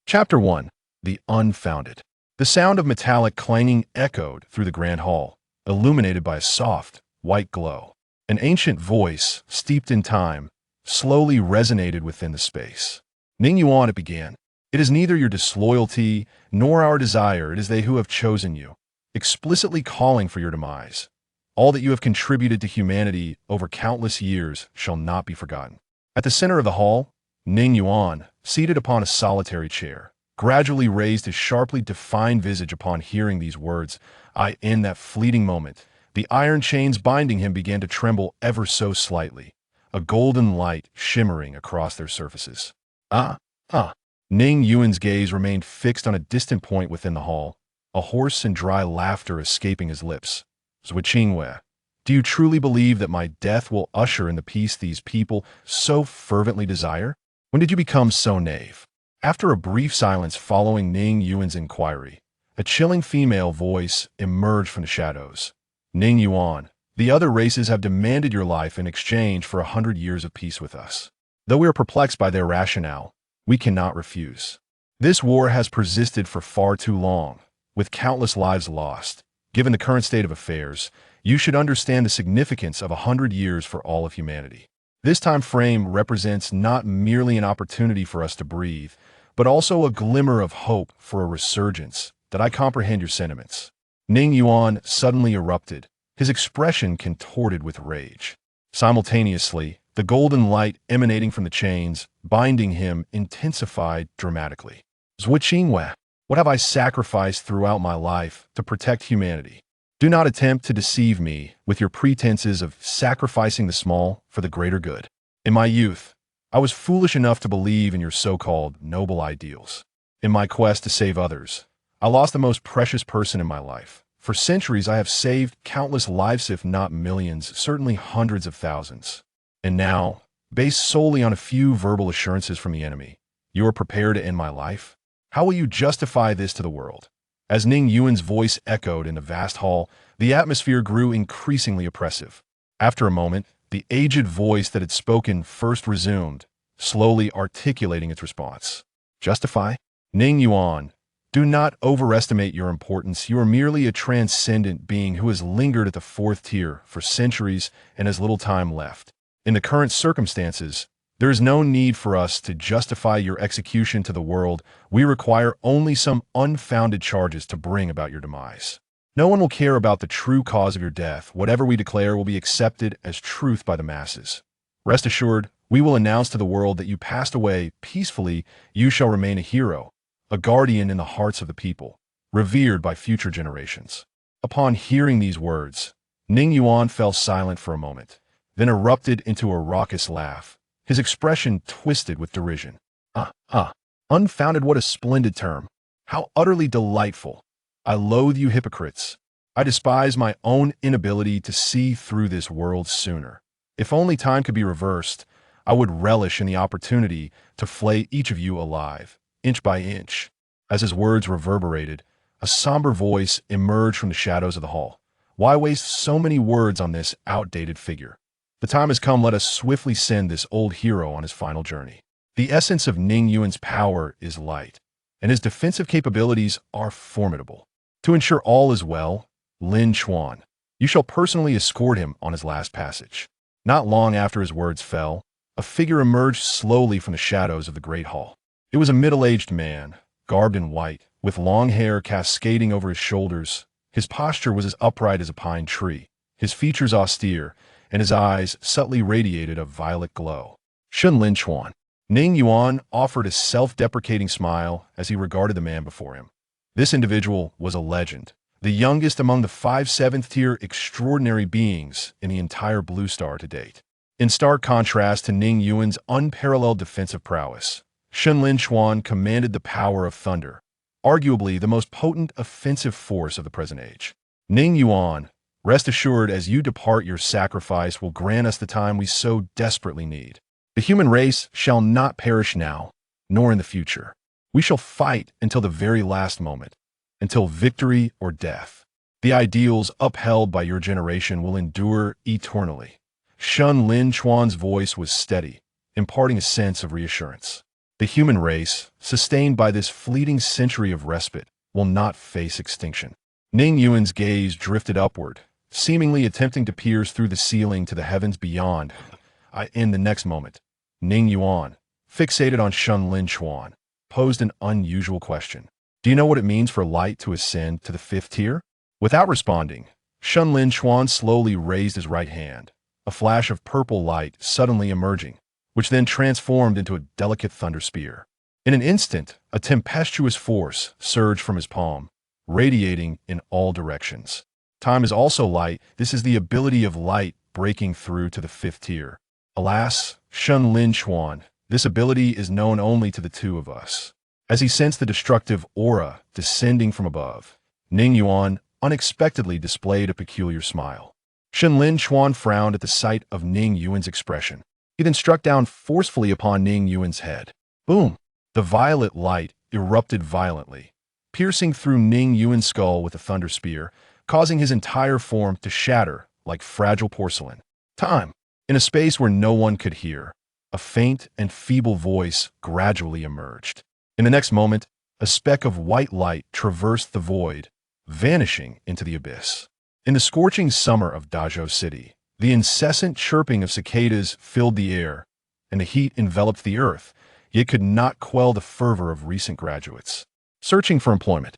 Chapter 1. The Unfounded. The sound of metallic clanging echoed through the grand hall, illuminated by a soft, white glow. An ancient voice, steeped in time, slowly resonated within the space. Ning Yuan, it began. It is neither your disloyalty nor our desire, it is they who have chosen you, explicitly calling for your demise. All that you have contributed to humanity over countless years shall not be forgotten. At the center of the hall, Ning Yuan, seated upon a solitary chair, gradually raised his sharply defined visage upon hearing these words. In that fleeting moment, the iron chains binding him began to tremble ever so slightly, a golden light shimmering across their surfaces. Ning Yuan's gaze remained fixed on a distant point within the hall, a hoarse and dry laughter escaping his lips. Zhuqingwei, do you truly believe that my death will usher in the peace these people so fervently desire? When did you become so naive? After a brief silence following Ning Yuan's inquiry, a chilling female voice emerged from the shadows. Ning Yuan, the other races have demanded your life in exchange for 100 years of peace with us. Though we are perplexed by their rationale, we cannot refuse. This war has persisted for far too long, with countless lives lost. Given the current state of affairs, you should understand the significance of 100 years for all of humanity. This time frame represents not merely an opportunity for us to breathe, but also a glimmer of hope for a resurgence. That I comprehend your sentiments. Ning Yuan suddenly erupted, his expression contorted with rage. Simultaneously, the golden light emanating from the chains, binding him, intensified dramatically. Zhuqingwei, what have I sacrificed throughout my life to protect humanity? Do not attempt to deceive me with your pretenses of sacrificing the small for the greater good. In my youth, I was foolish enough to believe in your so-called noble ideals. In my quest to save others, I lost the most precious person in my life. For centuries, I have saved countless lives, if not millions, certainly hundreds of thousands. And now, based solely on a few verbal assurances from the enemy, you are prepared to end my life? How will you justify this to the world? As Ning Yuan's voice echoed in the vast hall, the atmosphere grew increasingly oppressive. After a moment, the aged voice that had spoken first resumed, slowly articulating its response. Justify? Ning Yuan, do not overestimate your importance. You are merely a transcendent being who has lingered at the fourth tier for centuries and has little time left. In the current circumstances, there is no need for us to justify your execution to the world. We require only some unfounded charges to bring about your demise. No one will care about the true cause of your death. Whatever we declare will be accepted as truth by the masses. Rest assured, we will announce to the world that you passed away peacefully. You shall remain a hero, a guardian in the hearts of the people, revered by future generations. Upon hearing these words, Ning Yuan fell silent for a moment, then erupted into a raucous laugh, his expression twisted with derision. Unfounded, what a splendid term. How utterly delightful. I loathe you hypocrites. I despise my own inability to see through this world sooner. If only time could be reversed, I would relish in the opportunity to flay each of you alive, inch by inch. As his words reverberated, a somber voice emerged from the shadows of the hall. Why waste so many words on this outdated figure? The time has come, let us swiftly send this old hero on his final journey. The essence of Ning Yuan's power is light, and his defensive capabilities are formidable. To ensure all is well, Lin Chuan, you shall personally escort him on his last passage. Not long after his words fell, a figure emerged slowly from the shadows of the great hall. It was a middle-aged man, garbed in white, with long hair cascading over his shoulders. His posture was as upright as a pine tree, his features austere, and his eyes subtly radiated a violet glow. Shun Lin Chuan. Ning Yuan offered a self-deprecating smile as he regarded the man before him. This individual was a legend, the youngest among the 5 7th-tier extraordinary beings in the entire Blue Star to date. In stark contrast to Ning Yuan's unparalleled defensive prowess, Shun Lin Chuan commanded the power of thunder, arguably the most potent offensive force of the present age. Ning Yuan, rest assured, as you depart, your sacrifice will grant us the time we so desperately need. The human race shall not perish now, nor in the future. We shall fight until the very last moment, until victory or death. The ideals upheld by your generation will endure eternally. Shun Lin Chuan's voice was steady, imparting a sense of reassurance. The The human race, sustained by this fleeting century of respite, will not face extinction. Ning Yuan's gaze drifted upward, seemingly attempting to pierce through the ceiling to the heavens beyond. In the next moment, Ning Yuan, fixated on Shunlin Chuan, posed an unusual question. Do you know what it means for light to ascend to the fifth tier? Without responding, Shunlin Chuan slowly raised his right hand, a flash of purple light suddenly emerging, which then transformed into a delicate thunder spear. In an instant, a tempestuous force surged from his palm, radiating in all directions. Time is also light. This is the ability of light breaking through to the fifth tier. Alas, Shunlin Chuan, this ability is known only to the two of us. As he sensed the destructive aura descending from above, Ning Yuan unexpectedly displayed a peculiar smile. Shunlin Chuan frowned at the sight of Ning Yuan's expression. He then struck down forcefully upon Ning Yuan's head. Boom! The violet light erupted violently, piercing through Ning Yuan's skull with a thunder spear, causing his entire form to shatter like fragile porcelain. Time! In a space where no one could hear, a faint and feeble voice gradually emerged. In the next moment, a speck of white light traversed the void, vanishing into the abyss. In the scorching summer of Dazhou City, the incessant chirping of cicadas filled the air, and the heat enveloped the earth, yet could not quell the fervor of recent graduates searching for employment.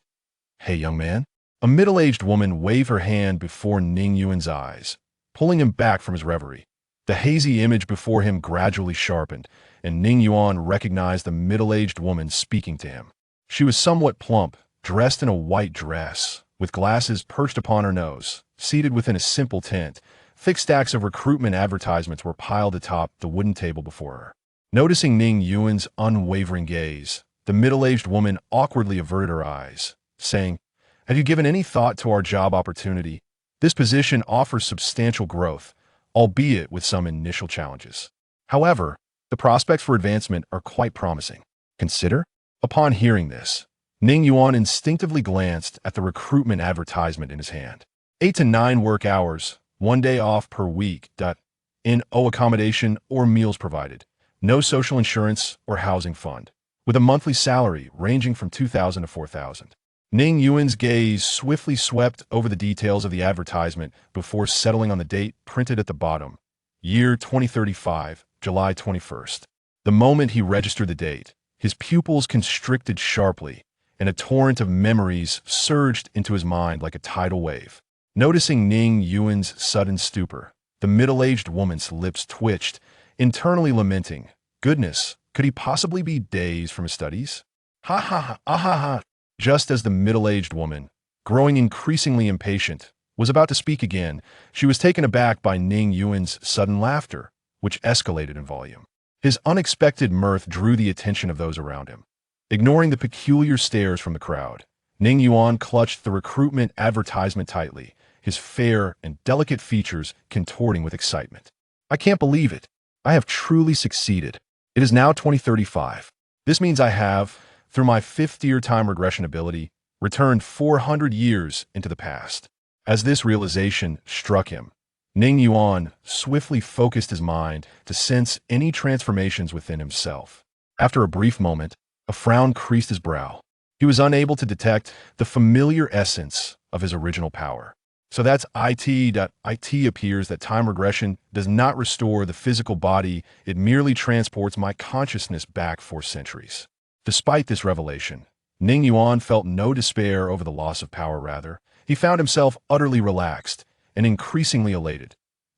Hey, young man. A middle-aged woman waved her hand before Ning Yuan's eyes, pulling him back from his reverie. The hazy image before him gradually sharpened, and Ning Yuan recognized the middle-aged woman speaking to him. She was somewhat plump, dressed in a white dress, with glasses perched upon her nose. Seated within a simple tent, thick stacks of recruitment advertisements were piled atop the wooden table before her. Noticing Ning Yuan's unwavering gaze, the middle-aged woman awkwardly averted her eyes, saying, "Have you given any thought to our job opportunity? This position offers substantial growth, albeit with some initial challenges. However, the prospects for advancement are quite promising. Consider?" Upon hearing this, Ning Yuan instinctively glanced at the recruitment advertisement in his hand. 8 to 9 work hours, 1 day off per week. No accommodation or meals provided. No social insurance or housing fund. With a monthly salary ranging from 2,000 to 4,000. Ning Yuan's gaze swiftly swept over the details of the advertisement before settling on the date printed at the bottom. Year 2035, July 21st. The moment he registered the date, his pupils constricted sharply, and a torrent of memories surged into his mind like a tidal wave. Noticing Ning Yuan's sudden stupor, the middle-aged woman's lips twitched, internally lamenting, "Goodness, could he possibly be dazed from his studies?" Ha ha ha, ah ha ha. Just as the middle-aged woman, growing increasingly impatient, was about to speak again, she was taken aback by Ning Yuan's sudden laughter, which escalated in volume. His unexpected mirth drew the attention of those around him. Ignoring the peculiar stares from the crowd, Ning Yuan clutched the recruitment advertisement tightly, his fair and delicate features contorting with excitement. "I can't believe it. I have truly succeeded. It is now 2035. This means I have, through my fifth-year time regression ability, returned 400 years into the past." As this realization struck him, Ning Yuan swiftly focused his mind to sense any transformations within himself. After a brief moment, a frown creased his brow. He was unable to detect the familiar essence of his original power. So that's it appears that time regression does not restore the physical body, it merely transports my consciousness back 4 centuries. Despite this revelation, Ning Yuan felt no despair over the loss of power. Rather, he found himself utterly relaxed and increasingly elated.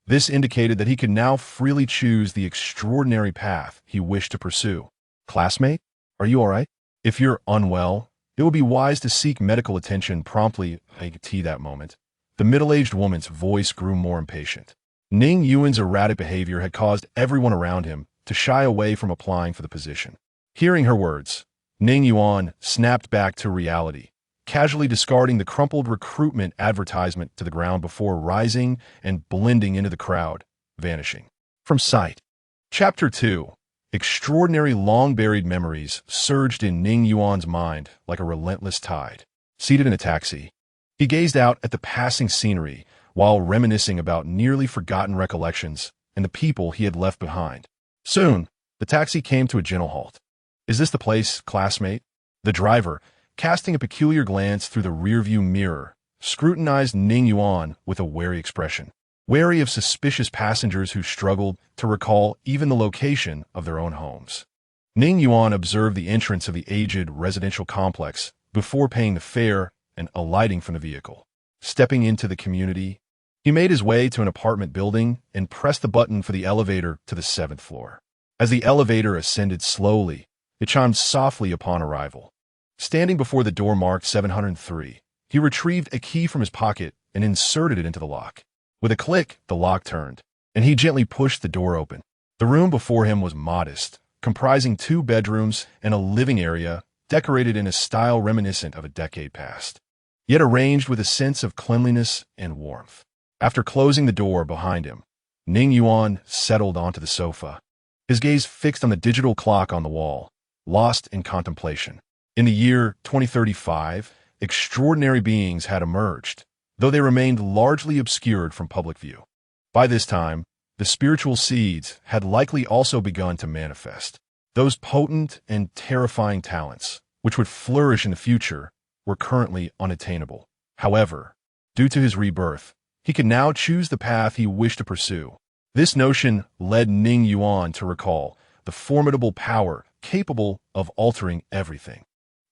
This indicated that he could now freely choose the extraordinary path he wished to pursue. "Classmate, are you all right? If you're unwell, it would be wise to seek medical attention promptly." At that moment, the middle-aged woman's voice grew more impatient. Ning Yuan's erratic behavior had caused everyone around him to shy away from applying for the position. Hearing her words, Ning Yuan snapped back to reality, casually discarding the crumpled recruitment advertisement to the ground before rising and blending into the crowd, vanishing from sight. Chapter 2. Extraordinary long-buried memories surged in Ning Yuan's mind like a relentless tide. Seated in a taxi, he gazed out at the passing scenery while reminiscing about nearly forgotten recollections and the people he had left behind. Soon, the taxi came to a gentle halt. "Is this the place, classmate?" The driver, casting a peculiar glance through the rearview mirror, scrutinized Ning Yuan with a wary expression, wary of suspicious passengers who struggled to recall even the location of their own homes. Ning Yuan observed the entrance of the aged residential complex before paying the fare and alighting from the vehicle. Stepping into the community, he made his way to an apartment building and pressed the button for the elevator to the 7th floor. As the elevator ascended slowly, it chimed softly upon arrival. Standing before the door marked 703, he retrieved a key from his pocket and inserted it into the lock. With a click, the lock turned, and he gently pushed the door open. The room before him was modest, comprising 2 bedrooms and a living area decorated in a style reminiscent of a decade past, yet arranged with a sense of cleanliness and warmth. After closing the door behind him, Ning Yuan settled onto the sofa, his gaze fixed on the digital clock on the wall, lost in contemplation. In the year 2035, extraordinary beings had emerged, though they remained largely obscured from public view. By this time, the spiritual seeds had likely also begun to manifest. Those potent and terrifying talents, which would flourish in the future, were currently unattainable. However, due to his rebirth, he could now choose the path he wished to pursue. This notion led Ning Yuan to recall the formidable power capable of altering everything.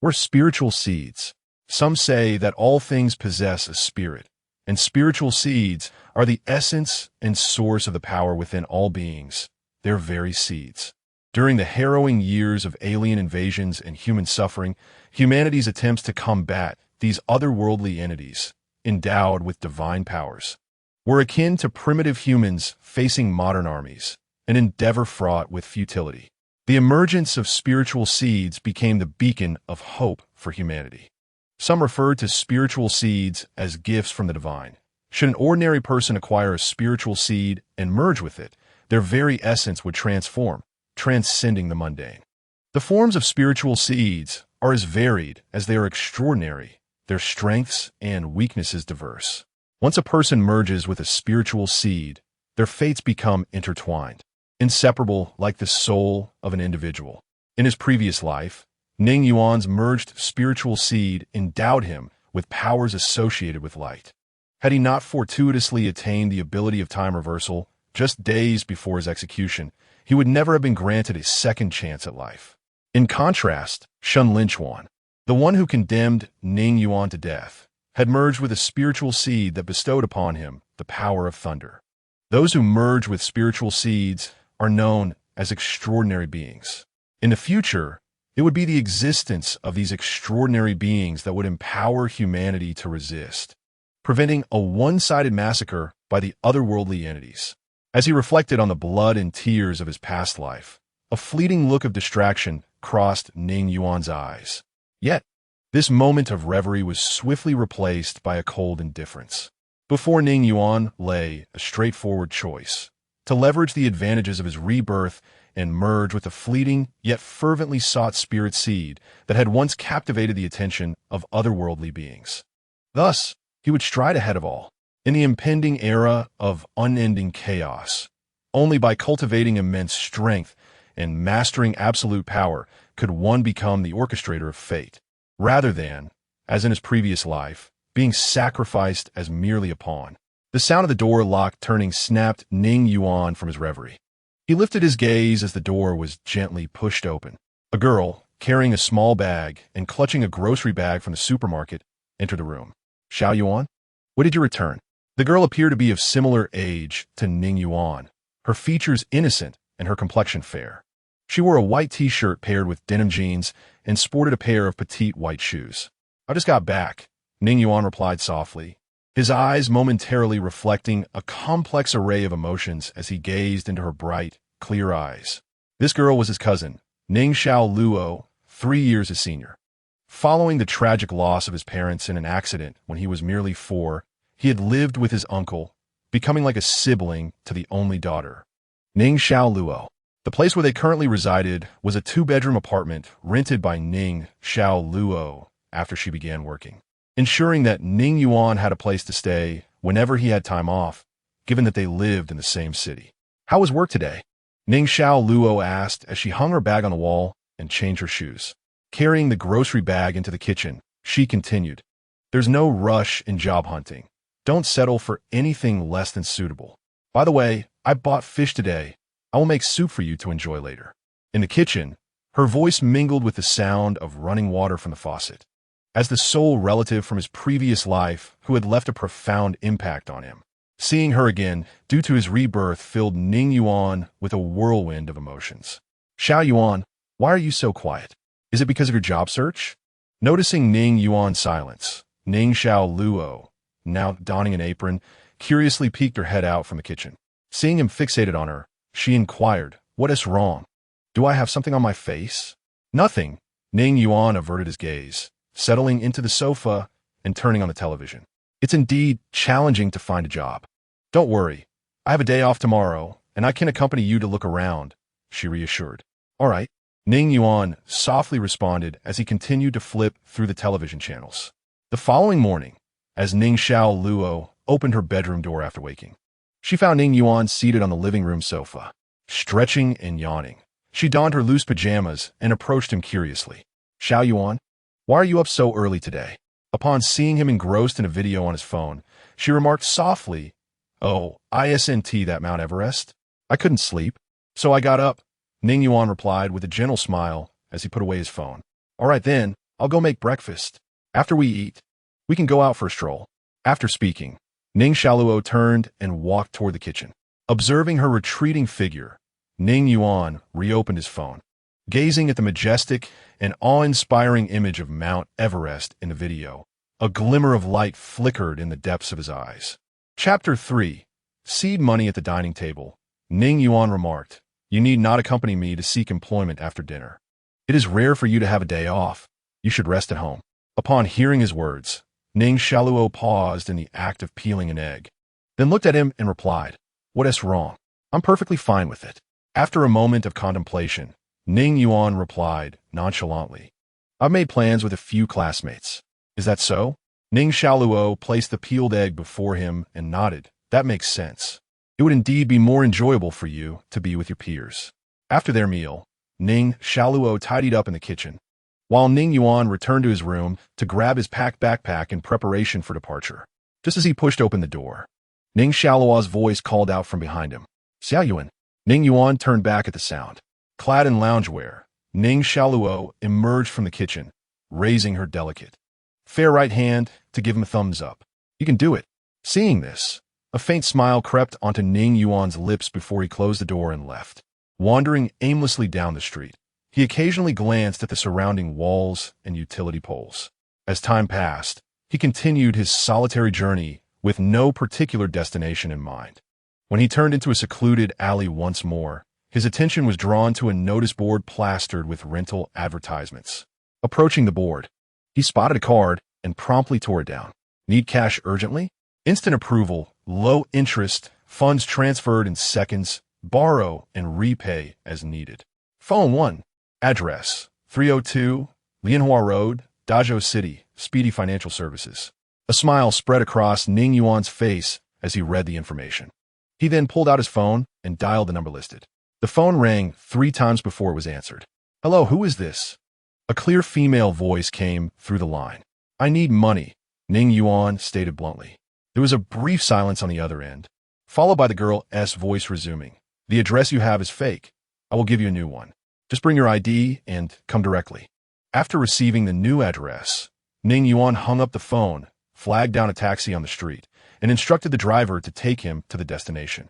We're spiritual seeds. Some say that all things possess a spirit, and spiritual seeds are the essence and source of the power within all beings, their very seeds. During the harrowing years of alien invasions and human suffering, humanity's attempts to combat these otherworldly entities, endowed with divine powers, were akin to primitive humans facing modern armies, an endeavor fraught with futility. The emergence of spiritual seeds became the beacon of hope for humanity. Some refer to spiritual seeds as gifts from the divine. Should an ordinary person acquire a spiritual seed and merge with it, their very essence would transform, transcending the mundane. The forms of spiritual seeds are as varied as they are extraordinary, their strengths and weaknesses diverse. Once a person merges with a spiritual seed, their fates become intertwined, inseparable like the soul of an individual. In his previous life, Ning Yuan's merged spiritual seed endowed him with powers associated with light. Had he not fortuitously attained the ability of time reversal just days before his execution, he would never have been granted a second chance at life. In contrast, Ning Yuan, the one who condemned Ning Yuan to death, had merged with a spiritual seed that bestowed upon him the power of thunder. Those who merge with spiritual seeds are known as extraordinary beings. In the future, it would be the existence of these extraordinary beings that would empower humanity to resist, preventing a one-sided massacre by the otherworldly entities. As he reflected on the blood and tears of his past life, a fleeting look of distraction crossed Ning Yuan's eyes. Yet, this moment of reverie was swiftly replaced by a cold indifference. Before Ning Yuan lay a straightforward choice: to leverage the advantages of his rebirth and merge with the fleeting yet fervently sought spirit seed that had once captivated the attention of otherworldly beings. Thus, he would stride ahead of all, in the impending era of unending chaos. Only by cultivating immense strength and mastering absolute power could one become the orchestrator of fate, rather than, as in his previous life, being sacrificed as merely a pawn. The sound of the door lock turning snapped Ning Yuan from his reverie. He lifted his gaze as the door was gently pushed open. A girl, carrying a small bag and clutching a grocery bag from the supermarket, entered the room. "Xiao Yuan, when did you return?" The girl appeared to be of similar age to Ning Yuan, her features innocent and her complexion fair. She wore a white t-shirt paired with denim jeans and sported a pair of petite white shoes. "I just got back," Ning Yuan replied softly, his eyes momentarily reflecting a complex array of emotions as he gazed into her bright, clear eyes. This girl was his cousin, Ning Luo, 3 years his senior. Following the tragic loss of his parents in an accident when he was merely 4, he had lived with his uncle, becoming like a sibling to the only daughter, Ning Luo. The place where they currently resided was a 2-bedroom apartment rented by Ning Luo after she began working, ensuring that Ning Yuan had a place to stay whenever he had time off, given that they lived in the same city. "How was work today?" Ning Luo asked as she hung her bag on the wall and change her shoes. Carrying the grocery bag into the kitchen, she continued, "There's no rush in job hunting. Don't settle for anything less than suitable. By the way, I bought fish today. I will make soup for you to enjoy later." In the kitchen, her voice mingled with the sound of running water from the faucet. As the sole relative from his previous life who had left a profound impact on him, seeing her again due to his rebirth filled Ning Yuan with a whirlwind of emotions. "Xiao Yuan, why are you so quiet? Is it because of your job search?" Noticing Ning Yuan's silence, Ning Xiaoluo, now donning an apron, curiously peeked her head out from the kitchen. Seeing him fixated on her, she inquired, "What is wrong? Do I have something on my face?" "Nothing." Ning Yuan averted his gaze, settling into the sofa and turning on the television. "It's indeed challenging to find a job. Don't worry, I have a day off tomorrow, and I can accompany you to look around," she reassured. "All right," Ning Yuan softly responded as he continued to flip through the television channels. The following morning, as Ning Xiaoluo opened her bedroom door after waking, she found Ning Yuan seated on the living room sofa, stretching and yawning. She donned her loose pajamas and approached him curiously. "Xiao Yuan, why are you up so early today?" Upon seeing him engrossed in a video on his phone, she remarked softly, "Oh, isn't that Mount Everest? I couldn't sleep, so I got up." Ning Yuan replied with a gentle smile as he put away his phone. "All right then, I'll go make breakfast. After we eat, we can go out for a stroll." After speaking, Ning Xiaoluo turned and walked toward the kitchen. Observing her retreating figure, Ning Yuan reopened his phone. Gazing at the majestic and awe-inspiring image of Mount Everest in the video, a glimmer of light flickered in the depths of his eyes. Chapter 3. Seed money at the dining table. Ning Yuan remarked, "You need not accompany me to seek employment after dinner. It is rare for you to have a day off. You should rest at home." Upon hearing his words, Ning Xiaoluo paused in the act of peeling an egg, then looked at him and replied, "What is wrong? I'm perfectly fine with it." After a moment of contemplation, Ning Yuan replied nonchalantly, "I've made plans with a few classmates." "Is that so?" Ning Xiaoluo placed the peeled egg before him and nodded. "That makes sense. It would indeed be more enjoyable for you to be with your peers." After their meal, Ning Xiaoluo tidied up in the kitchen, while Ning Yuan returned to his room to grab his packed backpack in preparation for departure. Just as he pushed open the door, Ning Xiaoluo's voice called out from behind him, "Xiao Yuan." Ning Yuan turned back at the sound. Clad in loungewear, Ning Xiaoluo emerged from the kitchen, raising her delicate, fair right hand to give him a thumbs up. "You can do it." Seeing this, a faint smile crept onto Ning Yuan's lips before he closed the door and left. Wandering aimlessly down the street, he occasionally glanced at the surrounding walls and utility poles. As time passed, he continued his solitary journey with no particular destination in mind. When he turned into a secluded alley once more, his attention was drawn to a notice board plastered with rental advertisements. Approaching the board, he spotted a card and promptly tore it down. "Need cash urgently? Instant approval, low interest, funds transferred in seconds, borrow and repay as needed. Phone 1. Address 302 Lianhua Road, Dazhou City, Speedy Financial Services." A smile spread across Ning Yuan's face as he read the information. He then pulled out his phone and dialed the number listed. The phone rang 3 times before it was answered. "Hello, who is this?" A clear female voice came through the line. "I need money," Ning Yuan stated bluntly. There was a brief silence on the other end, followed by the girl's voice resuming. "The address you have is fake. I will give you a new one. Just bring your ID and come directly." After receiving the new address, Ning Yuan hung up the phone, flagged down a taxi on the street, and instructed the driver to take him to the destination.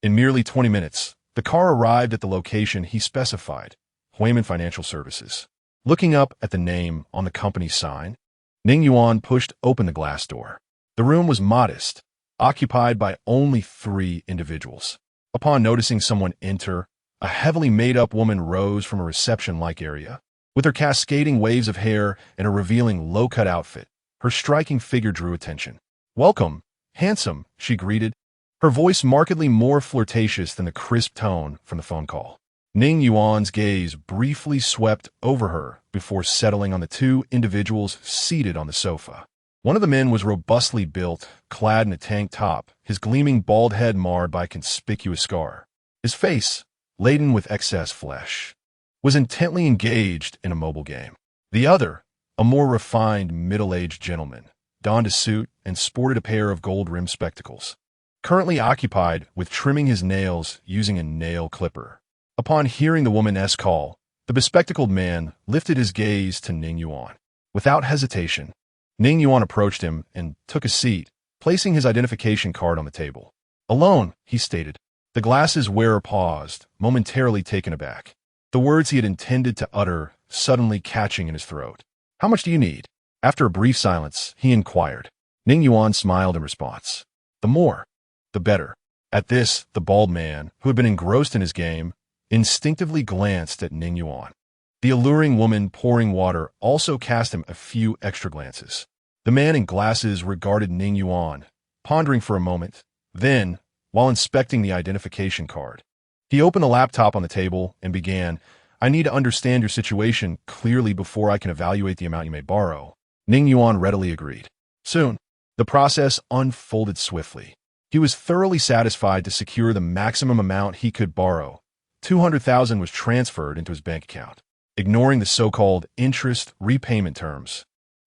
In merely 20 minutes, the car arrived at the location he specified, Huiman Financial Services. Looking up at the name on the company's sign, Ning Yuan pushed open the glass door. The room was modest, occupied by only 3 individuals. Upon noticing someone enter, a heavily made-up woman rose from a reception-like area. With her cascading waves of hair and a revealing low-cut outfit, her striking figure drew attention. "Welcome, handsome," she greeted, her voice markedly more flirtatious than the crisp tone from the phone call. Ning Yuan's gaze briefly swept over her before settling on the 2 individuals seated on the sofa. One of the men was robustly built, clad in a tank top, his gleaming bald head marred by a conspicuous scar. His face, laden with excess flesh, was intently engaged in a mobile game. The other, a more refined middle-aged gentleman, donned a suit and sported a pair of gold-rimmed spectacles, currently occupied with trimming his nails using a nail clipper. Upon hearing the woman's call, the bespectacled man lifted his gaze to Ning Yuan. Without hesitation, Ning Yuan approached him and took a seat, placing his identification card on the table. "Alone," he stated. The glasses wearer paused, momentarily taken aback, the words he had intended to utter suddenly catching in his throat. "How much do you need?" After a brief silence, he inquired. Ning Yuan smiled in response. "The more, the better." At this, the bald man, who had been engrossed in his game, instinctively glanced at Ning Yuan. The alluring woman pouring water also cast him a few extra glances. The man in glasses regarded Ning Yuan, pondering for a moment. Then, while inspecting the identification card, he opened the laptop on the table and began, "I need to understand your situation clearly before I can evaluate the amount you may borrow." Ning Yuan readily agreed. Soon, the process unfolded swiftly. He was thoroughly satisfied to secure the maximum amount he could borrow. 200,000 was transferred into his bank account. Ignoring the so-called interest repayment terms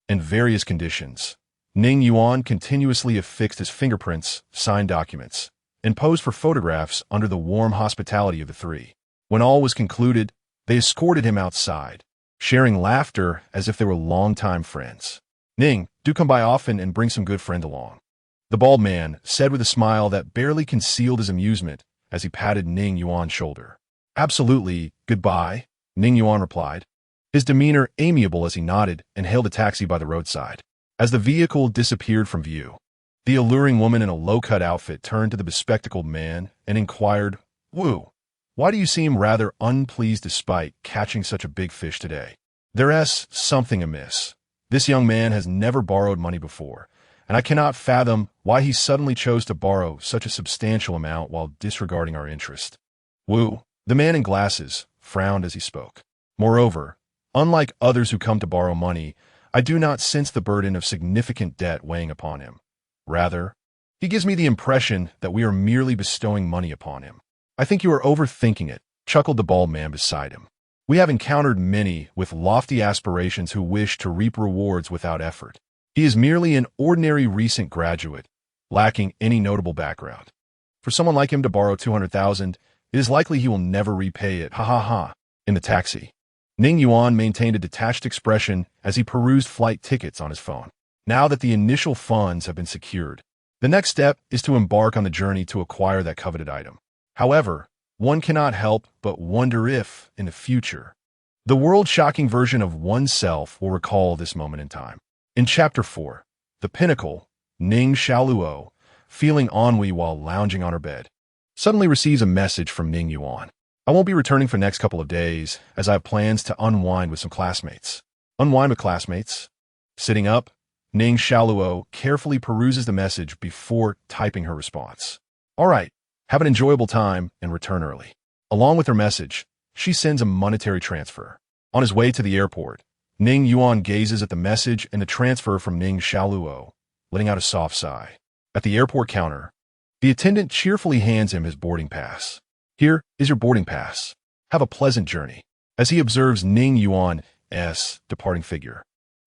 and various conditions, Ning Yuan continuously affixed his fingerprints, signed documents, and posed for photographs under the warm hospitality of the three. When all was concluded, they escorted him outside, sharing laughter as if they were longtime friends. "Ning, do come by often and bring some good friend along," the bald man said with a smile that barely concealed his amusement as he patted Ning Yuan's shoulder. "Absolutely, goodbye," Ning Yuan replied, his demeanor amiable as he nodded and hailed a taxi by the roadside. As the vehicle disappeared from view, the alluring woman in a low-cut outfit turned to the bespectacled man and inquired, "Woo, why do you seem rather unpleased despite catching such a big fish today?" "There's something amiss. This young man has never borrowed money before, and I cannot fathom why he suddenly chose to borrow such a substantial amount while disregarding our interest." Woo, the man in glasses, frowned as he spoke. "Moreover, unlike others who come to borrow money, I do not sense the burden of significant debt weighing upon him. Rather, he gives me the impression that we are merely bestowing money upon him." "I think you are overthinking it," chuckled the bald man beside him. "We have encountered many with lofty aspirations who wish to reap rewards without effort. He is merely an ordinary recent graduate, lacking any notable background. For someone like him to borrow 200,000, it is likely he will never repay it. Ha ha ha." In the taxi, Ning Yuan maintained a detached expression as he perused flight tickets on his phone. Now that the initial funds have been secured, the next step is to embark on the journey to acquire that coveted item. However, one cannot help but wonder if, in the future, the world-shocking version of oneself will recall this moment in time. In Chapter 4, The Pinnacle, Ning Xiaoluo, feeling ennui while lounging on her bed, suddenly receives a message from Ning Yuan. "I won't be returning for the next couple of days, as I have plans to unwind with some classmates." "Unwind with classmates?" Sitting up, Ning Xiaoluo carefully peruses the message before typing her response. "All right, have an enjoyable time and return early." Along with her message, she sends a monetary transfer. On his way to the airport, Ning Yuan gazes at the message and the transfer from Ning Xiaoluo, letting out a soft sigh. At the airport counter, the attendant cheerfully hands him his boarding pass. "Here is your boarding pass. Have a pleasant journey," as he observes Ning Yuan's departing figure.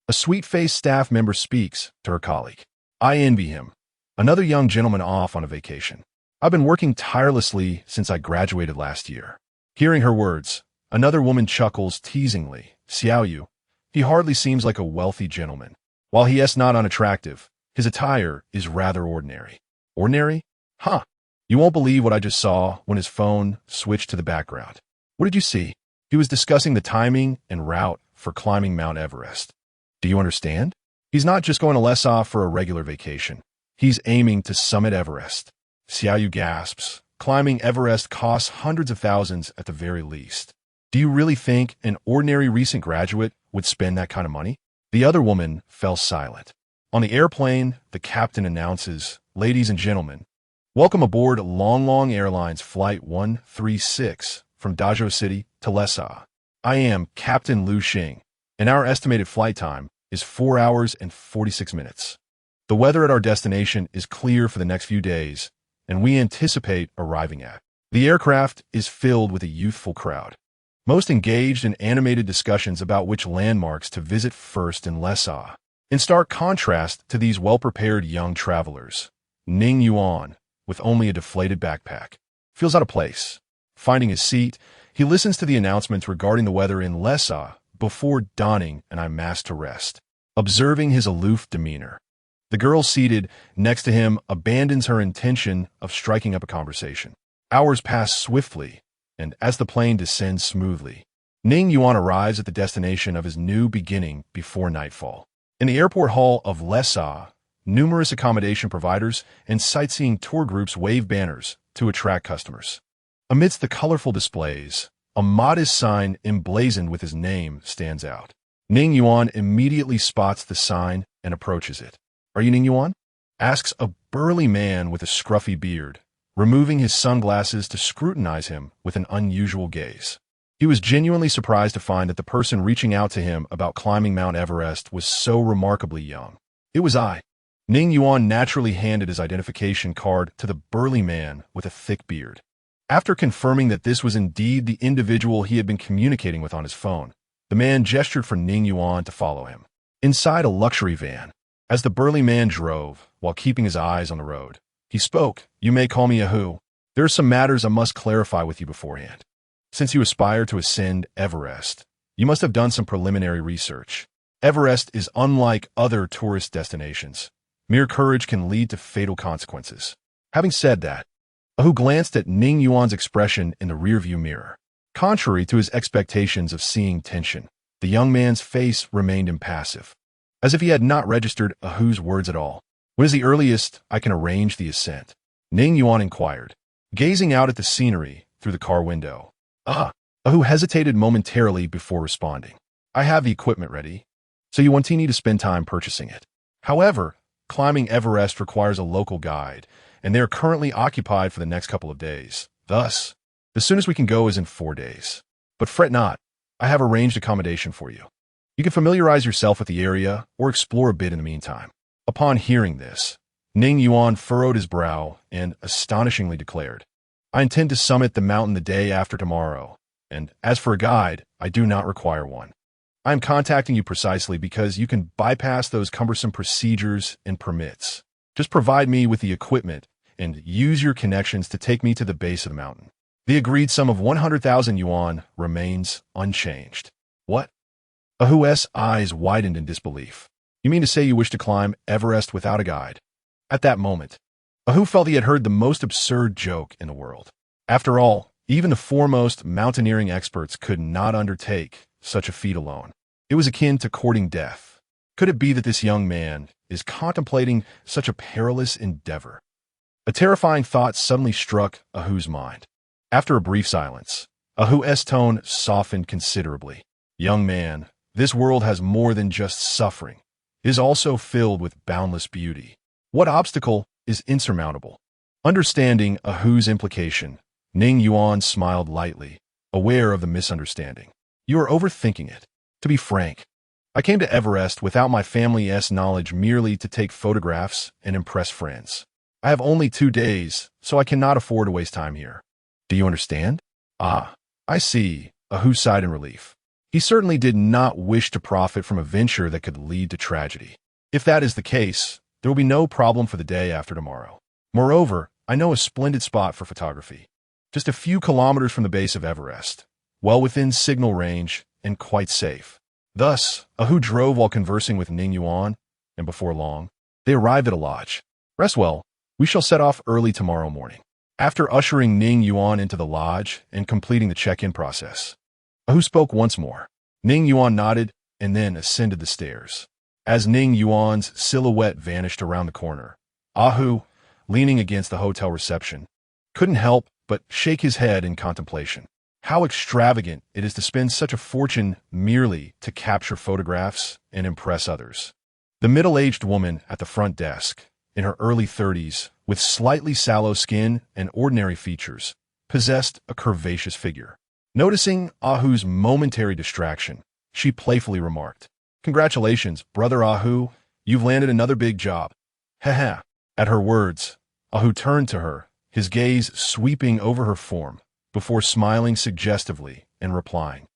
A sweet-faced staff member speaks to her colleague. "I envy him. Another young gentleman off on a vacation. I've been working tirelessly since I graduated last year." Hearing her words, another woman chuckles teasingly. "Xiaoyu, he hardly seems like a wealthy gentleman. While he is not unattractive, his attire is rather ordinary." "Ordinary? Huh. You won't believe what I just saw when his phone switched to the background." "What did you see?" "He was discussing the timing and route for climbing Mount Everest." "Do you understand? He's not just going to Lhasa for a regular vacation. He's aiming to summit Everest." Xiaoyu gasps. Climbing Everest costs hundreds of thousands at the very least. "Do you really think an ordinary recent graduate would spend that kind of money?" The other woman fell silent. On the airplane, the captain announces, "Ladies and gentlemen, welcome aboard Long Airlines Flight 136 from Dazhou City to Lhasa. I am Captain Lu Xing, and our estimated flight time is 4 hours and 46 minutes. The weather at our destination is clear for the next few days, and we anticipate arriving at." The aircraft is filled with a youthful crowd. most engaged in animated discussions about which landmarks to visit first in Lhasa. In stark contrast to these well-prepared young travelers, Ning Yuan, with only a deflated backpack, feels out of place. Finding his seat, he listens to the announcements regarding the weather in Lhasa before donning an eye mask to rest. Observing his aloof demeanor, the girl seated next to him abandons her intention of striking up a conversation. Hours pass swiftly, and as the plane descends smoothly, Ning Yuan arrives at the destination of his new beginning before nightfall. In the airport hall of Lhasa, numerous accommodation providers and sightseeing tour groups wave banners to attract customers. Amidst the colorful displays, a modest sign emblazoned with his name stands out. Ning Yuan immediately spots the sign and approaches it. "Are you Ning Yuan?" asks a burly man with a scruffy beard, removing his sunglasses to scrutinize him with an unusual gaze. He was genuinely surprised to find that the person reaching out to him about climbing Mount Everest was so remarkably young. "It was I." Ning Yuan naturally handed his identification card to the burly man with a thick beard. After confirming that this was indeed the individual he had been communicating with on his phone, the man gestured for Ning Yuan to follow him. Inside a luxury van, as the burly man drove, while keeping his eyes on the road, he spoke. "You may call me Ahu. There are some matters I must clarify with you beforehand. Since you aspire to ascend Everest, you must have done some preliminary research. Everest is unlike other tourist destinations. Mere courage can lead to fatal consequences." Having said that, Ahu glanced at Ning Yuan's expression in the rearview mirror. Contrary to his expectations of seeing tension, the young man's face remained impassive, as if he had not registered Ahu's words at all. "When is the earliest I can arrange the ascent?" Ning Yuan inquired, gazing out at the scenery through the car window. Ahu hesitated momentarily before responding. "I have the equipment ready, so you won't need to spend time purchasing it. However, climbing Everest requires a local guide, and they are currently occupied for the next couple of days. Thus, the soonest we can go is in 4 days. But fret not, I have arranged accommodation for you. You can familiarize yourself with the area or explore a bit in the meantime." Upon hearing this, Ning Yuan furrowed his brow and astonishingly declared, "I intend to summit the mountain the day after tomorrow, and as for a guide, I do not require one. I am contacting you precisely because you can bypass those cumbersome procedures and permits. Just provide me with the equipment and use your connections to take me to the base of the mountain." The agreed sum of 100,000 yuan remains unchanged. "What?" Ahu's eyes widened in disbelief. "You mean to say you wish to climb Everest without a guide?" At that moment, Ahu felt he had heard the most absurd joke in the world. After all, even the foremost mountaineering experts could not undertake such a feat alone. It was akin to courting death. Could it be that this young man is contemplating such a perilous endeavor? A terrifying thought suddenly struck Ahu's mind. After a brief silence, Ahu's tone softened considerably. "Young man, this world has more than just suffering. It is also filled with boundless beauty. What obstacle is insurmountable?" Understanding Ahu's implication, Ning Yuan smiled lightly, aware of the misunderstanding. "You are overthinking it. To be frank, I came to Everest without my family's knowledge merely to take photographs and impress friends. I have only 2 days, so I cannot afford to waste time here. Do you understand?" "Ah, I see," Ahu sighed in relief. He certainly did not wish to profit from a venture that could lead to tragedy. "If that is the case, there will be no problem for the day after tomorrow. Moreover, I know a splendid spot for photography, just a few kilometers from the base of Everest, well within signal range and quite safe." Thus, Ahu drove while conversing with Ning Yuan, and before long, they arrived at a lodge. "Rest well, we shall set off early tomorrow morning." After ushering Ning Yuan into the lodge and completing the check-in process, Ahu spoke once more. Ning Yuan nodded and then ascended the stairs. As Ning Yuan's silhouette vanished around the corner, Ahu, leaning against the hotel reception, couldn't help but shake his head in contemplation. How extravagant it is to spend such a fortune merely to capture photographs and impress others. The middle-aged woman at the front desk, in her early 30s, with slightly sallow skin and ordinary features, possessed a curvaceous figure. Noticing Ahu's momentary distraction, she playfully remarked, "Congratulations, brother Ahu, you've landed another big job." "Haha." At her words, Ahu turned to her, his gaze sweeping over her form, before smiling suggestively and replying,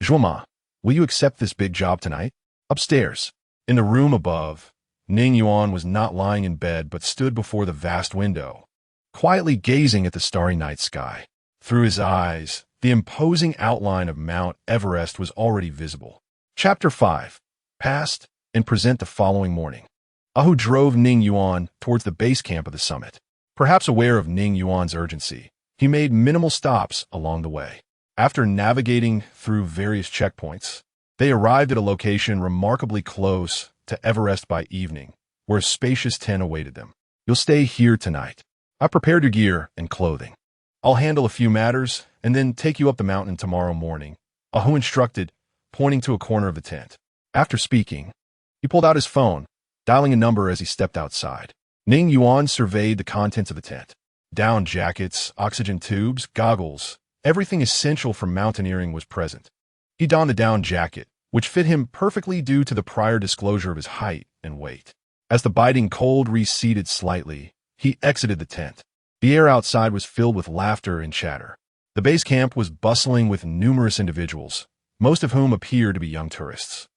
"Zhuoma, will you accept this big job tonight?" Upstairs, in the room above, Ning Yuan was not lying in bed but stood before the vast window, quietly gazing at the starry night sky. Through his eyes, the imposing outline of Mount Everest was already visible. Chapter 5. Past and present the following morning. Ahu drove Ning Yuan towards the base camp of the summit. Perhaps aware of Ning Yuan's urgency, he made minimal stops along the way. After navigating through various checkpoints, they arrived at a location remarkably close to Everest by evening, where a spacious tent awaited them. "You'll stay here tonight. I prepared your gear and clothing. I'll handle a few matters and then take you up the mountain tomorrow morning," Ahu instructed, pointing to a corner of the tent. After speaking, he pulled out his phone, dialing a number as he stepped outside. Ning Yuan surveyed the contents of the tent. Down jackets, oxygen tubes, goggles, everything essential for mountaineering was present. He donned the down jacket, which fit him perfectly due to the prior disclosure of his height and weight. As the biting cold receded slightly, he exited the tent. The air outside was filled with laughter and chatter. The base camp was bustling with numerous individuals, most of whom appeared to be young tourists.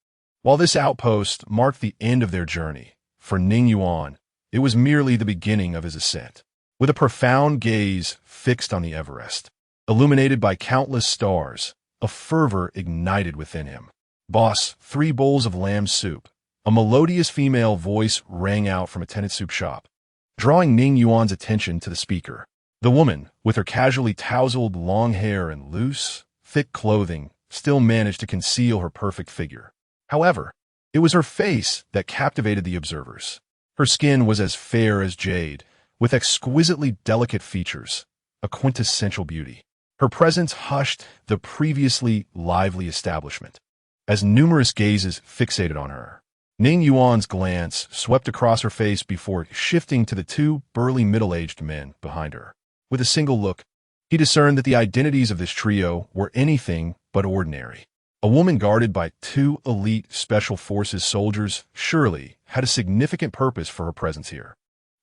While this outpost marked the end of their journey, for Ning Yuan, it was merely the beginning of his ascent. With a profound gaze fixed on the Everest, illuminated by countless stars, a fervor ignited within him. "Boss, 3 bowls of lamb soup." A melodious female voice rang out from a tenant soup shop, drawing Ning Yuan's attention to the speaker. The woman, with her casually tousled long hair and loose, thick clothing, still managed to conceal her perfect figure. However, it was her face that captivated the observers. Her skin was as fair as jade, with exquisitely delicate features, a quintessential beauty. Her presence hushed the previously lively establishment, as numerous gazes fixated on her. Ning Yuan's glance swept across her face before shifting to the 2 burly middle-aged men behind her. With a single look, he discerned that the identities of this trio were anything but ordinary. A woman guarded by 2 elite Special Forces soldiers surely had a significant purpose for her presence here.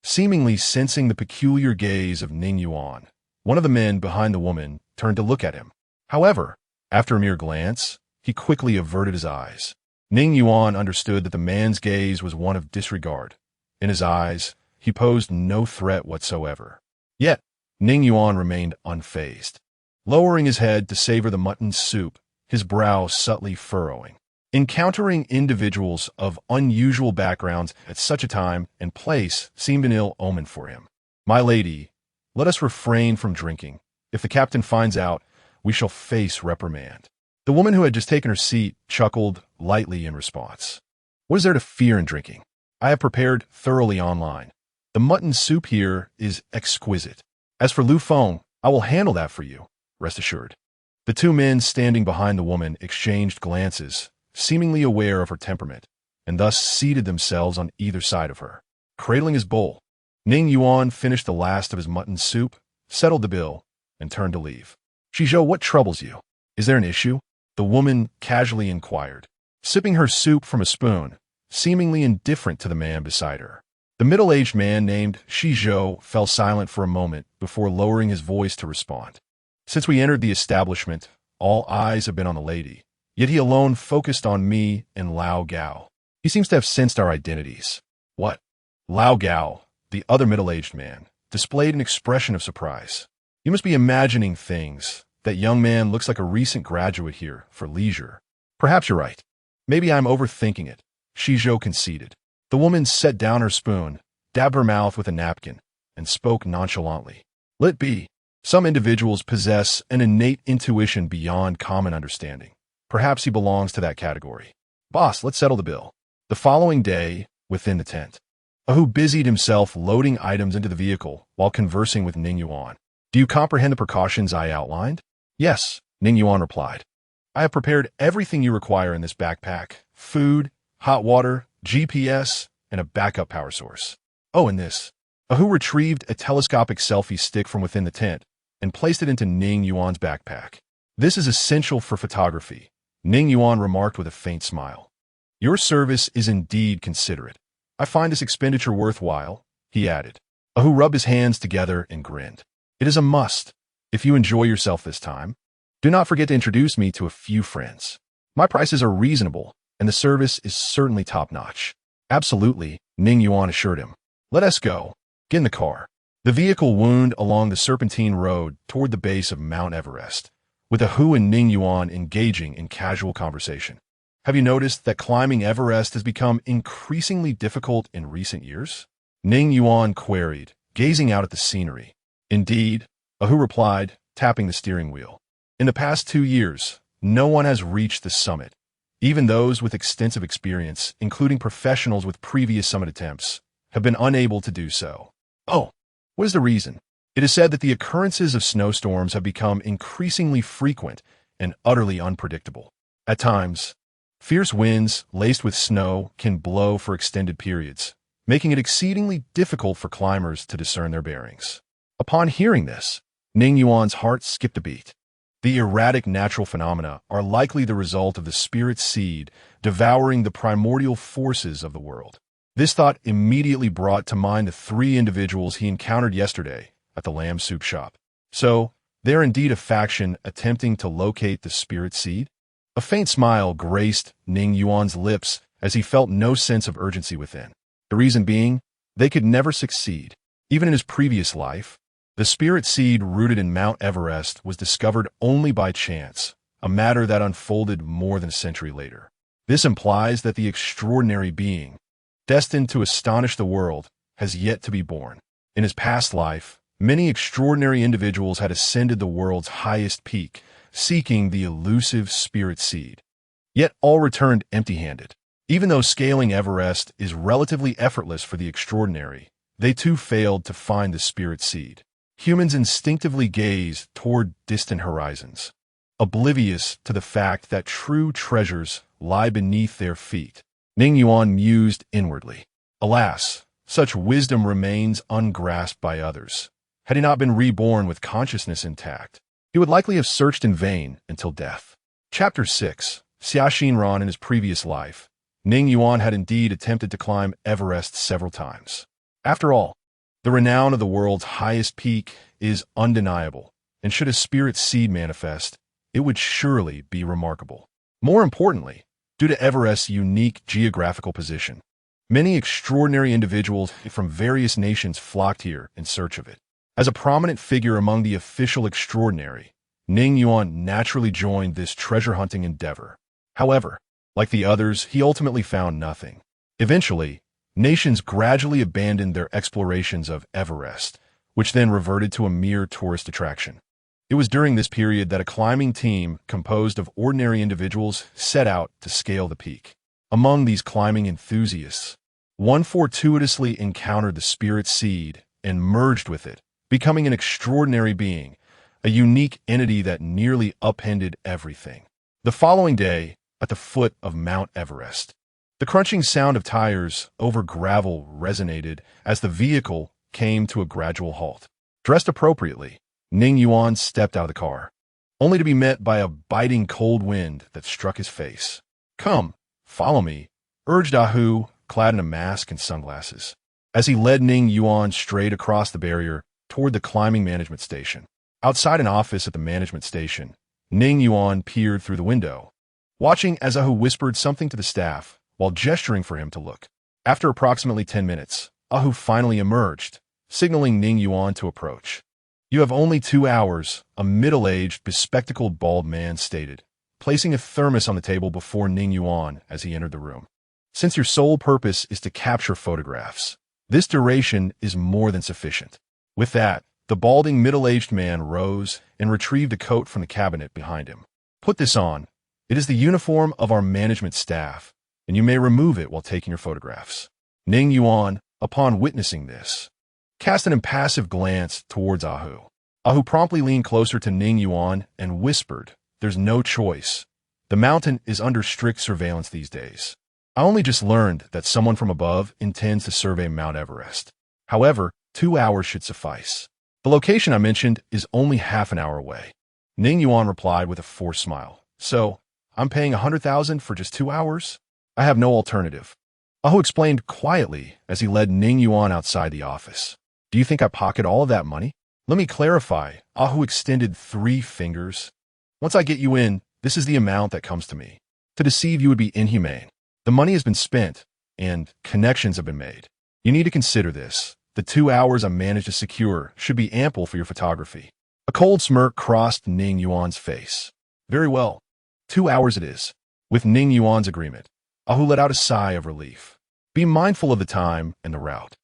Seemingly sensing the peculiar gaze of Ning Yuan, one of the men behind the woman turned to look at him. However, after a mere glance, he quickly averted his eyes. Ning Yuan understood that the man's gaze was one of disregard. In his eyes, he posed no threat whatsoever. Yet, Ning Yuan remained unfazed, lowering his head to savor the mutton soup, his brow subtly furrowing. Encountering individuals of unusual backgrounds at such a time and place seemed an ill omen for him. "My lady, let us refrain from drinking. If the captain finds out, we shall face reprimand." The woman who had just taken her seat chuckled lightly in response. "What is there to fear in drinking? I have prepared thoroughly online. The mutton soup here is exquisite. As for Lu Feng, I will handle that for you, rest assured." The 2 men standing behind the woman exchanged glances, seemingly aware of her temperament, and thus seated themselves on either side of her. Cradling his bowl, Ning Yuan finished the last of his mutton soup, settled the bill, and turned to leave. "Shizhou, what troubles you? Is there an issue?" the woman casually inquired, sipping her soup from a spoon, seemingly indifferent to the man beside her. The middle-aged man named Shizhou fell silent for a moment before lowering his voice to respond. "Since we entered the establishment, all eyes have been on the lady, yet he alone focused on me and Lao Gao. He seems to have sensed our identities." "What?" Lao Gao, the other middle-aged man, displayed an expression of surprise. "You must be imagining things. That young man looks like a recent graduate here for leisure." "Perhaps you're right. Maybe I'm overthinking it," Shizhou conceded. The woman set down her spoon, dabbed her mouth with a napkin, and spoke nonchalantly. "Let it be. Some individuals possess an innate intuition beyond common understanding. Perhaps he belongs to that category. Boss, let's settle the bill." The following day, within the tent, Ahu busied himself loading items into the vehicle while conversing with Ning Yuan. "Do you comprehend the precautions I outlined?" "Yes," Ning Yuan replied. "I have prepared everything you require in this backpack: food, hot water, GPS, and a backup power source. Oh, and this." Ahu retrieved a telescopic selfie stick from within the tent and placed it into Ning Yuan's backpack. "This is essential for photography," Ning Yuan remarked with a faint smile. "Your service is indeed considerate. I find this expenditure worthwhile," he added. Ahu rubbed his hands together and grinned. "It is a must, if you enjoy yourself this time." Do not forget to introduce me to a few friends. My prices are reasonable, and the service is certainly top-notch. Absolutely, Ning Yuan assured him. Let us go. Get in the car. The vehicle wound along the serpentine road toward the base of Mount Everest, with Ahu and Ning Yuan engaging in casual conversation. Have you noticed that climbing Everest has become increasingly difficult in recent years? Ning Yuan queried, gazing out at the scenery. Indeed, Ahu replied, tapping the steering wheel. In the past 2 years, no one has reached the summit. Even those with extensive experience, including professionals with previous summit attempts, have been unable to do so. Oh, what is the reason? It is said that the occurrences of snowstorms have become increasingly frequent and utterly unpredictable. At times, fierce winds laced with snow can blow for extended periods, making it exceedingly difficult for climbers to discern their bearings. Upon hearing this, Ning Yuan's heart skipped a beat. The erratic natural phenomena are likely the result of the spirit seed devouring the primordial forces of the world. This thought immediately brought to mind the 3 individuals he encountered yesterday at the lamb soup shop. So, they're indeed a faction attempting to locate the spirit seed? A faint smile graced Ning Yuan's lips as he felt no sense of urgency within. The reason being, they could never succeed. Even in his previous life, the spirit seed rooted in Mount Everest was discovered only by chance, a matter that unfolded more than a century later. This implies that the extraordinary being, destined to astonish the world, has yet to be born. In his past life, many extraordinary individuals had ascended the world's highest peak, seeking the elusive spirit seed. Yet all returned empty-handed. Even though scaling Everest is relatively effortless for the extraordinary, they too failed to find the spirit seed. Humans instinctively gaze toward distant horizons, oblivious to the fact that true treasures lie beneath their feet. Ning Yuan mused inwardly. Alas, such wisdom remains ungrasped by others. Had he not been reborn with consciousness intact, he would likely have searched in vain until death. Chapter 6. Xiaxinran in his previous life, Ning Yuan had indeed attempted to climb Everest several times. After all, the renown of the world's highest peak is undeniable, and should a spirit seed manifest, it would surely be remarkable. More importantly, due to Everest's unique geographical position, many extraordinary individuals from various nations flocked here in search of it. As a prominent figure among the official extraordinary, Ning Yuan naturally joined this treasure-hunting endeavor. However, like the others, he ultimately found nothing. Eventually, nations gradually abandoned their explorations of Everest, which then reverted to a mere tourist attraction. It was during this period that a climbing team composed of ordinary individuals set out to scale the peak. Among these climbing enthusiasts, one fortuitously encountered the spirit seed and merged with it, becoming an extraordinary being, a unique entity that nearly upended everything. The following day, at the foot of Mount Everest, the crunching sound of tires over gravel resonated as the vehicle came to a gradual halt. Dressed appropriately, Ning Yuan stepped out of the car, only to be met by a biting cold wind that struck his face. "Come, follow me," urged Ahu, clad in a mask and sunglasses, as he led Ning Yuan straight across the barrier toward the climbing management station. Outside an office at the management station, Ning Yuan peered through the window, watching as Ahu whispered something to the staff while gesturing for him to look. After approximately 10 minutes, Ahu finally emerged, signaling Ning Yuan to approach. "You have only 2 hours," a middle-aged, bespectacled bald man stated, placing a thermos on the table before Ning Yuan as he entered the room. "Since your sole purpose is to capture photographs, this duration is more than sufficient." With that, the balding middle-aged man rose and retrieved a coat from the cabinet behind him. "Put this on. It is the uniform of our management staff, and you may remove it while taking your photographs." Ning Yuan, upon witnessing this, cast an impassive glance towards Ahu. Ahu promptly leaned closer to Ning Yuan and whispered, "There's no choice. The mountain is under strict surveillance these days. I only just learned that someone from above intends to survey Mount Everest. However, 2 hours should suffice. The location I mentioned is only half an hour away." Ning Yuan replied with a forced smile. "So, I'm paying 100,000 for just 2 hours? I have no alternative." Ahu explained quietly as he led Ning Yuan outside the office. "Do you think I pocket all of that money?" "Let me clarify." Ahu extended 3 fingers. Once I get you in, this is the amount that comes to me. To deceive you would be inhumane. The money has been spent, and connections have been made. You need to consider this. The 2 hours I managed to secure should be ample for your photography. A cold smirk crossed Ning Yuan's face. Very well. 2 hours it is. With Ning Yuan's agreement, Ahu let out a sigh of relief. Be mindful of the time and the route.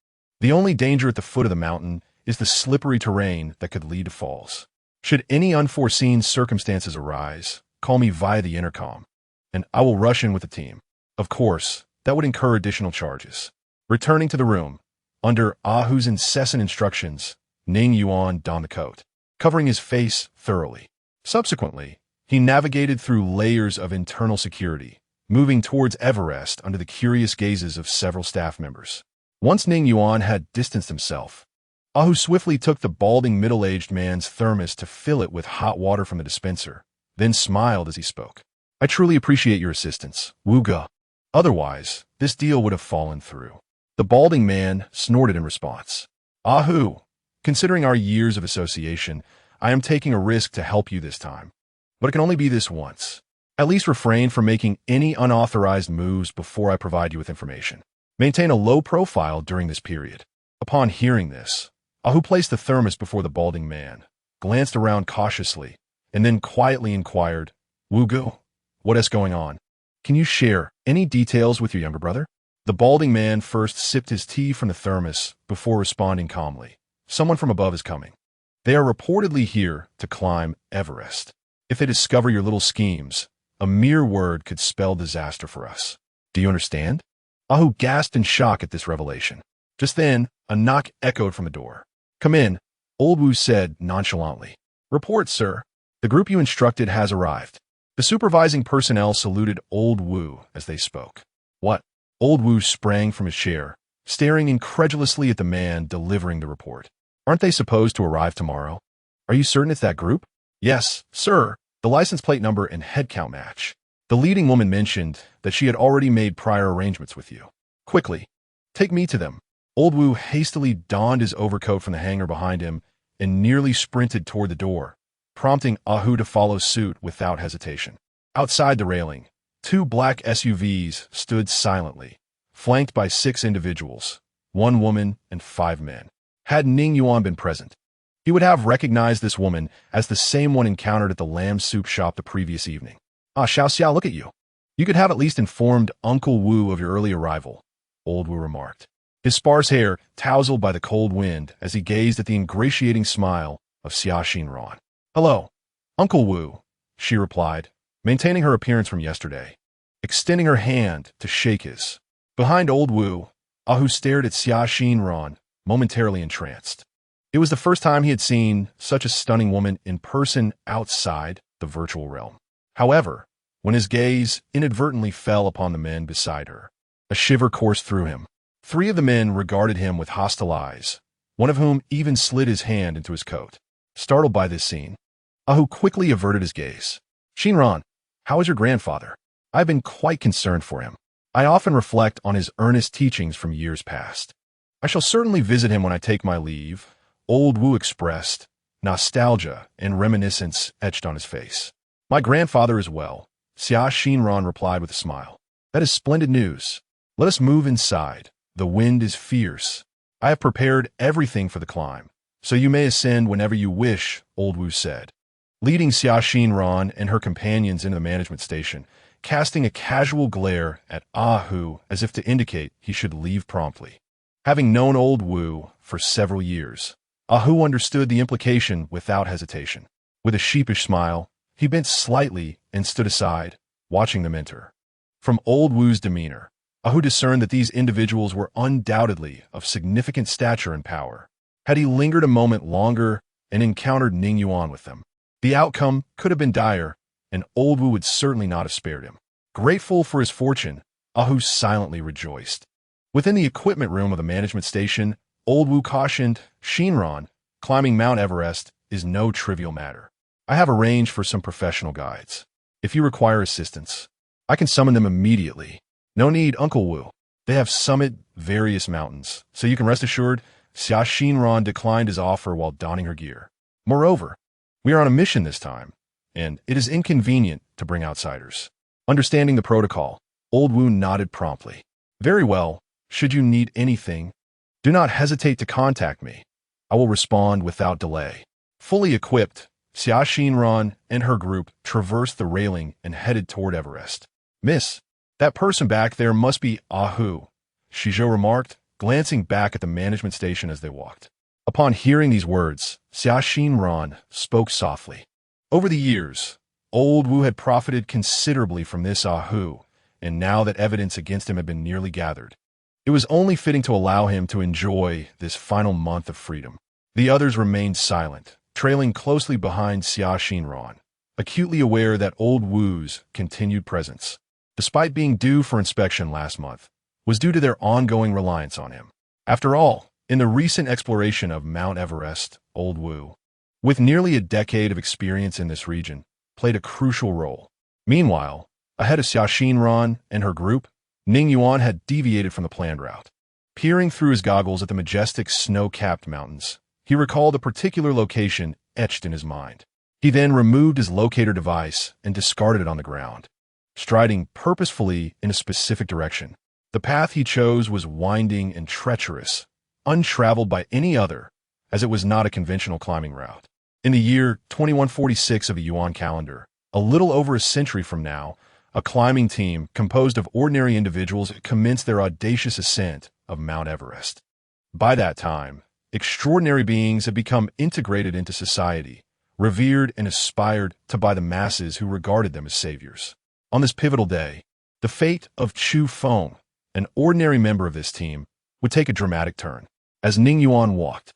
The only danger at the foot of the mountain is the slippery terrain that could lead to falls. Should any unforeseen circumstances arise, call me via the intercom, and I will rush in with the team. Of course, that would incur additional charges. Returning to the room, under Ahu's incessant instructions, Ning Yuan donned the coat, covering his face thoroughly. Subsequently, he navigated through layers of internal security, moving towards Everest under the curious gazes of several staff members. Once Ning Yuan had distanced himself, Ahu swiftly took the balding middle-aged man's thermos to fill it with hot water from the dispenser, then smiled as he spoke. I truly appreciate your assistance, Wuga. Otherwise, this deal would have fallen through. The balding man snorted in response. Ahu, considering our years of association, I am taking a risk to help you this time. But it can only be this once. At least refrain from making any unauthorized moves before I provide you with information. Maintain a low profile during this period. Upon hearing this, Ahu placed the thermos before the balding man, glanced around cautiously, and then quietly inquired, Wugu, what is going on? Can you share any details with your younger brother? The balding man first sipped his tea from the thermos before responding calmly. Someone from above is coming. They are reportedly here to climb Everest. If they discover your little schemes, a mere word could spell disaster for us. Do you understand? Ahu gasped in shock at this revelation. Just then, a knock echoed from the door. Come in, Old Wu said nonchalantly. Report, sir. The group you instructed has arrived. The supervising personnel saluted Old Wu as they spoke. What? Old Wu sprang from his chair, staring incredulously at the man delivering the report. Aren't they supposed to arrive tomorrow? Are you certain it's that group? Yes, sir. The license plate number and head count match. The leading woman mentioned that she had already made prior arrangements with you. Quickly, take me to them. Old Wu hastily donned his overcoat from the hanger behind him and nearly sprinted toward the door, prompting Ahu to follow suit without hesitation. Outside the railing, 2 black SUVs stood silently, flanked by 6 individuals, 1 woman and 5 men. Had Ning Yuan been present, he would have recognized this woman as the same one encountered at the lamb soup shop the previous evening. Ah, Xiao Xiao, look at you. You could have at least informed Uncle Wu of your early arrival, Old Wu remarked, his sparse hair tousled by the cold wind as he gazed at the ingratiating smile of Xia Xinran. Hello, Uncle Wu, she replied, maintaining her appearance from yesterday, extending her hand to shake his. Behind Old Wu, Ahu stared at Xia Xinran, momentarily entranced. It was the first time he had seen such a stunning woman in person outside the virtual realm. However, when his gaze inadvertently fell upon the men beside her, a shiver coursed through him. 3 of the men regarded him with hostile eyes, one of whom even slid his hand into his coat. Startled by this scene, Ahu quickly averted his gaze. Xinran, how is your grandfather? I've been quite concerned for him. I often reflect on his earnest teachings from years past. I shall certainly visit him when I take my leave, Old Wu expressed, nostalgia and reminiscence etched on his face. My grandfather is well, Xia Xinran replied with a smile. That is splendid news. Let us move inside. The wind is fierce. I have prepared everything for the climb, so you may ascend whenever you wish, Old Wu said, leading Xia Xinran and her companions into the management station, casting a casual glare at Ahu as if to indicate he should leave promptly. Having known Old Wu for several years, Ahu understood the implication without hesitation. With a sheepish smile, he bent slightly and stood aside, watching them enter. From Old Wu's demeanor, Ahu discerned that these individuals were undoubtedly of significant stature and power. Had he lingered a moment longer and encountered Ning Yuan with them, the outcome could have been dire, and Old Wu would certainly not have spared him. Grateful for his fortune, Ahu silently rejoiced. Within the equipment room of the management station, Old Wu cautioned, Xinran, climbing Mount Everest is no trivial matter. I have arranged for some professional guides. If you require assistance, I can summon them immediately. No need, Uncle Wu. They have summited various mountains, so you can rest assured Xia Xinran declined his offer while donning her gear. Moreover, we are on a mission this time, and it is inconvenient to bring outsiders. Understanding the protocol, Old Wu nodded promptly. Very well, should you need anything, do not hesitate to contact me. I will respond without delay. Fully equipped, Xia Xinran and her group traversed the railing and headed toward Everest. Miss, that person back there must be Ahu, Shizhou remarked, glancing back at the management station as they walked. Upon hearing these words, Xia Xinran spoke softly. Over the years, Old Wu had profited considerably from this Ahu, and now that evidence against him had been nearly gathered, it was only fitting to allow him to enjoy this final month of freedom. The others remained silent, trailing closely behind Xia Xinran, acutely aware that Old Wu's continued presence, despite being due for inspection last month, was due to their ongoing reliance on him. After all, in the recent exploration of Mount Everest, Old Wu, with nearly a decade of experience in this region, played a crucial role. Meanwhile, ahead of Xia Xinran and her group, Ning Yuan had deviated from the planned route. Peering through his goggles at the majestic snow-capped mountains, he recalled a particular location etched in his mind. He then removed his locator device and discarded it on the ground, striding purposefully in a specific direction. The path he chose was winding and treacherous, untraveled by any other, as it was not a conventional climbing route. In the year 2146 of the Yuan calendar, a little over a century from now, a climbing team composed of ordinary individuals commenced their audacious ascent of Mount Everest. By that time, extraordinary beings had become integrated into society, revered and aspired to by the masses who regarded them as saviors. On this pivotal day, the fate of Chu Feng, an ordinary member of this team, would take a dramatic turn. As Ning Yuan walked,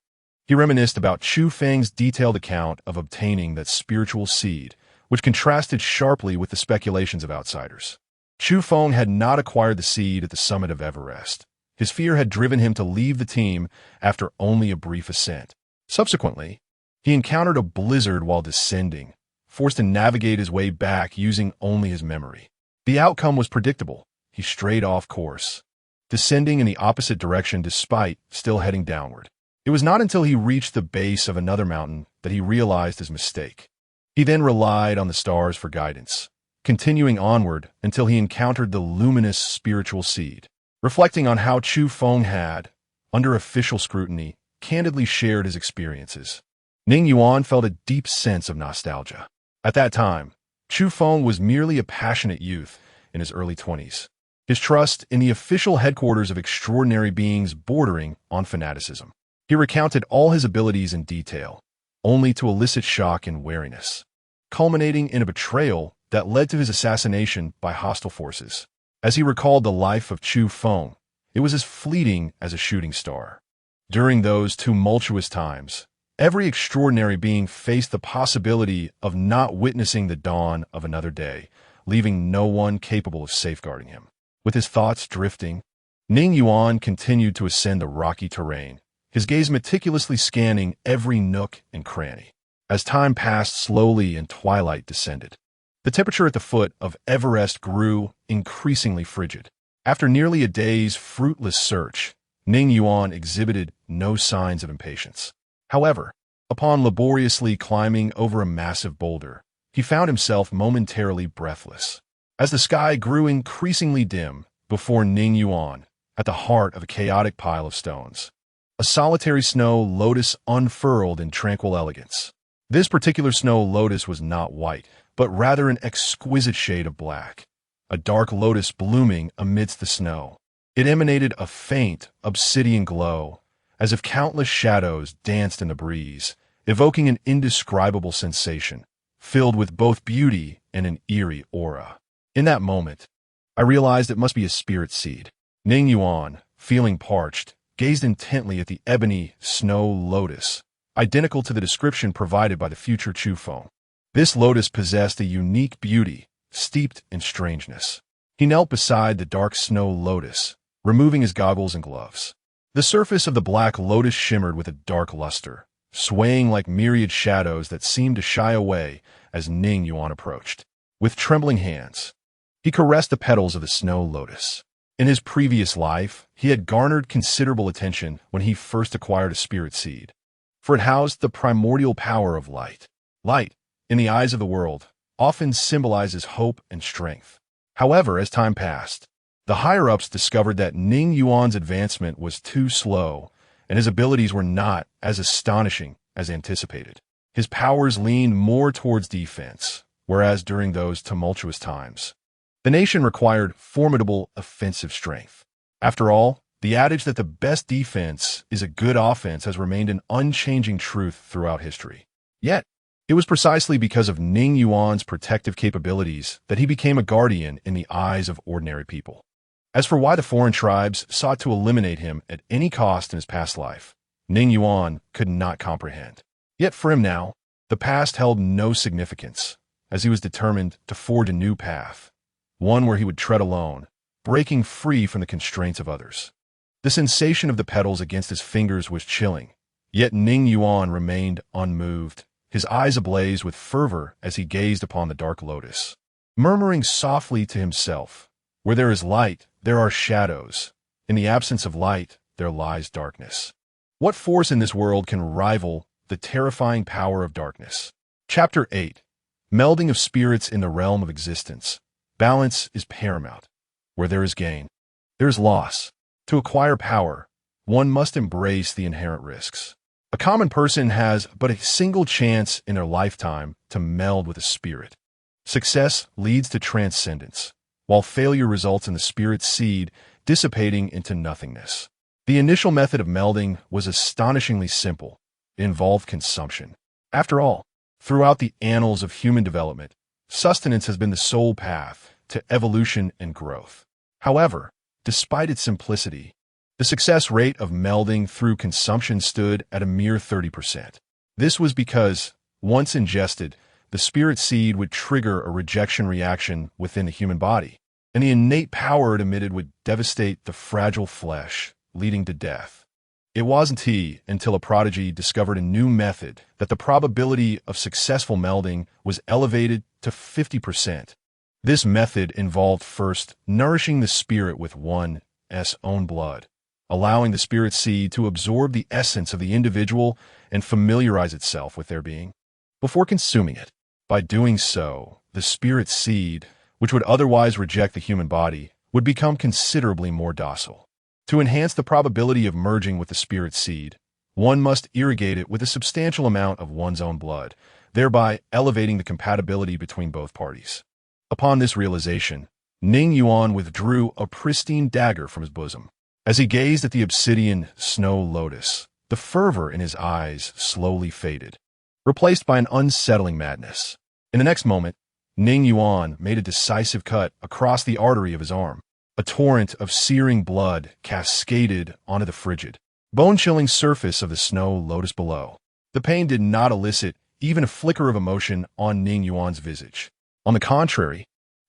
he reminisced about Chu Feng's detailed account of obtaining that spiritual seed, which contrasted sharply with the speculations of outsiders. Chu Feng had not acquired the seed at the summit of Everest. His fear had driven him to leave the team after only a brief ascent. Subsequently, he encountered a blizzard while descending, forced to navigate his way back using only his memory. The outcome was predictable. He strayed off course, descending in the opposite direction despite still heading downward. It was not until he reached the base of another mountain that he realized his mistake. He then relied on the stars for guidance, continuing onward until he encountered the luminous spiritual seed. Reflecting on how Chu Feng had, under official scrutiny, candidly shared his experiences, Ning Yuan felt a deep sense of nostalgia. At that time, Chu Feng was merely a passionate youth in his early 20s, his trust in the official headquarters of extraordinary beings bordering on fanaticism. He recounted all his abilities in detail, only to elicit shock and wariness, culminating in a betrayal that led to his assassination by hostile forces. As he recalled the life of Chu Feng, it was as fleeting as a shooting star. During those tumultuous times, every extraordinary being faced the possibility of not witnessing the dawn of another day, leaving no one capable of safeguarding him. With his thoughts drifting, Ning Yuan continued to ascend the rocky terrain, his gaze meticulously scanning every nook and cranny. As time passed slowly and twilight descended, the temperature at the foot of Everest grew increasingly frigid. After nearly a day's fruitless search, Ning Yuan exhibited no signs of impatience. However, upon laboriously climbing over a massive boulder, he found himself momentarily breathless. As the sky grew increasingly dim before Ning Yuan, at the heart of a chaotic pile of stones, a solitary snow lotus unfurled in tranquil elegance. This particular snow lotus was not white, but rather an exquisite shade of black, a dark lotus blooming amidst the snow. It emanated a faint, obsidian glow, as if countless shadows danced in the breeze, evoking an indescribable sensation, filled with both beauty and an eerie aura. In that moment, I realized it must be a spirit seed. Ning Yuan, feeling parched, gazed intently at the ebony snow lotus, identical to the description provided by the future Chu Feng. This lotus possessed a unique beauty, steeped in strangeness. He knelt beside the dark snow lotus, removing his goggles and gloves. The surface of the black lotus shimmered with a dark luster, swaying like myriad shadows that seemed to shy away as Ning Yuan approached. With trembling hands, he caressed the petals of the snow lotus. In his previous life, he had garnered considerable attention when he first acquired a spirit seed, for it housed the primordial power of light. Light, in the eyes of the world, often symbolizes hope and strength. However, as time passed, the higher-ups discovered that Ning Yuan's advancement was too slow, and his abilities were not as astonishing as anticipated. His powers leaned more towards defense, whereas during those tumultuous times, the nation required formidable offensive strength. After all, the adage that the best defense is a good offense has remained an unchanging truth throughout history. Yet, it was precisely because of Ning Yuan's protective capabilities that he became a guardian in the eyes of ordinary people. As for why the foreign tribes sought to eliminate him at any cost in his past life, Ning Yuan could not comprehend. Yet for him now, the past held no significance, as he was determined to forge a new path, one where he would tread alone, breaking free from the constraints of others. The sensation of the petals against his fingers was chilling, yet Ning Yuan remained unmoved, his eyes ablaze with fervor as he gazed upon the dark lotus. Murmuring softly to himself, "Where there is light, there are shadows. In the absence of light, there lies darkness. What force in this world can rival the terrifying power of darkness?" Chapter 8. Melding of spirits in the realm of existence. Balance is paramount. Where there is gain, there is loss. To acquire power, one must embrace the inherent risks. A common person has but a single chance in their lifetime to meld with a spirit. Success leads to transcendence, while failure results in the spirit's seed dissipating into nothingness. The initial method of melding was astonishingly simple. It involved consumption. After all, throughout the annals of human development, sustenance has been the sole path to evolution and growth. However, despite its simplicity, the success rate of melding through consumption stood at a mere 30%. This was because, once ingested, the spirit seed would trigger a rejection reaction within the human body, and the innate power it emitted would devastate the fragile flesh, leading to death. It wasn't until a prodigy discovered a new method that the probability of successful melding was elevated to 50%. This method involved first nourishing the spirit with one's own blood, allowing the spirit seed to absorb the essence of the individual and familiarize itself with their being, before consuming it. By doing so, the spirit seed, which would otherwise reject the human body, would become considerably more docile. To enhance the probability of merging with the spirit seed, one must irrigate it with a substantial amount of one's own blood, thereby elevating the compatibility between both parties. Upon this realization, Ning Yuan withdrew a pristine dagger from his bosom. As he gazed at the obsidian snow lotus, the fervor in his eyes slowly faded, replaced by an unsettling madness. In the next moment, Ning Yuan made a decisive cut across the artery of his arm. A torrent of searing blood cascaded onto the frigid, bone-chilling surface of the snow lotus below. The pain did not elicit even a flicker of emotion on Ning Yuan's visage. On the contrary,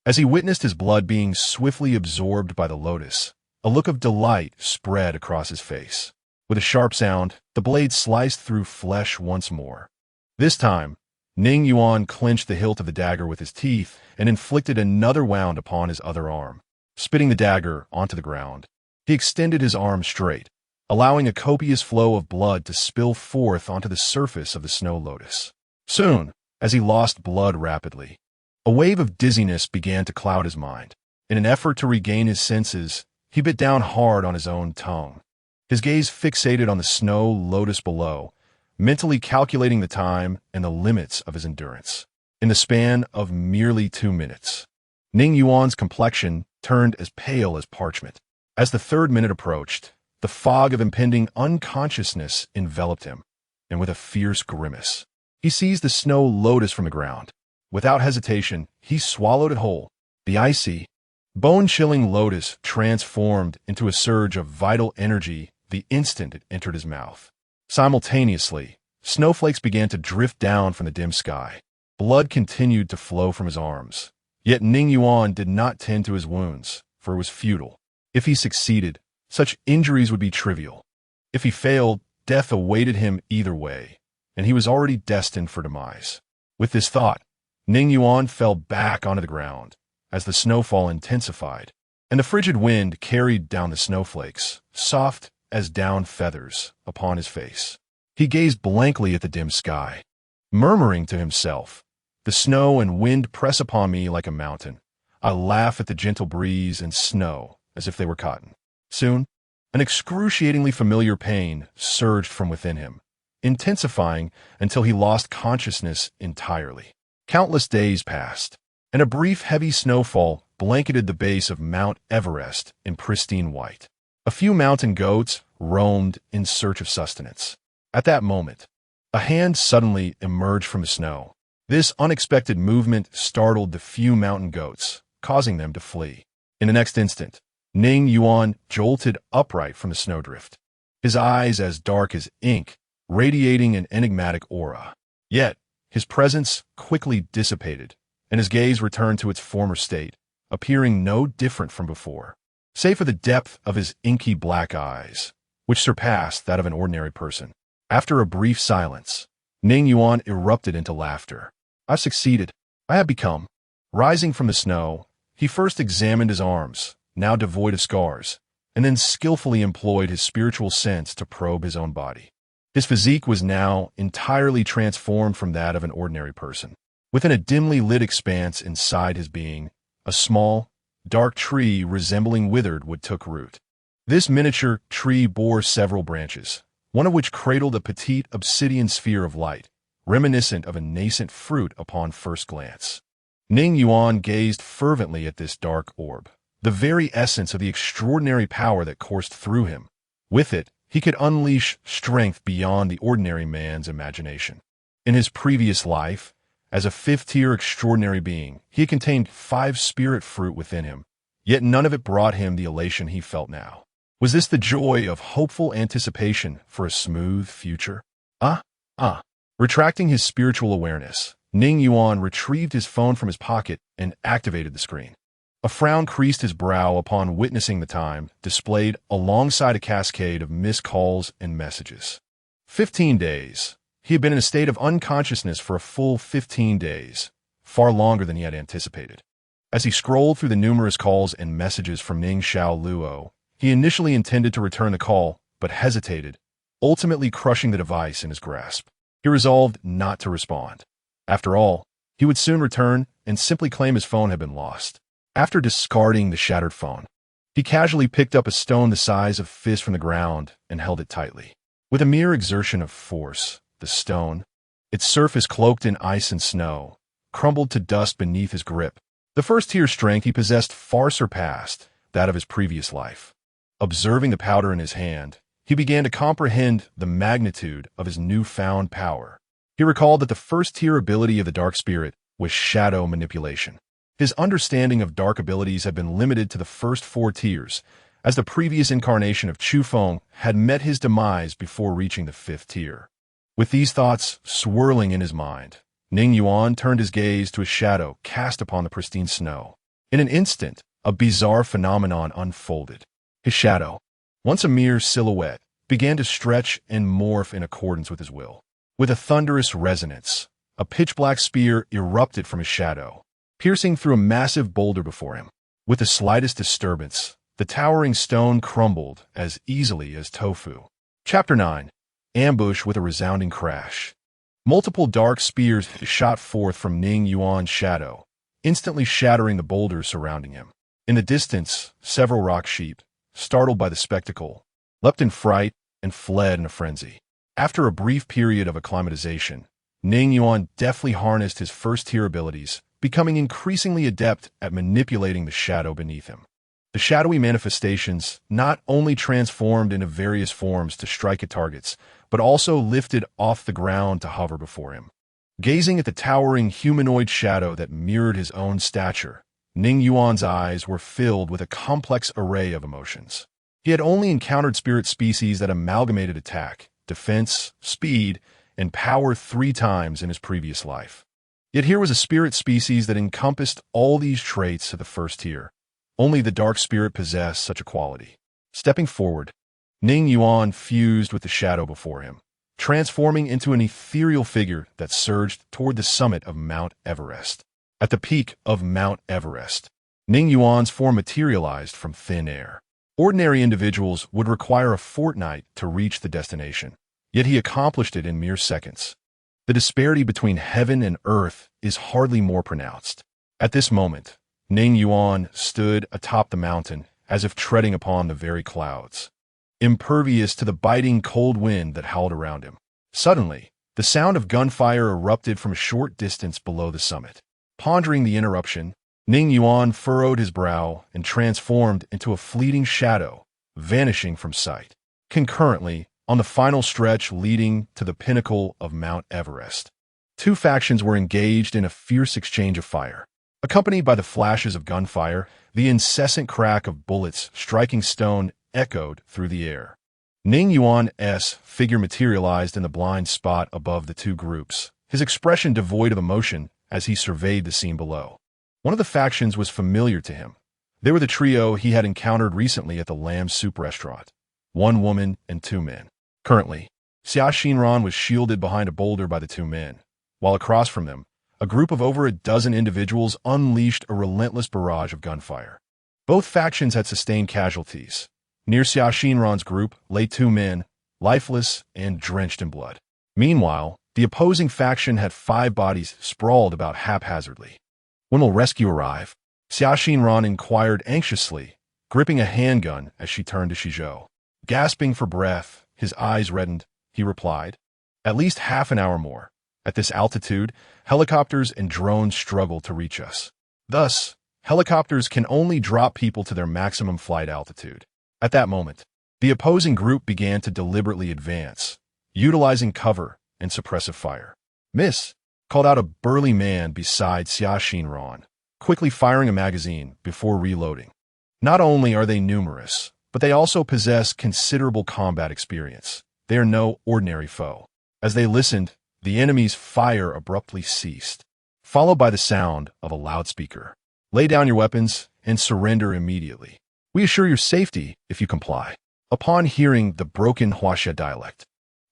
as he witnessed his blood being swiftly absorbed by the lotus, a look of delight spread across his face. With a sharp sound, the blade sliced through flesh once more. This time, Ning Yuan clenched the hilt of the dagger with his teeth and inflicted another wound upon his other arm. Spitting the dagger onto the ground, he extended his arm straight, allowing a copious flow of blood to spill forth onto the surface of the snow lotus. Soon, as he lost blood rapidly, a wave of dizziness began to cloud his mind. In an effort to regain his senses, he bit down hard on his own tongue. His gaze fixated on the snow lotus below, mentally calculating the time and the limits of his endurance. In the span of merely 2 minutes, Ning Yuan's complexion turned as pale as parchment. As the 3rd minute approached, the fog of impending unconsciousness enveloped him, and with a fierce grimace, he seized the snow lotus from the ground. Without hesitation, he swallowed it whole. The icy, bone-chilling lotus transformed into a surge of vital energy the instant it entered his mouth. Simultaneously, snowflakes began to drift down from the dim sky. Blood continued to flow from his arms. Yet Ning Yuan did not tend to his wounds, for it was futile. If he succeeded, such injuries would be trivial. If he failed, death awaited him either way, and he was already destined for demise. With this thought, Ning Yuan fell back onto the ground as the snowfall intensified, and the frigid wind carried down the snowflakes, soft as down feathers, upon his face. He gazed blankly at the dim sky, murmuring to himself, The snow and wind press upon me like a mountain. I laugh at the gentle breeze and snow as if they were cotton. Soon, an excruciatingly familiar pain surged from within him, intensifying until he lost consciousness entirely. Countless days passed, and a brief heavy snowfall blanketed the base of Mount Everest in pristine white. A few mountain goats roamed in search of sustenance. At that moment, a hand suddenly emerged from the snow. This unexpected movement startled the few mountain goats, causing them to flee. In the next instant, Ning Yuan jolted upright from the snowdrift, his eyes as dark as ink, radiating an enigmatic aura. Yet, his presence quickly dissipated, and his gaze returned to its former state, appearing no different from before, save for the depth of his inky black eyes, which surpassed that of an ordinary person. After a brief silence, Ning Yuan erupted into laughter. "I've succeeded. I have become." Rising from the snow, he first examined his arms, now devoid of scars, and then skillfully employed his spiritual sense to probe his own body. His physique was now entirely transformed from that of an ordinary person. Within a dimly lit expanse inside his being, a small, dark tree resembling withered wood took root. This miniature tree bore several branches, one of which cradled a petite obsidian sphere of light, reminiscent of a nascent fruit upon first glance. Ning Yuan gazed fervently at this dark orb, the very essence of the extraordinary power that coursed through him. With it, he could unleash strength beyond the ordinary man's imagination. In his previous life, as a fifth-tier extraordinary being, he had contained 5 spirit fruit within him, yet none of it brought him the elation he felt now. Was this the joy of hopeful anticipation for a smooth future? Retracting his spiritual awareness, Ning Yuan retrieved his phone from his pocket and activated the screen. A frown creased his brow upon witnessing the time displayed alongside a cascade of missed calls and messages. 15 days. He had been in a state of unconsciousness for a full 15 days, far longer than he had anticipated. As he scrolled through the numerous calls and messages from Ning Luo, he initially intended to return the call, but hesitated, ultimately crushing the device in his grasp. He resolved not to respond. After all, he would soon return and simply claim his phone had been lost. After discarding the shattered phone, he casually picked up a stone the size of a fist from the ground and held it tightly. With a mere exertion of force, the stone, its surface cloaked in ice and snow, crumbled to dust beneath his grip. The first-tier strength he possessed far surpassed that of his previous life. Observing the powder in his hand, he began to comprehend the magnitude of his newfound power. He recalled that the first-tier ability of the Dark Spirit was shadow manipulation. His understanding of dark abilities had been limited to the first 4 tiers, as the previous incarnation of Chu Feng had met his demise before reaching the 5th tier. With these thoughts swirling in his mind, Ning Yuan turned his gaze to a shadow cast upon the pristine snow. In an instant, a bizarre phenomenon unfolded. His shadow, once a mere silhouette, began to stretch and morph in accordance with his will. With a thunderous resonance, a pitch-black spear erupted from his shadow, piercing through a massive boulder before him. With the slightest disturbance, the towering stone crumbled as easily as tofu. Chapter 9. Ambush with a resounding crash. Multiple dark spears shot forth from Ning Yuan's shadow, instantly shattering the boulders surrounding him. In the distance, several rock sheep, startled by the spectacle, leapt in fright and fled in a frenzy. After a brief period of acclimatization, Ning Yuan deftly harnessed his first-tier abilities, becoming increasingly adept at manipulating the shadow beneath him. The shadowy manifestations not only transformed into various forms to strike at targets, but also lifted off the ground to hover before him. Gazing at the towering humanoid shadow that mirrored his own stature, Ning Yuan's eyes were filled with a complex array of emotions. He had only encountered spirit species that amalgamated attack, defense, speed, and power 3 times in his previous life. Yet here was a spirit species that encompassed all these traits of the first tier. Only the dark spirit possessed such a quality. Stepping forward, Ning Yuan fused with the shadow before him, transforming into an ethereal figure that surged toward the summit of Mount Everest. At the peak of Mount Everest, Ning Yuan's form materialized from thin air. Ordinary individuals would require a fortnight to reach the destination, yet he accomplished it in mere seconds. The disparity between heaven and earth is hardly more pronounced. At this moment, Ning Yuan stood atop the mountain as if treading upon the very clouds, impervious to the biting cold wind that howled around him. Suddenly, the sound of gunfire erupted from a short distance below the summit. Pondering the interruption, Ning Yuan furrowed his brow and transformed into a fleeting shadow, vanishing from sight. Concurrently, on the final stretch leading to the pinnacle of Mount Everest, two factions were engaged in a fierce exchange of fire. Accompanied by the flashes of gunfire, the incessant crack of bullets striking stone echoed through the air. Ning Yuan's figure materialized in the blind spot above the two groups, his expression devoid of emotion as he surveyed the scene below. One of the factions was familiar to him. They were the trio he had encountered recently at the lamb soup restaurant, one woman and two men. Currently, Xia Xinran was shielded behind a boulder by the two men, while across from them, a group of over a dozen individuals unleashed a relentless barrage of gunfire. Both factions had sustained casualties. Near Xia Xinran's group lay two men, lifeless and drenched in blood. Meanwhile, the opposing faction had 5 bodies sprawled about haphazardly. When will rescue arrive? Xia Xinran inquired anxiously, gripping a handgun as she turned to Shizhou. Gasping for breath, his eyes reddened, he replied, "At least half an hour more. At this altitude, helicopters and drones struggle to reach us. Thus, helicopters can only drop people to their maximum flight altitude." At that moment, the opposing group began to deliberately advance, utilizing cover and suppressive fire. "Miss," called out a burly man beside Xia Xinran, quickly firing a magazine before reloading. Not only are they numerous, but they also possess considerable combat experience. They are no ordinary foe. As they listened, the enemy's fire abruptly ceased, followed by the sound of a loudspeaker. "Lay down your weapons and surrender immediately. We assure your safety if you comply." Upon hearing the broken Huaxia dialect,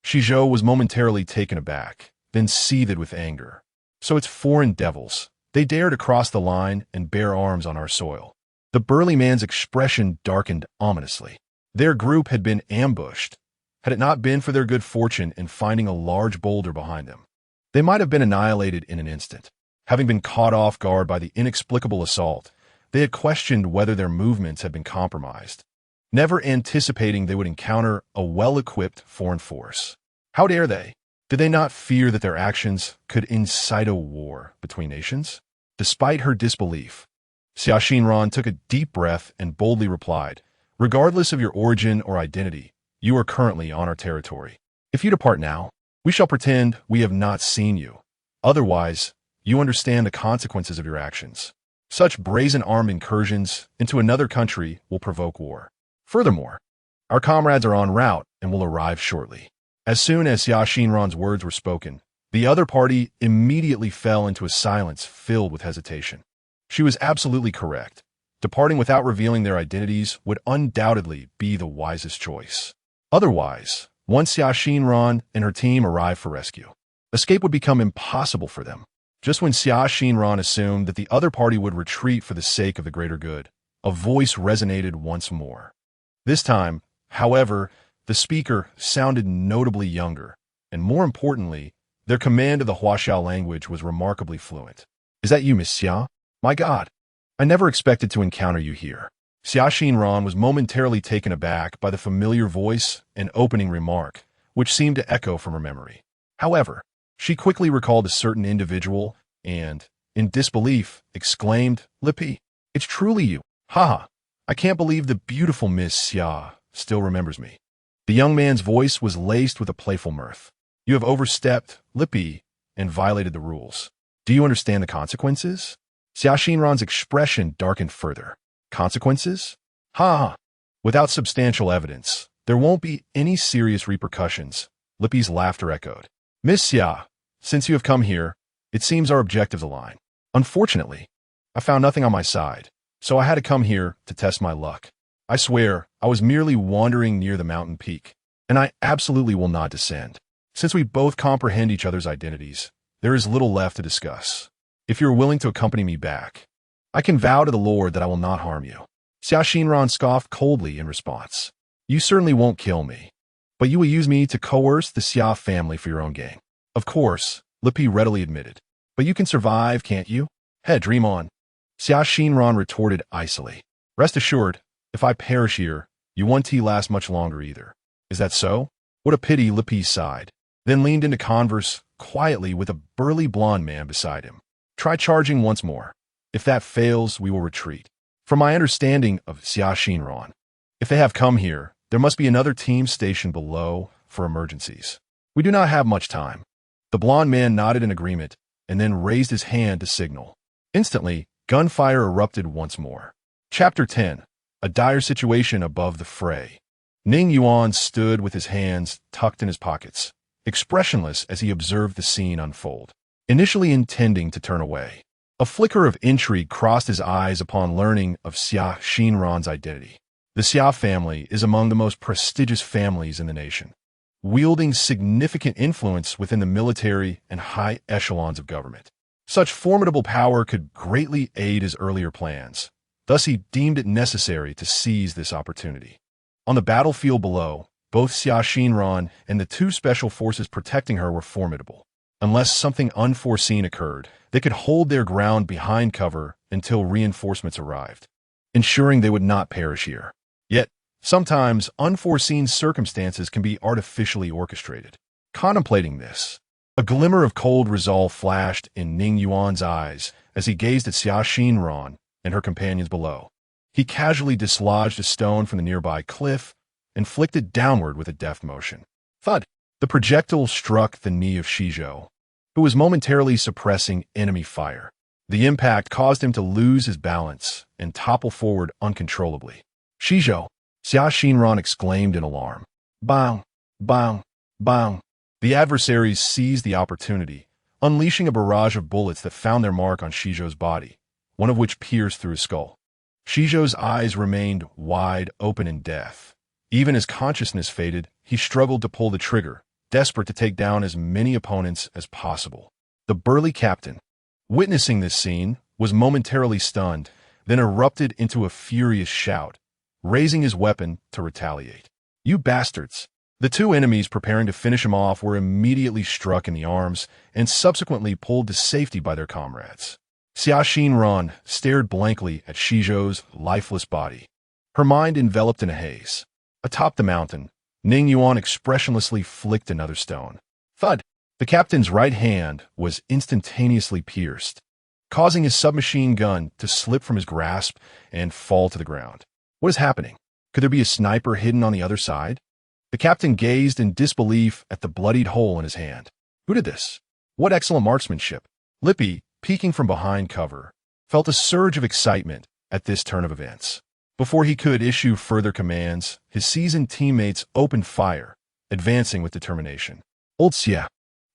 Shizhou was momentarily taken aback, then seethed with anger. So it's foreign devils. They dare to cross the line and bear arms on our soil. The burly man's expression darkened ominously. Their group had been ambushed. Had it not been for their good fortune in finding a large boulder behind them, they might have been annihilated in an instant. Having been caught off guard by the inexplicable assault, they had questioned whether their movements had been compromised, never anticipating they would encounter a well-equipped foreign force. How dare they? Did they not fear that their actions could incite a war between nations? Despite her disbelief, Xia Xinran took a deep breath and boldly replied, "Regardless of your origin or identity, you are currently on our territory. If you depart now, we shall pretend we have not seen you. Otherwise, you understand the consequences of your actions. Such brazen armed incursions into another country will provoke war. Furthermore, our comrades are en route and will arrive shortly." As soon as Xia Xinran's words were spoken, the other party immediately fell into a silence filled with hesitation. She was absolutely correct. Departing without revealing their identities would undoubtedly be the wisest choice. Otherwise, once Xia Xinran and her team arrived for rescue, escape would become impossible for them. Just when Xia Xinran assumed that the other party would retreat for the sake of the greater good, a voice resonated once more. This time, however, the speaker sounded notably younger, and more importantly, their command of the Huaxiao language was remarkably fluent. "Is that you, Miss Xia? My God, I never expected to encounter you here." Xia Xinran was momentarily taken aback by the familiar voice and opening remark, which seemed to echo from her memory. However, she quickly recalled a certain individual and, in disbelief, exclaimed, "Lipi, it's truly you. Ha! I can't believe the beautiful Miss Xia still remembers me." The young man's voice was laced with a playful mirth. "You have overstepped, Lipi, and violated the rules. Do you understand the consequences?" Xia Xinran's expression darkened further. "Consequences? Ha! Without substantial evidence, there won't be any serious repercussions," Lipi's laughter echoed. "Miss Xia, since you have come here, it seems our objectives align. Unfortunately, I found nothing on my side, so I had to come here to test my luck. I swear, I was merely wandering near the mountain peak, and I absolutely will not descend. Since we both comprehend each other's identities, there is little left to discuss. If you are willing to accompany me back, I can vow to the Lord that I will not harm you." Xia Xinran scoffed coldly in response. "You certainly won't kill me, but you will use me to coerce the Xia family for your own gain." "Of course," Lipi readily admitted. But you can survive, can't you? Hey, dream on. Xia Xinran retorted icily. Rest assured, if I perish here, you won't last much longer either. Is that so? What a pity, Lipi sighed, then leaned into converse quietly with a burly blond man beside him. Try charging once more. If that fails, we will retreat. From my understanding of Xia Xinran, if they have come here, there must be another team stationed below for emergencies. We do not have much time. The blond man nodded in agreement and then raised his hand to signal. Instantly, gunfire erupted once more. Chapter 10. A dire situation above the fray. Ning Yuan stood with his hands tucked in his pockets, expressionless as he observed the scene unfold, initially intending to turn away. A flicker of intrigue crossed his eyes upon learning of Xia Xinran's identity. The Xia family is among the most prestigious families in the nation, wielding significant influence within the military and high echelons of government. Such formidable power could greatly aid his earlier plans. Thus, he deemed it necessary to seize this opportunity. On the battlefield below, both Xia Xinran and the two special forces protecting her were formidable. Unless something unforeseen occurred, they could hold their ground behind cover until reinforcements arrived, ensuring they would not perish here. Yet, sometimes unforeseen circumstances can be artificially orchestrated. Contemplating this, a glimmer of cold resolve flashed in Ning Yuan's eyes as he gazed at Xia Xinran and her companions below. He casually dislodged a stone from the nearby cliff and flicked it downward with a deft motion. Thud! The projectile struck the knee of Shizhou, who was momentarily suppressing enemy fire. The impact caused him to lose his balance and topple forward uncontrollably. Shizhou! Xia Xinran exclaimed in alarm. Bang! Bang! Bang! The adversaries seized the opportunity, unleashing a barrage of bullets that found their mark on Shizhou's body, one of which pierced through his skull. Shizhou's eyes remained wide open in death. Even as consciousness faded, he struggled to pull the trigger, desperate to take down as many opponents as possible. The burly captain, witnessing this scene, was momentarily stunned, then erupted into a furious shout, raising his weapon to retaliate. You bastards! The two enemies preparing to finish him off were immediately struck in the arms and subsequently pulled to safety by their comrades. Xia Xinran stared blankly at Shizhou's lifeless body, her mind enveloped in a haze. Atop the mountain, Ning Yuan expressionlessly flicked another stone. Thud! The captain's right hand was instantaneously pierced, causing his submachine gun to slip from his grasp and fall to the ground. What is happening? Could there be a sniper hidden on the other side? The captain gazed in disbelief at the bloodied hole in his hand. Who did this? What excellent marksmanship! Lippy, peeking from behind cover, felt a surge of excitement at this turn of events. Before he could issue further commands, his seasoned teammates opened fire, advancing with determination. Old Xia.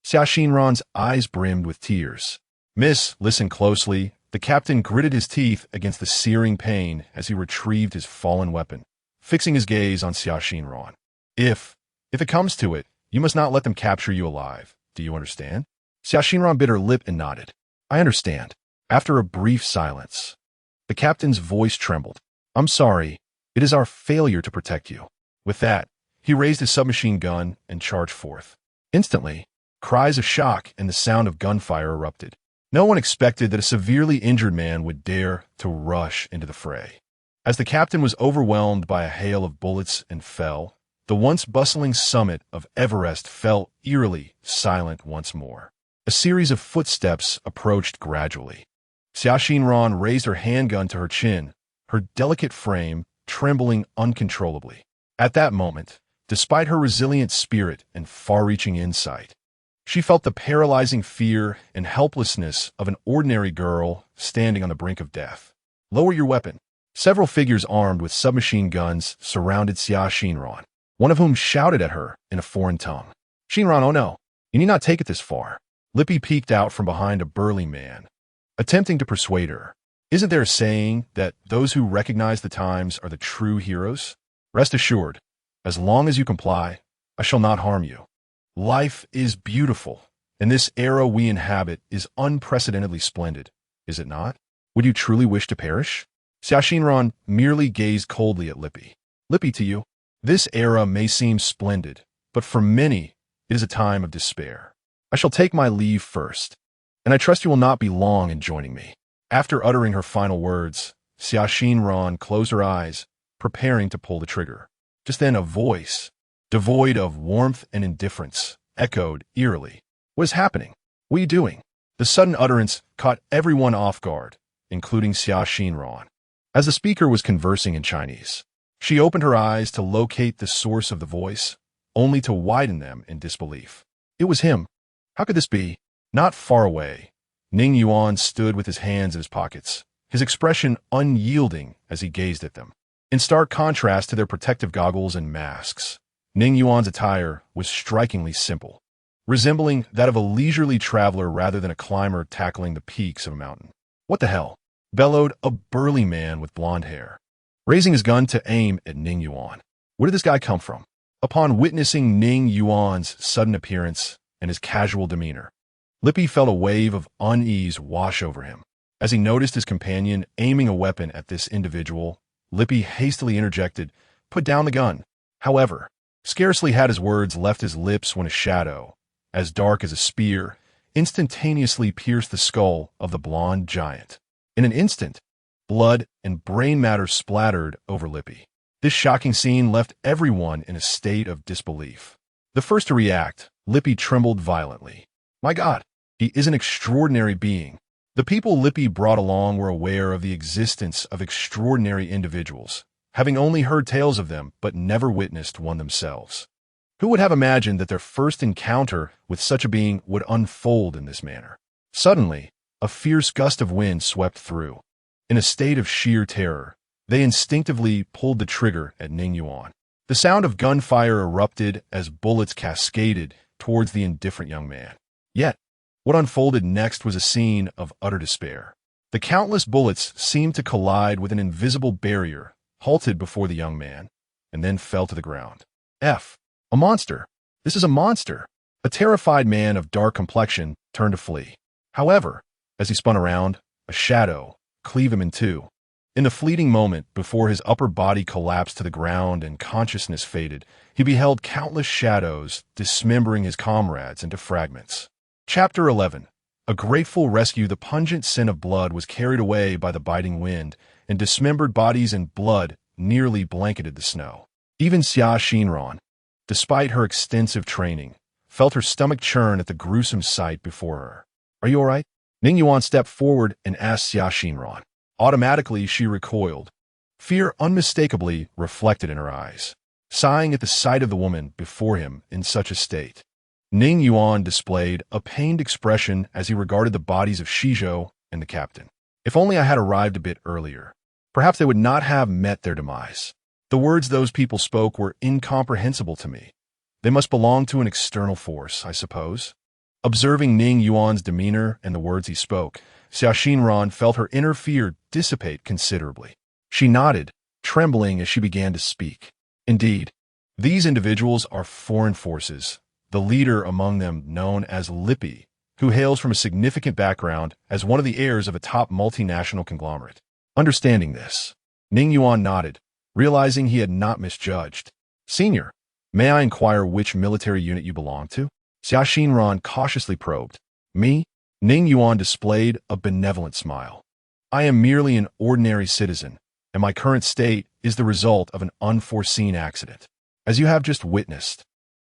Xia Xinran's eyes brimmed with tears. Miss, listen closely. The captain gritted his teeth against the searing pain as he retrieved his fallen weapon, fixing his gaze on Xia Xinran. If it comes to it, you must not let them capture you alive. Do you understand? Xia Xinran bit her lip and nodded. I understand. After a brief silence, the captain's voice trembled. I'm sorry. It is our failure to protect you. With that, he raised his submachine gun and charged forth. Instantly, cries of shock and the sound of gunfire erupted. No one expected that a severely injured man would dare to rush into the fray. As the captain was overwhelmed by a hail of bullets and fell, the once bustling summit of Everest fell eerily silent once more. A series of footsteps approached gradually. Xia Xinran raised her handgun to her chin, her delicate frame trembling uncontrollably. At that moment, despite her resilient spirit and far-reaching insight, she felt the paralyzing fear and helplessness of an ordinary girl standing on the brink of death. Lower your weapon. Several figures armed with submachine guns surrounded Xia Xinran, one of whom shouted at her in a foreign tongue. Xinran, oh no, you need not take it this far. Lippy peeked out from behind a burly man, attempting to persuade her. Isn't there a saying that those who recognize the times are the true heroes? Rest assured, as long as you comply, I shall not harm you. Life is beautiful, and this era we inhabit is unprecedentedly splendid, is it not? Would you truly wish to perish? Xia Xinran merely gazed coldly at Lippy. Lippy, to you, this era may seem splendid, but for many, it is a time of despair. I shall take my leave first, and I trust you will not be long in joining me." After uttering her final words, Xia Xinran closed her eyes, preparing to pull the trigger. Just then a voice, devoid of warmth and indifference, echoed eerily. "What is happening? What are you doing?" The sudden utterance caught everyone off guard, including Xia Xinran. As the speaker was conversing in Chinese, she opened her eyes to locate the source of the voice, only to widen them in disbelief. It was him. How could this be? Not far away, Ning Yuan stood with his hands in his pockets, his expression unyielding as he gazed at them. In stark contrast to their protective goggles and masks, Ning Yuan's attire was strikingly simple, resembling that of a leisurely traveler rather than a climber tackling the peaks of a mountain. "What the hell?" bellowed a burly man with blonde hair, raising his gun to aim at Ning Yuan. Where did this guy come from? Upon witnessing Ning Yuan's sudden appearance and his casual demeanor, Lippy felt a wave of unease wash over him. As he noticed his companion aiming a weapon at this individual, Lippy hastily interjected, "Put down the gun." However, scarcely had his words left his lips when a shadow, as dark as a spear, instantaneously pierced the skull of the blonde giant. In an instant, blood and brain matter splattered over Lippy. This shocking scene left everyone in a state of disbelief. The first to react, Lippy trembled violently. My God, he is an extraordinary being. The people Lippy brought along were aware of the existence of extraordinary individuals, having only heard tales of them but never witnessed one themselves. Who would have imagined that their first encounter with such a being would unfold in this manner? Suddenly, a fierce gust of wind swept through. In a state of sheer terror, they instinctively pulled the trigger at Ning Yuan. The sound of gunfire erupted as bullets cascaded towards the indifferent young man. Yet, what unfolded next was a scene of utter despair. The countless bullets seemed to collide with an invisible barrier, halted before the young man, and then fell to the ground. A monster! This is a monster! A terrified man of dark complexion turned to flee. However, as he spun around, a shadow cleaved him in two. In the fleeting moment before his upper body collapsed to the ground and consciousness faded, he beheld countless shadows dismembering his comrades into fragments. Chapter 11. A grateful rescue. The pungent scent of blood was carried away by the biting wind, and dismembered bodies and blood nearly blanketed the snow. Even Xia Xinran, despite her extensive training, felt her stomach churn at the gruesome sight before her. Are you all right? Ning Yuan stepped forward and asked Xia Xinran. Automatically, she recoiled, fear unmistakably reflected in her eyes, sighing at the sight of the woman before him in such a state. Ning Yuan displayed a pained expression as he regarded the bodies of Shizhou and the captain. If only I had arrived a bit earlier, perhaps they would not have met their demise. The words those people spoke were incomprehensible to me. They must belong to an external force, I suppose. Observing Ning Yuan's demeanor and the words he spoke, Xia Xinran felt her inner fear dissipate considerably. She nodded, trembling as she began to speak. Indeed, these individuals are foreign forces, the leader among them known as Lippy, who hails from a significant background as one of the heirs of a top multinational conglomerate. Understanding this, Ning Yuan nodded, realizing he had not misjudged. Senior, may I inquire which military unit you belong to? Xia Xinran cautiously probed. Me? Ning Yuan displayed a benevolent smile. I am merely an ordinary citizen, and my current state is the result of an unforeseen accident. As you have just witnessed,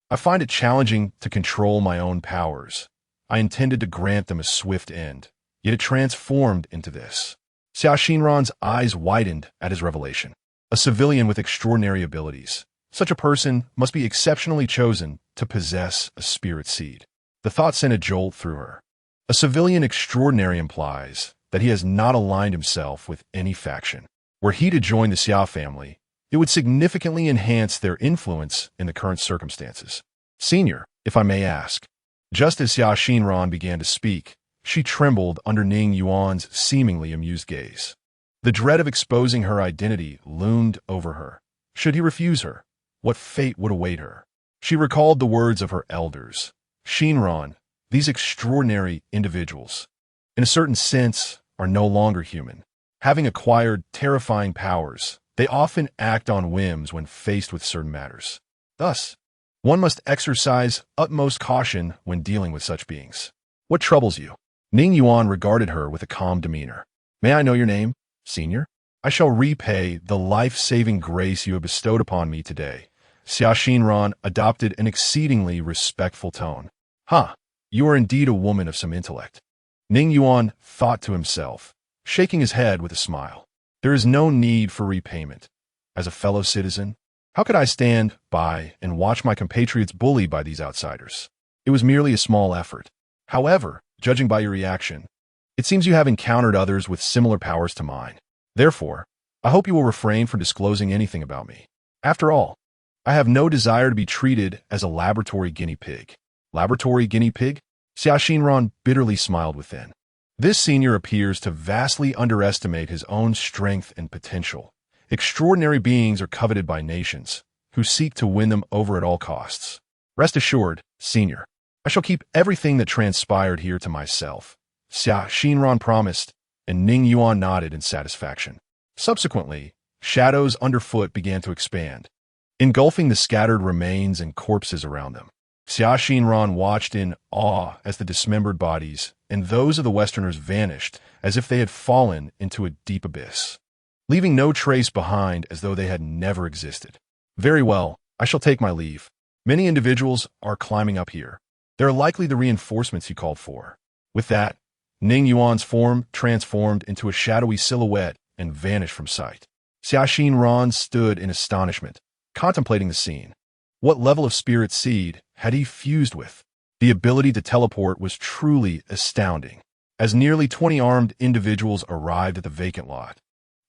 I find it challenging to control my own powers. I intended to grant them a swift end, yet it transformed into this. Xia Xinran's eyes widened at his revelation. A civilian with extraordinary abilities. Such a person must be exceptionally chosen to possess a spirit seed. The thought sent a jolt through her. A civilian extraordinary implies that he has not aligned himself with any faction. Were he to join the Xia family, it would significantly enhance their influence in the current circumstances. Senior, if I may ask. Just as Xia Xinran began to speak, she trembled under Ning Yuan's seemingly amused gaze. The dread of exposing her identity loomed over her. Should he refuse her, what fate would await her? She recalled the words of her elders. Xinran, these extraordinary individuals, in a certain sense, are no longer human. Having acquired terrifying powers, they often act on whims when faced with certain matters. Thus, one must exercise utmost caution when dealing with such beings. What troubles you? Ning Yuan regarded her with a calm demeanor. May I know your name, senior? I shall repay the life-saving grace you have bestowed upon me today. Xia Xinran adopted an exceedingly respectful tone. You are indeed a woman of some intellect. Ning Yuan thought to himself, shaking his head with a smile. There is no need for repayment. As a fellow citizen, how could I stand by and watch my compatriots bullied by these outsiders? It was merely a small effort. However, judging by your reaction, it seems you have encountered others with similar powers to mine. Therefore, I hope you will refrain from disclosing anything about me. After all, I have no desire to be treated as a laboratory guinea pig. Laboratory guinea pig? Xia Xinran bitterly smiled within. This senior appears to vastly underestimate his own strength and potential. Extraordinary beings are coveted by nations, who seek to win them over at all costs. Rest assured, senior, I shall keep everything that transpired here to myself. Xia Xinran promised, and Ning Yuan nodded in satisfaction. Subsequently, shadows underfoot began to expand, engulfing the scattered remains and corpses around them. Xia Xinran watched in awe as the dismembered bodies and those of the Westerners vanished as if they had fallen into a deep abyss, leaving no trace behind as though they had never existed. Very well, I shall take my leave. Many individuals are climbing up here. They are likely the reinforcements you called for. With that, Ning Yuan's form transformed into a shadowy silhouette and vanished from sight. Xia Xinran stood in astonishment, contemplating the scene. What level of spirit seed had he fused with? The ability to teleport was truly astounding. As nearly 20 armed individuals arrived at the vacant lot,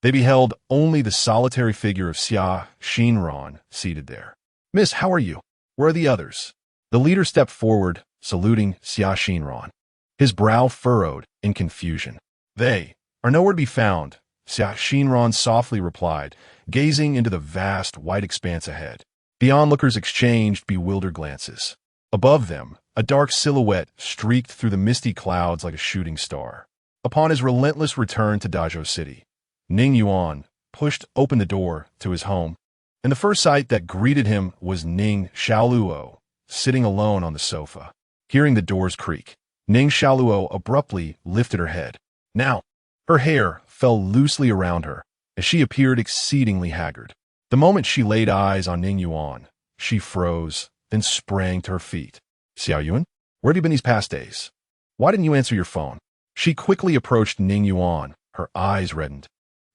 they beheld only the solitary figure of Xia Xinran seated there. Miss, how are you? Where are the others? The leader stepped forward, saluting Xia Xinran, his brow furrowed in confusion. They are nowhere to be found, Xia Xinran softly replied, gazing into the vast white expanse ahead. The onlookers exchanged bewildered glances. Above them, a dark silhouette streaked through the misty clouds like a shooting star. Upon his relentless return to Dazhou City, Ning Yuan pushed open the door to his home, and the first sight that greeted him was Ning Xiaoluo, sitting alone on the sofa. Hearing the doors creak, Ning Xiaoluo abruptly lifted her head. Now, her hair fell loosely around her, as she appeared exceedingly haggard. The moment she laid eyes on Ning Yuan, she froze, then sprang to her feet. Xiao Yuan, where have you been these past days? Why didn't you answer your phone? She quickly approached Ning Yuan, her eyes reddened,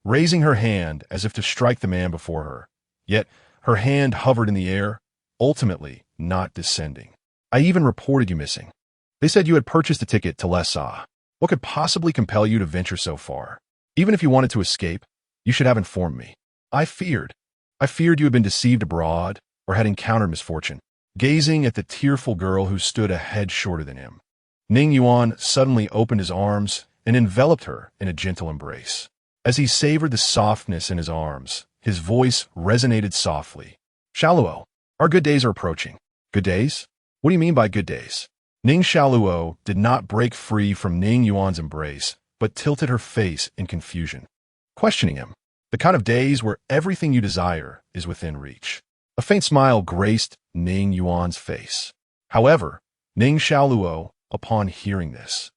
raising her hand as if to strike the man before her. Yet, her hand hovered in the air, ultimately not descending. I even reported you missing. They said you had purchased a ticket to Lessa. What could possibly compel you to venture so far? Even if you wanted to escape, you should have informed me. I feared you had been deceived abroad or had encountered misfortune. Gazing at the tearful girl who stood a head shorter than him, Ning Yuan suddenly opened his arms and enveloped her in a gentle embrace. As he savored the softness in his arms, his voice resonated softly. Xiaoluo, our good days are approaching. Good days? What do you mean by good days? Ning Xiaoluo did not break free from Ning Yuan's embrace, but tilted her face in confusion, questioning him. The kind of days where everything you desire is within reach. A faint smile graced Ning Yuan's face. However, Ning Xiaoluo, upon hearing this,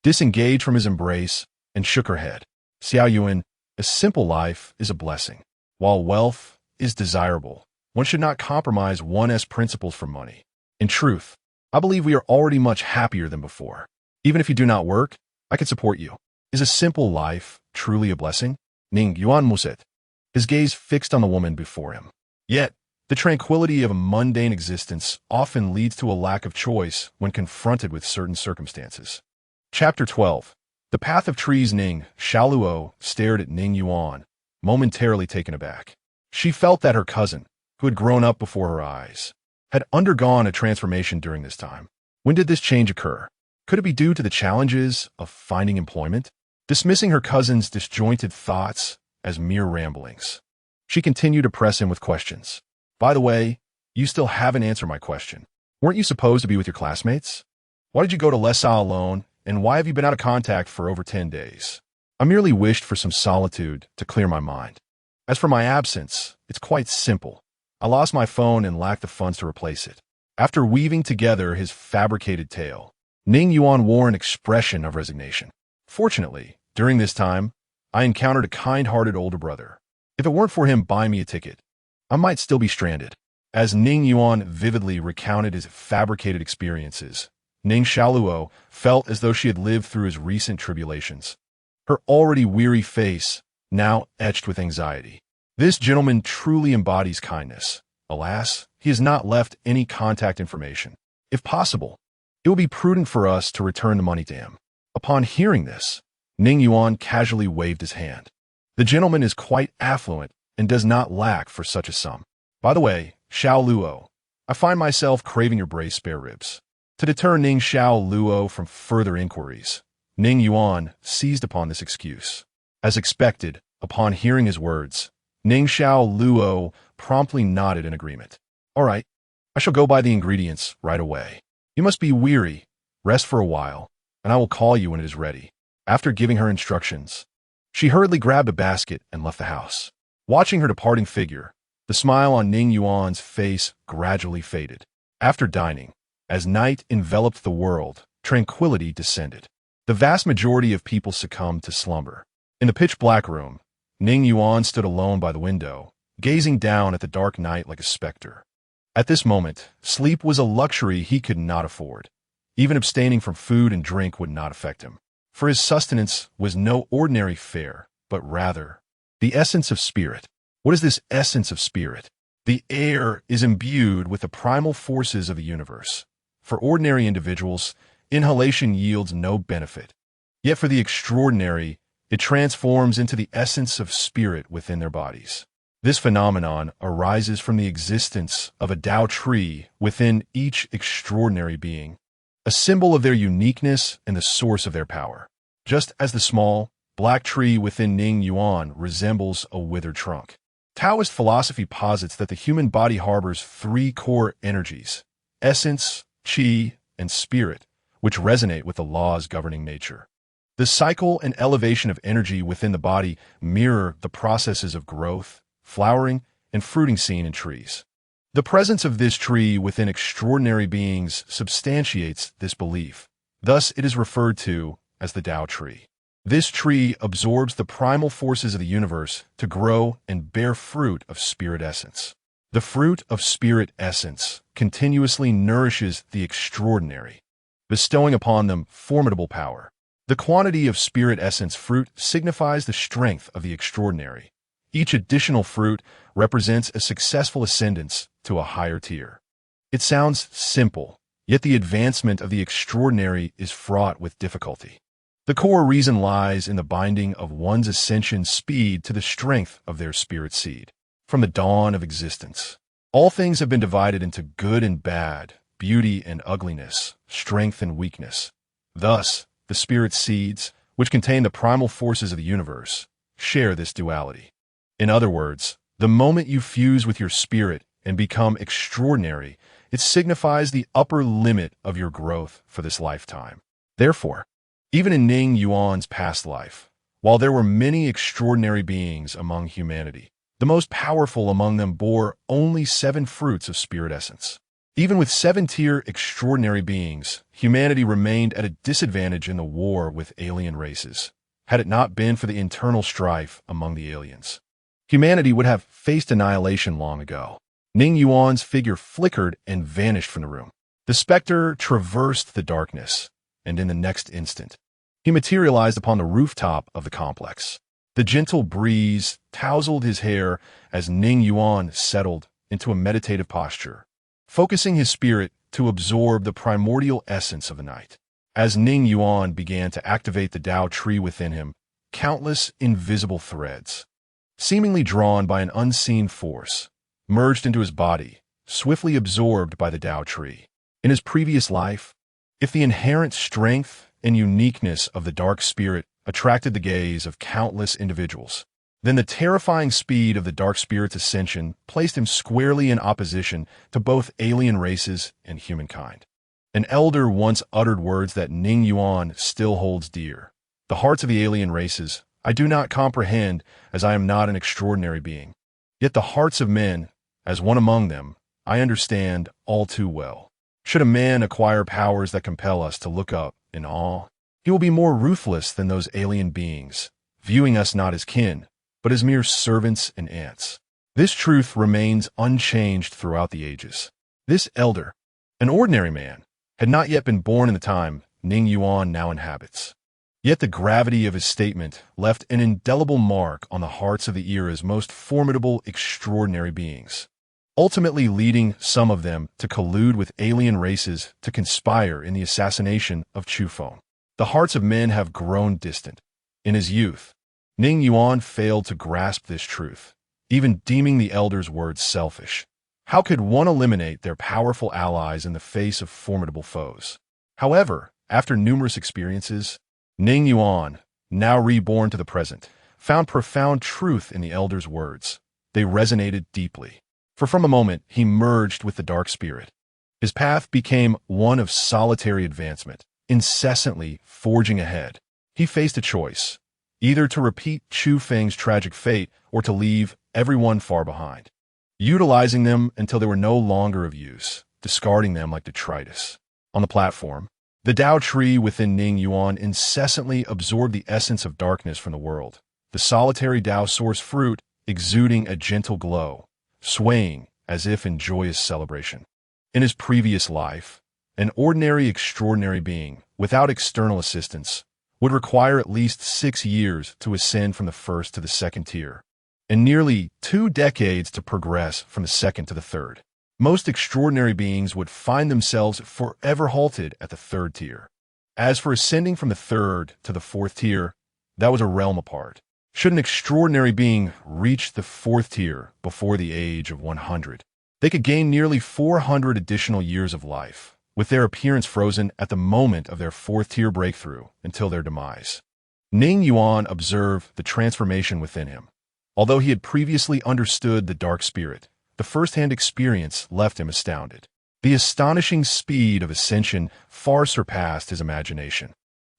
disengaged from his embrace and shook her head. Xiao Yuan, a simple life is a blessing. While wealth is desirable, one should not compromise one's principles for money. In truth, I believe we are already much happier than before. Even if you do not work, I can support you. Is a simple life truly a blessing? Ning Yuan muset, his gaze fixed on the woman before him. Yet, the tranquility of a mundane existence often leads to a lack of choice when confronted with certain circumstances. Chapter 12. The Path of Trees. Ning Xiaoluo stared at Ning Yuan, momentarily taken aback. She felt that her cousin, who had grown up before her eyes, had undergone a transformation during this time. When did this change occur? Could it be due to the challenges of finding employment? Dismissing her cousin's disjointed thoughts as mere ramblings, she continued to press him with questions. By the way, you still haven't answered my question. Weren't you supposed to be with your classmates? Why did you go to Lessa alone, and why have you been out of contact for over 10 days? I merely wished for some solitude to clear my mind. As for my absence, it's quite simple. I lost my phone and lacked the funds to replace it. After weaving together his fabricated tale, Ning Yuan wore an expression of resignation. Fortunately, during this time, I encountered a kind-hearted older brother. If it weren't for him buying me a ticket, I might still be stranded. As Ning Yuan vividly recounted his fabricated experiences, Ning Xiaoluo felt as though she had lived through his recent tribulations. Her already weary face now etched with anxiety. This gentleman truly embodies kindness. Alas, he has not left any contact information. If possible, it would be prudent for us to return the money to him. Upon hearing this, Ning Yuan casually waved his hand. The gentleman is quite affluent and does not lack for such a sum. By the way, Xiao Luo, I find myself craving your braised spare ribs. To deter Ning Xiao Luo from further inquiries, Ning Yuan seized upon this excuse. As expected, upon hearing his words, Ning Xiao Luo promptly nodded in agreement. All right, I shall go buy the ingredients right away. You must be weary. Rest for a while, and I will call you when it is ready. After giving her instructions, she hurriedly grabbed a basket and left the house. Watching her departing figure, the smile on Ning Yuan's face gradually faded. After dining, as night enveloped the world, tranquility descended. The vast majority of people succumbed to slumber. In the pitch-black room, Ning Yuan stood alone by the window, gazing down at the dark night like a specter. At this moment, sleep was a luxury he could not afford. Even abstaining from food and drink would not affect him, for his sustenance was no ordinary fare, but rather the essence of spirit. What is this essence of spirit? The air is imbued with the primal forces of the universe. For ordinary individuals, inhalation yields no benefit. Yet for the extraordinary, it transforms into the essence of spirit within their bodies. This phenomenon arises from the existence of a Tao tree within each extraordinary being, a symbol of their uniqueness and the source of their power. Just as the small, black tree within Ning Yuan resembles a withered trunk. Taoist philosophy posits that the human body harbors three core energies: essence, qi, and spirit, which resonate with the laws governing nature. The cycle and elevation of energy within the body mirror the processes of growth, flowering, and fruiting seen in trees. The presence of this tree within extraordinary beings substantiates this belief. Thus, it is referred to as the Tao tree. This tree absorbs the primal forces of the universe to grow and bear fruit of spirit essence. The fruit of spirit essence continuously nourishes the extraordinary, bestowing upon them formidable power. The quantity of spirit essence fruit signifies the strength of the extraordinary. Each additional fruit represents a successful ascendance to a higher tier. It sounds simple, yet the advancement of the extraordinary is fraught with difficulty. The core reason lies in the binding of one's ascension speed to the strength of their spirit seed. From the dawn of existence, all things have been divided into good and bad, beauty and ugliness, strength and weakness. Thus, the spirit seeds, which contain the primal forces of the universe, share this duality. In other words, the moment you fuse with your spirit and become extraordinary, it signifies the upper limit of your growth for this lifetime. Therefore, even in Ning Yuan's past life, while there were many extraordinary beings among humanity, the most powerful among them bore only 7 fruits of spirit essence. Even with 7-tier extraordinary beings, humanity remained at a disadvantage in the war with alien races, had it not been for the internal strife among the aliens. Humanity would have faced annihilation long ago. Ning Yuan's figure flickered and vanished from the room. The specter traversed the darkness, and in the next instant, he materialized upon the rooftop of the complex. The gentle breeze tousled his hair as Ning Yuan settled into a meditative posture, focusing his spirit to absorb the primordial essence of the night. As Ning Yuan began to activate the Tao tree within him, countless invisible threads, seemingly drawn by an unseen force, merged into his body, swiftly absorbed by the Tao tree. In his previous life, if the inherent strength and uniqueness of the dark spirit attracted the gaze of countless individuals, then the terrifying speed of the dark spirit's ascension placed him squarely in opposition to both alien races and humankind. An elder once uttered words that Ning Yuan still holds dear. The hearts of the alien races I do not comprehend, as I am not an extraordinary being. Yet the hearts of men, as one among them, I understand all too well. Should a man acquire powers that compel us to look up in awe, he will be more ruthless than those alien beings, viewing us not as kin, but as mere servants and ants. This truth remains unchanged throughout the ages. This elder, an ordinary man, had not yet been born in the time Ning Yuan now inhabits. Yet the gravity of his statement left an indelible mark on the hearts of the era's most formidable, extraordinary beings, ultimately leading some of them to collude with alien races to conspire in the assassination of Chufeng. The hearts of men have grown distant. In his youth, Ning Yuan failed to grasp this truth, even deeming the elder's words selfish. How could one eliminate their powerful allies in the face of formidable foes? However, after numerous experiences, Ning Yuan, now reborn to the present, found profound truth in the elder's words. They resonated deeply. For from a moment he merged with the dark spirit. His path became one of solitary advancement, incessantly forging ahead. He faced a choice, either to repeat Chu Feng's tragic fate or to leave everyone far behind, utilizing them until they were no longer of use, discarding them like detritus. On the platform, the Tao tree within Ning Yuan incessantly absorbed the essence of darkness from the world, the solitary Tao source fruit exuding a gentle glow, swaying as if in joyous celebration. In his previous life, an ordinary extraordinary being, without external assistance, would require at least 6 years to ascend from the first to the second tier, and nearly 2 decades to progress from the second to the third. Most extraordinary beings would find themselves forever halted at the third tier. As for ascending from the third to the fourth tier, that was a realm apart. Should an extraordinary being reach the fourth tier before the age of 100, they could gain nearly 400 additional years of life, with their appearance frozen at the moment of their fourth tier breakthrough until their demise. Ning Yuan observed the transformation within him. Although he had previously understood the dark spirit, the first-hand experience left him astounded. The astonishing speed of ascension far surpassed his imagination.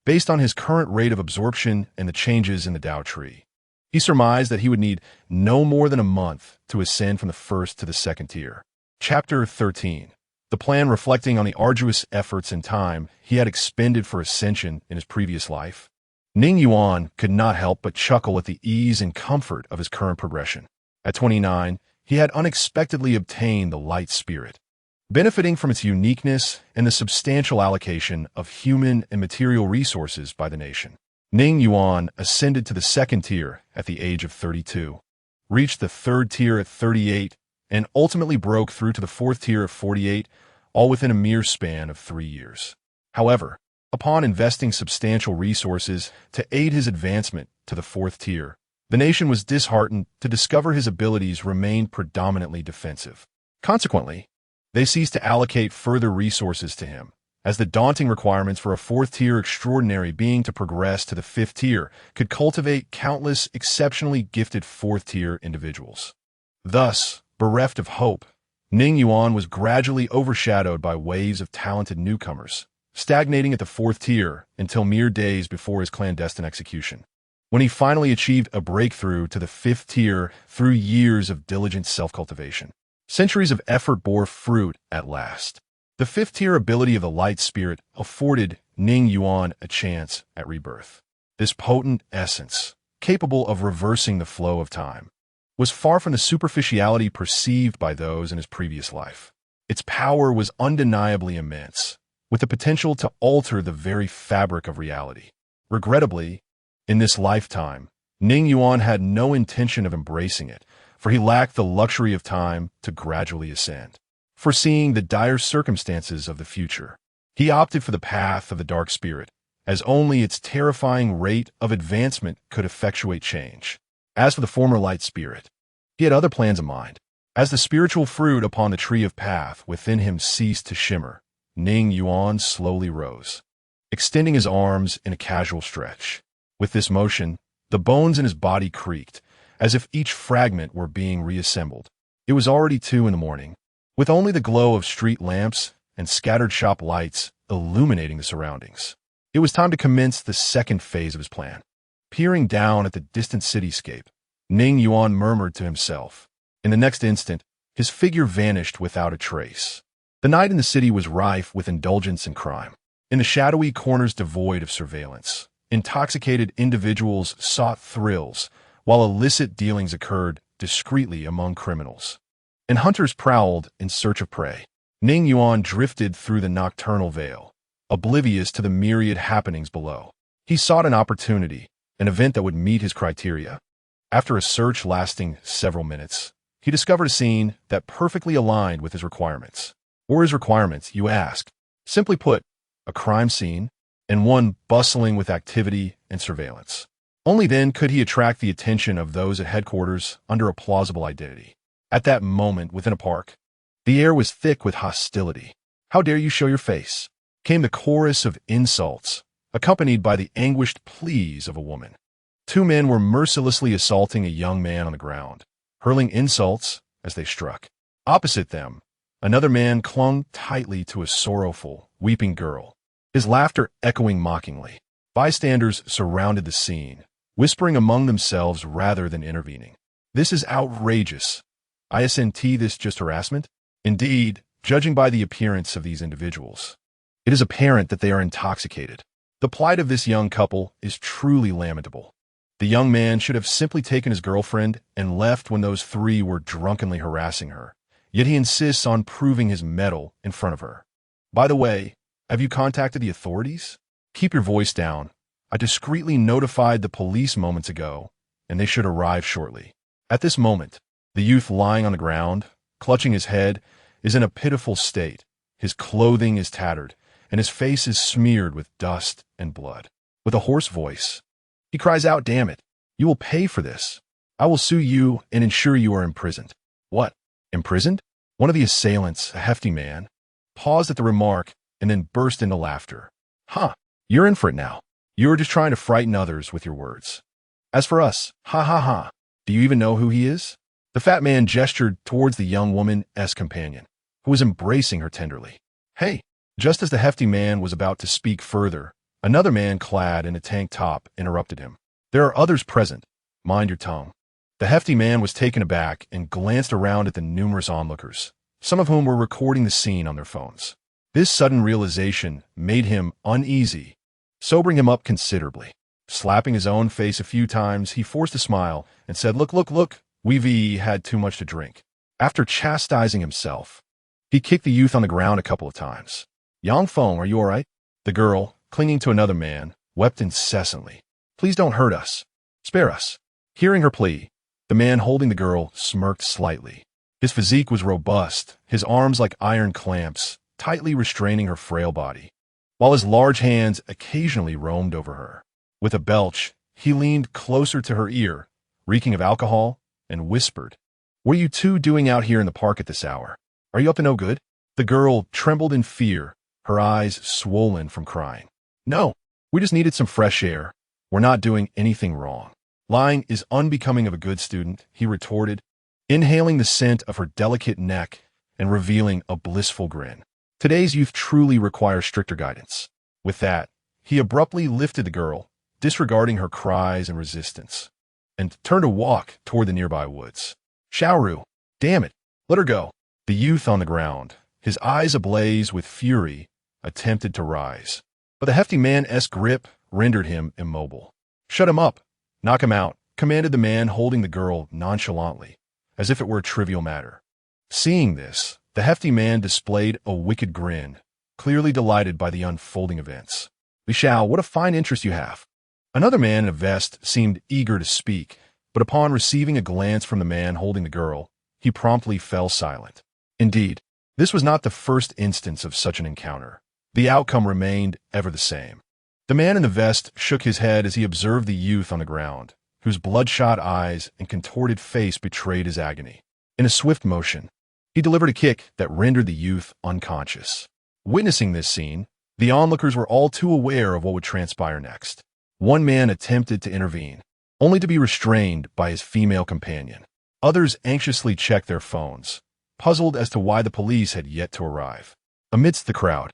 Based on his current rate of absorption and the changes in the Tao tree, he surmised that he would need no more than a month to ascend from the first to the second tier. Chapter 13. The plan reflecting on the arduous efforts and time he had expended for ascension in his previous life, Ning Yuan could not help but chuckle at the ease and comfort of his current progression. At 29, he had unexpectedly obtained the light spirit. Benefiting from its uniqueness and the substantial allocation of human and material resources by the nation, Ning Yuan ascended to the second tier at the age of 32, reached the third tier at 38, and ultimately broke through to the fourth tier at 48, all within a mere span of 3 years. However, upon investing substantial resources to aid his advancement to the fourth tier, the nation was disheartened to discover his abilities remained predominantly defensive. Consequently, they ceased to allocate further resources to him, as the daunting requirements for a fourth-tier extraordinary being to progress to the fifth tier could cultivate countless exceptionally gifted fourth-tier individuals. Thus, bereft of hope, Ning Yuan was gradually overshadowed by waves of talented newcomers, stagnating at the fourth tier until mere days before his clandestine execution, when he finally achieved a breakthrough to the fifth tier through years of diligent self-cultivation. Centuries of effort bore fruit at last. The fifth-tier ability of the light spirit afforded Ning Yuan a chance at rebirth. This potent essence, capable of reversing the flow of time, was far from the superficiality perceived by those in his previous life. Its power was undeniably immense, with the potential to alter the very fabric of reality. Regrettably, in this lifetime, Ning Yuan had no intention of embracing it, for he lacked the luxury of time to gradually ascend. Foreseeing the dire circumstances of the future, he opted for the path of the dark spirit, as only its terrifying rate of advancement could effectuate change. As for the former light spirit, he had other plans in mind. As the spiritual fruit upon the tree of path within him ceased to shimmer, Ning Yuan slowly rose, extending his arms in a casual stretch. With this motion, the bones in his body creaked, as if each fragment were being reassembled. It was already 2 a.m, with only the glow of street lamps and scattered shop lights illuminating the surroundings. It was time to commence the second phase of his plan. Peering down at the distant cityscape, Ning Yuan murmured to himself. In the next instant, his figure vanished without a trace. The night in the city was rife with indulgence and crime. In the shadowy corners devoid of surveillance, intoxicated individuals sought thrills, while illicit dealings occurred discreetly among criminals. And hunters prowled in search of prey. Ning Yuan drifted through the nocturnal veil, oblivious to the myriad happenings below. He sought an opportunity, an event that would meet his criteria. After a search lasting several minutes, he discovered a scene that perfectly aligned with his requirements. What were his requirements, you ask? Simply put, a crime scene, and one bustling with activity and surveillance. Only then could he attract the attention of those at headquarters under a plausible identity. At that moment, within a park, the air was thick with hostility. "How dare you show your face?" came the chorus of insults, accompanied by the anguished pleas of a woman. Two men were mercilessly assaulting a young man on the ground, hurling insults as they struck. Opposite them, another man clung tightly to a sorrowful, weeping girl, his laughter echoing mockingly. Bystanders surrounded the scene, whispering among themselves rather than intervening. "This is outrageous. Isn't this just harassment?" Indeed, judging by the appearance of these individuals, it is apparent that they are intoxicated. The plight of this young couple is truly lamentable. The young man should have simply taken his girlfriend and left when those three were drunkenly harassing her, yet he insists on proving his mettle in front of her. "By the way, have you contacted the authorities?" "Keep your voice down. I discreetly notified the police moments ago, and they should arrive shortly." At this moment, the youth lying on the ground, clutching his head, is in a pitiful state. His clothing is tattered, and his face is smeared with dust and blood. With a hoarse voice, he cries out, "Damn it! You will pay for this. I will sue you and ensure you are imprisoned." "What? Imprisoned?" One of the assailants, a hefty man, paused at the remark and then burst into laughter. "Huh, you're in for it now. You were just trying to frighten others with your words. As for us, ha ha ha, do you even know who he is?" The fat man gestured towards the young woman's companion, who was embracing her tenderly. "Hey!" Just as the hefty man was about to speak further, another man clad in a tank top interrupted him. "There are others present. Mind your tongue." The hefty man was taken aback and glanced around at the numerous onlookers, some of whom were recording the scene on their phones. This sudden realization made him uneasy, sobering him up considerably. Slapping his own face a few times, he forced a smile and said, Look, we've had too much to drink." After chastising himself, he kicked the youth on the ground a couple of times. "Yang Feng, are you all right?" The girl, clinging to another man, wept incessantly. "Please don't hurt us. Spare us." Hearing her plea, the man holding the girl smirked slightly. His physique was robust, his arms like iron clamps, tightly restraining her frail body, while his large hands occasionally roamed over her. With a belch, he leaned closer to her ear, reeking of alcohol, and whispered, "What are you two doing out here in the park at this hour? Are you up to no good?" The girl trembled in fear, her eyes swollen from crying. "No, we just needed some fresh air. We're not doing anything wrong." "Lying is unbecoming of a good student," he retorted, inhaling the scent of her delicate neck and revealing a blissful grin. "Today's youth truly requires stricter guidance." With that, he abruptly lifted the girl, disregarding her cries and resistance, and turned to walk toward the nearby woods. "Xiaoru, damn it, let her go." The youth on the ground, his eyes ablaze with fury, attempted to rise, but the hefty man's grip rendered him immobile. "Shut him up. Knock him out," commanded the man holding the girl nonchalantly, as if it were a trivial matter. Seeing this, the hefty man displayed a wicked grin, clearly delighted by the unfolding events. "Li Xiao, what a fine interest you have." Another man in a vest seemed eager to speak, but upon receiving a glance from the man holding the girl, he promptly fell silent. Indeed, this was not the first instance of such an encounter. The outcome remained ever the same. The man in the vest shook his head as he observed the youth on the ground, whose bloodshot eyes and contorted face betrayed his agony. In a swift motion, he delivered a kick that rendered the youth unconscious. Witnessing this scene, the onlookers were all too aware of what would transpire next. One man attempted to intervene, only to be restrained by his female companion. Others anxiously checked their phones, puzzled as to why the police had yet to arrive. Amidst the crowd,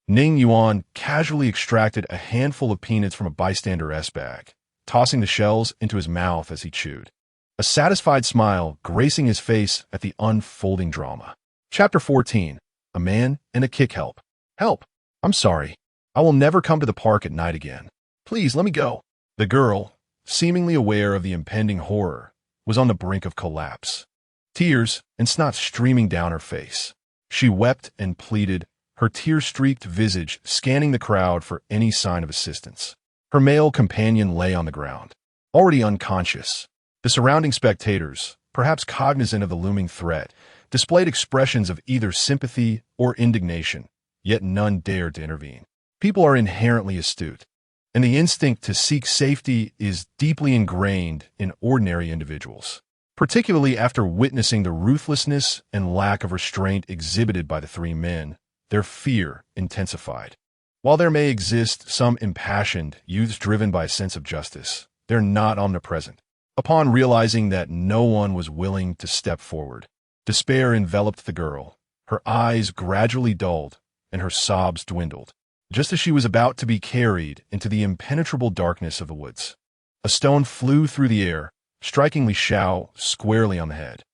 Ning Yuan casually extracted a handful of peanuts from a bystander's bag, tossing the shells into his mouth as he chewed, a satisfied smile gracing his face at the unfolding drama. Chapter 14. a man, and a kick. Help! Help! I'm sorry. I will never come to the park at night again. Please, let me go. The girl, seemingly aware of the impending horror, was on the brink of collapse. Tears and snot streaming down her face. She wept and pleaded, her tear-streaked visage scanning the crowd for any sign of assistance. Her male companion lay on the ground, already unconscious. The surrounding spectators, perhaps cognizant of the looming threat, displayed expressions of either sympathy or indignation, yet none dared to intervene. People are inherently astute, and the instinct to seek safety is deeply ingrained in ordinary individuals, particularly after witnessing the ruthlessness and lack of restraint exhibited by the three men. Their fear intensified. While there may exist some impassioned youths driven by a sense of justice, they're not omnipresent. Upon realizing that no one was willing to step forward, despair enveloped the girl. Her eyes gradually dulled, and her sobs dwindled, just as she was about to be carried into the impenetrable darkness of the woods. A stone flew through the air, striking Li Xiao squarely on the head.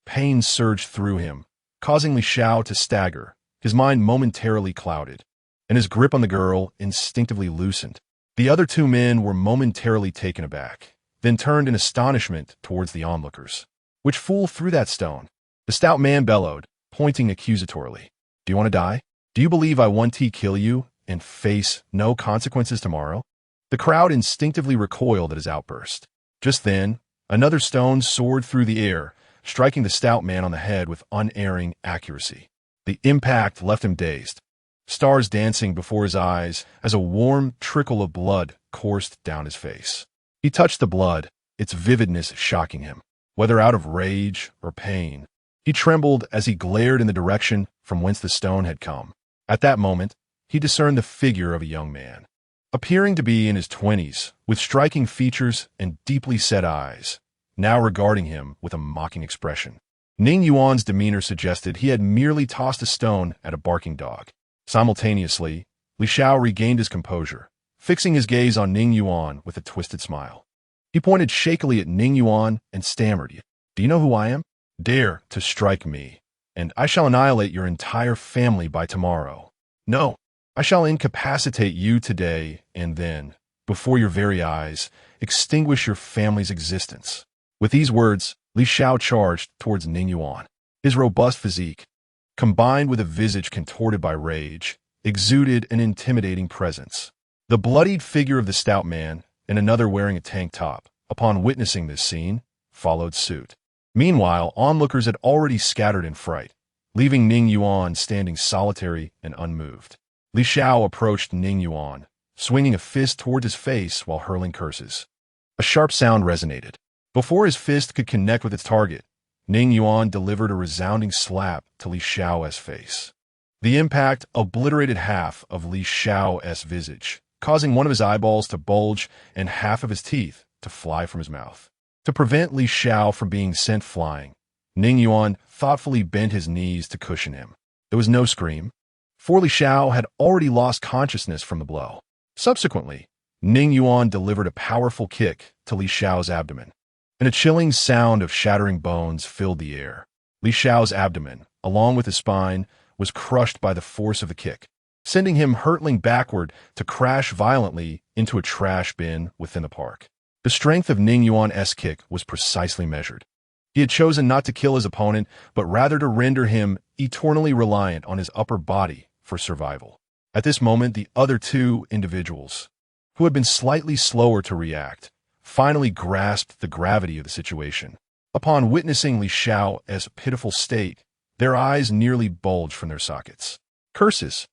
Pain surged through him, causing Li Xiao to stagger, his mind momentarily clouded, and his grip on the girl instinctively loosened. The other two men were momentarily taken aback, then turned in astonishment towards the onlookers. Which fool threw that stone? The stout man bellowed, pointing accusatorily. Do you want to die? Do you believe I want to kill you and face no consequences tomorrow? The crowd instinctively recoiled at his outburst. Just then, another stone soared through the air, striking the stout man on the head with unerring accuracy. The impact left him dazed, stars dancing before his eyes as a warm trickle of blood coursed down his face. He touched the blood, its vividness shocking him. Whether out of rage or pain, he trembled as he glared in the direction from whence the stone had come. At that moment, he discerned the figure of a young man, appearing to be in his 20s, with striking features and deeply set eyes, now regarding him with a mocking expression. Ning Yuan's demeanor suggested he had merely tossed a stone at a barking dog. Simultaneously, Li Xiao regained his composure, fixing his gaze on Ning Yuan with a twisted smile. He pointed shakily at Ning Yuan and stammered, Do you know who I am? Dare to strike me, and I shall annihilate your entire family by tomorrow. No, I shall incapacitate you today and then, before your very eyes, extinguish your family's existence. With these words, Li Xiao charged towards Ning Yuan. His robust physique, combined with a visage contorted by rage, exuded an intimidating presence. The bloodied figure of the stout man, and another wearing a tank top, upon witnessing this scene, followed suit. Meanwhile, onlookers had already scattered in fright, leaving Ning Yuan standing solitary and unmoved. Li Xiao approached Ning Yuan, swinging a fist toward his face while hurling curses. A sharp sound resonated. Before his fist could connect with its target, Ning Yuan delivered a resounding slap to Li Xiao's face. The impact obliterated half of Li Xiao's visage, causing one of his eyeballs to bulge and half of his teeth to fly from his mouth. To prevent Li Xiao from being sent flying, Ning Yuan thoughtfully bent his knees to cushion him. There was no scream, for Li Xiao had already lost consciousness from the blow. Subsequently, Ning Yuan delivered a powerful kick to Li Xiao's abdomen, and a chilling sound of shattering bones filled the air. Li Xiao's abdomen, along with his spine, was crushed by the force of the kick, sending him hurtling backward to crash violently into a trash bin within the park. The strength of Ning Yuan's kick was precisely measured. He had chosen not to kill his opponent, but rather to render him eternally reliant on his upper body for survival. At this moment, the other two individuals, who had been slightly slower to react, finally grasped the gravity of the situation. Upon witnessing Li Xiao's pitiful state, their eyes nearly bulged from their sockets. Curses!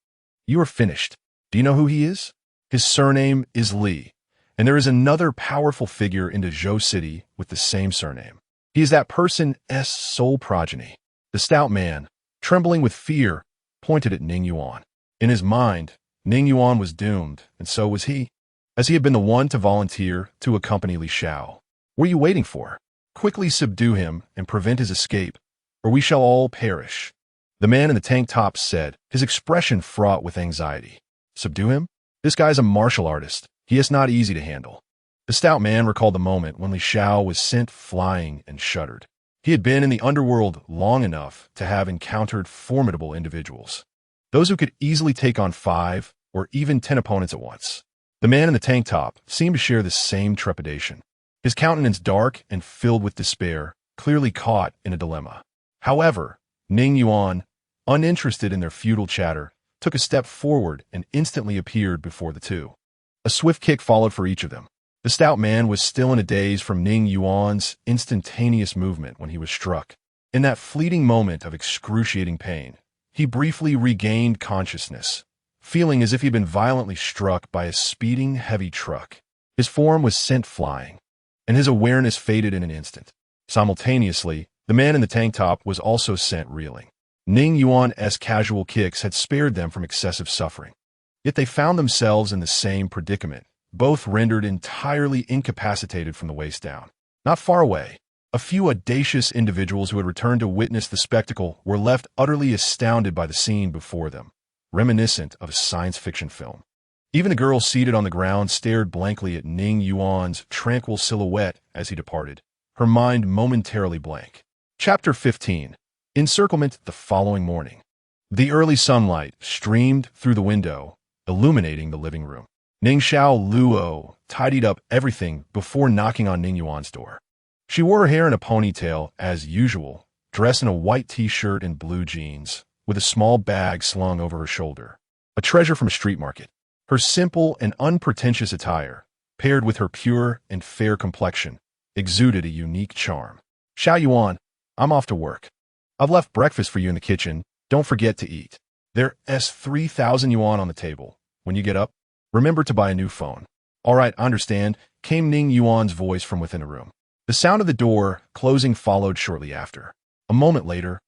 You are finished. Do you know who he is? His surname is Li, and there is another powerful figure in Zhou City with the same surname. He is that person's sole progeny. The stout man, trembling with fear, pointed at Ning Yuan. In his mind, Ning Yuan was doomed, and so was he, as he had been the one to volunteer to accompany Li Xiao. What are you waiting for? Quickly subdue him and prevent his escape, or we shall all perish. The man in the tank top said, his expression fraught with anxiety. Subdue him? This guy's a martial artist. He is not easy to handle. The stout man recalled the moment when Li Xiao was sent flying and shuddered. He had been in the underworld long enough to have encountered formidable individuals, those who could easily take on 5 or even 10 opponents at once. The man in the tank top seemed to share the same trepidation, his countenance dark and filled with despair, clearly caught in a dilemma. However, Ning Yuan, uninterested in their futile chatter, took a step forward and instantly appeared before the two. A swift kick followed for each of them. The stout man was still in a daze from Ning Yuan's instantaneous movement when he was struck. In that fleeting moment of excruciating pain, he briefly regained consciousness, feeling as if he'd been violently struck by a speeding heavy truck. His form was sent flying, and his awareness faded in an instant. Simultaneously, the man in the tank top was also sent reeling. Ning Yuan's casual kicks had spared them from excessive suffering. Yet they found themselves in the same predicament, both rendered entirely incapacitated from the waist down. Not far away, a few audacious individuals who had returned to witness the spectacle were left utterly astounded by the scene before them, reminiscent of a science fiction film. Even the girl seated on the ground stared blankly at Ning Yuan's tranquil silhouette as he departed, her mind momentarily blank. Chapter 15. Encirclement the following morning. The early sunlight streamed through the window, illuminating the living room. Ning Luo tidied up everything before knocking on Ning Yuan's door. She wore her hair in a ponytail as usual, dressed in a white t-shirt and blue jeans, with a small bag slung over her shoulder. A treasure from a street market. Her simple and unpretentious attire, paired with her pure and fair complexion, exuded a unique charm. Xiao Yuan, I'm off to work. I've left breakfast for you in the kitchen. Don't forget to eat. There's 3,000 yuan on the table. When you get up, remember to buy a new phone. All right, I understand, came Ning Yuan's voice from within the room. The sound of the door closing followed shortly after. A moment later,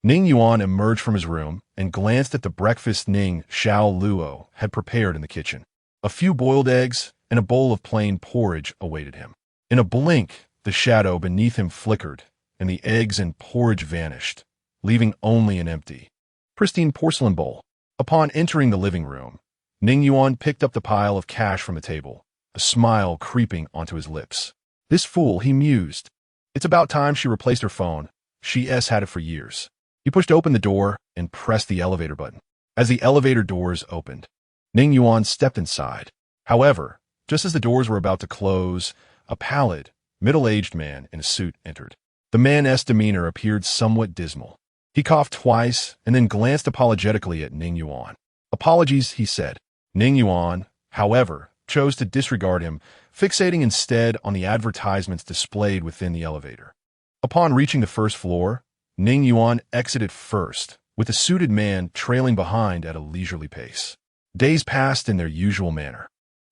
Ning Yuan emerged from his room and glanced at the breakfast Ning Luo had prepared in the kitchen. A few boiled eggs and a bowl of plain porridge awaited him. In a blink, the shadow beneath him flickered, and the eggs and porridge vanished, leaving only an empty, pristine porcelain bowl. Upon entering the living room, Ning Yuan picked up the pile of cash from the table, a smile creeping onto his lips. This fool, he mused. It's about time she replaced her phone. She's had it for years. He pushed open the door and pressed the elevator button. As the elevator doors opened, Ning Yuan stepped inside. However, just as the doors were about to close, a pallid, middle-aged man in a suit entered. The man's demeanor appeared somewhat dismal. He coughed twice and then glanced apologetically at Ning Yuan. Apologies, he said. Ning Yuan, however, chose to disregard him, fixating instead on the advertisements displayed within the elevator. Upon reaching the first floor, Ning Yuan exited first, with the suited man trailing behind at a leisurely pace. Days passed in their usual manner,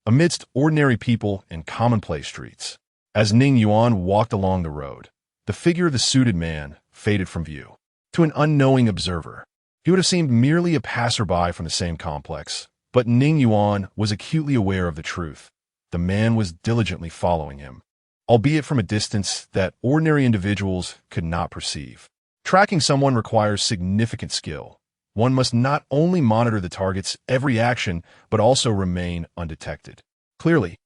amidst ordinary people and commonplace streets. As Ning Yuan walked along the road, the figure of the suited man faded from view. To an unknowing observer, he would have seemed merely a passerby from the same complex, but Ning Yuan was acutely aware of the truth. The man was diligently following him, albeit from a distance that ordinary individuals could not perceive. Tracking someone requires significant skill. One must not only monitor the target's every action, but also remain undetected. Clearly,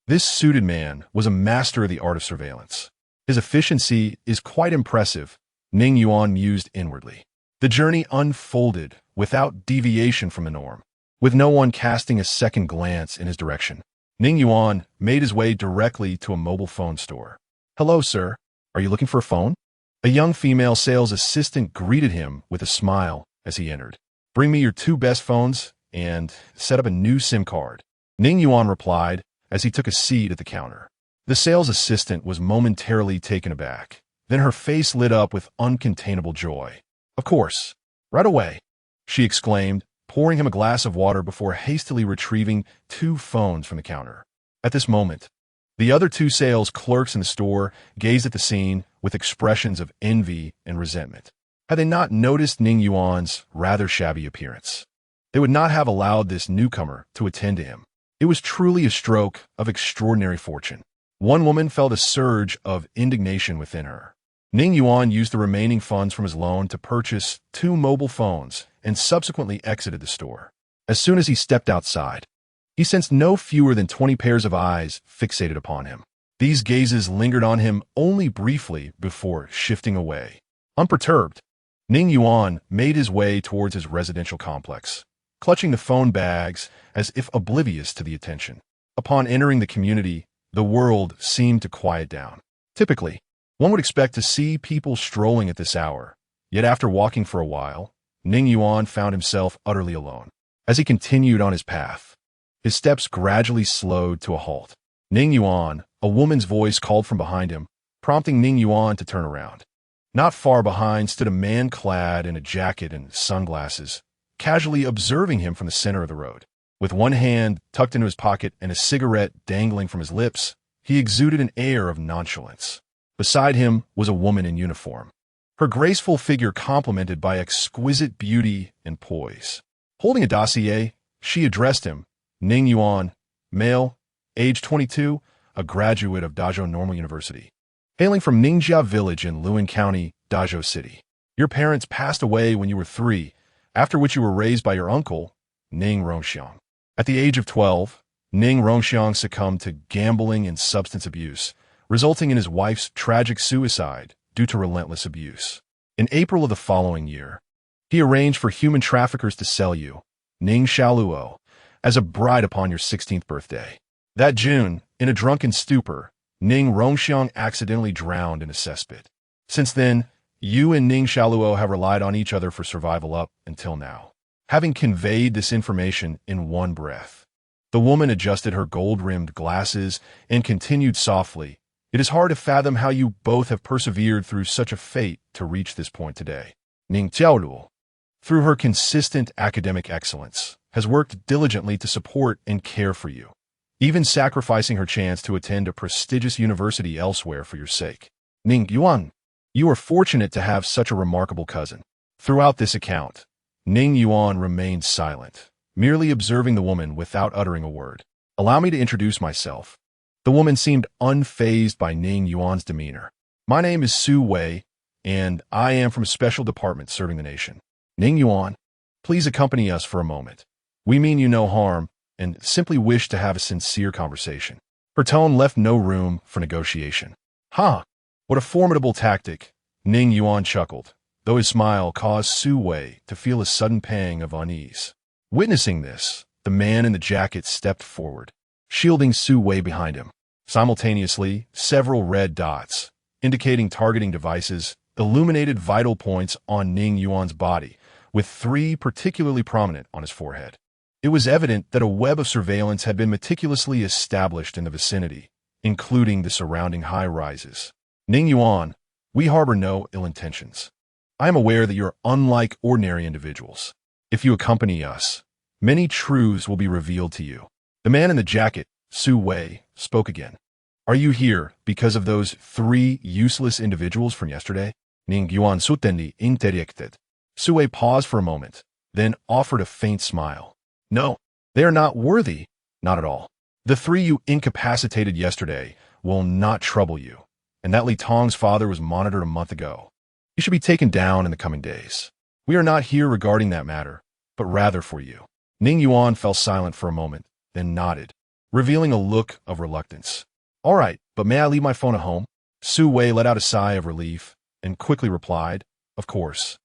this suited man was a master of the art of surveillance. His efficiency is quite impressive, Ning Yuan mused inwardly. The journey unfolded without deviation from the norm, with no one casting a second glance in his direction. Ning Yuan made his way directly to a mobile phone store. Hello, sir. Are you looking for a phone? A young female sales assistant greeted him with a smile as he entered. Bring me your 2 best phones and set up a new SIM card. Ning Yuan replied as he took a seat at the counter. The sales assistant was momentarily taken aback. Then her face lit up with uncontainable joy. Of course. Right away, she exclaimed, pouring him a glass of water before hastily retrieving 2 phones from the counter. At this moment, the other 2 sales clerks in the store gazed at the scene with expressions of envy and resentment. Had they not noticed Ning Yuan's rather shabby appearance, they would not have allowed this newcomer to attend to him. It was truly a stroke of extraordinary fortune. One woman felt a surge of indignation within her. Ning Yuan used the remaining funds from his loan to purchase 2 mobile phones and subsequently exited the store. As soon as he stepped outside, he sensed no fewer than 20 pairs of eyes fixated upon him. These gazes lingered on him only briefly before shifting away. Unperturbed, Ning Yuan made his way towards his residential complex, clutching the phone bags as if oblivious to the attention. Upon entering the community, the world seemed to quiet down. Typically, one would expect to see people strolling at this hour, yet after walking for a while, Ning Yuan found himself utterly alone. As he continued on his path, his steps gradually slowed to a halt. Ning Yuan, a woman's voice called from behind him, prompting Ning Yuan to turn around. Not far behind stood a man clad in a jacket and sunglasses, casually observing him from the center of the road. With one hand tucked into his pocket and a cigarette dangling from his lips, he exuded an air of nonchalance. Beside him was a woman in uniform, her graceful figure complemented by exquisite beauty and poise. Holding a dossier, she addressed him, Ning Yuan, male, age 22, a graduate of Dazhou Normal University. Hailing from Ningjia Village in Luan County, Dazhou City. Your parents passed away when you were 3, after which you were raised by your uncle, Ning Rongxiang. At the age of 12, Ning Rongxiang succumbed to gambling and substance abuse, resulting in his wife's tragic suicide due to relentless abuse. In April of the following year, he arranged for human traffickers to sell you, Ning Xiaoluo, as a bride upon your 16th birthday. That June, in a drunken stupor, Ning Rongxiang accidentally drowned in a cesspit. Since then, you and Ning Xiaoluo have relied on each other for survival up until now. Having conveyed this information in one breath, the woman adjusted her gold-rimmed glasses and continued softly, "It is hard to fathom how you both have persevered through such a fate to reach this point today. Ning Xiaoluo, through her consistent academic excellence, has worked diligently to support and care for you, even sacrificing her chance to attend a prestigious university elsewhere for your sake. Ning Yuan, you are fortunate to have such a remarkable cousin." Throughout this account, Ning Yuan remained silent, merely observing the woman without uttering a word. "Allow me to introduce myself." The woman seemed unfazed by Ning Yuan's demeanor. "My name is Su Wei, and I am from a special department serving the nation. Ning Yuan, please accompany us for a moment. We mean you no harm, and simply wish to have a sincere conversation." Her tone left no room for negotiation. "Ha! What a formidable tactic," Ning Yuan chuckled, though his smile caused Su Wei to feel a sudden pang of unease. Witnessing this, the man in the jacket stepped forward, shielding Su Wei behind him. Simultaneously, several red dots, indicating targeting devices, illuminated vital points on Ning Yuan's body, with 3 particularly prominent on his forehead. It was evident that a web of surveillance had been meticulously established in the vicinity, including the surrounding high-rises. "Ning Yuan, we harbor no ill intentions. I am aware that you're unlike ordinary individuals. If you accompany us, many truths will be revealed to you." The man in the jacket, Su Wei, spoke again. "Are you here because of those 3 useless individuals from yesterday?" Ning Yuan suddenly interjected. Su Wei paused for a moment, then offered a faint smile. "No, they are not worthy. Not at all. The 3 you incapacitated yesterday will not trouble you, and that Li Tong's father was monitored a month ago. He should be taken down in the coming days. We are not here regarding that matter, but rather for you." Ning Yuan fell silent for a moment, then nodded, revealing a look of reluctance. "All right, but may I leave my phone at home?" Su Wei let out a sigh of relief and quickly replied, "Of course.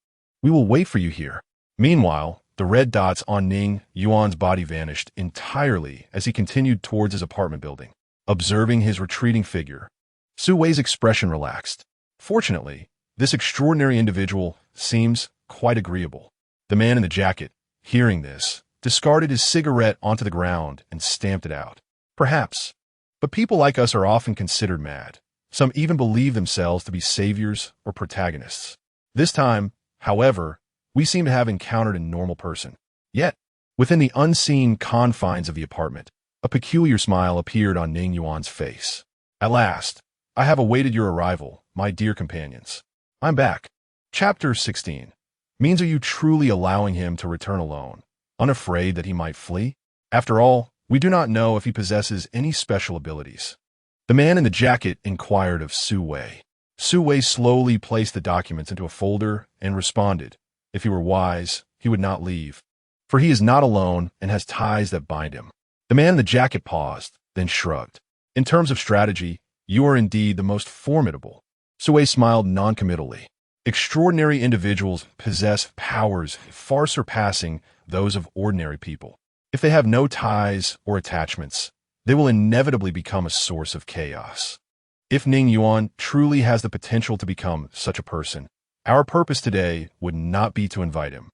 We will wait for you here." Meanwhile, the red dots on Ning Yuan's body vanished entirely as he continued towards his apartment building. Observing his retreating figure, Su Wei's expression relaxed. Fortunately, this extraordinary individual seems quite agreeable. The man in the jacket, hearing this, discarded his cigarette onto the ground and stamped it out. "Perhaps. But people like us are often considered mad. Some even believe themselves to be saviors or protagonists. This time, however, we seem to have encountered a normal person." Yet, within the unseen confines of the apartment, a peculiar smile appeared on Ning Yuan's face. "At last, I have awaited your arrival, my dear companions. I'm back." Chapter 16. Means are you truly allowing him to return alone, unafraid that he might flee? After all, we do not know if he possesses any special abilities. The man in the jacket inquired of Su Wei. Su Wei slowly placed the documents into a folder and responded, if he were wise, he would not leave, for he is not alone and has ties that bind him. The man in the jacket paused, then shrugged. "In terms of strategy, You are indeed the most formidable. Sue smiled noncommittally. Extraordinary individuals possess powers far surpassing those of ordinary people. If they have no ties or attachments, they will inevitably become a source of chaos. If Ning Yuan truly has the potential to become such a person, our purpose today would not be to invite him,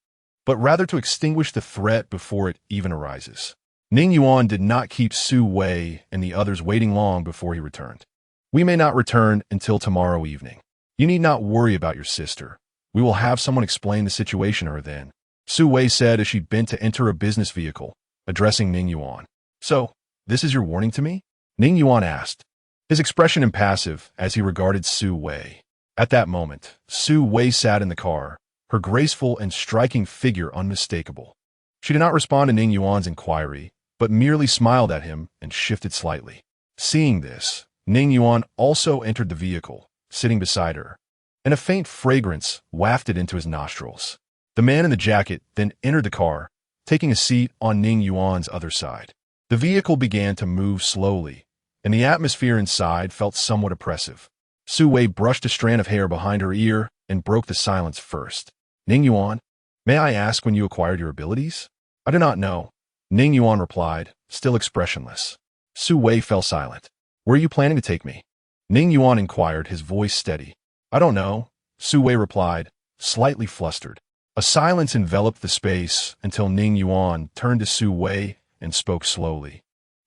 but rather to extinguish the threat before it even arises. Ning Yuan did not keep Su Wei and the others waiting long before he returned. We may not return until tomorrow evening. You need not worry about your sister. We will have someone explain the situation to her then, Su Wei said as she bent to enter a business vehicle, addressing Ning Yuan. So, this is your warning to me? Ning Yuan asked, his expression impassive as he regarded Su Wei. At that moment, Su Wei sat in the car, her graceful and striking figure unmistakable. She did not respond to Ning Yuan's inquiry, but merely smiled at him and shifted slightly. Seeing this, Ning Yuan also entered the vehicle, sitting beside her, and a faint fragrance wafted into his nostrils. The man in the jacket then entered the car, taking a seat on Ning Yuan's other side. The vehicle began to move slowly, and the atmosphere inside felt somewhat oppressive. Su Wei brushed a strand of hair behind her ear and broke the silence first. Ning Yuan, may I ask when you acquired your abilities? I do not know, Ning Yuan replied, still expressionless. Su Wei fell silent. Where are you planning to take me? Ning Yuan inquired, his voice steady. I don't know, Su Wei replied, slightly flustered. A silence enveloped the space until Ning Yuan turned to Su Wei and spoke slowly.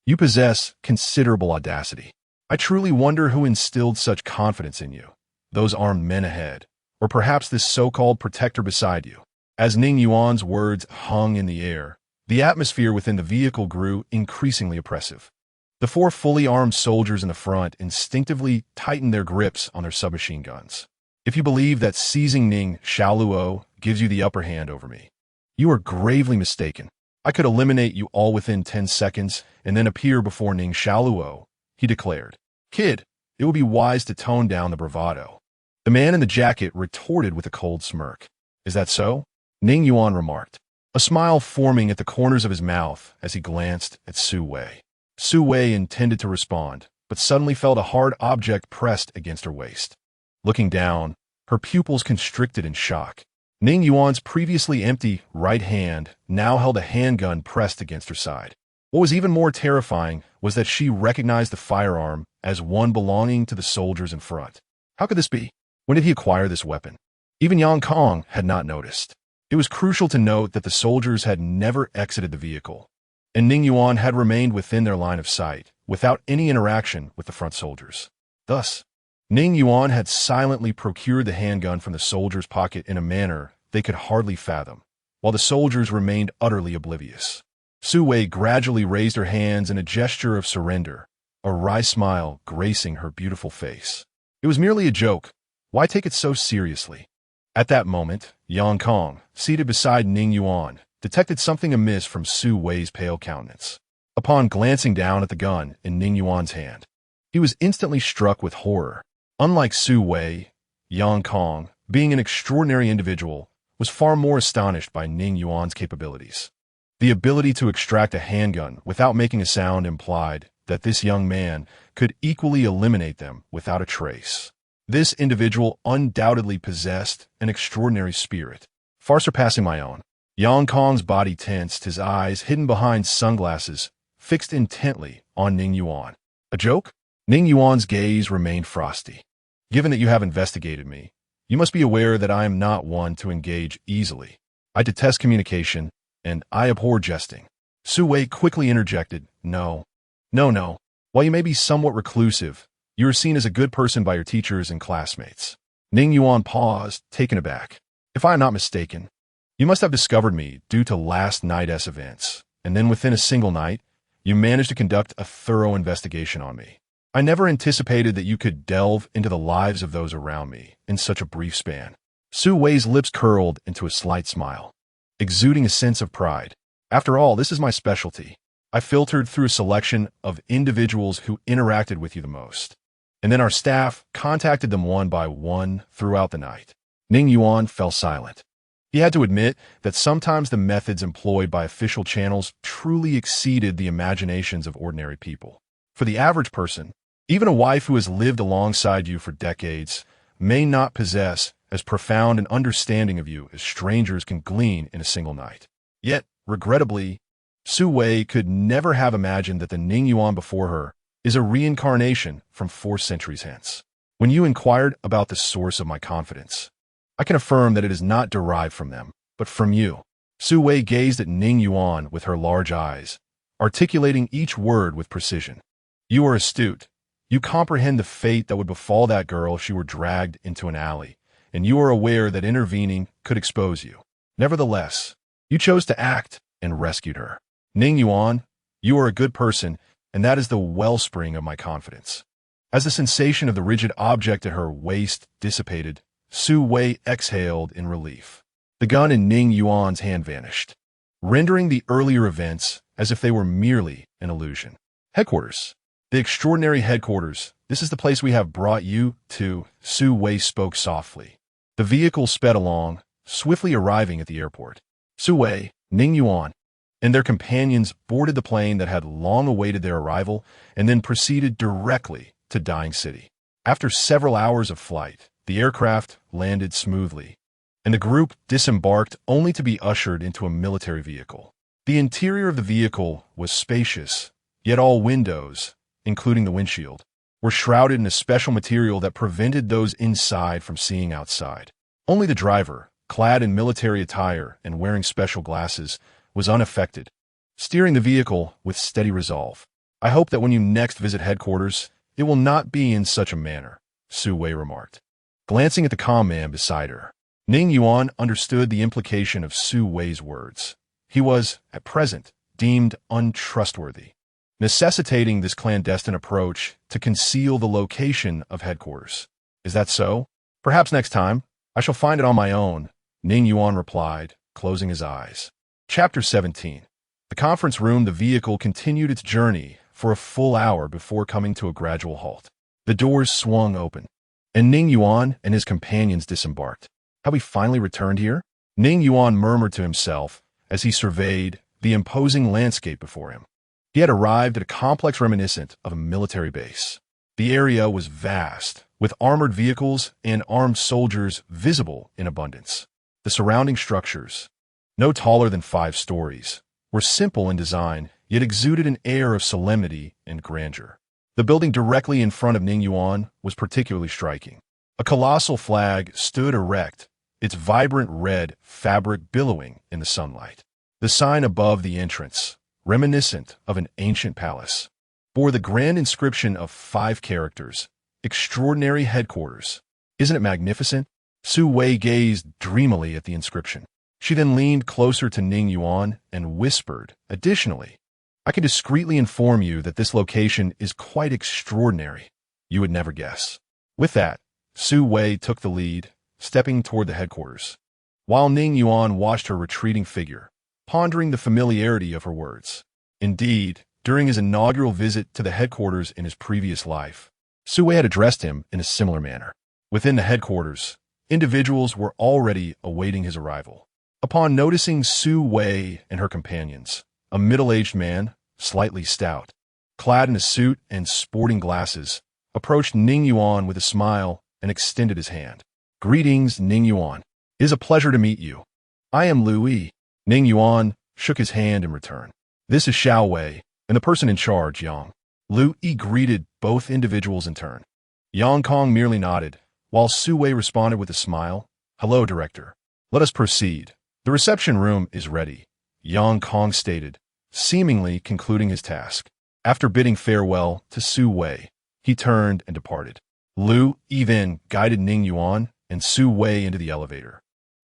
You possess considerable audacity. I truly wonder who instilled such confidence in you. Those armed men ahead, or perhaps this so-called protector beside you. As Ning Yuan's words hung in the air, the atmosphere within the vehicle grew increasingly oppressive. The four fully armed soldiers in the front instinctively tightened their grips on their submachine guns. If you believe that seizing Ning Xiaoluo gives you the upper hand over me, you are gravely mistaken. I could eliminate you all within 10 seconds and then appear before Ning Xiaoluo, he declared. Kid, it would be wise to tone down the bravado. The man in the jacket retorted with a cold smirk. Is that so? Ning Yuan remarked, a smile forming at the corners of his mouth as he glanced at Su Wei. Su Wei intended to respond, but suddenly felt a hard object pressed against her waist. Looking down, her pupils constricted in shock. Ning Yuan's previously empty right hand now held a handgun pressed against her side. What was even more terrifying was that she recognized the firearm as one belonging to the soldiers in front. How could this be? When did he acquire this weapon? Even Yang Kong had not noticed. It was crucial to note that the soldiers had never exited the vehicle, and Ning Yuan had remained within their line of sight, without any interaction with the front soldiers. Thus, Ning Yuan had silently procured the handgun from the soldier's pocket in a manner they could hardly fathom, while the soldiers remained utterly oblivious. Su Wei gradually raised her hands in a gesture of surrender, a wry smile gracing her beautiful face. It was merely a joke. Why take it so seriously? At that moment, Yang Kong, seated beside Ning Yuan, detected something amiss from Su Wei's pale countenance. Upon glancing down at the gun in Ning Yuan's hand, he was instantly struck with horror. Unlike Su Wei, Yang Kong, being an extraordinary individual, was far more astonished by Ning Yuan's capabilities. The ability to extract a handgun without making a sound implied that this young man could equally eliminate them without a trace. This individual undoubtedly possessed an extraordinary spirit, far surpassing my own. Yang Kong's body tensed, his eyes, hidden behind sunglasses, fixed intently on Ning Yuan. A joke? Ning Yuan's gaze remained frosty. Given that you have investigated me, you must be aware that I am not one to engage easily. I detest communication, and I abhor jesting. Su Wei quickly interjected, No. While you may be somewhat reclusive, you are seen as a good person by your teachers and classmates. Ning Yuan paused, taken aback. If I am not mistaken, you must have discovered me due to last night's events, and then within a single night, you managed to conduct a thorough investigation on me. I never anticipated that you could delve into the lives of those around me in such a brief span. Su Wei's lips curled into a slight smile, exuding a sense of pride. After all, this is my specialty. I filtered through a selection of individuals who interacted with you the most, and then our staff contacted them one by one throughout the night. Ning Yuan fell silent. He had to admit that sometimes the methods employed by official channels truly exceeded the imaginations of ordinary people. For the average person, Even a wife who has lived alongside you for decades may not possess as profound an understanding of you as strangers can glean in a single night. Yet, regrettably, Su Wei could never have imagined that the Ning Yuan before her is a reincarnation from 4 centuries hence. When you inquired about the source of my confidence, I can affirm that it is not derived from them, but from you. Su Wei gazed at Ning Yuan with her large eyes, articulating each word with precision. You are astute. You comprehend the fate that would befall that girl if she were dragged into an alley, and you are aware that intervening could expose you. Nevertheless, you chose to act and rescued her. Ning Yuan, you are a good person, and that is the wellspring of my confidence. As the sensation of the rigid object at her waist dissipated, Su Wei exhaled in relief. The gun in Ning Yuan's hand vanished, rendering the earlier events as if they were merely an illusion. Headquarters. The extraordinary headquarters. This is the place we have brought you to, Su Wei spoke softly. The vehicle sped along, swiftly arriving at the airport. Su Wei, Ning Yuan, and their companions boarded the plane that had long awaited their arrival and then proceeded directly to Dying City. After several hours of flight, the aircraft landed smoothly, and the group disembarked only to be ushered into a military vehicle. The interior of the vehicle was spacious, yet all windows, including the windshield, were shrouded in a special material that prevented those inside from seeing outside. Only the driver, clad in military attire and wearing special glasses, was unaffected, steering the vehicle with steady resolve. I hope that when you next visit headquarters, it will not be in such a manner, Su Wei remarked, glancing at the comm man beside her. Ning Yuan understood the implication of Su Wei's words. He was, at present, deemed untrustworthy, necessitating this clandestine approach to conceal the location of headquarters. Is that so? Perhaps next time, I shall find it on my own, Ning Yuan replied, closing his eyes. Chapter 17. The conference room. The vehicle continued its journey for a full hour before coming to a gradual halt. The doors swung open, and Ning Yuan and his companions disembarked. Have we finally returned here? Ning Yuan murmured to himself as he surveyed the imposing landscape before him. He had arrived at a complex reminiscent of a military base. The area was vast, with armored vehicles and armed soldiers visible in abundance. The surrounding structures, no taller than 5 stories, were simple in design, yet exuded an air of solemnity and grandeur. The building directly in front of Ning Yuan was particularly striking. A colossal flag stood erect, its vibrant red fabric billowing in the sunlight. The sign above the entrance, reminiscent of an ancient palace, bore the grand inscription of 5 characters, Extraordinary Headquarters. Isn't it magnificent? Su Wei gazed dreamily at the inscription. She then leaned closer to Ning Yuan and whispered, additionally, I can discreetly inform you that this location is quite extraordinary. You would never guess. With that, Su Wei took the lead, stepping toward the headquarters, while Ning Yuan watched her retreating figure, pondering the familiarity of her words. Indeed, during his inaugural visit to the headquarters in his previous life, Su Wei had addressed him in a similar manner. Within the headquarters, individuals were already awaiting his arrival. Upon noticing Su Wei and her companions, a middle-aged man, slightly stout, clad in a suit and sporting glasses, approached Ning Yuan with a smile and extended his hand. Greetings, Ning Yuan. It is a pleasure to meet you. I am Lu Yi. Ning Yuan shook his hand in return. This is Xiao Wei, and the person in charge, Yang. Lu Yi greeted both individuals in turn. Yang Kong merely nodded, while Su Wei responded with a smile. Hello, Director. Let us proceed. The reception room is ready, Yang Kong stated, seemingly concluding his task. After bidding farewell to Su Wei, he turned and departed. Lu Yi then guided Ning Yuan and Su Wei into the elevator,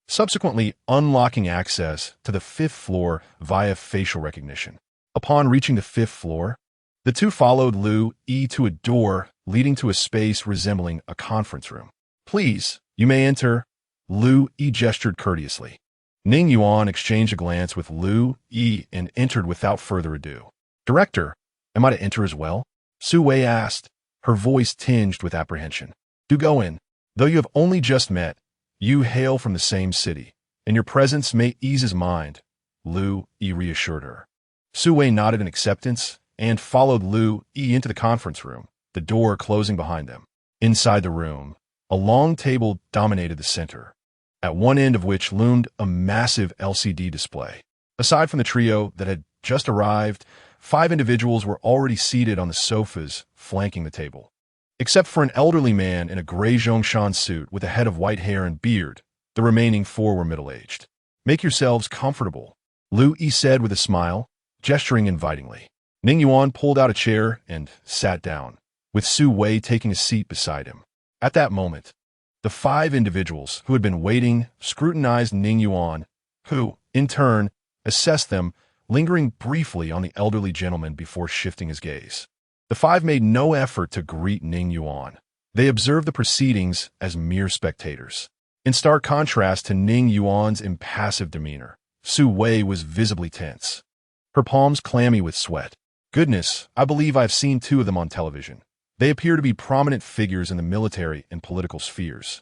subsequently unlocking access to the 5th floor via facial recognition. Upon reaching the 5th floor, the two followed Lu Yi to a door leading to a space resembling a conference room. Please, you may enter, Lu Yi gestured courteously. Ning Yuan exchanged a glance with Lu Yi and entered without further ado. Director, am I to enter as well? Su Wei asked, her voice tinged with apprehension. Do go in. Though you have only just met, you hail from the same city, and your presence may ease his mind, Lu Yi reassured her. Su Wei nodded in acceptance and followed Lu Yi into the conference room, the door closing behind them. Inside the room, a long table dominated the center, at one end of which loomed a massive LCD display. Aside from the trio that had just arrived, 5 individuals were already seated on the sofas flanking the table. Except for an elderly man in a gray Zhongshan suit with a head of white hair and beard, the remaining 4 were middle-aged. "Make yourselves comfortable," Lu Yi said with a smile, gesturing invitingly. Ning Yuan pulled out a chair and sat down, with Su Wei taking a seat beside him. At that moment, the 5 individuals who had been waiting scrutinized Ning Yuan, who, in turn, assessed them, lingering briefly on the elderly gentleman before shifting his gaze. The 5 made no effort to greet Ning Yuan. They observed the proceedings as mere spectators. In stark contrast to Ning Yuan's impassive demeanor, Su Wei was visibly tense, her palms clammy with sweat. "Goodness, I believe I've seen 2 of them on television. They appear to be prominent figures in the military and political spheres.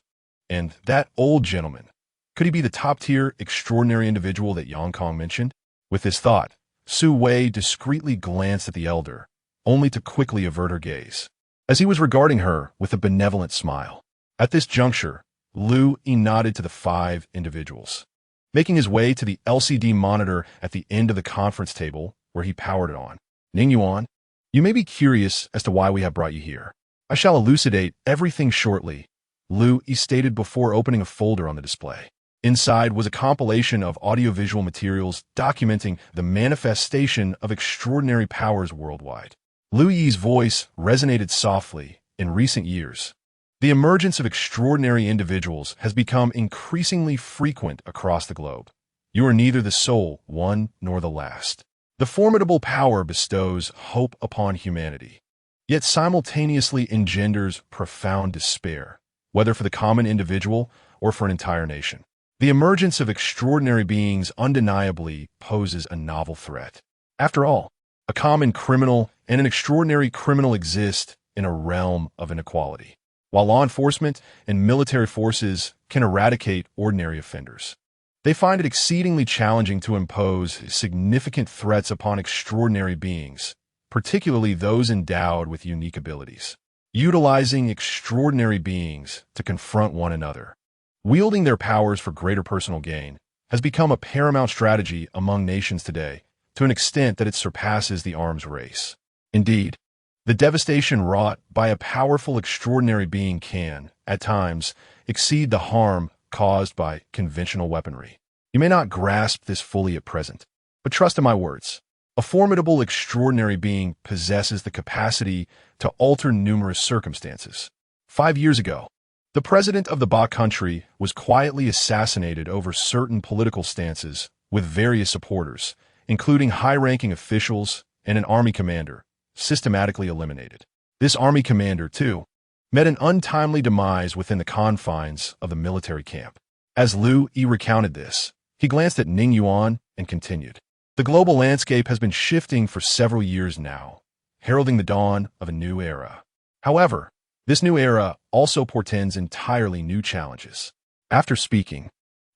And that old gentleman, could he be the top-tier, extraordinary individual that Yang Kong mentioned?" With this thought, Su Wei discreetly glanced at the elder, only to quickly avert her gaze, as he was regarding her with a benevolent smile. At this juncture, Lu Yi nodded to the 5 individuals. Making his way to the LCD monitor at the end of the conference table, where he powered it on. "Ning Yuan, you may be curious as to why we have brought you here. I shall elucidate everything shortly," Lu Yi stated before opening a folder on the display. Inside was a compilation of audiovisual materials documenting the manifestation of extraordinary powers worldwide. Lu Yi's voice resonated softly. In recent years, the emergence of extraordinary individuals has become increasingly frequent across the globe. You are neither the sole one nor the last. The formidable power bestows hope upon humanity, yet simultaneously engenders profound despair, whether for the common individual or for an entire nation. The emergence of extraordinary beings undeniably poses a novel threat. After all, a common criminal and an extraordinary criminal exist in a realm of inequality, while law enforcement and military forces can eradicate ordinary offenders. They find it exceedingly challenging to impose significant threats upon extraordinary beings, particularly those endowed with unique abilities. Utilizing extraordinary beings to confront one another, wielding their powers for greater personal gain, has become a paramount strategy among nations today, to an extent that it surpasses the arms race. Indeed, the devastation wrought by a powerful extraordinary being can, at times, exceed the harm caused by conventional weaponry. You may not grasp this fully at present, but trust in my words. A formidable extraordinary being possesses the capacity to alter numerous circumstances. 5 years ago, the president of the Ba country was quietly assassinated over certain political stances with various supporters, including high-ranking officials and an army commander, systematically eliminated. This army commander, too, met an untimely demise within the confines of the military camp. As Lu Yi recounted this, he glanced at Ning Yuan and continued. "The global landscape has been shifting for several years now, heralding the dawn of a new era. However, this new era also portends entirely new challenges." After speaking,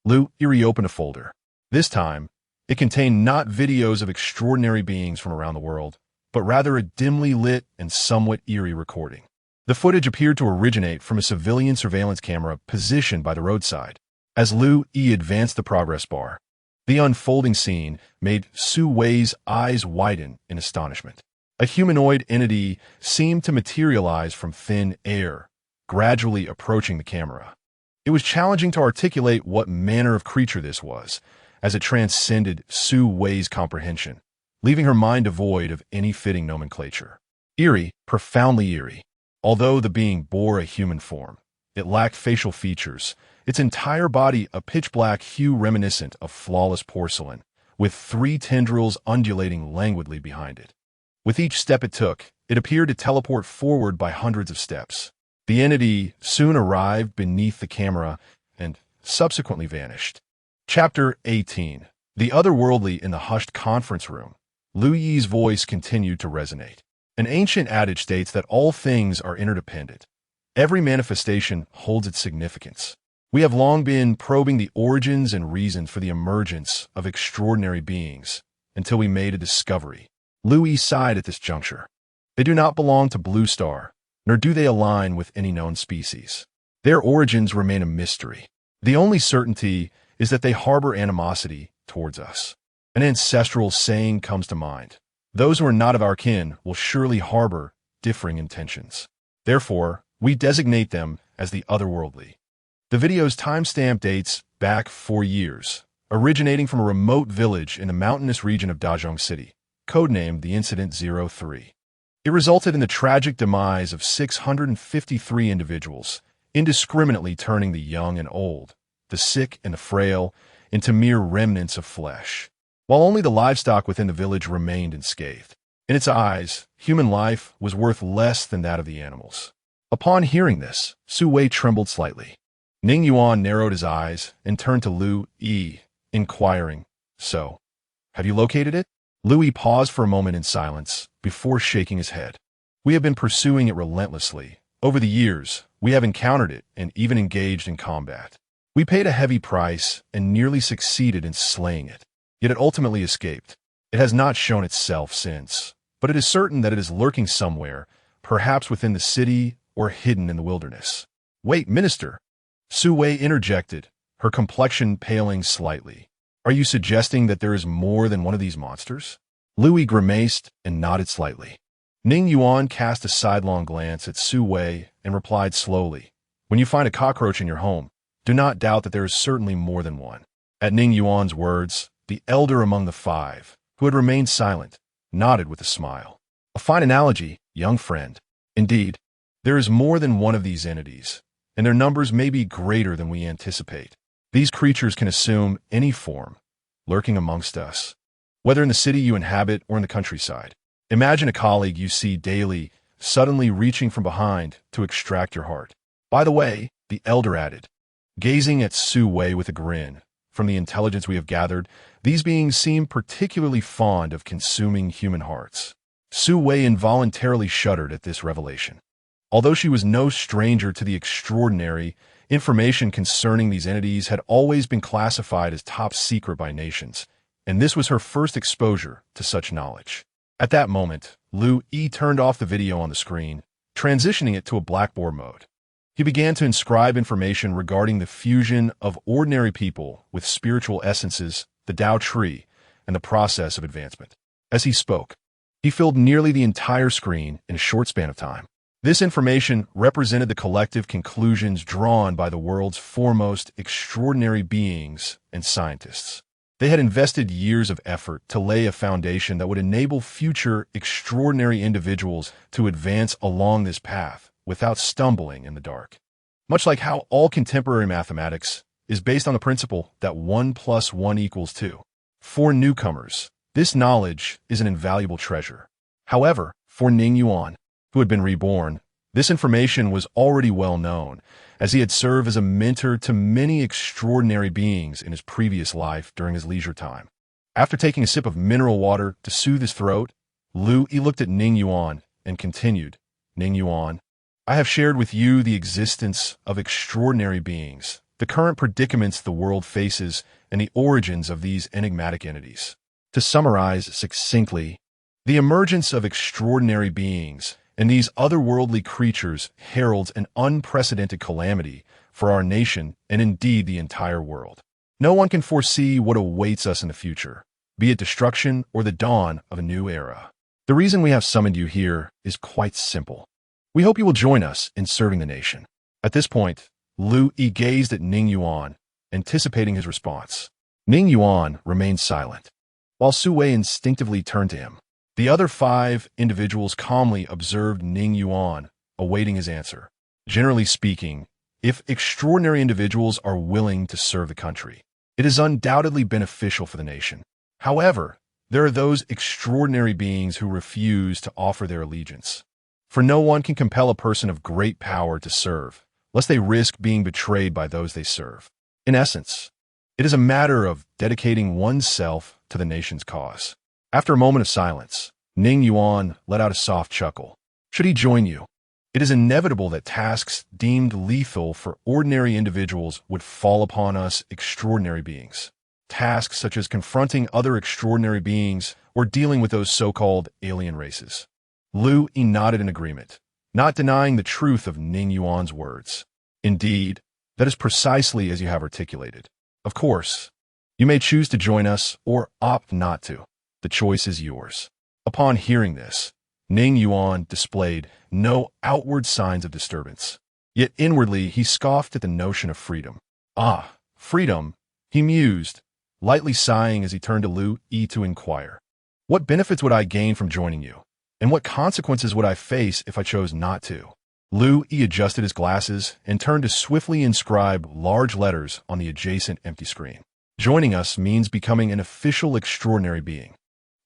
Lu Yi reopened a folder. This time, it contained not videos of extraordinary beings from around the world, but rather a dimly lit and somewhat eerie recording. The footage appeared to originate from a civilian surveillance camera positioned by the roadside. As Lu Yi advanced the progress bar, the unfolding scene made Su Wei's eyes widen in astonishment. A humanoid entity seemed to materialize from thin air, gradually approaching the camera. It was challenging to articulate what manner of creature this was, as it transcended Su Wei's comprehension, leaving her mind devoid of any fitting nomenclature. Eerie, profoundly eerie. Although the being bore a human form, it lacked facial features, its entire body a pitch-black hue reminiscent of flawless porcelain, with 3 tendrils undulating languidly behind it. With each step it took, it appeared to teleport forward by hundreds of steps. The entity soon arrived beneath the camera and subsequently vanished. Chapter 18. The Otherworldly. In the hushed conference room, Lu Yi's voice continued to resonate. An ancient adage states that all things are interdependent. Every manifestation holds its significance. We have long been probing the origins and reasons for the emergence of extraordinary beings until we made a discovery. Lu Yi sighed at this juncture. They do not belong to Blue Star, nor do they align with any known species. Their origins remain a mystery. The only certainty is that they harbor animosity towards us. An ancestral saying comes to mind: those who are not of our kin will surely harbor differing intentions. Therefore, we designate them as the otherworldly. The video's timestamp dates back 4 years, originating from a remote village in the mountainous region of Dazhong City, codenamed the Incident 03. It resulted in the tragic demise of 653 individuals, indiscriminately turning the young and old, the sick and the frail, into mere remnants of flesh, while only the livestock within the village remained unscathed. In its eyes, human life was worth less than that of the animals. Upon hearing this, Su Wei trembled slightly. Ning Yuan narrowed his eyes and turned to Lu Yi, inquiring, "So, have you located it?" Lu Yi paused for a moment in silence before shaking his head. "We have been pursuing it relentlessly. Over the years, we have encountered it and even engaged in combat. We paid a heavy price and nearly succeeded in slaying it. Yet it ultimately escaped. It has not shown itself since, but it is certain that it is lurking somewhere, perhaps within the city or hidden in the wilderness." "Wait, Minister!" Su Wei interjected, her complexion paling slightly. "Are you suggesting that there is more than one of these monsters?" Louis grimaced and nodded slightly. Ning Yuan cast a sidelong glance at Su Wei and replied slowly, "When you find a cockroach in your home, do not doubt that there is certainly more than one." At Ning Yuan's words, the elder among the 5, who had remained silent, nodded with a smile. "A fine analogy, young friend. Indeed, there is more than one of these entities, and their numbers may be greater than we anticipate. These creatures can assume any form, lurking amongst us, whether in the city you inhabit or in the countryside. Imagine a colleague you see daily suddenly reaching from behind to extract your heart. By the way," the elder added, gazing at Su Wei with a grin, "from the intelligence we have gathered, these beings seem particularly fond of consuming human hearts." Su Wei involuntarily shuddered at this revelation. Although she was no stranger to the extraordinary, information concerning these entities had always been classified as top secret by nations, and this was her first exposure to such knowledge. At that moment, Lu Yi turned off the video on the screen, transitioning it to a blackboard mode. He began to inscribe information regarding the fusion of ordinary people with spiritual essences, the Tao tree, and the process of advancement. As he spoke, he filled nearly the entire screen in a short span of time. This information represented the collective conclusions drawn by the world's foremost extraordinary beings and scientists. They had invested years of effort to lay a foundation that would enable future extraordinary individuals to advance along this path without stumbling in the dark. Much like how all contemporary mathematics is based on the principle that 1 + 1 = 2. For newcomers, this knowledge is an invaluable treasure. However, for Ning Yuan, who had been reborn, this information was already well known, as he had served as a mentor to many extraordinary beings in his previous life during his leisure time. After taking a sip of mineral water to soothe his throat, Lu Yi looked at Ning Yuan and continued, "Ning Yuan, I have shared with you the existence of extraordinary beings, the current predicaments the world faces, and the origins of these enigmatic entities. To summarize succinctly, the emergence of extraordinary beings and these otherworldly creatures heralds an unprecedented calamity for our nation and indeed the entire world. No one can foresee what awaits us in the future, be it destruction or the dawn of a new era. The reason we have summoned you here is quite simple. We hope you will join us in serving the nation." At this point, Lu Yi gazed at Ning Yuan, anticipating his response. Ning Yuan remained silent, while Su Wei instinctively turned to him. The other 5 individuals calmly observed Ning Yuan, awaiting his answer. Generally speaking, if extraordinary individuals are willing to serve the country, it is undoubtedly beneficial for the nation. However, there are those extraordinary beings who refuse to offer their allegiance. For no one can compel a person of great power to serve, lest they risk being betrayed by those they serve. In essence, it is a matter of dedicating oneself to the nation's cause. After a moment of silence, Ning Yuan let out a soft chuckle. Should he join you? It is inevitable that tasks deemed lethal for ordinary individuals would fall upon us extraordinary beings. Tasks such as confronting other extraordinary beings or dealing with those so-called alien races. Lu Yi nodded in agreement, not denying the truth of Ning Yuan's words. Indeed, that is precisely as you have articulated. Of course, you may choose to join us or opt not to. The choice is yours. Upon hearing this, Ning Yuan displayed no outward signs of disturbance. Yet inwardly he scoffed at the notion of freedom. Ah, freedom, he mused, lightly sighing as he turned to Lu Yi to inquire. What benefits would I gain from joining you? And what consequences would I face if I chose not to? Lu Yi adjusted his glasses and turned to swiftly inscribe large letters on the adjacent empty screen. Joining us means becoming an official extraordinary being.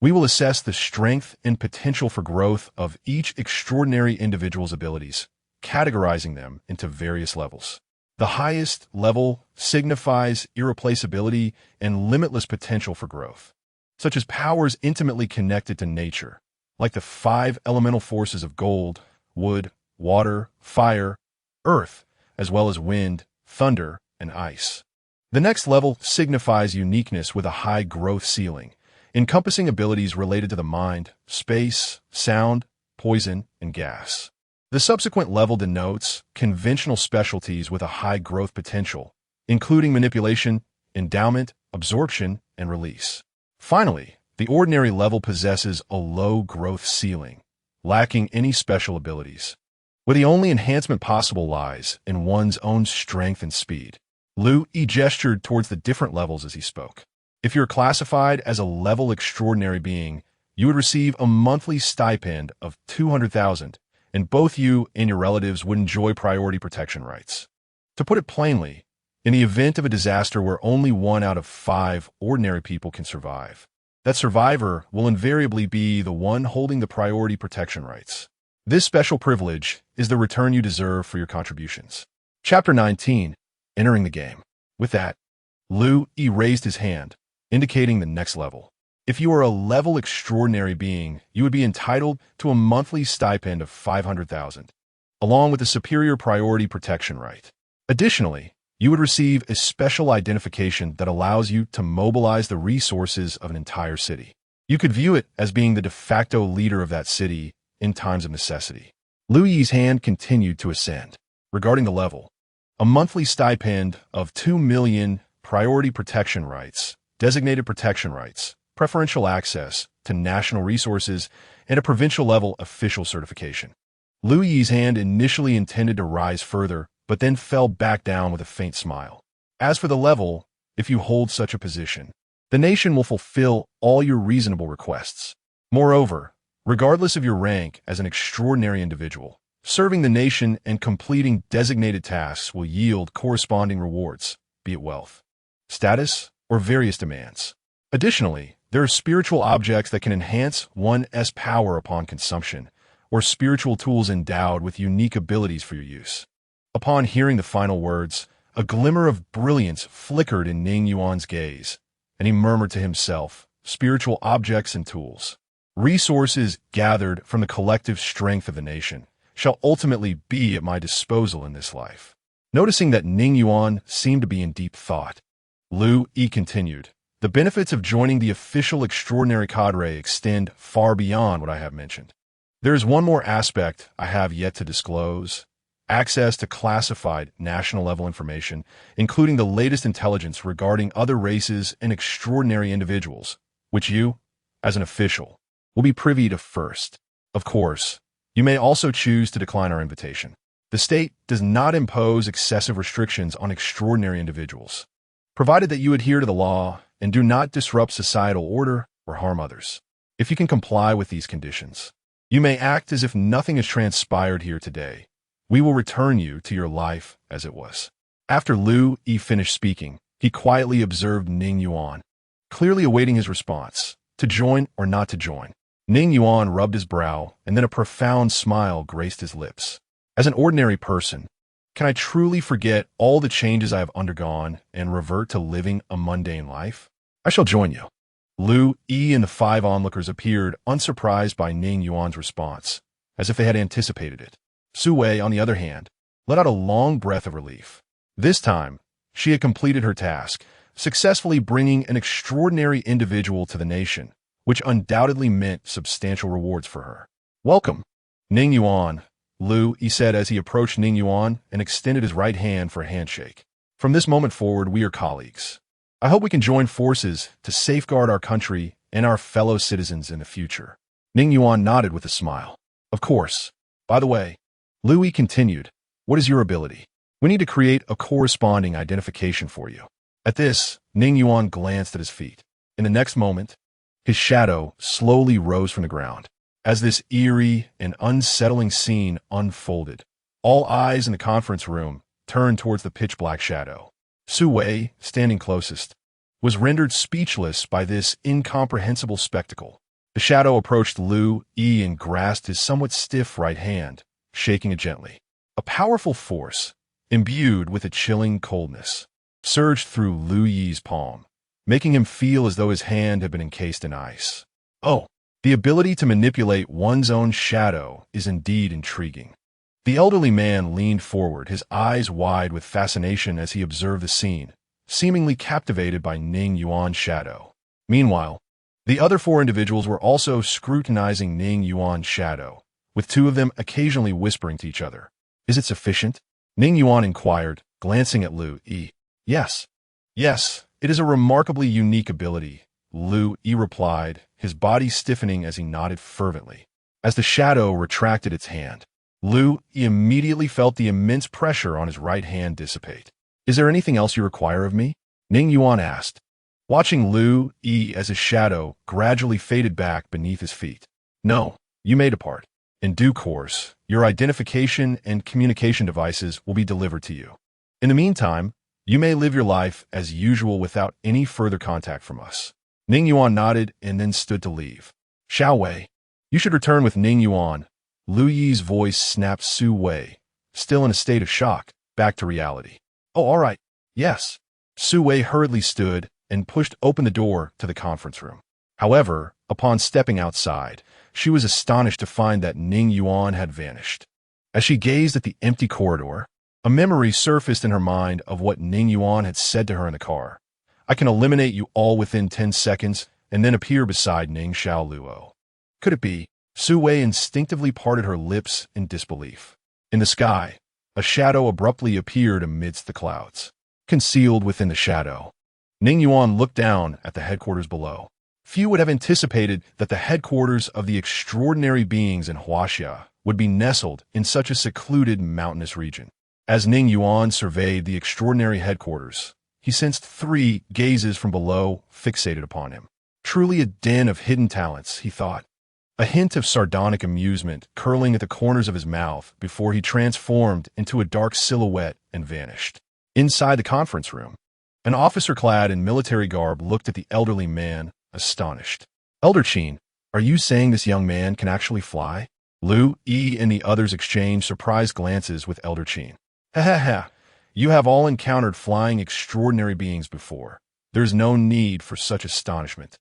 We will assess the strength and potential for growth of each extraordinary individual's abilities, categorizing them into various levels. The highest level signifies irreplaceability and limitless potential for growth, such as powers intimately connected to nature, like the 5 elemental forces of gold, wood, water, fire, earth, as well as wind, thunder, and ice. The next level signifies uniqueness with a high growth ceiling, encompassing abilities related to the mind, space, sound, poison, and gas. The subsequent level denotes conventional specialties with a high growth potential, including manipulation, endowment, absorption, and release. Finally, the ordinary level possesses a low growth ceiling, lacking any special abilities, where the only enhancement possible lies in one's own strength and speed. Lu Yi gestured towards the different levels as he spoke. If you're classified as a level extraordinary being, you would receive a monthly stipend of 200,000, and both you and your relatives would enjoy priority protection rights. To put it plainly, in the event of a disaster where only 1 out of 5 ordinary people can survive, that survivor will invariably be the one holding the priority protection rights. This special privilege is the return you deserve for your contributions. Chapter 19. Entering the game. With that, Lu Yi raised his hand, indicating the next level. If you are a level extraordinary being, you would be entitled to a monthly stipend of 500,000, along with a superior priority protection right. Additionally, you would receive a special identification that allows you to mobilize the resources of an entire city. You could view it as being the de facto leader of that city in times of necessity. Lu Yi's hand continued to ascend. Regarding the level, a monthly stipend of 2 million priority protection rights, designated protection rights, preferential access to national resources, and a provincial-level official certification. Lu Yi's hand initially intended to rise further, but then fell back down with a faint smile. As for the level, if you hold such a position, the nation will fulfill all your reasonable requests. Moreover, regardless of your rank as an extraordinary individual, serving the nation and completing designated tasks will yield corresponding rewards, be it wealth, status, or various demands. Additionally, there are spiritual objects that can enhance one's power upon consumption, or spiritual tools endowed with unique abilities for your use. Upon hearing the final words, a glimmer of brilliance flickered in Ning Yuan's gaze, and he murmured to himself, spiritual objects and tools. Resources gathered from the collective strength of the nation shall ultimately be at my disposal in this life. Noticing that Ning Yuan seemed to be in deep thought, Lu Yi continued, the benefits of joining the official extraordinary cadre extend far beyond what I have mentioned. There is one more aspect I have yet to disclose: access to classified national-level information, including the latest intelligence regarding other races and extraordinary individuals, which you, as an official, will be privy to first. Of course, you may also choose to decline our invitation. The state does not impose excessive restrictions on extraordinary individuals, provided that you adhere to the law and do not disrupt societal order or harm others. If you can comply with these conditions, you may act as if nothing has transpired here today. We will return you to your life as it was. After Lu Yi finished speaking, he quietly observed Ning Yuan, clearly awaiting his response, to join or not to join. Ning Yuan rubbed his brow, and then a profound smile graced his lips. As an ordinary person, can I truly forget all the changes I have undergone and revert to living a mundane life? I shall join you. Lu Yi and the 5 onlookers appeared unsurprised by Ning Yuan's response, as if they had anticipated it. Su Wei, on the other hand, let out a long breath of relief. This time, she had completed her task, successfully bringing an extraordinary individual to the nation, which undoubtedly meant substantial rewards for her. Welcome. Ning Yuan, Lu, he said as he approached Ning Yuan and extended his right hand for a handshake. From this moment forward, we are colleagues. I hope we can join forces to safeguard our country and our fellow citizens in the future. Ning Yuan nodded with a smile. Of course. By the way, Lu continued, what is your ability? We need to create a corresponding identification for you. At this, Ning Yuan glanced at his feet. In the next moment, his shadow slowly rose from the ground. As this eerie and unsettling scene unfolded, all eyes in the conference room turned towards the pitch-black shadow. Su Wei, standing closest, was rendered speechless by this incomprehensible spectacle. The shadow approached Lu Yi and grasped his somewhat stiff right hand, shaking it gently. A powerful force, imbued with a chilling coldness, surged through Lu Yi's palm, making him feel as though his hand had been encased in ice. Oh, the ability to manipulate one's own shadow is indeed intriguing. The elderly man leaned forward, his eyes wide with fascination as he observed the scene, seemingly captivated by Ning Yuan's shadow. Meanwhile, the other four individuals were also scrutinizing Ning Yuan's shadow, with two of them occasionally whispering to each other. Is it sufficient? Ning Yuan inquired, glancing at Lu Yi. Yes. Yes, it is a remarkably unique ability, Lu Yi replied, his body stiffening as he nodded fervently. As the shadow retracted its hand, Lu Yi immediately felt the immense pressure on his right hand dissipate. Is there anything else you require of me? Ning Yuan asked, watching Lu Yi as his shadow gradually faded back beneath his feet. No, you may depart. In due course, your identification and communication devices will be delivered to you. In the meantime, you may live your life as usual without any further contact from us. Ning Yuan nodded and then stood to leave. Xiao Wei, you should return with Ning Yuan. Lu Yi's voice snapped Su Wei, still in a state of shock, back to reality. Oh, all right. Yes. Su Wei hurriedly stood and pushed open the door to the conference room. However, upon stepping outside, she was astonished to find that Ning Yuan had vanished. As she gazed at the empty corridor, a memory surfaced in her mind of what Ning Yuan had said to her in the car. I can eliminate you all within 10 seconds and then appear beside Ning Xiaoluo. Could it be? Su Wei instinctively parted her lips in disbelief. In the sky, a shadow abruptly appeared amidst the clouds. Concealed within the shadow, Ning Yuan looked down at the headquarters below. Few would have anticipated that the headquarters of the extraordinary beings in Huaxia would be nestled in such a secluded mountainous region. As Ning Yuan surveyed the extraordinary headquarters, he sensed 3 gazes from below fixated upon him. Truly a den of hidden talents, he thought. A hint of sardonic amusement curling at the corners of his mouth before he transformed into a dark silhouette and vanished. Inside the conference room, an officer clad in military garb looked at the elderly man, astonished. Elder Qin, are you saying this young man can actually fly? Lu Yi and the others exchanged surprised glances with Elder Qin. Ha ha ha, you have all encountered flying extraordinary beings before. There's no need for such astonishment.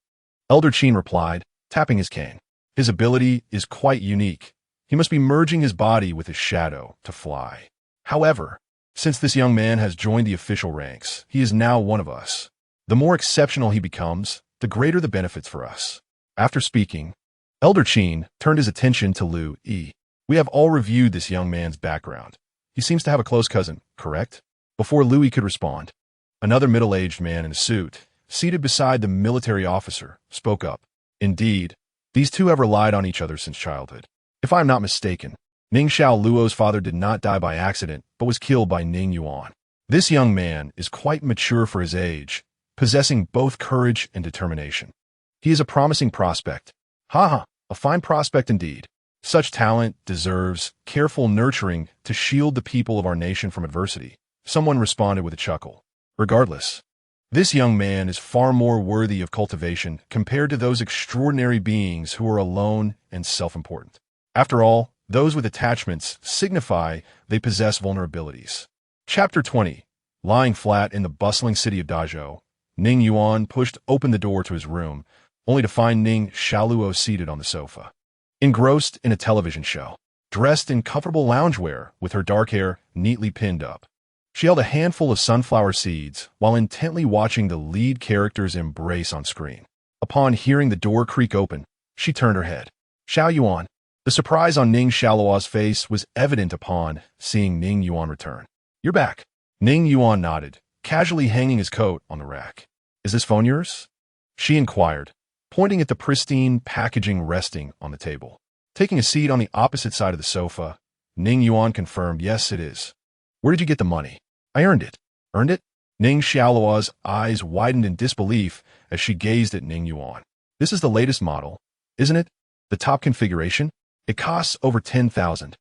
Elder Qin replied, tapping his cane. His ability is quite unique. He must be merging his body with his shadow to fly. However, since this young man has joined the official ranks, he is now one of us. The more exceptional he becomes, the greater the benefits for us. After speaking, Elder Qin turned his attention to Lu Yi. We have all reviewed this young man's background. He seems to have a close cousin, correct? Before Lu Yi could respond, another middle-aged man in a suit, seated beside the military officer, spoke up. Indeed, these two have relied on each other since childhood. If I am not mistaken, Ning Xiaoluo's father did not die by accident, but was killed by Ning Yuan. This young man is quite mature for his age, possessing both courage and determination. He is a promising prospect. Ha, a fine prospect indeed. Such talent deserves careful nurturing to shield the people of our nation from adversity. Someone responded with a chuckle. Regardless, this young man is far more worthy of cultivation compared to those extraordinary beings who are alone and self-important. After all, those with attachments signify they possess vulnerabilities. Chapter 20. Lying flat in the bustling city of Dazhou, Ning Yuan pushed open the door to his room, only to find Ning Xiaoluo seated on the sofa. Engrossed in a television show, dressed in comfortable loungewear with her dark hair neatly pinned up. She held a handful of sunflower seeds while intently watching the lead characters embrace on screen. Upon hearing the door creak open, she turned her head. Xiao Yuan, The surprise on Ning Xiaoluo's face was evident upon seeing Ning Yuan return. "You're back." Ning Yuan nodded, casually hanging his coat on the rack. "Is this phone yours?" she inquired, pointing at the pristine packaging resting on the table. Taking a seat on the opposite side of the sofa, Ning Yuan confirmed, "Yes, it is." "Where did you get the money?" "I earned it." "Earned it?" Ning Xiaoluo's eyes widened in disbelief as she gazed at Ning Yuan. "This is the latest model, isn't it? The top configuration? It costs over 10,000.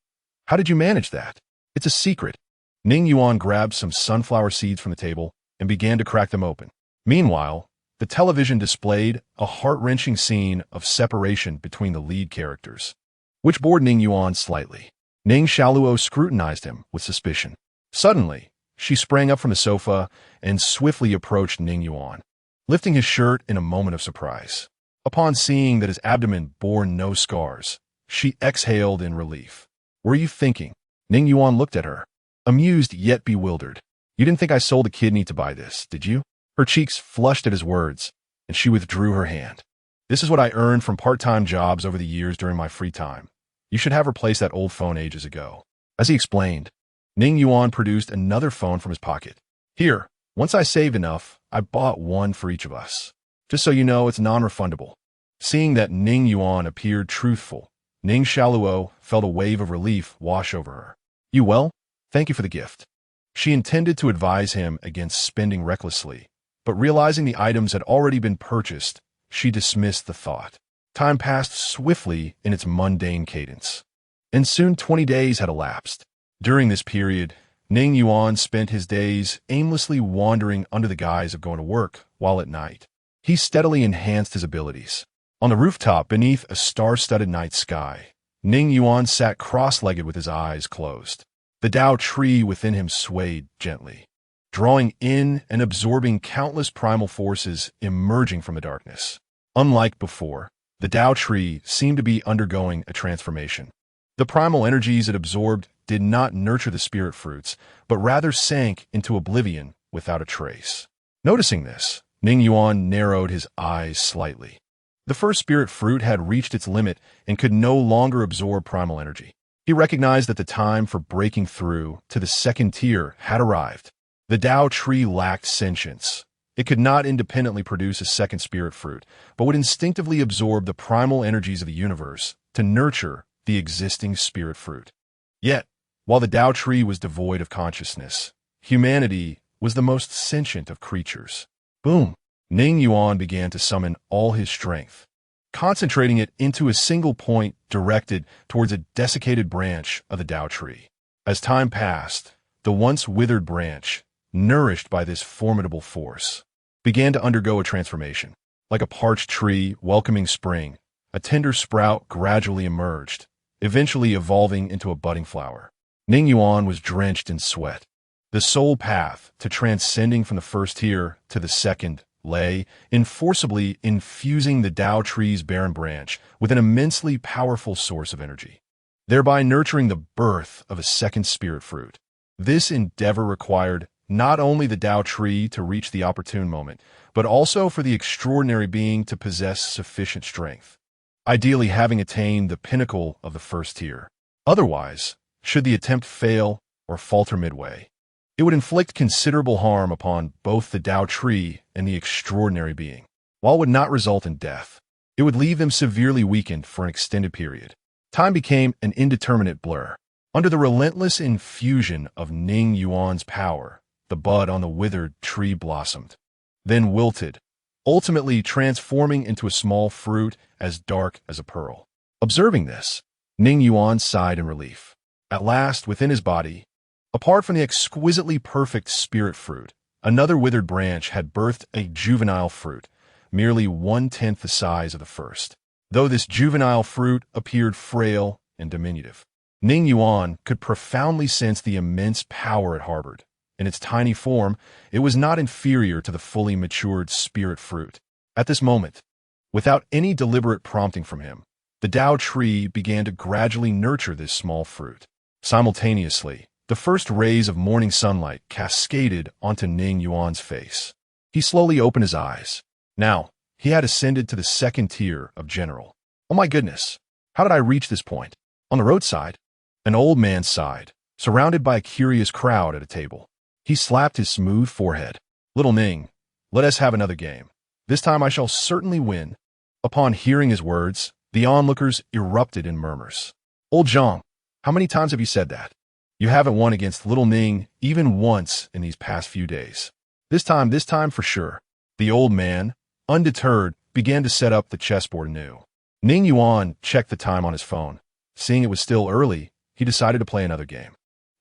How did you manage that?" "It's a secret." Ning Yuan grabbed some sunflower seeds from the table and began to crack them open. Meanwhile, the television displayed a heart-wrenching scene of separation between the lead characters, which bored Ning Yuan slightly. Ning Xiaoluo scrutinized him with suspicion. Suddenly, she sprang up from the sofa and swiftly approached Ning Yuan, lifting his shirt in a moment of surprise. Upon seeing that his abdomen bore no scars, she exhaled in relief. "What are you thinking?" Ning Yuan looked at her, amused yet bewildered. "You didn't think I sold a kidney to buy this, did you?" Her cheeks flushed at his words, and she withdrew her hand. "This is what I earned from part-time jobs over the years during my free time. You should have replaced that old phone ages ago." As he explained, Ning Yuan produced another phone from his pocket. "Here, once I saved enough, I bought one for each of us. Just so you know, it's non-refundable." Seeing that Ning Yuan appeared truthful, Ning Xiaoluo felt a wave of relief wash over her. "You well? Thank you for the gift." She intended to advise him against spending recklessly, but realizing the items had already been purchased, she dismissed the thought. Time passed swiftly in its mundane cadence, and soon 20 days had elapsed. During this period, Ning Yuan spent his days aimlessly wandering under the guise of going to work, while at night he steadily enhanced his abilities. On the rooftop beneath a star-studded night sky, Ning Yuan sat cross-legged with his eyes closed. The Tao tree within him swayed gently, drawing in and absorbing countless primal forces emerging from the darkness. Unlike before, the Tao tree seemed to be undergoing a transformation. The primal energies it absorbed did not nurture the spirit fruits, but rather sank into oblivion without a trace. Noticing this, Ning Yuan narrowed his eyes slightly. The first spirit fruit had reached its limit and could no longer absorb primal energy. He recognized that the time for breaking through to the second tier had arrived. The Tao tree lacked sentience. It could not independently produce a second spirit fruit, but would instinctively absorb the primal energies of the universe to nurture the existing spirit fruit. Yet, while the Tao tree was devoid of consciousness, humanity was the most sentient of creatures. Boom! Ning Yuan began to summon all his strength, concentrating it into a single point directed towards a desiccated branch of the Tao tree. As time passed, the once withered branch, nourished by this formidable force, began to undergo a transformation. Like a parched tree welcoming spring, a tender sprout gradually emerged, eventually evolving into a budding flower. Ning Yuan was drenched in sweat. The sole path to transcending from the first tier to the second lay in forcibly infusing the Tao tree's barren branch with an immensely powerful source of energy, thereby nurturing the birth of a second spirit fruit. This endeavor required not only the Tao tree to reach the opportune moment, but also for the extraordinary being to possess sufficient strength, ideally having attained the pinnacle of the first tier. Otherwise, should the attempt fail or falter midway, it would inflict considerable harm upon both the Tao tree and the extraordinary being. While it would not result in death, it would leave them severely weakened for an extended period. Time became an indeterminate blur. Under the relentless infusion of Ning Yuan's power, the bud on the withered tree blossomed, then wilted, ultimately transforming into a small fruit as dark as a pearl. Observing this, Ning Yuan sighed in relief. At last, within his body, apart from the exquisitely perfect spirit fruit, another withered branch had birthed a juvenile fruit, merely 1/10 the size of the first. Though this juvenile fruit appeared frail and diminutive, Ning Yuan could profoundly sense the immense power it harbored. In its tiny form, it was not inferior to the fully matured spirit fruit. At this moment, without any deliberate prompting from him, the Tao tree began to gradually nurture this small fruit. Simultaneously, the first rays of morning sunlight cascaded onto Ning Yuan's face. He slowly opened his eyes. Now, he had ascended to the second tier of general. "Oh my goodness, How did I reach this point? On the roadside? An old man sighed, surrounded by a curious crowd at a table. He slapped his smooth forehead. Little Ning, let us have another game. This time I shall certainly win. Upon hearing his words, the onlookers erupted in murmurs. Old Zhang, how many times have you said that? You haven't won against little Ning even once in these past few days. This time for sure. The old man, undeterred, began to set up the chessboard anew. Ning Yuan checked the time on his phone. Seeing it was still early, he decided to play another game.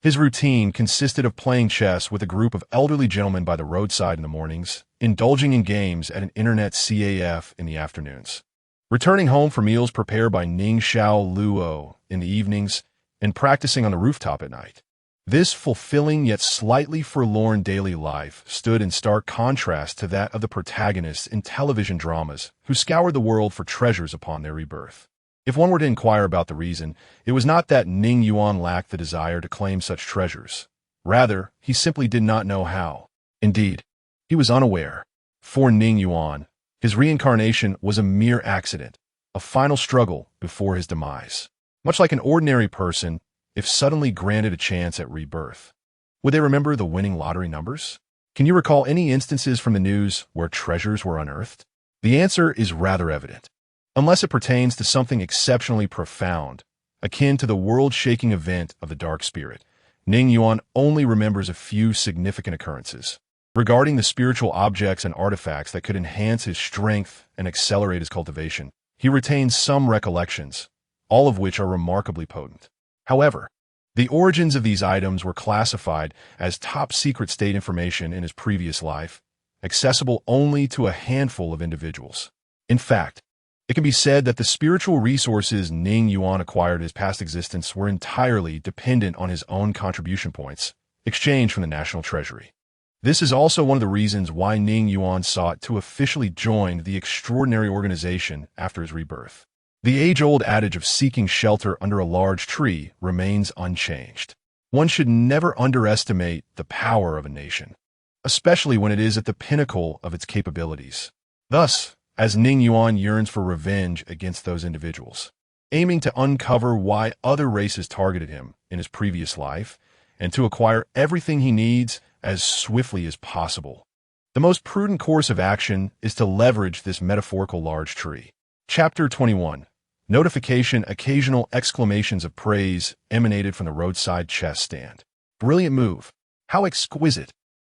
His routine consisted of playing chess with a group of elderly gentlemen by the roadside in the mornings, indulging in games at an internet CAF in the afternoons, returning home for meals prepared by Ning Xiao Luo in the evenings, and practicing on the rooftop at night. This fulfilling yet slightly forlorn daily life stood in stark contrast to that of the protagonists in television dramas who scoured the world for treasures upon their rebirth. If one were to inquire about the reason, it was not that Ning Yuan lacked the desire to claim such treasures. Rather, he simply did not know how. Indeed, he was unaware. For Ning Yuan, his reincarnation was a mere accident, a final struggle before his demise. Much like an ordinary person, if suddenly granted a chance at rebirth, would they remember the winning lottery numbers? Can you recall any instances from the news where treasures were unearthed? The answer is rather evident. Unless it pertains to something exceptionally profound, akin to the world-shaking event of the Dark Spirit, Ning Yuan only remembers a few significant occurrences. Regarding the spiritual objects and artifacts that could enhance his strength and accelerate his cultivation, he retains some recollections, all of which are remarkably potent. However, the origins of these items were classified as top-secret state information in his previous life, accessible only to a handful of individuals. In fact, it can be said that the spiritual resources Ning Yuan acquired in his past existence were entirely dependent on his own contribution points, exchanged from the national treasury. This is also one of the reasons why Ning Yuan sought to officially join the extraordinary organization after his rebirth. The age-old adage of seeking shelter under a large tree remains unchanged. One should never underestimate the power of a nation, especially when it is at the pinnacle of its capabilities. Thus, as Ning Yuan yearns for revenge against those individuals, aiming to uncover why other races targeted him in his previous life, and to acquire everything he needs as swiftly as possible, the most prudent course of action is to leverage this metaphorical large tree. Chapter 21. Notification. Occasional exclamations of praise emanated from the roadside chess stand. Brilliant move. How exquisite.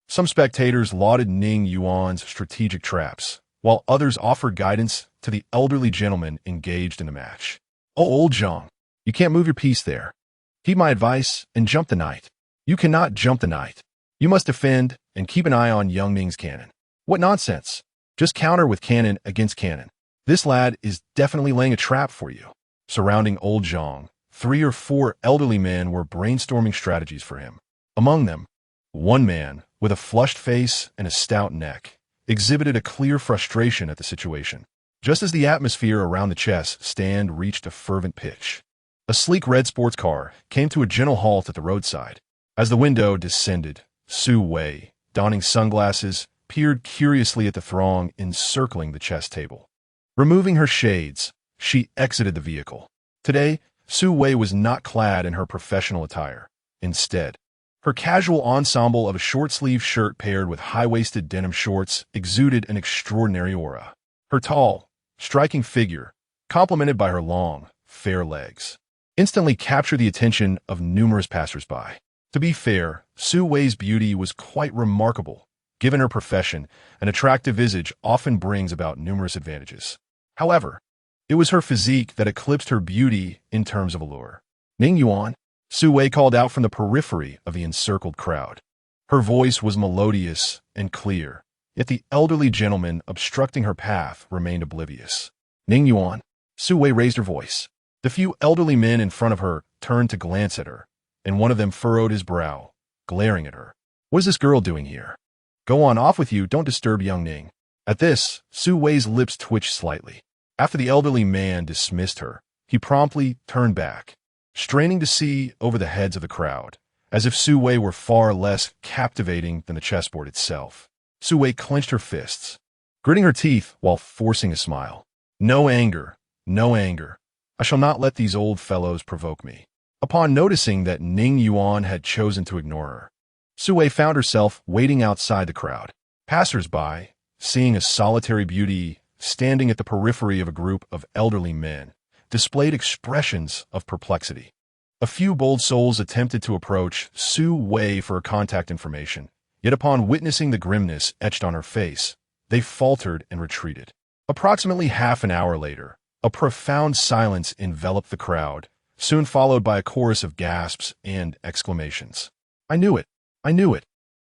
Some spectators lauded Ning Yuan's strategic traps, while others offered guidance to the elderly gentleman engaged in the match. Oh, old Zhang, you can't move your piece there. Heed my advice and jump the knight. You cannot jump the knight. You must defend and keep an eye on young Ning's cannon. What nonsense. Just counter with cannon against cannon. This lad is definitely laying a trap for you. Surrounding old Zhang, 3 or 4 elderly men were brainstorming strategies for him. Among them, one man, with a flushed face and a stout neck, exhibited a clear frustration at the situation. Just as the atmosphere around the chess stand reached a fervent pitch, a sleek red sports car came to a gentle halt at the roadside. As the window descended, Su Wei, donning sunglasses, peered curiously at the throng encircling the chess table. Removing her shades, she exited the vehicle. Today, Su Wei was not clad in her professional attire. Instead, her casual ensemble of a short-sleeved shirt paired with high-waisted denim shorts exuded an extraordinary aura. Her tall, striking figure, complemented by her long, fair legs, instantly captured the attention of numerous passers-by. To be fair, Su Wei's beauty was quite remarkable. Given her profession, an attractive visage often brings about numerous advantages. However, it was her physique that eclipsed her beauty in terms of allure. Ning Yuan, Su Wei called out from the periphery of the encircled crowd. Her voice was melodious and clear, yet the elderly gentleman obstructing her path remained oblivious. Ning Yuan, Su Wei raised her voice. The few elderly men in front of her turned to glance at her, and one of them furrowed his brow, glaring at her. What is this girl doing here? Go on, off with you, don't disturb young Ning. At this, Su Wei's lips twitched slightly. After the elderly man dismissed her, he promptly turned back, straining to see over the heads of the crowd, as if Su Wei were far less captivating than the chessboard itself. Su Wei clenched her fists, gritting her teeth while forcing a smile. No anger, no anger. I shall not let these old fellows provoke me. Upon noticing that Ning Yuan had chosen to ignore her, Sue found herself waiting outside the crowd. Passers-by, seeing a solitary beauty standing at the periphery of a group of elderly men, displayed expressions of perplexity. A few bold souls attempted to approach Sue Wei for contact information, yet upon witnessing the grimness etched on her face, they faltered and retreated. Approximately half an hour later, a profound silence enveloped the crowd, soon followed by a chorus of gasps and exclamations. I knew it! I knew it!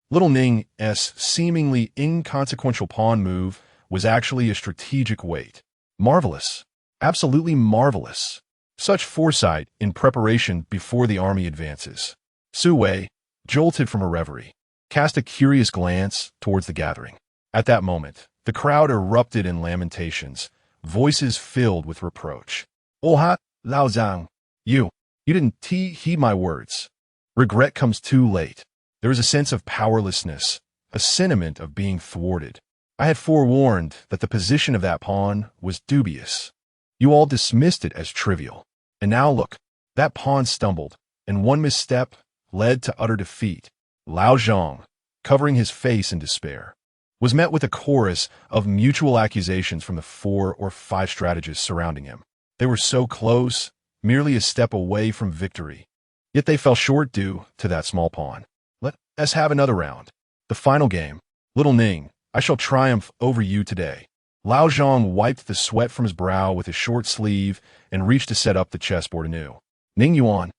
Little Ning's seemingly inconsequential pawn move was actually a strategic weight. Marvelous. Absolutely marvelous. Such foresight in preparation before the army advances. Sue Wei, jolted from her reverie, cast a curious glance towards the gathering. At that moment, the crowd erupted in lamentations, voices filled with reproach. "Oh, Lao Zhang, you didn't heed my words. Regret comes too late." There was a sense of powerlessness, a sentiment of being thwarted. I had forewarned that the position of that pawn was dubious. You all dismissed it as trivial. And now look, that pawn stumbled, and one misstep led to utter defeat. Lao Zhang, covering his face in despair, was met with a chorus of mutual accusations from the 4 or 5 strategists surrounding him. They were so close, merely a step away from victory. Yet they fell short due to that small pawn. Let us have another round. The final game. Little Ning, I shall triumph over you today. Lao Zhang wiped the sweat from his brow with his short sleeve and reached to set up the chessboard anew. Ning Yuan,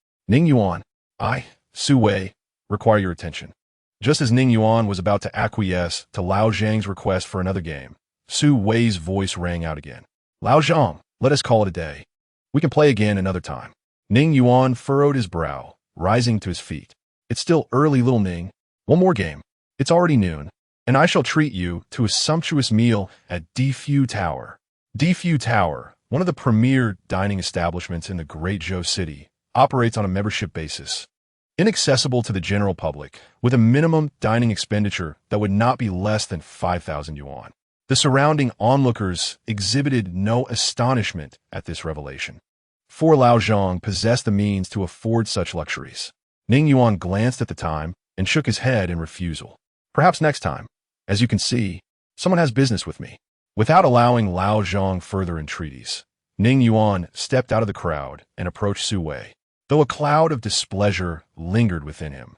I, Sue Wei, require your attention. Just as Ning Yuan was about to acquiesce to Lao Zhang's request for another game, Sue Wei's voice rang out again. Lao Zhang, let us call it a day. We can play again another time. Ning Yuan furrowed his brow, rising to his feet. It's still early, Little Ning. One more game. It's already noon, and I shall treat you to a sumptuous meal at Defu Tower. Defu Tower, one of the premier dining establishments in the Great Zhou City, operates on a membership basis, inaccessible to the general public, with a minimum dining expenditure that would not be less than 5,000 yuan. The surrounding onlookers exhibited no astonishment at this revelation, for Lao Zhang possessed the means to afford such luxuries. Ning Yuan glanced at the time and shook his head in refusal. Perhaps next time. As you can see, someone has business with me. Without allowing Lao Zhang further entreaties, Ning Yuan stepped out of the crowd and approached Sue Wei, though a cloud of displeasure lingered within him.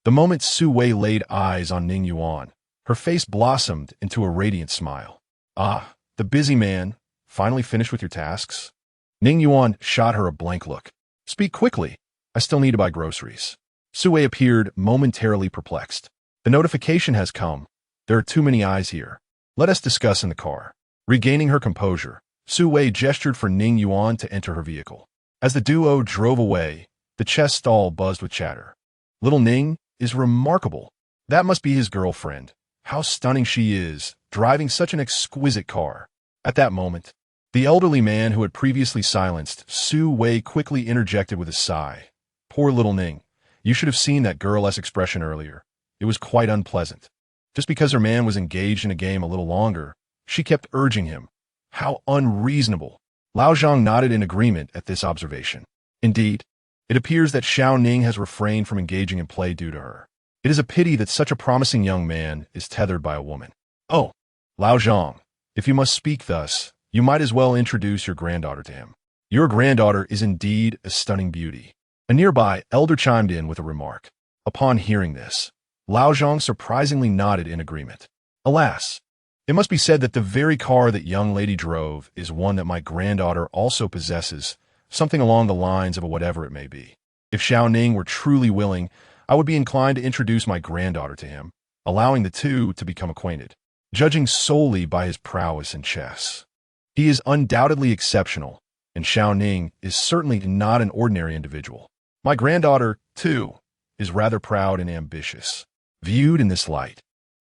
The moment Sue Wei laid eyes on Ning Yuan, her face blossomed into a radiant smile. Ah, the busy man, finally finished with your tasks? Ning Yuan shot her a blank look. Speak quickly. I still need to buy groceries. Sue Wei appeared momentarily perplexed. The notification has come. There are too many eyes here. Let us discuss in the car. Regaining her composure, Sue Wei gestured for Ning Yuan to enter her vehicle. As the duo drove away, the chess stall buzzed with chatter. Little Ning is remarkable. That must be his girlfriend. How stunning she is, driving such an exquisite car. At that moment, the elderly man who had previously silenced Sue Wei quickly interjected with a sigh. Poor Little Ning. You should have seen that girl's expression earlier. It was quite unpleasant. Just because her man was engaged in a game a little longer, she kept urging him. How unreasonable. Lao Zhang nodded in agreement at this observation. Indeed, it appears that Xiao Ning has refrained from engaging in play due to her. It is a pity that such a promising young man is tethered by a woman. Oh, Lao Zhang, if you must speak thus, you might as well introduce your granddaughter to him. Your granddaughter is indeed a stunning beauty. A nearby elder chimed in with a remark. Upon hearing this, Lao Zhang surprisingly nodded in agreement. Alas, it must be said that the very car that young lady drove is one that my granddaughter also possesses, something along the lines of a whatever it may be. If Xiao Ning were truly willing, I would be inclined to introduce my granddaughter to him, allowing the two to become acquainted, judging solely by his prowess in chess. He is undoubtedly exceptional, and Xiao Ning is certainly not an ordinary individual. My granddaughter, too, is rather proud and ambitious. Viewed in this light,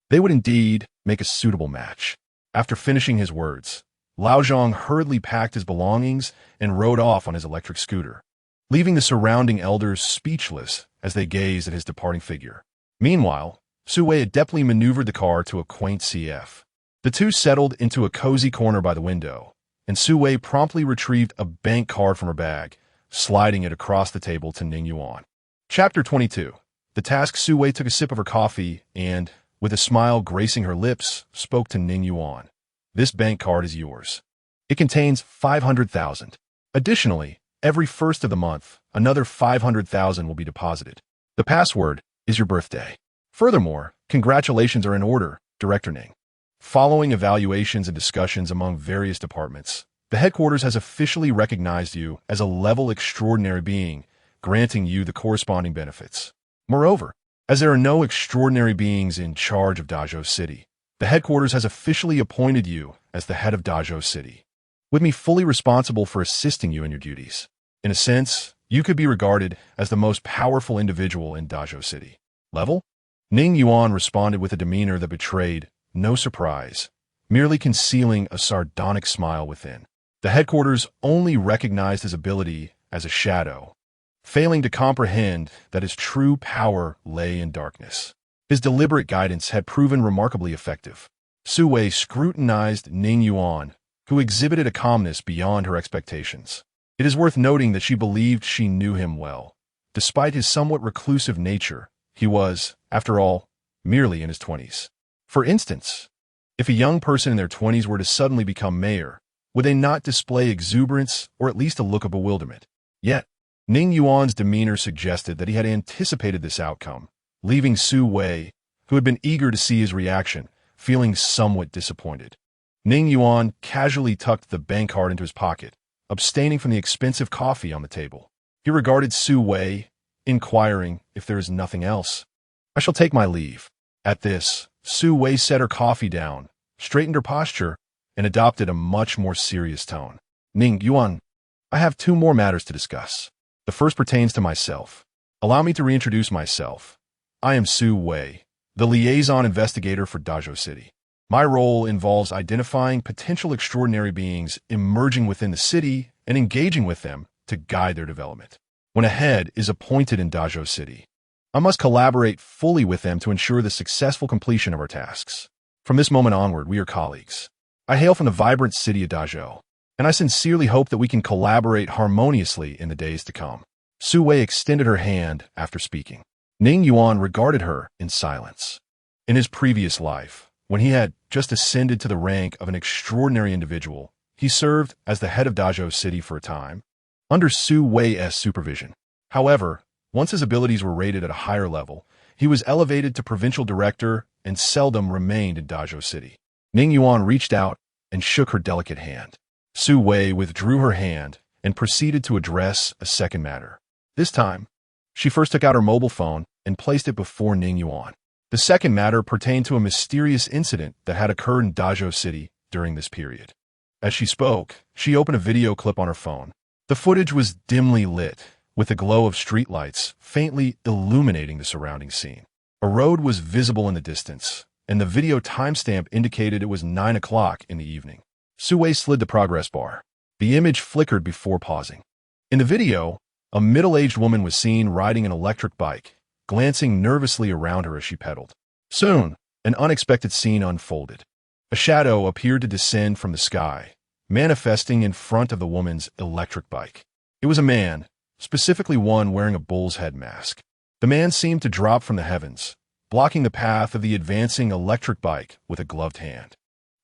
they would indeed make a suitable match. After finishing his words, Lao Zhang hurriedly packed his belongings and rode off on his electric scooter, leaving the surrounding elders speechless as they gazed at his departing figure. Meanwhile, Sue Wei adeptly maneuvered the car to a quaint CF. The two settled into a cozy corner by the window, and Su Wei promptly retrieved a bank card from her bag, sliding it across the table to Ning Yuan. Chapter 22. The task. Su Wei took a sip of her coffee and, with a smile gracing her lips, spoke to Ning Yuan. This bank card is yours. It contains 500,000. Additionally, every first of the month, another 500,000 will be deposited. The password is your birthday. Furthermore, congratulations are in order, Director Ning. Following evaluations and discussions among various departments, the headquarters has officially recognized you as a level extraordinary being, granting you the corresponding benefits. Moreover, as there are no extraordinary beings in charge of Dazhou City, the headquarters has officially appointed you as the head of Dazhou City, with me fully responsible for assisting you in your duties. In a sense, you could be regarded as the most powerful individual in Dazhou City. Level? Ning Yuan responded with a demeanor that betrayed no surprise, merely concealing a sardonic smile within. The headquarters only recognized his ability as a shadow, failing to comprehend that his true power lay in darkness. His deliberate guidance had proven remarkably effective. Su Wei scrutinized Ning Yuan, who exhibited a calmness beyond her expectations. It is worth noting that she believed she knew him well. Despite his somewhat reclusive nature, he was, after all, merely in his 20s. For instance, if a young person in their 20s were to suddenly become mayor, would they not display exuberance or at least a look of bewilderment? Yet, Ning Yuan's demeanor suggested that he had anticipated this outcome, leaving Su Wei, who had been eager to see his reaction, feeling somewhat disappointed. Ning Yuan casually tucked the bank card into his pocket, abstaining from the expensive coffee on the table. He regarded Su Wei, inquiring if there is nothing else. I shall take my leave. At this, Su Wei set her coffee down, straightened her posture, and adopted a much more serious tone. Ning Yuan, I have 2 more matters to discuss. The first pertains to myself. Allow me to reintroduce myself. I am Su Wei, the liaison investigator for Dazhou City. My role involves identifying potential extraordinary beings emerging within the city and engaging with them to guide their development. When a head is appointed in Dazhou City, I must collaborate fully with them to ensure the successful completion of our tasks. From this moment onward, we are colleagues. I hail from the vibrant city of Dazhou, and I sincerely hope that we can collaborate harmoniously in the days to come. Su Wei extended her hand after speaking. Ning Yuan regarded her in silence. In his previous life, when he had just ascended to the rank of an extraordinary individual, he served as the head of Dazhou City for a time, under Su Wei's supervision. However, once his abilities were rated at a higher level, he was elevated to provincial director and seldom remained in Dazhou City. Ning Yuan reached out and shook her delicate hand. Su Wei withdrew her hand and proceeded to address a second matter. This time, she first took out her mobile phone and placed it before Ning Yuan. The second matter pertained to a mysterious incident that had occurred in Dazhou City during this period. As she spoke, she opened a video clip on her phone. The footage was dimly lit, with the glow of streetlights faintly illuminating the surrounding scene. A road was visible in the distance, and the video timestamp indicated it was 9 o'clock in the evening. Su Wei slid the progress bar. The image flickered before pausing. In the video, a middle-aged woman was seen riding an electric bike, glancing nervously around her as she pedaled. Soon, an unexpected scene unfolded. A shadow appeared to descend from the sky, manifesting in front of the woman's electric bike. It was a man, specifically one wearing a bull's head mask. The man seemed to drop from the heavens, blocking the path of the advancing electric bike with a gloved hand.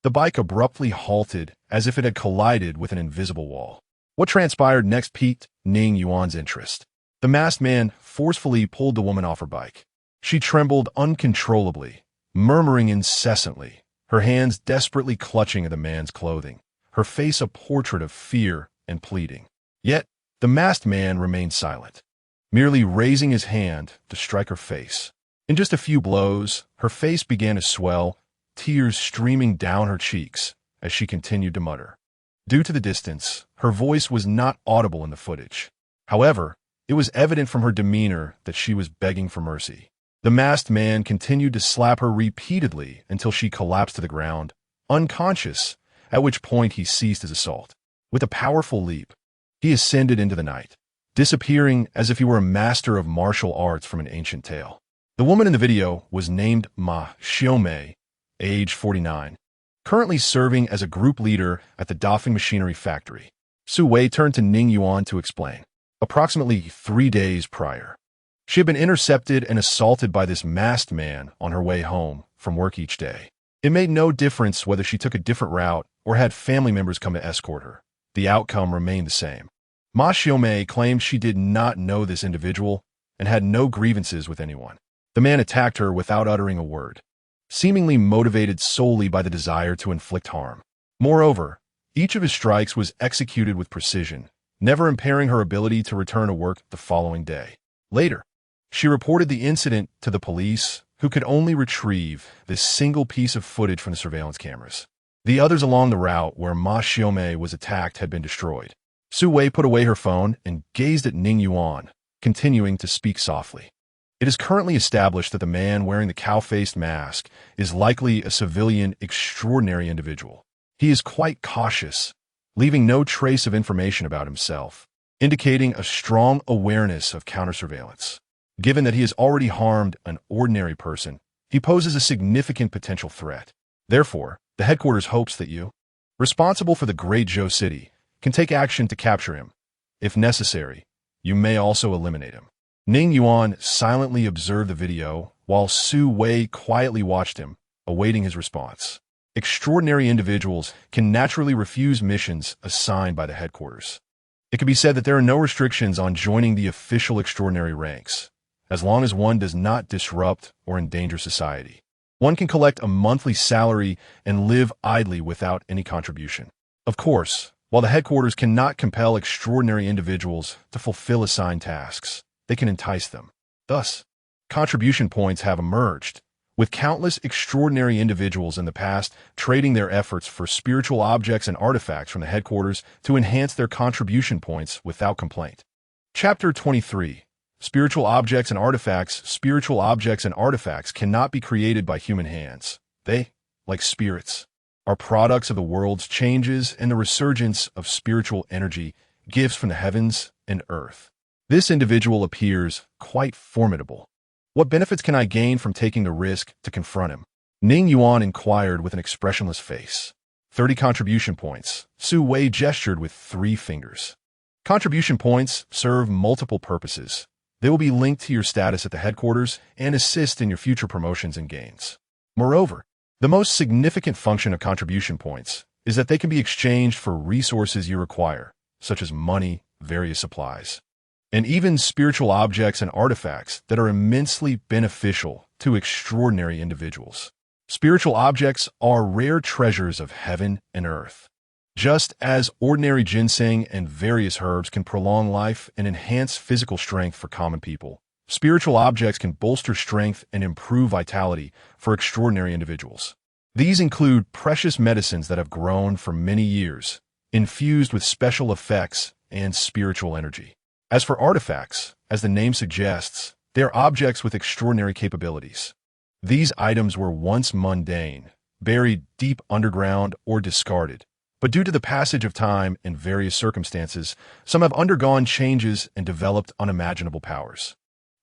The bike abruptly halted as if it had collided with an invisible wall. What transpired next piqued Ning Yuan's interest. The masked man forcefully pulled the woman off her bike. She trembled uncontrollably, murmuring incessantly, her hands desperately clutching at the man's clothing, her face a portrait of fear and pleading. Yet, the masked man remained silent, merely raising his hand to strike her face. In just a few blows, her face began to swell, tears streaming down her cheeks as she continued to mutter. Due to the distance, her voice was not audible in the footage. However, it was evident from her demeanor that she was begging for mercy. The masked man continued to slap her repeatedly until she collapsed to the ground, unconscious, at which point he ceased his assault. With a powerful leap, he ascended into the night, disappearing as if he were a master of martial arts from an ancient tale. The woman in the video was named Ma Xiaomei, age 49. currently serving as a group leader at the Dafeng Machinery Factory. Su Wei turned to Ning Yuan to explain. Approximately 3 days prior, she had been intercepted and assaulted by this masked man on her way home from work each day. It made no difference whether she took a different route or had family members come to escort her. The outcome remained the same. Ma Xiaomei claimed she did not know this individual and had no grievances with anyone. The man attacked her without uttering a word, seemingly motivated solely by the desire to inflict harm. Moreover, each of his strikes was executed with precision, never impairing her ability to return to work the following day. Later, she reported the incident to the police, who could only retrieve this single piece of footage from the surveillance cameras. The others along the route where Ma Xiaomei was attacked had been destroyed. Su Wei put away her phone and gazed at Ning Yuan, continuing to speak softly. It is currently established that the man wearing the cow-faced mask is likely a civilian extraordinary individual. He is quite cautious, leaving no trace of information about himself, indicating a strong awareness of counter-surveillance. Given that he has already harmed an ordinary person, he poses a significant potential threat. Therefore, the headquarters hopes that you, responsible for the Great Zhou City, can take action to capture him. If necessary, you may also eliminate him. Ning Yuan silently observed the video, while Su Wei quietly watched him, awaiting his response. Extraordinary individuals can naturally refuse missions assigned by the headquarters. It can be said that there are no restrictions on joining the official extraordinary ranks, as long as one does not disrupt or endanger society. One can collect a monthly salary and live idly without any contribution. Of course, while the headquarters cannot compel extraordinary individuals to fulfill assigned tasks, they can entice them. Thus, contribution points have emerged, with countless extraordinary individuals in the past trading their efforts for spiritual objects and artifacts from the headquarters to enhance their contribution points without complaint. Chapter 23. Spiritual objects and artifacts. Spiritual objects and artifacts cannot be created by human hands. They, like spirits, are products of the world's changes and the resurgence of spiritual energy, gifts from the heavens and earth. This individual appears quite formidable. What benefits can I gain from taking the risk to confront him? Ning Yuan inquired with an expressionless face. 30 contribution points. Su Wei gestured with 3 fingers. Contribution points serve multiple purposes. They will be linked to your status at the headquarters and assist in your future promotions and gains. Moreover, the most significant function of contribution points is that they can be exchanged for resources you require, such as money, various supplies, and even spiritual objects and artifacts that are immensely beneficial to extraordinary individuals. Spiritual objects are rare treasures of heaven and earth. Just as ordinary ginseng and various herbs can prolong life and enhance physical strength for common people, spiritual objects can bolster strength and improve vitality for extraordinary individuals. These include precious medicines that have grown for many years, infused with special effects and spiritual energy. As for artifacts, as the name suggests, they are objects with extraordinary capabilities. These items were once mundane, buried deep underground, or discarded. But due to the passage of time and various circumstances, some have undergone changes and developed unimaginable powers.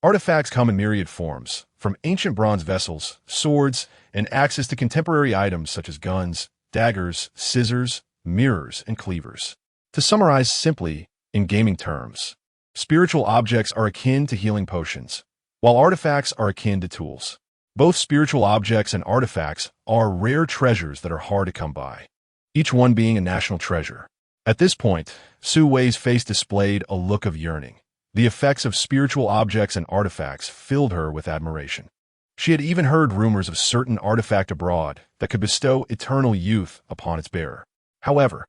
Artifacts come in myriad forms, from ancient bronze vessels, swords, and axes to contemporary items such as guns, daggers, scissors, mirrors, and cleavers. To summarize simply, in gaming terms, spiritual objects are akin to healing potions, while artifacts are akin to tools. Both spiritual objects and artifacts are rare treasures that are hard to come by, each one being a national treasure. At this point, Su Wei's face displayed a look of yearning. The effects of spiritual objects and artifacts filled her with admiration. She had even heard rumors of certain artifact abroad that could bestow eternal youth upon its bearer. However,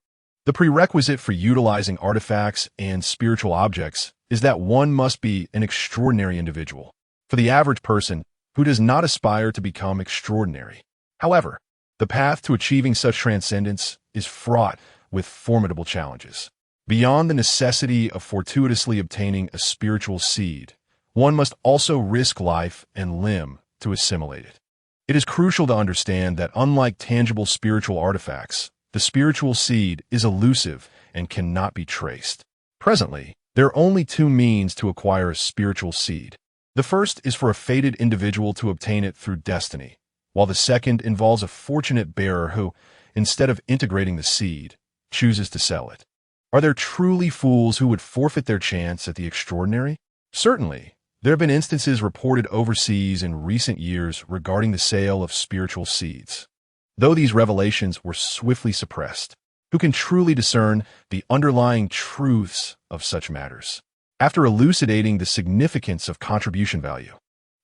the prerequisite for utilizing artifacts and spiritual objects is that one must be an extraordinary individual. For the average person who does not aspire to become extraordinary. However, the path to achieving such transcendence is fraught with formidable challenges. Beyond the necessity of fortuitously obtaining a spiritual seed, one must also risk life and limb to assimilate it. It is crucial to understand that unlike tangible spiritual artifacts, the spiritual seed is elusive and cannot be traced. Presently, there are only 2 means to acquire a spiritual seed. The first is for a fated individual to obtain it through destiny, while the second involves a fortunate bearer who, instead of integrating the seed, chooses to sell it. Are there truly fools who would forfeit their chance at the extraordinary? Certainly. There have been instances reported overseas in recent years regarding the sale of spiritual seeds. Though these revelations were swiftly suppressed, who can truly discern the underlying truths of such matters? After elucidating the significance of contribution value,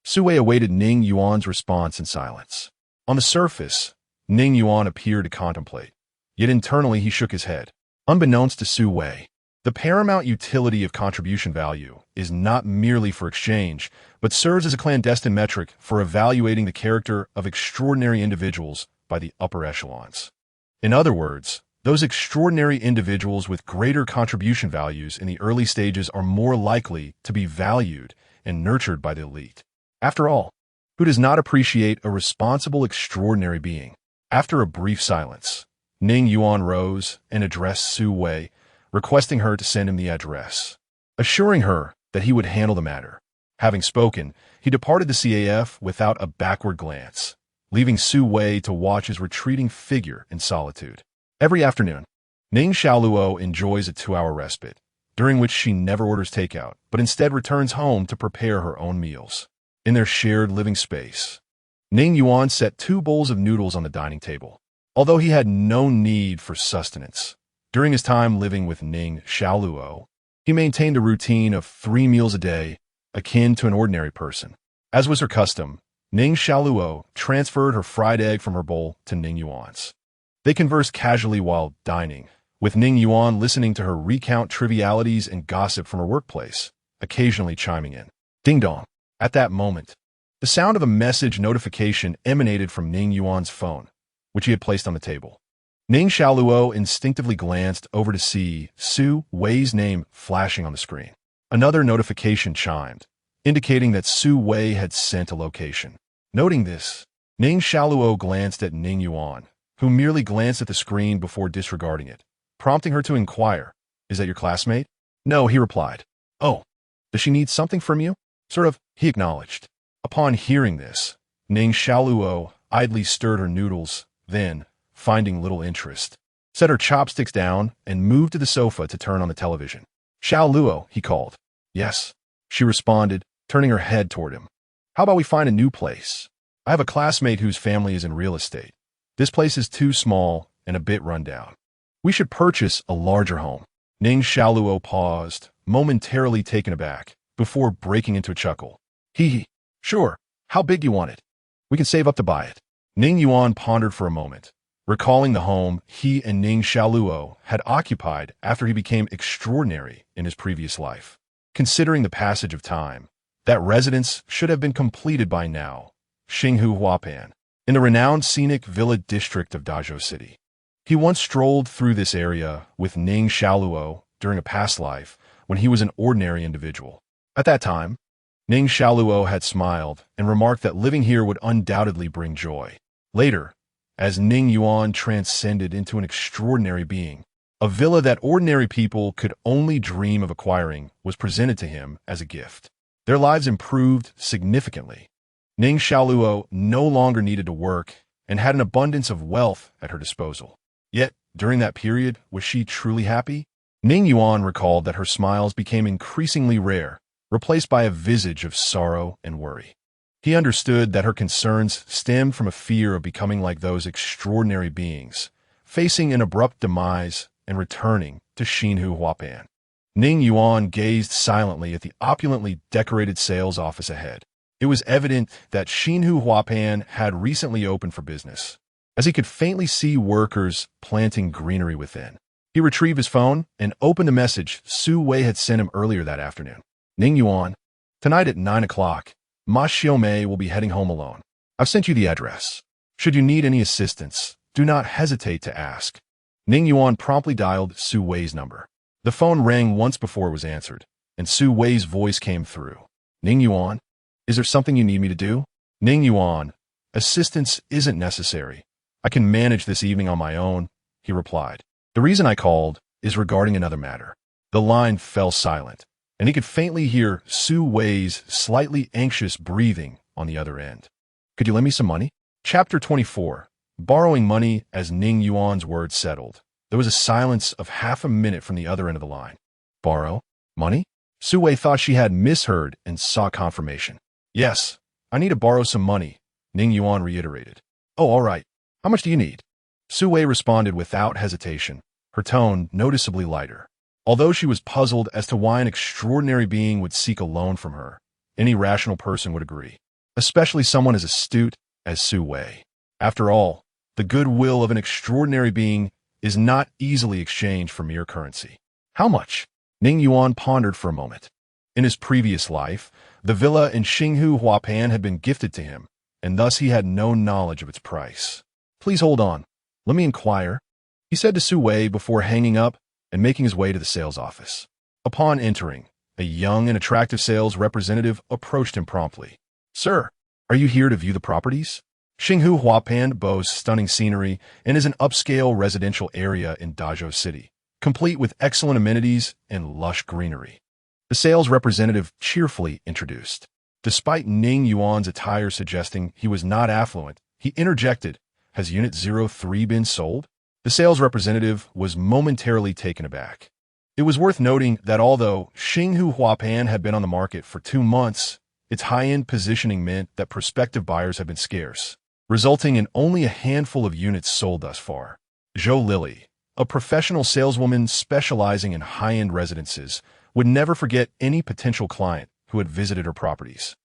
Sue awaited Ning Yuan's response in silence. On the surface, Ning Yuan appeared to contemplate, yet internally he shook his head. Unbeknownst to Sue Wei, the paramount utility of contribution value is not merely for exchange, but serves as a clandestine metric for evaluating the character of extraordinary individuals by the upper echelons. In other words, those extraordinary individuals with greater contribution values in the early stages are more likely to be valued and nurtured by the elite. After all, who does not appreciate a responsible, extraordinary being? After a brief silence, Ning Yuan rose and addressed Sue Wei, requesting her to send him the address, assuring her that he would handle the matter. Having spoken, he departed the CAF without a backward glance, leaving Sue Wei to watch his retreating figure in solitude. Every afternoon, Ning Xiaoluo enjoys a 2-hour respite, during which she never orders takeout, but instead returns home to prepare her own meals. In their shared living space, Ning Yuan set 2 bowls of noodles on the dining table. Although he had no need for sustenance, during his time living with Ning Xiaoluo, he maintained a routine of 3 meals a day, akin to an ordinary person. As was her custom, Ning Xiaoluo transferred her fried egg from her bowl to Ning Yuan's. They conversed casually while dining, with Ning Yuan listening to her recount trivialities and gossip from her workplace, occasionally chiming in. Ding dong. At that moment, the sound of a message notification emanated from Ning Yuan's phone, which he had placed on the table. Ning Xiaoluo instinctively glanced over to see Sue Wei's name flashing on the screen. Another notification chimed, indicating that Sue Wei had sent a location. Noting this, Ning Xiaoluo glanced at Ning Yuan, who merely glanced at the screen before disregarding it, prompting her to inquire, "Is that your classmate?" "No," he replied. "Oh, does she need something from you?" "Sort of," he acknowledged. Upon hearing this, Ning Xiaoluo idly stirred her noodles, then, finding little interest, set her chopsticks down and moved to the sofa to turn on the television. "Xiaoluo," he called. "Yes," she responded, turning her head toward him. "How about we find a new place? I have a classmate whose family is in real estate. This place is too small and a bit run down. We should purchase a larger home." Ning Xiaoluo paused, momentarily taken aback, before breaking into a chuckle. Sure, how big do you want it? We can save up to buy it." Ning Yuan pondered for a moment, recalling the home he and Ning Xiaoluo had occupied after he became extraordinary in his previous life. Considering the passage of time, that residence should have been completed by now, Xinghu Huapan, in the renowned scenic villa district of Dazhou City. He once strolled through this area with Ning Xiaoluo during a past life when he was an ordinary individual. At that time, Ning Xiaoluo had smiled and remarked that living here would undoubtedly bring joy. Later, as Ning Yuan transcended into an extraordinary being, a villa that ordinary people could only dream of acquiring was presented to him as a gift. Their lives improved significantly. Ning Xiaoluo no longer needed to work and had an abundance of wealth at her disposal. Yet, during that period, was she truly happy? Ning Yuan recalled that her smiles became increasingly rare, replaced by a visage of sorrow and worry. He understood that her concerns stemmed from a fear of becoming like those extraordinary beings, facing an abrupt demise and returning to Xinghu Huapan. Ning Yuan gazed silently at the opulently decorated sales office ahead. It was evident that Xinghu Huapan had recently opened for business, as he could faintly see workers planting greenery within. He retrieved his phone and opened a message Sue Wei had sent him earlier that afternoon. "Ning Yuan, tonight at 9 o'clock, Ma Xiaomei will be heading home alone. I've sent you the address. Should you need any assistance, do not hesitate to ask." Ning Yuan promptly dialed Sue Wei's number. The phone rang once before it was answered, and Sue Wei's voice came through. "Ning Yuan, is there something you need me to do?" "Ning Yuan, assistance isn't necessary. I can manage this evening on my own," he replied. "The reason I called is regarding another matter." The line fell silent, and he could faintly hear Sue Wei's slightly anxious breathing on the other end. "Could you lend me some money?" Chapter 24. borrowing money as Ning Yuan's words settled. There was a silence of half a minute from the other end of the line. Borrow? Money? Su Wei thought she had misheard and sought confirmation. Yes, I need to borrow some money, Ning Yuan reiterated. Oh, all right. How much do you need? Su Wei responded without hesitation, her tone noticeably lighter. Although she was puzzled as to why an extraordinary being would seek a loan from her, any rational person would agree, especially someone as astute as Su Wei. After all, the goodwill of an extraordinary being is not easily exchanged for mere currency. How much? Ning Yuan pondered for a moment. In his previous life, the villa in Xinghu Huapan had been gifted to him, and thus he had no knowledge of its price. Please hold on. Let me inquire, he said to Su Wei before hanging up and making his way to the sales office. Upon entering, a young and attractive sales representative approached him promptly. Sir, are you here to view the properties? Xinghu Huapan boasts stunning scenery and is an upscale residential area in Dazhou City, complete with excellent amenities and lush greenery. The sales representative cheerfully introduced. Despite Ning Yuan's attire suggesting he was not affluent, he interjected, Has Unit 03 been sold? The sales representative was momentarily taken aback. It was worth noting that although Xinghu Huapan had been on the market for 2 months, its high-end positioning meant that prospective buyers had been scarce, resulting in only a handful of units sold thus far. Zhou Lily, a professional saleswoman specializing in high-end residences, would never forget any potential client who had visited her properties.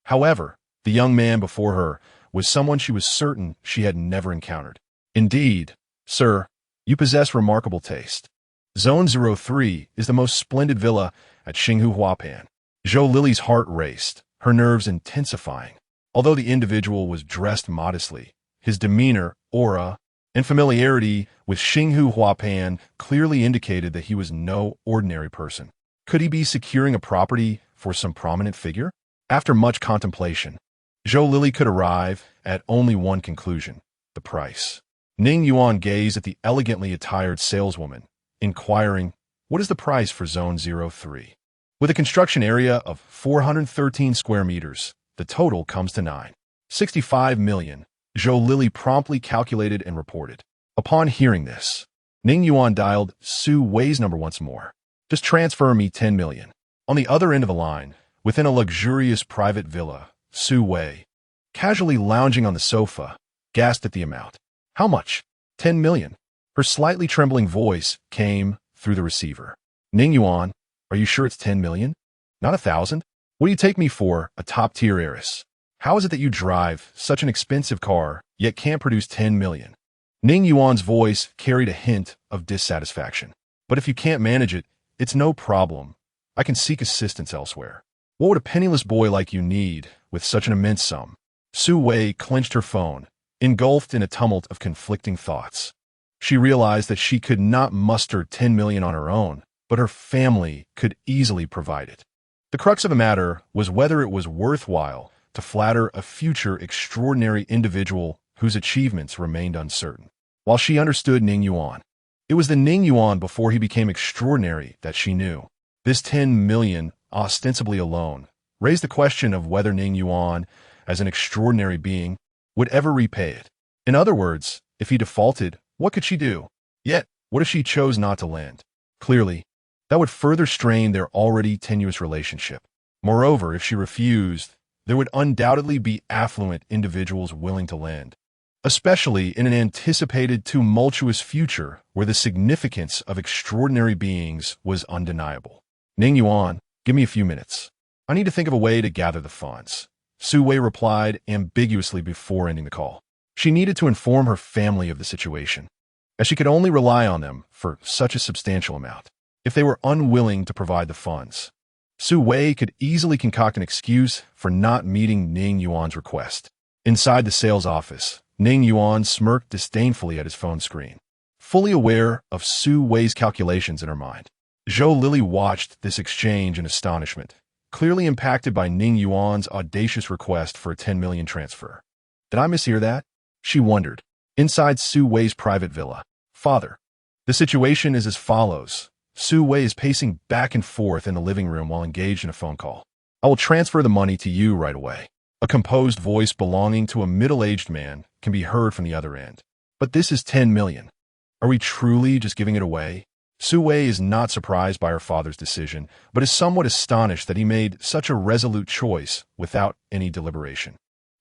However, the young man before her was someone she was certain she had never encountered. Indeed, sir, you possess remarkable taste. Zone 03 is the most splendid villa at Xinghu Huapan. Zhou Lily's heart raced, her nerves intensifying. Although the individual was dressed modestly, his demeanor, aura, and familiarity with Xinghu Huapan clearly indicated that he was no ordinary person. Could he be securing a property for some prominent figure? After much contemplation, Zhou Lily could arrive at only one conclusion: the price. Ning Yuan gazed at the elegantly attired saleswoman, inquiring, What is the price for Zone 03? With a construction area of 413 square meters, the total comes to 9.65 million. Zhou Lily promptly calculated and reported. Upon hearing this, Ning Yuan dialed Su Wei's number once more. Just transfer me 10 million. On the other end of the line, within a luxurious private villa, Su Wei, casually lounging on the sofa, gasped at the amount. How much? 10 million. Her slightly trembling voice came through the receiver. Ning Yuan, are you sure it's 10 million? Not 1,000? What do you take me for, a top-tier heiress? How is it that you drive such an expensive car, yet can't produce 10 million? Ning Yuan's voice carried a hint of dissatisfaction. But if you can't manage it, it's no problem. I can seek assistance elsewhere. What would a penniless boy like you need with such an immense sum? Su Wei clenched her phone, engulfed in a tumult of conflicting thoughts. She realized that she could not muster 10 million on her own, but her family could easily provide it. The crux of the matter was whether it was worthwhile to flatter a future extraordinary individual whose achievements remained uncertain. While she understood Ning Yuan, it was the Ning Yuan before he became extraordinary that she knew. This 10 million, ostensibly alone, raised the question of whether Ning Yuan, as an extraordinary being, would ever repay it. In other words, if he defaulted, what could she do? Yet, what if she chose not to lend? Clearly, that would further strain their already tenuous relationship. Moreover, if she refused, there would undoubtedly be affluent individuals willing to lend, especially in an anticipated tumultuous future where the significance of extraordinary beings was undeniable. Ning Yuan, give me a few minutes. I need to think of a way to gather the funds. Su Wei replied ambiguously before ending the call. She needed to inform her family of the situation, as she could only rely on them for such a substantial amount. If they were unwilling to provide the funds, Su Wei could easily concoct an excuse for not meeting Ning Yuan's request. Inside the sales office, Ning Yuan smirked disdainfully at his phone screen, fully aware of Su Wei's calculations in her mind. Zhou Lily watched this exchange in astonishment, clearly impacted by Ning Yuan's audacious request for a 10 million transfer. Did I mishear that? She wondered. Inside Su Wei's private villa. Father. The situation is as follows. Su Wei is pacing back and forth in the living room while engaged in a phone call. I will transfer the money to you right away. A composed voice belonging to a middle-aged man can be heard from the other end. But this is 10 million. Are we truly just giving it away? Su Wei is not surprised by her father's decision, but is somewhat astonished that he made such a resolute choice without any deliberation.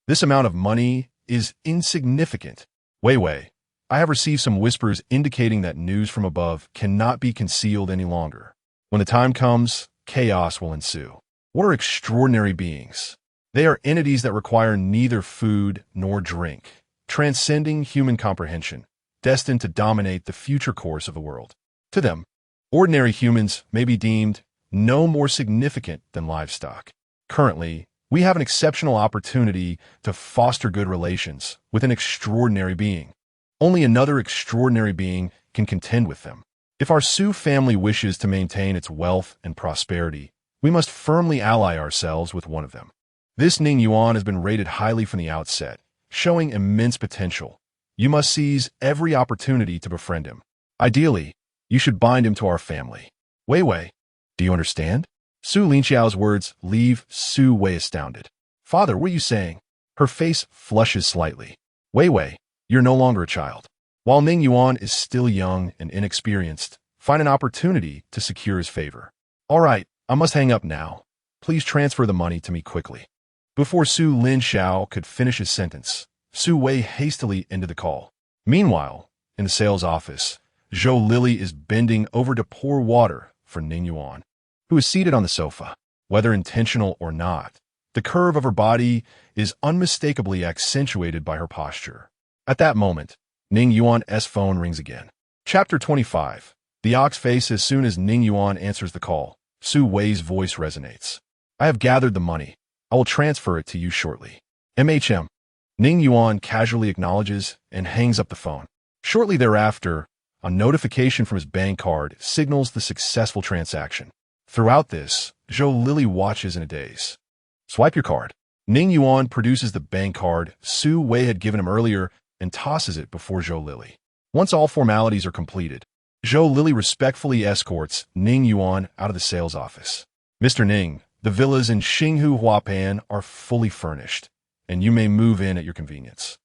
This amount of money is insignificant. Wei, I have received some whispers indicating that news from above cannot be concealed any longer. When the time comes, chaos will ensue. What are extraordinary beings? They are entities that require neither food nor drink, transcending human comprehension, destined to dominate the future course of the world. To them, ordinary humans may be deemed no more significant than livestock. Currently, we have an exceptional opportunity to foster good relations with an extraordinary being. Only another extraordinary being can contend with them. If our Su family wishes to maintain its wealth and prosperity, we must firmly ally ourselves with one of them. This Ning Yuan has been rated highly from the outset, showing immense potential. You must seize every opportunity to befriend him. Ideally, you should bind him to our family. Wei, do you understand? Su Linxiao's words leave Su Wei astounded. Father, what are you saying? Her face flushes slightly. Wei, you're no longer a child. While Ning Yuan is still young and inexperienced, find an opportunity to secure his favor. All right, I must hang up now. Please transfer the money to me quickly. Before Su Linxiao could finish his sentence, Su Wei hastily ended the call. Meanwhile, in the sales office, Zhou Lily is bending over to pour water for Ning Yuan, who is seated on the sofa. Whether intentional or not, the curve of her body is unmistakably accentuated by her posture. At that moment, Ning Yuan's phone rings again. Chapter 25. The ox face. As soon as Ning Yuan answers the call, Su Wei's voice resonates. I have gathered the money. I will transfer it to you shortly. MHM. Ning Yuan casually acknowledges and hangs up the phone. Shortly thereafter, a notification from his bank card signals the successful transaction. Throughout this, Zhou Lily watches in a daze. Swipe your card. Ning Yuan produces the bank card Su Wei had given him earlier and tosses it before Zhou Lily. Once all formalities are completed, Zhou Lily respectfully escorts Ning Yuan out of the sales office. Mr. Ning, the villas in Xinghu Huapan are fully furnished, and you may move in at your convenience.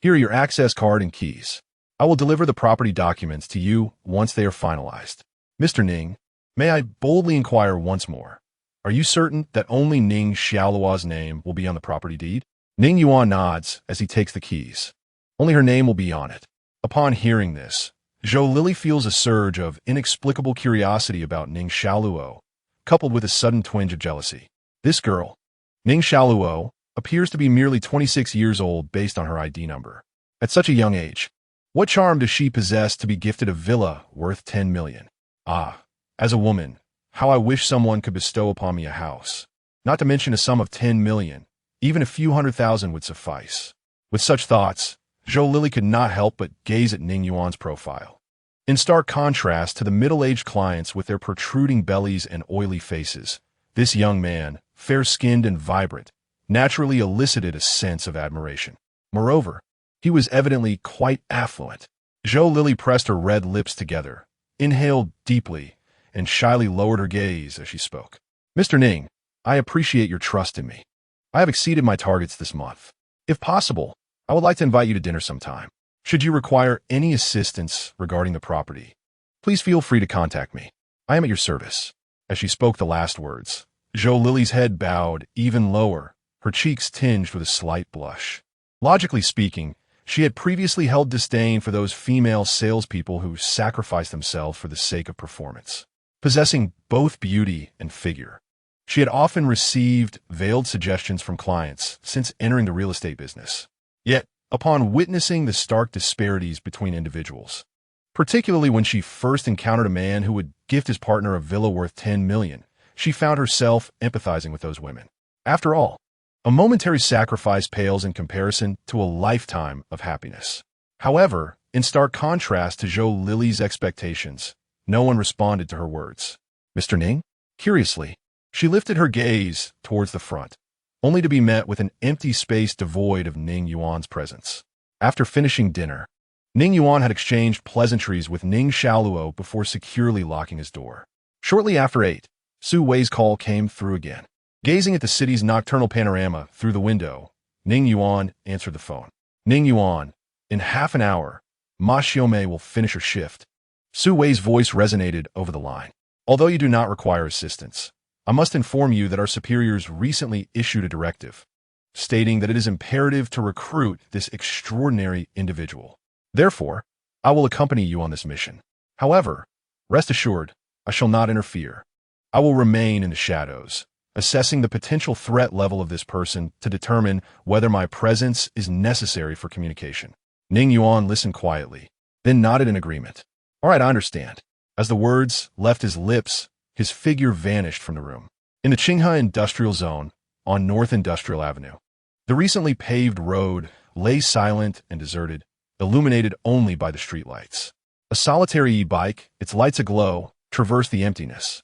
Here are your access card and keys. I will deliver the property documents to you once they are finalized. Mr. Ning, may I boldly inquire once more, are you certain that only Ning Xiaoluo's name will be on the property deed? Ning Yuan nods as he takes the keys. Only her name will be on it. Upon hearing this, Zhou Lily feels a surge of inexplicable curiosity about Ning Xiaoluo, coupled with a sudden twinge of jealousy. This girl, Ning Xiaoluo, appears to be merely 26 years old based on her ID number. At such a young age, what charm does she possess to be gifted a villa worth 10 million? Ah, as a woman, how I wish someone could bestow upon me a house. Not to mention a sum of 10 million, even a few 100,000 would suffice. With such thoughts, Zhou Lily could not help but gaze at Ning Yuan's profile. In stark contrast to the middle-aged clients with their protruding bellies and oily faces, this young man, fair-skinned and vibrant, naturally elicited a sense of admiration. Moreover, he was evidently quite affluent. Zhou Lily pressed her red lips together, inhaled deeply, and shyly lowered her gaze as she spoke. Mr. Ning, I appreciate your trust in me. I have exceeded my targets this month. If possible, I would like to invite you to dinner sometime. Should you require any assistance regarding the property, please feel free to contact me. I am at your service. As she spoke the last words, Zhou Lily's head bowed even lower, her cheeks tinged with a slight blush. Logically speaking, she had previously held disdain for those female salespeople who sacrificed themselves for the sake of performance. Possessing both beauty and figure, she had often received veiled suggestions from clients since entering the real estate business. Yet, upon witnessing the stark disparities between individuals, particularly when she first encountered a man who would gift his partner a villa worth 10 million, she found herself empathizing with those women. After all, a momentary sacrifice pales in comparison to a lifetime of happiness. However, in stark contrast to Zhou Lily's expectations, no one responded to her words. Mr. Ning? Curiously, she lifted her gaze towards the front, only to be met with an empty space devoid of Ning Yuan's presence. After finishing dinner, Ning Yuan had exchanged pleasantries with Ning Xiaoluo before securely locking his door. Shortly after 8, Su Wei's call came through again. Gazing at the city's nocturnal panorama through the window, Ning Yuan answered the phone. Ning Yuan, in half an hour, Ma Xiaomei will finish her shift. Su Wei's voice resonated over the line. Although you do not require assistance, I must inform you that our superiors recently issued a directive, stating that it is imperative to recruit this extraordinary individual. Therefore, I will accompany you on this mission. However, rest assured, I shall not interfere. I will remain in the shadows, assessing the potential threat level of this person to determine whether my presence is necessary for communication. Ning Yuan listened quietly, then nodded in agreement. All right, I understand. As the words left his lips, his figure vanished from the room. In the Qinghai Industrial Zone, on North Industrial Avenue, the recently paved road lay silent and deserted, illuminated only by the streetlights. A solitary e-bike, its lights aglow, traversed the emptiness.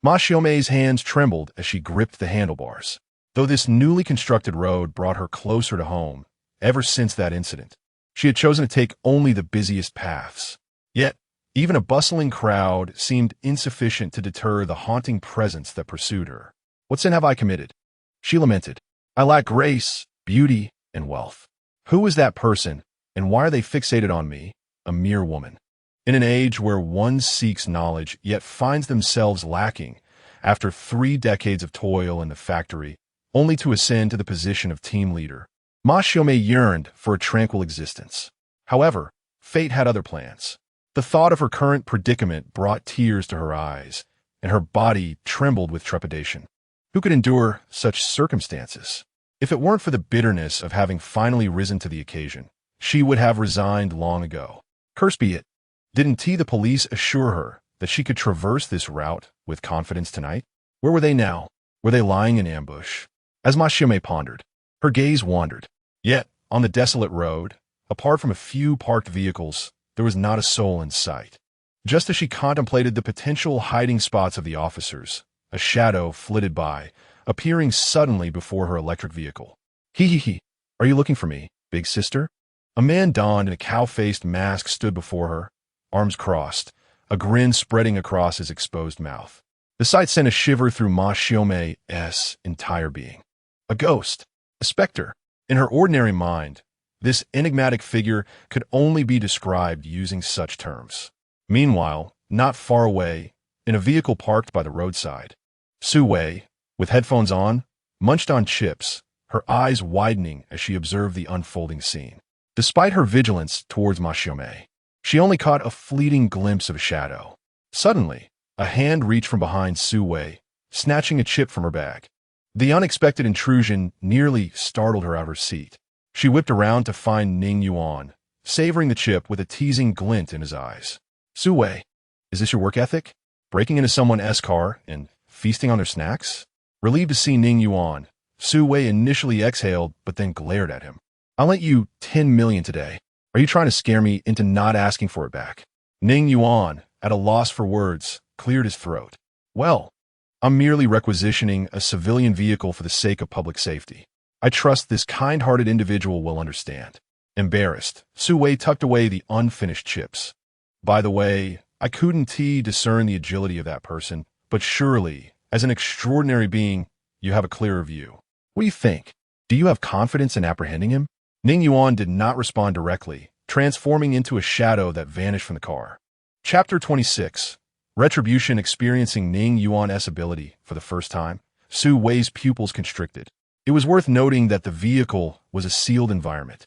Ma Xiaomei's hands trembled as she gripped the handlebars. Though this newly constructed road brought her closer to home, ever since that incident, she had chosen to take only the busiest paths. Yet, even a bustling crowd seemed insufficient to deter the haunting presence that pursued her. What sin have I committed? She lamented. I lack grace, beauty, and wealth. Who is that person, and why are they fixated on me, a mere woman? In an age where one seeks knowledge yet finds themselves lacking after 3 decades of toil in the factory, only to ascend to the position of team leader, Ma Xiaomei yearned for a tranquil existence. However, fate had other plans. The thought of her current predicament brought tears to her eyes, and her body trembled with trepidation. Who could endure such circumstances? If it weren't for the bitterness of having finally risen to the occasion, she would have resigned long ago. Cursed be it. Didn't the police assure her that she could traverse this route with confidence tonight? Where were they now? Were they lying in ambush? As Ma Xiaomei pondered, her gaze wandered. Yet, on the desolate road, apart from a few parked vehicles, there was not a soul in sight. Just as she contemplated the potential hiding spots of the officers, a shadow flitted by, appearing suddenly before her electric vehicle. Hee. Are you looking for me, big sister? A man donned in a cow-faced mask stood before her, arms crossed, a grin spreading across his exposed mouth. The sight sent a shiver through Ma Xiaomei's entire being. A ghost, a specter. In her ordinary mind, this enigmatic figure could only be described using such terms. Meanwhile, not far away, in a vehicle parked by the roadside, Su Wei, with headphones on, munched on chips, her eyes widening as she observed the unfolding scene. Despite her vigilance towards Ma Xiaomei, she only caught a fleeting glimpse of a shadow. Suddenly, a hand reached from behind Su Wei, snatching a chip from her bag. The unexpected intrusion nearly startled her out of her seat. She whipped around to find Ning Yuan, savoring the chip with a teasing glint in his eyes. Su Wei, is this your work ethic? Breaking into someone's car and feasting on their snacks? Relieved to see Ning Yuan, Su Wei initially exhaled but then glared at him. I'll let you 10 million today. Are you trying to scare me into not asking for it back? Ning Yuan, at a loss for words, cleared his throat. Well, I'm merely requisitioning a civilian vehicle for the sake of public safety. I trust this kind-hearted individual will understand. Embarrassed, Su Wei tucked away the unfinished chips. By the way, I couldn't discern the agility of that person, but surely, as an extraordinary being, you have a clearer view. What do you think? Do you have confidence in apprehending him? Ning Yuan did not respond directly, transforming into a shadow that vanished from the car. Chapter 26. Retribution. Experiencing Ning Yuan's ability for the first time, Su Wei's pupils constricted. It was worth noting that the vehicle was a sealed environment.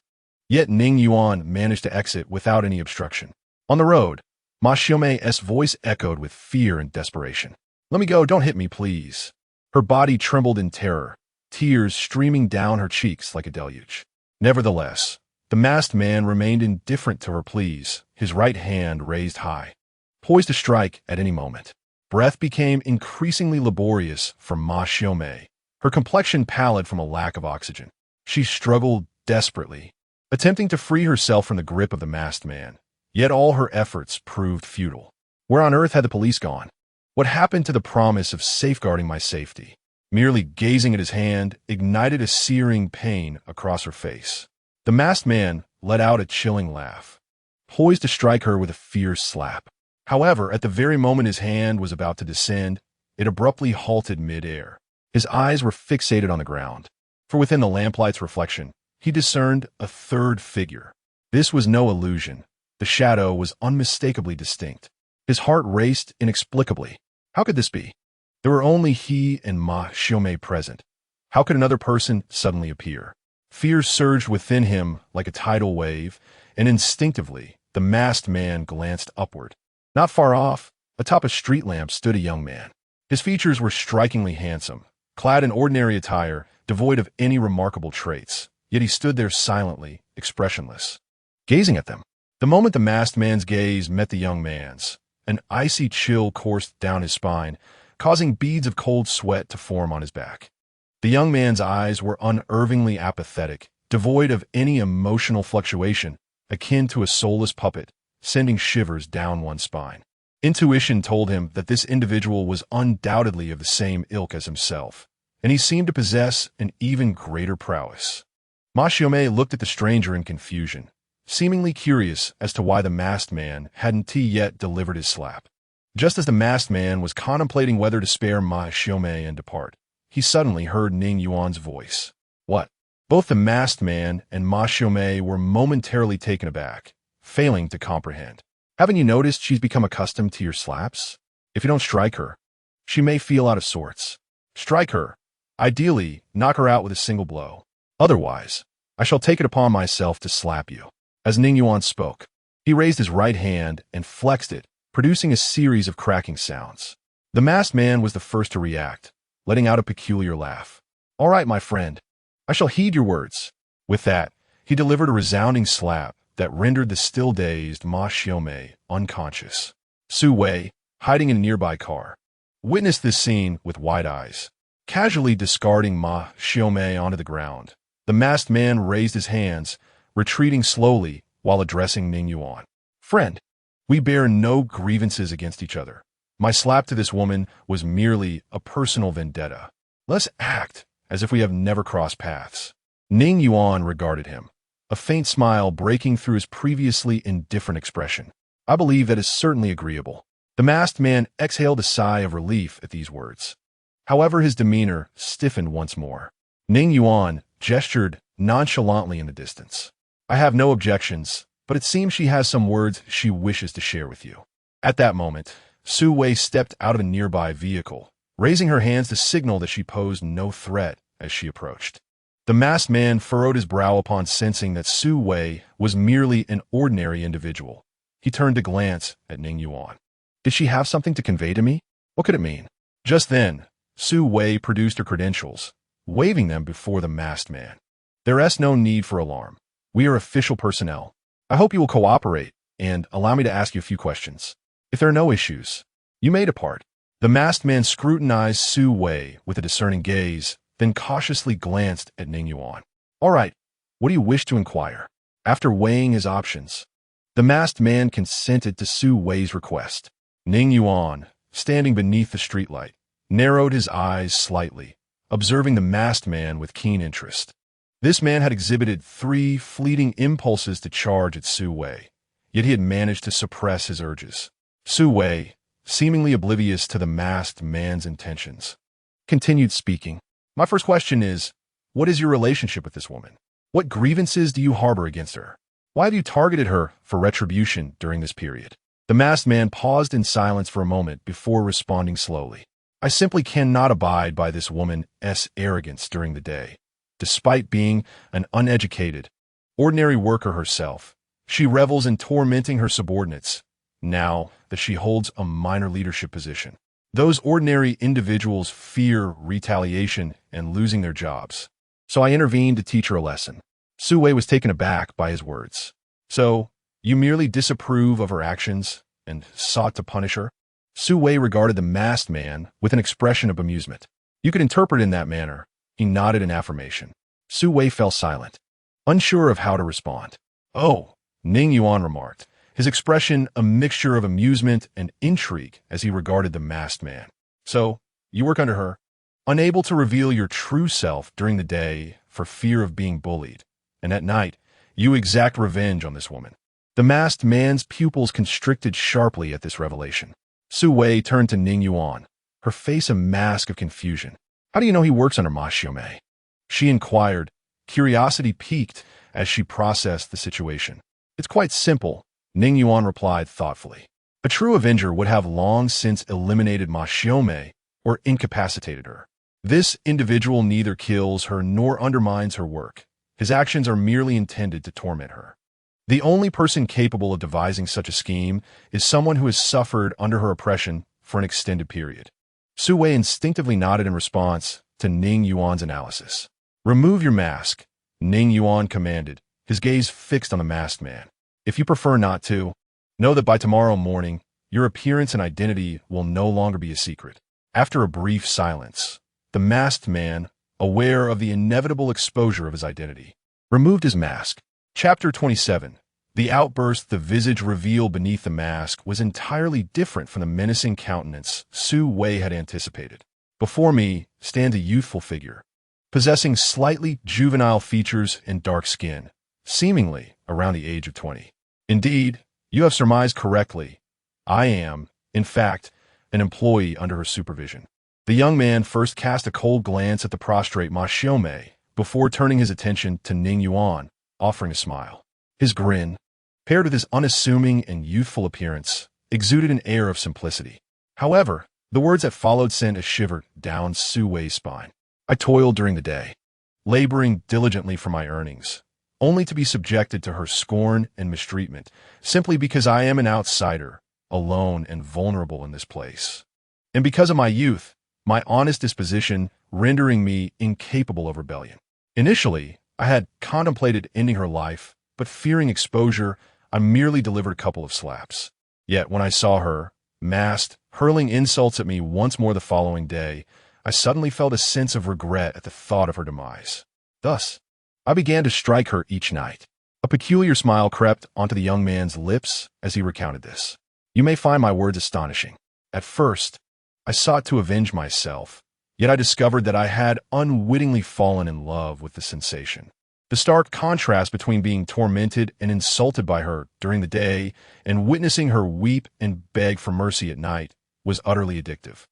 Yet Ning Yuan managed to exit without any obstruction. On the road, Ma Xiaomei's voice echoed with fear and desperation. Let me go, don't hit me, please. Her body trembled in terror, tears streaming down her cheeks like a deluge. Nevertheless, the masked man remained indifferent to her pleas, his right hand raised high, poised to strike at any moment. Breath became increasingly laborious for Ma Xiaomei, her complexion pallid from a lack of oxygen. She struggled desperately, attempting to free herself from the grip of the masked man, yet all her efforts proved futile. Where on earth had the police gone? What happened to the promise of safeguarding my safety? Merely gazing at his hand ignited a searing pain across her face. The masked man let out a chilling laugh, poised to strike her with a fierce slap. However, at the very moment his hand was about to descend, it abruptly halted mid-air. His eyes were fixated on the ground, for within the lamplight's reflection, he discerned a third figure. This was no illusion. The shadow was unmistakably distinct. His heart raced inexplicably. How could this be? There were only he and Ma Xiaomei present. How could another person suddenly appear? Fear surged within him like a tidal wave, and instinctively, the masked man glanced upward. Not far off, atop a street lamp, stood a young man. His features were strikingly handsome, clad in ordinary attire, devoid of any remarkable traits, yet he stood there silently, expressionless, gazing at them. The moment the masked man's gaze met the young man's, an icy chill coursed down his spine, causing beads of cold sweat to form on his back. The young man's eyes were unervingly apathetic, devoid of any emotional fluctuation, akin to a soulless puppet, sending shivers down one's spine. Intuition told him that this individual was undoubtedly of the same ilk as himself, and he seemed to possess an even greater prowess. Ma Xiaomei looked at the stranger in confusion, seemingly curious as to why the masked man hadn't yet delivered his slap. Just as the masked man was contemplating whether to spare Ma Xiaomei and depart, he suddenly heard Ning Yuan's voice. What? Both the masked man and Ma Xiaomei were momentarily taken aback, failing to comprehend. Haven't you noticed she's become accustomed to your slaps? If you don't strike her, she may feel out of sorts. Strike her. Ideally, knock her out with a single blow. Otherwise, I shall take it upon myself to slap you. As Ning Yuan spoke, he raised his right hand and flexed it, producing a series of cracking sounds. The masked man was the first to react, letting out a peculiar laugh. All right, my friend. I shall heed your words. With that, he delivered a resounding slap that rendered the still dazed Ma Xiaomei unconscious. Su Wei, hiding in a nearby car, witnessed this scene with wide eyes. Casually discarding Ma Xiaomei onto the ground, the masked man raised his hands, retreating slowly while addressing Ning Yuan. Friend, we bear no grievances against each other. My slap to this woman was merely a personal vendetta. Let's act as if we have never crossed paths. Ning Yuan regarded him, a faint smile breaking through his previously indifferent expression. I believe that is certainly agreeable. The masked man exhaled a sigh of relief at these words. However, his demeanor stiffened once more. Ning Yuan gestured nonchalantly in the distance. I have no objections, but it seems she has some words she wishes to share with you. At that moment, Su Wei stepped out of a nearby vehicle, raising her hands to signal that she posed no threat as she approached. The masked man furrowed his brow upon sensing that Su Wei was merely an ordinary individual. He turned to glance at Ning Yuan. Did she have something to convey to me? What could it mean? Just then, Su Wei produced her credentials, waving them before the masked man. There is no need for alarm. We are official personnel. I hope you will cooperate and allow me to ask you a few questions. If there are no issues, you may depart. The masked man scrutinized Su Wei with a discerning gaze, then cautiously glanced at Ning Yuan. All right, what do you wish to inquire? After weighing his options, the masked man consented to Su Wei's request. Ning Yuan, standing beneath the streetlight, narrowed his eyes slightly, observing the masked man with keen interest. This man had exhibited 3 fleeting impulses to charge at Su Wei, yet he had managed to suppress his urges. Su Wei, seemingly oblivious to the masked man's intentions, continued speaking. My first question is, what is your relationship with this woman? What grievances do you harbor against her? Why have you targeted her for retribution during this period? The masked man paused in silence for a moment before responding slowly. I simply cannot abide by this woman's arrogance during the day. Despite being an uneducated, ordinary worker herself, she revels in tormenting her subordinates, now that she holds a minor leadership position. Those ordinary individuals fear retaliation and losing their jobs. So I intervened to teach her a lesson. Su Wei was taken aback by his words. So, you merely disapprove of her actions and sought to punish her? Su Wei regarded the masked man with an expression of amusement. You could interpret it in that manner. He nodded in affirmation. Su Wei fell silent, unsure of how to respond. Oh, Ning Yuan remarked, his expression a mixture of amusement and intrigue as he regarded the masked man. So, you work under her, unable to reveal your true self during the day for fear of being bullied, and at night, you exact revenge on this woman. The masked man's pupils constricted sharply at this revelation. Su Wei turned to Ning Yuan, her face a mask of confusion. How do you know he works under Ma Xiaomei? She inquired, curiosity piqued as she processed the situation. It's quite simple, Ning Yuan replied thoughtfully. A true avenger would have long since eliminated Ma Xiaomei or incapacitated her. This individual neither kills her nor undermines her work. His actions are merely intended to torment her. The only person capable of devising such a scheme is someone who has suffered under her oppression for an extended period. Su Wei instinctively nodded in response to Ning Yuan's analysis. Remove your mask, Ning Yuan commanded, his gaze fixed on the masked man. If you prefer not to, know that by tomorrow morning, your appearance and identity will no longer be a secret. After a brief silence, the masked man, aware of the inevitable exposure of his identity, removed his mask. Chapter 27. The outburst the visage revealed beneath the mask was entirely different from the menacing countenance Su Wei had anticipated. Before me stands a youthful figure, possessing slightly juvenile features and dark skin, seemingly around the age of 20. Indeed, you have surmised correctly. I am, in fact, an employee under her supervision. The young man first cast a cold glance at the prostrate Ma Xiaomei before turning his attention to Ning Yuan, offering a smile. His grin, paired with his unassuming and youthful appearance, exuded an air of simplicity. However, the words that followed sent a shiver down Su Wei's spine. I toiled during the day, laboring diligently for my earnings, only to be subjected to her scorn and mistreatment, simply because I am an outsider, alone and vulnerable in this place. And because of my youth, my honest disposition rendering me incapable of rebellion. Initially, I had contemplated ending her life, but fearing exposure, I merely delivered a couple of slaps. Yet when I saw her, masked, hurling insults at me once more the following day, I suddenly felt a sense of regret at the thought of her demise. Thus, I began to strike her each night. A peculiar smile crept onto the young man's lips as he recounted this. You may find my words astonishing. At first, I sought to avenge myself, yet I discovered that I had unwittingly fallen in love with the sensation. The stark contrast between being tormented and insulted by her during the day and witnessing her weep and beg for mercy at night was utterly addictive.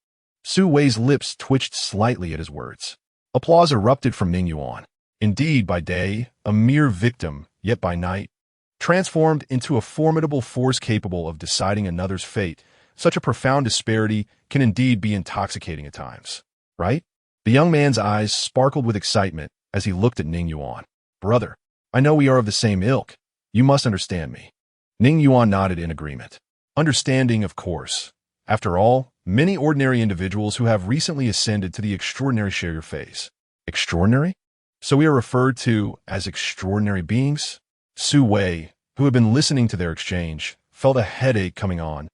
Su Wei's lips twitched slightly at his words. Applause erupted from Ning Yuan. Indeed, by day, a mere victim, yet by night, transformed into a formidable force capable of deciding another's fate. Such a profound disparity can indeed be intoxicating at times, right? The young man's eyes sparkled with excitement as he looked at Ning Yuan. Brother, I know we are of the same ilk. You must understand me. Ning Yuan nodded in agreement. Understanding, of course. After all, many ordinary individuals who have recently ascended to the extraordinary share your phase. Extraordinary? So we are referred to as extraordinary beings? Su Wei, who had been listening to their exchange, felt a headache coming on,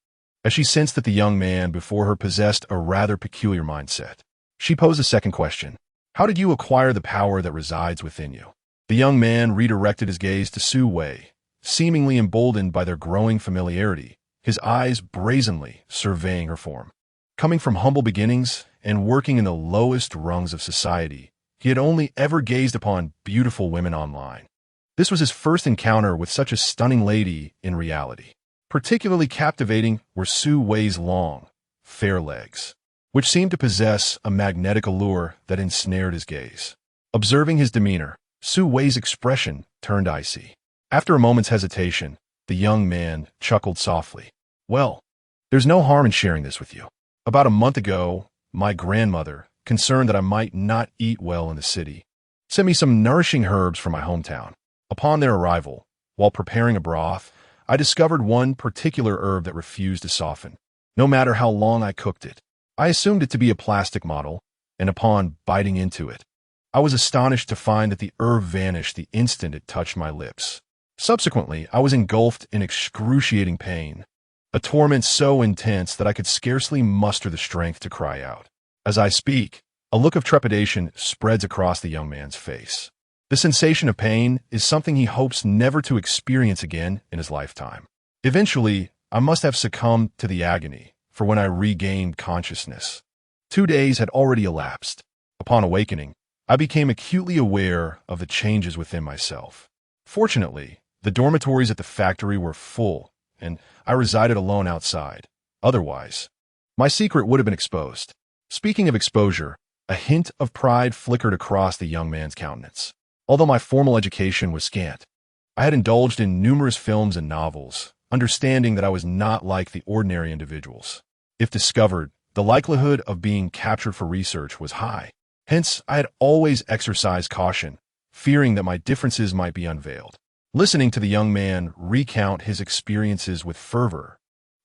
as she sensed that the young man before her possessed a rather peculiar mindset. She posed a second question. How did you acquire the power that resides within you? The young man redirected his gaze to Su Wei, seemingly emboldened by their growing familiarity, his eyes brazenly surveying her form. Coming from humble beginnings and working in the lowest rungs of society, he had only ever gazed upon beautiful women online. This was his first encounter with such a stunning lady in reality. Particularly captivating were Su Wei's long, fair legs, which seemed to possess a magnetic allure that ensnared his gaze. Observing his demeanor, Su Wei's expression turned icy. After a moment's hesitation, the young man chuckled softly. Well, there's no harm in sharing this with you. About a month ago, my grandmother, concerned that I might not eat well in the city, sent me some nourishing herbs from my hometown. Upon their arrival, while preparing a broth, I discovered one particular herb that refused to soften, no matter how long I cooked it. I assumed it to be a plastic model, and upon biting into it, I was astonished to find that the herb vanished the instant it touched my lips. Subsequently, I was engulfed in excruciating pain, a torment so intense that I could scarcely muster the strength to cry out. As I speak, a look of trepidation spreads across the young man's face. The sensation of pain is something he hopes never to experience again in his lifetime. Eventually, I must have succumbed to the agony, for when I regained consciousness, 2 days had already elapsed. Upon awakening, I became acutely aware of the changes within myself. Fortunately, the dormitories at the factory were full, and I resided alone outside. Otherwise, my secret would have been exposed. Speaking of exposure, a hint of pride flickered across the young man's countenance. Although my formal education was scant, I had indulged in numerous films and novels, understanding that I was not like the ordinary individuals. If discovered, the likelihood of being captured for research was high. Hence, I had always exercised caution, fearing that my differences might be unveiled. Listening to the young man recount his experiences with fervor,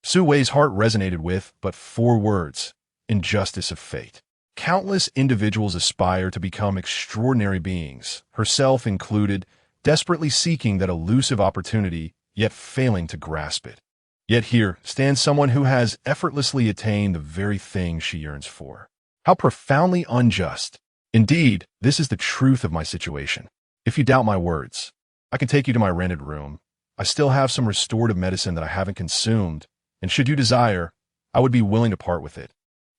Su Wei's heart resonated with but 4 words: injustice of fate. Countless individuals aspire to become extraordinary beings, herself included, desperately seeking that elusive opportunity, yet failing to grasp it. Yet here stands someone who has effortlessly attained the very thing she yearns for. How profoundly unjust. Indeed, this is the truth of my situation. If you doubt my words, I can take you to my rented room. I still have some restorative medicine that I haven't consumed, and should you desire, I would be willing to part with it.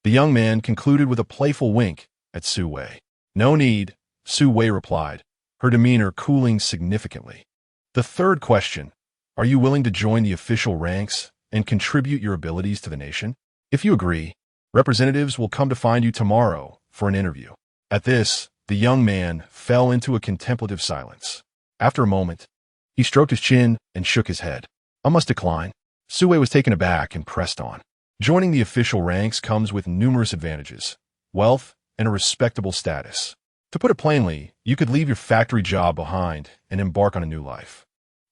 The young man concluded with a playful wink at Su Wei. No need, Su Wei replied, her demeanor cooling significantly. The third question: are you willing to join the official ranks and contribute your abilities to the nation? If you agree, representatives will come to find you tomorrow for an interview. At this, the young man fell into a contemplative silence. After a moment, he stroked his chin and shook his head. I must decline. Su Wei was taken aback and pressed on. Joining the official ranks comes with numerous advantages: wealth and a respectable status. To put it plainly, you could leave your factory job behind and embark on a new life.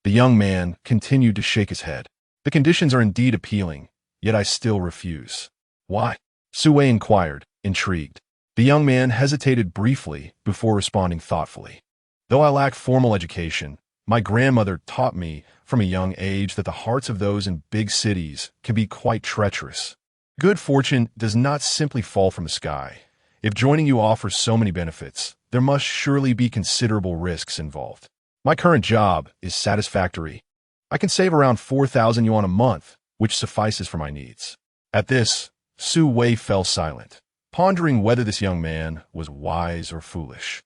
The young man continued to shake his head. The conditions are indeed appealing, yet I still refuse. Why? Su Wei inquired, intrigued. The young man hesitated briefly before responding thoughtfully. Though I lack formal education, my grandmother taught me from a young age that the hearts of those in big cities can be quite treacherous. Good fortune does not simply fall from the sky. If joining you offers so many benefits, there must surely be considerable risks involved. My current job is satisfactory. I can save around 4,000 yuan a month, which suffices for my needs. At this, Su Wei fell silent, pondering whether this young man was wise or foolish.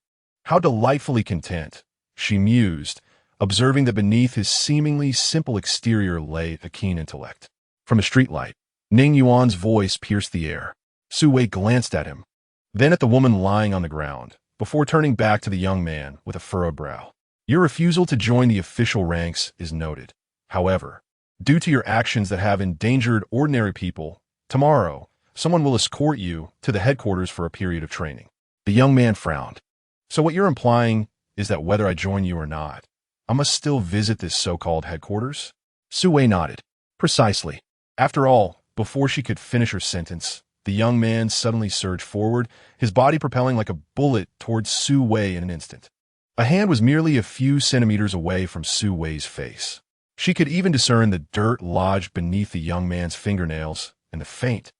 How delightfully content, she mused, observing that beneath his seemingly simple exterior lay a keen intellect. From a streetlight, Ning Yuan's voice pierced the air. Su Wei glanced at him, then at the woman lying on the ground, before turning back to the young man with a furrowed brow. Your refusal to join the official ranks is noted. However, due to your actions that have endangered ordinary people, tomorrow, someone will escort you to the headquarters for a period of training. The young man frowned. So what you're implying is that whether I join you or not, I must still visit this so-called headquarters? Su Wei nodded. Precisely. After all, before she could finish her sentence, the young man suddenly surged forward, his body propelling like a bullet towards Su Wei in an instant. A hand was merely a few centimeters away from Su Wei's face. She could even discern the dirt lodged beneath the young man's fingernails and the faint,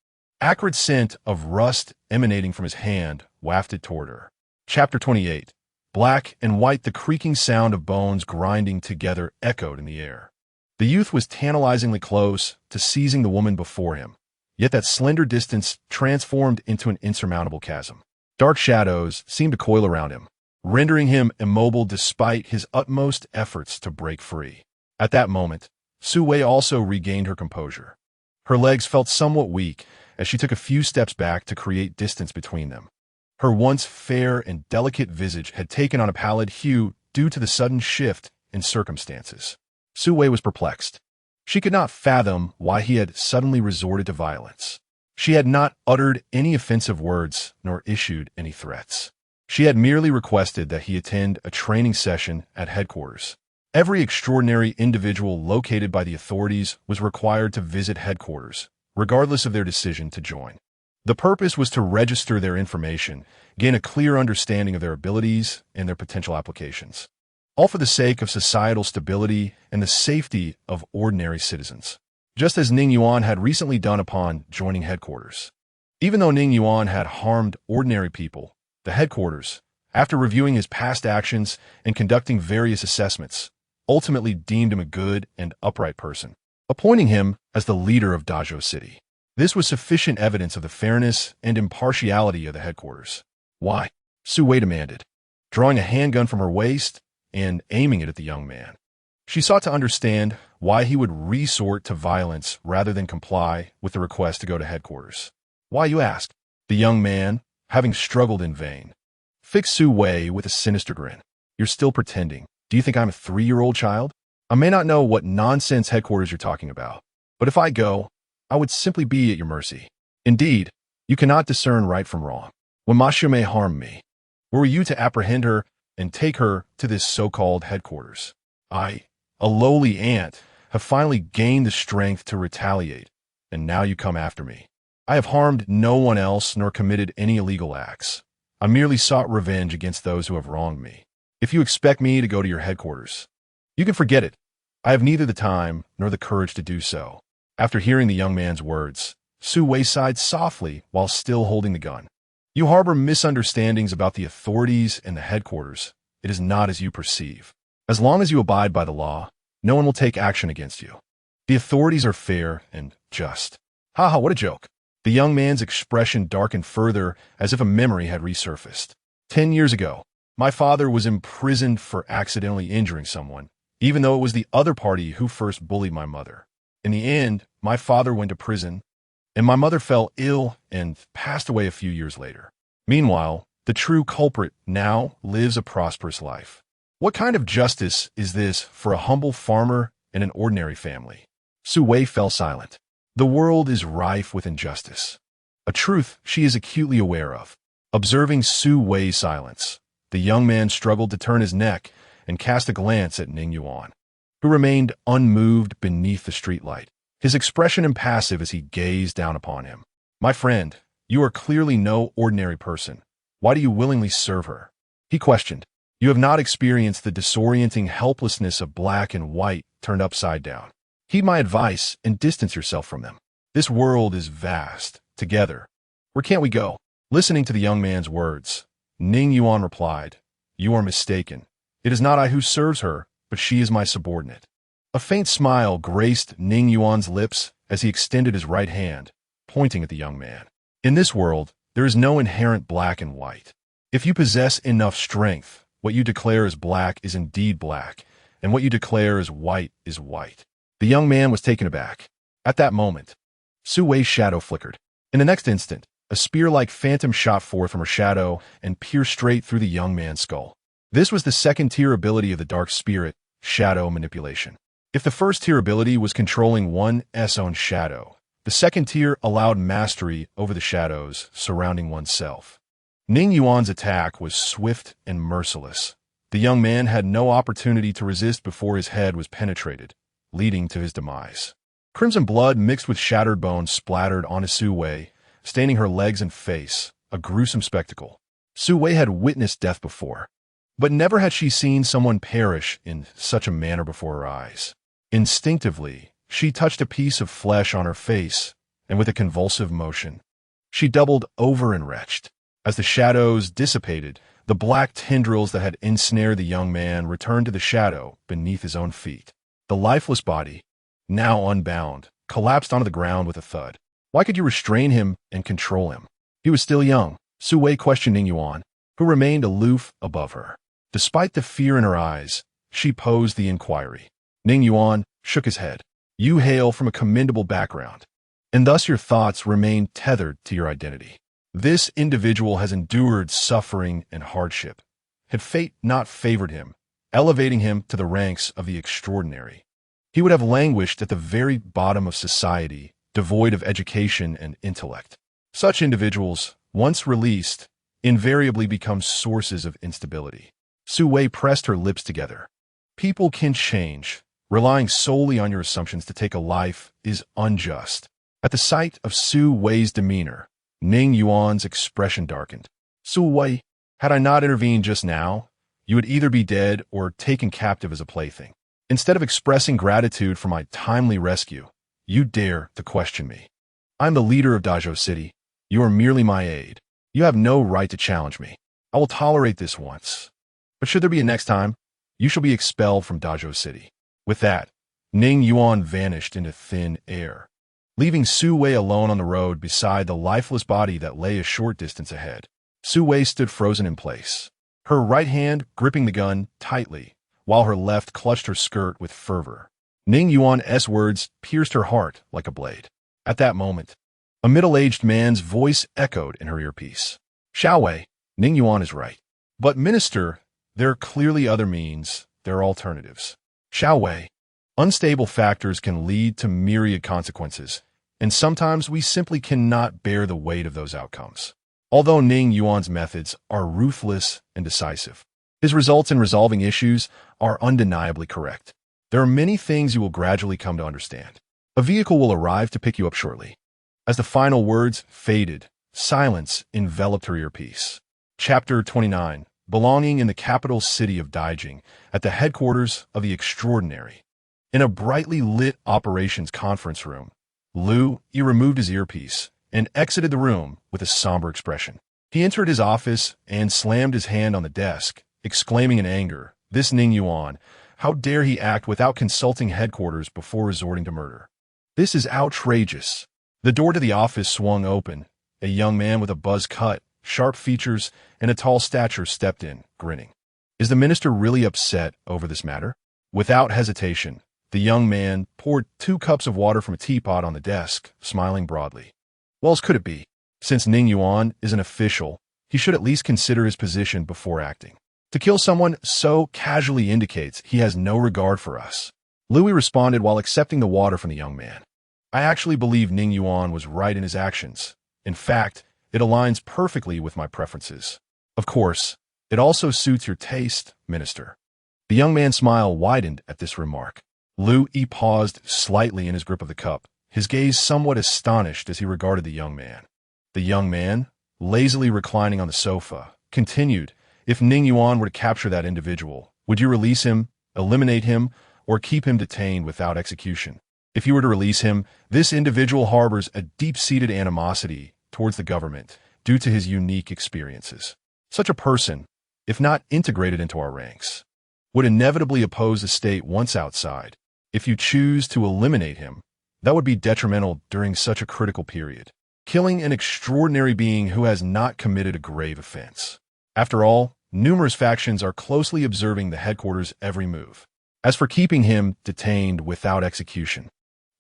acrid scent of rust emanating from his hand wafted toward her. Chapter 28. Black and white, the creaking sound of bones grinding together echoed in the air. The youth was tantalizingly close to seizing the woman before him, yet that slender distance transformed into an insurmountable chasm. Dark shadows seemed to coil around him, rendering him immobile despite his utmost efforts to break free. At that moment, Su Wei also regained her composure. Her legs felt somewhat weak as she took a few steps back to create distance between them. Her once fair and delicate visage had taken on a pallid hue due to the sudden shift in circumstances. Su Wei was perplexed. She could not fathom why he had suddenly resorted to violence. She had not uttered any offensive words nor issued any threats. She had merely requested that he attend a training session at headquarters. Every extraordinary individual located by the authorities was required to visit headquarters, regardless of their decision to join. The purpose was to register their information, gain a clear understanding of their abilities and their potential applications, all for the sake of societal stability and the safety of ordinary citizens, just as Ning Yuan had recently done upon joining headquarters. Even though Ning Yuan had harmed ordinary people, the headquarters, after reviewing his past actions and conducting various assessments, ultimately deemed him a good and upright person, appointing him as the leader of Dazhou City. This was sufficient evidence of the fairness and impartiality of the headquarters. Why? Su Wei demanded, drawing a handgun from her waist and aiming it at the young man. She sought to understand why he would resort to violence rather than comply with the request to go to headquarters. Why, you ask? The young man, having struggled in vain, fixed Su Wei with a sinister grin. You're still pretending. Do you think I'm a 3-year-old child? I may not know what nonsense headquarters you're talking about, but if I go, I would simply be at your mercy. Indeed, you cannot discern right from wrong. When Mashume harmed me, were you to apprehend her and take her to this so-called headquarters? I, a lowly ant, have finally gained the strength to retaliate, and now you come after me. I have harmed no one else nor committed any illegal acts. I merely sought revenge against those who have wronged me. If you expect me to go to your headquarters, you can forget it. I have neither the time nor the courage to do so. After hearing the young man's words, Su Wei sighed softly while still holding the gun. You harbor misunderstandings about the authorities and the headquarters. It is not as you perceive. As long as you abide by the law, no one will take action against you. The authorities are fair and just. Haha, what a joke. The young man's expression darkened further as if a memory had resurfaced. 10 years ago, my father was imprisoned for accidentally injuring someone, even though it was the other party who first bullied my mother. In the end, my father went to prison, and my mother fell ill and passed away a few years later. Meanwhile, the true culprit now lives a prosperous life. What kind of justice is this for a humble farmer in an ordinary family? Su Wei fell silent. The world is rife with injustice, a truth she is acutely aware of. Observing Su Wei's silence, the young man struggled to turn his neck and cast a glance at Ning Yuan, who remained unmoved beneath the streetlight, his expression impassive as he gazed down upon him. My friend, you are clearly no ordinary person. Why do you willingly serve her? He questioned. You have not experienced the disorienting helplessness of black and white turned upside down. Heed my advice and distance yourself from them. This world is vast. Together, where can't we go? Listening to the young man's words, Ning Yuan replied, You are mistaken. It is not I who serves her, but she is my subordinate. A faint smile graced Ning Yuan's lips as he extended his right hand, pointing at the young man. In this world, there is no inherent black and white. If you possess enough strength, what you declare as black is indeed black, and what you declare as white is white. The young man was taken aback. At that moment, Su Wei's shadow flickered. In the next instant, a spear-like phantom shot forth from her shadow and pierced straight through the young man's skull. This was the second-tier ability of the Dark Spirit, shadow manipulation. If the first-tier ability was controlling one's own shadow, the second tier allowed mastery over the shadows surrounding oneself. Ning Yuan's attack was swift and merciless. The young man had no opportunity to resist before his head was penetrated, leading to his demise. Crimson blood mixed with shattered bones splattered onto Su Wei, staining her legs and face, a gruesome spectacle. Su Wei had witnessed death before, but never had she seen someone perish in such a manner before her eyes. Instinctively, she touched a piece of flesh on her face, and with a convulsive motion, she doubled over and retched. As the shadows dissipated, the black tendrils that had ensnared the young man returned to the shadow beneath his own feet. The lifeless body, now unbound, collapsed onto the ground with a thud. Why could you restrain him and control him? He was still young. Su Wei questioned Ning Yuan, who remained aloof above her. Despite the fear in her eyes, she posed the inquiry. Ning Yuan shook his head. You hail from a commendable background, and thus your thoughts remain tethered to your identity. This individual has endured suffering and hardship. Had fate not favored him, elevating him to the ranks of the extraordinary, he would have languished at the very bottom of society, devoid of education and intellect. Such individuals, once released, invariably become sources of instability. Su Wei pressed her lips together. People can change. Relying solely on your assumptions to take a life is unjust. At the sight of Su Wei's demeanor, Ning Yuan's expression darkened. Su Wei, had I not intervened just now, you would either be dead or taken captive as a plaything. Instead of expressing gratitude for my timely rescue, you dare to question me. I'm the leader of Dazhou City. You are merely my aide. You have no right to challenge me. I will tolerate this once. But should there be a next time, you shall be expelled from Dazhou City. With that, Ning Yuan vanished into thin air, leaving Su Wei alone on the road beside the lifeless body that lay a short distance ahead. Su Wei stood frozen in place, her right hand gripping the gun tightly, while her left clutched her skirt with fervor. Ning Yuan's words pierced her heart like a blade. At that moment, a middle-aged man's voice echoed in her earpiece. Xiao Wei, Ning Yuan is right. But, Minister, there are clearly other means, there are alternatives. Xiao Wei, Unstable factors can lead to myriad consequences, and sometimes we simply cannot bear the weight of those outcomes. Although Ning Yuan's methods are ruthless and decisive, his results in resolving issues are undeniably correct. There are many things you will gradually come to understand. A vehicle will arrive to pick you up shortly. As the final words faded, silence enveloped her earpiece. Chapter 29. Belonging in the capital city of Daijing, at the headquarters of the Extraordinary. In a brightly lit operations conference room, Lu Yi removed his earpiece and exited the room with a somber expression. He entered his office and slammed his hand on the desk, exclaiming in anger, "This Ning Yuan, how dare he act without consulting headquarters before resorting to murder? This is outrageous." The door to the office swung open. A young man with a buzz cut, sharp features, and a tall stature stepped in, grinning. "Is the minister really upset over this matter?" Without hesitation, the young man poured 2 cups of water from a teapot on the desk, smiling broadly. What else could it be? Since Ning Yuan is an official, he should at least consider his position before acting. To kill someone so casually indicates he has no regard for us. Louis responded while accepting the water from the young man. "I actually believe Ning Yuan was right in his actions. In fact, it aligns perfectly with my preferences. Of course, it also suits your taste, Minister." The young man's smile widened at this remark. Lu Yi paused slightly in his grip of the cup, his gaze somewhat astonished as he regarded the young man. The young man, lazily reclining on the sofa, continued, "If Ning Yuan were to capture that individual, would you release him, eliminate him, or keep him detained without execution? If you were to release him, this individual harbors a deep-seated animosity towards the government due to his unique experiences. Such a person, if not integrated into our ranks, would inevitably oppose the state once outside. If you choose to eliminate him, that would be detrimental during such a critical period, killing an extraordinary being who has not committed a grave offense. After all, numerous factions are closely observing the headquarters' every move. As for keeping him detained without execution,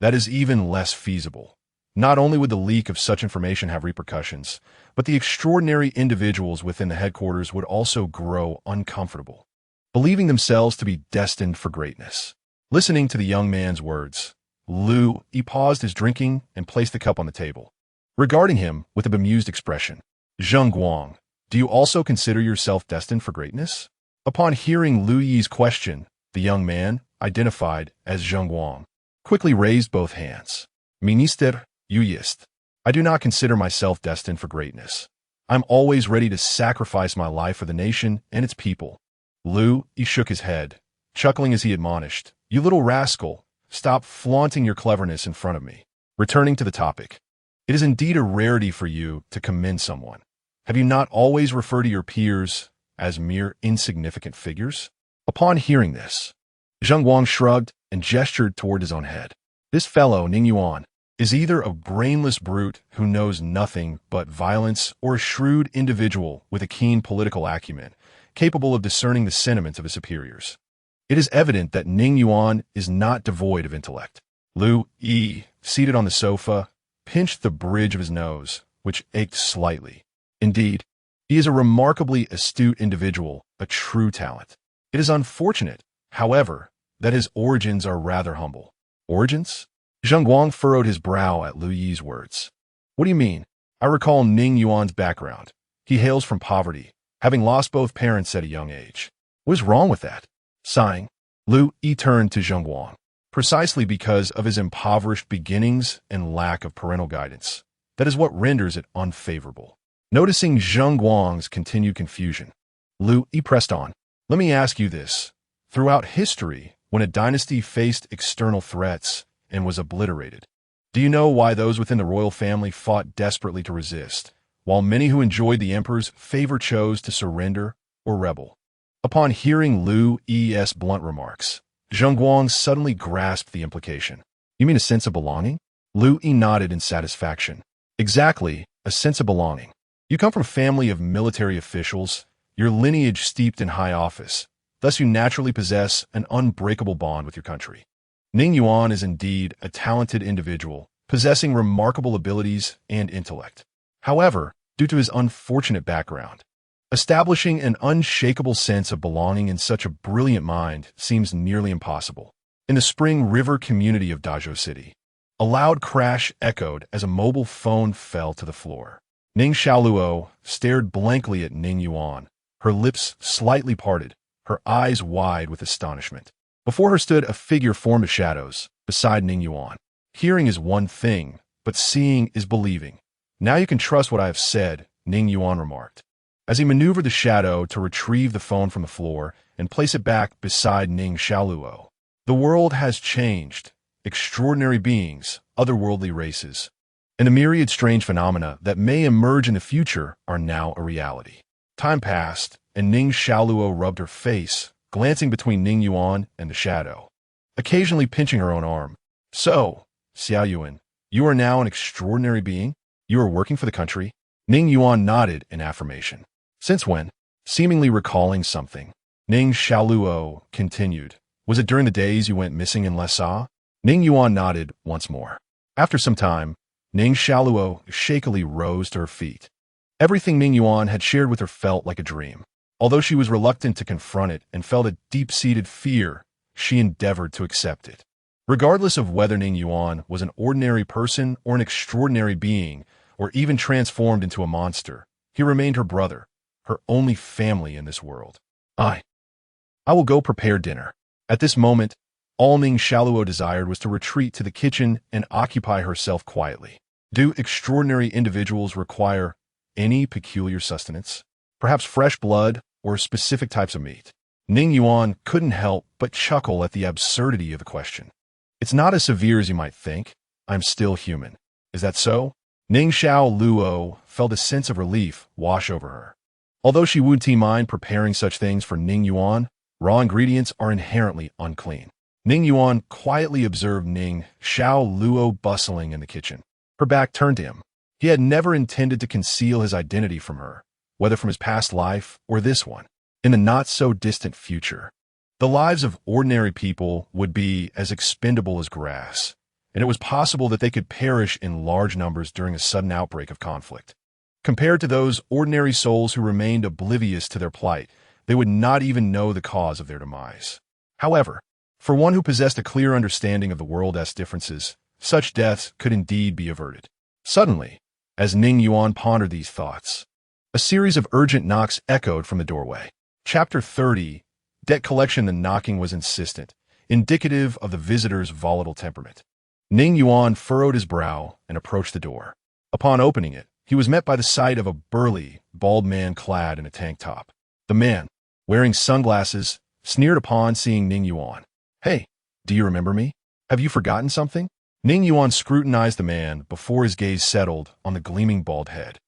that is even less feasible. Not only would the leak of such information have repercussions, but the extraordinary individuals within the headquarters would also grow uncomfortable, believing themselves to be destined for greatness." Listening to the young man's words, Lu Yi paused his drinking and placed the cup on the table, regarding him with a bemused expression. "Zheng Guang, do you also consider yourself destined for greatness?" Upon hearing Lu Yi's question, the young man, identified as Zheng Guang, quickly raised both hands. "Minister, you ist. I do not consider myself destined for greatness. I'm always ready to sacrifice my life for the nation and its people." Lu Yi shook his head, chuckling as he admonished, "You little rascal, stop flaunting your cleverness in front of me." Returning to the topic, "It is indeed a rarity for you to commend someone. Have you not always referred to your peers as mere insignificant figures?" Upon hearing this, Zheng Guang shrugged and gestured toward his own head. "This fellow, Ning Yuan, is either a brainless brute who knows nothing but violence or a shrewd individual with a keen political acumen, capable of discerning the sentiments of his superiors. It is evident that Ning Yuan is not devoid of intellect." Lu Yi, seated on the sofa, pinched the bridge of his nose, which ached slightly. Indeed, he is a remarkably astute individual, a true talent. It is unfortunate, however, that his origins are rather humble. "Origins?" Zheng Guang furrowed his brow at Lu Yi's words. "What do you mean? I recall Ning Yuan's background. He hails from poverty, having lost both parents at a young age. What is wrong with that?" Sighing, Lu Yi turned to Zheng Guang. "Precisely because of his impoverished beginnings and lack of parental guidance. That is what renders it unfavorable." Noticing Zheng Guang's continued confusion, Lu Yi pressed on. "Let me ask you this. Throughout history, when a dynasty faced external threats and was obliterated, do you know why those within the royal family fought desperately to resist, while many who enjoyed the emperor's favor chose to surrender or rebel?" Upon hearing Lu Yi's blunt remarks, Zheng Guang suddenly grasped the implication. "You mean a sense of belonging?" Lu Yi nodded in satisfaction. "Exactly, a sense of belonging. You come from a family of military officials, your lineage steeped in high office, thus you naturally possess an unbreakable bond with your country. Ning Yuan is indeed a talented individual, possessing remarkable abilities and intellect. However, due to his unfortunate background, establishing an unshakable sense of belonging in such a brilliant mind seems nearly impossible. in the Spring River community of Dazhou City. A loud crash echoed as a mobile phone fell to the floor. Ning Xiaoluo stared blankly at Ning Yuan, her lips slightly parted, her eyes wide with astonishment. Before her stood a figure formed of shadows, beside Ning Yuan. Hearing is one thing, but seeing is believing. Now you can trust what I have said, Ning Yuan remarked, as he maneuvered the shadow to retrieve the phone from the floor and place it back beside Ning Xiaoluo. The world has changed. Extraordinary beings, otherworldly races, and a myriad strange phenomena that may emerge in the future are now a reality. Time passed, and Ning Xiaoluo rubbed her face, glancing between Ning Yuan and the shadow, occasionally pinching her own arm. So, Xiao Yuan, you are now an extraordinary being? You are working for the country? Ning Yuan nodded in affirmation. Since when? Seemingly recalling something, Ning Xiaoluo continued. Was it during the days you went missing in Lhasa? Ning Yuan nodded once more. After some time, Ning Xiaoluo shakily rose to her feet. Everything Ning Yuan had shared with her felt like a dream. Although she was reluctant to confront it and felt a deep-seated fear, she endeavored to accept it. Regardless of whether Ning Yuan was an ordinary person or an extraordinary being, or even transformed into a monster, he remained her brother, her only family in this world. I will go prepare dinner. At this moment, all Ning Xiaoluo desired was to retreat to the kitchen and occupy herself quietly. Do extraordinary individuals require any peculiar sustenance? Perhaps fresh blood or specific types of meat? Ning Yuan couldn't help but chuckle at the absurdity of the question. It's not as severe as you might think. I'm still human. Is that so? Ning Xiaoluo felt a sense of relief wash over her. Although she wouldn't mind preparing such things for Ning Yuan, raw ingredients are inherently unclean. Ning Yuan quietly observed Ning Xiaoluo bustling in the kitchen. Her back turned to him. He had never intended to conceal his identity from her, whether from his past life or this one. In the not-so-distant future, the lives of ordinary people would be as expendable as grass, and it was possible that they could perish in large numbers during a sudden outbreak of conflict. Compared to those ordinary souls who remained oblivious to their plight, they would not even know the cause of their demise. However, for one who possessed a clear understanding of the world's differences, such deaths could indeed be averted. Suddenly, as Ning Yuan pondered these thoughts, a series of urgent knocks echoed from the doorway. Chapter 30, Debt Collection. The knocking was insistent, indicative of the visitor's volatile temperament. Ning Yuan furrowed his brow and approached the door. Upon opening it, he was met by the sight of a burly, bald man clad in a tank top. The man, wearing sunglasses, sneered upon seeing Ning Yuan. Hey, do you remember me? Have you forgotten something? Ning Yuan scrutinized the man before his gaze settled on the gleaming bald head.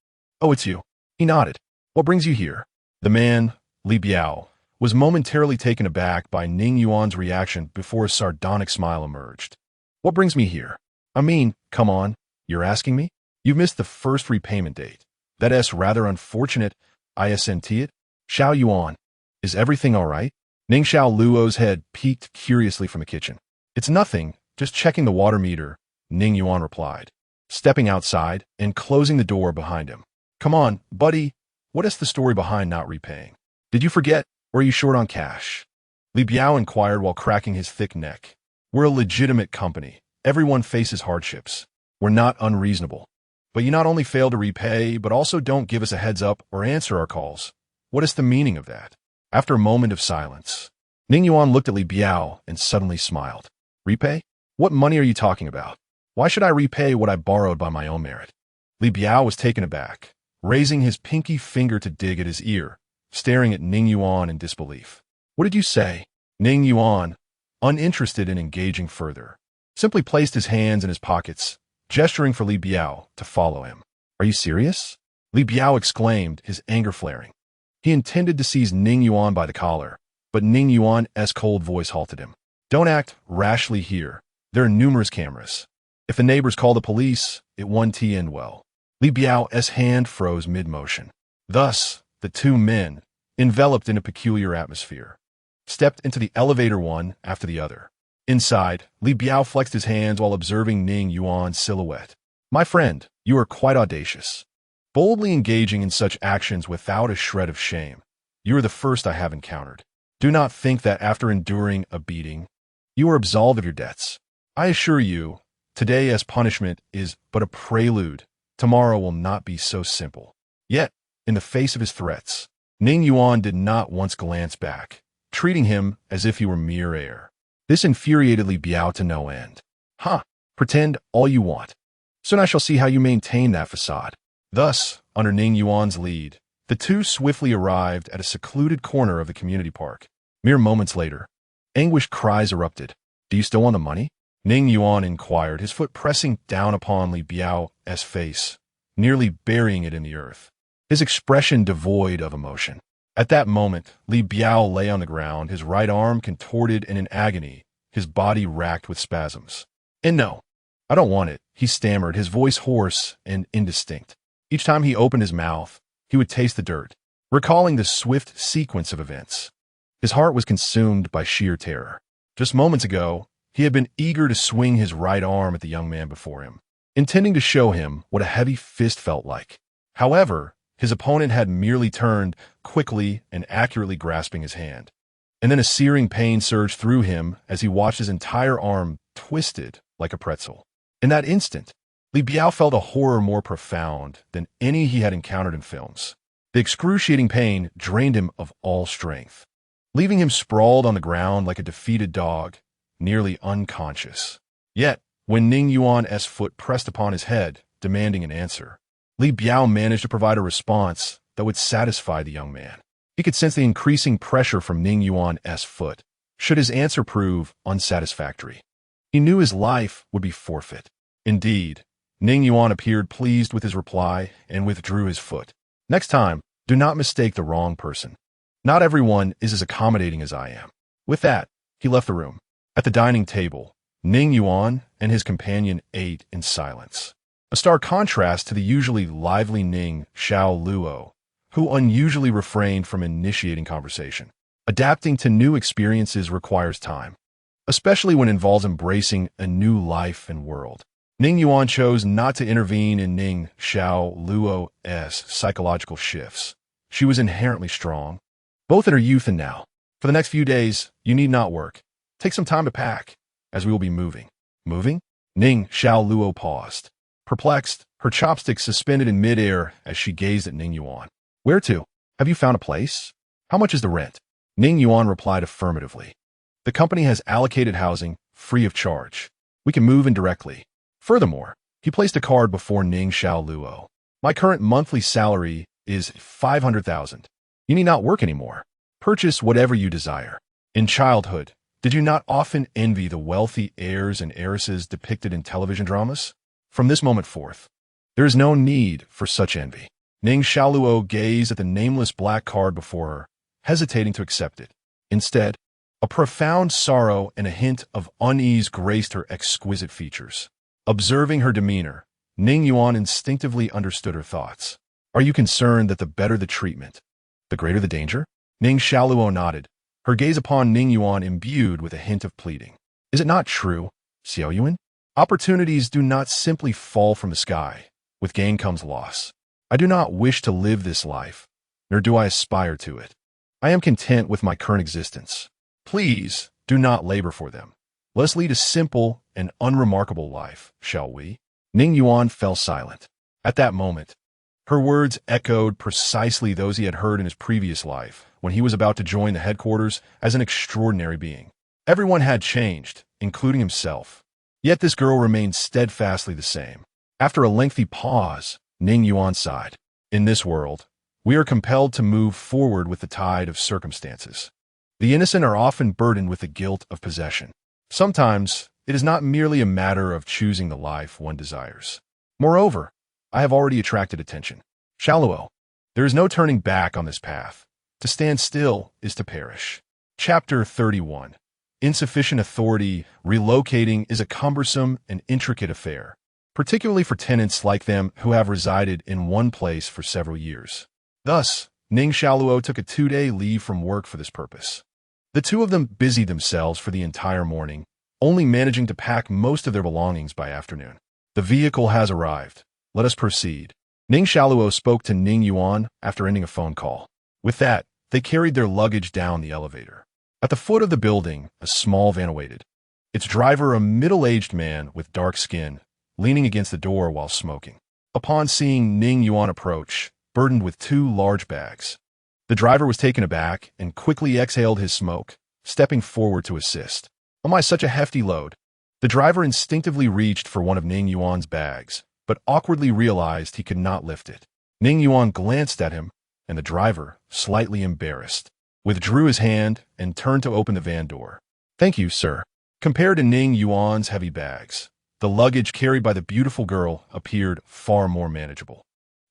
Oh, it's you. He nodded. What brings you here? The man, Li Biao, was momentarily taken aback by Ning Yuan's reaction before a sardonic smile emerged. What brings me here? I mean, come on, you're asking me? You've missed the first repayment date. That's rather unfortunate, isn't it? Xiao Yuan, is everything all right? Ning Xiaoluo's head peeked curiously from the kitchen. It's nothing, just checking the water meter, Ning Yuan replied, stepping outside and closing the door behind him. Come on, buddy, what is the story behind not repaying? Did you forget, or are you short on cash? Li Biao inquired while cracking his thick neck. We're a legitimate company. Everyone faces hardships. We're not unreasonable. But you not only fail to repay, but also don't give us a heads up or answer our calls. What is the meaning of that? After a moment of silence, Ning Yuan looked at Li Biao and suddenly smiled. Repay? What money are you talking about? Why should I repay what I borrowed by my own merit? Li Biao was taken aback, raising his pinky finger to dig at his ear, staring at Ning Yuan in disbelief. What did you say? Ning Yuan, uninterested in engaging further, simply placed his hands in his pockets, gesturing for Li Biao to follow him. Are you serious? Li Biao exclaimed, his anger flaring. He intended to seize Ning Yuan by the collar, but Ning Yuan's cold voice halted him. Don't act rashly here. There are numerous cameras. If the neighbors call the police, it won't end well. Li Biao's hand froze mid-motion. Thus, the two men, enveloped in a peculiar atmosphere, stepped into the elevator one after the other. Inside, Li Biao flexed his hands while observing Ning Yuan's silhouette. My friend, you are quite audacious. Boldly engaging in such actions without a shred of shame. You are the first I have encountered. Do not think that after enduring a beating, You are absolved of your debts. I assure you, today as punishment is but a prelude. Tomorrow will not be so simple. Yet, in the face of his threats, Ning Yuan did not once glance back, treating him as if he were mere air. This infuriated Li Biao to no end. Pretend all you want. Soon I shall see how you maintain that facade. Thus, under Ning Yuan's lead, the two swiftly arrived at a secluded corner of the community park. Mere moments later, anguished cries erupted. Do you still want the money? Ning Yuan inquired, his foot pressing down upon Li Biao's face, nearly burying it in the earth, his expression devoid of emotion. At that moment, Li Biao lay on the ground, his right arm contorted and in agony, his body racked with spasms. And no, I don't want it, he stammered, his voice hoarse and indistinct. Each time he opened his mouth, he would taste the dirt, recalling the swift sequence of events. His heart was consumed by sheer terror. Just moments ago, he had been eager to swing his right arm at the young man before him, intending to show him what a heavy fist felt like. However, his opponent had merely turned, quickly and accurately grasping his hand. And then a searing pain surged through him as he watched his entire arm twisted like a pretzel. In that instant, Li Biao felt a horror more profound than any he had encountered in films. The excruciating pain drained him of all strength, leaving him sprawled on the ground like a defeated dog, nearly unconscious. Yet, when Ning Yuan's foot pressed upon his head, demanding an answer, Li Biao managed to provide a response that would satisfy the young man. He could sense the increasing pressure from Ning Yuan's foot, should his answer prove unsatisfactory. He knew his life would be forfeit. Indeed, Ning Yuan appeared pleased with his reply and withdrew his foot. Next time, do not mistake the wrong person. Not everyone is as accommodating as I am. With that, he left the room. At the dining table, Ning Yuan and his companion ate in silence, a stark contrast to the usually lively Ning Xiaoluo, who unusually refrained from initiating conversation. Adapting to new experiences requires time, especially when it involves embracing a new life and world. Ning Yuan chose not to intervene in Ning Xiaoluo's psychological shifts. She was inherently strong, both in her youth and now. For the next few days, you need not work. Take some time to pack, as we will be moving. Moving? Ning Xiaoluo paused, perplexed, her chopsticks suspended in midair as she gazed at Ning Yuan. Where to? Have you found a place? How much is the rent? Ning Yuan replied affirmatively. The company has allocated housing, free of charge. We can move in directly. Furthermore, he placed a card before Ning Xiaoluo. My current monthly salary is 500,000. You need not work anymore. Purchase whatever you desire. In childhood, did you not often envy the wealthy heirs and heiresses depicted in television dramas? From this moment forth, there is no need for such envy. Ning Xiaoluo gazed at the nameless black card before her, hesitating to accept it. Instead, a profound sorrow and a hint of unease graced her exquisite features. Observing her demeanor, Ning Yuan instinctively understood her thoughts. Are you concerned that the better the treatment, the greater the danger? Ning Xiaoluo nodded, her gaze upon Ning Yuan imbued with a hint of pleading. Is it not true, Xiao Yuan? Opportunities do not simply fall from the sky. With gain comes loss. I do not wish to live this life, nor do I aspire to it. I am content with my current existence. Please do not labor for them. Let us lead a simple and unremarkable life, shall we? Ning Yuan fell silent. At that moment, her words echoed precisely those he had heard in his previous life, when he was about to join the headquarters as an extraordinary being. Everyone had changed, including himself. Yet this girl remained steadfastly the same. After a lengthy pause, Ning Yuan sighed. In this world, we are compelled to move forward with the tide of circumstances. The innocent are often burdened with the guilt of possession. Sometimes, it is not merely a matter of choosing the life one desires. Moreover, I have already attracted attention. Xiaoluo, there is no turning back on this path. To stand still is to perish. Chapter 31. Insufficient authority. Relocating is a cumbersome and intricate affair, particularly for tenants like them who have resided in one place for several years. Thus, Ning Xiaoluo took a 2-day leave from work for this purpose. The two of them busied themselves for the entire morning, only managing to pack most of their belongings by afternoon. The vehicle has arrived. Let us proceed. Ning Xiaoluo spoke to Ning Yuan after ending a phone call. With that, they carried their luggage down the elevator. At the foot of the building, a small van awaited. its driver a middle-aged man with dark skin, leaning against the door while smoking. Upon seeing Ning Yuan approach, burdened with 2 large bags, the driver was taken aback and quickly exhaled his smoke, stepping forward to assist. "Oh my, such a hefty load." The driver instinctively reached for one of Ning Yuan's bags, but awkwardly realized he could not lift it. Ning Yuan glanced at him, and the driver, slightly embarrassed, withdrew his hand and turned to open the van door. "Thank you, sir." Compared to Ning Yuan's heavy bags, the luggage carried by the beautiful girl appeared far more manageable.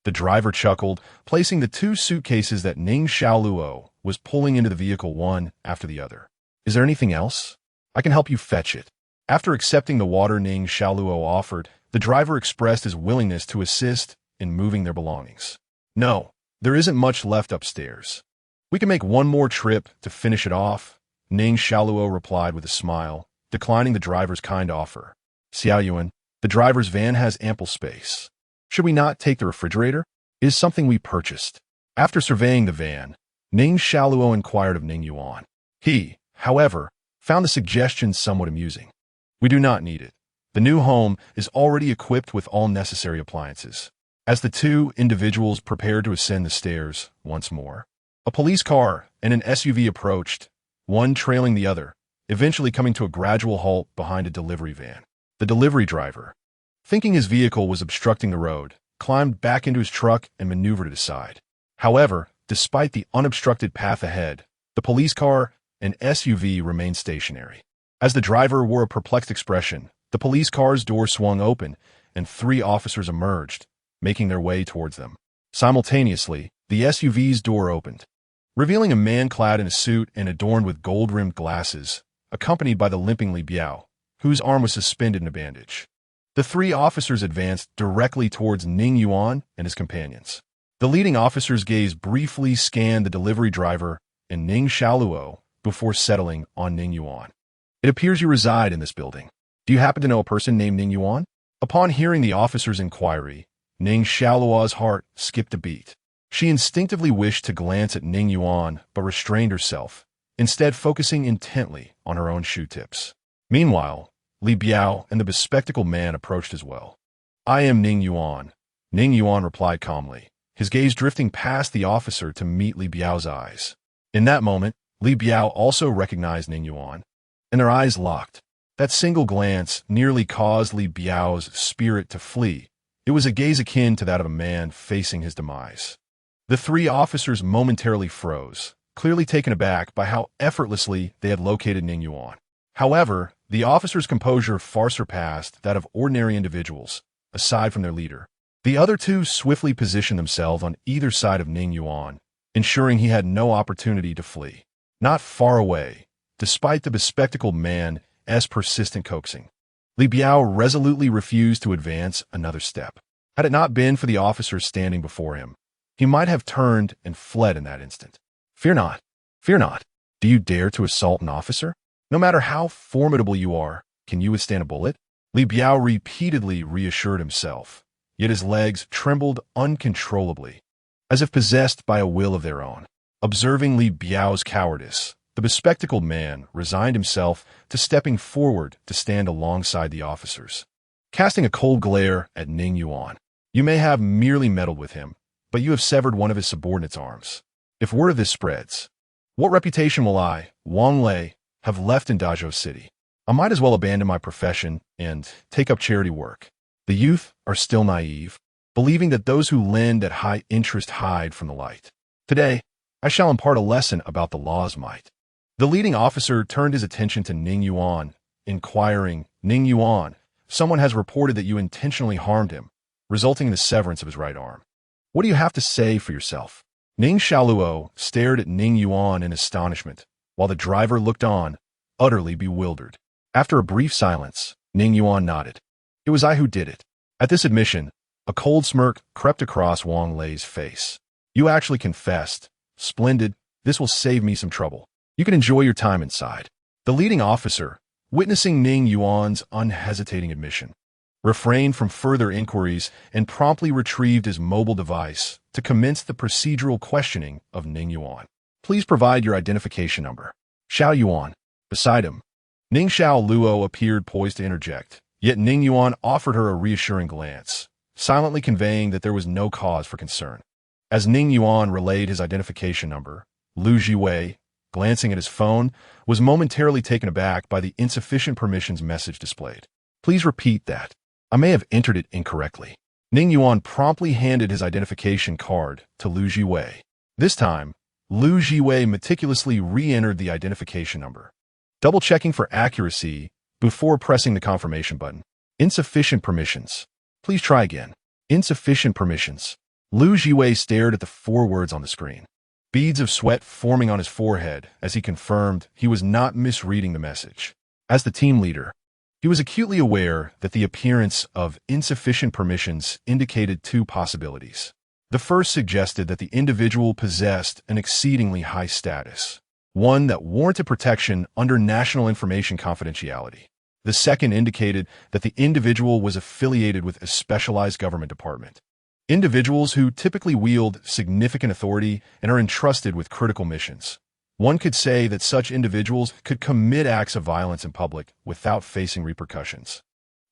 The driver chuckled, placing the 2 suitcases that Ning Xiaoluo was pulling into the vehicle one after the other. "Is there anything else? I can help you fetch it." After accepting the water Ning Xiaoluo offered, the driver expressed his willingness to assist in moving their belongings. "No, there isn't much left upstairs. We can make one more trip to finish it off," Ning Xiaoluo replied with a smile, declining the driver's kind offer. "Xiao Yuan, the driver's van has ample space. Should we not take the refrigerator? It is something we purchased." After surveying the van, Ning Xiaoluo inquired of Ning Yuan. He, however, found the suggestion somewhat amusing. "We do not need it. The new home is already equipped with all necessary appliances." As the 2 individuals prepared to ascend the stairs once more, a police car and an SUV approached, one trailing the other, eventually coming to a gradual halt behind a delivery van. The delivery driver, thinking his vehicle was obstructing the road, climbed back into his truck and maneuvered it aside. However, despite the unobstructed path ahead, the police car and SUV remained stationary. As the driver wore a perplexed expression, the police car's door swung open and 3 officers emerged, making their way towards them. Simultaneously, the SUV's door opened, revealing a man clad in a suit and adorned with gold-rimmed glasses, accompanied by the limping Li Biao, whose arm was suspended in a bandage. The 3 officers advanced directly towards Ning Yuan and his companions. The leading officer's gaze briefly scanned the delivery driver and Ning Xiaoluo before settling on Ning Yuan. "It appears you reside in this building. Do you happen to know a person named Ning Yuan?" Upon hearing the officer's inquiry, Ning Xiaoluo's heart skipped a beat. She instinctively wished to glance at Ning Yuan, but restrained herself, instead focusing intently on her own shoe tips. Meanwhile, Li Biao and the bespectacled man approached as well. "I am Ning Yuan," Ning Yuan replied calmly, his gaze drifting past the officer to meet Li Biao's eyes. In that moment, Li Biao also recognized Ning Yuan, and their eyes locked. That single glance nearly caused Li Biao's spirit to flee. It was a gaze akin to that of a man facing his demise. The 3 officers momentarily froze, clearly taken aback by how effortlessly they had located Ning Yuan. However, the officers' composure far surpassed that of ordinary individuals, aside from their leader. The other 2 swiftly positioned themselves on either side of Ning Yuan, ensuring he had no opportunity to flee. Not far away, despite the bespectacled man's persistent coaxing, Li Biao resolutely refused to advance another step. Had it not been for the officers standing before him, he might have turned and fled in that instant. Fear not. Fear not. Do you dare to assault an officer? No matter how formidable you are, can you withstand a bullet?" Li Biao repeatedly reassured himself, yet his legs trembled uncontrollably, as if possessed by a will of their own. Observing Li Biao's cowardice, the bespectacled man resigned himself to stepping forward to stand alongside the officers, casting a cold glare at Ning Yuan. "You may have merely meddled with him, but you have severed one of his subordinates' arms. If word of this spreads, what reputation will I, Wang Lei, have left in Dazhou City? I might as well abandon my profession and take up charity work." The youth are still naive, believing that those who lend at high interest hide from the light. Today, I shall impart a lesson about the law's might. The leading officer turned his attention to Ning Yuan, inquiring, "Ning Yuan, someone has reported that you intentionally harmed him, resulting in the severance of his right arm. What do you have to say for yourself?" Ning Xiaoluo stared at Ning Yuan in astonishment, while the driver looked on, utterly bewildered. After a brief silence, Ning Yuan nodded. "It was I who did it." At this admission, a cold smirk crept across Wang Lei's face. "You actually confessed. Splendid. This will save me some trouble. You can enjoy your time inside." The leading officer, witnessing Ning Yuan's unhesitating admission, refrained from further inquiries and promptly retrieved his mobile device to commence the procedural questioning of Ning Yuan. "Please provide your identification number." Xiao Yuan, beside him, Ning Luo appeared poised to interject, yet Ning Yuan offered her a reassuring glance, silently conveying that there was no cause for concern. As Ning Yuan relayed his identification number, Lu Jiwei, glancing at his phone, was momentarily taken aback by the insufficient permissions message displayed. Please repeat that. I may have entered it incorrectly. Ning Yuan promptly handed his identification card to Lu Jiwei. This time, Lu Jiwei meticulously re-entered the identification number, double-checking for accuracy before pressing the confirmation button. Insufficient permissions. Please try again. Insufficient permissions. Lu Jiwei stared at the 4 words on the screen, beads of sweat forming on his forehead as he confirmed he was not misreading the message. As the team leader, he was acutely aware that the appearance of insufficient permissions indicated 2 possibilities. The first suggested that the individual possessed an exceedingly high status, one that warranted protection under national information confidentiality. The second indicated that the individual was affiliated with a specialized government department. Individuals who typically wield significant authority and are entrusted with critical missions. One could say that such individuals could commit acts of violence in public without facing repercussions.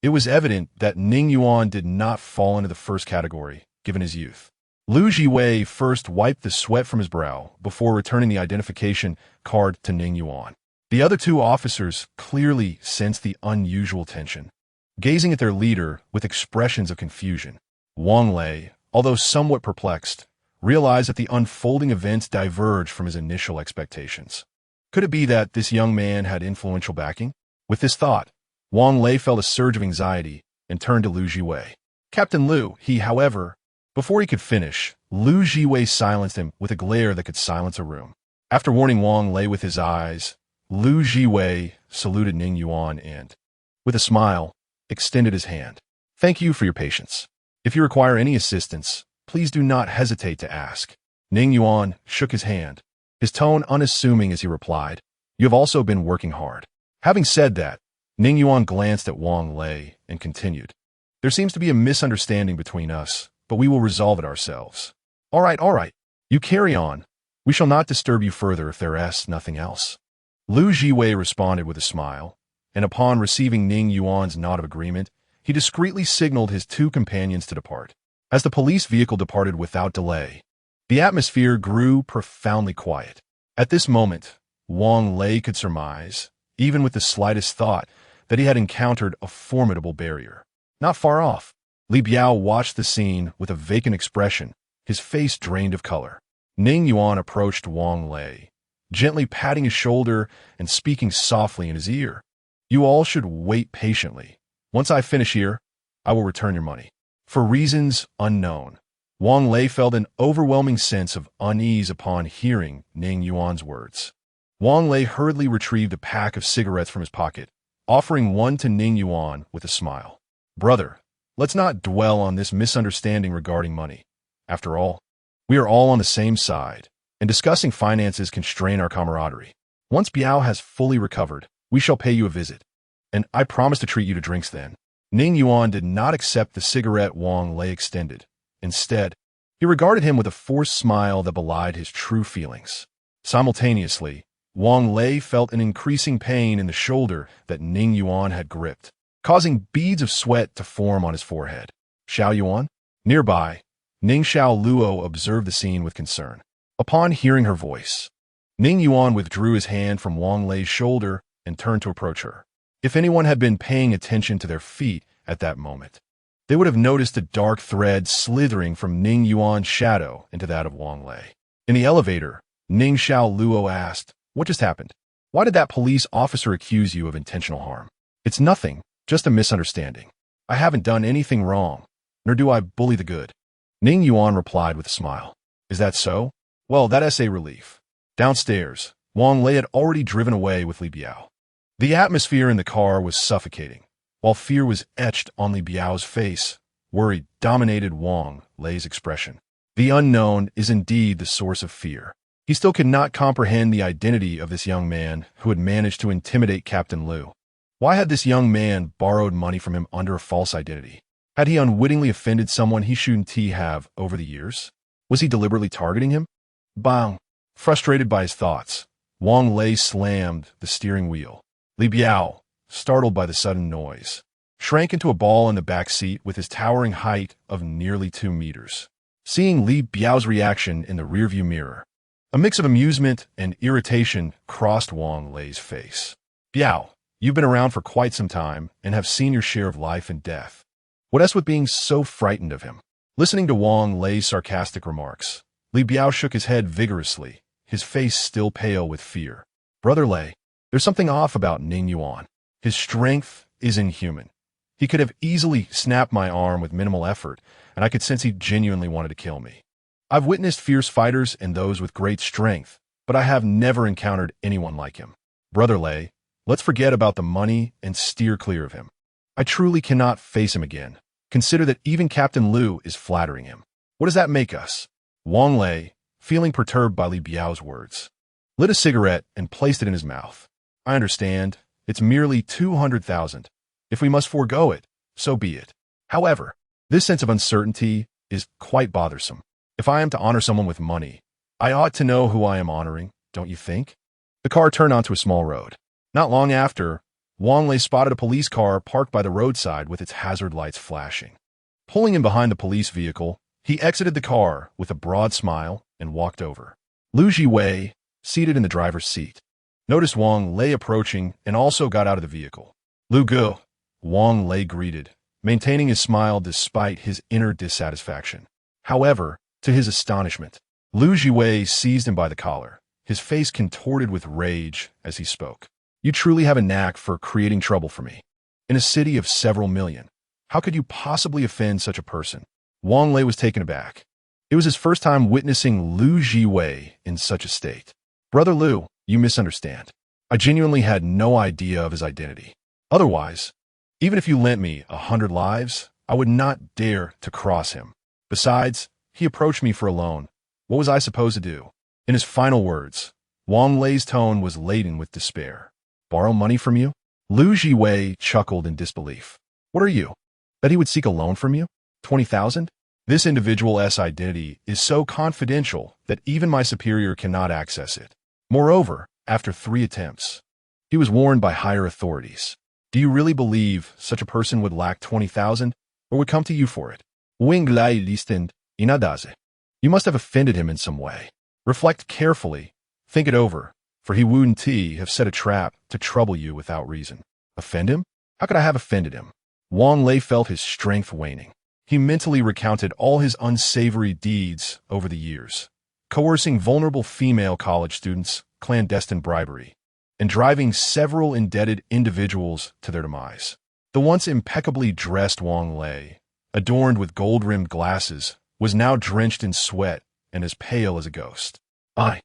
It was evident that Ning Yuan did not fall into the first category, given his youth. Lu Jiwei first wiped the sweat from his brow before returning the identification card to Ning Yuan. The other 2 officers clearly sensed the unusual tension, gazing at their leader with expressions of confusion. Wang Lei, although somewhat perplexed, realized that the unfolding events diverged from his initial expectations. Could it be that this young man had influential backing? With this thought, Wang Lei felt a surge of anxiety and turned to Lu Jiwei. Captain Lu, however, before he could finish, Lu Jiwei silenced him with a glare that could silence a room. After warning Wang Lei with his eyes, Lu Jiwei saluted Ning Yuan and, with a smile, extended his hand. Thank you for your patience. If you require any assistance, please do not hesitate to ask. Ning Yuan shook his hand, his tone unassuming as he replied, You have also been working hard. Having said that, Ning Yuan glanced at Wang Lei and continued, There seems to be a misunderstanding between us, but we will resolve it ourselves. All right. You carry on. We shall not disturb you further if there is nothing else. Lu Jiwei responded with a smile, and upon receiving Ning Yuan's nod of agreement, he discreetly signaled his 2 companions to depart. As the police vehicle departed without delay, the atmosphere grew profoundly quiet. At this moment, Wang Lei could surmise, even with the slightest thought, that he had encountered a formidable barrier. Not far off, Li Biao watched the scene with a vacant expression, his face drained of color. Ning Yuan approached Wang Lei, gently patting his shoulder and speaking softly in his ear. You all should wait patiently. Once I finish here, I will return your money. For reasons unknown, Wang Lei felt an overwhelming sense of unease upon hearing Ning Yuan's words. Wang Lei hurriedly retrieved a pack of cigarettes from his pocket, offering one to Ning Yuan with a smile. Brother, let's not dwell on this misunderstanding regarding money. After all, we are all on the same side, and discussing finances can strain our camaraderie. Once Biao has fully recovered, we shall pay you a visit, and I promise to treat you to drinks then. Ning Yuan did not accept the cigarette Wang Lei extended. Instead, he regarded him with a forced smile that belied his true feelings. Simultaneously, Wang Lei felt an increasing pain in the shoulder that Ning Yuan had gripped, causing beads of sweat to form on his forehead. Xiao Yuan? Nearby, Ning Luo observed the scene with concern. Upon hearing her voice, Ning Yuan withdrew his hand from Wang Lei's shoulder and turned to approach her. If anyone had been paying attention to their feet at that moment, they would have noticed a dark thread slithering from Ning Yuan's shadow into that of Wang Lei. In the elevator, Ning Luo asked, What just happened? Why did that police officer accuse you of intentional harm? It's nothing, just a misunderstanding. I haven't done anything wrong, nor do I bully the good. Ning Yuan replied with a smile. Is that so? Well, that's a relief. Downstairs, Wang Lei had already driven away with Li Biao. The atmosphere in the car was suffocating. While fear was etched on Li Biao's face, worry dominated Wang Lei's expression. The unknown is indeed the source of fear. He still could not comprehend the identity of this young man who had managed to intimidate Captain Lu. Why had this young man borrowed money from him under a false identity? Had he unwittingly offended someone he shouldn't have over the years? Was he deliberately targeting him? Bang! Frustrated by his thoughts, Wang Lei slammed the steering wheel, Li Biao, startled by the sudden noise, shrank into a ball in the back seat with his towering height of nearly 2 meters. Seeing Li Biao's reaction in the rearview mirror, a mix of amusement and irritation crossed Wang Lei's face. Biao, you've been around for quite some time and have seen your share of life and death. What else with being so frightened of him? Listening to Wang Lei's sarcastic remarks, Li Biao shook his head vigorously, his face still pale with fear. Brother Lei, there's something off about Ning Yuan. His strength is inhuman. He could have easily snapped my arm with minimal effort, and I could sense he genuinely wanted to kill me. I've witnessed fierce fighters and those with great strength, but I have never encountered anyone like him. Brother Lei, let's forget about the money and steer clear of him. I truly cannot face him again. Consider that even Captain Liu is flattering him. What does that make us? Wang Lei, feeling perturbed by Li Biao's words, lit a cigarette and placed it in his mouth. I understand. It's merely 200,000. If we must forego it, so be it. However, this sense of uncertainty is quite bothersome. If I am to honor someone with money, I ought to know who I am honoring, don't you think? The car turned onto a small road. Not long after, Wang Lei spotted a police car parked by the roadside with its hazard lights flashing. Pulling in behind the police vehicle, he exited the car with a broad smile and walked over. Lu Jiwei, seated in the driver's seat, noticed Wang Lei approaching and also got out of the vehicle. Lu Gu, Wang Lei greeted, maintaining his smile despite his inner dissatisfaction. However, to his astonishment, Lu Jiwei seized him by the collar, his face contorted with rage as he spoke. You truly have a knack for creating trouble for me. In a city of several million, how could you possibly offend such a person? Wang Lei was taken aback. It was his first time witnessing Lu Jiwei in such a state. Brother Lu, you misunderstand. I genuinely had no idea of his identity. Otherwise, even if you lent me 100 lives, I would not dare to cross him. Besides, he approached me for a loan. What was I supposed to do? In his final words, Wang Lei's tone was laden with despair. Borrow money from you? Lu Jiwei chuckled in disbelief. What are you? That he would seek a loan from you? 20,000? This individual's identity is so confidential that even my superior cannot access it. Moreover, after 3 attempts, he was warned by higher authorities. Do you really believe such a person would lack 20,000 or would come to you for it? Wing Lai listened, inadaze. You must have offended him in some way. Reflect carefully. Think it over, for he wouldn't have set a trap to trouble you without reason. Offend him? How could I have offended him? Wang Lei felt his strength waning. He mentally recounted all his unsavory deeds over the years, coercing vulnerable female college students, clandestine bribery, and driving several indebted individuals to their demise. The once impeccably dressed Wang Lei, adorned with gold-rimmed glasses, was now drenched in sweat and as pale as a ghost. I.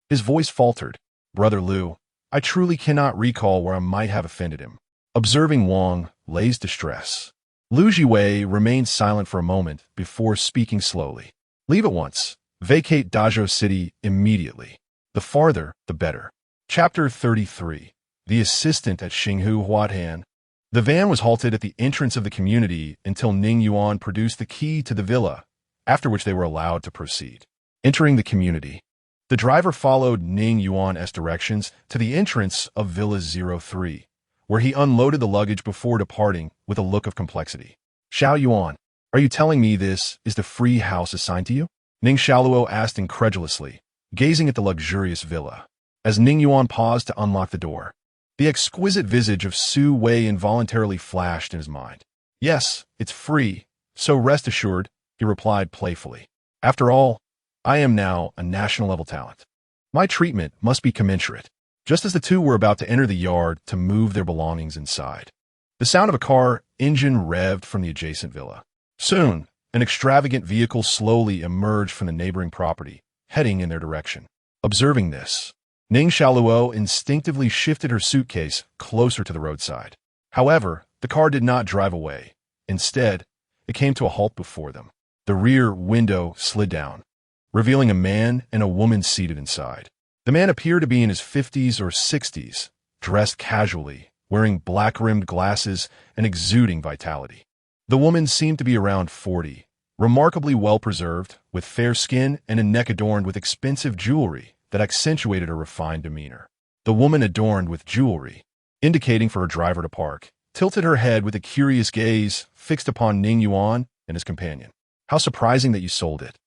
His voice faltered. Brother Liu, I truly cannot recall where I might have offended him. Observing Wang Lei's distress, Lu Jiwei remained silent for a moment before speaking slowly. Leave at once. Vacate Dazhou City immediately. The farther, the better. Chapter 33. The Assistant at Xinghu Huatian. The van was halted at the entrance of the community until Ning Yuan produced the key to the villa, after which they were allowed to proceed. Entering the community, the driver followed Ning Yuan's directions to the entrance of Villa 03, where he unloaded the luggage before departing with a look of complexity. Xiao Yuan, are you telling me this is the free house assigned to you? Ning Xiaoluo asked incredulously, gazing at the luxurious villa. As Ning Yuan paused to unlock the door, the exquisite visage of Su Wei involuntarily flashed in his mind. Yes, it's free, so rest assured, he replied playfully. After all, I am now a national-level talent. My treatment must be commensurate. Just as the two were about to enter the yard to move their belongings inside, the sound of a car engine revved from the adjacent villa. Soon, an extravagant vehicle slowly emerged from the neighboring property, heading in their direction. Observing this, Ning Xiaoluo instinctively shifted her suitcase closer to the roadside. However, the car did not drive away. Instead, it came to a halt before them. The rear window slid down, revealing a man and a woman seated inside. The man appeared to be in his 50s or 60s, dressed casually, wearing black-rimmed glasses and exuding vitality. The woman seemed to be around 40, remarkably well-preserved, with fair skin and a neck adorned with expensive jewelry that accentuated her refined demeanor. The woman, adorned with jewelry, indicating for her driver to park, tilted her head with a curious gaze fixed upon Ning Yuan and his companion. "How surprising that you sold it,"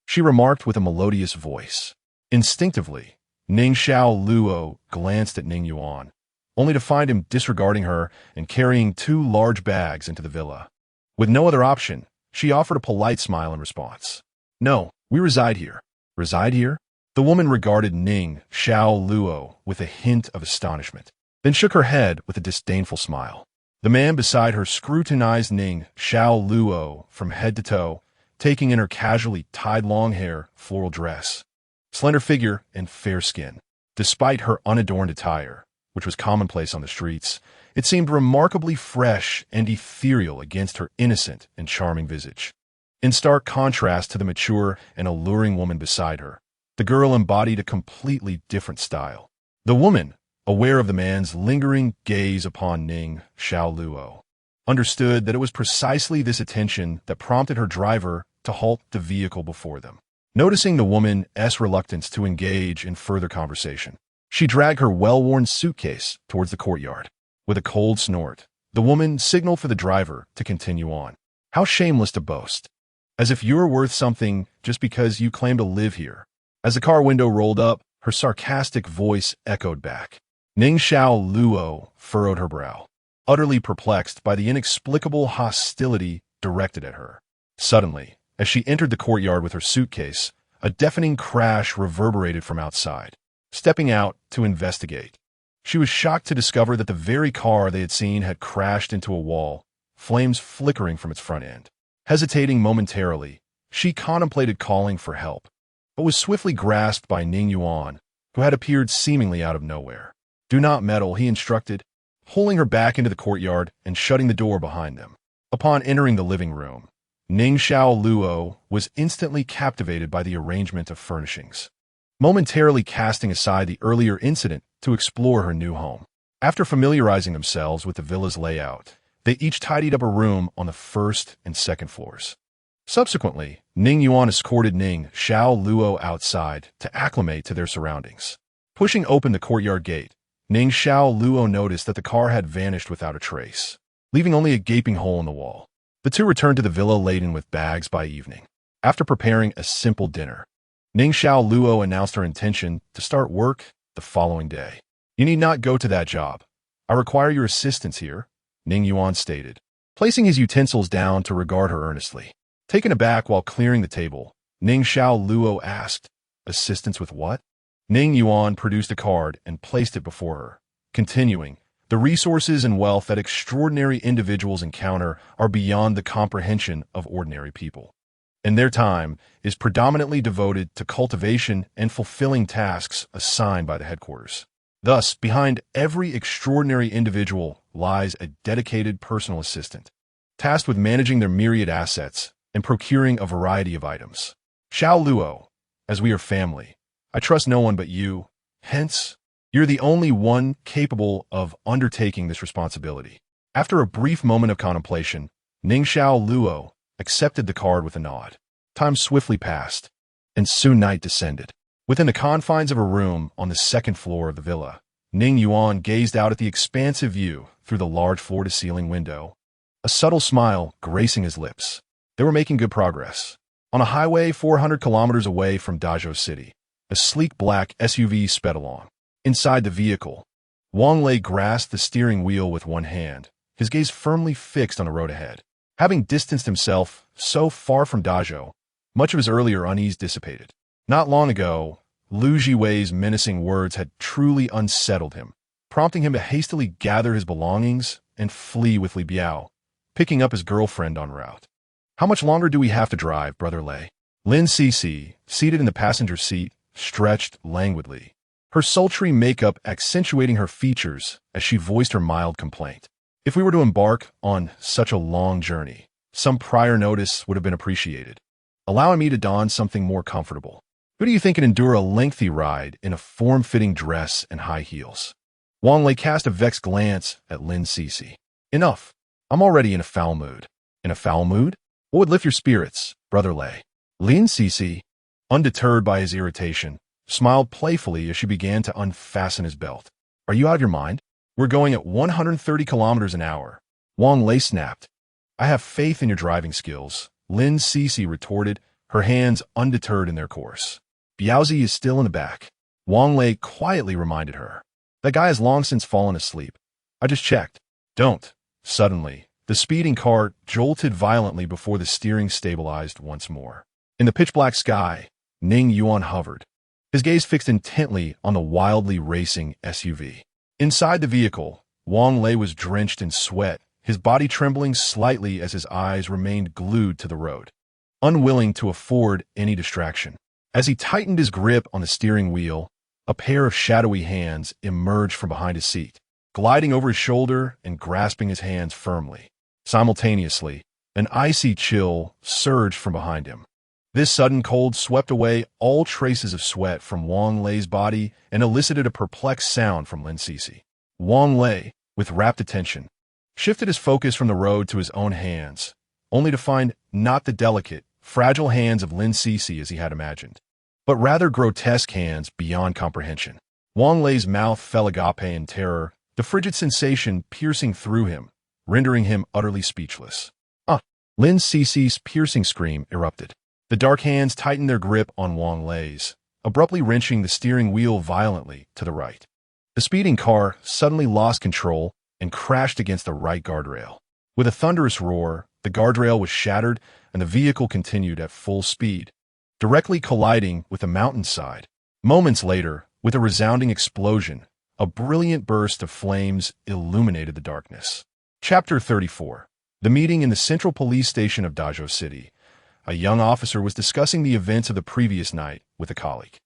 she remarked with a melodious voice. Instinctively, Ning Luo glanced at Ning Yuan, only to find him disregarding her and carrying 2 large bags into the villa. With no other option, she offered a polite smile in response. "No, we reside here." "Reside here?" The woman regarded Ning Luo with a hint of astonishment, then shook her head with a disdainful smile. The man beside her scrutinized Ning Luo from head to toe, taking in her casually tied long hair, floral dress, slender figure, and fair skin. Despite her unadorned attire, which was commonplace on the streets, it seemed remarkably fresh and ethereal against her innocent and charming visage. In stark contrast to the mature and alluring woman beside her, the girl embodied a completely different style. The woman, aware of the man's lingering gaze upon Ning Luo, understood that it was precisely this attention that prompted her driver to halt the vehicle before them. Noticing the woman's reluctance to engage in further conversation, she dragged her well-worn suitcase towards the courtyard. With a cold snort, the woman signaled for the driver to continue on. "How shameless to boast. As if you're worth something just because you claim to live here." As the car window rolled up, her sarcastic voice echoed back. Ning Luo furrowed her brow, utterly perplexed by the inexplicable hostility directed at her. Suddenly, as she entered the courtyard with her suitcase, a deafening crash reverberated from outside. Stepping out to investigate, she was shocked to discover that the very car they had seen had crashed into a wall, flames flickering from its front end. Hesitating momentarily, she contemplated calling for help, but was swiftly grasped by Ning Yuan, who had appeared seemingly out of nowhere. "Do not meddle," he instructed, pulling her back into the courtyard and shutting the door behind them. Upon entering the living room, Ning Luo was instantly captivated by the arrangement of furnishings, momentarily casting aside the earlier incident to explore her new home. After familiarizing themselves with the villa's layout, they each tidied up a room on the first and second floors. Subsequently, Ning Yuan escorted Ning Luo outside to acclimate to their surroundings. Pushing open the courtyard gate, Ning Luo noticed that the car had vanished without a trace, leaving only a gaping hole in the wall. The two returned to the villa laden with bags by evening. After preparing a simple dinner, Ning Luo announced her intention to start work the following day. "You need not go to that job. I require your assistance here," Ning Yuan stated, placing his utensils down to regard her earnestly. Taken aback while clearing the table, Ning Luo asked, "Assistance with what?" Ning Yuan produced a card and placed it before her, continuing, "The resources and wealth that extraordinary individuals encounter are beyond the comprehension of ordinary people, and their time is predominantly devoted to cultivation and fulfilling tasks assigned by the headquarters. Thus, behind every extraordinary individual lies a dedicated personal assistant, tasked with managing their myriad assets and procuring a variety of items. Luo, as we are family, I trust no one but you. Hence, you're the only one capable of undertaking this responsibility." After a brief moment of contemplation, Ning Luo accepted the card with a nod. Time swiftly passed, and soon night descended. Within the confines of a room on the second floor of the villa, Ning Yuan gazed out at the expansive view through the large floor-to-ceiling window, a subtle smile gracing his lips. They were making good progress. On a highway 400 kilometers away from Dazhou City, a sleek black SUV sped along. Inside the vehicle, Wang Lei grasped the steering wheel with one hand, his gaze firmly fixed on the road ahead. Having distanced himself so far from Dazhou, much of his earlier unease dissipated. Not long ago, Lu Jiwei's menacing words had truly unsettled him, prompting him to hastily gather his belongings and flee with Li Biao, picking up his girlfriend en route. "How much longer do we have to drive, Brother Lei?" Lin Cece, seated in the passenger seat, stretched languidly, her sultry makeup accentuating her features as she voiced her mild complaint. "If we were to embark on such a long journey, some prior notice would have been appreciated, allowing me to don something more comfortable. Who do you think can endure a lengthy ride in a form-fitting dress and high heels?" Wang Lei cast a vexed glance at Lin Cece. "Enough. I'm already in a foul mood." "In a foul mood? What would lift your spirits, Brother Lei?" Lin Cece, undeterred by his irritation, smiled playfully as she began to unfasten his belt. Are you out of your mind? We're going at 130 kilometers an hour. Wang Lei snapped. I have faith in your driving skills, Lin Cece retorted, her hands undeterred in their course. Biaozi is still in the back. Wang Lei quietly reminded her. That guy has long since fallen asleep. I just checked. Don't. Suddenly, the speeding car jolted violently before the steering stabilized once more. In the pitch-black sky, Ning Yuan hovered, his gaze fixed intently on the wildly racing SUV. Inside the vehicle, Wang Lei was drenched in sweat, his body trembling slightly as his eyes remained glued to the road, unwilling to afford any distraction. As he tightened his grip on the steering wheel, a pair of shadowy hands emerged from behind his seat, gliding over his shoulder and grasping his hands firmly. Simultaneously, an icy chill surged from behind him. This sudden cold swept away all traces of sweat from Wang Lei's body and elicited a perplexed sound from Lin Cece. Wang Lei, with rapt attention, shifted his focus from the road to his own hands, only to find not the delicate, fragile hands of Lin Cece as he had imagined, but rather grotesque hands beyond comprehension. Wang Lei's mouth fell agape in terror, the frigid sensation piercing through him, rendering him utterly speechless. Lin Cece's piercing scream erupted. The dark hands tightened their grip on Wang Lei's, abruptly wrenching the steering wheel violently to the right. The speeding car suddenly lost control and crashed against the right guardrail. With a thunderous roar, the guardrail was shattered and the vehicle continued at full speed, directly colliding with the mountainside. Moments later, with a resounding explosion, a brilliant burst of flames illuminated the darkness. Chapter 34. The meeting in the central police station of Dazhou City. A young officer was discussing the events of the previous night with a colleague.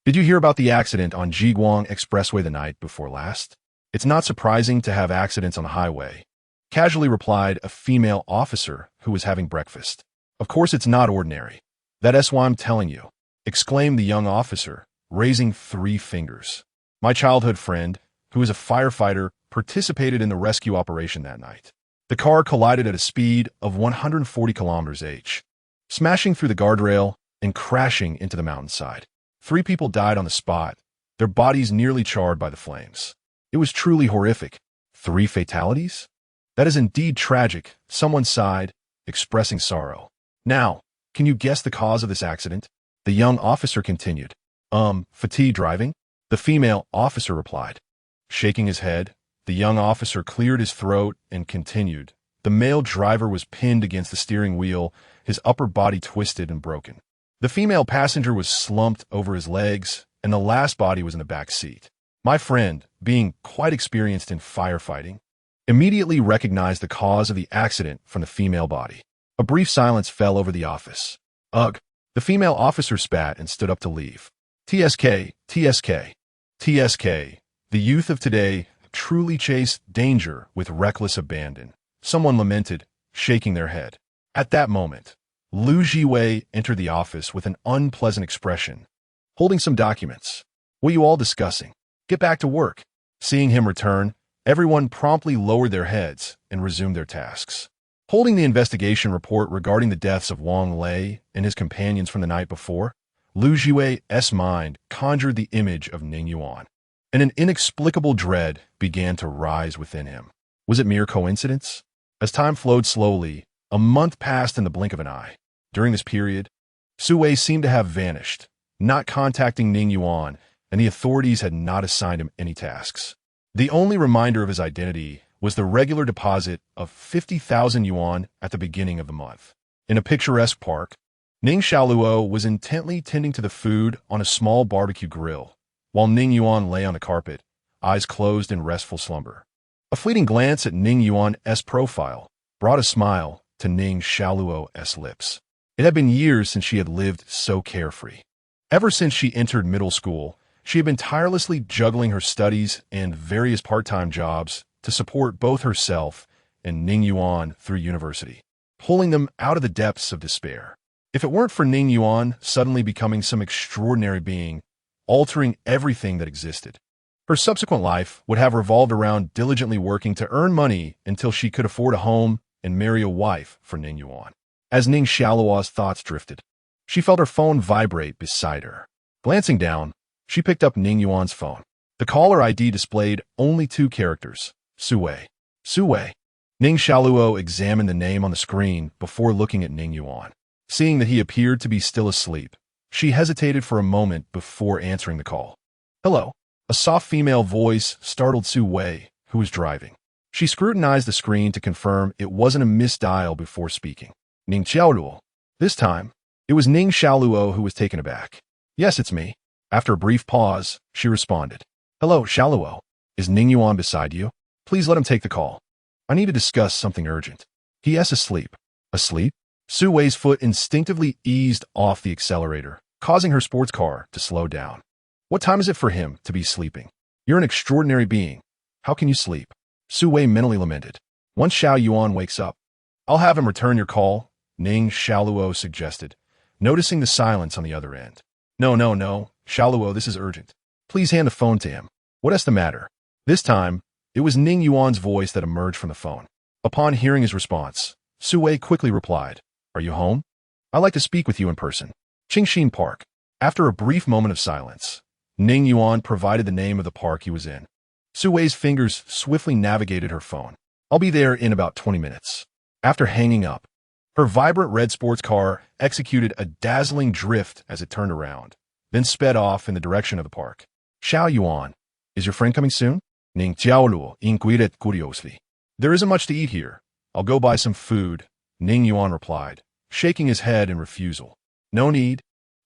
Did you hear about the accident on Jiguang Expressway the night before last? It's not surprising to have accidents on the highway, casually replied a female officer who was having breakfast. Of course it's not ordinary. That's why I'm telling you, exclaimed the young officer, raising 3 fingers. My childhood friend, who is a firefighter, participated in the rescue operation that night. The car collided at a speed of 140 km/h, smashing through the guardrail and crashing into the mountainside. 3 people died on the spot, their bodies nearly charred by the flames. It was truly horrific. 3 fatalities? That is indeed tragic, someone sighed, expressing sorrow. Now, can you guess the cause of this accident? The young officer continued. Fatigue driving? The female officer replied. Shaking his head, the young officer cleared his throat and continued. The male driver was pinned against the steering wheel, his upper body twisted and broken. The female passenger was slumped over his legs, and the last body was in the back seat. My friend, being quite experienced in firefighting, immediately recognized the cause of the accident from the female body. A brief silence fell over the office. Ugh. The female officer spat and stood up to leave. TSK, TSK, TSK. The youth of today truly chase danger with reckless abandon, someone lamented, shaking their head. At that moment, Lu Jiwei entered the office with an unpleasant expression, holding some documents. What are you all discussing? Get back to work. Seeing him return, everyone promptly lowered their heads and resumed their tasks. Holding the investigation report regarding the deaths of Wang Lei and his companions from the night before, Lu Jiwei's mind conjured the image of Ning Yuan, and an inexplicable dread began to rise within him. Was it mere coincidence? As time flowed slowly, a month passed in the blink of an eye. During this period, Su Wei seemed to have vanished, not contacting Ning Yuan, and the authorities had not assigned him any tasks. The only reminder of his identity was the regular deposit of 50,000 yuan at the beginning of the month. In a picturesque park, Ning Xiaoluo was intently tending to the food on a small barbecue grill, while Ning Yuan lay on the carpet, eyes closed in restful slumber. A fleeting glance at Ning Yuan's profile brought a smile to Ning Xiaoluo's lips. It had been years since she had lived so carefree. Ever since she entered middle school, she had been tirelessly juggling her studies and various part-time jobs to support both herself and Ning Yuan through university, pulling them out of the depths of despair. If it weren't for Ning Yuan suddenly becoming some extraordinary being, altering everything that existed, her subsequent life would have revolved around diligently working to earn money until she could afford a home and marry a wife for Ning Yuan. As Ning Xiaoluo's thoughts drifted, she felt her phone vibrate beside her. Glancing down, she picked up Ning Yuan's phone. The caller ID displayed only two characters, Sui. Sui. Ning Xiaoluo examined the name on the screen before looking at Ning Yuan. Seeing that he appeared to be still asleep, she hesitated for a moment before answering the call. Hello. A soft female voice startled Su Wei, who was driving. She scrutinized the screen to confirm it wasn't a misdial before speaking. Ning Xiaoluo. This time, it was Ning Xiaoluo who was taken aback. Yes, it's me. After a brief pause, she responded. Hello, Xiaoluo. Is Ning Yuan beside you? Please let him take the call. I need to discuss something urgent. He is asleep. Asleep? Su Wei's foot instinctively eased off the accelerator, causing her sports car to slow down. What time is it for him to be sleeping? You're an extraordinary being. How can you sleep? Su Wei mentally lamented. Once Xiao Yuan wakes up, I'll have him return your call, Ning Xiaoluo suggested, noticing the silence on the other end. No, Xiaoluo, this is urgent. Please hand the phone to him. What is the matter? This time, it was Ning Yuan's voice that emerged from the phone. Upon hearing his response, Su Wei quickly replied, Are you home? I'd like to speak with you in person. Qingxin Park. After a brief moment of silence, Ning Yuan provided the name of the park he was in. Su Wei's fingers swiftly navigated her phone. I'll be there in about 20 minutes. After hanging up, her vibrant red sports car executed a dazzling drift as it turned around, then sped off in the direction of the park. Xiao Yuan, is your friend coming soon? Ning Xiaoluo inquired curiously. There isn't much to eat here. I'll go buy some food, Ning Yuan replied, shaking his head in refusal. No need.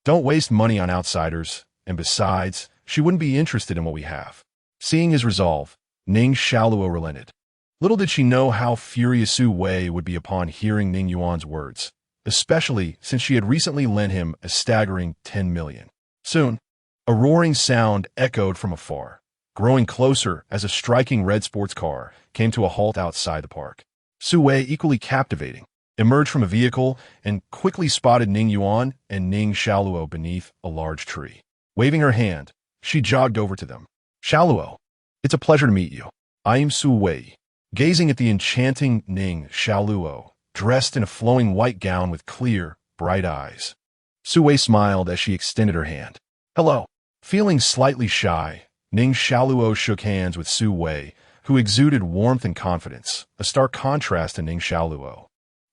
Don't waste money on outsiders, and besides, she wouldn't be interested in what we have. Seeing his resolve, Ning Xiaoluo relented. Little did she know how furious Su Wei would be upon hearing Ning Yuan's words, especially since she had recently lent him a staggering 10 million. Soon, a roaring sound echoed from afar, growing closer as a striking red sports car came to a halt outside the park. Su Wei, equally captivating, emerged from a vehicle and quickly spotted Ning Yuan and Ning Xiaoluo beneath a large tree. Waving her hand, she jogged over to them. Xiaoluo, it's a pleasure to meet you. I am Su Wei. Gazing at the enchanting Ning Xiaoluo, dressed in a flowing white gown with clear, bright eyes. Su Wei smiled as she extended her hand. Hello. Feeling slightly shy, Ning Xiaoluo shook hands with Su Wei, who exuded warmth and confidence, a stark contrast to Ning Xiaoluo,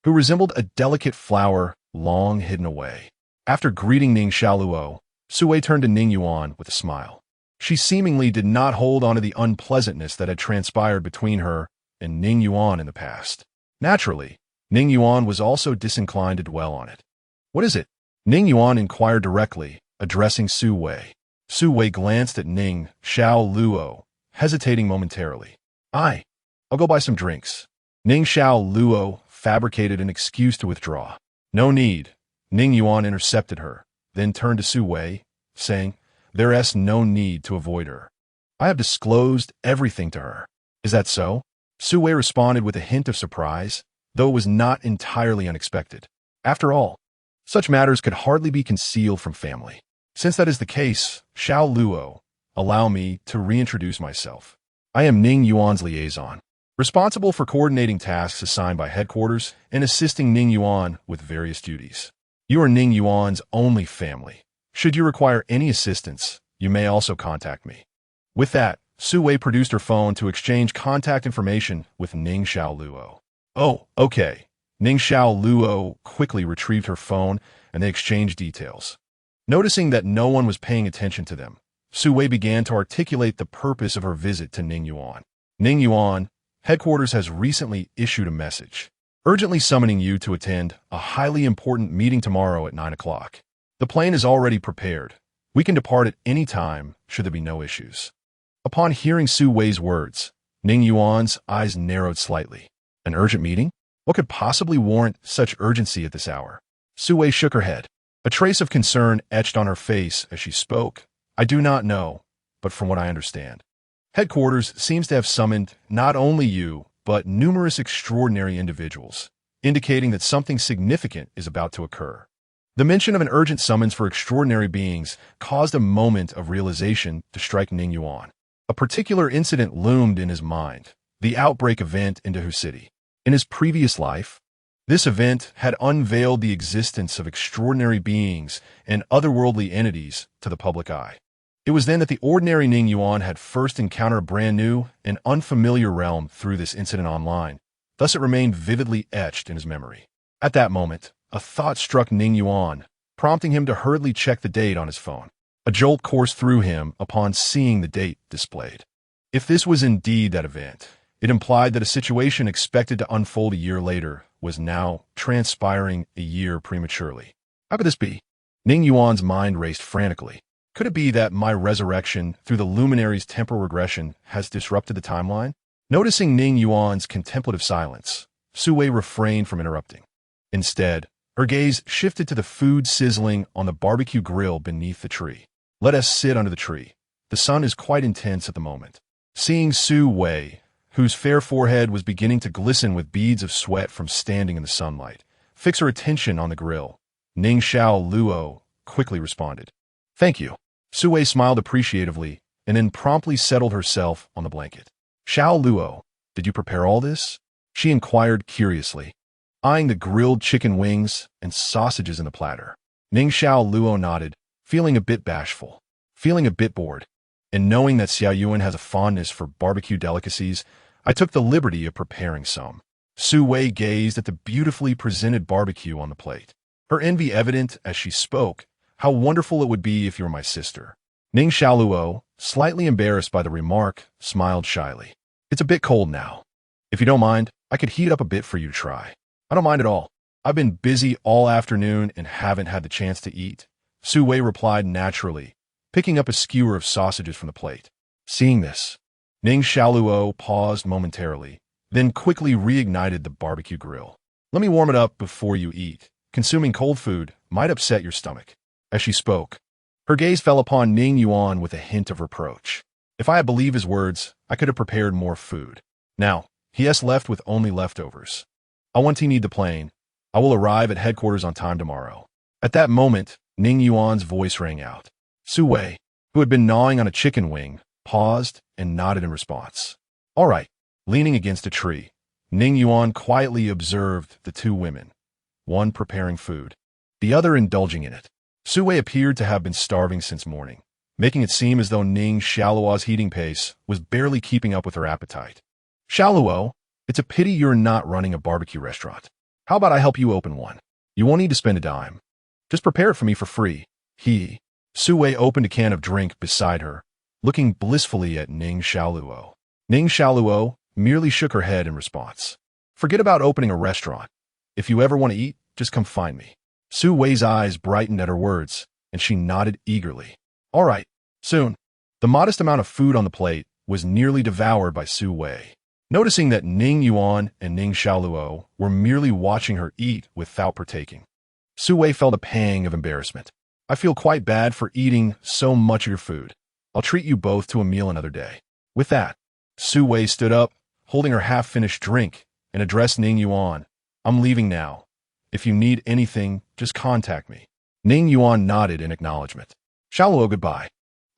who resembled a delicate flower long hidden away. After greeting Ning Xiaoluo, Su Wei turned to Ning Yuan with a smile. She seemingly did not hold on to the unpleasantness that had transpired between her and Ning Yuan in the past. Naturally, Ning Yuan was also disinclined to dwell on it. What is it? Ning Yuan inquired directly, addressing Su Wei. Su Wei glanced at Ning Xiaoluo, hesitating momentarily. I'll go buy some drinks. Ning Xiaoluo fabricated an excuse to withdraw. No need. Ning Yuan intercepted her, then turned to Su Wei, saying, There is no need to avoid her. I have disclosed everything to her. Is that so? Su Wei responded with a hint of surprise, though it was not entirely unexpected. After all, such matters could hardly be concealed from family. Since that is the case, Xiaoluo, allow me to reintroduce myself. I am Ning Yuan's liaison, responsible for coordinating tasks assigned by headquarters and assisting Ning Yuan with various duties. You are Ning Yuan's only family. Should you require any assistance, you may also contact me. With that, Su Wei produced her phone to exchange contact information with Ning Xiaoluo. Oh, okay. Ning Xiaoluo quickly retrieved her phone and they exchanged details. Noticing that no one was paying attention to them, Su Wei began to articulate the purpose of her visit to Ning Yuan. Ning Yuan, headquarters has recently issued a message, urgently summoning you to attend a highly important meeting tomorrow at 9 o'clock. The plane is already prepared. We can depart at any time, should there be no issues. Upon hearing Su Wei's words, Ning Yuan's eyes narrowed slightly. An urgent meeting? What could possibly warrant such urgency at this hour? Su Wei shook her head. A trace of concern etched on her face as she spoke. I do not know, but from what I understand, headquarters seems to have summoned not only you, but numerous extraordinary individuals, indicating that something significant is about to occur. The mention of an urgent summons for extraordinary beings caused a moment of realization to strike Ning Yuan. A particular incident loomed in his mind, the outbreak event into her city. In his previous life, this event had unveiled the existence of extraordinary beings and otherworldly entities to the public eye. It was then that the ordinary Ning Yuan had first encountered a brand new and unfamiliar realm through this incident online. Thus it remained vividly etched in his memory. At that moment, a thought struck Ning Yuan, prompting him to hurriedly check the date on his phone. A jolt coursed through him upon seeing the date displayed. If this was indeed that event, it implied that a situation expected to unfold a year later was now transpiring a year prematurely. How could this be? Ning Yuan's mind raced frantically. Could it be that my resurrection through the luminary's temporal regression has disrupted the timeline? Noticing Ning Yuan's contemplative silence, Su Wei refrained from interrupting. Instead, her gaze shifted to the food sizzling on the barbecue grill beneath the tree. Let us sit under the tree. The sun is quite intense at the moment. Seeing Su Wei, whose fair forehead was beginning to glisten with beads of sweat from standing in the sunlight, fix her attention on the grill, Ning Luo quickly responded. Thank you. Su Wei smiled appreciatively and then promptly settled herself on the blanket. Xiao Luo, did you prepare all this? She inquired curiously, eyeing the grilled chicken wings and sausages in the platter. Ning Luo nodded, feeling a bit bashful, feeling a bit bored, and knowing that Xia Yuan has a fondness for barbecue delicacies, I took the liberty of preparing some. Su Wei gazed at the beautifully presented barbecue on the plate, her envy evident as she spoke. How wonderful it would be if you were my sister. Ning Luo, slightly embarrassed by the remark, smiled shyly. It's a bit cold now. If you don't mind, I could heat up a bit for you to try. I don't mind at all. I've been busy all afternoon and haven't had the chance to eat. Su Wei replied naturally, picking up a skewer of sausages from the plate. Seeing this, Ning Luo paused momentarily, then quickly reignited the barbecue grill. Let me warm it up before you eat. Consuming cold food might upset your stomach. As she spoke, her gaze fell upon Ning Yuan with a hint of reproach. If I had believed his words, I could have prepared more food. Now, he has left with only leftovers. I want to need the plane. I will arrive at headquarters on time tomorrow. At that moment, Ning Yuan's voice rang out. Su Wei, who had been gnawing on a chicken wing, paused and nodded in response. All right. Leaning against a tree, Ning Yuan quietly observed the two women, one preparing food, the other indulging in it. Su Wei appeared to have been starving since morning, making it seem as though Ning Luo's eating pace was barely keeping up with her appetite. Luo, it's a pity you're not running a barbecue restaurant. How about I help you open one? You won't need to spend a dime. Just prepare it for me for free. Su Wei opened a can of drink beside her, looking blissfully at Ning Luo. Ning Luo merely shook her head in response. Forget about opening a restaurant. If you ever want to eat, just come find me. Su Wei's eyes brightened at her words, and she nodded eagerly. All right, soon. The modest amount of food on the plate was nearly devoured by Su Wei. Noticing that Ning Yuan and Ning Luo were merely watching her eat without partaking, Su Wei felt a pang of embarrassment. I feel quite bad for eating so much of your food. I'll treat you both to a meal another day. With that, Su Wei stood up, holding her half-finished drink, and addressed Ning Yuan. I'm leaving now. If you need anything, just contact me. Ning Yuan nodded in acknowledgement. Luo, goodbye.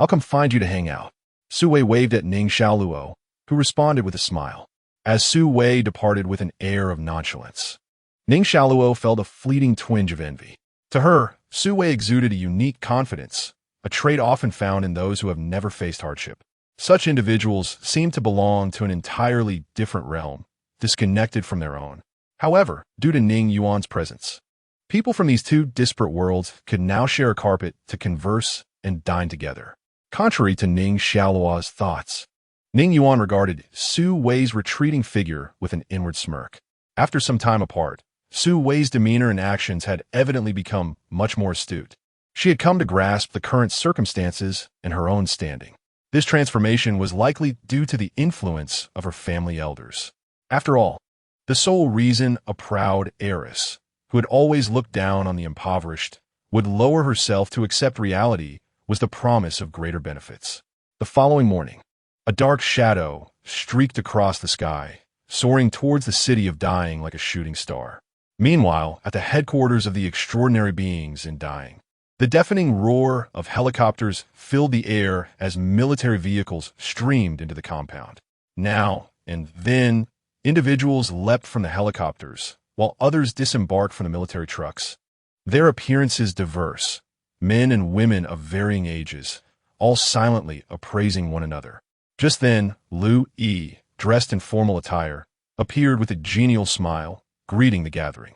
I'll come find you to hang out. Su Wei waved at Ning Luo, who responded with a smile, as Su Wei departed with an air of nonchalance. Ning Luo felt a fleeting twinge of envy. To her, Su Wei exuded a unique confidence, a trait often found in those who have never faced hardship. Such individuals seem to belong to an entirely different realm, disconnected from their own. However, due to Ning Yuan's presence, people from these two disparate worlds could now share a carpet to converse and dine together. Contrary to Ning Luo's thoughts, Ning Yuan regarded Su Wei's retreating figure with an inward smirk. After some time apart, Su Wei's demeanor and actions had evidently become much more astute. She had come to grasp the current circumstances and her own standing. This transformation was likely due to the influence of her family elders. After all, the sole reason a proud heiress, who had always looked down on the impoverished, would lower herself to accept reality was the promise of greater benefits. The following morning, a dark shadow streaked across the sky, soaring towards the city of Dying like a shooting star. Meanwhile, at the headquarters of the extraordinary beings in Dying, the deafening roar of helicopters filled the air as military vehicles streamed into the compound. Now and then, individuals leapt from the helicopters, while others disembarked from the military trucks. Their appearances diverse, men and women of varying ages, all silently appraising one another. Just then, Lu Yi, dressed in formal attire, appeared with a genial smile, greeting the gathering.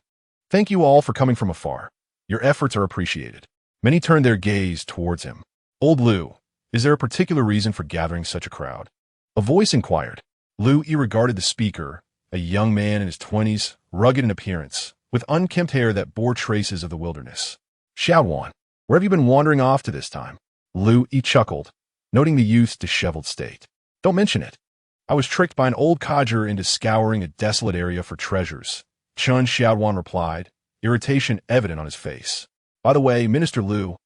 "Thank you all for coming from afar. Your efforts are appreciated." Many turned their gaze towards him. "Old Lu, is there a particular reason for gathering such a crowd?" A voice inquired. Lu Yi regarded the speaker, a young man in his 20s, rugged in appearance, with unkempt hair that bore traces of the wilderness. "Xiaowan, where have you been wandering off to this time?" Lu Yi chuckled, noting the youth's disheveled state. "Don't mention it. I was tricked by an old codger into scouring a desolate area for treasures," Chun Xiaowan replied, irritation evident on his face. "By the way, Minister Lu,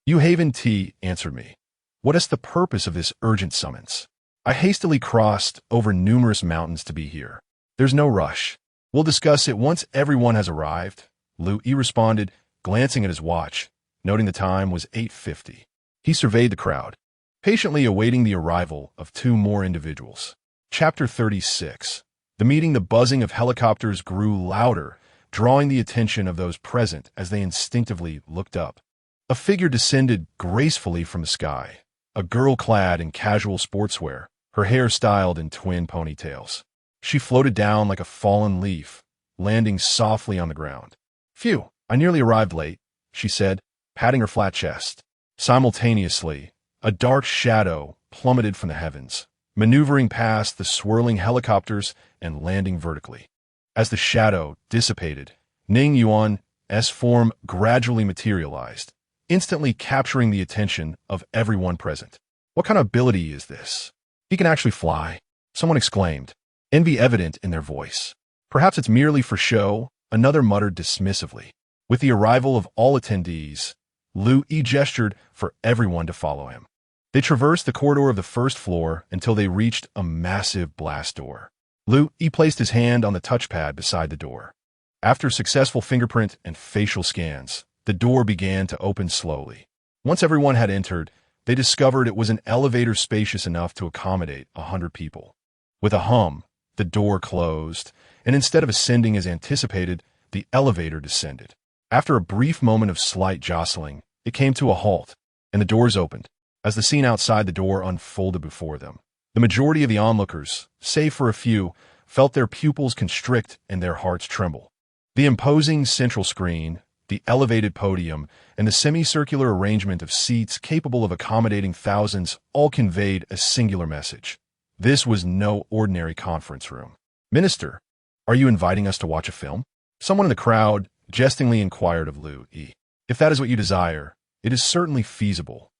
Yu Haven T answered me. What is the purpose of this urgent summons? I hastily crossed over numerous mountains to be here. There's no rush. We'll discuss it once everyone has arrived," Lu Yi responded, glancing at his watch, noting the time was 8:50. He surveyed the crowd, patiently awaiting the arrival of two more individuals. Chapter 36. The buzzing of helicopters grew louder, drawing the attention of those present as they instinctively looked up. A figure descended gracefully from the sky, a girl clad in casual sportswear, her hair styled in twin ponytails. She floated down like a fallen leaf, landing softly on the ground. "Phew, I nearly arrived late," she said, patting her flat chest. Simultaneously, a dark shadow plummeted from the heavens, maneuvering past the swirling helicopters and landing vertically. As the shadow dissipated, Ning Yuan's form gradually materialized, instantly capturing the attention of everyone present. "What kind of ability is this? He can actually fly," someone exclaimed, envy evident in their voice. "Perhaps it's merely for show," another muttered dismissively. With the arrival of all attendees, Lu Yi gestured for everyone to follow him. They traversed the corridor of the first floor until they reached a massive blast door. Lu Yi placed his hand on the touchpad beside the door. After successful fingerprint and facial scans, the door began to open slowly. Once everyone had entered, they discovered it was an elevator spacious enough to accommodate 100 people. With a hum, the door closed, and instead of ascending as anticipated, the elevator descended. After a brief moment of slight jostling, it came to a halt, and the doors opened. As the scene outside the door unfolded before them, the majority of the onlookers, save for a few, felt their pupils constrict and their hearts tremble. The imposing central screen, the elevated podium, and the semicircular arrangement of seats capable of accommodating thousands all conveyed a singular message. This was no ordinary conference room. "Minister, are you inviting us to watch a film?" Someone in the crowd jestingly inquired of Lu Yi. "If that is what you desire, it is certainly feasible,"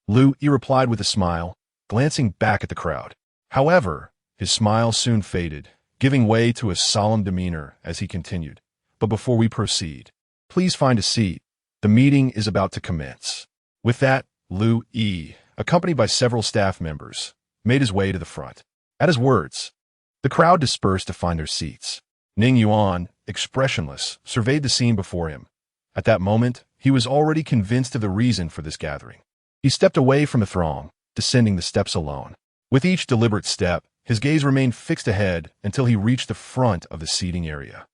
Lu Yi replied with a smile, glancing back at the crowd. However, his smile soon faded, giving way to a solemn demeanor as he continued. "But before we proceed, please find a seat. The meeting is about to commence." With that, Lu Yi, accompanied by several staff members, made his way to the front. At his words, the crowd dispersed to find their seats. Ning Yuan, expressionless, surveyed the scene before him. At that moment, he was already convinced of the reason for this gathering. He stepped away from the throng, descending the steps alone. With each deliberate step, his gaze remained fixed ahead until he reached the front of the seating area.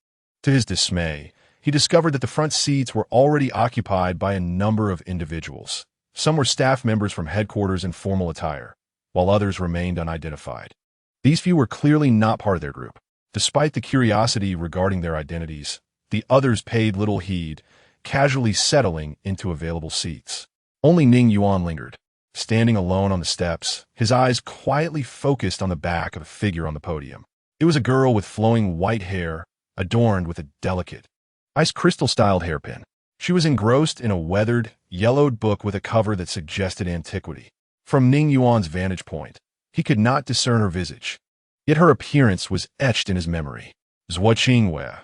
To his dismay, he discovered that the front seats were already occupied by a number of individuals. Some were staff members from headquarters in formal attire, while others remained unidentified. These few were clearly not part of their group. Despite the curiosity regarding their identities, the others paid little heed, casually settling into available seats. Only Ning Yuan lingered, standing alone on the steps, his eyes quietly focused on the back of a figure on the podium. It was a girl with flowing white hair, adorned with a delicate, ice crystal-styled hairpin. She was engrossed in a weathered, yellowed book with a cover that suggested antiquity. From Ning Yuan's vantage point, he could not discern her visage, yet her appearance was etched in his memory. Zhuo Qingwei,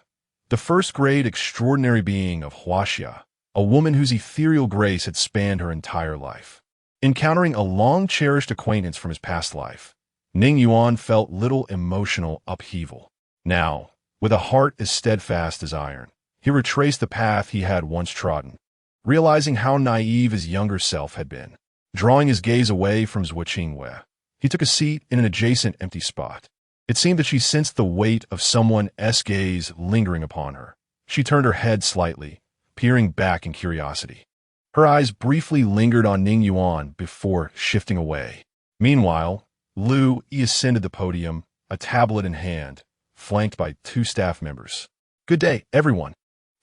the first-grade extraordinary being of Huaxia, a woman whose ethereal grace had spanned her entire life. Encountering a long-cherished acquaintance from his past life, Ning Yuan felt little emotional upheaval. Now, with a heart as steadfast as iron, he retraced the path he had once trodden, realizing how naive his younger self had been. Drawing his gaze away from Zhuo Qingwei, he took a seat in an adjacent empty spot. It seemed that she sensed the weight of someone's gaze lingering upon her. She turned her head slightly, peering back in curiosity. Her eyes briefly lingered on Ning Yuan before shifting away. Meanwhile, Lu Yi ascended the podium, a tablet in hand, flanked by two staff members. Good day, everyone.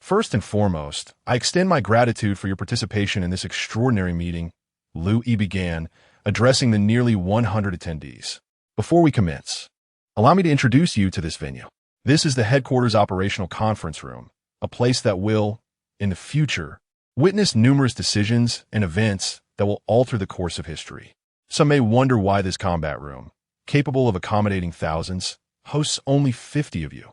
First and foremost, I extend my gratitude for your participation in this extraordinary meeting, Lu Yi began, addressing the nearly 100 attendees. Before we commence, allow me to introduce you to this venue. This is the headquarters operational conference room, a place that will, in the future, witness numerous decisions and events that will alter the course of history. Some may wonder why this combat room, capable of accommodating thousands, hosts only 50 of you.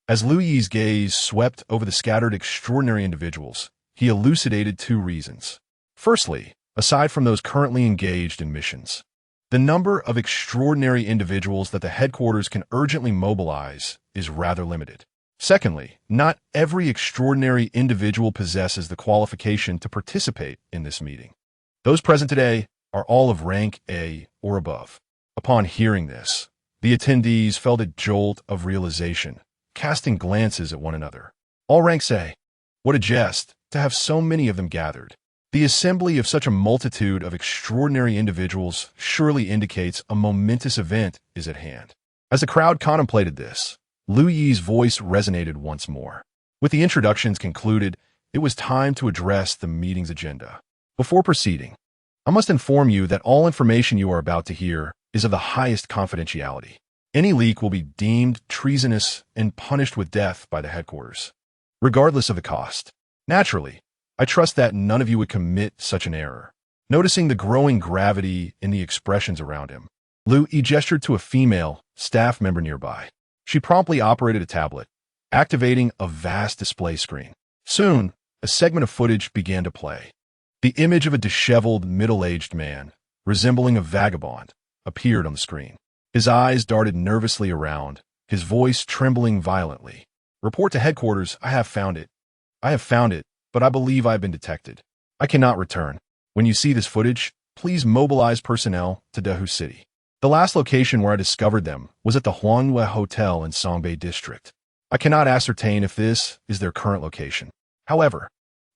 As Lu Yi's gaze swept over the scattered extraordinary individuals, he elucidated two reasons. Firstly, aside from those currently engaged in missions, the number of extraordinary individuals that the headquarters can urgently mobilize is rather limited. Secondly, not every extraordinary individual possesses the qualification to participate in this meeting. Those present today are all of rank A or above. Upon hearing this, the attendees felt a jolt of realization, casting glances at one another. All ranks A. What a jest to have so many of them gathered. The assembly of such a multitude of extraordinary individuals surely indicates a momentous event is at hand. As the crowd contemplated this, Lu Yi's voice resonated once more. With the introductions concluded, it was time to address the meeting's agenda. Before proceeding, I must inform you that all information you are about to hear is of the highest confidentiality. Any leak will be deemed treasonous and punished with death by the headquarters, regardless of the cost. Naturally, I trust that none of you would commit such an error. Noticing the growing gravity in the expressions around him, Lu Yi gestured to a female staff member nearby. She promptly operated a tablet, activating a vast display screen. Soon, a segment of footage began to play. The image of a disheveled, middle-aged man, resembling a vagabond, appeared on the screen. His eyes darted nervously around, his voice trembling violently. Report to headquarters, I have found it. I have found it, but I believe I have been detected. I cannot return. When you see this footage, please mobilize personnel to Dahu City. The last location where I discovered them was at the Huanhue Hotel in Songbei District. I cannot ascertain if this is their current location. However,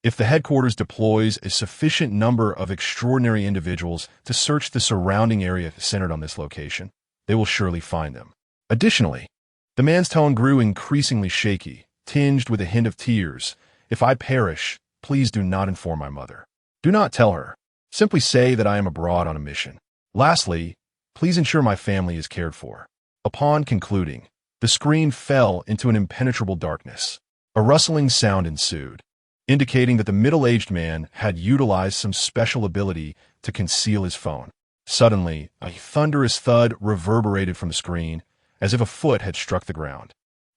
if the headquarters deploys a sufficient number of extraordinary individuals to search the surrounding area centered on this location, they will surely find them. Additionally, the man's tone grew increasingly shaky, tinged with a hint of tears. If I perish, please do not inform my mother. Do not tell her. Simply say that I am abroad on a mission. Lastly, please ensure my family is cared for. Upon concluding, the screen fell into an impenetrable darkness. A rustling sound ensued, indicating that the middle-aged man had utilized some special ability to conceal his phone. Suddenly, a thunderous thud reverberated from the screen, as if a foot had struck the ground.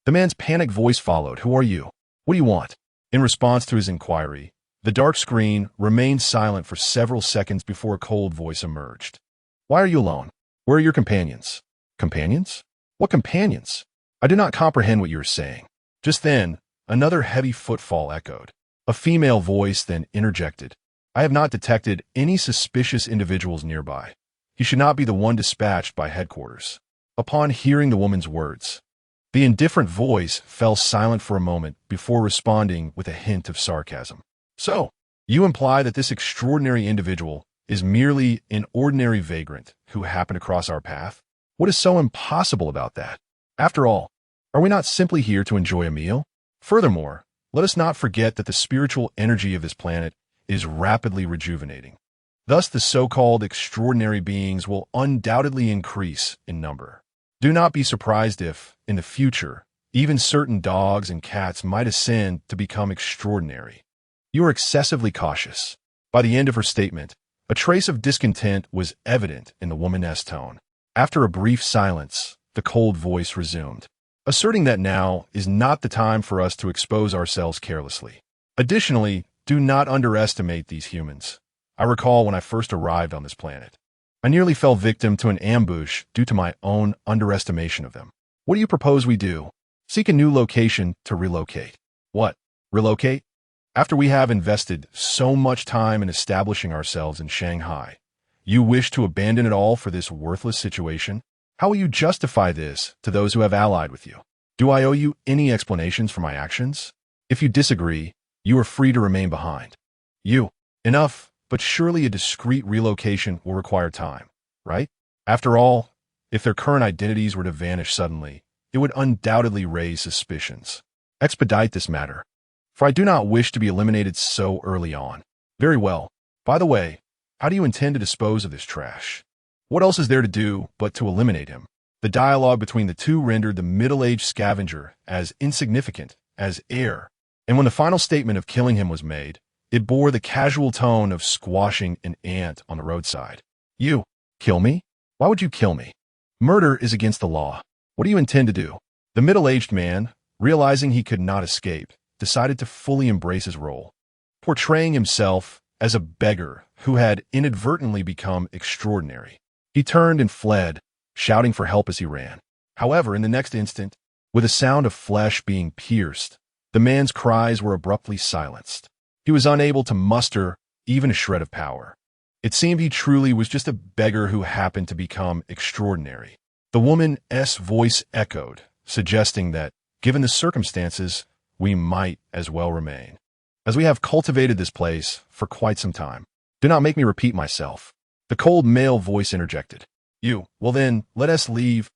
The man's panicked voice followed. Who are you? What do you want? In response to his inquiry, the dark screen remained silent for several seconds before a cold voice emerged. Why are you alone? Where are your companions? Companions? What companions? I do not comprehend what you are saying. Just then, another heavy footfall echoed. A female voice then interjected. I have not detected any suspicious individuals nearby. He should not be the one dispatched by headquarters. Upon hearing the woman's words, the indifferent voice fell silent for a moment before responding with a hint of sarcasm. So, you imply that this extraordinary individual is merely an ordinary vagrant who happened to cross our path? What is so impossible about that? After all, are we not simply here to enjoy a meal? Furthermore, let us not forget that the spiritual energy of this planet is rapidly rejuvenating. Thus, the so-called extraordinary beings will undoubtedly increase in number. Do not be surprised if, in the future, even certain dogs and cats might ascend to become extraordinary. You are excessively cautious. By the end of her statement, a trace of discontent was evident in the woman's tone. After a brief silence, the cold voice resumed, asserting that now is not the time for us to expose ourselves carelessly. Additionally, do not underestimate these humans. I recall when I first arrived on this planet, I nearly fell victim to an ambush due to my own underestimation of them. What do you propose we do? Seek a new location to relocate. What? Relocate? After we have invested so much time in establishing ourselves in Shanghai, you wish to abandon it all for this worthless situation? How will you justify this to those who have allied with you? Do I owe you any explanations for my actions? If you disagree, you are free to remain behind. You, Enough, but surely a discreet relocation will require time, right? After all, if their current identities were to vanish suddenly, it would undoubtedly raise suspicions. Expedite this matter, for I do not wish to be eliminated so early on. Very well. By the way, how do you intend to dispose of this trash? What else is there to do but to eliminate him? The dialogue between the two rendered the middle-aged scavenger as insignificant as air, and when the final statement of killing him was made, it bore the casual tone of squashing an ant on the roadside. You, kill me? Why would you kill me? Murder is against the law. What do you intend to do? The middle-aged man, realizing he could not escape, decided to fully embrace his role, portraying himself as a beggar who had inadvertently become extraordinary. He turned and fled, shouting for help as he ran. However, in the next instant, with a sound of flesh being pierced, the man's cries were abruptly silenced. He was unable to muster even a shred of power. It seemed he truly was just a beggar who happened to become extraordinary. The woman's voice echoed, suggesting that, given the circumstances, we might as well remain, as we have cultivated this place for quite some time. Do not make me repeat myself. The cold male voice interjected. Well then, let us leave,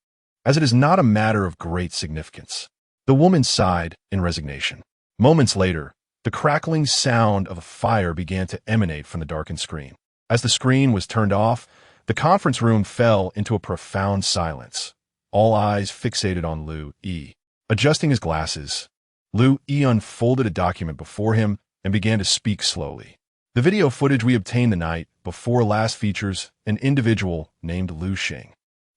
as it is not a matter of great significance. The woman sighed in resignation. Moments later, the crackling sound of a fire began to emanate from the darkened screen. As the screen was turned off, the conference room fell into a profound silence, all eyes fixated on Liu Yi. Adjusting his glasses, Liu Yi unfolded a document before him and began to speak slowly. The video footage we obtained the night before last features an individual named Lu Xing.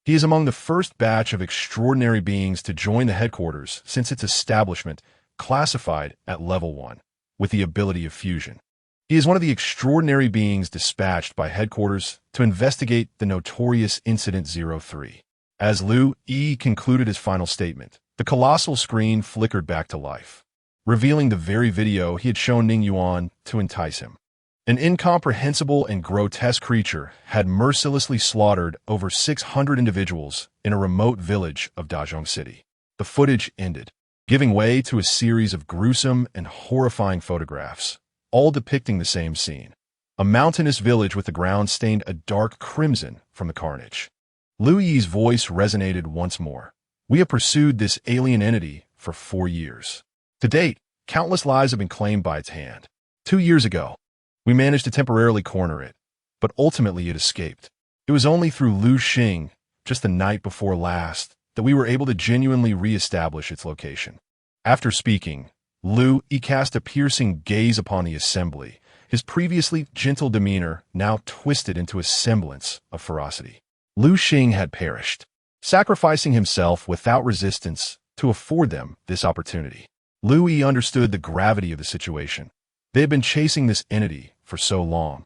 He is among the first batch of extraordinary beings to join the headquarters since its establishment, classified at Level 1, with the ability of fusion. He is one of the extraordinary beings dispatched by headquarters to investigate the notorious Incident 03. As Liu Yi concluded his final statement, the colossal screen flickered back to life, revealing the very video he had shown Ning Yuan to entice him. An incomprehensible and grotesque creature had mercilessly slaughtered over 600 individuals in a remote village of Dazhong City. The footage ended, giving way to a series of gruesome and horrifying photographs, all depicting the same scene. A mountainous village with the ground stained a dark crimson from the carnage. Liu Yi's voice resonated once more. We have pursued this alien entity for 4 years. To date, countless lives have been claimed by its hand. 2 years ago, we managed to temporarily corner it, but ultimately it escaped. It was only through Lu Xing, just the night before last, that we were able to genuinely re-establish its location. After speaking, Liu Yi cast a piercing gaze upon the assembly, his previously gentle demeanor now twisted into a semblance of ferocity. Lu Xing had perished, sacrificing himself without resistance to afford them this opportunity. Liu Yi understood the gravity of the situation. They had been chasing this entity for so long,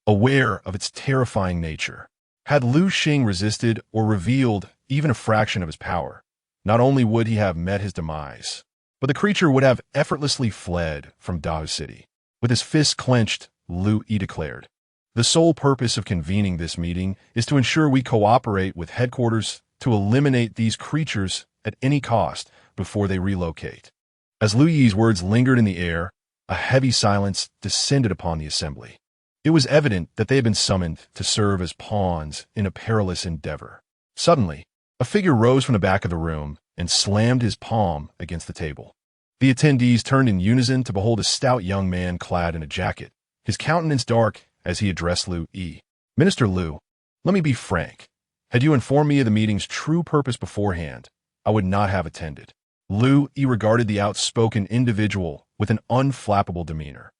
aware of its terrifying nature. Had Lu Xing resisted or revealed even a fraction of his power, not only would he have met his demise, but the creature would have effortlessly fled from Dao City. With his fists clenched, Liu Yi declared, "The sole purpose of convening this meeting is to ensure we cooperate with headquarters to eliminate these creatures at any cost before they relocate." As Liu Yi's words lingered in the air, a heavy silence descended upon the assembly. It was evident that they had been summoned to serve as pawns in a perilous endeavor. Suddenly, a figure rose from the back of the room and slammed his palm against the table. The attendees turned in unison to behold a stout young man clad in a jacket, his countenance dark as he addressed Liu Yi. "Minister Liu, let me be frank. Had you informed me of the meeting's true purpose beforehand, I would not have attended." Liu Yi regarded the outspoken individual with an unflappable demeanor.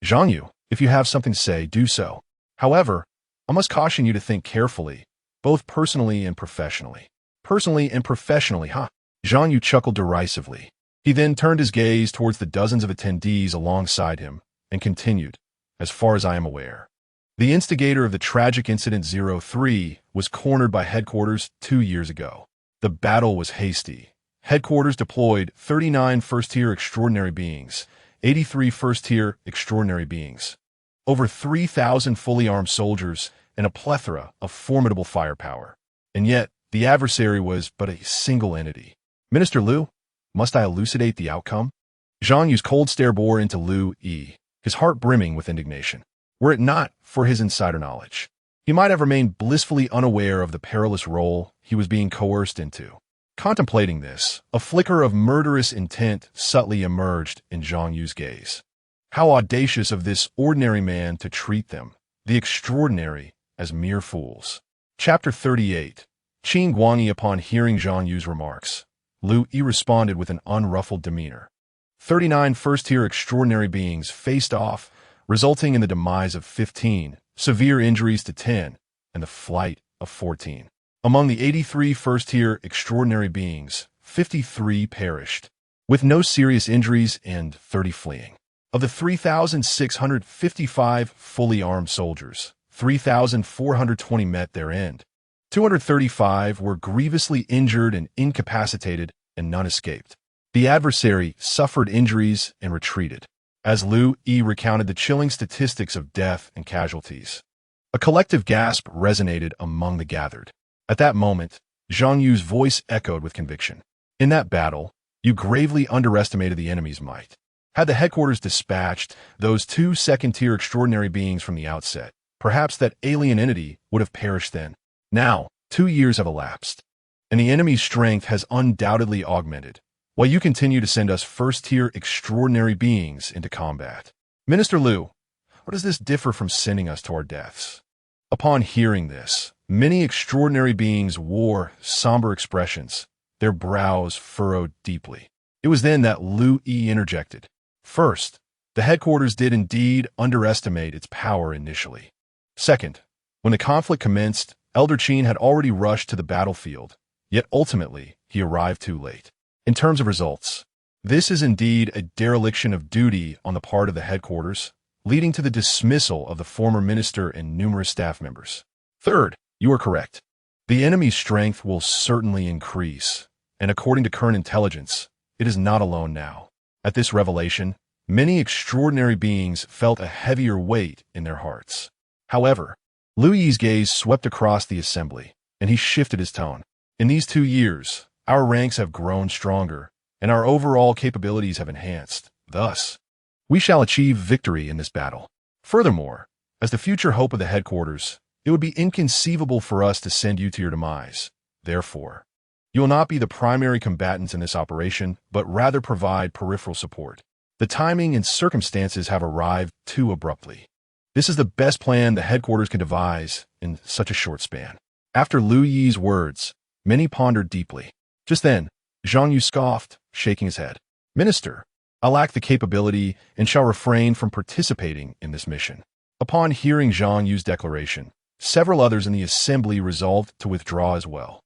"Zhang Yu, if you have something to say, do so. However, I must caution you to think carefully, both personally and professionally." "Personally and professionally, huh?" Zhang Yu chuckled derisively. He then turned his gaze towards the dozens of attendees alongside him and continued, "As far as I am aware, the instigator of the tragic Incident 03 was cornered by headquarters 2 years ago. The battle was hasty. Headquarters deployed 39 first-tier extraordinary beings, 83 first-tier extraordinary beings, over 3,000 fully armed soldiers, and a plethora of formidable firepower. And yet, the adversary was but a single entity. Minister Liu, must I elucidate the outcome?" Zhang Yu's cold stare bore into Liu Yi, his heart brimming with indignation. were it not for his insider knowledge. He might have remained blissfully unaware of the perilous role he was being coerced into. Contemplating this, a flicker of murderous intent subtly emerged in Zhang Yu's gaze. How audacious of this ordinary man to treat them, the extraordinary, as mere fools. Chapter 38. Qing Guangyi. Upon hearing Zhang Yu's remarks, Lu Yi responded with an unruffled demeanor. 39 first-tier extraordinary beings faced off, resulting in the demise of 15, severe injuries to 10, and the flight of 14. Among the 83 first-tier extraordinary beings, 53 perished, with no serious injuries and 30 fleeing. Of the 3,655 fully armed soldiers, 3,420 met their end. 235 were grievously injured and incapacitated, and none escaped. The adversary suffered injuries and retreated. As Lu Yi recounted the chilling statistics of death and casualties, a collective gasp resonated among the gathered. At that moment, Zhang Yu's voice echoed with conviction. In that battle, you gravely underestimated the enemy's might. Had the headquarters dispatched those 2 second-tier extraordinary beings from the outset, perhaps that alien entity would have perished then. Now, 2 years have elapsed, and the enemy's strength has undoubtedly augmented, while you continue to send us first-tier extraordinary beings into combat. Minister Lu, how does this differ from sending us to our deaths? Upon hearing this, many extraordinary beings wore somber expressions, their brows furrowed deeply. It was then that Lu Yi interjected. First, the headquarters did indeed underestimate its power initially. Second, when the conflict commenced, Elder Qin had already rushed to the battlefield, yet ultimately he arrived too late. In terms of results, this is indeed a dereliction of duty on the part of the headquarters, leading to the dismissal of the former minister and numerous staff members. Third, you are correct. The enemy's strength will certainly increase, and according to current intelligence, it is not alone now. At this revelation, many extraordinary beings felt a heavier weight in their hearts. However, Lu Yi's gaze swept across the assembly, and he shifted his tone. In these 2 years, our ranks have grown stronger, and our overall capabilities have enhanced. Thus, we shall achieve victory in this battle. Furthermore, as the future hope of the headquarters, it would be inconceivable for us to send you to your demise. Therefore, you will not be the primary combatants in this operation, but rather provide peripheral support. The timing and circumstances have arrived too abruptly. This is the best plan the headquarters can devise in such a short span. After Lu Yi's words, many pondered deeply. Just then, Zhang Yu scoffed, shaking his head. Minister, I lack the capability and shall refrain from participating in this mission. Upon hearing Zhang Yu's declaration, several others in the assembly resolved to withdraw as well.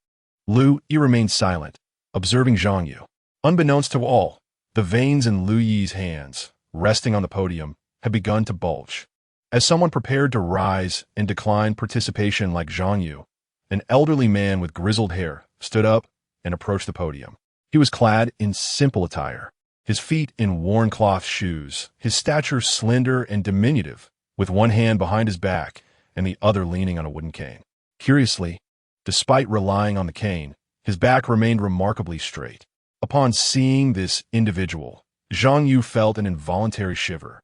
Lu Yi remained silent, observing Zhang Yu. Unbeknownst to all, the veins in Lu Yi's hands, resting on the podium, had begun to bulge. As someone prepared to rise and decline participation like Zhang Yu, an elderly man with grizzled hair stood up and approached the podium. He was clad in simple attire, his feet in worn cloth shoes, his stature slender and diminutive, with one hand behind his back and the other leaning on a wooden cane. Curiously, despite relying on the cane, his back remained remarkably straight. Upon seeing this individual, Zhang Yu felt an involuntary shiver,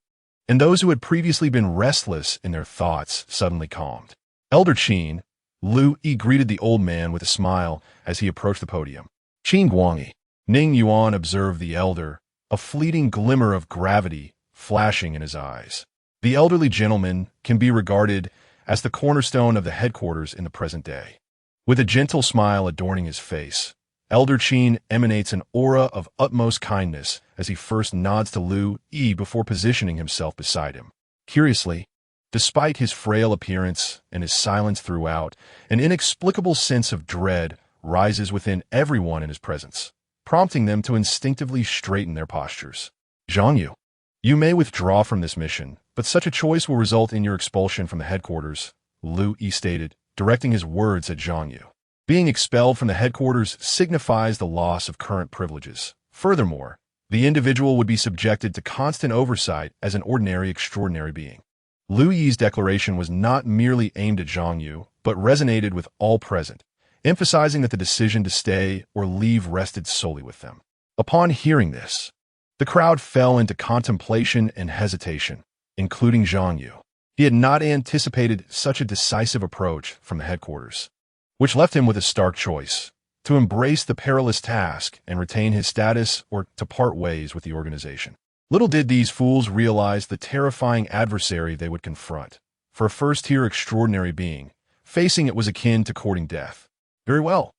and those who had previously been restless in their thoughts suddenly calmed. Elder Qin, Lu Yi greeted the old man with a smile as he approached the podium. Qin Guangyi, Ning Yuan observed the elder, a fleeting glimmer of gravity flashing in his eyes. The elderly gentleman can be regarded as the cornerstone of the headquarters in the present day. With a gentle smile adorning his face, Elder Qin emanates an aura of utmost kindness as he first nods to Lu Yi before positioning himself beside him. Curiously, despite his frail appearance and his silence throughout, an inexplicable sense of dread rises within everyone in his presence, prompting them to instinctively straighten their postures. Zhang Yu, you may withdraw from this mission, but such a choice will result in your expulsion from the headquarters, Lu Yi stated, directing his words at Zhang Yu. Being expelled from the headquarters signifies the loss of current privileges. Furthermore, the individual would be subjected to constant oversight as an ordinary extraordinary being. Lu Yi's declaration was not merely aimed at Zhang Yu, but resonated with all present, emphasizing that the decision to stay or leave rested solely with them. Upon hearing this, the crowd fell into contemplation and hesitation, including Zhang Yu. He had not anticipated such a decisive approach from the headquarters, which left him with a stark choice: to embrace the perilous task and retain his status, or to part ways with the organization. Little did these fools realize the terrifying adversary they would confront. For a first-tier extraordinary being, facing it was akin to courting death. Very well.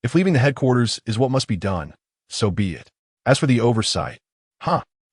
If leaving the headquarters is what must be done, so be it. As for the oversight,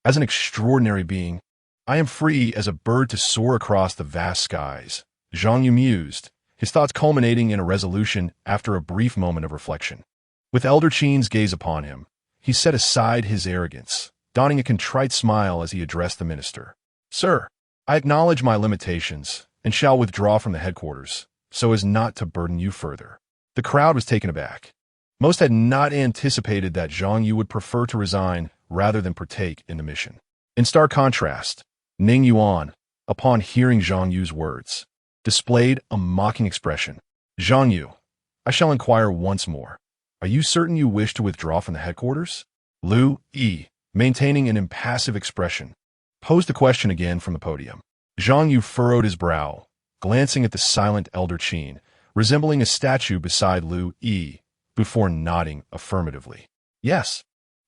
as an extraordinary being, I am free as a bird to soar across the vast skies. Zhang Yu mused, his thoughts culminating in a resolution after a brief moment of reflection. With Elder Qin's gaze upon him, he set aside his arrogance, donning a contrite smile as he addressed the minister. Sir, I acknowledge my limitations and shall withdraw from the headquarters, so as not to burden you further. The crowd was taken aback. Most had not anticipated that Zhang Yu would prefer to resign rather than partake in the mission. In stark contrast, Ning Yuan, upon hearing Zhang Yu's words, displayed a mocking expression. Zhang Yu, I shall inquire once more. Are you certain you wish to withdraw from the headquarters? Lu Yi, maintaining an impassive expression, posed the question again from the podium. Zhang Yu furrowed his brow, glancing at the silent Elder Qin, resembling a statue beside Lu Yi, before nodding affirmatively. Yes,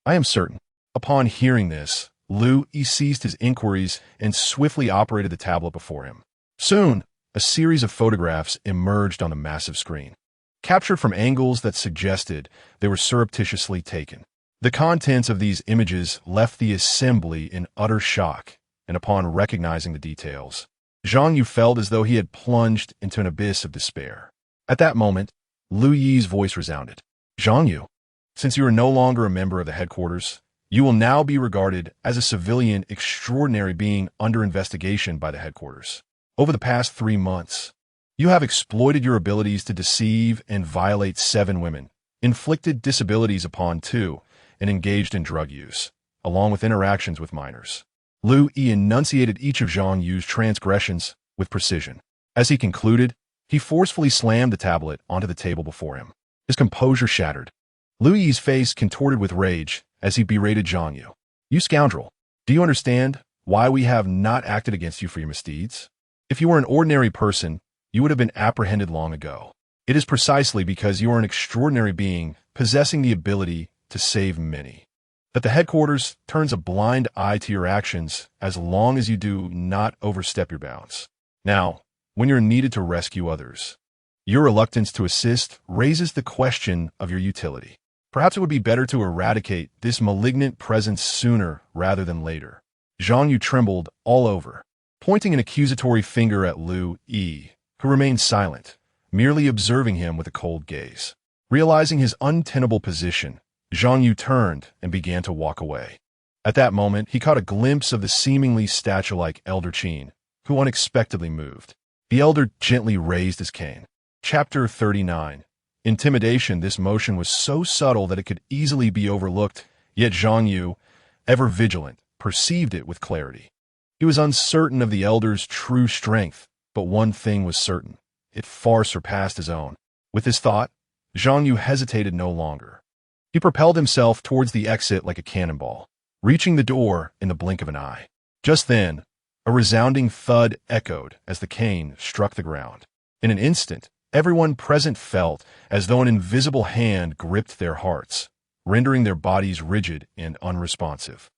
I am certain. Upon hearing this, Lu Yi ceased his inquiries and swiftly operated the tablet before him. Soon, a series of photographs emerged on the massive screen, captured from angles that suggested they were surreptitiously taken. The contents of these images left the assembly in utter shock, and upon recognizing the details, Zhang Yu felt as though he had plunged into an abyss of despair. At that moment, Lu Yi's voice resounded. Zhang Yu, since you are no longer a member of the headquarters, you will now be regarded as a civilian extraordinary being under investigation by the headquarters. Over the past 3 months, you have exploited your abilities to deceive and violate 7 women, inflicted disabilities upon 2, and engaged in drug use, along with interactions with minors. Lu Yi enunciated each of Zhang Yu's transgressions with precision. As he concluded, he forcefully slammed the tablet onto the table before him. His composure shattered. Lu Yi's face contorted with rage as he berated Zhang Yu. You scoundrel, do you understand why we have not acted against you for your misdeeds? If you were an ordinary person, you would have been apprehended long ago. It is precisely because you are an extraordinary being possessing the ability to save many that the headquarters turns a blind eye to your actions as long as you do not overstep your bounds. Now, when you're needed to rescue others, your reluctance to assist raises the question of your utility. Perhaps it would be better to eradicate this malignant presence sooner rather than later. Zhang Yu trembled all over, pointing an accusatory finger at Lu Yi, who remained silent, merely observing him with a cold gaze. Realizing his untenable position, Zhang Yu turned and began to walk away. At that moment, he caught a glimpse of the seemingly statue-like Elder Qin, who unexpectedly moved. The elder gently raised his cane. Chapter 39. Intimidation. This motion was so subtle that it could easily be overlooked, yet Zhang Yu, ever vigilant, perceived it with clarity. He was uncertain of the elder's true strength, but one thing was certain. It far surpassed his own. With this thought, Zhang Yu hesitated no longer. He propelled himself towards the exit like a cannonball, reaching the door in the blink of an eye. Just then, a resounding thud echoed as the cane struck the ground. In an instant, everyone present felt as though an invisible hand gripped their hearts, rendering their bodies rigid and unresponsive.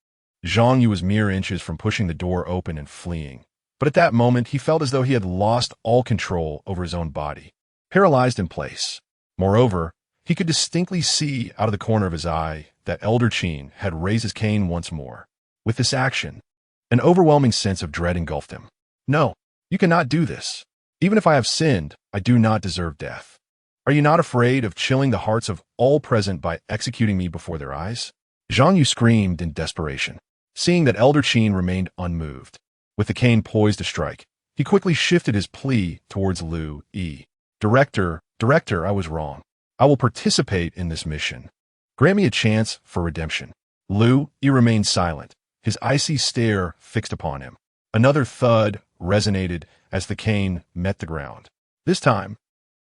Zhang Yu was mere inches from pushing the door open and fleeing, but at that moment he felt as though he had lost all control over his own body, paralyzed in place. Moreover, he could distinctly see out of the corner of his eye that Elder Qin had raised his cane once more. With this action, an overwhelming sense of dread engulfed him. No, you cannot do this. Even if I have sinned, I do not deserve death. Are you not afraid of chilling the hearts of all present by executing me before their eyes? Zhang Yu screamed in desperation, seeing that Elder Qin remained unmoved. With the cane poised to strike, he quickly shifted his plea towards Lu Yi. Director, I was wrong. I will participate in this mission. Grant me a chance for redemption. Lu Yi remained silent, his icy stare fixed upon him. Another thud resonated as the cane met the ground. This time,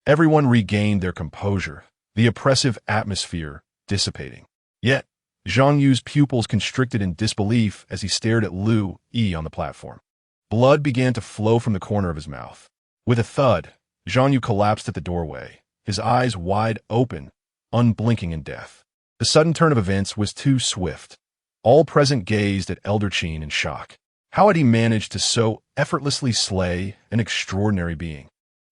everyone regained their composure, the oppressive atmosphere dissipating. Yet, Zhang Yu's pupils constricted in disbelief as he stared at Lu Yi on the platform. Blood began to flow from the corner of his mouth. With a thud, Zhang Yu collapsed at the doorway, his eyes wide open, unblinking in death. The sudden turn of events was too swift. All present gazed at Elder Qin in shock. How had he managed to so effortlessly slay an extraordinary being?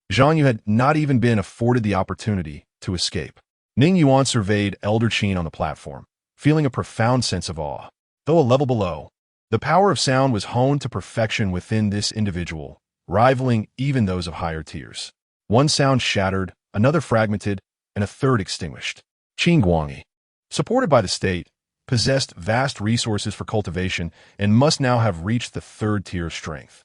Zhang Yu had not even been afforded the opportunity to escape. Ning Yuan surveyed Elder Qin on the platform, feeling a profound sense of awe. Though a level below, the power of sound was honed to perfection within this individual, rivaling even those of higher tiers. One sound shattered, another fragmented, and a third extinguished. Qin Guangyi, supported by the state, possessed vast resources for cultivation and must now have reached the third tier of strength.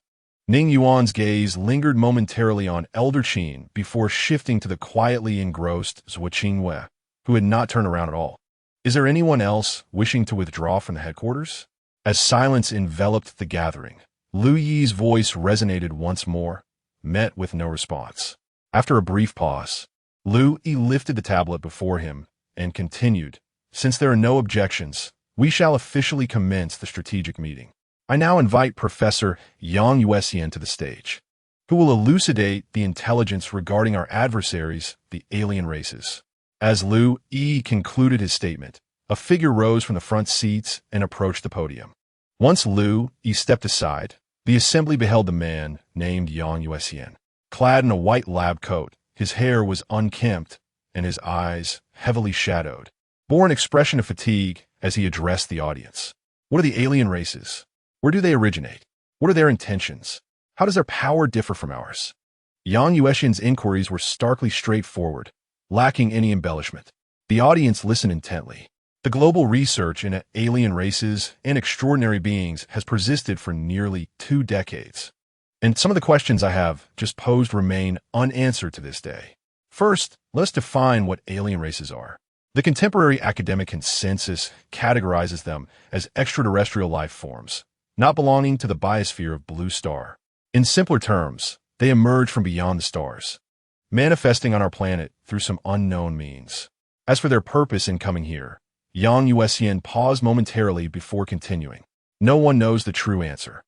Ning Yuan's gaze lingered momentarily on Elder Qin before shifting to the quietly engrossed Zhuo Qinwei, who had not turned around at all. Is there anyone else wishing to withdraw from the headquarters? As silence enveloped the gathering, Lu Yi's voice resonated once more, met with no response. After a brief pause, Lu Yi lifted the tablet before him and continued, "Since there are no objections, we shall officially commence the strategic meeting. I now invite Professor Yang Yuan to the stage, who will elucidate the intelligence regarding our adversaries, the alien races." As Lu Yi concluded his statement, a figure rose from the front seats and approached the podium. Once Lu Yi stepped aside, the assembly beheld the man named Yang Yuan. Clad in a white lab coat, his hair was unkempt and his eyes heavily shadowed, bore an expression of fatigue as he addressed the audience. What are the alien races? Where do they originate? What are their intentions? How does their power differ from ours? Yang Yuan's inquiries were starkly straightforward, lacking any embellishment. The audience listened intently. The global research into alien races and extraordinary beings has persisted for nearly 2 decades. And some of the questions I have just posed remain unanswered to this day. First, let us define what alien races are. The contemporary academic consensus categorizes them as extraterrestrial life forms, not belonging to the biosphere of Blue Star. In simpler terms, they emerge from beyond the stars, manifesting on our planet through some unknown means. As for their purpose in coming here, Yang Yuan paused momentarily before continuing. No one knows the true answer.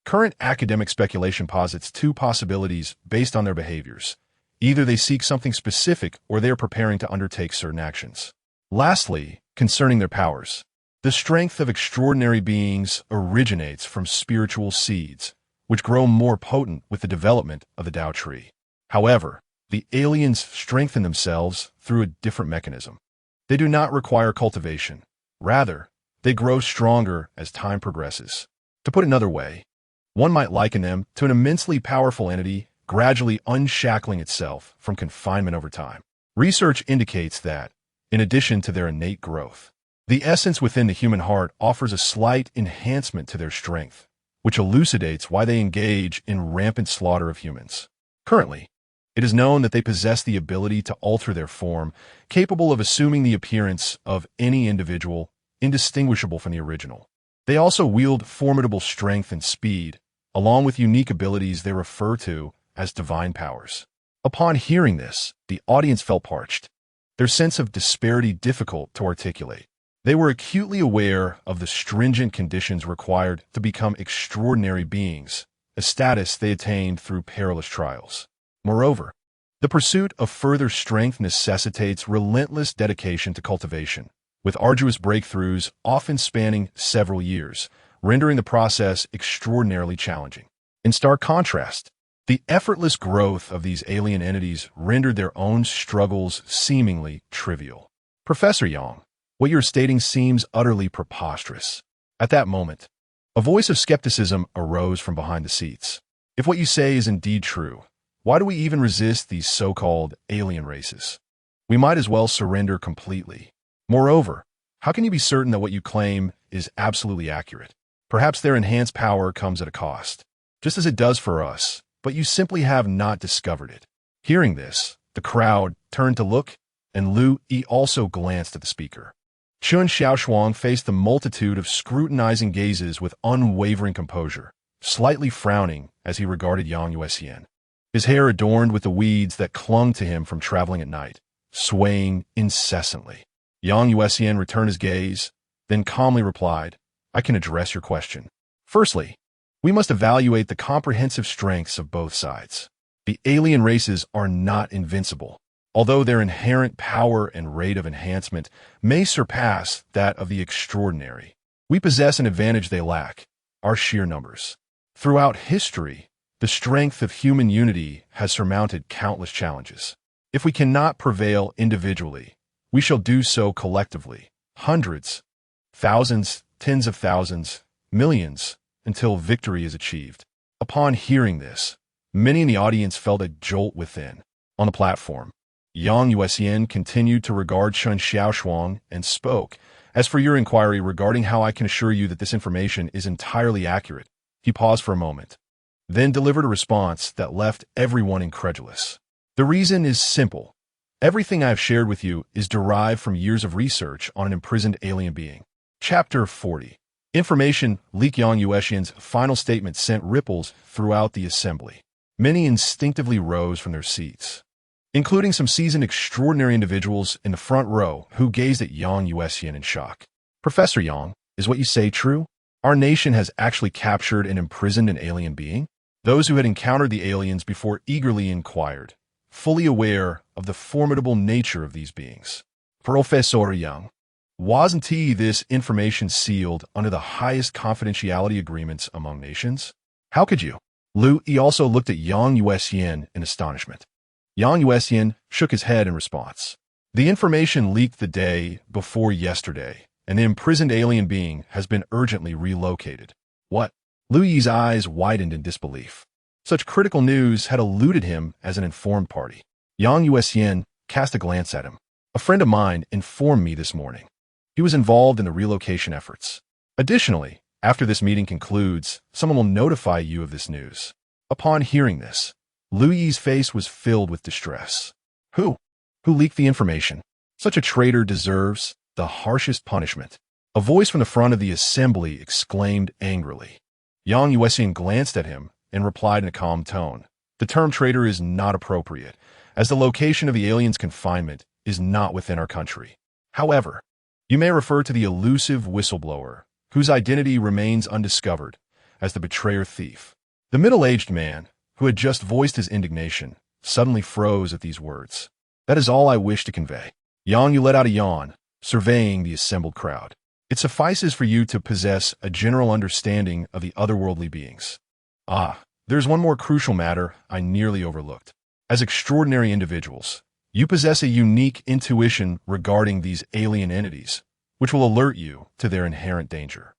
Current academic speculation posits 2 possibilities based on their behaviors. Either they seek something specific or they are preparing to undertake certain actions. Lastly, concerning their powers, the strength of extraordinary beings originates from spiritual seeds, which grow more potent with the development of the Tao tree. However, the aliens strengthen themselves through a different mechanism. They do not require cultivation. Rather, they grow stronger as time progresses. To put another way, one might liken them to an immensely powerful entity gradually unshackling itself from confinement over time. Research indicates that, in addition to their innate growth, the essence within the human heart offers a slight enhancement to their strength, which elucidates why they engage in rampant slaughter of humans. Currently, it is known that they possess the ability to alter their form, capable of assuming the appearance of any individual, indistinguishable from the original. They also wield formidable strength and speed, along with unique abilities they refer to as divine powers. Upon hearing this, the audience felt parched, their sense of disparity difficult to articulate. They were acutely aware of the stringent conditions required to become extraordinary beings, a status they attained through perilous trials. Moreover, the pursuit of further strength necessitates relentless dedication to cultivation, with arduous breakthroughs often spanning several years, rendering the process extraordinarily challenging. In stark contrast, the effortless growth of these alien entities rendered their own struggles seemingly trivial. Professor Yang, what you're stating seems utterly preposterous. At that moment, a voice of skepticism arose from behind the seats. If what you say is indeed true, why do we even resist these so-called alien races? We might as well surrender completely. Moreover, how can you be certain that what you claim is absolutely accurate? Perhaps their enhanced power comes at a cost, just as it does for us, but you simply have not discovered it. Hearing this, the crowd turned to look, and Lu Yi also glanced at the speaker. Chun Xiaoshuang faced the multitude of scrutinizing gazes with unwavering composure, slightly frowning as he regarded Yang Yuan. His hair adorned with the weeds that clung to him from traveling at night, swaying incessantly. Yang Yuan returned his gaze, then calmly replied, "I can address your question. Firstly, We must evaluate the comprehensive strengths of both sides. The alien races are not invincible, although their inherent power and rate of enhancement may surpass that of the extraordinary. We possess an advantage they lack: our sheer numbers. Throughout history, the strength of human unity has surmounted countless challenges. If we cannot prevail individually, we shall do so collectively, hundreds, thousands, tens of thousands, millions, until victory is achieved. Upon hearing this, many in the audience felt a jolt within. On the platform, Yang Yuan continued to regard Shen Xiaoshuang and spoke. As for your inquiry regarding how I can assure you that this information is entirely accurate, he paused for a moment, then delivered a response that left everyone incredulous. The reason is simple. Everything I have shared with you is derived from years of research on an imprisoned alien being. Chapter 40. Information leak. Yang Yuan's final statement sent ripples throughout the assembly. Many instinctively rose from their seats, including some seasoned extraordinary individuals in the front row who gazed at Yang Yuan in shock. Professor Yang, is what you say true? Our nation has actually captured and imprisoned an alien being? Those who had encountered the aliens before eagerly inquired, fully aware of the formidable nature of these beings. Professor Yang, wasn't this information sealed under the highest confidentiality agreements among nations? How could you? Lu Yi also looked at Yang Yuan in astonishment. Yang Yuan shook his head in response. The information leaked the day before yesterday, and the imprisoned alien being has been urgently relocated. What? Lu Yi's eyes widened in disbelief. Such critical news had eluded him as an informed party. Yang Yuan cast a glance at him. A friend of mine informed me this morning. He was involved in the relocation efforts. Additionally, after this meeting concludes, someone will notify you of this news. Upon hearing this, Lu Yi's face was filled with distress. Who? Who leaked the information? Such a traitor deserves the harshest punishment. A voice from the front of the assembly exclaimed angrily. Yang Yuan glanced at him and replied in a calm tone. The term traitor is not appropriate, as the location of the alien's confinement is not within our country. However, you may refer to the elusive whistleblower, whose identity remains undiscovered, as the betrayer thief. The middle-aged man, who had just voiced his indignation, suddenly froze at these words. That is all I wish to convey. Yang Yu let out a yawn, surveying the assembled crowd. It suffices for you to possess a general understanding of the otherworldly beings. There's one more crucial matter I nearly overlooked. As extraordinary individuals, you possess a unique intuition regarding these alien entities, which will alert you to their inherent danger.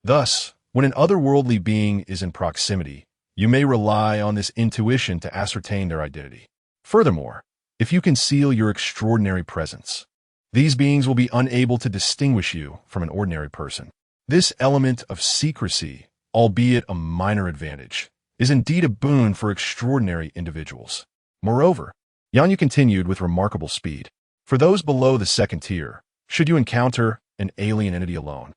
Thus, when an otherworldly being is in proximity, you may rely on this intuition to ascertain their identity. Furthermore, if you conceal your extraordinary presence, these beings will be unable to distinguish you from an ordinary person. This element of secrecy, albeit a minor advantage, is indeed a boon for extraordinary individuals. Moreover, Yang Yu continued with remarkable speed. For those below the second tier, should you encounter an alien entity alone,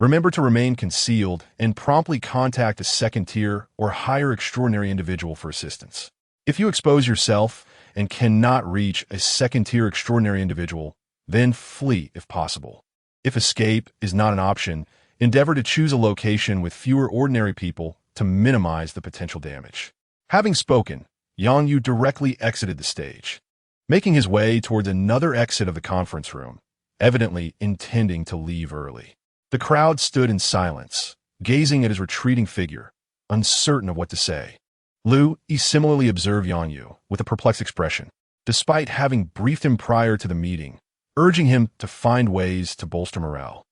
remember to remain concealed and promptly contact a second tier or higher extraordinary individual for assistance. If you expose yourself and cannot reach a second tier extraordinary individual, then flee if possible. If escape is not an option, endeavor to choose a location with fewer ordinary people to minimize the potential damage. Having spoken, Yang Yu directly exited the stage, making his way towards another exit of the conference room, evidently intending to leave early. The crowd stood in silence, gazing at his retreating figure, uncertain of what to say. Lu Yi similarly observed Yang Yu with a perplexed expression, despite having briefed him prior to the meeting, urging him to find ways to bolster morale.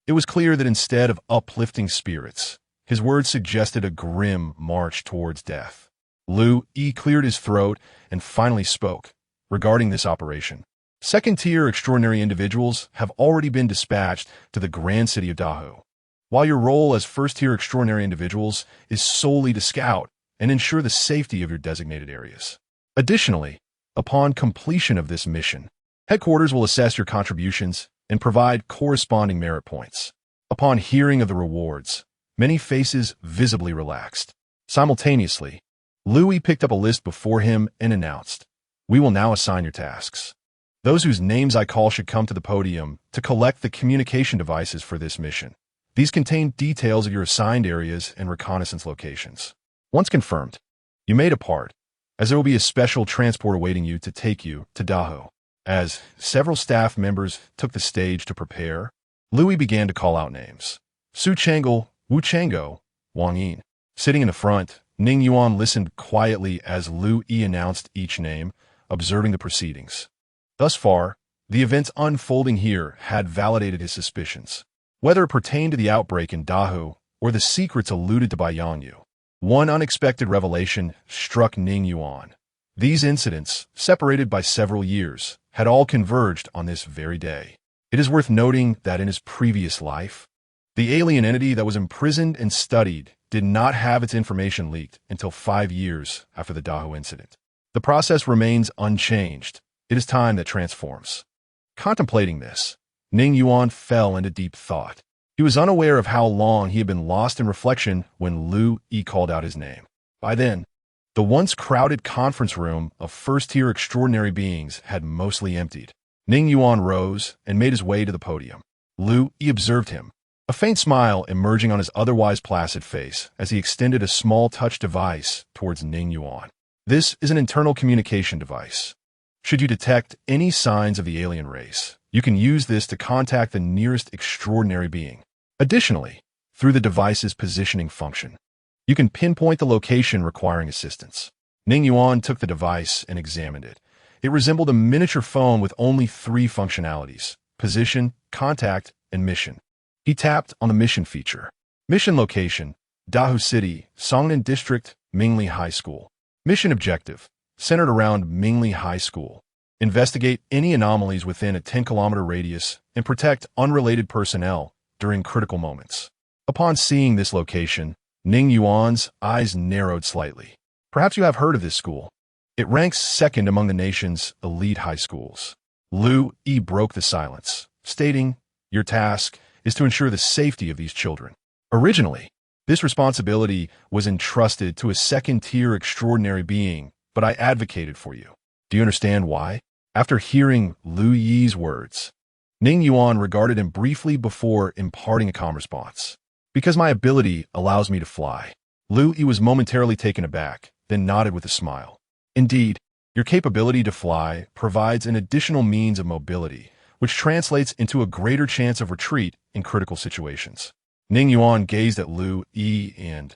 It was clear that instead of uplifting spirits, his words suggested a grim march towards death. Lu Yi cleared his throat and finally spoke regarding this operation. Second-tier extraordinary individuals have already been dispatched to the grand city of Dahu, while your role as first-tier extraordinary individuals is solely to scout and ensure the safety of your designated areas. Additionally, upon completion of this mission, headquarters will assess your contributions and provide corresponding merit points. Upon hearing of the rewards, many faces visibly relaxed. Simultaneously, Lu Yi picked up a list before him and announced, "We will now assign your tasks. Those whose names I call should come to the podium to collect the communication devices for this mission. These contain details of your assigned areas and reconnaissance locations. Once confirmed, you may depart, as there will be a special transport awaiting you to take you to Dahou. As several staff members took the stage to prepare, Louis began to call out names. Su Chang'e, Wu Chang'e, Wang Yin. Sitting in the front, Ning Yuan listened quietly as Lu Yi announced each name, observing the proceedings. Thus far, the events unfolding here had validated his suspicions. Whether it pertained to the outbreak in Dahou or the secrets alluded to by Yang Yu, one unexpected revelation struck Ning Yuan. These incidents, separated by several years, had all converged on this very day. It is worth noting that in his previous life, the alien entity that was imprisoned and studied did not have its information leaked until 5 years after the Dahou incident. The process remains unchanged. It is time that transforms. Contemplating this, Ning Yuan fell into deep thought. He was unaware of how long he had been lost in reflection when Lu Yi called out his name. By then, the once crowded conference room of first-tier extraordinary beings had mostly emptied. Ning Yuan rose and made his way to the podium. Lu Yi observed him, a faint smile emerging on his otherwise placid face as he extended a small touch device towards Ning Yuan. This is an internal communication device. Should you detect any signs of the alien race, you can use this to contact the nearest extraordinary being. Additionally, through the device's positioning function, you can pinpoint the location requiring assistance. Ning Yuan took the device and examined it. It resembled a miniature phone with only 3 functionalities: position, contact, and mission. He tapped on the mission feature. Mission location: Dahou City, Songnan District, Mingli High School. Mission objective: centered around Mingli High School. Investigate any anomalies within a 10-kilometer radius and protect unrelated personnel during critical moments. Upon seeing this location, Ning Yuan's eyes narrowed slightly. Perhaps you have heard of this school. It ranks second among the nation's elite high schools. Lu Yi broke the silence, stating, "Your task is to ensure the safety of these children." Originally, this responsibility was entrusted to a second-tier extraordinary being, but I advocated for you. Do you understand why? After hearing Lu Yi's words, Ning Yuan regarded him briefly before imparting a calm response. "Because my ability allows me to fly." Lu Yi was momentarily taken aback, then nodded with a smile. "Indeed, your capability to fly provides an additional means of mobility, which translates into a greater chance of retreat in critical situations." Ning Yuan gazed at Lu Yi and,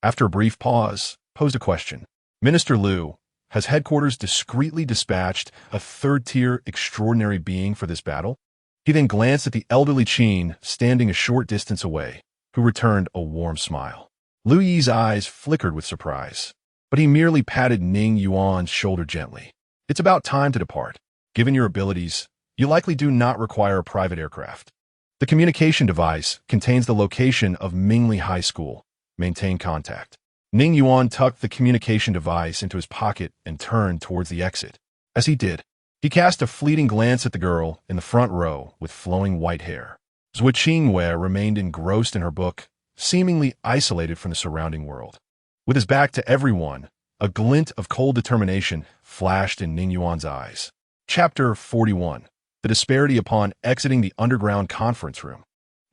after a brief pause, posed a question. "Minister Lu, has headquarters discreetly dispatched a third-tier extraordinary being for this battle?" He then glanced at the elderly Qin standing a short distance away, who returned a warm smile. Lu Yi's eyes flickered with surprise, but he merely patted Ning Yuan's shoulder gently. "It's about time to depart. Given your abilities, you likely do not require a private aircraft. The communication device contains the location of Mingli High School. Maintain contact." Ning Yuan tucked the communication device into his pocket and turned towards the exit. As he did, he cast a fleeting glance at the girl in the front row with flowing white hair. Zhu Qingwei remained engrossed in her book, seemingly isolated from the surrounding world. With his back to everyone, a glint of cold determination flashed in Ning Yuan's eyes. Chapter 41. The disparity upon exiting the underground conference room.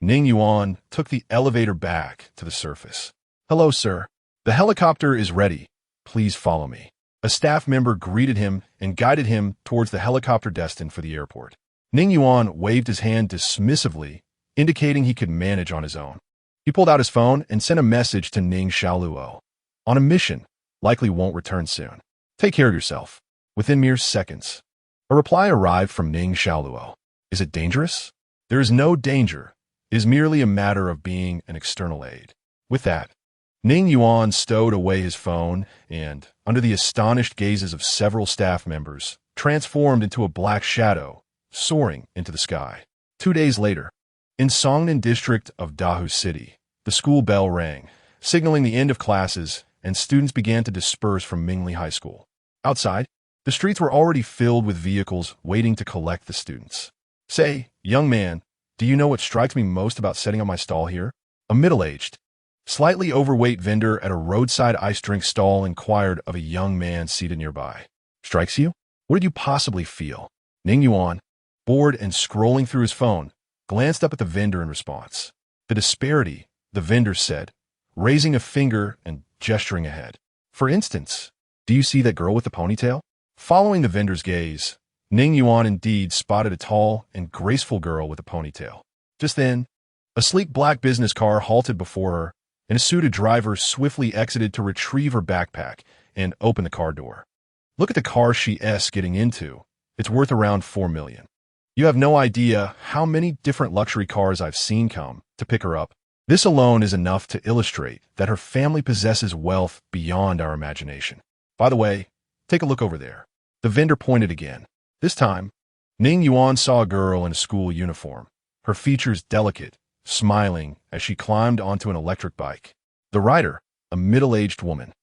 Ning Yuan took the elevator back to the surface. "Hello, sir. The helicopter is ready. Please follow me." A staff member greeted him and guided him towards the helicopter destined for the airport. Ning Yuan waved his hand dismissively, indicating he could manage on his own. He pulled out his phone and sent a message to Ning Xiaoluo. "On a mission. Likely won't return soon. Take care of yourself." Within mere seconds, a reply arrived from Ning Xiaoluo. "Is it dangerous?" "There is no danger. It is merely a matter of being an external aid." With that, Ning Yuan stowed away his phone and, under the astonished gazes of several staff members, transformed into a black shadow, soaring into the sky. 2 days later, in Songnan district of Dahou City, the school bell rang, signaling the end of classes, and students began to disperse from Mingli High School. Outside, the streets were already filled with vehicles waiting to collect the students. "Say, young man, do you know what strikes me most about setting up my stall here?" A middle-aged, slightly overweight vendor at a roadside ice drink stall inquired of a young man seated nearby. "Strikes you? What did you possibly feel?" Ning Yuan, bored and scrolling through his phone, glanced up at the vendor in response. The disparity, the vendor said, raising a finger and gesturing ahead. For instance, do you see that girl with the ponytail? Following the vendor's gaze, Ning Yuan indeed spotted a tall and graceful girl with a ponytail. Just then, a sleek black business car halted before her, and a suited driver swiftly exited to retrieve her backpack and open the car door. Look at the car she's getting into. It's worth around $4 million. You have no idea how many different luxury cars I've seen come to pick her up. This alone is enough to illustrate that her family possesses wealth beyond our imagination. By the way, take a look over there. The vendor pointed again. This time, Ning Yuan saw a girl in a school uniform, her features delicate, smiling as she climbed onto an electric bike. The rider, a middle-aged woman,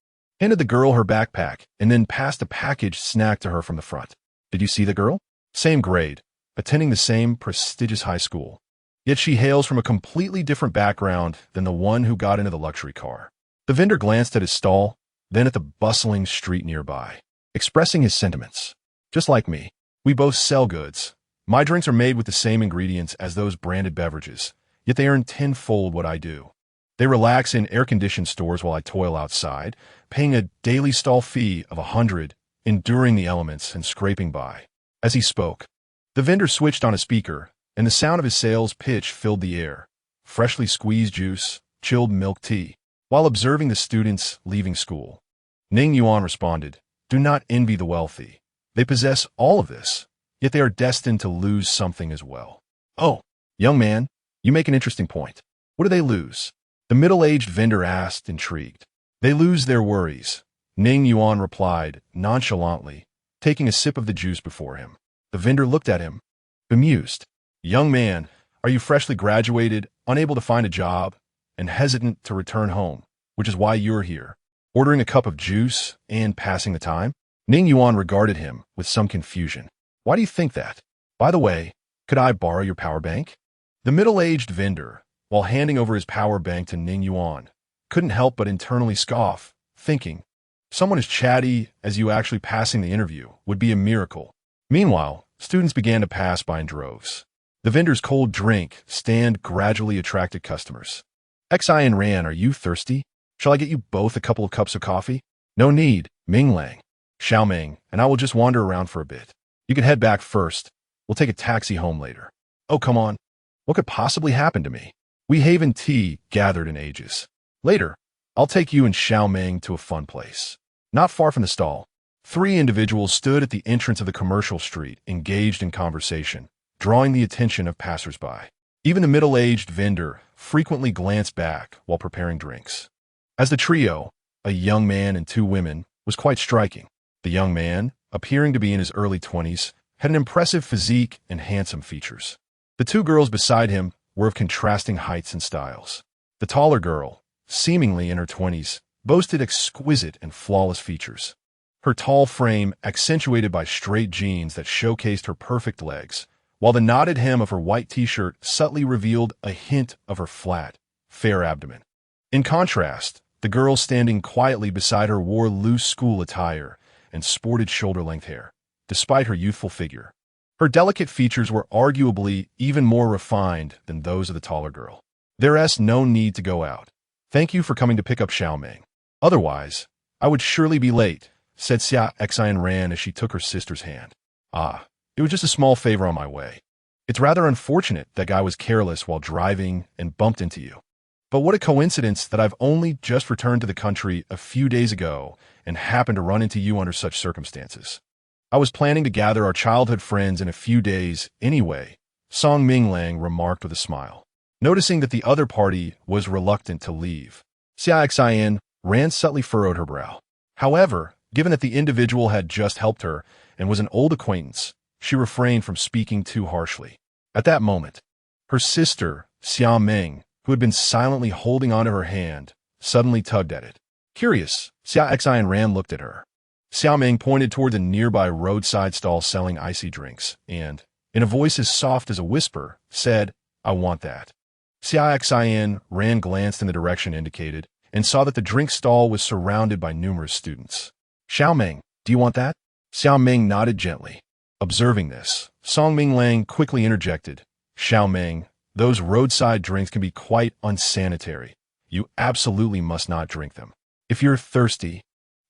handed the girl her backpack and then passed a packaged snack to her from the front. Did you see the girl? Same grade, attending the same prestigious high school. Yet she hails from a completely different background than the one who got into the luxury car. The vendor glanced at his stall, then at the bustling street nearby, expressing his sentiments. Just like me, we both sell goods. My drinks are made with the same ingredients as those branded beverages, yet they earn tenfold what I do. They relax in air-conditioned stores while I toil outside, paying a daily stall fee of $100, enduring the elements and scraping by. As he spoke, the vendor switched on a speaker, and the sound of his sales pitch filled the air. Freshly squeezed juice, chilled milk tea. While observing the students leaving school, Ning Yuan responded, "Do not envy the wealthy. They possess all of this, yet they are destined to lose something as well." "Oh, young man, you make an interesting point. What do they lose?" The middle-aged vendor asked, intrigued. "They lose their worries," Ning Yuan replied nonchalantly, taking a sip of the juice before him. The vendor looked at him, bemused. "Young man, are you freshly graduated, unable to find a job, and hesitant to return home, which is why you're here, ordering a cup of juice and passing the time?" Ning Yuan regarded him with some confusion. "Why do you think that? By the way, could I borrow your power bank?" The middle-aged vendor, while handing over his power bank to Ning Yuan, couldn't help but internally scoff, thinking, someone as chatty as you actually passing the interview would be a miracle. Meanwhile, students began to pass by in droves. The vendor's cold drink stand gradually attracted customers. "Xian Ran, are you thirsty? Shall I get you both a couple of cups of coffee?" "No need, Ming Lang, Xiao Ming, and I will just wander around for a bit. You can head back first. We'll take a taxi home later." "Oh, come on. What could possibly happen to me? We haven't tea gathered in ages. Later, I'll take you and Xiao Ming to a fun place." Not far from the stall, three individuals stood at the entrance of the commercial street, engaged in conversation, drawing the attention of passersby. Even the middle-aged vendor frequently glanced back while preparing drinks. As the trio, a young man and two women, was quite striking. The young man, appearing to be in his early 20s, had an impressive physique and handsome features. The two girls beside him were of contrasting heights and styles. The taller girl, seemingly in her 20s, boasted exquisite and flawless features. Her tall frame accentuated by straight jeans that showcased her perfect legs, while the knotted hem of her white t-shirt subtly revealed a hint of her flat, fair abdomen. In contrast, the girl standing quietly beside her wore loose school attire and sported shoulder-length hair, despite her youthful figure. Her delicate features were arguably even more refined than those of the taller girl. "There's no need to go out. Thank you for coming to pick up Xiao Ming. Otherwise, I would surely be late," said Xian Ran as she took her sister's hand. "Ah, it was just a small favor on my way. It's rather unfortunate that guy was careless while driving and bumped into you. But what a coincidence that I've only just returned to the country a few days ago and happened to run into you under such circumstances. I was planning to gather our childhood friends in a few days anyway," Song Ming Lang remarked with a smile, noticing that the other party was reluctant to leave. Xian Ran subtly furrowed her brow. However, given that the individual had just helped her and was an old acquaintance, she refrained from speaking too harshly. At that moment, her sister, Xiao Ming, who had been silently holding onto her hand, suddenly tugged at it. Curious, Xian Ran looked at her. Xiao Ming pointed toward the nearby roadside stall selling icy drinks and, in a voice as soft as a whisper, said, "I want that." Xian Ran glanced in the direction indicated and saw that the drink stall was surrounded by numerous students. "Xiao Ming, do you want that?" Xiao Ming nodded gently. Observing this, Song Ming Lang quickly interjected, "Xiao Ming, Those roadside drinks can be quite unsanitary. You absolutely must not drink them. If you're thirsty,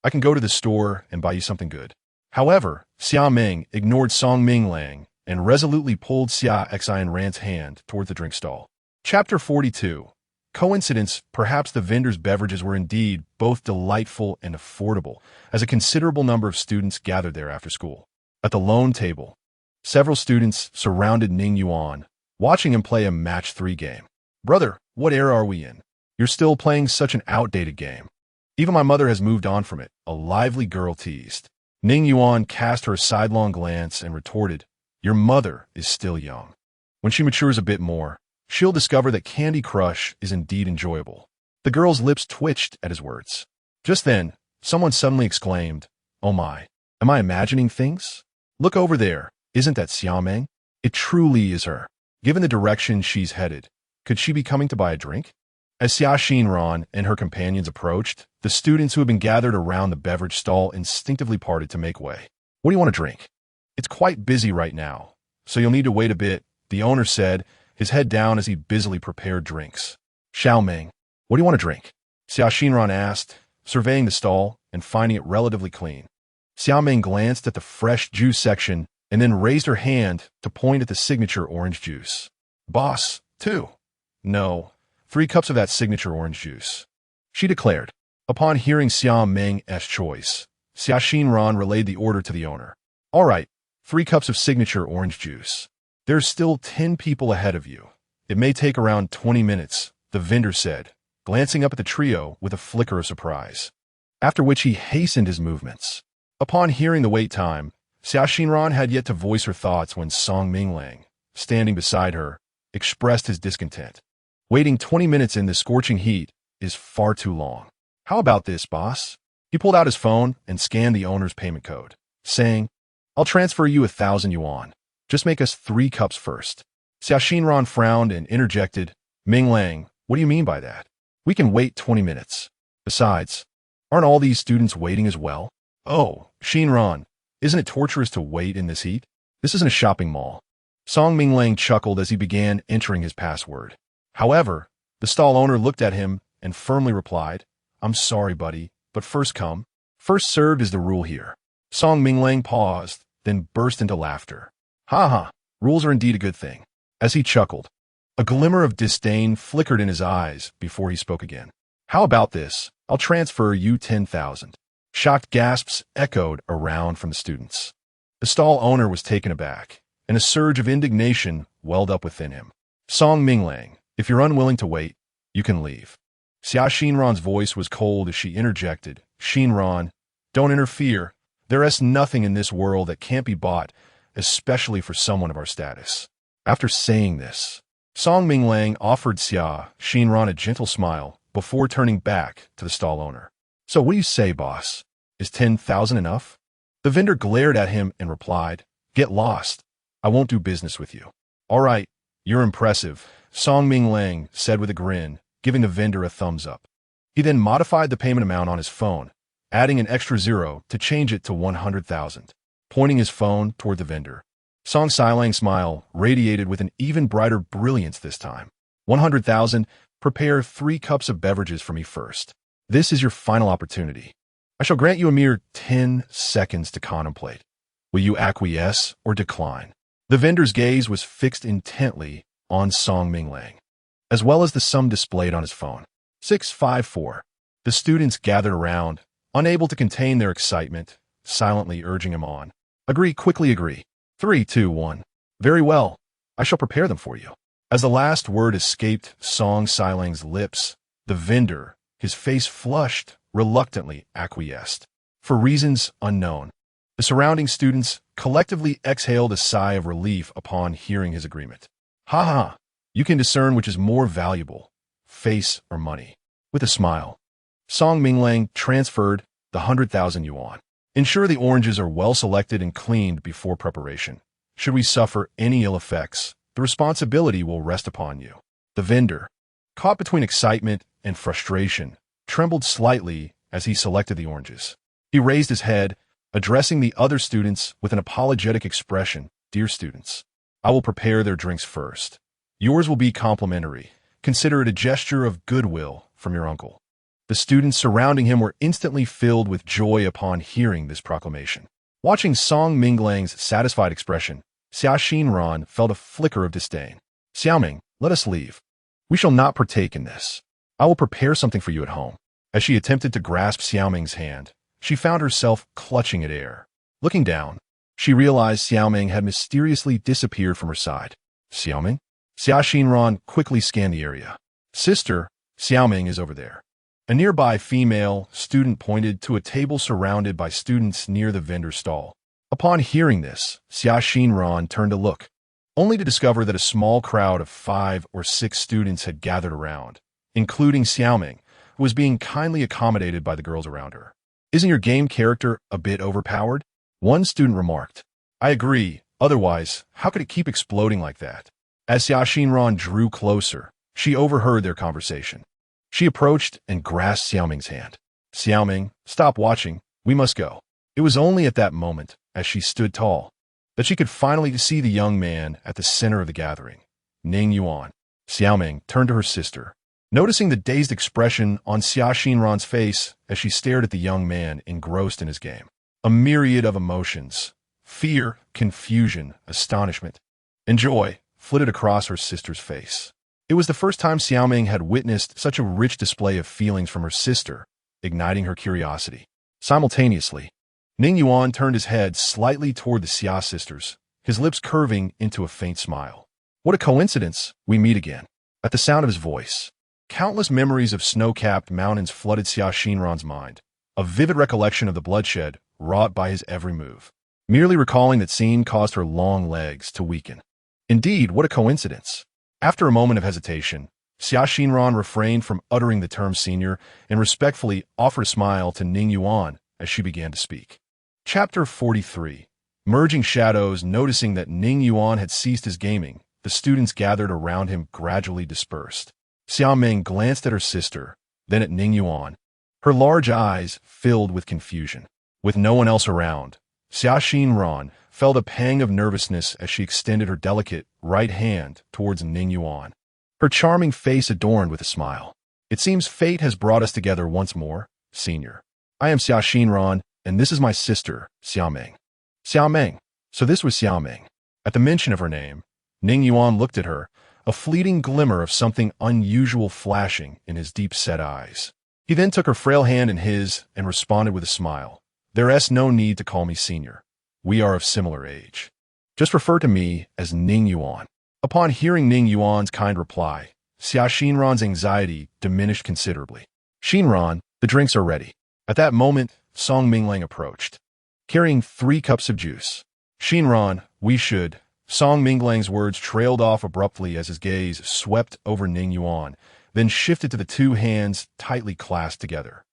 I can go to the store and buy you something good. However, Xia Ming ignored Song Minglang and resolutely pulled Xia Xian Ran's hand toward the drink stall. Chapter 42. Coincidence, perhaps the vendor's beverages were indeed both delightful and affordable, as a considerable number of students gathered there after school. At the lone table, several students surrounded Ning Yuan, watching him play a match 3 game. Brother, what era are we in? You're still playing such an outdated game. Even my mother has moved on from it, a lively girl teased. Ning Yuan cast her a sidelong glance and retorted, Your mother is still young. When she matures a bit more, she'll discover that Candy Crush is indeed enjoyable. The girl's lips twitched at his words. Just then, someone suddenly exclaimed, Oh my, am I imagining things? Look over there, isn't that Xiaoming? It truly is her. Given the direction she's headed, could she be coming to buy a drink? As Xia Xinran and her companions approached, the students who had been gathered around the beverage stall instinctively parted to make way. What do you want to drink? It's quite busy right now, so you'll need to wait a bit, the owner said, his head down as he busily prepared drinks. Xiaoming, what do you want to drink? Xia Xinran asked, surveying the stall and finding it relatively clean. Xiaoming glanced at the fresh juice section and then raised her hand to point at the signature orange juice. Boss, 2. No, 3 cups of that signature orange juice, she declared. Upon hearing Xiaoming's choice, Xia Xinran relayed the order to the owner. All right, 3 cups of signature orange juice. There's still 10 people ahead of you. It may take around 20 minutes, the vendor said, glancing up at the trio with a flicker of surprise. After which he hastened his movements. Upon hearing the wait time, Xia Xinran had yet to voice her thoughts when Song Minglang, standing beside her, expressed his discontent. Waiting 20 minutes in this scorching heat is far too long. How about this, boss? He pulled out his phone and scanned the owner's payment code, saying, I'll transfer you 1,000 yuan. Just make us 3 cups first. Xia Xinran frowned and interjected, Minglang, what do you mean by that? We can wait 20 minutes. Besides, aren't all these students waiting as well? Oh, Xinran, isn't it torturous to wait in this heat? This isn't a shopping mall. Song Minglang chuckled as he began entering his password. However, the stall owner looked at him and firmly replied, I'm sorry, buddy, but first come. First served is the rule here. Song Minglang paused, then burst into laughter. Ha ha, rules are indeed a good thing. As he chuckled, a glimmer of disdain flickered in his eyes before he spoke again. How about this? I'll transfer you 10,000. Shocked gasps echoed around from the students. The stall owner was taken aback, and a surge of indignation welled up within him. Song Minglang, if you're unwilling to wait, you can leave. Xia Xinran's voice was cold as she interjected, Xinran, don't interfere. There is nothing in this world that can't be bought, especially for someone of our status. After saying this, Song Minglang offered Xia Xinran a gentle smile before turning back to the stall owner. So what do you say, boss? Is 10,000 enough? The vendor glared at him and replied, Get lost. I won't do business with you. All right, you're impressive, Song Minglang said with a grin, giving the vendor a thumbs up. He then modified the payment amount on his phone, adding an extra 0 to change it to 100,000, pointing his phone toward the vendor. Song Silang's smile radiated with an even brighter brilliance this time. 100,000, prepare 3 cups of beverages for me first. This is your final opportunity. I shall grant you a mere 10 seconds to contemplate. Will you acquiesce or decline? The vendor's gaze was fixed intently on Song Minglang, as well as the sum displayed on his phone. 654. The students gathered around, unable to contain their excitement, silently urging him on. Agree, quickly agree. 3, 2, 1. Very well. I shall prepare them for you. As the last word escaped Song Silang's lips, the vendor, his face flushed, reluctantly acquiesced. For reasons unknown, the surrounding students collectively exhaled a sigh of relief upon hearing his agreement. Ha ha, you can discern which is more valuable, face or money. With a smile, Song Minglang transferred the 100,000 yuan. Ensure the oranges are well selected and cleaned before preparation. Should we suffer any ill effects, the responsibility will rest upon you. The vendor, caught between excitement and frustration, trembled slightly as he selected the oranges. He raised his head, addressing the other students with an apologetic expression. Dear students, I will prepare their drinks first. Yours will be complimentary. Consider it a gesture of goodwill from your uncle." The students surrounding him were instantly filled with joy upon hearing this proclamation. Watching Song Minglang's satisfied expression, Xia Xinran felt a flicker of disdain. "Xiaoming, let us leave. We shall not partake in this. I will prepare something for you at home." As she attempted to grasp Xiaoming's hand, she found herself clutching at air. Looking down, she realized Xiaoming had mysteriously disappeared from her side. "Xiaoming?" Xia Xinran quickly scanned the area. "Sister, Xiaoming is over there." A nearby female student pointed to a table surrounded by students near the vendor stall. Upon hearing this, Xia Xinran turned to look, only to discover that a small crowd of 5 or 6 students had gathered around, including Xiaoming, who was being kindly accommodated by the girls around her. "Isn't your game character a bit overpowered?" one student remarked. "I agree, otherwise, how could it keep exploding like that?" As Xia Xinran drew closer, she overheard their conversation. She approached and grasped Xiaoming's hand. "Xiaoming, stop watching, we must go." It was only at that moment, as she stood tall, that she could finally see the young man at the center of the gathering, Ning Yuan. Xiaoming turned to her sister. Noticing the dazed expression on Xia Xinran's face as she stared at the young man engrossed in his game. A myriad of emotions, fear, confusion, astonishment, and joy flitted across her sister's face. It was the first time Xiaoming had witnessed such a rich display of feelings from her sister, igniting her curiosity. Simultaneously, Ning Yuan turned his head slightly toward the Xia sisters, his lips curving into a faint smile. "What a coincidence, we meet again." At the sound of his voice, countless memories of snow-capped mountains flooded Xia Xinran's mind, a vivid recollection of the bloodshed wrought by his every move. Merely recalling that scene caused her long legs to weaken. Indeed, what a coincidence. After a moment of hesitation, Xia Xinran refrained from uttering the term senior and respectfully offered a smile to Ning Yuan as she began to speak. Chapter 43. Merging shadows. Noticing that Ning Yuan had ceased his gaming, the students gathered around him gradually dispersed. Xiaoming glanced at her sister, then at Ning Yuan, her large eyes filled with confusion. With no one else around, Xia Xinran felt a pang of nervousness as she extended her delicate right hand towards Ning Yuan, her charming face adorned with a smile. "It seems fate has brought us together once more, senior. I am Xia Xinran, and this is my sister, Xiaoming." Xiaoming. So this was Xiaoming. At the mention of her name, Ning Yuan looked at her, a fleeting glimmer of something unusual flashing in his deep-set eyes. He then took her frail hand in his and responded with a smile. "There's no need to call me senior. We are of similar age. Just refer to me as Ning Yuan." Upon hearing Ning Yuan's kind reply, Xia Xinran's anxiety diminished considerably. "Xinran, the drinks are ready." At that moment, Song Minglang approached, carrying 3 cups of juice. "Xinran, we should..." Song Minglang's words trailed off abruptly as his gaze swept over Ning Yuan, then shifted to the 2 hands tightly clasped together.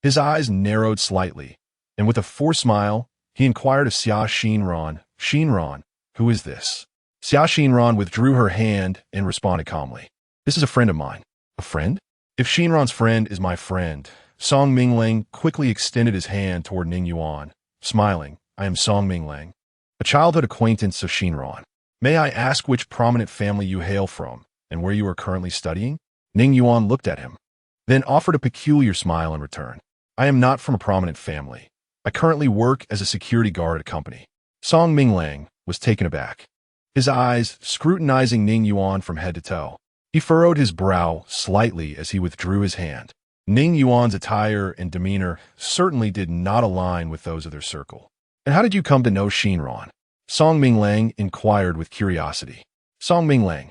His eyes narrowed slightly, and with a forced smile, he inquired of Xia Xinran, "Xinran, who is this?" Xia Xinran withdrew her hand and responded calmly, "This is a friend of mine." "A friend?" "If Xinran's friend is my friend." Song Minglang quickly extended his hand toward Ning Yuan, smiling. "I am Song Minglang, a childhood acquaintance of Xinran. May I ask which prominent family you hail from and where you are currently studying?" Ning Yuan looked at him, then offered a peculiar smile in return. "I am not from a prominent family. I currently work as a security guard at a company." Song Minglang was taken aback, his eyes scrutinizing Ning Yuan from head to toe. He furrowed his brow slightly as he withdrew his hand. Ning Yuan's attire and demeanor certainly did not align with those of their circle. "And how did you come to know Xinran?" Song Minglang inquired with curiosity. "Song Minglang,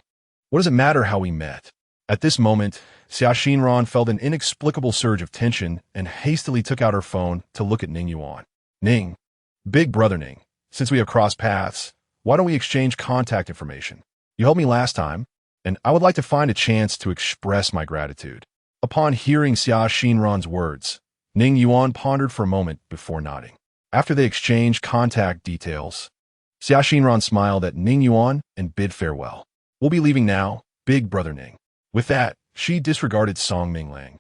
what does it matter how we met?" At this moment, Xia Xinran felt an inexplicable surge of tension and hastily took out her phone to look at Ning Yuan. "Ning, big brother Ning, since we have crossed paths, why don't we exchange contact information? You helped me last time, and I would like to find a chance to express my gratitude." Upon hearing Xia Xinran's words, Ning Yuan pondered for a moment before nodding. After they exchanged contact details, Xia Xinran smiled at Ning Yuan and bid farewell. "We'll be leaving now, big brother Ning." With that, she disregarded Song Minglang,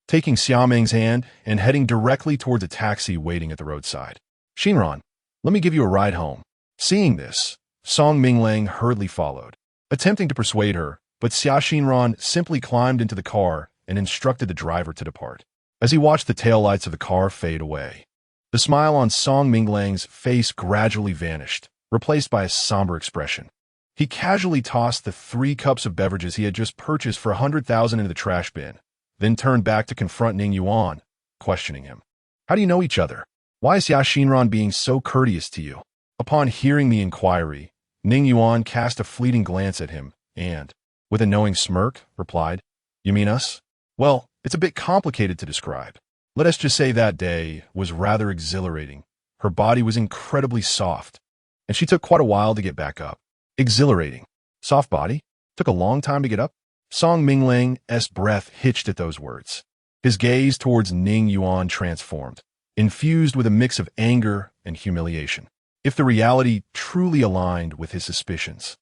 taking Xiaoming's hand and heading directly towards a taxi waiting at the roadside. "Xinran, let me give you a ride home." Seeing this, Song Minglang hurriedly followed. Attempting to persuade her, but Xiaoxinran simply climbed into the car and instructed the driver to depart. As he watched the taillights of the car fade away, the smile on Song Minglang's face gradually vanished, replaced by a somber expression. He casually tossed the 3 cups of beverages he had just purchased for 100,000 into the trash bin, then turned back to confront Ning Yuan, questioning him. How do you know each other? Why is Xiaoxinran being so courteous to you? Upon hearing the inquiry, Ning Yuan cast a fleeting glance at him and, with a knowing smirk, replied, You mean us? Well, it's a bit complicated to describe. Let us just say that day was rather exhilarating. Her body was incredibly soft, and she took quite a while to get back up. Exhilarating. Soft body? Took a long time to get up? Song Minglang's breath hitched at those words. His gaze towards Ning Yuan transformed, infused with a mix of anger and humiliation. If the reality truly aligned with his suspicions,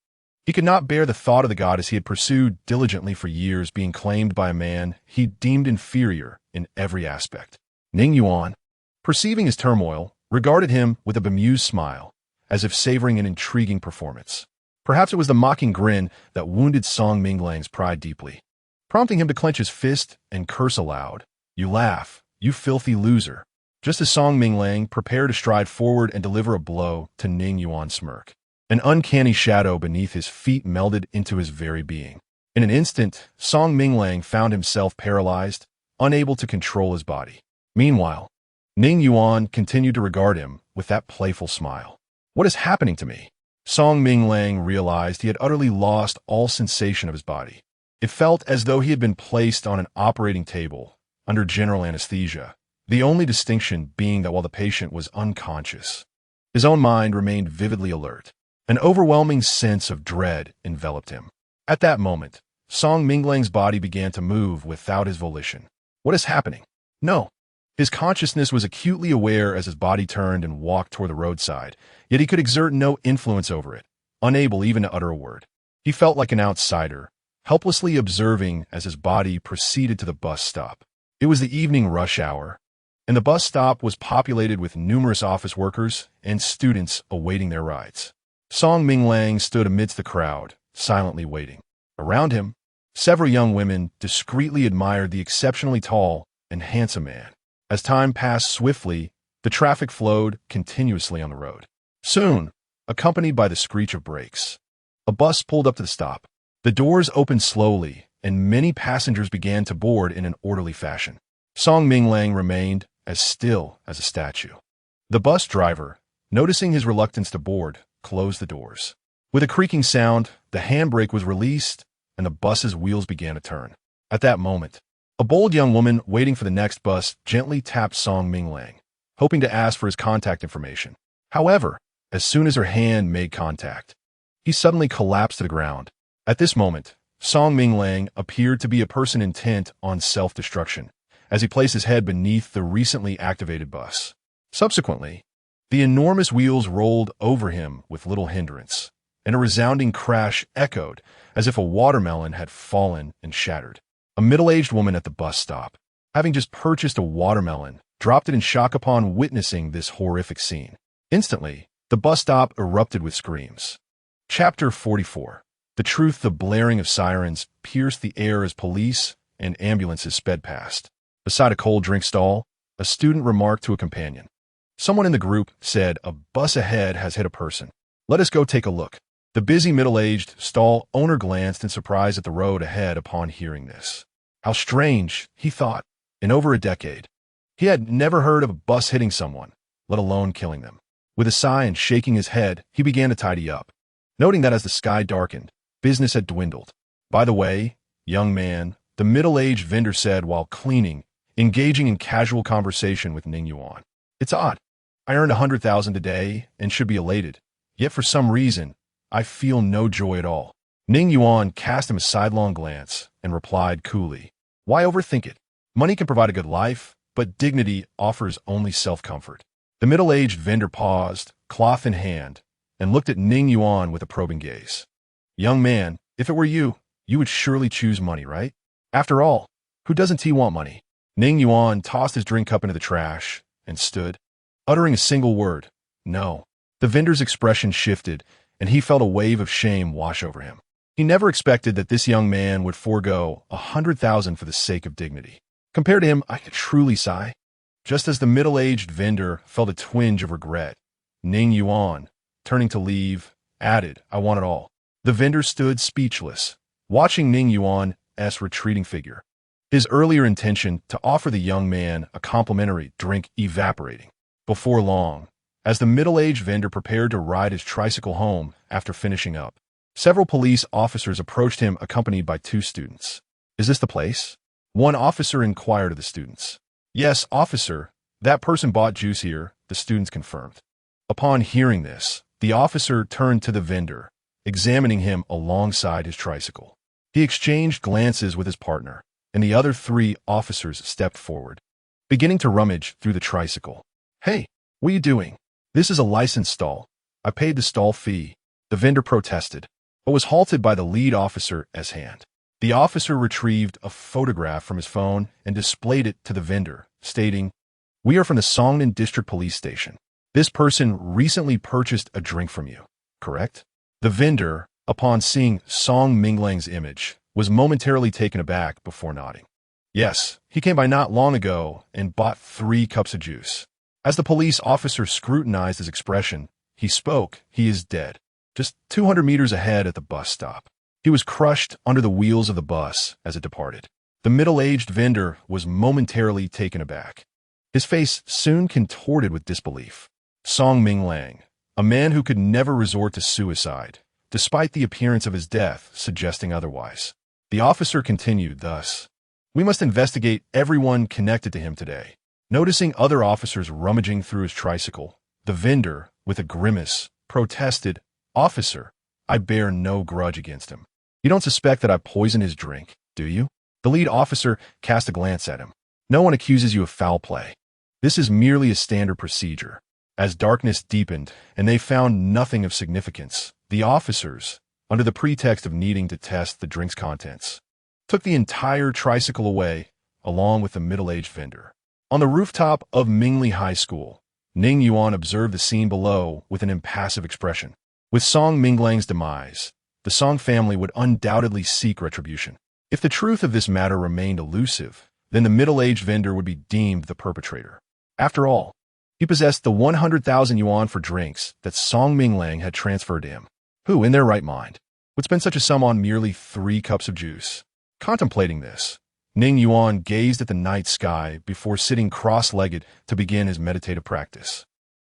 he could not bear the thought of the goddess he had pursued diligently for years being claimed by a man he deemed inferior in every aspect. Ning Yuan, perceiving his turmoil, regarded him with a bemused smile, as if savoring an intriguing performance. Perhaps it was the mocking grin that wounded Song Minglang's pride deeply, prompting him to clench his fist and curse aloud. You laugh, you filthy loser. Just as Song Minglang prepared to stride forward and deliver a blow to Ning Yuan's smirk, an uncanny shadow beneath his feet melded into his very being. In an instant, Song Minglang found himself paralyzed, unable to control his body. Meanwhile, Ning Yuan continued to regard him with that playful smile. What is happening to me? Song Minglang realized he had utterly lost all sensation of his body. It felt as though he had been placed on an operating table under general anesthesia, the only distinction being that while the patient was unconscious, his own mind remained vividly alert. An overwhelming sense of dread enveloped him. At that moment, Song Minglang's body began to move without his volition. What is happening? No. His consciousness was acutely aware as his body turned and walked toward the roadside, yet he could exert no influence over it, unable even to utter a word. He felt like an outsider, helplessly observing as his body proceeded to the bus stop. It was the evening rush hour, and the bus stop was populated with numerous office workers and students awaiting their rides. Song Minglang stood amidst the crowd, silently waiting. Around him, several young women discreetly admired the exceptionally tall and handsome man. As time passed swiftly, the traffic flowed continuously on the road. Soon, accompanied by the screech of brakes, a bus pulled up to the stop. The doors opened slowly, and many passengers began to board in an orderly fashion. Song Minglang remained as still as a statue. The bus driver, noticing his reluctance to board, closed the doors. With a creaking sound, the handbrake was released, and the bus's wheels began to turn. At that moment, a bold young woman waiting for the next bus gently tapped Song Minglang, hoping to ask for his contact information. However, as soon as her hand made contact, he suddenly collapsed to the ground. At this moment, Song Minglang appeared to be a person intent on self-destruction, as he placed his head beneath the recently activated bus. Subsequently, the enormous wheels rolled over him with little hindrance, and a resounding crash echoed as if a watermelon had fallen and shattered. A middle-aged woman at the bus stop, having just purchased a watermelon, dropped it in shock upon witnessing this horrific scene. Instantly, the bus stop erupted with screams. Chapter 44. The truth, the blaring of sirens pierced the air as police and ambulances sped past. Beside a cold drink stall, a student remarked to a companion. Someone in the group said, "A bus ahead has hit a person. Let us go take a look." The busy middle-aged stall owner glanced in surprise at the road ahead upon hearing this. How strange, he thought. In over a decade, he had never heard of a bus hitting someone, let alone killing them. With a sigh and shaking his head, he began to tidy up, noting that as the sky darkened, business had dwindled. By the way, young man, the middle-aged vendor said while cleaning, engaging in casual conversation with Ning Yuan. It's odd. I earned 100,000 today and should be elated. Yet for some reason, I feel no joy at all. Ning Yuan cast him a sidelong glance and replied coolly, Why overthink it? Money can provide a good life, but dignity offers only self-comfort. The middle-aged vendor paused, cloth in hand, and looked at Ning Yuan with a probing gaze. Young man, if it were you, you would surely choose money, right? After all, who doesn't he want money? Ning Yuan tossed his drink cup into the trash and stood, uttering a single word, no. The vendor's expression shifted, and he felt a wave of shame wash over him. He never expected that this young man would forego 100,000 for the sake of dignity. Compared to him, I could truly sigh. Just as the middle-aged vendor felt a twinge of regret, Ning Yuan, turning to leave, added, "I want it all." The vendor stood speechless, watching Ning Yuan's retreating figure, his earlier intention to offer the young man a complimentary drink evaporating. Before long, as the middle-aged vendor prepared to ride his tricycle home after finishing up, several police officers approached him accompanied by 2 students. "Is this the place?" One officer inquired of the students. "Yes, officer. That person bought juice here," the students confirmed. Upon hearing this, the officer turned to the vendor, examining him alongside his tricycle. He exchanged glances with his partner, and the other 3 officers stepped forward, beginning to rummage through the tricycle. "Hey, what are you doing? This is a licensed stall. I paid the stall fee," the vendor protested, but was halted by the lead officer's hand. The officer retrieved a photograph from his phone and displayed it to the vendor, stating, "We are from the Songnan District Police Station. This person recently purchased a drink from you, correct?" The vendor, upon seeing Song Minglang's image, was momentarily taken aback before nodding. "Yes, he came by not long ago and bought 3 cups of juice." As the police officer scrutinized his expression, he spoke, "He is dead. Just 200 meters ahead at the bus stop. He was crushed under the wheels of the bus as it departed." The middle-aged vendor was momentarily taken aback. His face soon contorted with disbelief. Song Minglang, a man who could never resort to suicide, despite the appearance of his death suggesting otherwise. The officer continued thus, "We must investigate everyone connected to him today." Noticing other officers rummaging through his tricycle, the vendor, with a grimace, protested, "Officer, I bear no grudge against him. You don't suspect that I poisoned his drink, do you?" The lead officer cast a glance at him. "No one accuses you of foul play. This is merely a standard procedure." As darkness deepened and they found nothing of significance, the officers, under the pretext of needing to test the drink's contents, took the entire tricycle away, along with the middle-aged vendor. On the rooftop of Mingli High School, Ning Yuan observed the scene below with an impassive expression. With Song Minglang's demise, the Song family would undoubtedly seek retribution. If the truth of this matter remained elusive, then the middle-aged vendor would be deemed the perpetrator. After all, he possessed the 100,000 yuan for drinks that Song Minglang had transferred to him. Who, in their right mind, would spend such a sum on merely 3 cups of juice? Contemplating this, Ning Yuan gazed at the night sky before sitting cross-legged to begin his meditative practice.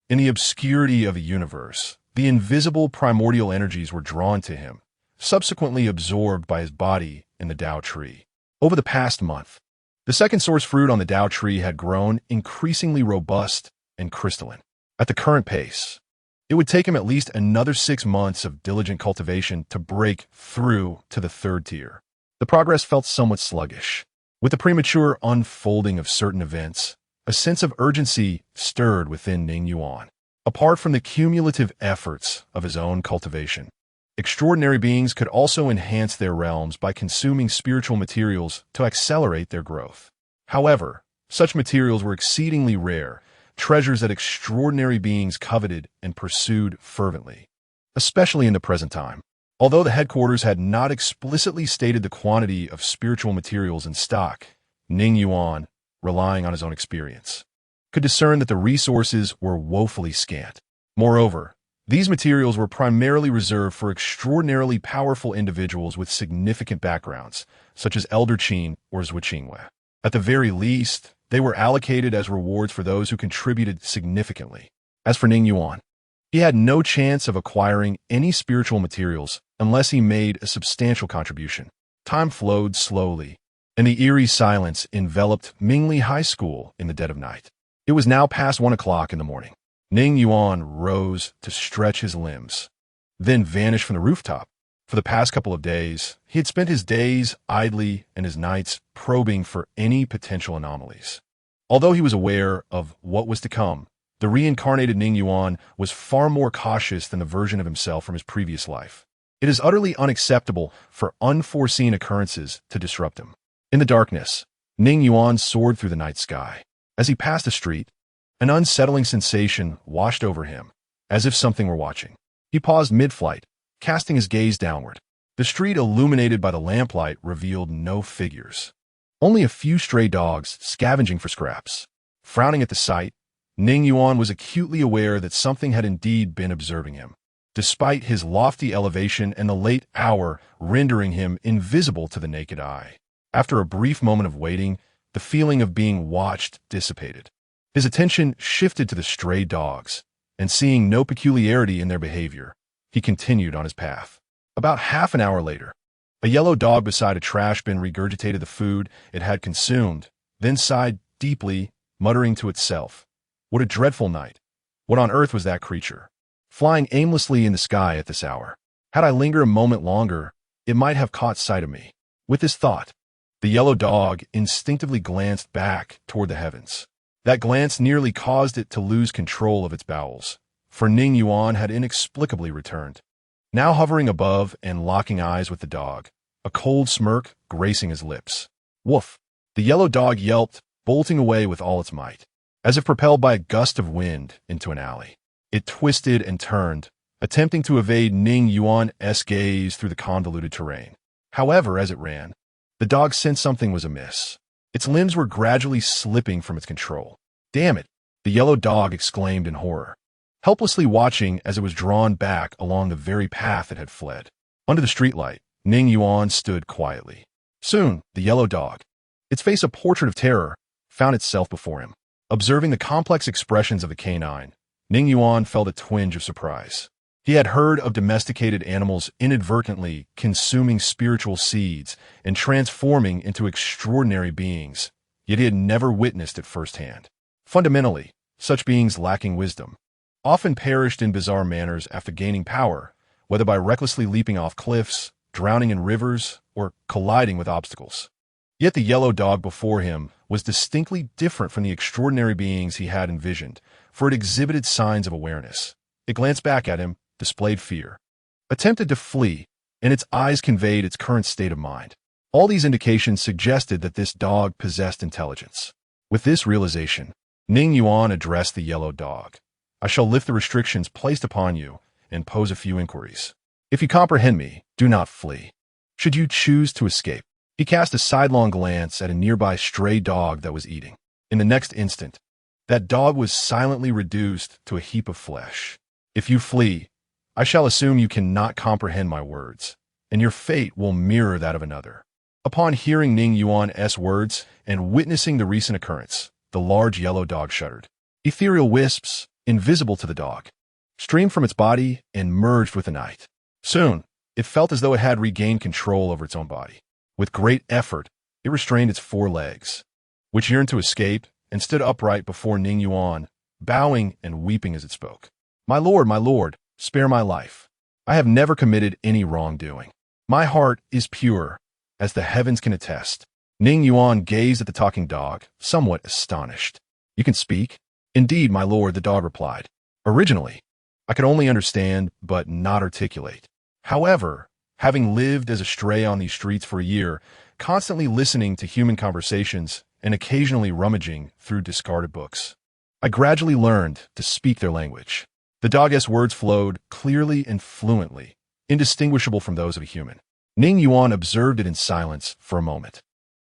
In the obscurity of the universe, the invisible primordial energies were drawn to him, subsequently absorbed by his body in the Tao tree. Over the past month, the second source fruit on the Tao tree had grown increasingly robust and crystalline. At the current pace, it would take him at least another 6 months of diligent cultivation to break through to the 3rd tier. The progress felt somewhat sluggish. With the premature unfolding of certain events, a sense of urgency stirred within Ning Yuan. Apart from the cumulative efforts of his own cultivation, extraordinary beings could also enhance their realms by consuming spiritual materials to accelerate their growth. However, such materials were exceedingly rare, treasures that extraordinary beings coveted and pursued fervently, especially in the present time. Although the headquarters had not explicitly stated the quantity of spiritual materials in stock, Ning Yuan, relying on his own experience, could discern that the resources were woefully scant. Moreover, these materials were primarily reserved for extraordinarily powerful individuals with significant backgrounds, such as Elder Qin or Zhuqingwei. At the very least, they were allocated as rewards for those who contributed significantly. As for Ning Yuan, he had no chance of acquiring any spiritual materials unless he made a substantial contribution. Time flowed slowly, and the eerie silence enveloped Mingli High School in the dead of night. It was now past 1 o'clock in the morning. Ning Yuan rose to stretch his limbs, then vanished from the rooftop. For the past couple of days, he had spent his days idly and his nights probing for any potential anomalies. Although he was aware of what was to come, the reincarnated Ning Yuan was far more cautious than the version of himself from his previous life. It is utterly unacceptable for unforeseen occurrences to disrupt him. In the darkness, Ning Yuan soared through the night sky. As he passed a street, an unsettling sensation washed over him, as if something were watching. He paused mid-flight, casting his gaze downward. The street illuminated by the lamplight revealed no figures. Only a few stray dogs scavenging for scraps. Frowning at the sight, Ning Yuan was acutely aware that something had indeed been observing him, despite his lofty elevation and the late hour rendering him invisible to the naked eye. After a brief moment of waiting, the feeling of being watched dissipated. His attention shifted to the stray dogs, and seeing no peculiarity in their behavior, he continued on his path. About half an hour later, a yellow dog beside a trash bin regurgitated the food it had consumed, then sighed deeply, muttering to itself, "What a dreadful night! What on earth was that creature? Flying aimlessly in the sky at this hour. Had I lingered a moment longer, it might have caught sight of me." With this thought, the yellow dog instinctively glanced back toward the heavens. That glance nearly caused it to lose control of its bowels, for Ning Yuan had inexplicably returned. Now hovering above and locking eyes with the dog, a cold smirk gracing his lips. Woof! The yellow dog yelped, bolting away with all its might. As if propelled by a gust of wind into an alley, it twisted and turned, attempting to evade Ning Yuan's gaze through the convoluted terrain. However, as it ran, the dog sensed something was amiss. Its limbs were gradually slipping from its control. "Damn it!" the yellow dog exclaimed in horror, helplessly watching as it was drawn back along the very path it had fled. Under the streetlight, Ning Yuan stood quietly. Soon, the yellow dog, its face a portrait of terror, found itself before him. Observing the complex expressions of the canine, Ning Yuan felt a twinge of surprise. He had heard of domesticated animals inadvertently consuming spiritual seeds and transforming into extraordinary beings, yet he had never witnessed it firsthand. Fundamentally, such beings lacking wisdom often perished in bizarre manners after gaining power, whether by recklessly leaping off cliffs, drowning in rivers, or colliding with obstacles. Yet the yellow dog before him was distinctly different from the extraordinary beings he had envisioned, for it exhibited signs of awareness. It glanced back at him, displayed fear, attempted to flee, and its eyes conveyed its current state of mind. All these indications suggested that this dog possessed intelligence. With this realization, Ning Yuan addressed the yellow dog. "I shall lift the restrictions placed upon you and pose a few inquiries. If you comprehend me, do not flee. Should you choose to escape..." He cast a sidelong glance at a nearby stray dog that was eating. In the next instant, that dog was silently reduced to a heap of flesh. "If you flee, I shall assume you cannot comprehend my words, and your fate will mirror that of another." Upon hearing Ning Yuan's words and witnessing the recent occurrence, the large yellow dog shuddered. Ethereal wisps, invisible to the dog, streamed from its body and merged with the night. Soon, it felt as though it had regained control over its own body. With great effort, it restrained its four legs, which yearned to escape, and stood upright before Ning Yuan, bowing and weeping as it spoke. My lord, spare my life. I have never committed any wrongdoing. My heart is pure, as the heavens can attest." Ning Yuan gazed at the talking dog, somewhat astonished. "You can speak?" "Indeed, my lord," the dog replied. "Originally, I could only understand, but not articulate. However, having lived as a stray on these streets for a year, constantly listening to human conversations and occasionally rummaging through discarded books, I gradually learned to speak their language." The dog's words flowed clearly and fluently, indistinguishable from those of a human. Ning Yuan observed it in silence for a moment.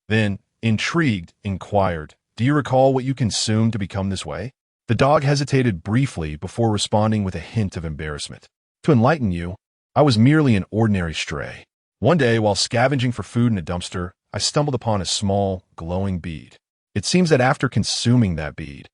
Then, intrigued, inquired, "Do you recall what you consumed to become this way?" The dog hesitated briefly before responding with a hint of embarrassment. "To enlighten you, I was merely an ordinary stray. One day, while scavenging for food in a dumpster, I stumbled upon a small, glowing bead. It seems that after consuming that bead,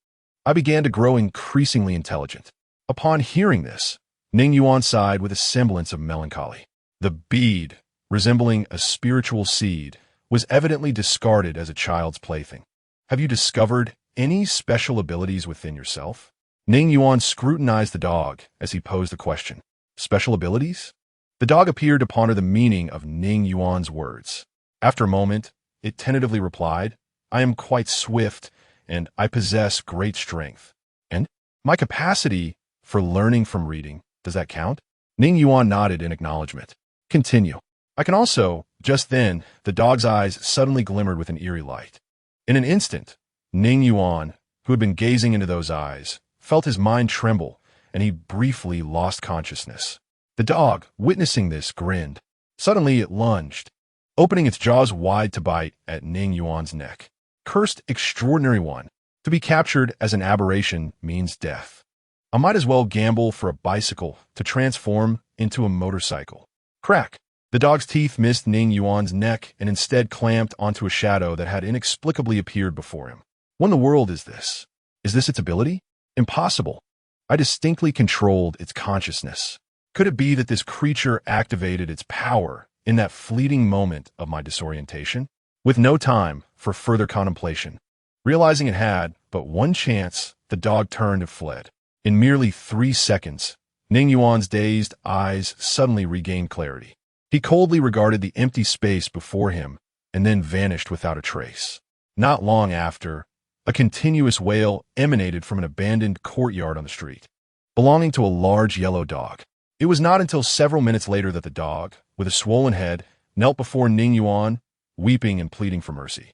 I began to grow increasingly intelligent." Upon hearing this, Ning Yuan sighed with a semblance of melancholy. The bead, resembling a spiritual seed, was evidently discarded as a child's plaything. "Have you discovered any special abilities within yourself?" Ning Yuan scrutinized the dog as he posed the question. "Special abilities?" The dog appeared to ponder the meaning of Ning Yuan's words. After a moment, it tentatively replied, "I am quite swift, and I possess great strength. And my capacity for learning from reading, does that count?" Ning Yuan nodded in acknowledgement. "Continue." "I can also..." Just then, the dog's eyes suddenly glimmered with an eerie light. In an instant, Ning Yuan, who had been gazing into those eyes, felt his mind tremble, and he briefly lost consciousness. The dog, witnessing this, grinned. Suddenly it lunged, opening its jaws wide to bite at Ning Yuan's neck. Cursed extraordinary one. To be captured as an aberration means death. I might as well gamble for a bicycle to transform into a motorcycle. Crack! The dog's teeth missed Ning Yuan's neck and instead clamped onto a shadow that had inexplicably appeared before him. What in the world is this? Is this its ability? Impossible. I distinctly controlled its consciousness. Could it be that this creature activated its power in that fleeting moment of my disorientation? With no time for further contemplation, realizing it had but one chance, the dog turned and fled. In merely 3 seconds, Ning Yuan's dazed eyes suddenly regained clarity. He coldly regarded the empty space before him and then vanished without a trace. Not long after, a continuous wail emanated from an abandoned courtyard on the street, belonging to a large yellow dog. It was not until several minutes later that the dog, with a swollen head, knelt before Ning Yuan, weeping and pleading for mercy.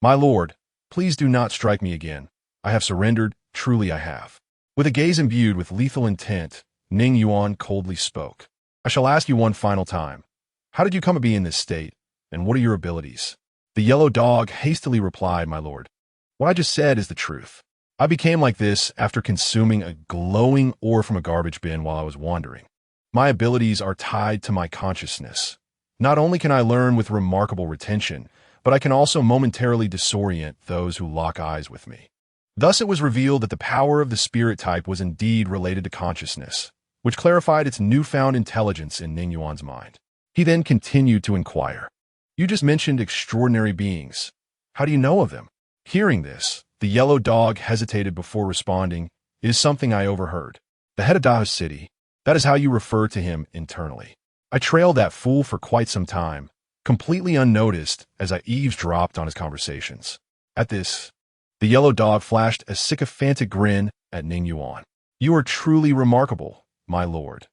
"My lord, please do not strike me again. I have surrendered, truly I have." With a gaze imbued with lethal intent, Ning Yuan coldly spoke. "I shall ask you one final time. How did you come to be in this state, and what are your abilities?" The yellow dog hastily replied, "My lord, what I just said is the truth. I became like this after consuming a glowing ore from a garbage bin while I was wandering. My abilities are tied to my consciousness. Not only can I learn with remarkable retention, but I can also momentarily disorient those who lock eyes with me." Thus it was revealed that the power of the spirit type was indeed related to consciousness, which clarified its newfound intelligence in Ning Yuan's mind. He then continued to inquire, "You just mentioned extraordinary beings. How do you know of them?" Hearing this, the yellow dog hesitated before responding, "It is something I overheard. The head of Dao City, that is how you refer to him internally. I trailed that fool for quite some time, completely unnoticed as I eavesdropped on his conversations." At this, the yellow dog flashed a sycophantic grin at Ning Yuan. "You are truly remarkable, my lord.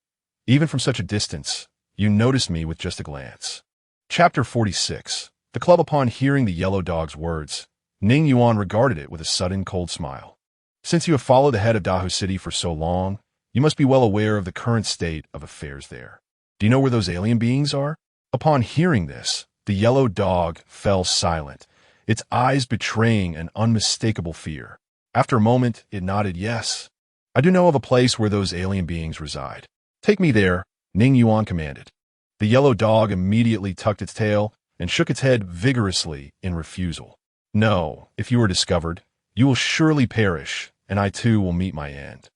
Even from such a distance, you noticed me with just a glance." Chapter 46. The club. Upon hearing the yellow dog's words, Ning Yuan regarded it with a sudden cold smile. "Since you have followed the head of Dao City for so long, you must be well aware of the current state of affairs there. Do you know where those alien beings are?" Upon hearing this, the yellow dog fell silent, its eyes betraying an unmistakable fear. After a moment, it nodded yes. "I do know of a place where those alien beings reside. Take me there," Ning Yuan commanded. The yellow dog immediately tucked its tail and shook its head vigorously in refusal. "No, if you are discovered, you will surely perish, and I too will meet my end."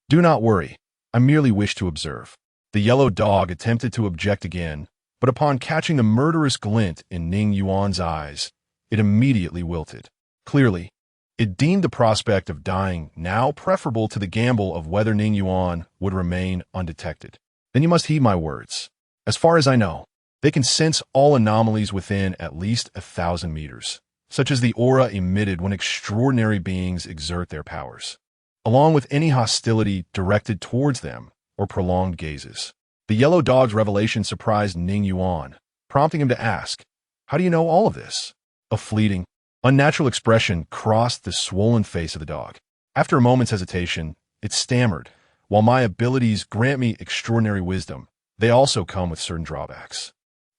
"Do not worry, I merely wish to observe." The yellow dog attempted to object again, but upon catching the murderous glint in Ning Yuan's eyes, it immediately wilted. Clearly, it deemed the prospect of dying now preferable to the gamble of whether Ning Yuan would remain undetected. "Then you must heed my words. As far as I know, they can sense all anomalies within at least 1,000 meters, such as the aura emitted when extraordinary beings exert their powers, along with any hostility directed towards them or prolonged gazes." The yellow dog's revelation surprised Ning Yuan, prompting him to ask, "How do you know all of this?" A fleeting, unnatural expression crossed the swollen face of the dog. After a moment's hesitation, it stammered, "While my abilities grant me extraordinary wisdom, they also come with certain drawbacks.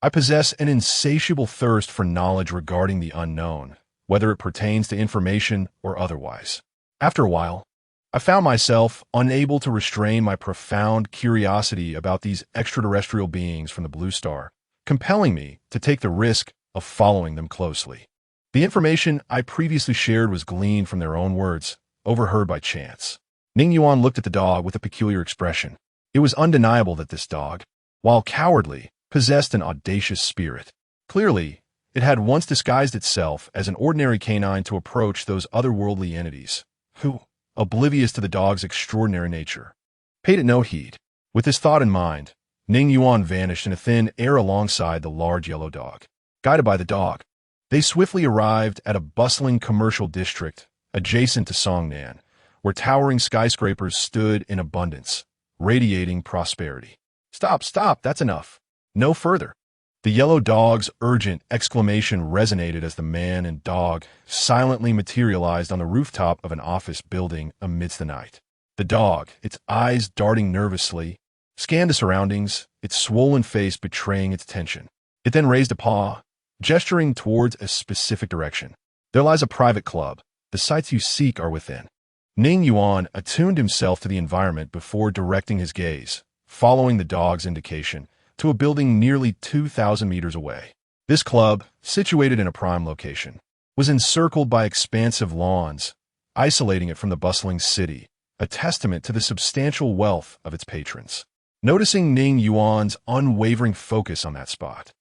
I possess an insatiable thirst for knowledge regarding the unknown, whether it pertains to information or otherwise. After a while, I found myself unable to restrain my profound curiosity about these extraterrestrial beings from the blue star, compelling me to take the risk of following them closely. The information I previously shared was gleaned from their own words, overheard by chance." Ning Yuan looked at the dog with a peculiar expression. It was undeniable that this dog, while cowardly, possessed an audacious spirit. Clearly, it had once disguised itself as an ordinary canine to approach those otherworldly entities, who, oblivious to the dog's extraordinary nature, paid it no heed. With this thought in mind, Ning Yuan vanished in a thin air alongside the large yellow dog. Guided by the dog, they swiftly arrived at a bustling commercial district adjacent to Songnan, where towering skyscrapers stood in abundance, radiating prosperity. "Stop, stop, that's enough. No further." The yellow dog's urgent exclamation resonated as the man and dog silently materialized on the rooftop of an office building amidst the night. The dog, its eyes darting nervously, scanned the surroundings, its swollen face betraying its tension. It then raised a paw, gesturing towards a specific direction. There lies a private club. The sights you seek are within. Ning Yuan attuned himself to the environment before directing his gaze, following the dog's indication, to a building nearly 2,000 meters away. This club, situated in a prime location, was encircled by expansive lawns, isolating it from the bustling city, a testament to the substantial wealth of its patrons. Noticing Ning Yuan's unwavering focus on that spot,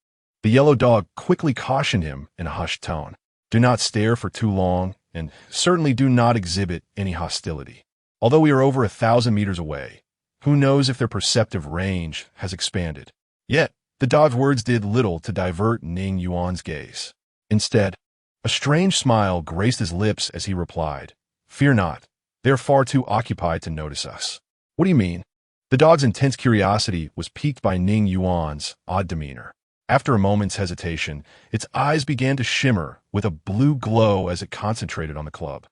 the yellow dog quickly cautioned him in a hushed tone. Do not stare for too long, and certainly do not exhibit any hostility. Although we are over 1,000 meters away, who knows if their perceptive range has expanded. Yet, the dog's words did little to divert Ning Yuan's gaze. Instead, a strange smile graced his lips as he replied, "Fear not, they are far too occupied to notice us." What do you mean? The dog's intense curiosity was piqued by Ning Yuan's odd demeanor. After a moment's hesitation, its eyes began to shimmer with a blue glow as it concentrated on the club.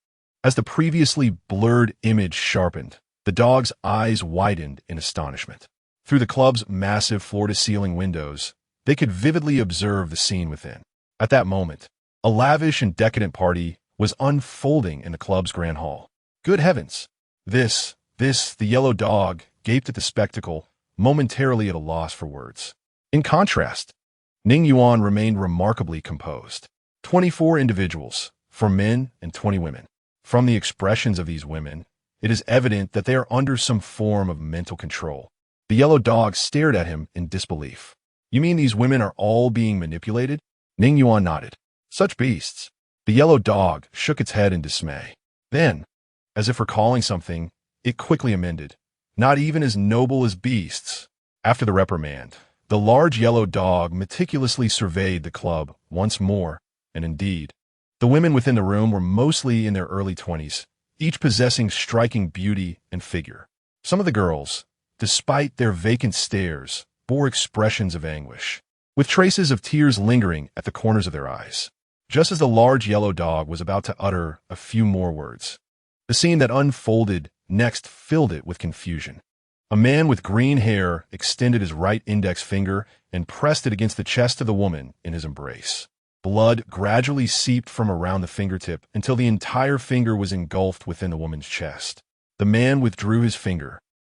As the previously blurred image sharpened, the dog's eyes widened in astonishment. Through the club's massive floor-to-ceiling windows, they could vividly observe the scene within. At that moment, a lavish and decadent party was unfolding in the club's grand hall. Good heavens! The yellow dog gaped at the spectacle, momentarily at a loss for words. In contrast, Ning Yuan remained remarkably composed. 24 individuals, 4 men and 20 women. From the expressions of these women, it is evident that they are under some form of mental control. The yellow dog stared at him in disbelief. You mean these women are all being manipulated? Ning Yuan nodded. Such beasts. The yellow dog shook its head in dismay. Then, as if recalling something, it quickly amended. Not even as noble as beasts. After the reprimand, the large yellow dog meticulously surveyed the club once more, and indeed, the women within the room were mostly in their early 20s, each possessing striking beauty and figure. Some of the girls, despite their vacant stares, bore expressions of anguish, with traces of tears lingering at the corners of their eyes. Just as the large yellow dog was about to utter a few more words, the scene that unfolded next filled it with confusion. A man with green hair extended his right index finger and pressed it against the chest of the woman in his embrace. Blood gradually seeped from around the fingertip until the entire finger was engulfed within the woman's chest. The man withdrew his finger,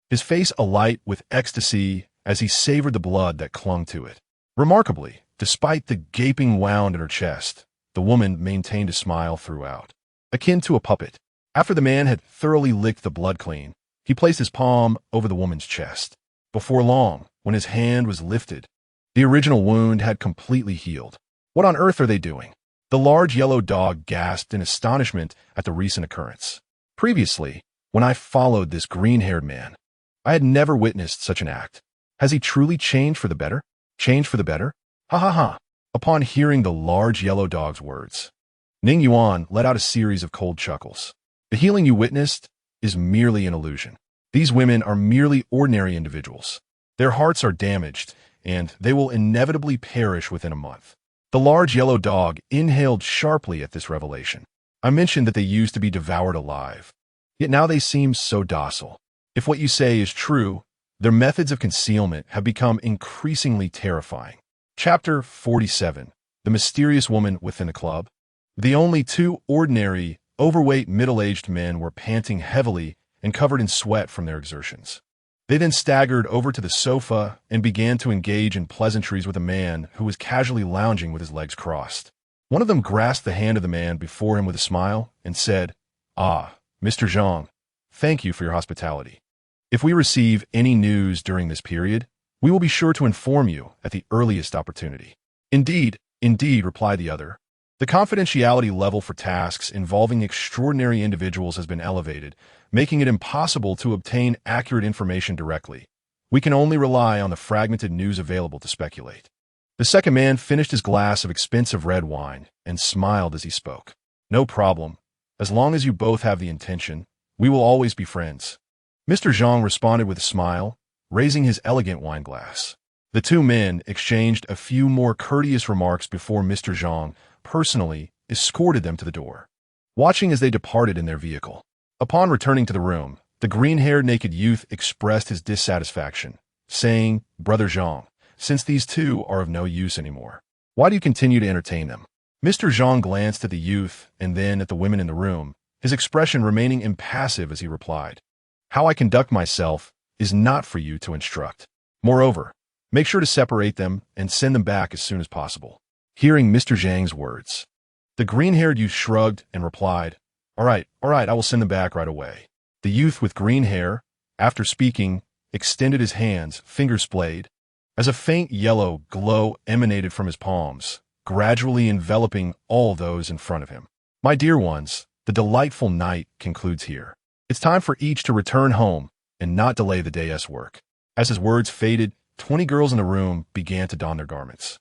his face alight with ecstasy as he savored the blood that clung to it. Remarkably, despite the gaping wound in her chest, the woman maintained a smile throughout, akin to a puppet. After the man had thoroughly licked the blood clean, he placed his palm over the woman's chest. Before long, when his hand was lifted, the original wound had completely healed. What on earth are they doing? The large yellow dog gasped in astonishment at the recent occurrence. Previously, when I followed this green-haired man, I had never witnessed such an act. Has he truly changed for the better? Changed for the better? Ha ha ha! Upon hearing the large yellow dog's words, Ning Yuan let out a series of cold chuckles. The healing you witnessed is merely an illusion. These women are merely ordinary individuals. Their hearts are damaged, and they will inevitably perish within a month. The large yellow dog inhaled sharply at this revelation. I mentioned that they used to be devoured alive, yet now they seem so docile. If what you say is true, their methods of concealment have become increasingly terrifying. Chapter 47. The Mysterious Woman Within the Club. The only 2 ordinary, overweight middle-aged men were panting heavily and covered in sweat from their exertions. They then staggered over to the sofa and began to engage in pleasantries with a man who was casually lounging with his legs crossed. One of them grasped the hand of the man before him with a smile and said, "Ah, Mr. Zhang, thank you for your hospitality. If we receive any news during this period, we will be sure to inform you at the earliest opportunity." Indeed, replied the other. The confidentiality level for tasks involving extraordinary individuals has been elevated, making it impossible to obtain accurate information directly. We can only rely on the fragmented news available to speculate. The second man finished his glass of expensive red wine and smiled as he spoke. No problem. As long as you both have the intention, we will always be friends. Mr. Zhang responded with a smile, raising his elegant wine glass. The 2 men exchanged a few more courteous remarks before Mr. Zhang personally escorted them to the door, watching as they departed in their vehicle. Upon returning to the room, the green-haired naked youth expressed his dissatisfaction, saying, "Brother Zhang, since these two are of no use anymore, why do you continue to entertain them?" Mr. Zhang glanced at the youth and then at the women in the room, his expression remaining impassive as he replied, "How I conduct myself is not for you to instruct. Moreover, make sure to separate them and send them back as soon as possible." Hearing Mr. Zhang's words, the green-haired youth shrugged and replied, all right, I will send them back right away." The youth with green hair, after speaking, extended his hands, fingers splayed, as a faint yellow glow emanated from his palms, gradually enveloping all those in front of him. "My dear ones, the delightful night concludes here. It's time for each to return home and not delay the day's work." As his words faded, 20 girls in the room began to don their garments,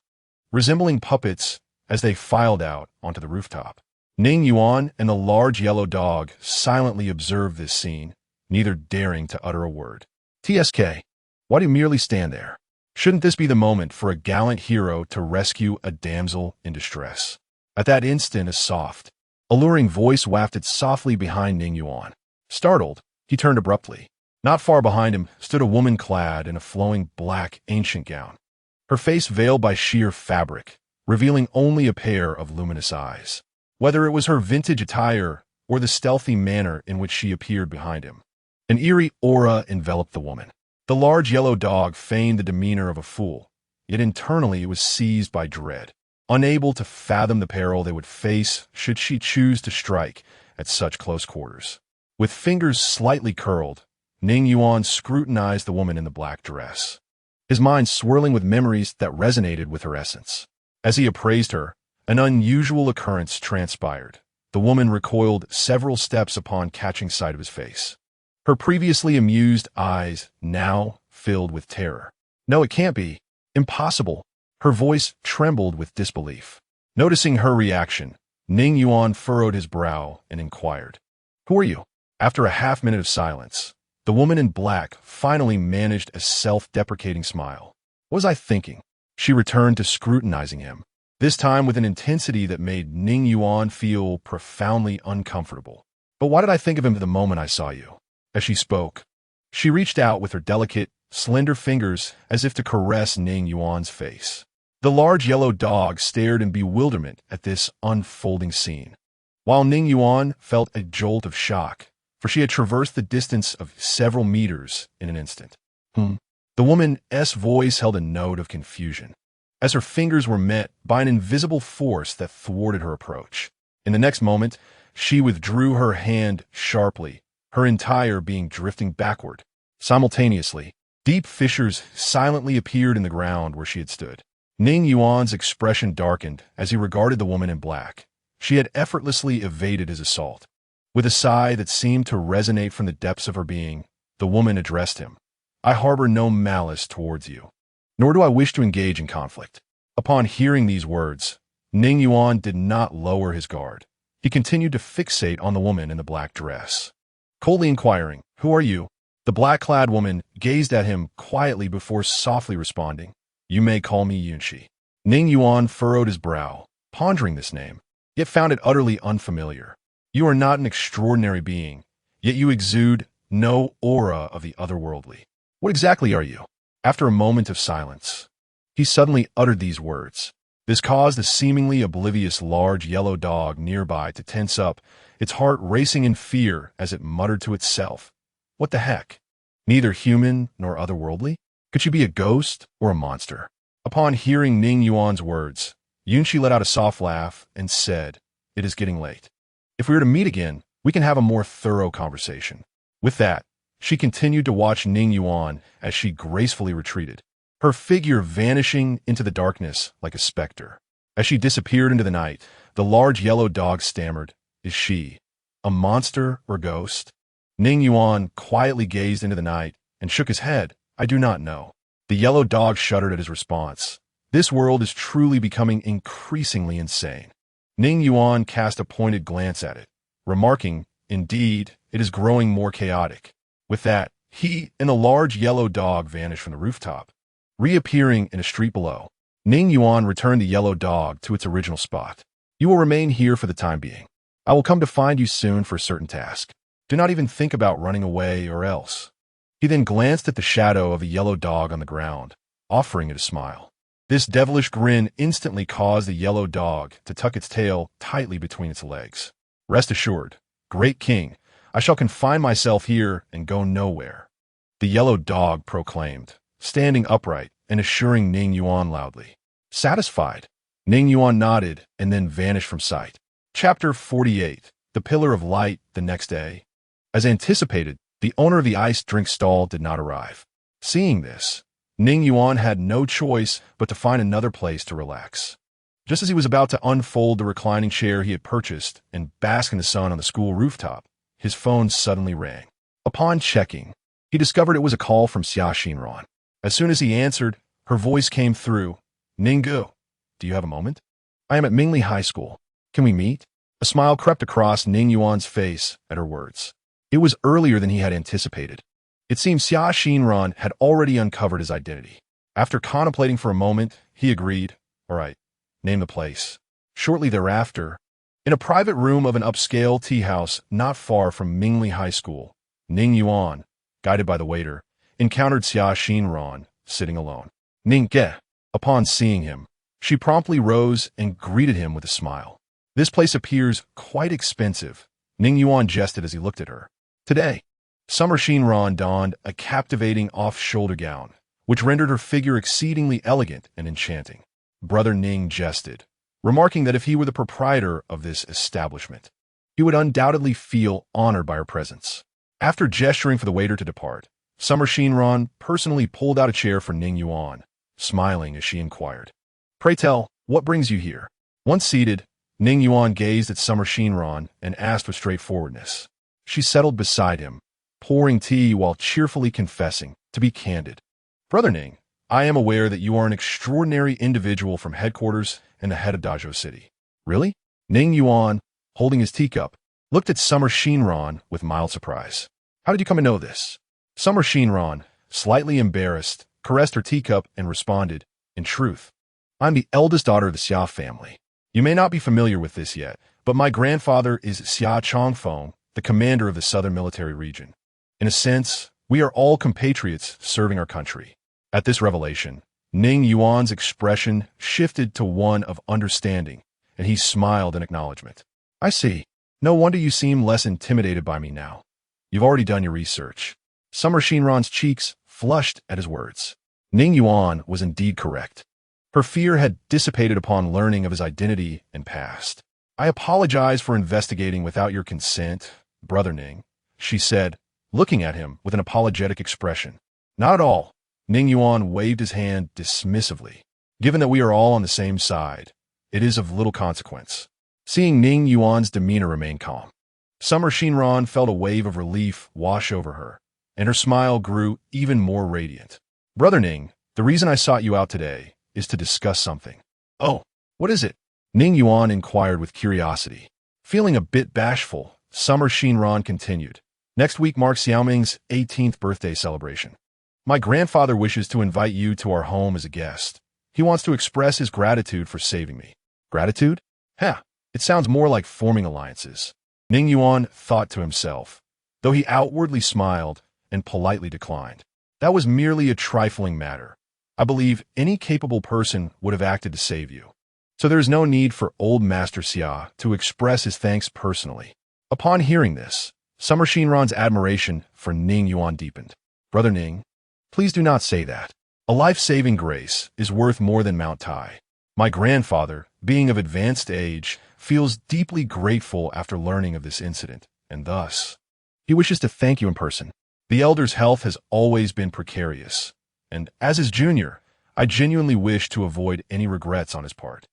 resembling puppets as they filed out onto the rooftop. Ning Yuan and the large yellow dog silently observed this scene, neither daring to utter a word. "TSK, why do you merely stand there? Shouldn't this be the moment for a gallant hero to rescue a damsel in distress?" At that instant, a soft, alluring voice wafted softly behind Ning Yuan. Startled, he turned abruptly. Not far behind him stood a woman clad in a flowing black ancient gown, her face veiled by sheer fabric, revealing only a pair of luminous eyes. Whether it was her vintage attire or the stealthy manner in which she appeared behind him, an eerie aura enveloped the woman. The large yellow dog feigned the demeanor of a fool, yet internally it was seized by dread, unable to fathom the peril they would face should she choose to strike at such close quarters. With fingers slightly curled, Ning Yuan scrutinized the woman in the black dress, his mind swirling with memories that resonated with her essence. As he appraised her, an unusual occurrence transpired. The woman recoiled several steps upon catching sight of his face, her previously amused eyes now filled with terror. "No, it can't be. Impossible." Her voice trembled with disbelief. Noticing her reaction, Ning Yuan furrowed his brow and inquired, "Who are you?" After a half-minute of silence, the woman in black finally managed a self-deprecating smile. "What was I thinking?" She returned to scrutinizing him, this time with an intensity that made Ning Yuan feel profoundly uncomfortable. "But why did I think of him the moment I saw you?" As she spoke, she reached out with her delicate, slender fingers as if to caress Ning Yuan's face. The large yellow dog stared in bewilderment at this unfolding scene, while Ning Yuan felt a jolt of shock, for she had traversed the distance of several meters in an instant. The woman's voice held a note of confusion, as her fingers were met by an invisible force that thwarted her approach. In the next moment, she withdrew her hand sharply, her entire being drifting backward. Simultaneously, deep fissures silently appeared in the ground where she had stood. Ning Yuan's expression darkened as he regarded the woman in black. She had effortlessly evaded his assault. With a sigh that seemed to resonate from the depths of her being, the woman addressed him. "I harbor no malice towards you, nor do I wish to engage in conflict." Upon hearing these words, Ning Yuan did not lower his guard. He continued to fixate on the woman in the black dress, coldly inquiring, "Who are you?" The black-clad woman gazed at him quietly before softly responding, "You may call me Yunshi." Ning Yuan furrowed his brow, pondering this name, yet found it utterly unfamiliar. "You are not an extraordinary being, yet you exude no aura of the otherworldly. What exactly are you?" After a moment of silence, he suddenly uttered these words. This caused the seemingly oblivious large yellow dog nearby to tense up, its heart racing in fear as it muttered to itself, "What the heck? Neither human nor otherworldly? Could she be a ghost or a monster?" Upon hearing Ning Yuan's words, Yunshi let out a soft laugh and said, "It is getting late. If we were to meet again, we can have a more thorough conversation." With that, she continued to watch Ning Yuan as she gracefully retreated, her figure vanishing into the darkness like a specter. As she disappeared into the night, the large yellow dog stammered, "Is she a monster or ghost?" Ning Yuan quietly gazed into the night and shook his head. "I do not know." The yellow dog shuddered at his response. This world is truly becoming increasingly insane. Ning Yuan cast a pointed glance at it, remarking, "Indeed, it is growing more chaotic." With that, he and the large yellow dog vanished from the rooftop, reappearing in a street below. Ning Yuan returned the yellow dog to its original spot. "You will remain here for the time being. I will come to find you soon for a certain task. Do not even think about running away or else." He then glanced at the shadow of a yellow dog on the ground, offering it a smile. This devilish grin instantly caused the yellow dog to tuck its tail tightly between its legs. Rest assured, great king, I shall confine myself here and go nowhere, the yellow dog proclaimed, standing upright and assuring Ning Yuan loudly. Satisfied, Ning Yuan nodded and then vanished from sight. Chapter 48. The Pillar of Light. The next day, as anticipated, the owner of the iced drink stall did not arrive. Seeing this, Ning Yuan had no choice but to find another place to relax. Just as he was about to unfold the reclining chair he had purchased and bask in the sun on the school rooftop, his phone suddenly rang. Upon checking, he discovered it was a call from Xia Xinran. As soon as he answered, her voice came through. Ninggu, do you have a moment? I am at Mingli High School. Can we meet? A smile crept across Ning Yuan's face at her words. It was earlier than he had anticipated. It seemed Xia Xinran had already uncovered his identity. After contemplating for a moment, he agreed. All right, name the place. Shortly thereafter, in a private room of an upscale tea house not far from Mingli High School, Ning Yuan, guided by the waiter, encountered Xia Xinran sitting alone. Ning Ge. Upon seeing him, she promptly rose and greeted him with a smile. This place appears quite expensive, Ning Yuan jested as he looked at her. Today, Summer Xinran donned a captivating off-shoulder gown, which rendered her figure exceedingly elegant and enchanting. Brother Ning jested, remarking that if he were the proprietor of this establishment, he would undoubtedly feel honored by her presence. After gesturing for the waiter to depart, Summer Xinran personally pulled out a chair for Ning Yuan, smiling as she inquired, "Pray tell, what brings you here?" Once seated, Ning Yuan gazed at Summer Xinran and asked with straightforwardness. She settled beside him, pouring tea while cheerfully confessing, to be candid. Brother Ning, I am aware that you are an extraordinary individual from headquarters and the head of Dazhou City. Really? Ning Yuan, holding his teacup, looked at Summer Xinran with mild surprise. How did you come to know this? Summer Xinran, slightly embarrassed, caressed her teacup and responded, in truth, I'm the eldest daughter of the Xia family. You may not be familiar with this yet, but my grandfather is Xia Chongfeng, the commander of the Southern Military Region. In a sense, we are all compatriots serving our country. At this revelation, Ning Yuan's expression shifted to one of understanding, and he smiled in acknowledgement. I see. No wonder you seem less intimidated by me now. You've already done your research. Summer Xinran's cheeks flushed at his words. Ning Yuan was indeed correct. Her fear had dissipated upon learning of his identity and past. I apologize for investigating without your consent, Brother Ning, she said, looking at him with an apologetic expression. Not at all. Ning Yuan waved his hand dismissively. Given that we are all on the same side, it is of little consequence. Seeing Ning Yuan's demeanor remain calm, Summer Xinran felt a wave of relief wash over her, and her smile grew even more radiant. Brother Ning, the reason I sought you out today is to discuss something. Oh, what is it? Ning Yuan inquired with curiosity. Feeling a bit bashful, Summer Xinran continued. Next week marks Xiaoming's 18th birthday celebration. My grandfather wishes to invite you to our home as a guest. He wants to express his gratitude for saving me. Gratitude? It sounds more like forming alliances. Ning Yuan thought to himself, though he outwardly smiled and politely declined. That was merely a trifling matter. I believe any capable person would have acted to save you. So there is no need for old Master Xia to express his thanks personally. Upon hearing this, Summer Xinran's admiration for Ning Yuan deepened. Brother Ning, please do not say that. A life-saving grace is worth more than Mount Tai. My grandfather, being of advanced age, feels deeply grateful after learning of this incident, and thus, he wishes to thank you in person. The elder's health has always been precarious, and as his junior, I genuinely wish to avoid any regrets on his part.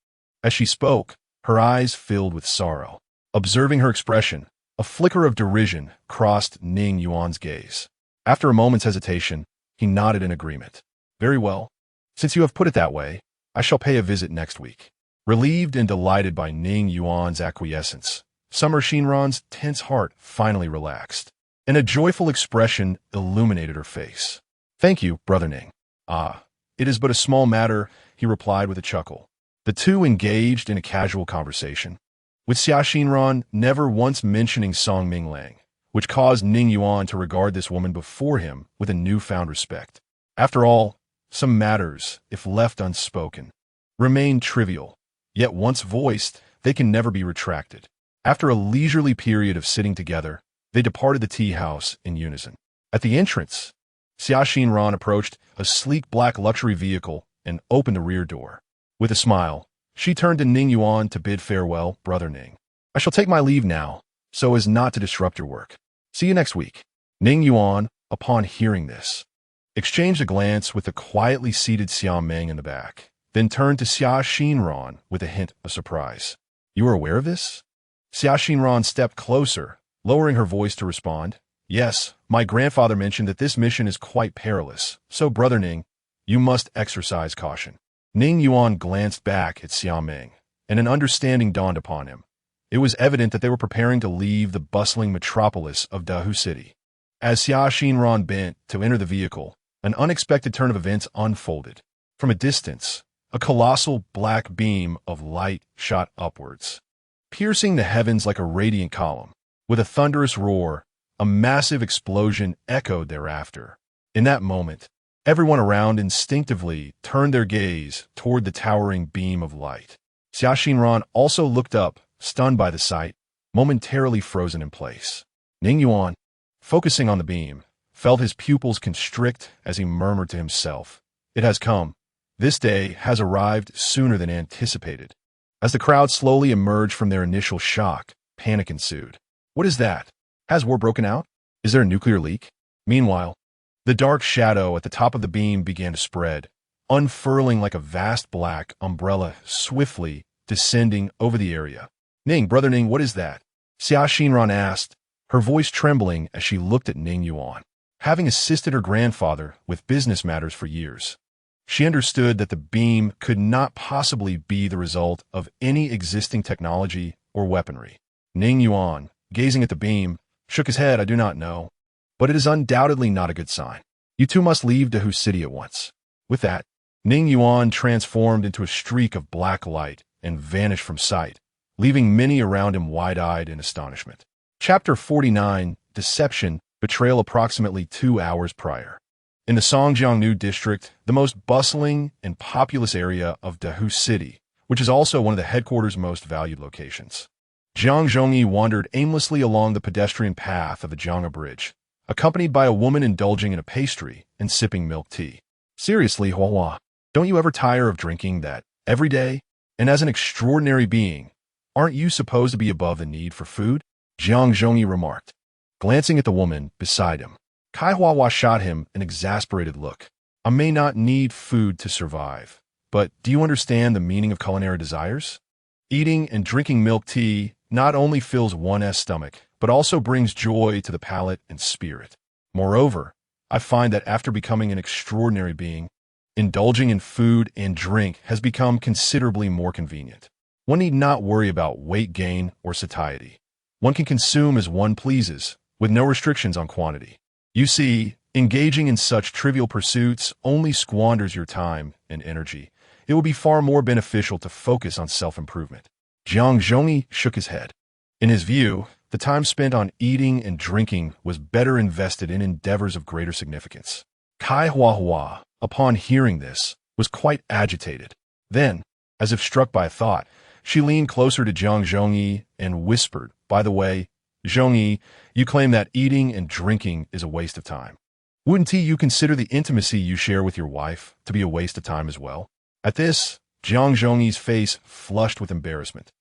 As she spoke, her eyes filled with sorrow. Observing her expression, a flicker of derision crossed Ning Yuan's gaze. After a moment's hesitation, he nodded in agreement. Very well. Since you have put it that way, I shall pay a visit next week. Relieved and delighted by Ning Yuan's acquiescence, Summer Xinran's tense heart finally relaxed, and a joyful expression illuminated her face. Thank you, Brother Ning. It is but a small matter, he replied with a chuckle. The two engaged in a casual conversation, with Xia Xinran never once mentioning Song Minglang, which caused Ning Yuan to regard this woman before him with a newfound respect. After all, some matters, if left unspoken, remain trivial, yet once voiced, they can never be retracted. After a leisurely period of sitting together, they departed the tea house in unison. At the entrance, Xia Xinran approached a sleek black luxury vehicle and opened the rear door. With a smile, she turned to Ning Yuan to bid farewell. Brother Ning, I shall take my leave now, so as not to disrupt your work. See you next week. Ning Yuan, upon hearing this, exchanged a glance with the quietly seated Xia Meng in the back, then turned to Xia Xinran with a hint of surprise. You are aware of this? Xia Xinran stepped closer, lowering her voice to respond. Yes, my grandfather mentioned that this mission is quite perilous, so Brother Ning, you must exercise caution. Ning Yuan glanced back at Xia Meng, and an understanding dawned upon him. It was evident that they were preparing to leave the bustling metropolis of Dahu City. As Xia Xinran bent to enter the vehicle, an unexpected turn of events unfolded. From a distance, a colossal black beam of light shot upwards, piercing the heavens like a radiant column. With a thunderous roar, a massive explosion echoed thereafter. In that moment, everyone around instinctively turned their gaze toward the towering beam of light. Xia Xinran also looked up, stunned by the sight, momentarily frozen in place. Ning Yuan, focusing on the beam, felt his pupils constrict as he murmured to himself, It has come. This day has arrived sooner than anticipated. As the crowd slowly emerged from their initial shock, panic ensued. What is that? Has war broken out? Is there a nuclear leak? Meanwhile, the dark shadow at the top of the beam began to spread, unfurling like a vast black umbrella swiftly descending over the area. Ning, Brother Ning, what is that? Xia Xinran asked, her voice trembling as she looked at Ning Yuan. Having assisted her grandfather with business matters for years, she understood that the beam could not possibly be the result of any existing technology or weaponry. Ning Yuan, gazing at the beam, shook his head. I do not know, but it is undoubtedly not a good sign. You two must leave Dahu City at once. With that, Ning Yuan transformed into a streak of black light and vanished from sight, leaving many around him wide-eyed in astonishment. Chapter 49, Deception, Betrayal. Approximately 2 hours prior. In the Songjiangnu district, the most bustling and populous area of Dahu City, which is also one of the headquarters' most valued locations, Jiang Zhongyi wandered aimlessly along the pedestrian path of the Jianghe Bridge, accompanied by a woman indulging in a pastry and sipping milk tea. Seriously, Hua, don't you ever tire of drinking that every day? And as an extraordinary being, aren't you supposed to be above the need for food? Jiang Zhongyi remarked, glancing at the woman beside him. Kai Hua shot him an exasperated look. I may not need food to survive, but do you understand the meaning of culinary desires? Eating and drinking milk tea not only fills one's stomach, but also brings joy to the palate and spirit. Moreover, I find that after becoming an extraordinary being, indulging in food and drink has become considerably more convenient. One need not worry about weight gain or satiety. One can consume as one pleases, with no restrictions on quantity. You see, engaging in such trivial pursuits only squanders your time and energy. It will be far more beneficial to focus on self-improvement. Jiang Zhongyi shook his head. In his view, the time spent on eating and drinking was better invested in endeavors of greater significance. Kai Hua, upon hearing this, was quite agitated. Then, as if struck by a thought, she leaned closer to Jiang Zhongyi and whispered, By the way, Zhongyi, you claim that eating and drinking is a waste of time. Wouldn't you consider the intimacy you share with your wife to be a waste of time as well? At this, Jiang Zhongyi's face flushed with embarrassment,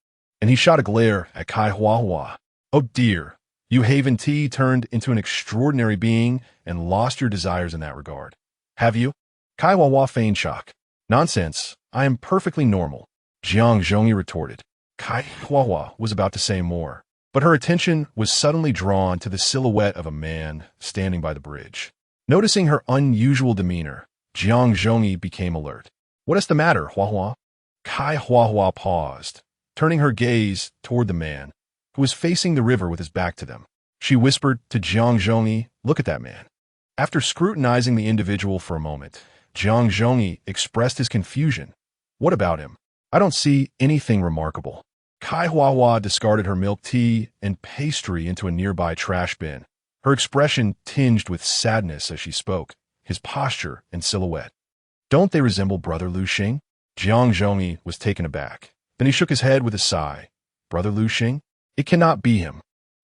and he shot a glare at Kai Hua. Oh dear, you Haven Tea turned into an extraordinary being and lost your desires in that regard. Have you? Kai Hua feigned shock. Nonsense, I am perfectly normal, Jiang Zhongyi retorted. Kai Hua was about to say more, but her attention was suddenly drawn to the silhouette of a man standing by the bridge. Noticing her unusual demeanor, Jiang Zhongyi became alert. What is the matter, Hua? Kai Hua paused, turning her gaze toward the man, who was facing the river with his back to them. She whispered to Jiang Zhongyi, Look at that man. After scrutinizing the individual for a moment, Jiang Zhongyi expressed his confusion. What about him? I don't see anything remarkable. Kai Hua discarded her milk tea and pastry into a nearby trash bin, her expression tinged with sadness as she spoke, his posture and silhouette. Don't they resemble Brother Lu Xing? Jiang Zhongyi was taken aback. Then he shook his head with a sigh. Brother Lu Xing? It cannot be him.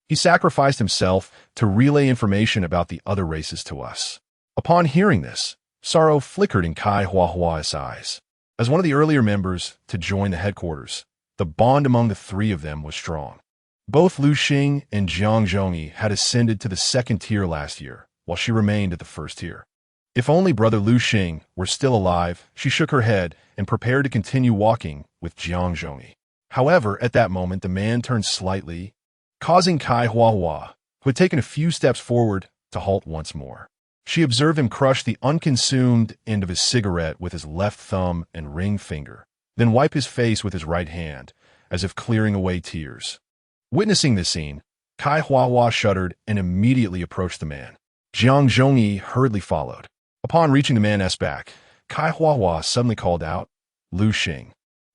He sacrificed himself to relay information about the other races to us. Upon hearing this, sorrow flickered in Kai Hua's eyes. As one of the earlier members to join the headquarters, the bond among the three of them was strong. Both Lu Xing and Jiang Zhongyi had ascended to the second tier last year, while she remained at the first tier. If only Brother Lu Xing were still alive, she shook her head and prepared to continue walking with Jiang Zhongyi. However, at that moment, the man turned slightly, causing Kai Hua, who had taken a few steps forward, to halt once more. She observed him crush the unconsumed end of his cigarette with his left thumb and ring finger, then wipe his face with his right hand, as if clearing away tears. Witnessing this scene, Kai Hua shuddered and immediately approached the man. Jiang Zhongyi hurriedly followed. Upon reaching the man's back, Kai Hua suddenly called out, Lu Xing.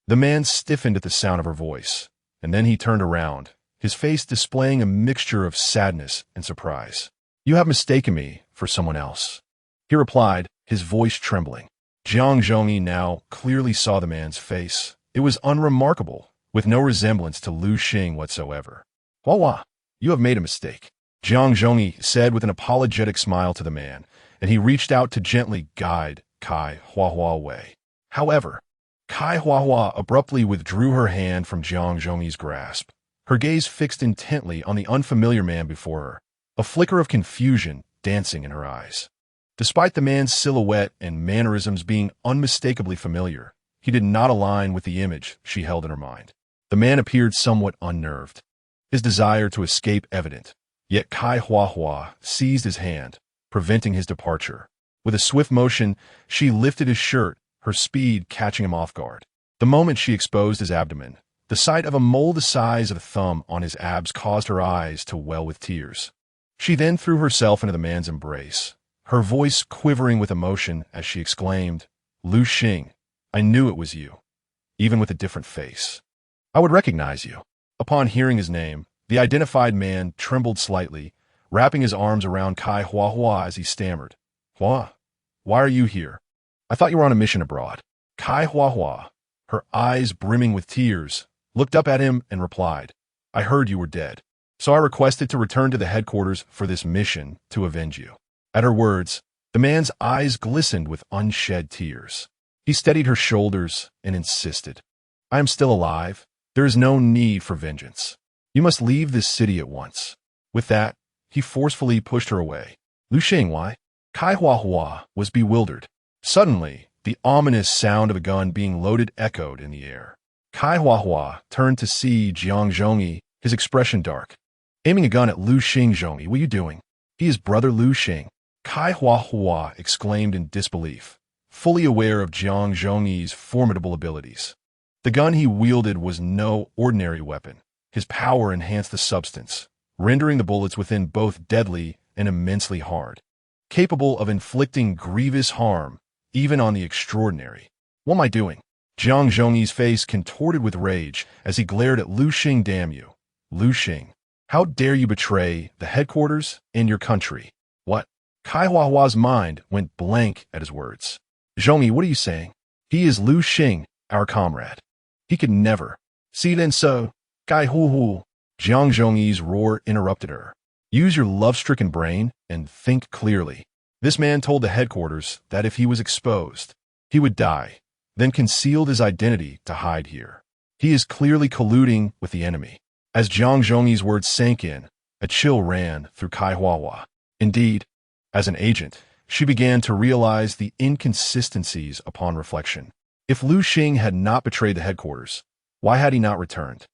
The man stiffened at the sound of her voice, and then he turned around, his face displaying a mixture of sadness and surprise. You have mistaken me for someone else, he replied, his voice trembling. Jiang Zhongyi now clearly saw the man's face. It was unremarkable, with no resemblance to Lu Xing whatsoever. Hua, you have made a mistake, Jiang Zhongyi said with an apologetic smile to the man, and he reached out to gently guide Kai Hua away. However, Kai Hua abruptly withdrew her hand from Jiang Zhongyi's grasp, her gaze fixed intently on the unfamiliar man before her, a flicker of confusion dancing in her eyes. Despite the man's silhouette and mannerisms being unmistakably familiar, he did not align with the image she held in her mind. The man appeared somewhat unnerved, his desire to escape evident, yet Kai Hua seized his hand, preventing his departure. With a swift motion, she lifted his shirt, her speed catching him off guard. The moment she exposed his abdomen, the sight of a mole the size of a thumb on his abs caused her eyes to well with tears. She then threw herself into the man's embrace, her voice quivering with emotion as she exclaimed, Lu Xing, I knew it was you, even with a different face. I would recognize you. Upon hearing his name, the identified man trembled slightly, wrapping his arms around Kai Hua as he stammered, Hua, why are you here? I thought you were on a mission abroad. Kai Hua, her eyes brimming with tears, looked up at him and replied, I heard you were dead, so I requested to return to the headquarters for this mission to avenge you. At her words, the man's eyes glistened with unshed tears. He steadied her shoulders and insisted, I am still alive. There is no need for vengeance. You must leave this city at once. With that, he forcefully pushed her away. Lu Xing, why? Kai Hua was bewildered. Suddenly, the ominous sound of a gun being loaded echoed in the air. Kai Hua turned to see Jiang Zhongyi, his expression dark. Aiming a gun at Lu Xing. Zhongyi, what are you doing? He is Brother Lu Xing. Kai Hua exclaimed in disbelief, fully aware of Jiang Zhongyi's formidable abilities. The gun he wielded was no ordinary weapon. His power enhanced the substance, rendering the bullets within both deadly and immensely hard, capable of inflicting grievous harm even on the extraordinary. What am I doing? Jiang Zhongyi's face contorted with rage as he glared at Lu Xing. Damn you, Lu Xing. How dare you betray the headquarters and your country? What? Kai Hua's mind went blank at his words. Zhongyi, what are you saying? He is Lu Xing, our comrade. He could never. See then so, Kai Hu. Jiang Zhongyi's roar interrupted her. Use your love-stricken brain and think clearly. This man told the headquarters that if he was exposed, he would die, then concealed his identity to hide here. He is clearly colluding with the enemy. As Jiang Zhongyi's words sank in, a chill ran through Kai Hua. Indeed, as an agent, she began to realize the inconsistencies upon reflection. If Lu Xing had not betrayed the headquarters, why had he not returned?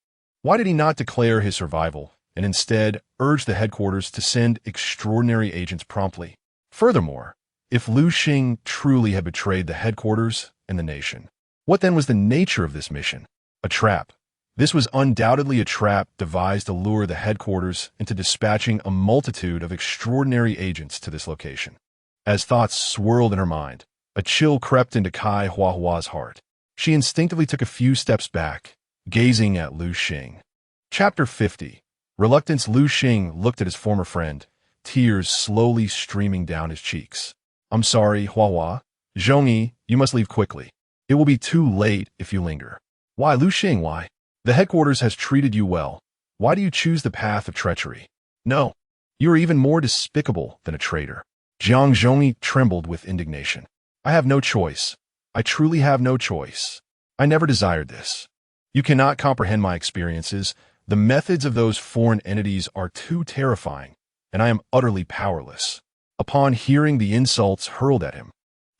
Why did he not declare his survival and instead urge the headquarters to send extraordinary agents promptly? Furthermore, if Lu Xing truly had betrayed the headquarters and the nation, what then was the nature of this mission? A trap. This was undoubtedly a trap devised to lure the headquarters into dispatching a multitude of extraordinary agents to this location. As thoughts swirled in her mind, a chill crept into Kai Hua's heart. She instinctively took a few steps back, gazing at Lu Xing. Chapter 50. Reluctance. Lu Xing looked at his former friend, tears slowly streaming down his cheeks. I'm sorry, Hua. Zhongyi, you must leave quickly. It will be too late if you linger. Why, Lu Xing, why? The headquarters has treated you well. Why do you choose the path of treachery? No, you are even more despicable than a traitor. Zhongyi trembled with indignation. I have no choice. I truly have no choice. I never desired this. You cannot comprehend my experiences. The methods of those foreign entities are too terrifying, and I am utterly powerless. Upon hearing the insults hurled at him,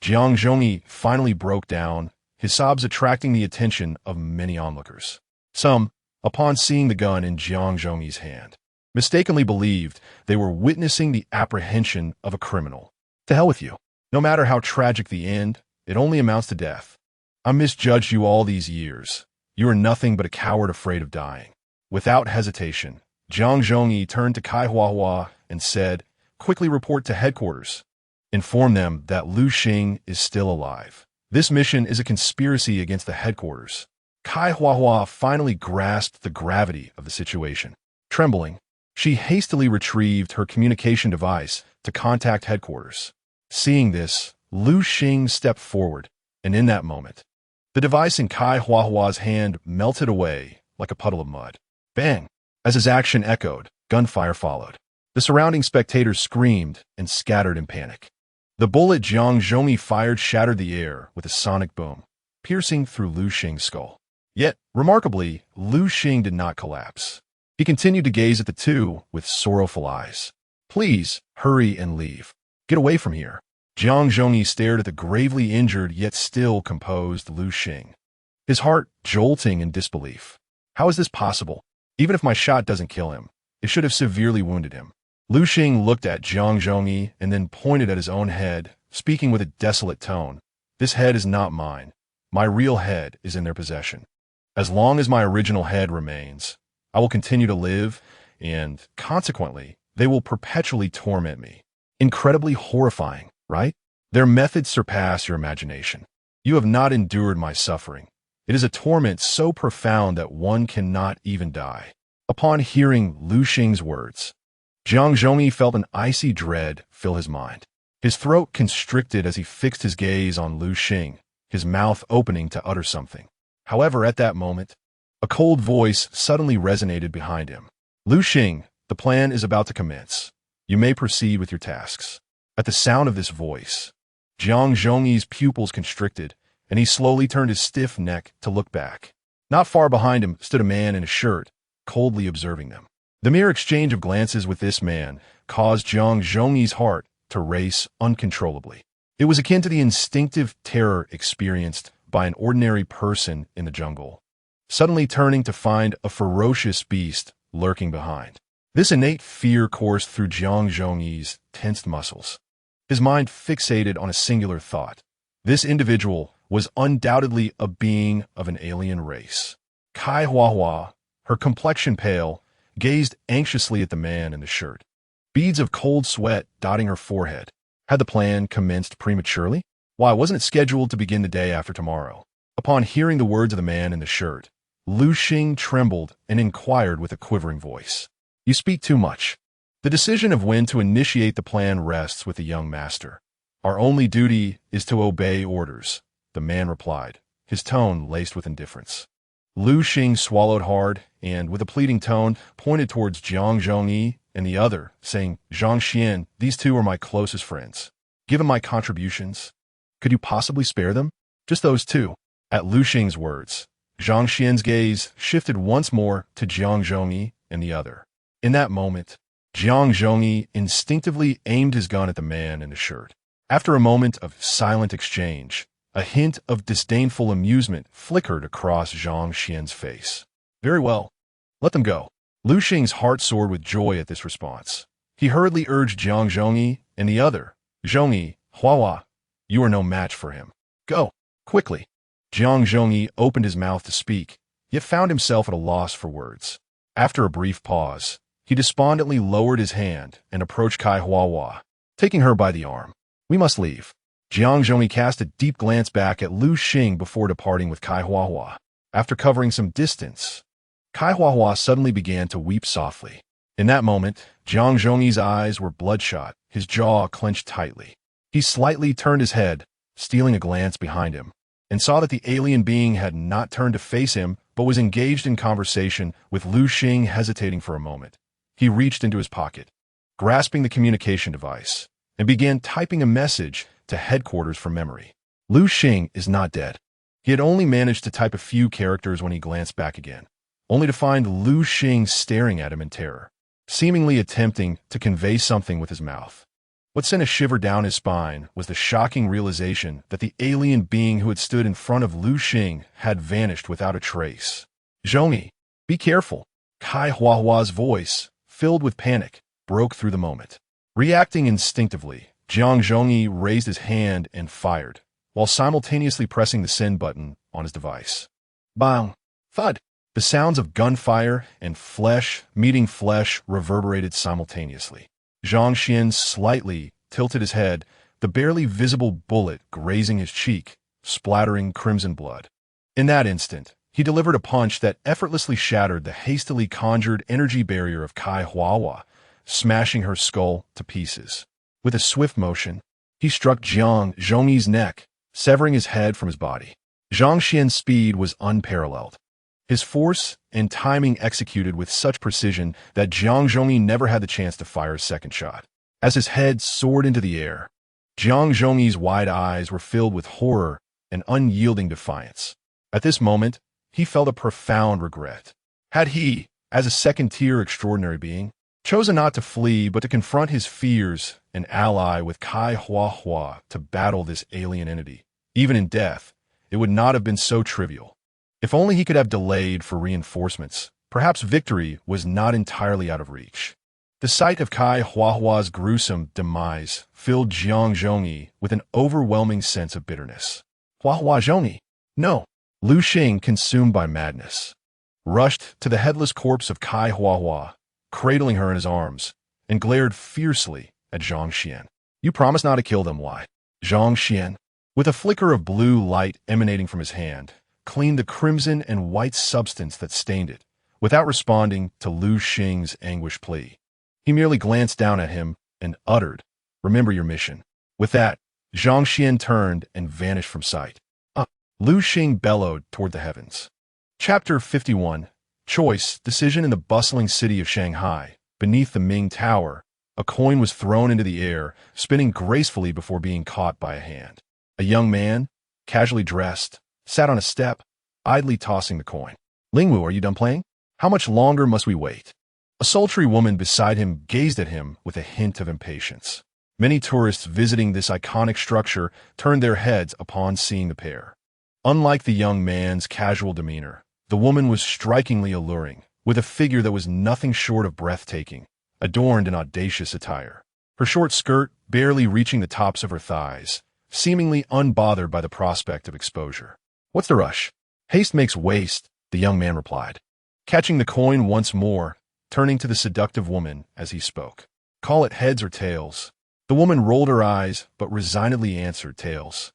Zhongyi finally broke down, his sobs attracting the attention of many onlookers. Some, upon seeing the gun in Zhongyi's hand, mistakenly believed they were witnessing the apprehension of a criminal. To hell with you. No matter how tragic the end, it only amounts to death. I misjudged you all these years. You are nothing but a coward afraid of dying. Without hesitation, Zhongyi turned to Kai Hua and said, quickly report to headquarters. Inform them that Lu Xing is still alive. This mission is a conspiracy against the headquarters. Kai Hua finally grasped the gravity of the situation. Trembling, she hastily retrieved her communication device to contact headquarters. Seeing this, Lu Xing stepped forward, and in that moment, the device in Kai Hua's hand melted away like a puddle of mud. Bang! As his action echoed, gunfire followed. The surrounding spectators screamed and scattered in panic. The bullet Zhongyi fired shattered the air with a sonic boom, piercing through Lu Xing's skull. Yet, remarkably, Lu Xing did not collapse. He continued to gaze at the two with sorrowful eyes. Please, hurry and leave. Get away from here. Zhongyi stared at the gravely injured yet still composed Lu Xing, his heart jolting in disbelief. How is this possible? Even if my shot doesn't kill him, it should have severely wounded him. Lu Xing looked at Zhongyi and then pointed at his own head, speaking with a desolate tone. This head is not mine. My real head is in their possession. As long as my original head remains, I will continue to live, and, consequently, they will perpetually torment me. Incredibly horrifying, right? Their methods surpass your imagination. You have not endured my suffering. It is a torment so profound that one cannot even die. Upon hearing Lu Xing's words, Zhongyi felt an icy dread fill his mind. His throat constricted as he fixed his gaze on Lu Xing, his mouth opening to utter something. However, at that moment, a cold voice suddenly resonated behind him. Lu Xing, the plan is about to commence. You may proceed with your tasks. At the sound of this voice, Zhongyi's pupils constricted, and he slowly turned his stiff neck to look back. Not far behind him stood a man in a shirt, coldly observing them. The mere exchange of glances with this man caused Zhongyi's heart to race uncontrollably. It was akin to the instinctive terror experienced by an ordinary person in the jungle, suddenly turning to find a ferocious beast lurking behind. This innate fear coursed through Zhongyi's tensed muscles. His mind fixated on a singular thought. This individual was undoubtedly a being of an alien race. Kai Hua, her complexion pale, gazed anxiously at the man in the shirt, beads of cold sweat dotting her forehead. Had the plan commenced prematurely? Why, wasn't it scheduled to begin the day after tomorrow? Upon hearing the words of the man in the shirt, Lu Xing trembled and inquired with a quivering voice. You speak too much. The decision of when to initiate the plan rests with the young master. Our only duty is to obey orders, the man replied, his tone laced with indifference. Lu Xing swallowed hard and, with a pleading tone, pointed towards Zhongyi and the other, saying, Zhongxian, these two are my closest friends. Given my contributions, could you possibly spare them? Just those two. At Lu Xing's words, Zhongxian's gaze shifted once more to Zhongyi and the other. In that moment, Zhongyi instinctively aimed his gun at the man in the shirt. After a moment of silent exchange, a hint of disdainful amusement flickered across Zhongxian's face. Very well. Let them go. Lu Xing's heart soared with joy at this response. He hurriedly urged Zhongyi and the other, Zhongyi, Hua, you are no match for him. Go, quickly. Zhongyi opened his mouth to speak, yet found himself at a loss for words. After a brief pause, he despondently lowered his hand and approached Kai Hua, taking her by the arm. We must leave. Zhongyi cast a deep glance back at Lu Xing before departing with Kai Hua. After covering some distance, Kai Huahua suddenly began to weep softly. In that moment, Jiang Zhongyi's eyes were bloodshot, his jaw clenched tightly. He slightly turned his head, stealing a glance behind him, and saw that the alien being had not turned to face him, but was engaged in conversation with Lu Xing. Hesitating for a moment, he reached into his pocket, grasping the communication device, and began typing a message to headquarters from memory. Lu Xing is not dead. He had only managed to type a few characters when he glanced back again, only to find Lu Xing staring at him in terror, seemingly attempting to convey something with his mouth. What sent a shiver down his spine was the shocking realization that the alien being who had stood in front of Lu Xing had vanished without a trace. "Zhongyi, be careful." Kai Huahua's voice, filled with panic, broke through the moment. Reacting instinctively, Jiang Zhongyi raised his hand and fired, while simultaneously pressing the send button on his device. Bang! Thud! The sounds of gunfire and flesh meeting flesh reverberated simultaneously. Zhang Xian slightly tilted his head, the barely visible bullet grazing his cheek, splattering crimson blood. In that instant, he delivered a punch that effortlessly shattered the hastily conjured energy barrier of Kai Huahua, smashing her skull to pieces. With a swift motion, he struck Jiang Zhongyi's neck, severing his head from his body. Zhang Xian's speed was unparalleled. His force and timing executed with such precision that Jiang Zhongyi never had the chance to fire a second shot. As his head soared into the air, Jiang Zhongyi's wide eyes were filled with horror and unyielding defiance. At this moment, he felt a profound regret. Had he, as a second-tier extraordinary being, chosen not to flee but to confront his fears and ally with Kai Huahua to battle this alien entity, even in death, it would not have been so trivial. If only he could have delayed for reinforcements, perhaps victory was not entirely out of reach. The sight of Kai Huahua's gruesome demise filled Jiang Zhongyi with an overwhelming sense of bitterness. Huahua Zhongyi, no! Lu Xing, consumed by madness, rushed to the headless corpse of Kai Huahua, cradling her in his arms, and glared fiercely at Zhang Xian. "You promised not to kill them, why?" Zhang Xian, with a flicker of blue light emanating from his hand, cleaned the crimson and white substance that stained it, without responding to Lu Xing's anguished plea. He merely glanced down at him and uttered, "Remember your mission." With that, Zhang Xian turned and vanished from sight. Lu Xing bellowed toward the heavens. Chapter 51. Choice Decision. In the bustling city of Shanghai, beneath the Ming Tower, a coin was thrown into the air, spinning gracefully before being caught by a hand. A young man, casually dressed, sat on a step, idly tossing the coin. "Lingwu, are you done playing? How much longer must we wait?" A sultry woman beside him gazed at him with a hint of impatience. Many tourists visiting this iconic structure turned their heads upon seeing the pair. Unlike the young man's casual demeanor, the woman was strikingly alluring, with a figure that was nothing short of breathtaking, adorned in audacious attire. Her short skirt barely reaching the tops of her thighs, seemingly unbothered by the prospect of exposure. "What's the rush? Haste makes waste," the young man replied, catching the coin once more, turning to the seductive woman as he spoke. "Call it heads or tails." The woman rolled her eyes, but resignedly answered tails.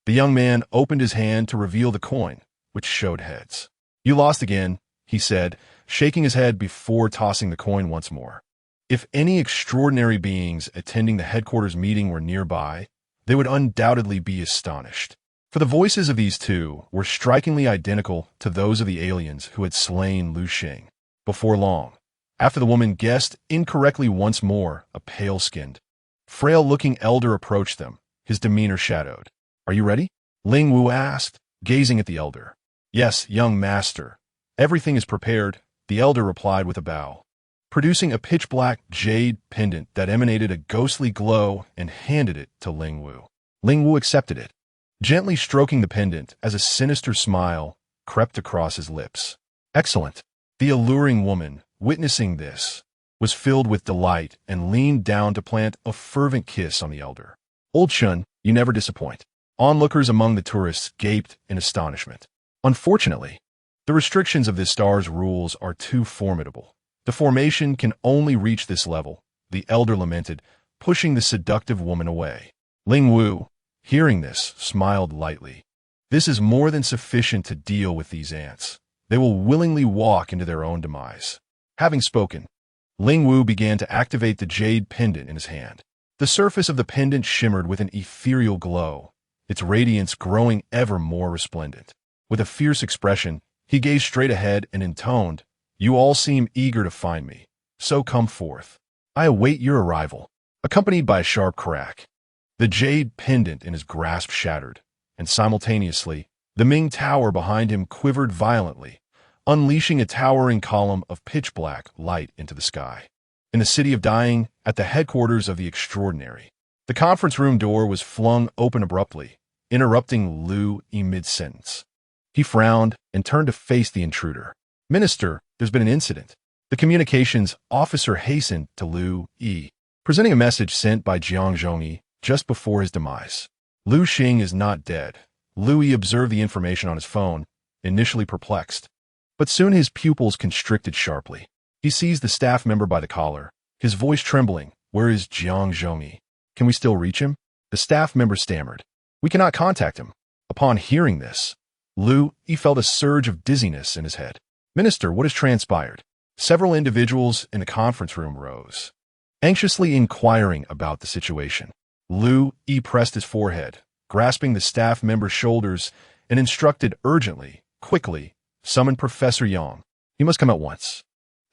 The young man opened his hand to reveal the coin, which showed heads. "You lost again," he said, shaking his head before tossing the coin once more. If any extraordinary beings attending the headquarters meeting were nearby, they would undoubtedly be astonished, for the voices of these two were strikingly identical to those of the aliens who had slain Lu Xing. Before long, after the woman guessed incorrectly once more, a pale-skinned, frail-looking elder approached them, his demeanor shadowed. "Are you ready?" Ling Wu asked, gazing at the elder. "Yes, young master. Everything is prepared," the elder replied with a bow, producing a pitch-black jade pendant that emanated a ghostly glow and handed it to Ling Wu. Ling Wu accepted it, gently stroking the pendant as a sinister smile crept across his lips. "Excellent." The alluring woman, witnessing this, was filled with delight and leaned down to plant a fervent kiss on the elder. "Old Shun, you never disappoint." Onlookers among the tourists gaped in astonishment. Unfortunately, the restrictions of this star's rules are too formidable. The formation can only reach this level, the elder lamented, pushing the seductive woman away. Ling Wu, hearing this, smiled lightly. This is more than sufficient to deal with these ants. They will willingly walk into their own demise. Having spoken, Ling Wu began to activate the jade pendant in his hand. The surface of the pendant shimmered with an ethereal glow, its radiance growing ever more resplendent. With a fierce expression, he gazed straight ahead and intoned, "You all seem eager to find me, so come forth. I await your arrival." Accompanied by a sharp crack, the jade pendant in his grasp shattered, and simultaneously, the Ming Tower behind him quivered violently, unleashing a towering column of pitch-black light into the sky. In the city of Dying, at the headquarters of the Extraordinary, the conference room door was flung open abruptly, interrupting Lu Yi mid-sentence. He frowned and turned to face the intruder. "Minister, there's been an incident." The communications officer hastened to Lu Yi, presenting a message sent by Jiang Zhongyi just before his demise. Lu Xing is not dead. Lu Yi observed the information on his phone, initially perplexed. But soon his pupils constricted sharply. He seized the staff member by the collar, his voice trembling. "Where is Jiang Zhongyi? Can we still reach him?" The staff member stammered. "We cannot contact him." Upon hearing this, Lu Yi felt a surge of dizziness in his head. "Minister, what has transpired?" Several individuals in the conference room rose, anxiously inquiring about the situation. Lu Yi pressed his forehead, grasping the staff member's shoulders, and instructed urgently, "Quickly, summon Professor Yang. He must come at once."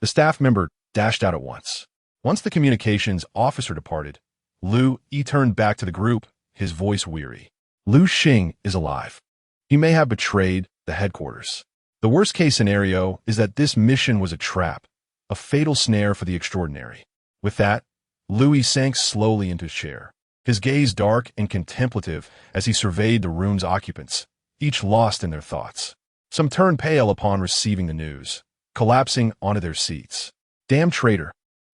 The staff member dashed out at once. Once the communications officer departed, Lu Yi turned back to the group, his voice weary. "Lu Xing is alive. He may have betrayed the headquarters. The worst-case scenario is that this mission was a trap, a fatal snare for the Extraordinary." With that, Lu Yi sank slowly into his chair, his gaze dark and contemplative as he surveyed the room's occupants, each lost in their thoughts. Some turned pale upon receiving the news, collapsing onto their seats. "Damn traitor!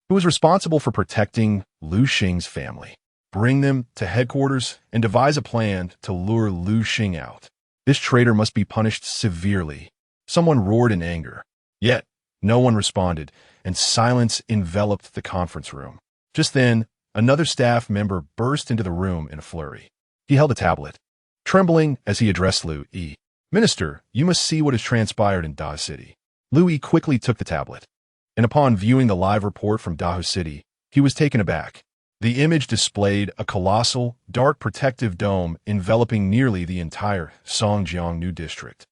Who is responsible for protecting Lu Xing's family? Bring them to headquarters and devise a plan to lure Lu Xing out. This traitor must be punished severely." Someone roared in anger. Yet, no one responded, and silence enveloped the conference room. Just then, another staff member burst into the room in a flurry. He held a tablet, trembling as he addressed Lu Yi. "Minister, you must see what has transpired in Da City." Lu Yi quickly took the tablet, and upon viewing the live report from Dahu City, he was taken aback. The image displayed a colossal, dark protective dome enveloping nearly the entire Songjiang New District.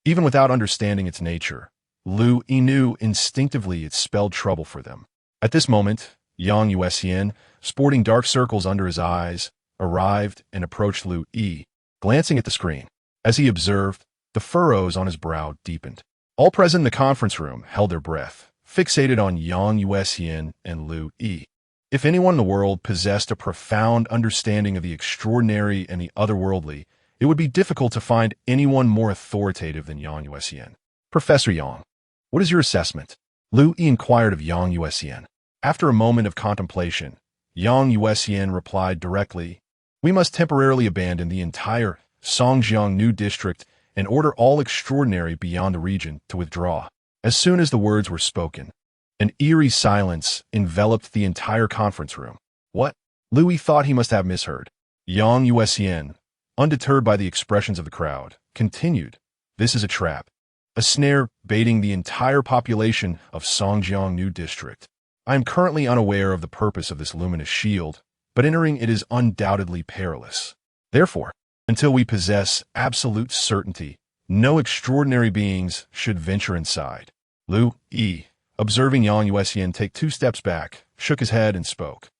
Even without understanding its nature, Lu Yi knew instinctively it spelled trouble for them. At this moment, Yang Yuan, sporting dark circles under his eyes, arrived and approached Lu Yi, glancing at the screen. As he observed, the furrows on his brow deepened. All present in the conference room held their breath, fixated on Yang Yuan and Lu Yi. If anyone in the world possessed a profound understanding of the extraordinary and the otherworldly, it would be difficult to find anyone more authoritative than Yang Yuan. "Professor Yang, what is your assessment?" Lu Yi inquired of Yang Yuan. After a moment of contemplation, Yang Yuan replied directly, "We must temporarily abandon the entire Songjiang New District and order all extraordinary beyond the region to withdraw." As soon as the words were spoken, an eerie silence enveloped the entire conference room. "What?" Lu Yi thought he must have misheard. Yang Yuan, undeterred by the expressions of the crowd, continued, "This is a trap, a snare baiting the entire population of Songjiang New District. I am currently unaware of the purpose of this luminous shield, but entering it is undoubtedly perilous. Therefore, until we possess absolute certainty, no extraordinary beings should venture inside." Lu Yi, observing Yang Yuan take 2 steps back, shook his head and spoke.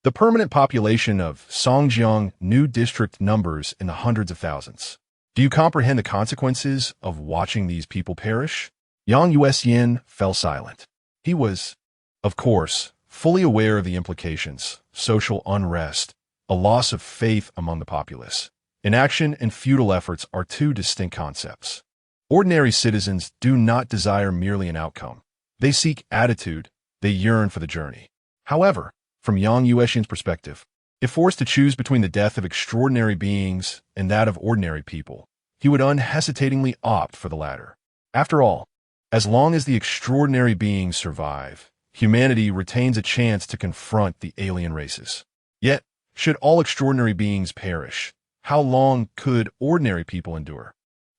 "The permanent population of Songjiang New District numbers in the hundreds of thousands. Do you comprehend the consequences of watching these people perish?" Yang Yuan fell silent. He was, of course, fully aware of the implications: social unrest, a loss of faith among the populace. Inaction and futile efforts are 2 distinct concepts. Ordinary citizens do not desire merely an outcome. They seek attitude, they yearn for the journey. However, from Yang Yuan's perspective, if forced to choose between the death of extraordinary beings and that of ordinary people, he would unhesitatingly opt for the latter. After all, as long as the extraordinary beings survive, humanity retains a chance to confront the alien races. Yet, should all extraordinary beings perish, how long could ordinary people endure?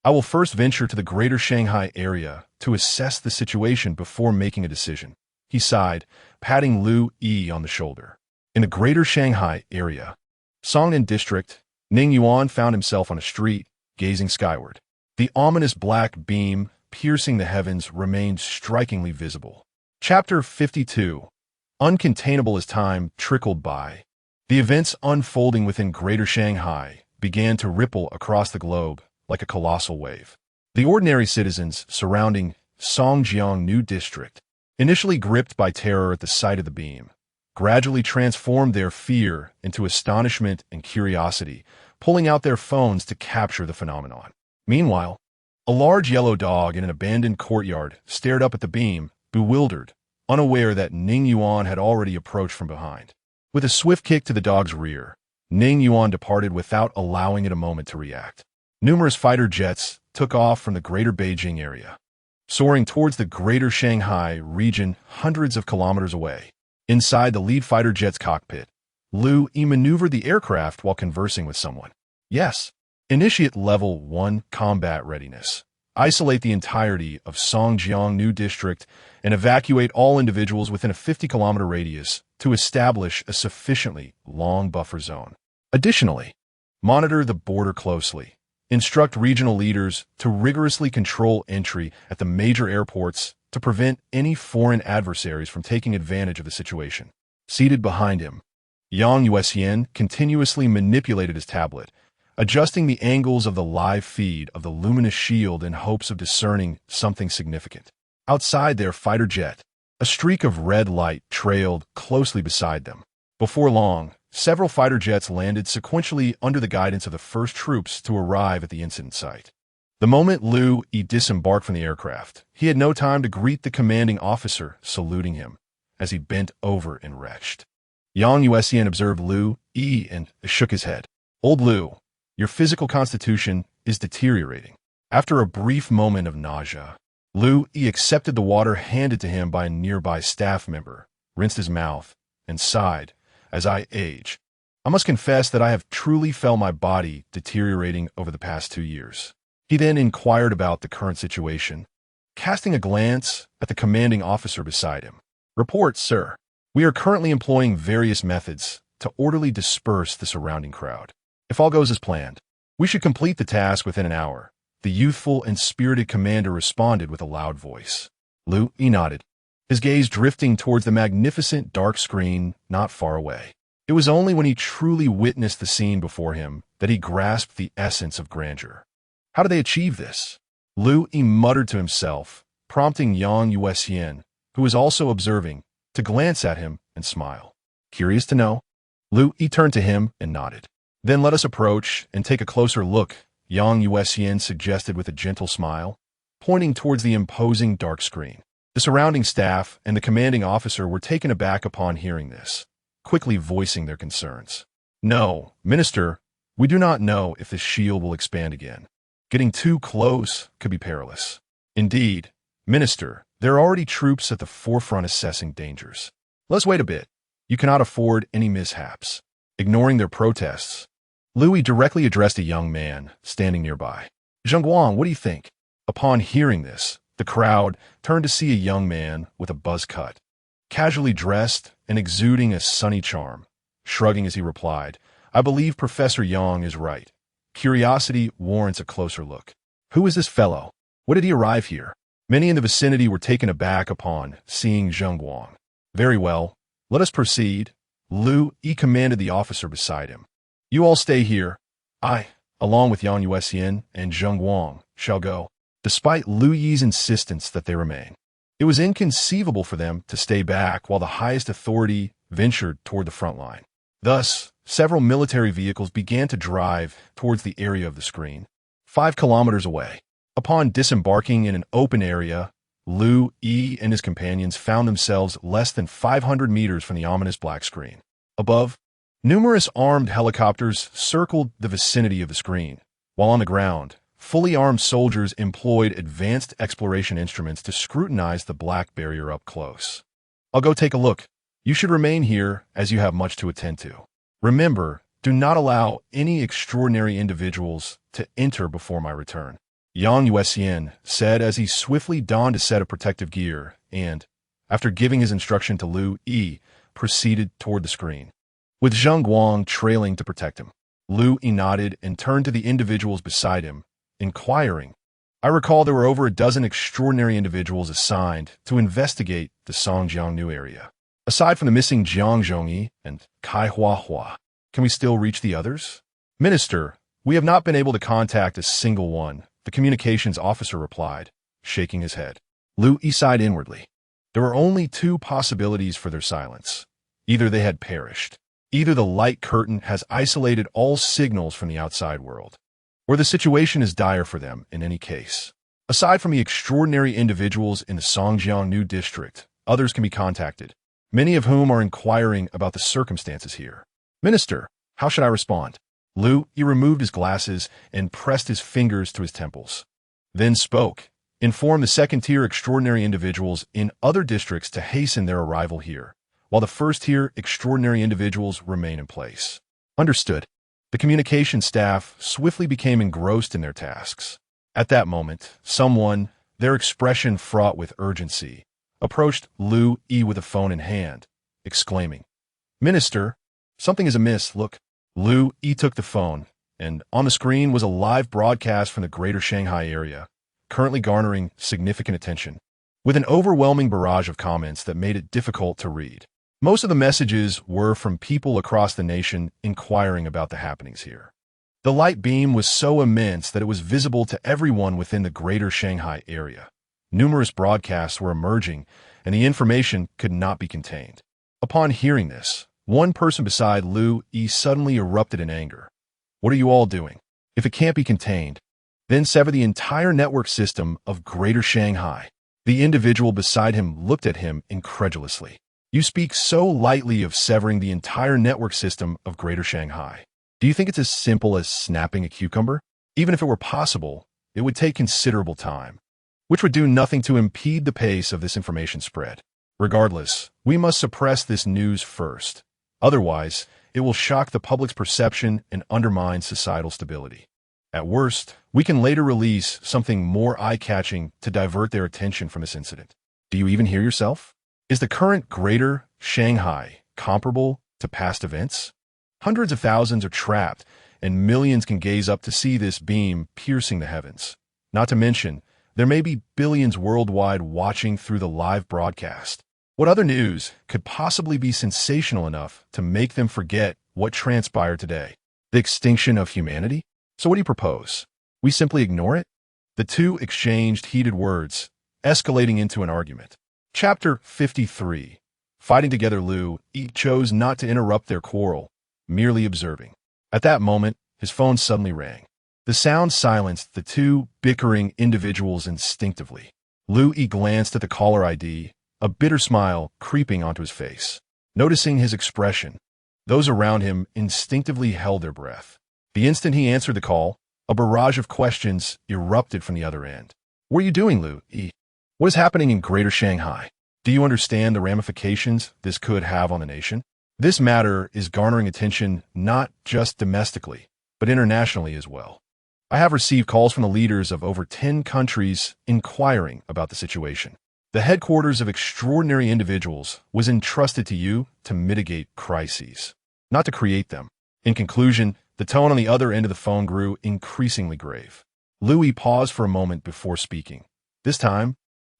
I will first venture to the greater Shanghai area to assess the situation before making a decision, he sighed, patting Lu Yi on the shoulder. In the greater Shanghai area, Songnan district, Ning Yuan found himself on a street, gazing skyward. The ominous black beam piercing the heavens remained strikingly visible. Chapter 52. Uncontainable as time trickled by. The events unfolding within Greater Shanghai began to ripple across the globe like a colossal wave. The ordinary citizens surrounding Songjiang New District, initially gripped by terror at the sight of the beam, gradually transformed their fear into astonishment and curiosity, pulling out their phones to capture the phenomenon. Meanwhile, a large yellow dog in an abandoned courtyard stared up at the beam, bewildered, unaware that Ning Yuan had already approached from behind. With a swift kick to the dog's rear, Ning Yuan departed without allowing it a moment to react. Numerous fighter jets took off from the greater Beijing area, soaring towards the greater Shanghai region hundreds of kilometers away. Inside the lead fighter jet's cockpit, Lu Yi maneuvered the aircraft while conversing with someone. Yes. Initiate Level 1 Combat Readiness. Isolate the entirety of Songjiang New District and evacuate all individuals within a 50-kilometer radius to establish a sufficiently long buffer zone. Additionally, monitor the border closely. Instruct regional leaders to rigorously control entry at the major airports to prevent any foreign adversaries from taking advantage of the situation. Seated behind him, Yang Yuan continuously manipulated his tablet, adjusting the angles of the live feed of the luminous shield in hopes of discerning something significant. Outside their fighter jet, a streak of red light trailed closely beside them. Before long, several fighter jets landed sequentially under the guidance of the first troops to arrive at the incident site. The moment Lu Yi disembarked from the aircraft, he had no time to greet the commanding officer, saluting him as he bent over and retched. Yang Yuan observed Lu Yi and shook his head. Old Lu, your physical constitution is deteriorating. After a brief moment of nausea, Lu Yi accepted the water handed to him by a nearby staff member, rinsed his mouth, and sighed. As I age, I must confess that I have truly felt my body deteriorating over the past 2 years. He then inquired about the current situation, casting a glance at the commanding officer beside him. Report, sir. We are currently employing various methods to orderly disperse the surrounding crowd. If all goes as planned, we should complete the task within an hour. The youthful and spirited commander responded with a loud voice. Lu Yi nodded, his gaze drifting towards the magnificent dark screen not far away. It was only when he truly witnessed the scene before him that he grasped the essence of grandeur. How did they achieve this? Lu Yi muttered to himself, prompting Yang Yuan, who was also observing, to glance at him and smile. Curious to know? Lu Yi turned to him and nodded. Then let us approach and take a closer look, Yang Yuan suggested with a gentle smile, pointing towards the imposing dark screen. The surrounding staff and the commanding officer were taken aback upon hearing this, quickly voicing their concerns. No, Minister, we do not know if the shield will expand again. Getting too close could be perilous. Indeed, Minister, there are already troops at the forefront assessing dangers. Let's wait a bit. You cannot afford any mishaps. Ignoring their protests, Lu Yi directly addressed a young man standing nearby. Zhengguang, what do you think? Upon hearing this, the crowd turned to see a young man with a buzz cut, casually dressed and exuding a sunny charm. Shrugging as he replied, I believe Professor Yang is right. Curiosity warrants a closer look. Who is this fellow? What did he arrive here? Many in the vicinity were taken aback upon seeing Zhengguang. Very well, let us proceed. Lu Yi commanded the officer beside him. You all stay here. I, along with Yang Yuan and Zhengguang, shall go. Despite Lu Yi's insistence that they remain, it was inconceivable for them to stay back while the highest authority ventured toward the front line. Thus, several military vehicles began to drive towards the area of the screen, 5 kilometers away. Upon disembarking in an open area, Lu Yi and his companions found themselves less than 500 meters from the ominous black screen. Above, numerous armed helicopters circled the vicinity of the screen, while on the ground, fully armed soldiers employed advanced exploration instruments to scrutinize the black barrier up close. I'll go take a look. You should remain here as you have much to attend to. Remember, do not allow any extraordinary individuals to enter before my return. Yang Yuan said as he swiftly donned a set of protective gear and, after giving his instruction to Lu Yi, proceeded toward the screen. With Zheng Guang trailing to protect him, Lu Yi nodded and turned to the individuals beside him, inquiring, "I recall there were over a dozen extraordinary individuals assigned to investigate the Songjiangnu area. Aside from the missing Jiang Zhongyi and Kai Huahua, can we still reach the others?" "Minister, we have not been able to contact a single one," the communications officer replied, shaking his head. Lu Yi sighed inwardly. There were only two possibilities for their silence. Either they had perished, either the light curtain has isolated all signals from the outside world, or the situation is dire for them in any case. Aside from the extraordinary individuals in the Songjiangnu district, others can be contacted, many of whom are inquiring about the circumstances here. "Minister, how should I respond?" Lu Yi removed his glasses and pressed his fingers to his temples. Then spoke, "Inform the second-tier extraordinary individuals in other districts to hasten their arrival here, while the first-tier extraordinary individuals remain in place." Understood. The communication staff swiftly became engrossed in their tasks. At that moment, someone, their expression fraught with urgency, approached Lu Yi with a phone in hand, exclaiming, "Minister, something is amiss, look." Lu Yi took the phone, and on the screen was a live broadcast from the greater Shanghai area, currently garnering significant attention, with an overwhelming barrage of comments that made it difficult to read. Most of the messages were from people across the nation inquiring about the happenings here. The light beam was so immense that it was visible to everyone within the greater Shanghai area. Numerous broadcasts were emerging, and the information could not be contained. Upon hearing this, one person beside Lu Yi suddenly erupted in anger. "What are you all doing? If it can't be contained, then sever the entire network system of Greater Shanghai." The individual beside him looked at him incredulously. "You speak so lightly of severing the entire network system of Greater Shanghai. Do you think it's as simple as snapping a cucumber? Even if it were possible, it would take considerable time, which would do nothing to impede the pace of this information spread. Regardless, we must suppress this news first. Otherwise, it will shock the public's perception and undermine societal stability. At worst, we can later release something more eye-catching to divert their attention from this incident. Do you even hear yourself? Is the current Greater Shanghai comparable to past events? Hundreds of thousands are trapped, and millions can gaze up to see this beam piercing the heavens. Not to mention, there may be billions worldwide watching through the live broadcast. What other news could possibly be sensational enough to make them forget what transpired today? The extinction of humanity? So what do you propose? We simply ignore it? The two exchanged heated words, escalating into an argument. Chapter 53. Fighting together, Lu Yi chose not to interrupt their quarrel, merely observing. At that moment, his phone suddenly rang. The sound silenced the two bickering individuals instinctively. Lu Yi glanced at the caller ID, a bitter smile creeping onto his face. Noticing his expression, those around him instinctively held their breath. The instant he answered the call, a barrage of questions erupted from the other end. "What are you doing, Lu Yi? What is happening in Greater Shanghai? Do you understand the ramifications this could have on the nation? This matter is garnering attention not just domestically, but internationally as well. I have received calls from the leaders of over 10 countries inquiring about the situation. The headquarters of extraordinary individuals was entrusted to you to mitigate crises, not to create them." In conclusion, the tone on the other end of the phone grew increasingly grave. Lu Yi paused for a moment before speaking. "This time,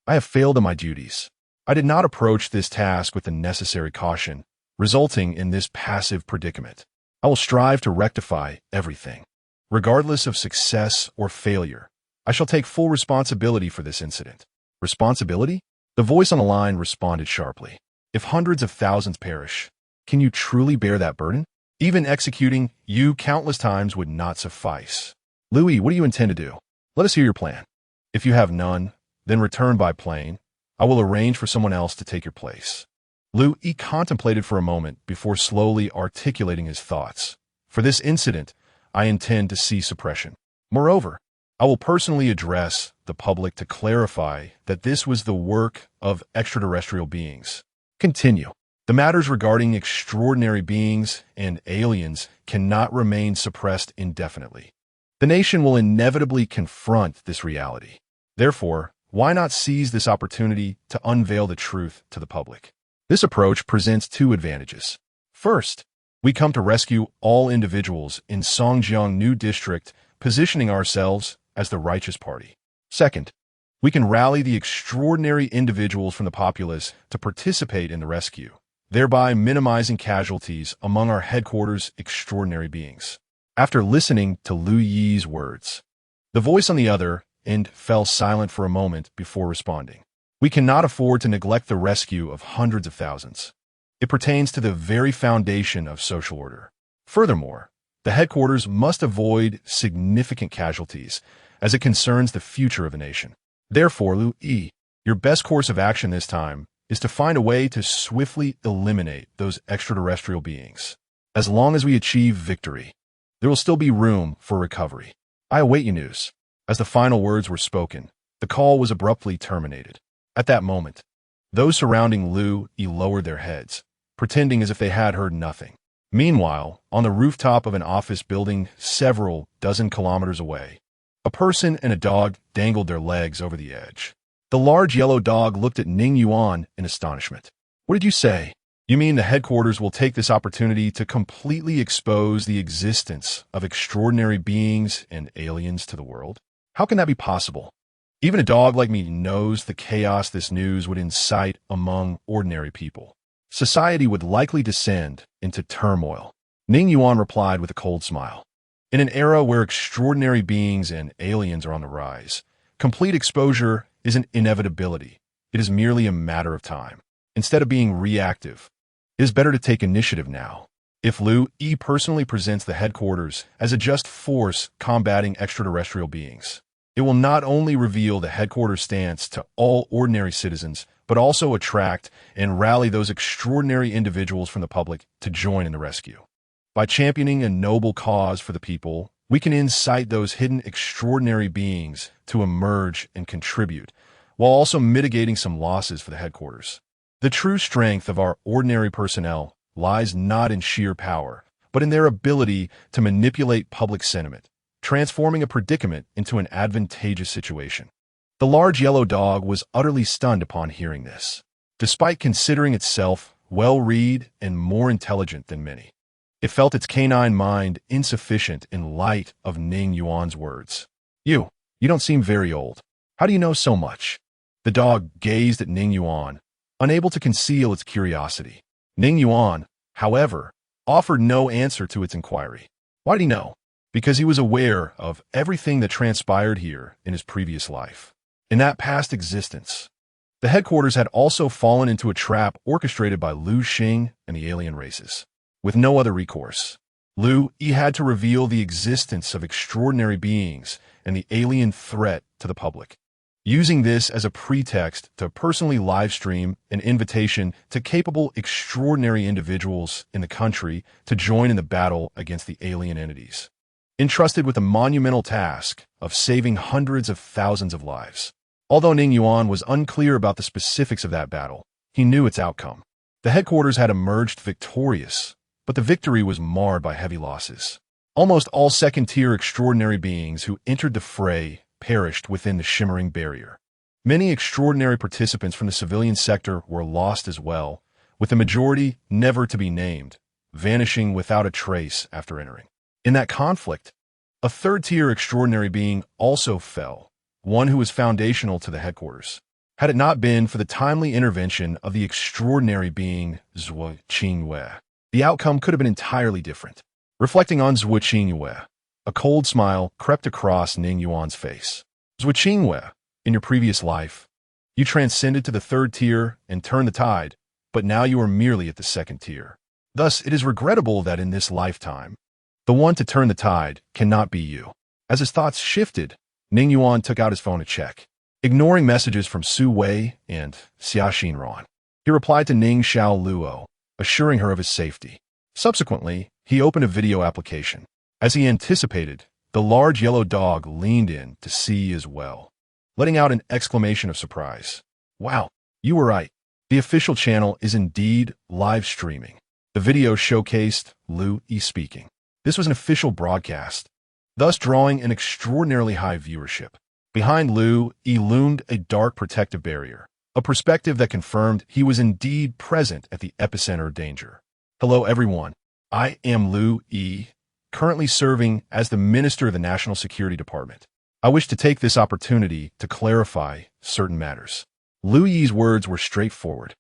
I have failed in my duties. I did not approach this task with the necessary caution, resulting in this passive predicament. I will strive to rectify everything. Regardless of success or failure, I shall take full responsibility for this incident." "Responsibility?" The voice on the line responded sharply. "If hundreds of thousands perish, can you truly bear that burden? Even executing you countless times would not suffice. Lu Yi, what do you intend to do? Let us hear your plan. If you have none, then return by plane. I will arrange for someone else to take your place." Lu Yi contemplated for a moment before slowly articulating his thoughts. "For this incident, I intend to cease suppression. Moreover, I will personally address the public to clarify that this was the work of extraterrestrial beings." Continue. "The matters regarding extraordinary beings and aliens cannot remain suppressed indefinitely. The nation will inevitably confront this reality. Therefore, why not seize this opportunity to unveil the truth to the public? This approach presents two advantages. First, we come to rescue all individuals in Songjiang New District, positioning ourselves as the righteous party. Second, we can rally the extraordinary individuals from the populace to participate in the rescue, thereby minimizing casualties among our headquarters' extraordinary beings. After listening to Lu Yi's words, the voice on the other end fell silent for a moment before responding. We cannot afford to neglect the rescue of hundreds of thousands. It pertains to the very foundation of social order. Furthermore, the headquarters must avoid significant casualties as it concerns the future of the nation. Therefore, Lu Yi, your best course of action this time is to find a way to swiftly eliminate those extraterrestrial beings. As long as we achieve victory, there will still be room for recovery. I await your news. As the final words were spoken, the call was abruptly terminated. At that moment, those surrounding Lu Yi lowered their heads, pretending as if they had heard nothing. Meanwhile, on the rooftop of an office building several dozen kilometers away, a person and a dog dangled their legs over the edge. The large yellow dog looked at Ning Yuan in astonishment. What did you say? You mean the headquarters will take this opportunity to completely expose the existence of extraordinary beings and aliens to the world? How can that be possible? Even a dog like me knows the chaos this news would incite among ordinary people. Society would likely descend into turmoil. Ning Yuan replied with a cold smile. In an era where extraordinary beings and aliens are on the rise, complete exposure is an inevitability. It is merely a matter of time. Instead of being reactive, it is better to take initiative now. If Lu Yi personally presents the headquarters as a just force combating extraterrestrial beings, it will not only reveal the headquarters stance to all ordinary citizens, but also attract and rally those extraordinary individuals from the public to join in the rescue. By championing a noble cause for the people, we can incite those hidden extraordinary beings to emerge and contribute, while also mitigating some losses for the headquarters. The true strength of our ordinary personnel lies not in sheer power, but in their ability to manipulate public sentiment, transforming a predicament into an advantageous situation. The large yellow dog was utterly stunned upon hearing this, despite considering itself well-read and more intelligent than many. It felt its canine mind insufficient in light of Ning Yuan's words. You don't seem very old. How do you know so much? The dog gazed at Ning Yuan, unable to conceal its curiosity. Ning Yuan, however, offered no answer to its inquiry. Why did he know? Because he was aware of everything that transpired here in his previous life. In that past existence, the headquarters had also fallen into a trap orchestrated by Lu Xing and the alien races. With no other recourse, Lu Yi had to reveal the existence of extraordinary beings and the alien threat to the public, using this as a pretext to personally livestream an invitation to capable extraordinary individuals in the country to join in the battle against the alien entities, entrusted with the monumental task of saving hundreds of thousands of lives. Although Ning Yuan was unclear about the specifics of that battle, he knew its outcome. The headquarters had emerged victorious, but the victory was marred by heavy losses. Almost all second-tier extraordinary beings who entered the fray perished within the shimmering barrier. Many extraordinary participants from the civilian sector were lost as well, with the majority never to be named, vanishing without a trace after entering. In that conflict, a third-tier extraordinary being also fell, one who was foundational to the headquarters. Had it not been for the timely intervention of the extraordinary being Zhuo Qingyue, the outcome could have been entirely different. Reflecting on Zhuo Qingyue, a cold smile crept across Ning Yuan's face. Zhuo Qingyue, in your previous life, you transcended to the third tier and turned the tide, but now you are merely at the second tier. Thus, it is regrettable that in this lifetime, the one to turn the tide cannot be you. As his thoughts shifted, Ning Yuan took out his phone to check, ignoring messages from Su Wei and Xia Xinran. He replied to Ning Xiao Luo, assuring her of his safety. Subsequently, he opened a video application. As he anticipated, the large yellow dog leaned in to see as well, letting out an exclamation of surprise. Wow, you were right. The official channel is indeed live streaming. The video showcased Lu Yi speaking. This was an official broadcast. thus drawing an extraordinarily high viewership. Behind Lu Yi loomed a dark protective barrier, a perspective that confirmed he was indeed present at the epicenter of danger. Hello everyone, I am Lu Yi, currently serving as the Minister of the National Security Department. I wish to take this opportunity to clarify certain matters. Lu Yi's words were straightforward,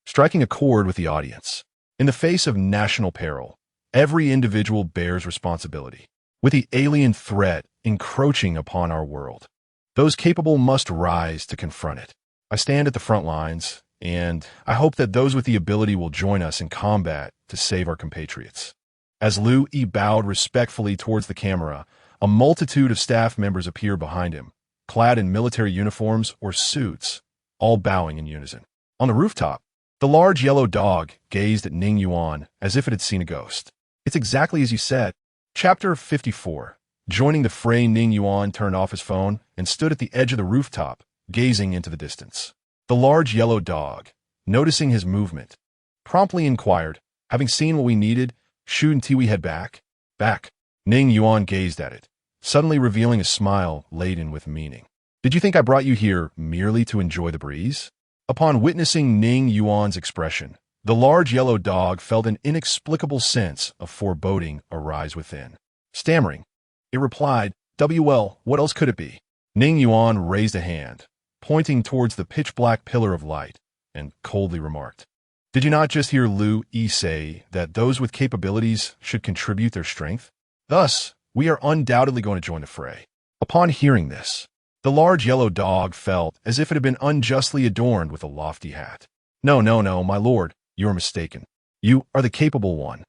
striking a chord with the audience. In the face of national peril, every individual bears responsibility. With the alien threat encroaching upon our world, those capable must rise to confront it. I stand at the front lines, and I hope that those with the ability will join us in combat to save our compatriots. As Lu Yi bowed respectfully towards the camera, a multitude of staff members appeared behind him, clad in military uniforms or suits, all bowing in unison. On the rooftop, the large yellow dog gazed at Ning Yuan as if it had seen a ghost. It's exactly as you said. Chapter 54. Joining the fray, Ning Yuan turned off his phone and stood at the edge of the rooftop, gazing into the distance. The large yellow dog, noticing his movement, promptly inquired, having seen what we needed, shoot until we head back? Back. Ning Yuan gazed at it, suddenly revealing a smile laden with meaning. Did you think I brought you here merely to enjoy the breeze? Upon witnessing Ning Yuan's expression, the large yellow dog felt an inexplicable sense of foreboding arise within. Stammering, it replied, "Well, what else could it be?" Ning Yuan raised a hand, pointing towards the pitch-black pillar of light, and coldly remarked, "Did you not just hear Lu Yi say that those with capabilities should contribute their strength? Thus, we are undoubtedly going to join the fray." Upon hearing this, the large yellow dog felt as if it had been unjustly adorned with a lofty hat. No, my lord, you are mistaken. You are the capable one.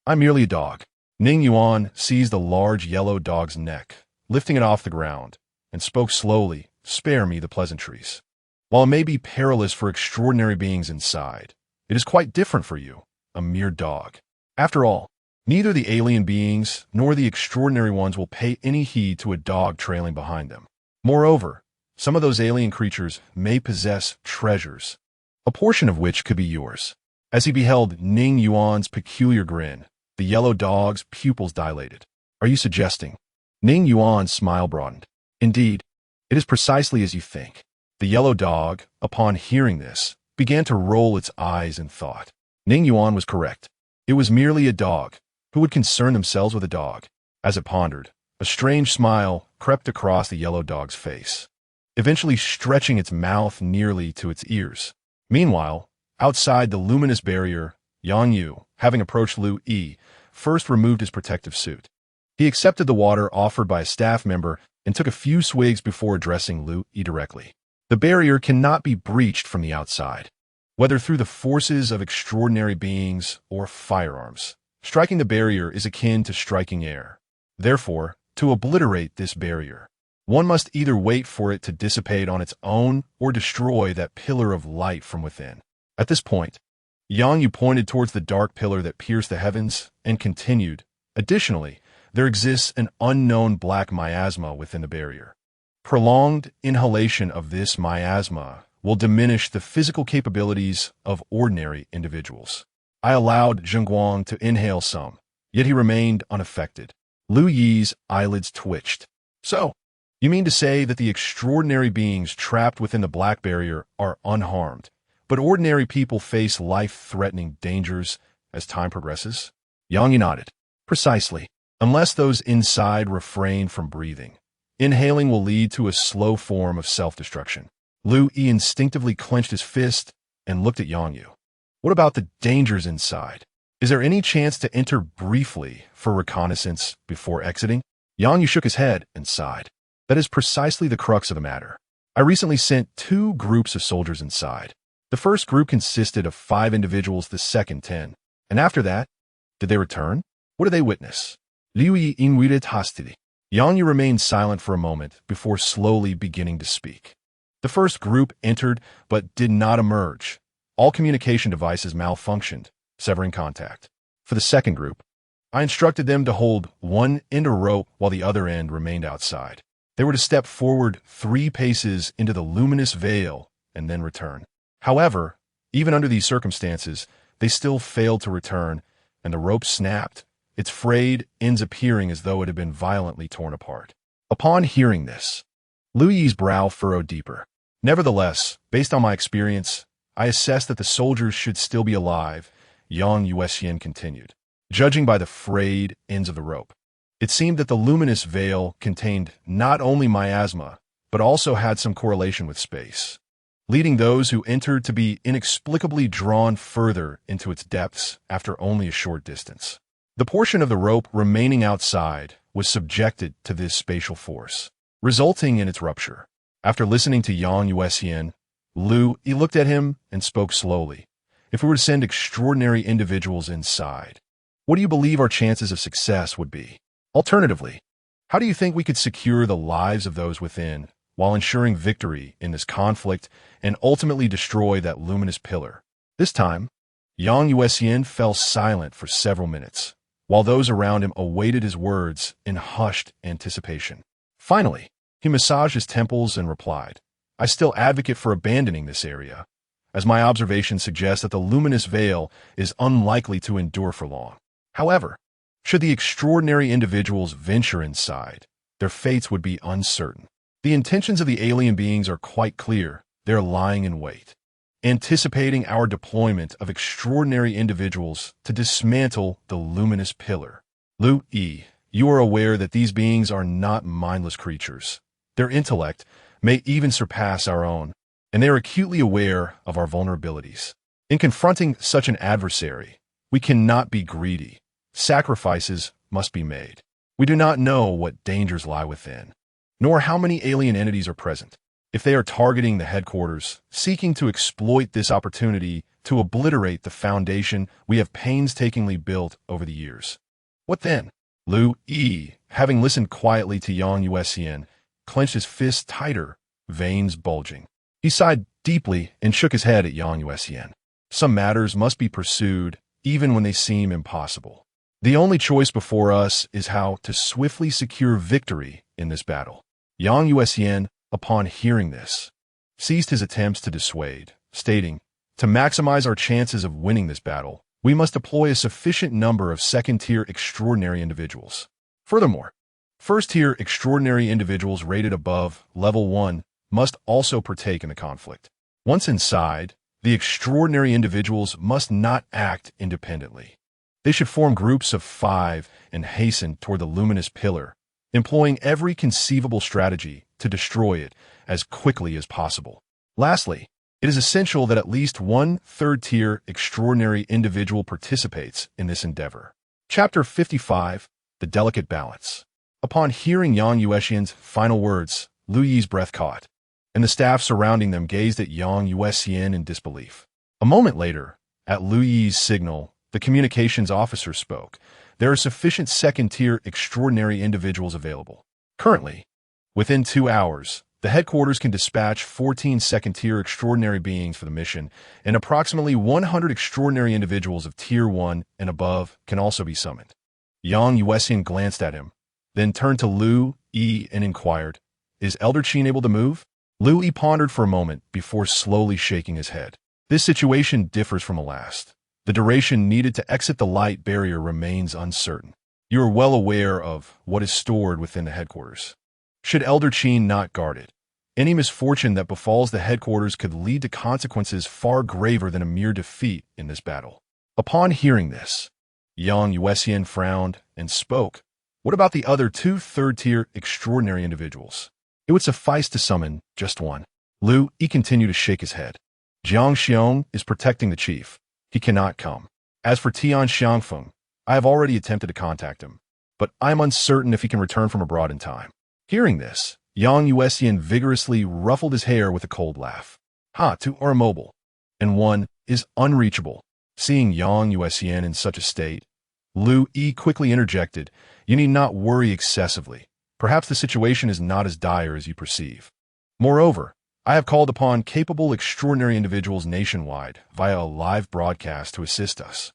I'm merely a dog." Ning Yuan seized the large yellow dog's neck, lifting it off the ground, and spoke slowly, "Spare me the pleasantries. While it may be perilous for extraordinary beings inside, it is quite different for you, a mere dog. After all, neither the alien beings nor the extraordinary ones will pay any heed to a dog trailing behind them. Moreover, some of those alien creatures may possess treasures, a portion of which could be yours." As he beheld Ning Yuan's peculiar grin, the yellow dog's pupils dilated. "Are you suggesting?" Ning Yuan's smile broadened. "Indeed, it is precisely as you think." The yellow dog, upon hearing this, began to roll its eyes in thought. Ning Yuan was correct. It was merely a dog. Who would concern themselves with a dog? As it pondered, a strange smile crept across the yellow dog's face, eventually stretching its mouth nearly to its ears. Meanwhile, outside the luminous barrier, Yang Yu, having approached Lu Yi, first removed his protective suit. He accepted the water offered by a staff member and took a few swigs before addressing Lu Yi directly. The barrier cannot be breached from the outside, whether through the forces of extraordinary beings or firearms. Striking the barrier is akin to striking air. Therefore, to obliterate this barrier, one must either wait for it to dissipate on its own or destroy that pillar of light from within. At this point, Yang Yu pointed towards the dark pillar that pierced the heavens and continued, "Additionally, there exists an unknown black miasma within the barrier. Prolonged inhalation of this miasma will diminish the physical capabilities of ordinary individuals." I allowed Zhengguang to inhale some, yet he remained unaffected. Lu Yi's eyelids twitched. "So, you mean to say that the extraordinary beings trapped within the black barrier are unharmed, but ordinary people face life-threatening dangers as time progresses?" Yang Yu nodded. "Precisely. Unless those inside refrain from breathing, inhaling will lead to a slow form of self-destruction." Lu Yi instinctively clenched his fist and looked at Yang Yu. "What about the dangers inside? Is there any chance to enter briefly for reconnaissance before exiting?" Yang Yu shook his head and sighed. "That is precisely the crux of the matter. I recently sent 2 groups of soldiers inside. The first group consisted of 5 individuals, the second 10. And after that, did they return? What did they witness?" Liu Yi inwided hastily. Yang Yu remained silent for a moment before slowly beginning to speak. "The first group entered but did not emerge. All communication devices malfunctioned, severing contact. For the second group, I instructed them to hold one end of rope while the other end remained outside. They were to step forward 3 paces into the luminous veil and then return. However, even under these circumstances, they still failed to return, and the rope snapped, its frayed ends appearing as though it had been violently torn apart. Upon hearing this, Lu Yi's brow furrowed deeper. Nevertheless, based on my experience, I assessed that the soldiers should still be alive, Yang Yuan continued. Judging by the frayed ends of the rope, it seemed that the luminous veil contained not only miasma, but also had some correlation with space, leading those who entered to be inexplicably drawn further into its depths after only a short distance. The portion of the rope remaining outside was subjected to this spatial force, resulting in its rupture. After listening to Yang Yuan, Lu Yi looked at him and spoke slowly. If we were to send extraordinary individuals inside, what do you believe our chances of success would be? Alternatively, how do you think we could secure the lives of those within while ensuring victory in this conflict and ultimately destroy that luminous pillar? This time, Yang Yuan fell silent for several minutes, while those around him awaited his words in hushed anticipation. Finally, he massaged his temples and replied, I still advocate for abandoning this area, as my observation suggests that the luminous veil is unlikely to endure for long. However, should the extraordinary individuals venture inside, their fates would be uncertain. The intentions of the alien beings are quite clear. They're lying in wait, anticipating our deployment of extraordinary individuals to dismantle the luminous pillar. Lu Yi, you are aware that these beings are not mindless creatures. Their intellect may even surpass our own, and they are acutely aware of our vulnerabilities. In confronting such an adversary, we cannot be greedy. Sacrifices must be made. We do not know what dangers lie within, nor how many alien entities are present. If they are targeting the headquarters, seeking to exploit this opportunity to obliterate the foundation we have painstakingly built over the years, what then? Lu Yi, having listened quietly to Yang Yuan, clenched his fists tighter, veins bulging. He sighed deeply and shook his head at Yang Yuan. Some matters must be pursued, even when they seem impossible. The only choice before us is how to swiftly secure victory in this battle. Yang Yuan, upon hearing this, ceased his attempts to dissuade, stating, to maximize our chances of winning this battle, we must deploy a sufficient number of second-tier extraordinary individuals. Furthermore, first-tier extraordinary individuals rated above level 1 must also partake in the conflict. Once inside, the extraordinary individuals must not act independently. They should form groups of 5 and hasten toward the luminous pillar, employing every conceivable strategy to destroy it as quickly as possible. Lastly, it is essential that at least one third-tier extraordinary individual participates in this endeavor. Chapter 55, The Delicate Balance. Upon hearing Yang Yuan's final words, Lu Yi's breath caught, and the staff surrounding them gazed at Yang Yuan in disbelief. A moment later, at Lu Yi's signal, the communications officer spoke. There are sufficient second-tier extraordinary individuals available. Currently, within 2 hours, the headquarters can dispatch 14 second-tier extraordinary beings for the mission, and approximately 100 extraordinary individuals of Tier 1 and above can also be summoned. Yang Yuan glanced at him, then turned to Lu Yi and inquired, Is Elder Qin able to move? Lu Yi pondered for a moment before slowly shaking his head. This situation differs from the last. The duration needed to exit the light barrier remains uncertain. You are well aware of what is stored within the headquarters. Should Elder Qin not guard it, any misfortune that befalls the headquarters could lead to consequences far graver than a mere defeat in this battle. Upon hearing this, Yang Yuan frowned and spoke. What about the other 2 third-tier extraordinary individuals? It would suffice to summon just one. Lu Yi continued to shake his head. Jiang Xiong is protecting the chief. He cannot come. As for Tian Xiangfeng, I have already attempted to contact him, but I am uncertain if he can return from abroad in time. Hearing this, Yang Yuan vigorously ruffled his hair with a cold laugh. Ha, 2 are immobile, and 1 is unreachable. Seeing Yang Yuan in such a state, Lu Yi quickly interjected, You need not worry excessively. Perhaps the situation is not as dire as you perceive. Moreover, I have called upon capable extraordinary individuals nationwide via a live broadcast to assist us.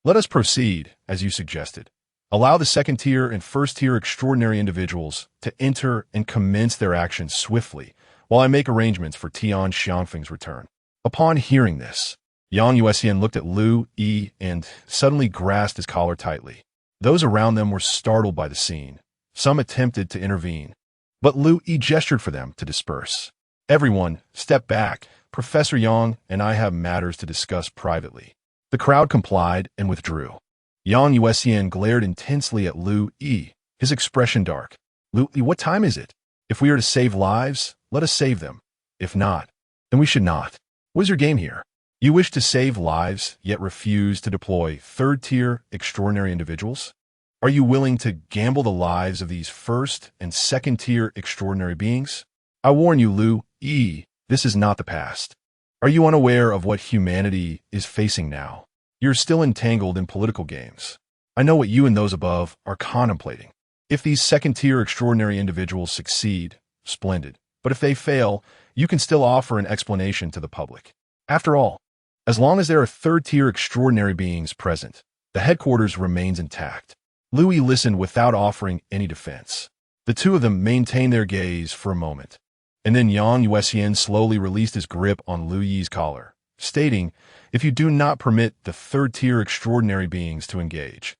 Let us proceed, as you suggested. Allow the second-tier and first-tier extraordinary individuals to enter and commence their actions swiftly, while I make arrangements for Tian Xiangfeng's return. Upon hearing this, Yang Yuan looked at Lu Yi and suddenly grasped his collar tightly. Those around them were startled by the scene. Some attempted to intervene, but Lu Yi gestured for them to disperse. Everyone, step back. Professor Yang and I have matters to discuss privately. The crowd complied and withdrew. Yang Yuan glared intensely at Lu Yi, his expression dark. Lu Yi, what time is it? If we are to save lives, let us save them. If not, then we should not. What is your game here? You wish to save lives, yet refuse to deploy third-tier extraordinary individuals? Are you willing to gamble the lives of these first- and second-tier extraordinary beings? I warn you, Lu Yi, this is not the past. Are you unaware of what humanity is facing now? You're still entangled in political games. I know what you and those above are contemplating. If these second-tier extraordinary individuals succeed, splendid. But if they fail, you can still offer an explanation to the public. After all, as long as there are third-tier extraordinary beings present, the headquarters remains intact. Lu Yi listened without offering any defense. The two of them maintained their gaze for a moment, and then Yang Yuan slowly released his grip on Lu Yi's collar, stating, "If you do not permit the third-tier extraordinary beings to engage,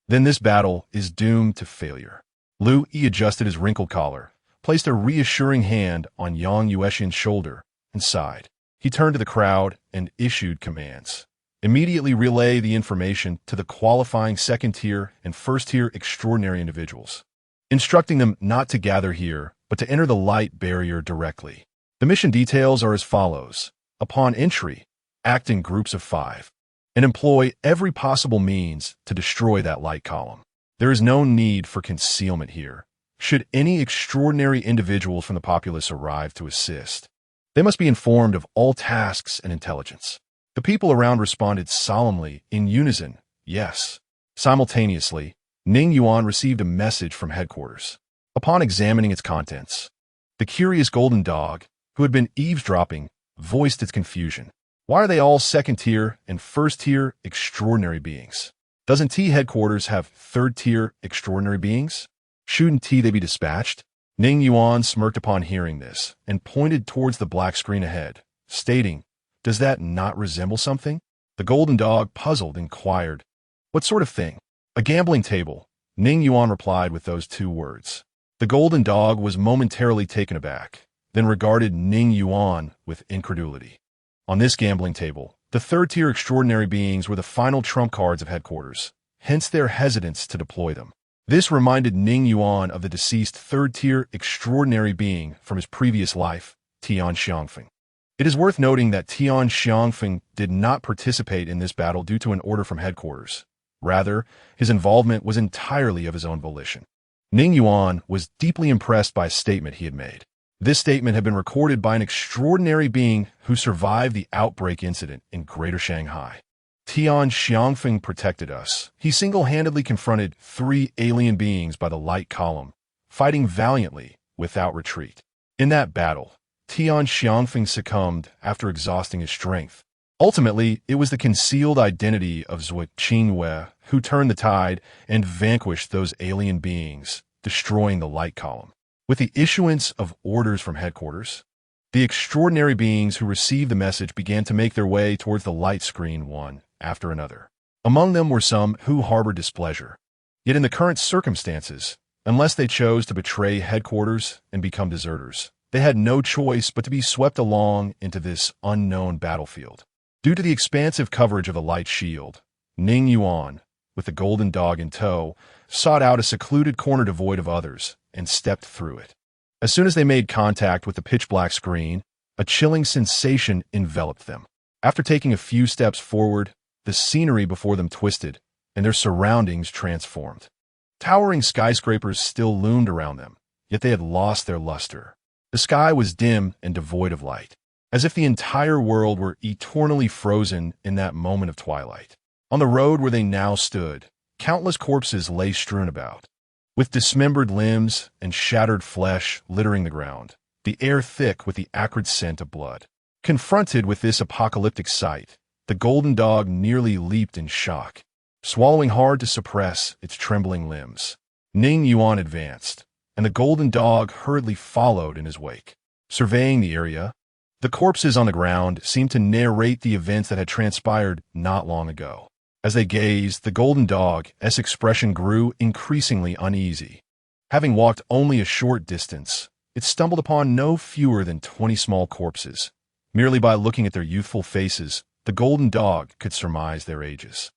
then this battle is doomed to failure." Lu Yi adjusted his wrinkled collar, placed a reassuring hand on Yang Yuan's shoulder, and sighed. He turned to the crowd and issued commands. Immediately relay the information to the qualifying second-tier and first-tier extraordinary individuals, instructing them not to gather here, but to enter the light barrier directly. The mission details are as follows. Upon entry, act in groups of 5, and employ every possible means to destroy that light column. There is no need for concealment here. Should any extraordinary individuals from the populace arrive to assist, they must be informed of all tasks and intelligence. The people around responded solemnly, in unison, yes. Simultaneously, Ning Yuan received a message from headquarters. Upon examining its contents, the curious golden dog, who had been eavesdropping, voiced its confusion. Why are they all second-tier and first-tier extraordinary beings? Doesn't T headquarters have third-tier extraordinary beings? Shouldn't they be dispatched? Ning Yuan smirked upon hearing this and pointed towards the black screen ahead, stating, "Does that not resemble something?" The golden dog, puzzled, inquired, "What sort of thing?" "A gambling table," Ning Yuan replied with those 2 words. The golden dog was momentarily taken aback, then regarded Ning Yuan with incredulity. On this gambling table, the third-tier extraordinary beings were the final trump cards of headquarters, hence their hesitance to deploy them. This reminded Ning Yuan of the deceased third-tier extraordinary being from his previous life, Tian Xiangfeng. It is worth noting that Tian Xiangfeng did not participate in this battle due to an order from headquarters. Rather, his involvement was entirely of his own volition. Ning Yuan was deeply impressed by a statement he had made. This statement had been recorded by an extraordinary being who survived the outbreak incident in Greater Shanghai. Tian Xiangfeng protected us. He single-handedly confronted 3 alien beings by the light column, fighting valiantly without retreat. In that battle, Tian Xiangfeng succumbed after exhausting his strength. Ultimately, it was the concealed identity of Zhuo Qinwei who turned the tide and vanquished those alien beings, destroying the light column. With the issuance of orders from headquarters, the extraordinary beings who received the message began to make their way towards the light screen one after another. Among them were some who harbored displeasure. Yet in the current circumstances, unless they chose to betray headquarters and become deserters, they had no choice but to be swept along into this unknown battlefield. Due to the expansive coverage of the light shield, Ning Yuan, with the golden dog in tow, sought out a secluded corner devoid of others and stepped through it. As soon as they made contact with the pitch-black screen, a chilling sensation enveloped them. After taking a few steps forward, the scenery before them twisted, and their surroundings transformed. Towering skyscrapers still loomed around them, yet they had lost their luster. The sky was dim and devoid of light, as if the entire world were eternally frozen in that moment of twilight. On the road where they now stood, countless corpses lay strewn about, with dismembered limbs and shattered flesh littering the ground, the air thick with the acrid scent of blood. Confronted with this apocalyptic sight, the golden dog nearly leaped in shock, swallowing hard to suppress its trembling limbs. Ning Yuan advanced, and the golden dog hurriedly followed in his wake. Surveying the area, the corpses on the ground seemed to narrate the events that had transpired not long ago. As they gazed, the golden dog's expression grew increasingly uneasy. Having walked only a short distance, it stumbled upon no fewer than 20 small corpses. Merely by looking at their youthful faces, the golden dog could surmise their ages.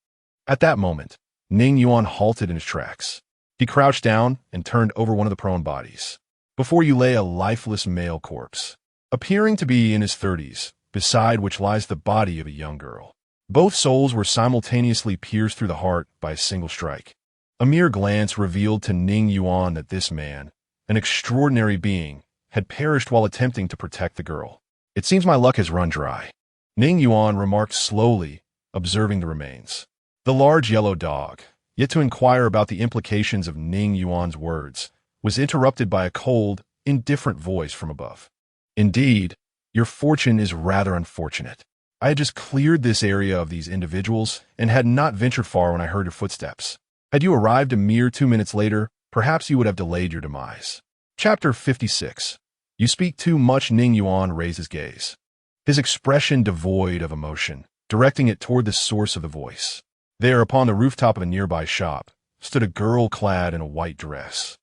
At that moment, Ning Yuan halted in his tracks. He crouched down and turned over one of the prone bodies. Before you lay a lifeless male corpse, appearing to be in his 30s, beside which lies the body of a young girl. Both souls were simultaneously pierced through the heart by a single strike. A mere glance revealed to Ning Yuan that this man, an extraordinary being, had perished while attempting to protect the girl. It seems my luck has run dry, Ning Yuan remarked slowly, observing the remains. The large yellow dog, yet to inquire about the implications of Ning Yuan's words, was interrupted by a cold, indifferent voice from above. Indeed, your fortune is rather unfortunate. I had just cleared this area of these individuals and had not ventured far when I heard your footsteps. Had you arrived a mere 2 minutes later, perhaps you would have delayed your demise. Chapter 56. You speak too much. Ning Yuan raised his gaze, his expression devoid of emotion, directing it toward the source of the voice. There, upon the rooftop of a nearby shop, stood a girl clad in a white dress.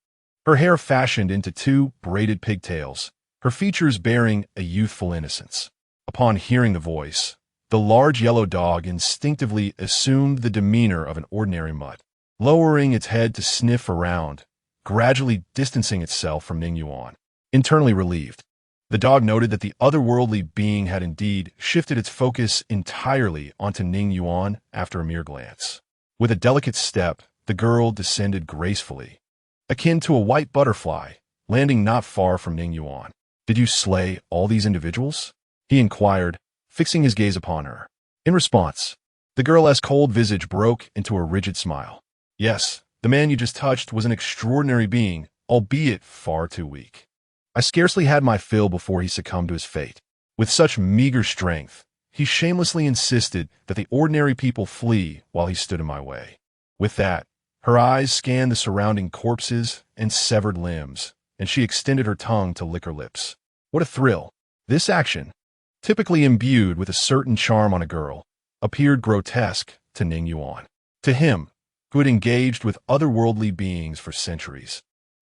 Her hair fashioned into 2 braided pigtails, her features bearing a youthful innocence. Upon hearing the voice, the large yellow dog instinctively assumed the demeanor of an ordinary mutt, lowering its head to sniff around, gradually distancing itself from Ning Yuan. Internally relieved, the dog noted that the otherworldly being had indeed shifted its focus entirely onto Ning Yuan after a mere glance. With a delicate step, the girl descended gracefully, akin to a white butterfly, landing not far from Ning Yuan. Did you slay all these individuals? He inquired, fixing his gaze upon her. In response, the girl's cold visage broke into a rigid smile. Yes, the man you just touched was an extraordinary being, albeit far too weak. I scarcely had my fill before he succumbed to his fate. With such meager strength, he shamelessly insisted that the ordinary people flee while he stood in my way. With that, her eyes scanned the surrounding corpses and severed limbs, and she extended her tongue to lick her lips. What a thrill! This action, typically imbued with a certain charm on a girl, appeared grotesque to Ning Yuan. To him, who had engaged with otherworldly beings for centuries,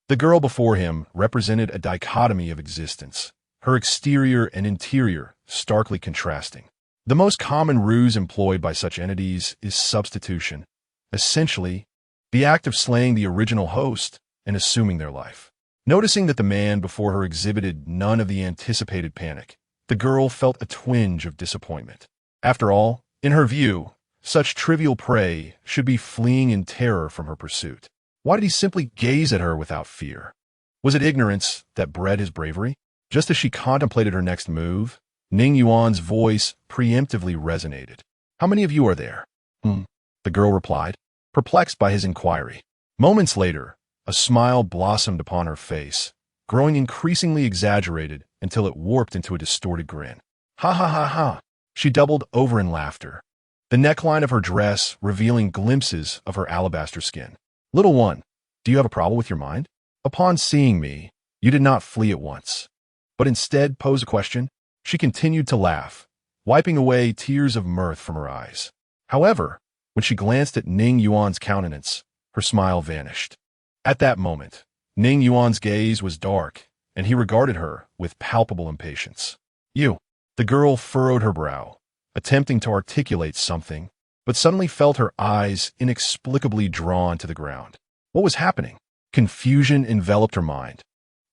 the girl before him represented a dichotomy of existence, her exterior and interior starkly contrasting. The most common ruse employed by such entities is substitution, essentially, the act of slaying the original host and assuming their life. Noticing that the man before her exhibited none of the anticipated panic, the girl felt a twinge of disappointment. After all, in her view, such trivial prey should be fleeing in terror from her pursuit. Why did he simply gaze at her without fear? Was it ignorance that bred his bravery? Just as she contemplated her next move, Ning Yuan's voice preemptively resonated. How many of you are there? The girl replied, perplexed by his inquiry. Moments later, a smile blossomed upon her face, growing increasingly exaggerated until it warped into a distorted grin. Ha ha ha ha! She doubled over in laughter, the neckline of her dress revealing glimpses of her alabaster skin. Little one, do you have a problem with your mind? Upon seeing me, you did not flee at once, but instead posed a question. She continued to laugh, wiping away tears of mirth from her eyes. However, when she glanced at Ning Yuan's countenance, her smile vanished. At that moment, Ning Yuan's gaze was dark, and he regarded her with palpable impatience. You. The girl furrowed her brow, attempting to articulate something, but suddenly felt her eyes inexplicably drawn to the ground. What was happening? Confusion enveloped her mind,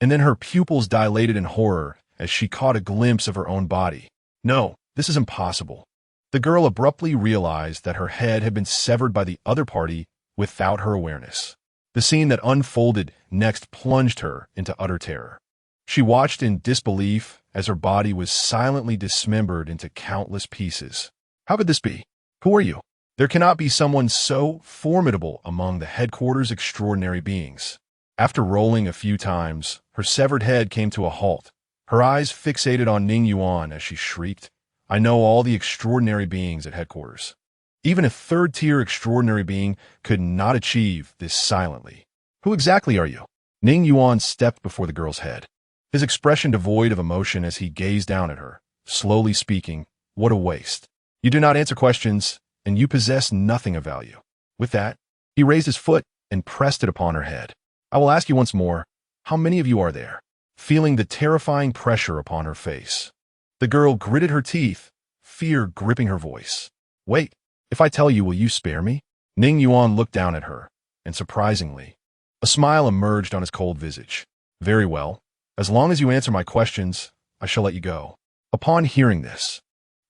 and then her pupils dilated in horror as she caught a glimpse of her own body. No, this is impossible. The girl abruptly realized that her head had been severed by the other party without her awareness. The scene that unfolded next plunged her into utter terror. She watched in disbelief as her body was silently dismembered into countless pieces. How could this be? Who are you? There cannot be someone so formidable among the headquarters' extraordinary beings. After rolling a few times, her severed head came to a halt, her eyes fixated on Ning Yuan as she shrieked, I know all the extraordinary beings at headquarters. Even a third-tier extraordinary being could not achieve this silently. Who exactly are you? Ning Yuan stepped before the girl's head, his expression devoid of emotion as he gazed down at her, slowly speaking, what a waste. You do not answer questions, and you possess nothing of value. With that, he raised his foot and pressed it upon her head. I will ask you once more, how many of you are there? Feeling the terrifying pressure upon her face, the girl gritted her teeth, fear gripping her voice. Wait, if I tell you, will you spare me? Ning Yuan looked down at her, and surprisingly, a smile emerged on his cold visage. Very well. As long as you answer my questions, I shall let you go. Upon hearing this,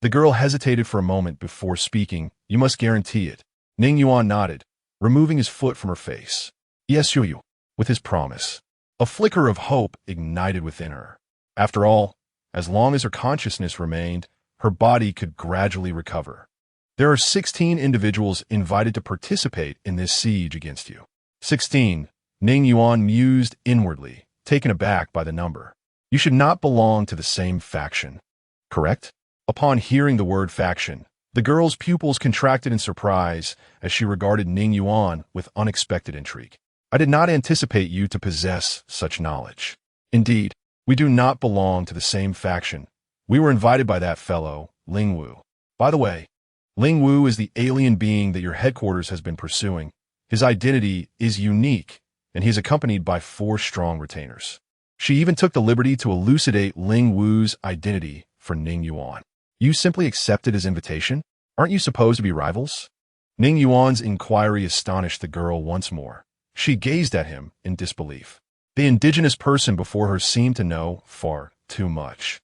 the girl hesitated for a moment before speaking. You must guarantee it. Ning Yuan nodded, removing his foot from her face. Yes, you, with his promise. A flicker of hope ignited within her. After all, as long as her consciousness remained, her body could gradually recover. There are 16 individuals invited to participate in this siege against you. 16. Ning Yuan mused inwardly, taken aback by the number. You should not belong to the same faction, correct? Upon hearing the word faction, the girl's pupils contracted in surprise as she regarded Ning Yuan with unexpected intrigue. I did not anticipate you to possess such knowledge. Indeed, we do not belong to the same faction. We were invited by that fellow, Ling Wu. By the way, Ling Wu is the alien being that your headquarters has been pursuing. His identity is unique, and he is accompanied by 4 strong retainers. She even took the liberty to elucidate Ling Wu's identity for Ning Yuan. You simply accepted his invitation? Aren't you supposed to be rivals? Ning Yuan's inquiry astonished the girl once more. She gazed at him in disbelief. The indigenous person before her seemed to know far too much,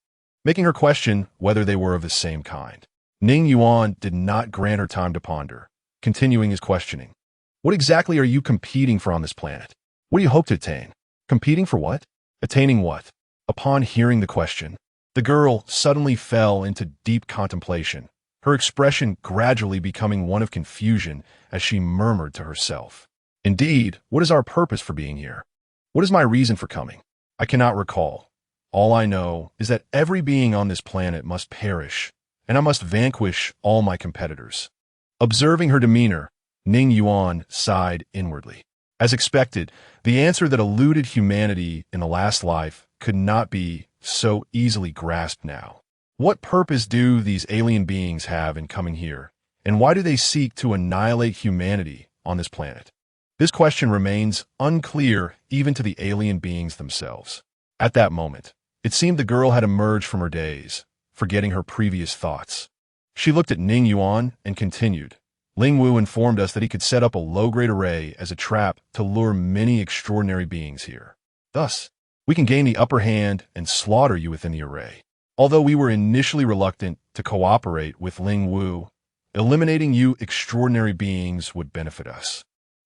making her question whether they were of the same kind. Ning Yuan did not grant her time to ponder, continuing his questioning. What exactly are you competing for on this planet? What do you hope to attain? Competing for what? Attaining what? Upon hearing the question, the girl suddenly fell into deep contemplation, her expression gradually becoming one of confusion as she murmured to herself. Indeed, what is our purpose for being here? What is my reason for coming? I cannot recall. All I know is that every being on this planet must perish, and I must vanquish all my competitors. Observing her demeanor, Ning Yuan sighed inwardly. As expected, the answer that eluded humanity in the last life could not be so easily grasped now. What purpose do these alien beings have in coming here, and why do they seek to annihilate humanity on this planet? This question remains unclear even to the alien beings themselves. At that moment, it seemed the girl had emerged from her daze, forgetting her previous thoughts. She looked at Ning Yuan and continued. Ling Wu informed us that he could set up a low-grade array as a trap to lure many extraordinary beings here. Thus, we can gain the upper hand and slaughter you within the array. Although we were initially reluctant to cooperate with Ling Wu, eliminating you extraordinary beings would benefit us.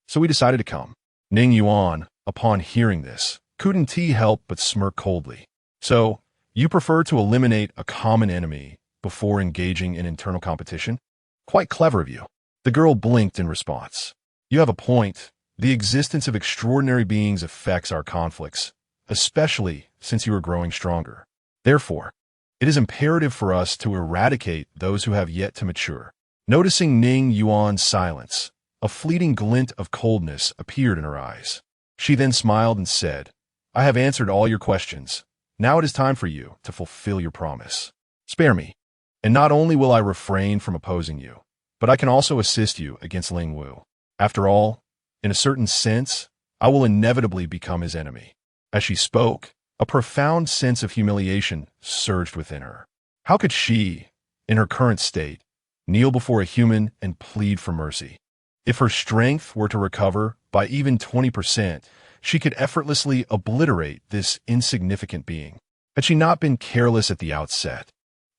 So we decided to come. Ning Yuan, upon hearing this, couldn't help but smirk coldly. So, you prefer to eliminate a common enemy before engaging in internal competition? Quite clever of you. The girl blinked in response. You have a point. The existence of extraordinary beings affects our conflicts, especially since you are growing stronger. Therefore, it is imperative for us to eradicate those who have yet to mature. Noticing Ning Yuan's silence, a fleeting glint of coldness appeared in her eyes. She then smiled and said, I have answered all your questions. Now it is time for you to fulfill your promise. Spare me, and not only will I refrain from opposing you, but I can also assist you against Ling Wu. After all, in a certain sense, I will inevitably become his enemy. As she spoke, a profound sense of humiliation surged within her. How could she, in her current state, kneel before a human and plead for mercy? If her strength were to recover by even 20%, she could effortlessly obliterate this insignificant being. Had she not been careless at the outset,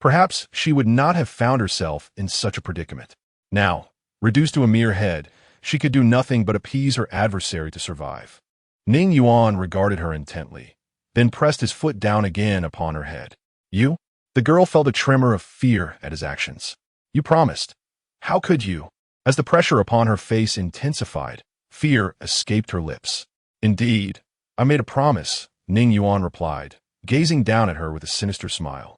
perhaps she would not have found herself in such a predicament. Now, reduced to a mere head, she could do nothing but appease her adversary to survive. Ning Yuan regarded her intently, then pressed his foot down again upon her head. You? The girl felt a tremor of fear at his actions. You promised. How could you? As the pressure upon her face intensified, fear escaped her lips. Indeed, I made a promise, Ning Yuan replied, gazing down at her with a sinister smile.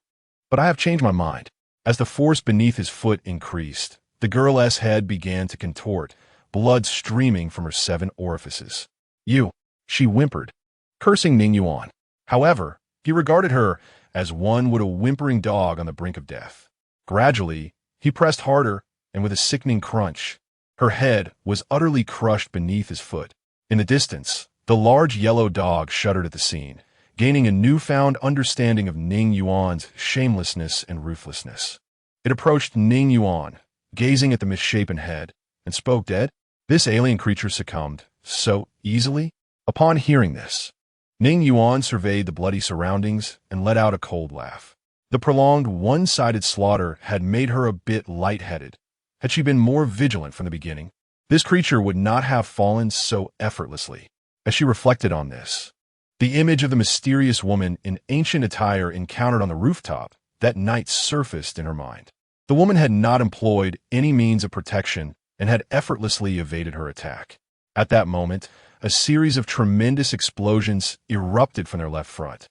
But I have changed my mind. As the force beneath his foot increased, the girl's head began to contort, blood streaming from her 7 orifices. You, she whimpered, cursing Ning Yuan. However, he regarded her as one would a whimpering dog on the brink of death. Gradually, he pressed harder, and with a sickening crunch, her head was utterly crushed beneath his foot. In the distance, the large yellow dog shuddered at the scene, gaining a newfound understanding of Ning Yuan's shamelessness and ruthlessness. It approached Ning Yuan, gazing at the misshapen head, and spoke dead. This alien creature succumbed so easily? Upon hearing this, Ning Yuan surveyed the bloody surroundings and let out a cold laugh. The prolonged one-sided slaughter had made her a bit lightheaded. Had she been more vigilant from the beginning, this creature would not have fallen so effortlessly. As she reflected on this, the image of the mysterious woman in ancient attire encountered on the rooftop that night surfaced in her mind. The woman had not employed any means of protection and had effortlessly evaded her attack. At that moment, a series of tremendous explosions erupted from their left front.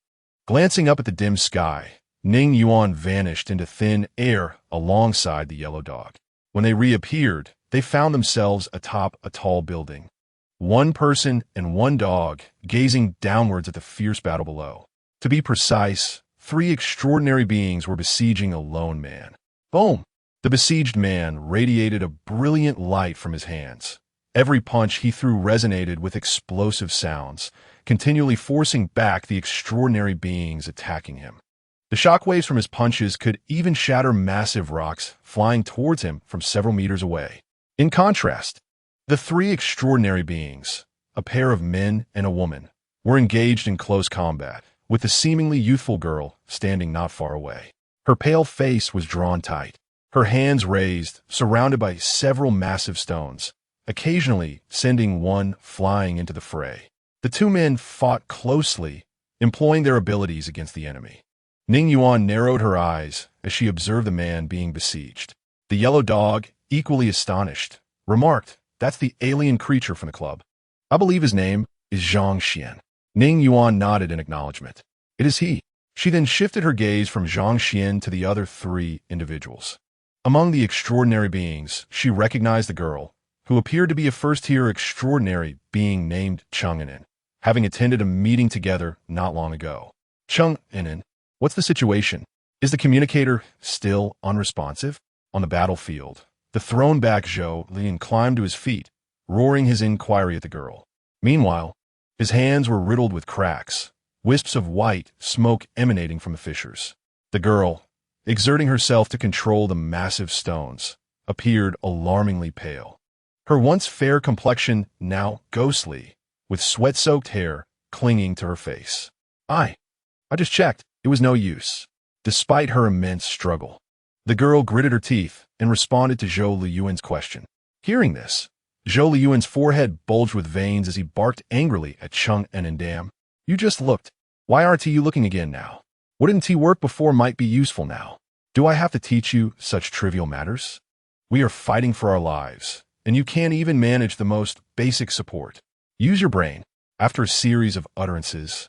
Glancing up at the dim sky, Ning Yuan vanished into thin air alongside the yellow dog. When they reappeared, they found themselves atop a tall building. One person and one dog gazing downwards at the fierce battle below. To be precise, 3 extraordinary beings were besieging a lone man. Boom! The besieged man radiated a brilliant light from his hands. Every punch he threw resonated with explosive sounds, continually forcing back the extraordinary beings attacking him. The shockwaves from his punches could even shatter massive rocks flying towards him from several meters away. In contrast, the 3 extraordinary beings, a pair of men and a woman, were engaged in close combat, with the seemingly youthful girl standing not far away. Her pale face was drawn tight, her hands raised, surrounded by several massive stones, occasionally sending one flying into the fray. The 2 men fought closely, employing their abilities against the enemy. Ning Yuan narrowed her eyes as she observed the man being besieged. The yellow dog, equally astonished, remarked, "That's the alien creature from the club. I believe his name is Zhang Xian." Ning Yuan nodded in acknowledgement. "It is he." She then shifted her gaze from Zhang Xian to the other 3 individuals. Among the extraordinary beings, she recognized the girl, who appeared to be a first-tier extraordinary being named Cheng Inen, having attended a meeting together not long ago. "Cheng Inen, what's the situation? Is the communicator still unresponsive?" On the battlefield, the thrown-back Zhou Lian climbed to his feet, roaring his inquiry at the girl. Meanwhile, his hands were riddled with cracks, wisps of white smoke emanating from the fissures. The girl, exerting herself to control the massive stones, appeared alarmingly pale. Her once fair complexion now ghostly, with sweat-soaked hair clinging to her face. I just checked. It was no use. Despite her immense struggle, the girl gritted her teeth and responded to Zhou Liyuan's question. Hearing this, Zhou Liyuan's forehead bulged with veins as he barked angrily at Cheng and Damn. "You just looked. Why aren't you looking again now? Wouldn't he work before might be useful now? Do I have to teach you such trivial matters? We are fighting for our lives, and you can't even manage the most basic support. Use your brain." After a series of utterances,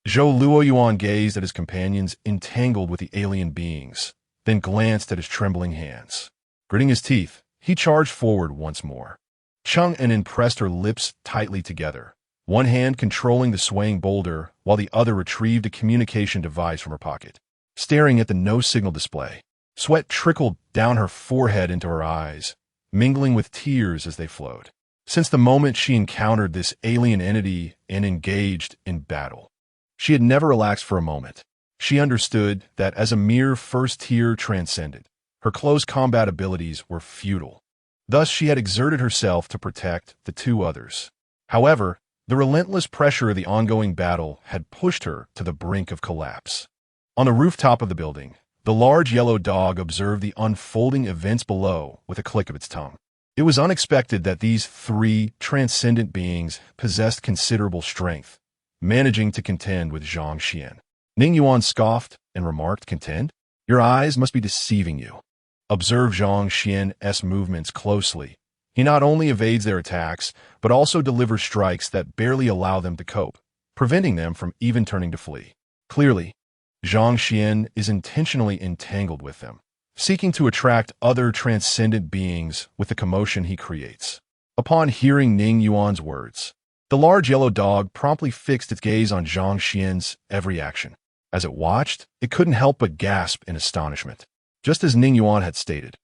Zhou Luoyuan gazed at his companions entangled with the alien beings, then glanced at his trembling hands. Gritting his teeth, he charged forward once more. Cheng Inen pressed her lips tightly together, one hand controlling the swaying boulder while the other retrieved a communication device from her pocket. Staring at the no-signal display, sweat trickled down her forehead into her eyes, mingling with tears as they flowed. Since the moment she encountered this alien entity and engaged in battle, she had never relaxed for a moment. She understood that as a mere first-tier transcendent, her close combat abilities were futile. Thus, she had exerted herself to protect the 2 others. However, the relentless pressure of the ongoing battle had pushed her to the brink of collapse. On the rooftop of the building, the large yellow dog observed the unfolding events below with a click of its tongue. It was unexpected that these 3 transcendent beings possessed considerable strength, managing to contend with Zhang Xian. Ning Yuan scoffed and remarked, "Contend? Your eyes must be deceiving you. Observe Zhang Xian's movements closely. He not only evades their attacks, but also delivers strikes that barely allow them to cope, preventing them from even turning to flee. Clearly, Zhang Xian is intentionally entangled with them, seeking to attract other transcendent beings with the commotion he creates." Upon hearing Ning Yuan's words, the large yellow dog promptly fixed its gaze on Zhang Xian's every action. As it watched, it couldn't help but gasp in astonishment. Just as Ning Yuan had stated,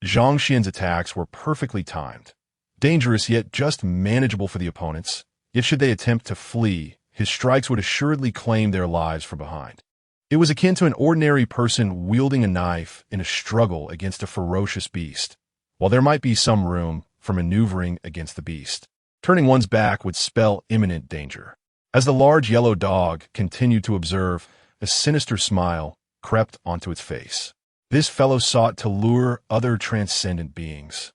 Zhang Xian's attacks were perfectly timed, dangerous yet just manageable for the opponents, yet should they attempt to flee, his strikes would assuredly claim their lives from behind. It was akin to an ordinary person wielding a knife in a struggle against a ferocious beast, while there might be some room for maneuvering against the beast. Turning one's back would spell imminent danger. As the large yellow dog continued to observe, a sinister smile crept onto its face. This fellow sought to lure other transcendent beings,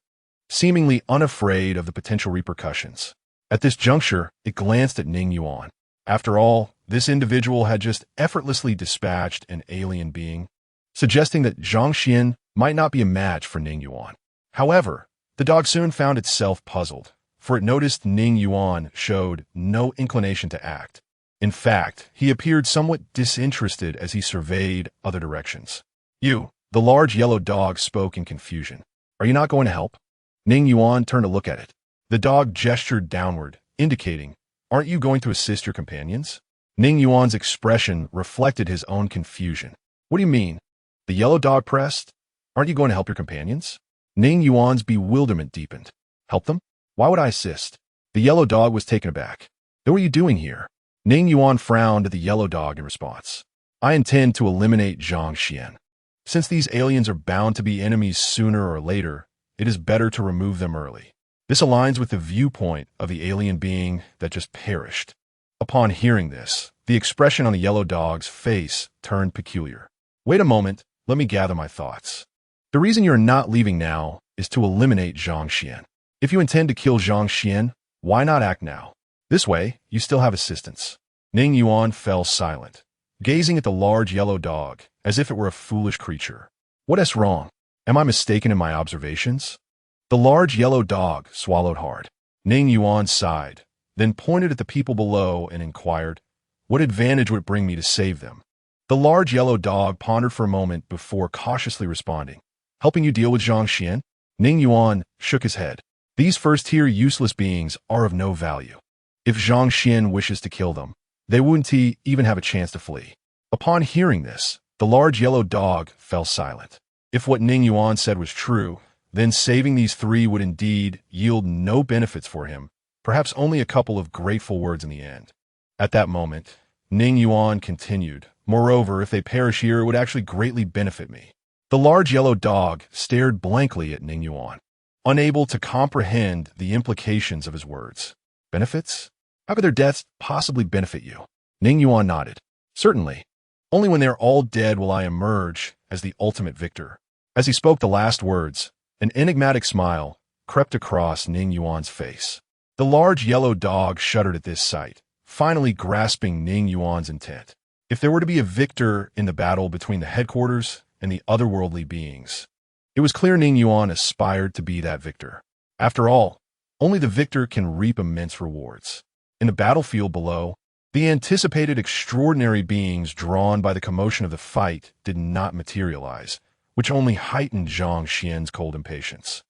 seemingly unafraid of the potential repercussions. At this juncture, it glanced at Ning Yuan. After all, this individual had just effortlessly dispatched an alien being, suggesting that Zhang Xian might not be a match for Ning Yuan. However, the dog soon found itself puzzled, for it noticed Ning Yuan showed no inclination to act. In fact, he appeared somewhat disinterested as he surveyed other directions. "You," the large yellow dog spoke in confusion. "Are you not going to help?" Ning Yuan turned to look at it. The dog gestured downward, indicating, "Aren't you going to assist your companions?" Ning Yuan's expression reflected his own confusion. "What do you mean?" The yellow dog pressed. "Aren't you going to help your companions?" Ning Yuan's bewilderment deepened. "Help them? Why would I assist?" The yellow dog was taken aback. "What are you doing here?" Ning Yuan frowned at the yellow dog in response. "I intend to eliminate Zhang Xian. Since these aliens are bound to be enemies sooner or later, it is better to remove them early. This aligns with the viewpoint of the alien being that just perished." Upon hearing this, the expression on the yellow dog's face turned peculiar. "Wait a moment, let me gather my thoughts. The reason you're not leaving now is to eliminate Zhang Xian. If you intend to kill Zhang Xian, why not act now? This way, you still have assistance." Ning Yuan fell silent, gazing at the large yellow dog as if it were a foolish creature. "What is wrong? Am I mistaken in my observations?" The large yellow dog swallowed hard. Ning Yuan sighed, then pointed at the people below and inquired, "What advantage would it bring me to save them?" The large yellow dog pondered for a moment before cautiously responding, "Helping you deal with Zhang Xian?" Ning Yuan shook his head. "These first-tier useless beings are of no value. If Zhang Xian wishes to kill them, they wouldn't even have a chance to flee." Upon hearing this, the large yellow dog fell silent. If what Ning Yuan said was true, then saving these three would indeed yield no benefits for him, perhaps only a couple of grateful words in the end. At that moment, Ning Yuan continued, "Moreover, if they perish here, it would actually greatly benefit me." The large yellow dog stared blankly at Ning Yuan, unable to comprehend the implications of his words. "Benefits? How could their deaths possibly benefit you?" Ning Yuan nodded. "Certainly. Only when they're all dead will I emerge as the ultimate victor." As he spoke the last words, an enigmatic smile crept across Ning Yuan's face. The large yellow dog shuddered at this sight, finally grasping Ning Yuan's intent. If there were to be a victor in the battle between the headquarters and the otherworldly beings, it was clear Ning Yuan aspired to be that victor. After all, only the victor can reap immense rewards. In the battlefield below, the anticipated extraordinary beings drawn by the commotion of the fight did not materialize, which only heightened Zhang Xian's cold impatience.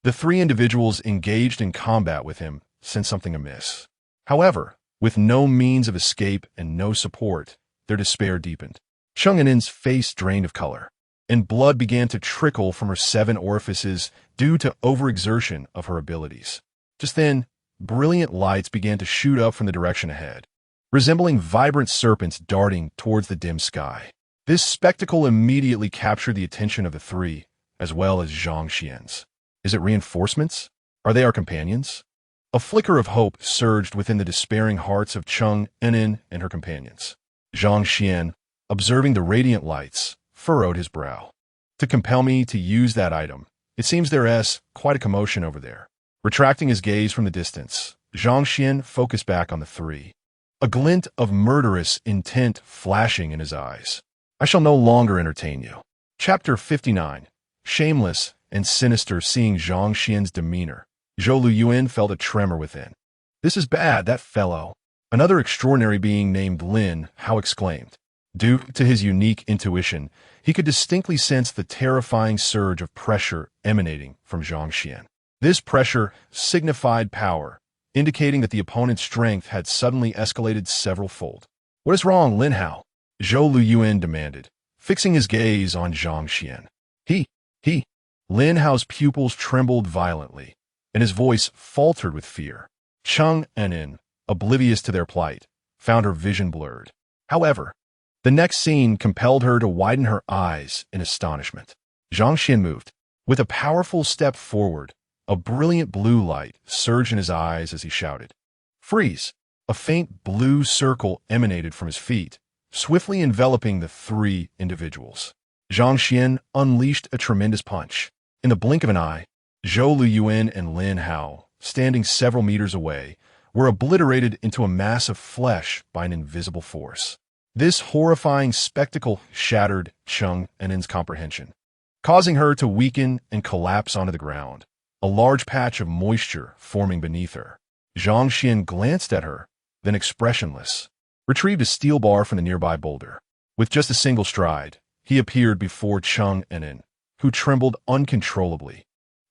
The three individuals engaged in combat with him sensed something amiss. However, with no means of escape and no support, their despair deepened. Cheng Anin's face drained of color, and blood began to trickle from her 7 orifices due to overexertion of her abilities. Just then, brilliant lights began to shoot up from the direction ahead, resembling vibrant serpents darting towards the dim sky. This spectacle immediately captured the attention of the three, as well as Zhang Xian's. Is it reinforcements? Are they our companions? A flicker of hope surged within the despairing hearts of Cheng Anin and her companions. Zhang Xian, observing the radiant lights, furrowed his brow. "To compel me to use that item, it seems there is quite a commotion over there." Retracting his gaze from the distance, Zhang Xian focused back on the three, a glint of murderous intent flashing in his eyes. "I shall no longer entertain you." Chapter 59. Shameless and sinister. Seeing Zhang Xian's demeanor, Zhou Yuan felt a tremor within. "This is bad, that fellow." Another extraordinary being named Lin Hao exclaimed. Due to his unique intuition, he could distinctly sense the terrifying surge of pressure emanating from Zhang Xian. This pressure signified power, indicating that the opponent's strength had suddenly escalated several-fold. "What is wrong, Lin Hao?" Zhou Yuan demanded, fixing his gaze on Zhang Xian. He, Lin Hao's pupils trembled violently, and his voice faltered with fear. Cheng Enin, oblivious to their plight, found her vision blurred. However, the next scene compelled her to widen her eyes in astonishment. Zhang Xian moved. With a powerful step forward, a brilliant blue light surged in his eyes as he shouted, "Freeze!" A faint blue circle emanated from his feet, swiftly enveloping the three individuals. Zhang Xian unleashed a tremendous punch. In the blink of an eye, Zhou Liyuan and Lin Hao, standing several meters away, were obliterated into a mass of flesh by an invisible force. This horrifying spectacle shattered Cheng Enin's comprehension, causing her to weaken and collapse onto the ground, a large patch of moisture forming beneath her. Zhang Xian glanced at her, then expressionless, retrieved a steel bar from the nearby boulder. With just a single stride, he appeared before Cheng Enin, who trembled uncontrollably,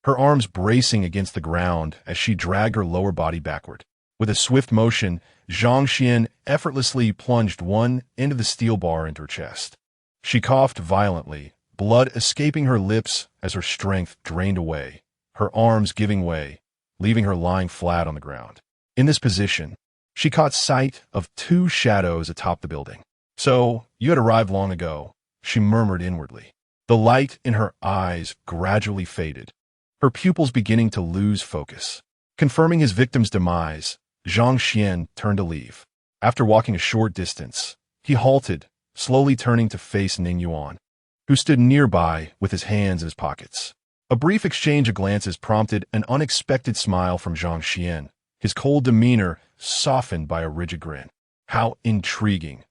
her arms bracing against the ground as she dragged her lower body backward. With a swift motion, Zhang Xian effortlessly plunged one end of the steel bar into her chest. She coughed violently, blood escaping her lips as her strength drained away, her arms giving way, leaving her lying flat on the ground. In this position, she caught sight of two shadows atop the building. "So, you had arrived long ago," she murmured inwardly. The light in her eyes gradually faded, her pupils beginning to lose focus. Confirming his victim's demise, Zhang Xian turned to leave. After walking a short distance, he halted, slowly turning to face Ning Yuan, who stood nearby with his hands in his pockets. A brief exchange of glances prompted an unexpected smile from Zhang Xian, his cold demeanor softened by a rigid grin. How intriguing.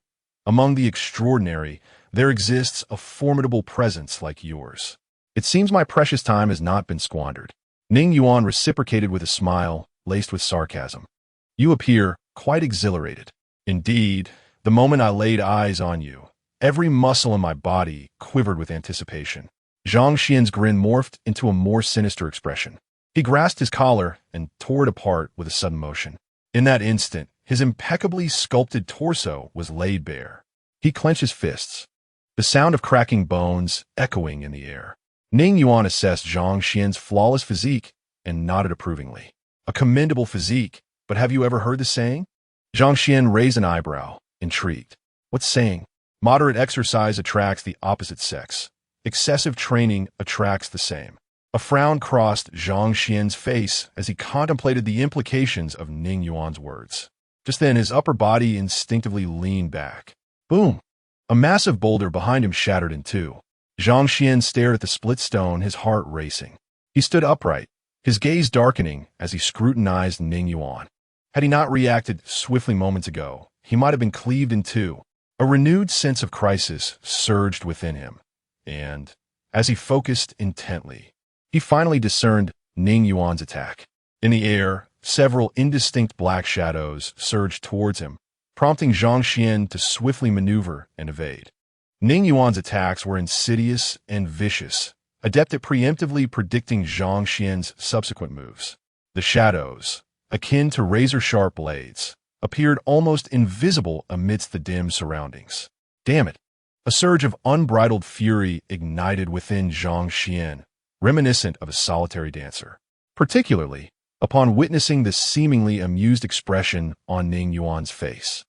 Among the extraordinary, there exists a formidable presence like yours. It seems my precious time has not been squandered. Ning Yuan reciprocated with a smile laced with sarcasm. You appear quite exhilarated. Indeed, the moment I laid eyes on you, every muscle in my body quivered with anticipation. Zhang Xian's grin morphed into a more sinister expression. He grasped his collar and tore it apart with a sudden motion. In that instant, his impeccably sculpted torso was laid bare. He clenched his fists, the sound of cracking bones echoing in the air. Ning Yuan assessed Zhang Xian's flawless physique and nodded approvingly. A commendable physique, but have you ever heard the saying? Zhang Xian raised an eyebrow, intrigued. What saying? Moderate exercise attracts the opposite sex. Excessive training attracts the same. A frown crossed Zhang Xian's face as he contemplated the implications of Ning Yuan's words. Just then, his upper body instinctively leaned back. Boom! A massive boulder behind him shattered in two. Zhang Xian stared at the split stone, his heart racing. He stood upright, his gaze darkening as he scrutinized Ning Yuan. Had he not reacted swiftly moments ago, he might have been cleaved in two. A renewed sense of crisis surged within him, and, as he focused intently, he finally discerned Ning Yuan's attack. In the air, several indistinct black shadows surged towards him, prompting Zhang Xian to swiftly maneuver and evade. Ning Yuan's attacks were insidious and vicious, adept at preemptively predicting Zhang Xian's subsequent moves. The shadows, akin to razor-sharp blades, appeared almost invisible amidst the dim surroundings. Damn it! A surge of unbridled fury ignited within Zhang Xian, reminiscent of a solitary dancer, particularly upon witnessing the seemingly amused expression on Ning Yuan's face.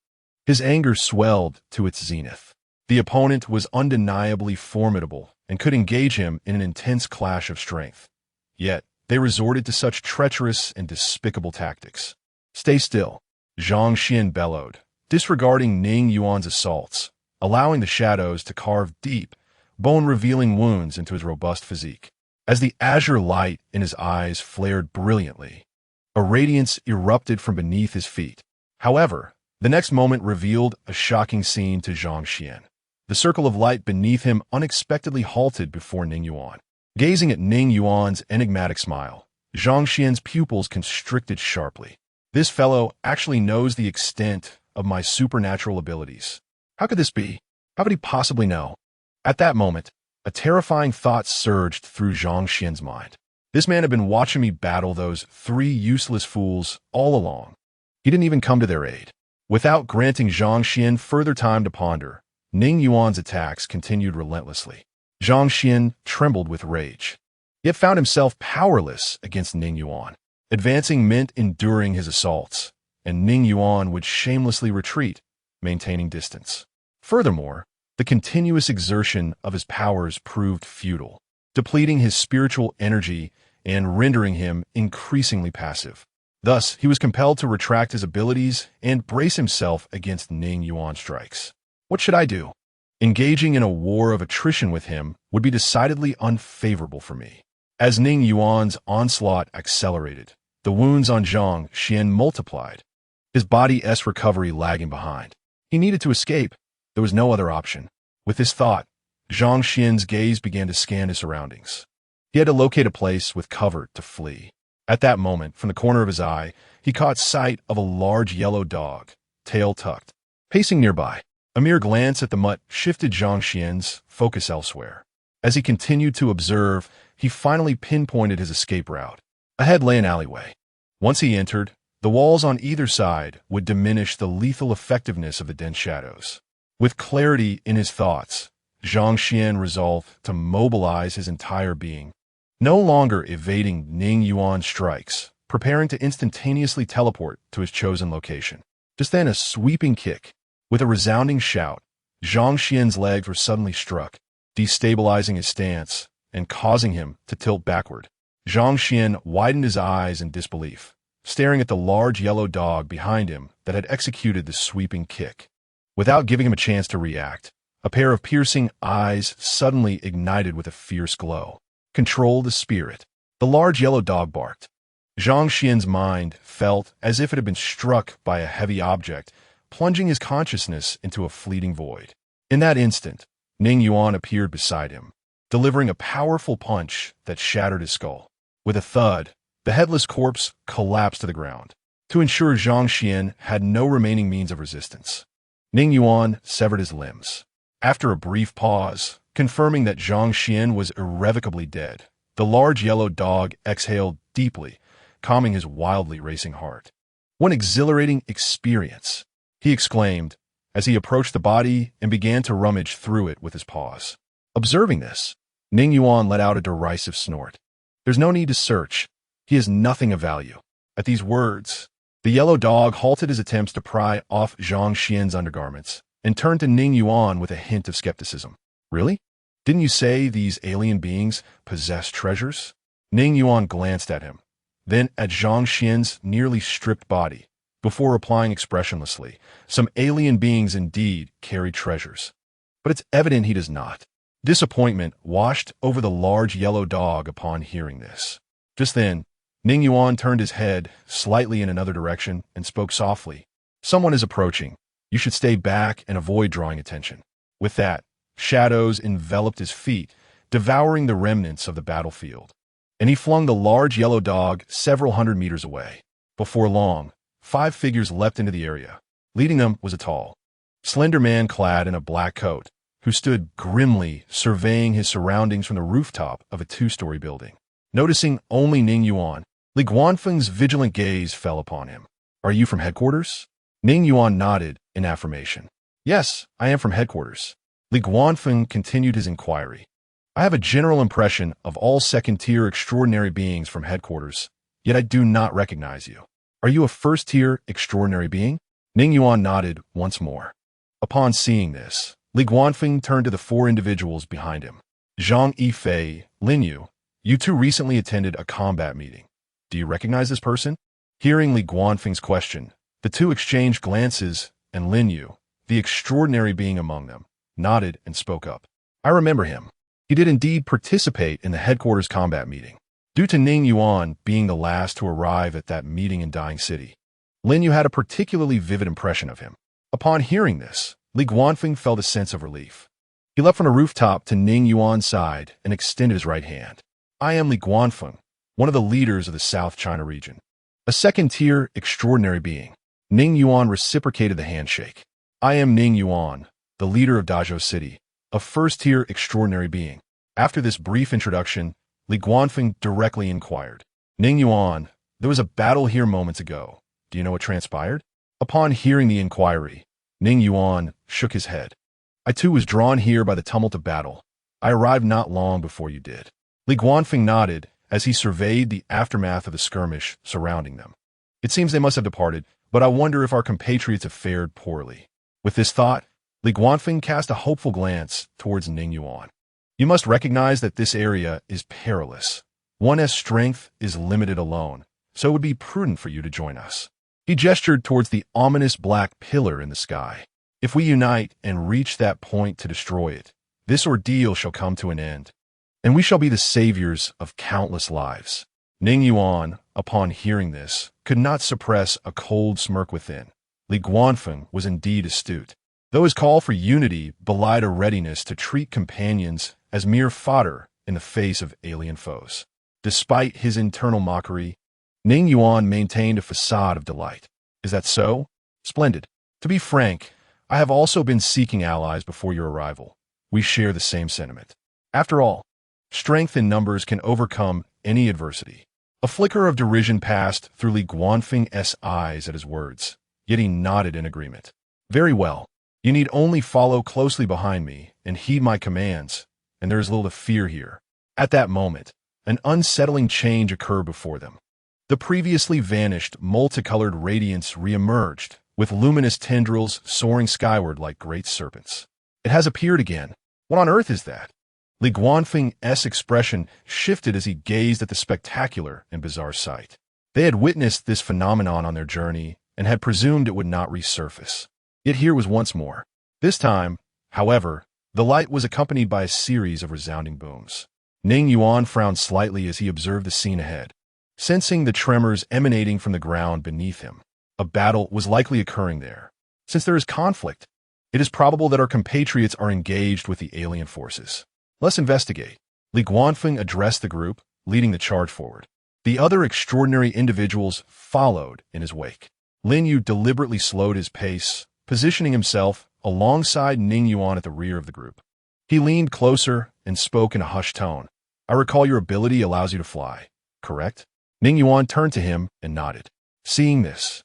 His anger swelled to its zenith. The opponent was undeniably formidable and could engage him in an intense clash of strength. Yet, they resorted to such treacherous and despicable tactics. Stay still, Zhang Xian bellowed, disregarding Ning Yuan's assaults, allowing the shadows to carve deep, bone-revealing wounds into his robust physique. As the azure light in his eyes flared brilliantly, a radiance erupted from beneath his feet. However, the next moment revealed a shocking scene to Zhang Xian. The circle of light beneath him unexpectedly halted before Ning Yuan. Gazing at Ning Yuan's enigmatic smile, Zhang Xian's pupils constricted sharply. This fellow actually knows the extent of my supernatural abilities. How could this be? How could he possibly know? At that moment, a terrifying thought surged through Zhang Xian's mind. This man had been watching me battle those three useless fools all along. He didn't even come to their aid. Without granting Zhang Xian further time to ponder, Ning Yuan's attacks continued relentlessly. Zhang Xian trembled with rage. yet found himself powerless against Ning Yuan. Advancing meant enduring his assaults, and Ning Yuan would shamelessly retreat, maintaining distance. Furthermore, the continuous exertion of his powers proved futile, depleting his spiritual energy and rendering him increasingly passive. Thus, he was compelled to retract his abilities and brace himself against Ning Yuan's strikes. What should I do? Engaging in a war of attrition with him would be decidedly unfavorable for me. As Ning Yuan's onslaught accelerated, the wounds on Zhang Xian multiplied, his body's recovery lagging behind. He needed to escape. There was no other option. With this thought, Zhang Xian's gaze began to scan his surroundings. He had to locate a place with cover to flee. At that moment, from the corner of his eye, he caught sight of a large yellow dog, tail tucked, pacing nearby. A mere glance at the mutt shifted Zhang Xian's focus elsewhere. As he continued to observe, he finally pinpointed his escape route. Ahead lay an alleyway. Once he entered, the walls on either side would diminish the lethal effectiveness of the dense shadows. With clarity in his thoughts, Zhang Xian resolved to mobilize his entire being. No longer evading Ning Yuan's strikes, preparing to instantaneously teleport to his chosen location. Just then, a sweeping kick. With a resounding shout, Zhang Xian's legs were suddenly struck, destabilizing his stance and causing him to tilt backward. Zhang Xian widened his eyes in disbelief, staring at the large yellow dog behind him that had executed the sweeping kick. Without giving him a chance to react, a pair of piercing eyes suddenly ignited with a fierce glow. Control the spirit. The large yellow dog barked. Zhang Xian's mind felt as if it had been struck by a heavy object, plunging his consciousness into a fleeting void. In that instant, Ning Yuan appeared beside him, delivering a powerful punch that shattered his skull. With a thud, the headless corpse collapsed to the ground. To ensure Zhang Xian had no remaining means of resistance, Ning Yuan severed his limbs. After a brief pause, confirming that Zhang Xian was irrevocably dead, the large yellow dog exhaled deeply, calming his wildly racing heart. What an exhilarating experience, he exclaimed as he approached the body and began to rummage through it with his paws. Observing this, Ning Yuan let out a derisive snort. There's no need to search. He has nothing of value. At these words, the yellow dog halted his attempts to pry off Zhang Xian's undergarments and turned to Ning Yuan with a hint of skepticism. Really? Didn't you say these alien beings possess treasures? Ning Yuan glanced at him, then at Zhang Xian's nearly stripped body, before replying expressionlessly, some alien beings indeed carry treasures. But it's evident he does not. Disappointment washed over the large yellow dog upon hearing this. Just then, Ning Yuan turned his head slightly in another direction and spoke softly. Someone is approaching. You should stay back and avoid drawing attention. With that, shadows enveloped his feet, devouring the remnants of the battlefield, and he flung the large yellow dog several hundred meters away. Before long, 5 figures leapt into the area. Leading them was a tall, slender man clad in a black coat, who stood grimly surveying his surroundings from the rooftop of a 2-story building. Noticing only Ning Yuan, Li Guanfeng's vigilant gaze fell upon him. Are you from headquarters? Ning Yuan nodded in affirmation. Yes, I am from headquarters. Li Guanfeng continued his inquiry. I have a general impression of all second-tier extraordinary beings from headquarters, yet I do not recognize you. Are you a first-tier extraordinary being? Ning Yuan nodded once more. Upon seeing this, Li Guanfeng turned to the 4 individuals behind him. Zhang Yifei, Lin Yu, you 2 recently attended a combat meeting. Do you recognize this person? Hearing Li Guanfeng's question, the 2 exchanged glances, and Lin Yu, the extraordinary being among them, nodded and spoke up. I remember him. He did indeed participate in the headquarters combat meeting. Due to Ning Yuan being the last to arrive at that meeting in Dying City, Lin Yu had a particularly vivid impression of him. Upon hearing this, Li Guanfeng felt a sense of relief. He leapt from the rooftop to Ning Yuan's side and extended his right hand. I am Li Guanfeng, one of the leaders of the South China region. A second-tier extraordinary being. Ning Yuan reciprocated the handshake. I am Ning Yuan, the leader of Dazhou City, a first-tier extraordinary being. After this brief introduction, Li Guanfeng directly inquired. Ning Yuan, there was a battle here moments ago. Do you know what transpired? Upon hearing the inquiry, Ning Yuan shook his head. I too was drawn here by the tumult of battle. I arrived not long before you did. Li Guanfeng nodded as he surveyed the aftermath of the skirmish surrounding them. It seems they must have departed, but I wonder if our compatriots have fared poorly. With this thought, Li Guanfeng cast a hopeful glance towards Ning Yuan. You must recognize that this area is perilous. One's strength is limited alone, so it would be prudent for you to join us. He gestured towards the ominous black pillar in the sky. If we unite and reach that point to destroy it, this ordeal shall come to an end, and we shall be the saviors of countless lives. Ning Yuan, upon hearing this, could not suppress a cold smirk within. Li Guanfeng was indeed astute, though his call for unity belied a readiness to treat companions as mere fodder in the face of alien foes. Despite his internal mockery, Ning Yuan maintained a facade of delight. Is that so? Splendid. To be frank, I have also been seeking allies before your arrival. We share the same sentiment. After all, strength in numbers can overcome any adversity. A flicker of derision passed through Li Guanfeng's eyes at his words, yet he nodded in agreement. Very well. You need only follow closely behind me and heed my commands, and there is little to fear here. At that moment, an unsettling change occurred before them. The previously vanished multicolored radiance reemerged, with luminous tendrils soaring skyward like great serpents. It has appeared again. What on earth is that? Li Guanfeng's expression shifted as he gazed at the spectacular and bizarre sight. They had witnessed this phenomenon on their journey and had presumed it would not resurface. Yet here was once more. This time, however, the light was accompanied by a series of resounding booms. Ning Yuan frowned slightly as he observed the scene ahead, sensing the tremors emanating from the ground beneath him. A battle was likely occurring there. Since there is conflict, it is probable that our compatriots are engaged with the alien forces. Let's investigate. Li Guanfeng addressed the group, leading the charge forward. The other extraordinary individuals followed in his wake. Lin Yu deliberately slowed his pace, positioning himself alongside Ning Yuan at the rear of the group. He leaned closer and spoke in a hushed tone. I recall your ability allows you to fly, correct? Ning Yuan turned to him and nodded. Seeing this,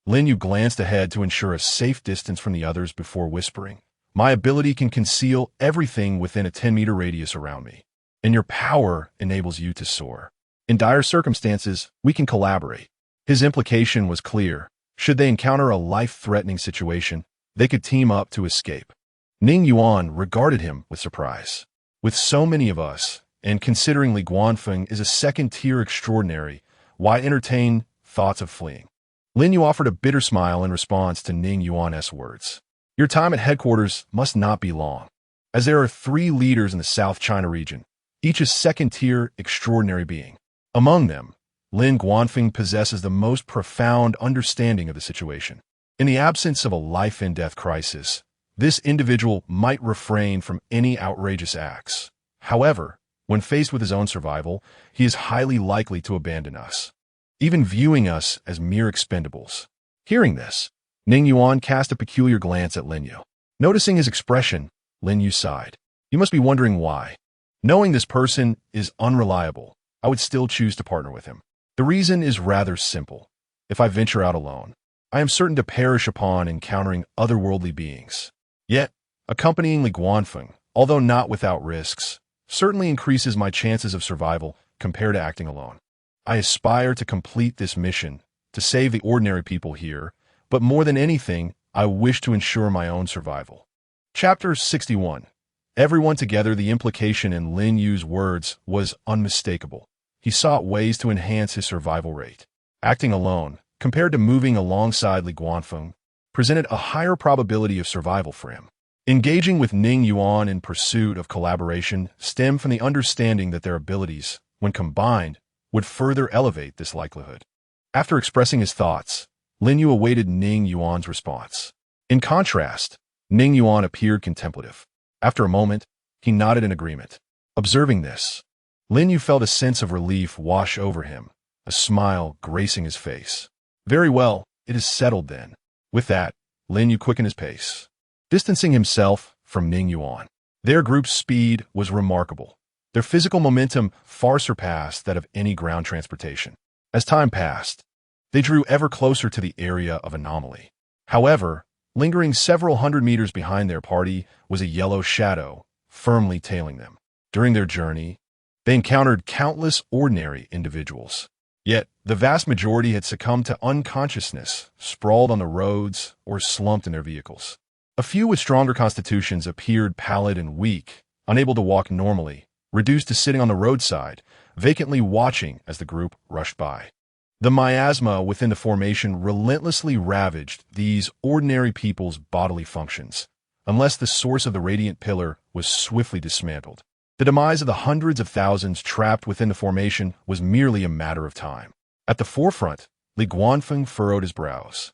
Lin Yu glanced ahead to ensure a safe distance from the others before whispering, my ability can conceal everything within a 10-meter radius around me, and your power enables you to soar. In dire circumstances, we can collaborate. His implication was clear. Should they encounter a life-threatening situation, they could team up to escape. Ning Yuan regarded him with surprise. With so many of us, and considering Li Guanfeng is a second-tier extraordinary, why entertain thoughts of fleeing? Lin Yu offered a bitter smile in response to Ning Yuan's words. Your time at headquarters must not be long, as there are 3 leaders in the South China region, each a second-tier extraordinary being. Among them, Lin Guanfeng possesses the most profound understanding of the situation. In the absence of a life-and-death crisis, this individual might refrain from any outrageous acts. However, when faced with his own survival, he is highly likely to abandon us, even viewing us as mere expendables. Hearing this, Ning Yuan cast a peculiar glance at Lin Yu. Noticing his expression, Lin Yu sighed. You must be wondering why. Knowing this person is unreliable, I would still choose to partner with him. The reason is rather simple. If I venture out alone, I am certain to perish upon encountering otherworldly beings. Yet, accompanying Li Guanfeng, although not without risks, certainly increases my chances of survival compared to acting alone. I aspire to complete this mission, to save the ordinary people here, but more than anything, I wish to ensure my own survival. Chapter 61. Everyone together. The implication in Lin Yu's words was unmistakable. He sought ways to enhance his survival rate. Acting alone, compared to moving alongside Li Guanfeng, presented a higher probability of survival for him. Engaging with Ning Yuan in pursuit of collaboration stemmed from the understanding that their abilities, when combined, would further elevate this likelihood. After expressing his thoughts, Lin Yu awaited Ning Yuan's response. In contrast, Ning Yuan appeared contemplative. After a moment, he nodded in agreement. Observing this, Lin Yu felt a sense of relief wash over him, a smile gracing his face. Very well, it is settled then. With that, Lin Yu quickened his pace, distancing himself from Ning Yuan. Their group's speed was remarkable. Their physical momentum far surpassed that of any ground transportation. As time passed, they drew ever closer to the area of anomaly. However, lingering several hundred meters behind their party was a yellow shadow, firmly tailing them. During their journey, They encountered countless ordinary individuals. Yet, the vast majority had succumbed to unconsciousness, sprawled on the roads, or slumped in their vehicles. A few with stronger constitutions appeared pallid and weak, unable to walk normally, reduced to sitting on the roadside, vacantly watching as the group rushed by. The miasma within the formation relentlessly ravaged these ordinary people's bodily functions, unless the source of the radiant pillar was swiftly dismantled. The demise of the hundreds of thousands trapped within the formation was merely a matter of time. At the forefront, Li Guanfeng furrowed his brows,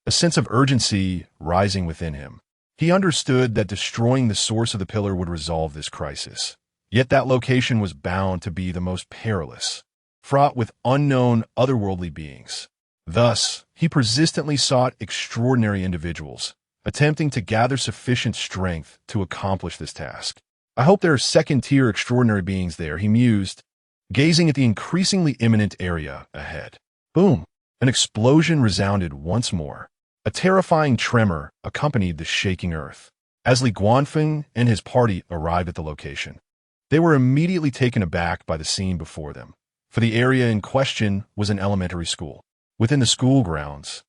a sense of urgency rising within him. He understood that destroying the source of the pillar would resolve this crisis. Yet that location was bound to be the most perilous, fraught with unknown otherworldly beings. Thus, he persistently sought extraordinary individuals, attempting to gather sufficient strength to accomplish this task. I hope there are second-tier extraordinary beings there, he mused, gazing at the increasingly imminent area ahead. Boom! An explosion resounded once more. A terrifying tremor accompanied the shaking earth. As Li Guanfeng and his party arrived at the location, they were immediately taken aback by the scene before them, for the area in question was an elementary school. Within the school grounds,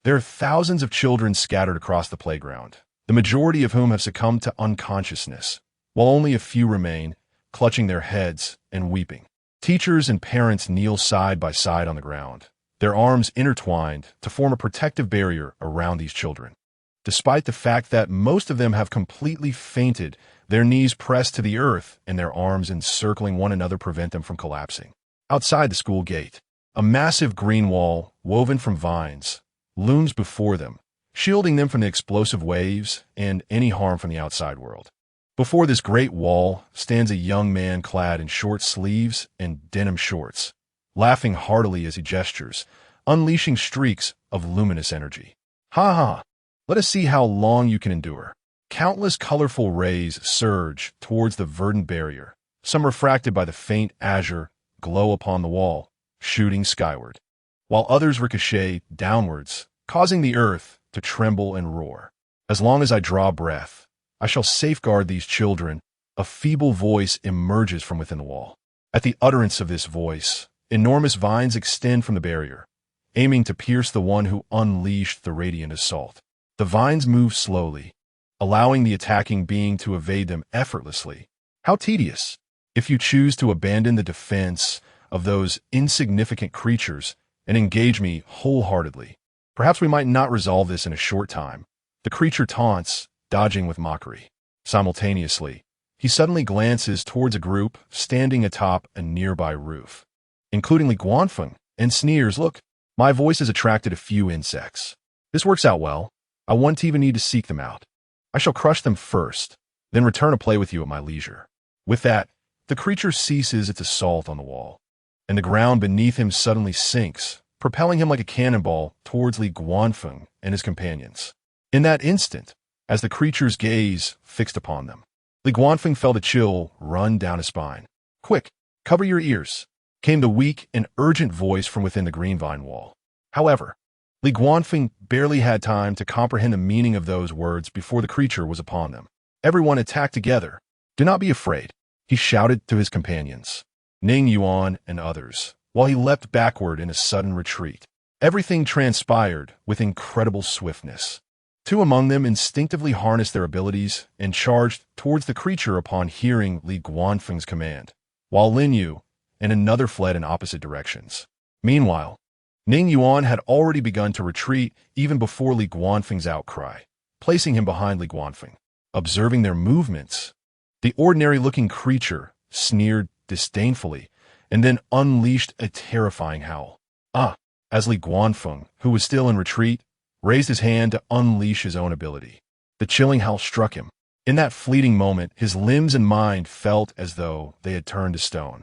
there are thousands of children scattered across the playground, the majority of whom have succumbed to unconsciousness, while only a few remain, clutching their heads and weeping. Teachers and parents kneel side by side on the ground, their arms intertwined to form a protective barrier around these children. Despite the fact that most of them have completely fainted, their knees pressed to the earth and their arms encircling one another prevent them from collapsing. Outside the school gate, a massive green wall, woven from vines, looms before them, shielding them from the explosive waves and any harm from the outside world. Before this great wall stands a young man clad in short sleeves and denim shorts, laughing heartily as he gestures, unleashing streaks of luminous energy. Ha ha! Let us see how long you can endure. Countless colorful rays surge towards the verdant barrier, some refracted by the faint azure glow upon the wall, shooting skyward, while others ricochet downwards, causing the earth to tremble and roar. As long as I draw breath, I shall safeguard these children. A feeble voice emerges from within the wall. At the utterance of this voice, enormous vines extend from the barrier, aiming to pierce the one who unleashed the radiant assault. The vines move slowly, allowing the attacking being to evade them effortlessly. How tedious! If you choose to abandon the defense of those insignificant creatures and engage me wholeheartedly, perhaps we might not resolve this in a short time. The creature taunts, dodging with mockery. Simultaneously, he suddenly glances towards a group standing atop a nearby roof, including Li Guanfeng, and sneers, "Look, my voice has attracted a few insects. This works out well. I won't even need to seek them out. I shall crush them first, then return to play with you at my leisure." With that, the creature ceases its assault on the wall, and the ground beneath him suddenly sinks, propelling him like a cannonball towards Li Guanfeng and his companions. In that instant, as the creature's gaze fixed upon them, Li Guanfeng felt a chill run down his spine. "Quick, cover your ears," came the weak and urgent voice from within the green vine wall. However, Li Guanfeng barely had time to comprehend the meaning of those words before the creature was upon them. "Everyone attack together. Do not be afraid," he shouted to his companions, Ning Yuan and others, while he leapt backward in a sudden retreat. Everything transpired with incredible swiftness. Two among them instinctively harnessed their abilities and charged towards the creature upon hearing Li Guanfeng's command, while Lin Yu and another fled in opposite directions. Meanwhile, Ning Yuan had already begun to retreat even before Li Guanfeng's outcry, placing him behind Li Guanfeng. Observing their movements, the ordinary-looking creature sneered disdainfully and then unleashed a terrifying howl. As Li Guanfeng, who was still in retreat, raised his hand to unleash his own ability. The chilling howl struck him. In that fleeting moment, his limbs and mind felt as though they had turned to stone.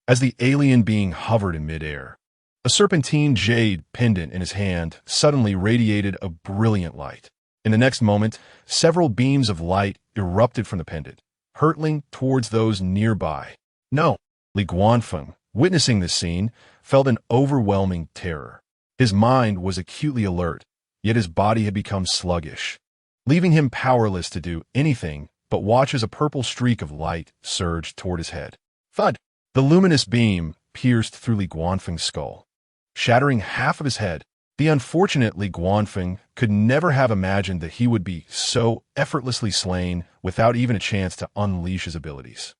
As the alien being hovered in midair, a serpentine jade pendant in his hand suddenly radiated a brilliant light. In the next moment, several beams of light erupted from the pendant, hurtling towards those nearby. No! Li Guanfeng, witnessing this scene, felt an overwhelming terror. His mind was acutely alert, yet his body had become sluggish, leaving him powerless to do anything but watch as a purple streak of light surged toward his head. Thud! The luminous beam pierced through Li Guanfeng's skull, shattering half of his head. The unfortunate Li Guanfeng could never have imagined that he would be so effortlessly slain without even a chance to unleash his abilities.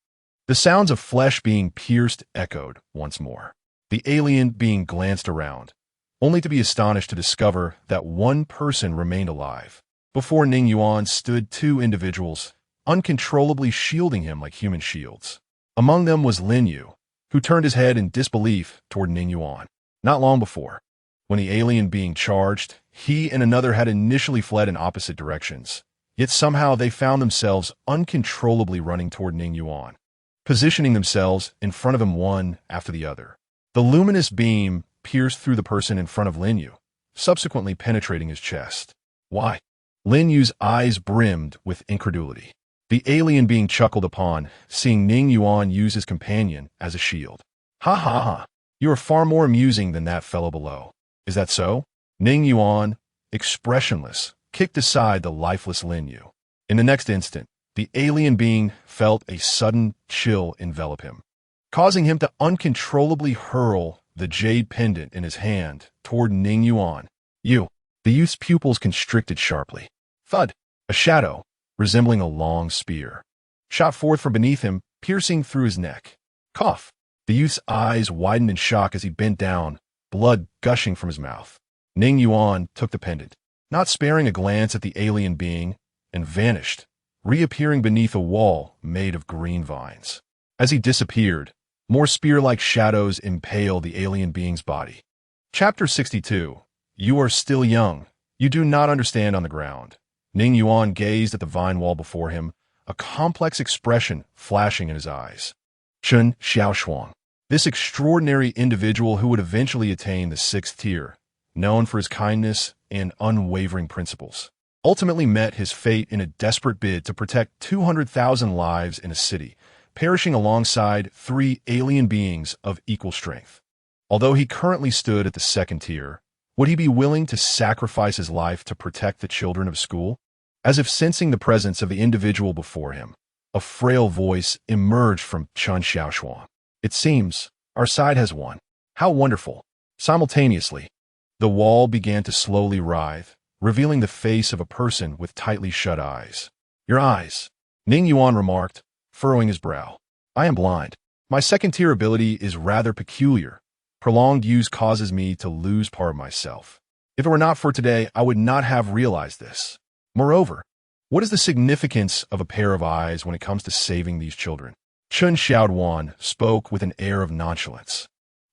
The sounds of flesh being pierced echoed once more. The alien being glanced around, only to be astonished to discover that one person remained alive. Before Ning Yuan stood two individuals, uncontrollably shielding him like human shields. Among them was Lin Yu, who turned his head in disbelief toward Ning Yuan. Not long before, when the alien being charged, he and another had initially fled in opposite directions, yet somehow they found themselves uncontrollably running toward Ning Yuan, positioning themselves in front of him one after the other. The luminous beam pierced through the person in front of Lin Yu, subsequently penetrating his chest. Why? Lin Yu's eyes brimmed with incredulity. The alien being chuckled upon, seeing Ning Yuan use his companion as a shield. Ha ha ha! You are far more amusing than that fellow below. Is that so? Ning Yuan, expressionless, kicked aside the lifeless Lin Yu. In the next instant, the alien being felt a sudden chill envelop him, causing him to uncontrollably hurl the jade pendant in his hand toward Ning Yuan. You! The youth's pupils constricted sharply. Thud! A shadow, resembling a long spear, shot forth from beneath him, piercing through his neck. Cough! The youth's eyes widened in shock as he bent down, blood gushing from his mouth. Ning Yuan took the pendant, not sparing a glance at the alien being, and vanished, reappearing beneath a wall made of green vines. As he disappeared, more spear-like shadows impaled the alien being's body. Chapter 62. You are still young. You do not understand on the ground. Ning Yuan gazed at the vine wall before him, a complex expression flashing in his eyes. Chen Xiaoshuang, this extraordinary individual who would eventually attain the 6th tier, known for his kindness and unwavering principles, ultimately met his fate in a desperate bid to protect 200,000 lives in a city, perishing alongside 3 alien beings of equal strength. Although he currently stood at the 2nd tier, would he be willing to sacrifice his life to protect the children of school? As if sensing the presence of the individual before him, a frail voice emerged from Chen Xiaoshuang. It seems our side has won. How wonderful. Simultaneously, the wall began to slowly writhe, revealing the face of a person with tightly shut eyes. Your eyes, Ning Yuan remarked, furrowing his brow. I am blind. My 2nd tier ability is rather peculiar. Prolonged use causes me to lose part of myself. If it were not for today, I would not have realized this. Moreover, what is the significance of a pair of eyes when it comes to saving these children? Chen Xiaoduan spoke with an air of nonchalance,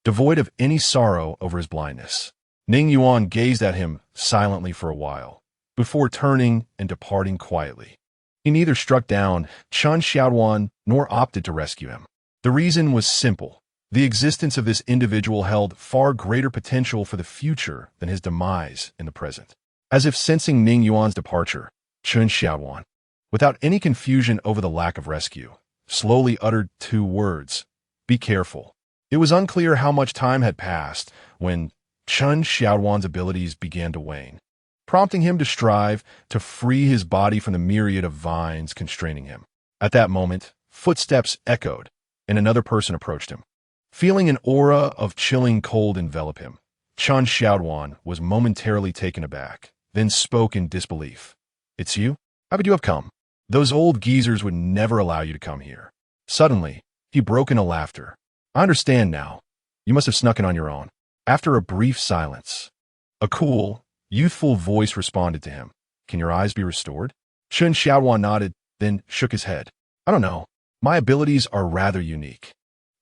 devoid of any sorrow over his blindness. Ning Yuan gazed at him silently for a while, before turning and departing quietly. He neither struck down Chen Xiaoduan nor opted to rescue him. The reason was simple. The existence of this individual held far greater potential for the future than his demise in the present. As if sensing Ning Yuan's departure, Chen Xiaoduan, without any confusion over the lack of rescue, slowly uttered 2 words, "Be careful." It was unclear how much time had passed when Chen Xiaoduan's abilities began to wane, prompting him to strive to free his body from the myriad of vines constraining him. At that moment, footsteps echoed, and another person approached him. Feeling an aura of chilling cold envelop him, Chen Xiaoduan was momentarily taken aback, then spoke in disbelief. It's you? How could you have come? Those old geezers would never allow you to come here. Suddenly, he broke into laughter. I understand now. You must have snuck in on your own. After a brief silence, a cool, youthful voice responded to him. Can your eyes be restored? Chen Xiaoduan nodded, then shook his head. I don't know. My abilities are rather unique.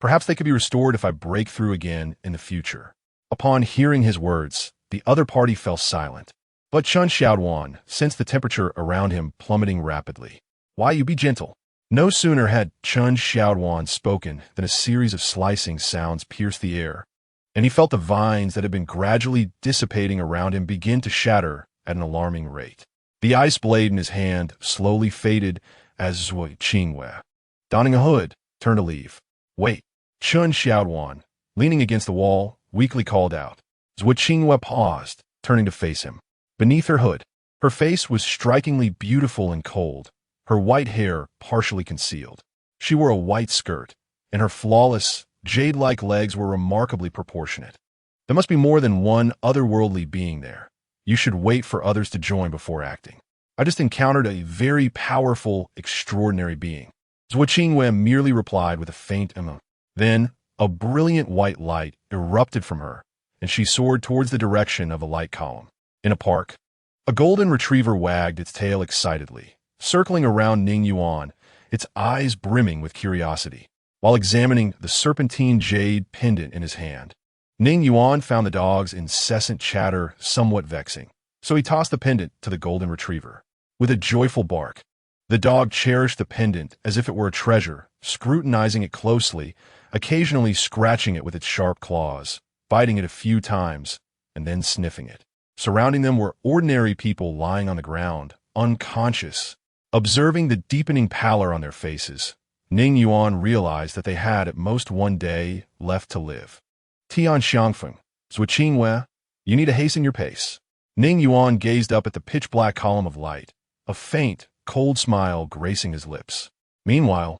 Perhaps they could be restored if I break through again in the future. Upon hearing his words, the other party fell silent. But Chen Xiaoduan sensed the temperature around him plummeting rapidly. Why, you be gentle. No sooner had Chen Xiaoduan spoken than a series of slicing sounds pierced the air, and he felt the vines that had been gradually dissipating around him begin to shatter at an alarming rate. The ice blade in his hand slowly faded as Zhui Qingwei, donning a hood, turned to leave. Wait. Chen Xiaoduan, leaning against the wall, weakly called out. Zhui Qingwei paused, turning to face him. Beneath her hood, her face was strikingly beautiful and cold, her white hair partially concealed. She wore a white skirt, and her flawless, jade-like legs were remarkably proportionate. There must be more than one otherworldly being there. You should wait for others to join before acting. I just encountered a very powerful, extraordinary being. Zhuo Qingwei merely replied with a faint Then, a brilliant white light erupted from her, and she soared towards the direction of a light column. In a park, a golden retriever wagged its tail excitedly, circling around Ning Yuan, its eyes brimming with curiosity, while examining the serpentine jade pendant in his hand. Ning Yuan found the dog's incessant chatter somewhat vexing, so he tossed the pendant to the golden retriever. With a joyful bark, the dog cherished the pendant as if it were a treasure, scrutinizing it closely, occasionally scratching it with its sharp claws, biting it a few times, and then sniffing it. Surrounding them were ordinary people lying on the ground, unconscious. Observing the deepening pallor on their faces, Ning Yuan realized that they had at most one day left to live. Tian Xiangfeng, Zhuo Qingwei, you need to hasten your pace. Ning Yuan gazed up at the pitch-black column of light, a faint, cold smile gracing his lips. Meanwhile,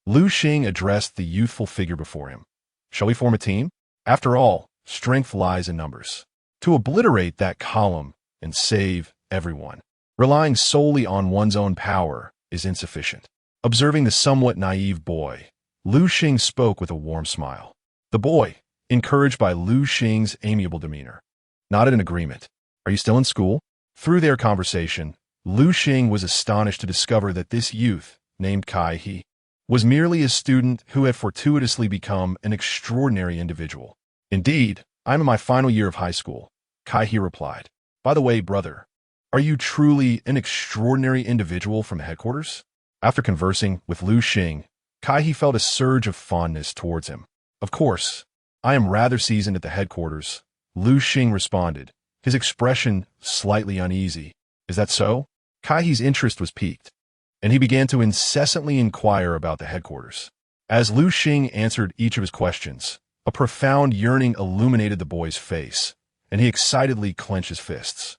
Lu Xing addressed the youthful figure before him. Shall we form a team? After all, strength lies in numbers. To obliterate that column and save everyone, relying solely on one's own power is insufficient. Observing the somewhat naive boy, Lu Xing spoke with a warm smile. The boy, encouraged by Lu Xing's amiable demeanor, nodded in agreement. Are you still in school? Through their conversation, Lu Xing was astonished to discover that this youth, named Kai He, was merely a student who had fortuitously become an extraordinary individual. Indeed, I'm in my final year of high school, Kai He replied. By the way, brother, are you truly an extraordinary individual from headquarters? After conversing with Lu Xing, Kai He felt a surge of fondness towards him. Of course, I am rather seasoned at the headquarters, Lu Xing responded, his expression slightly uneasy. Is that so? Kai He's interest was piqued, and he began to incessantly inquire about the headquarters. As Lu Xing answered each of his questions, a profound yearning illuminated the boy's face, and he excitedly clenched his fists.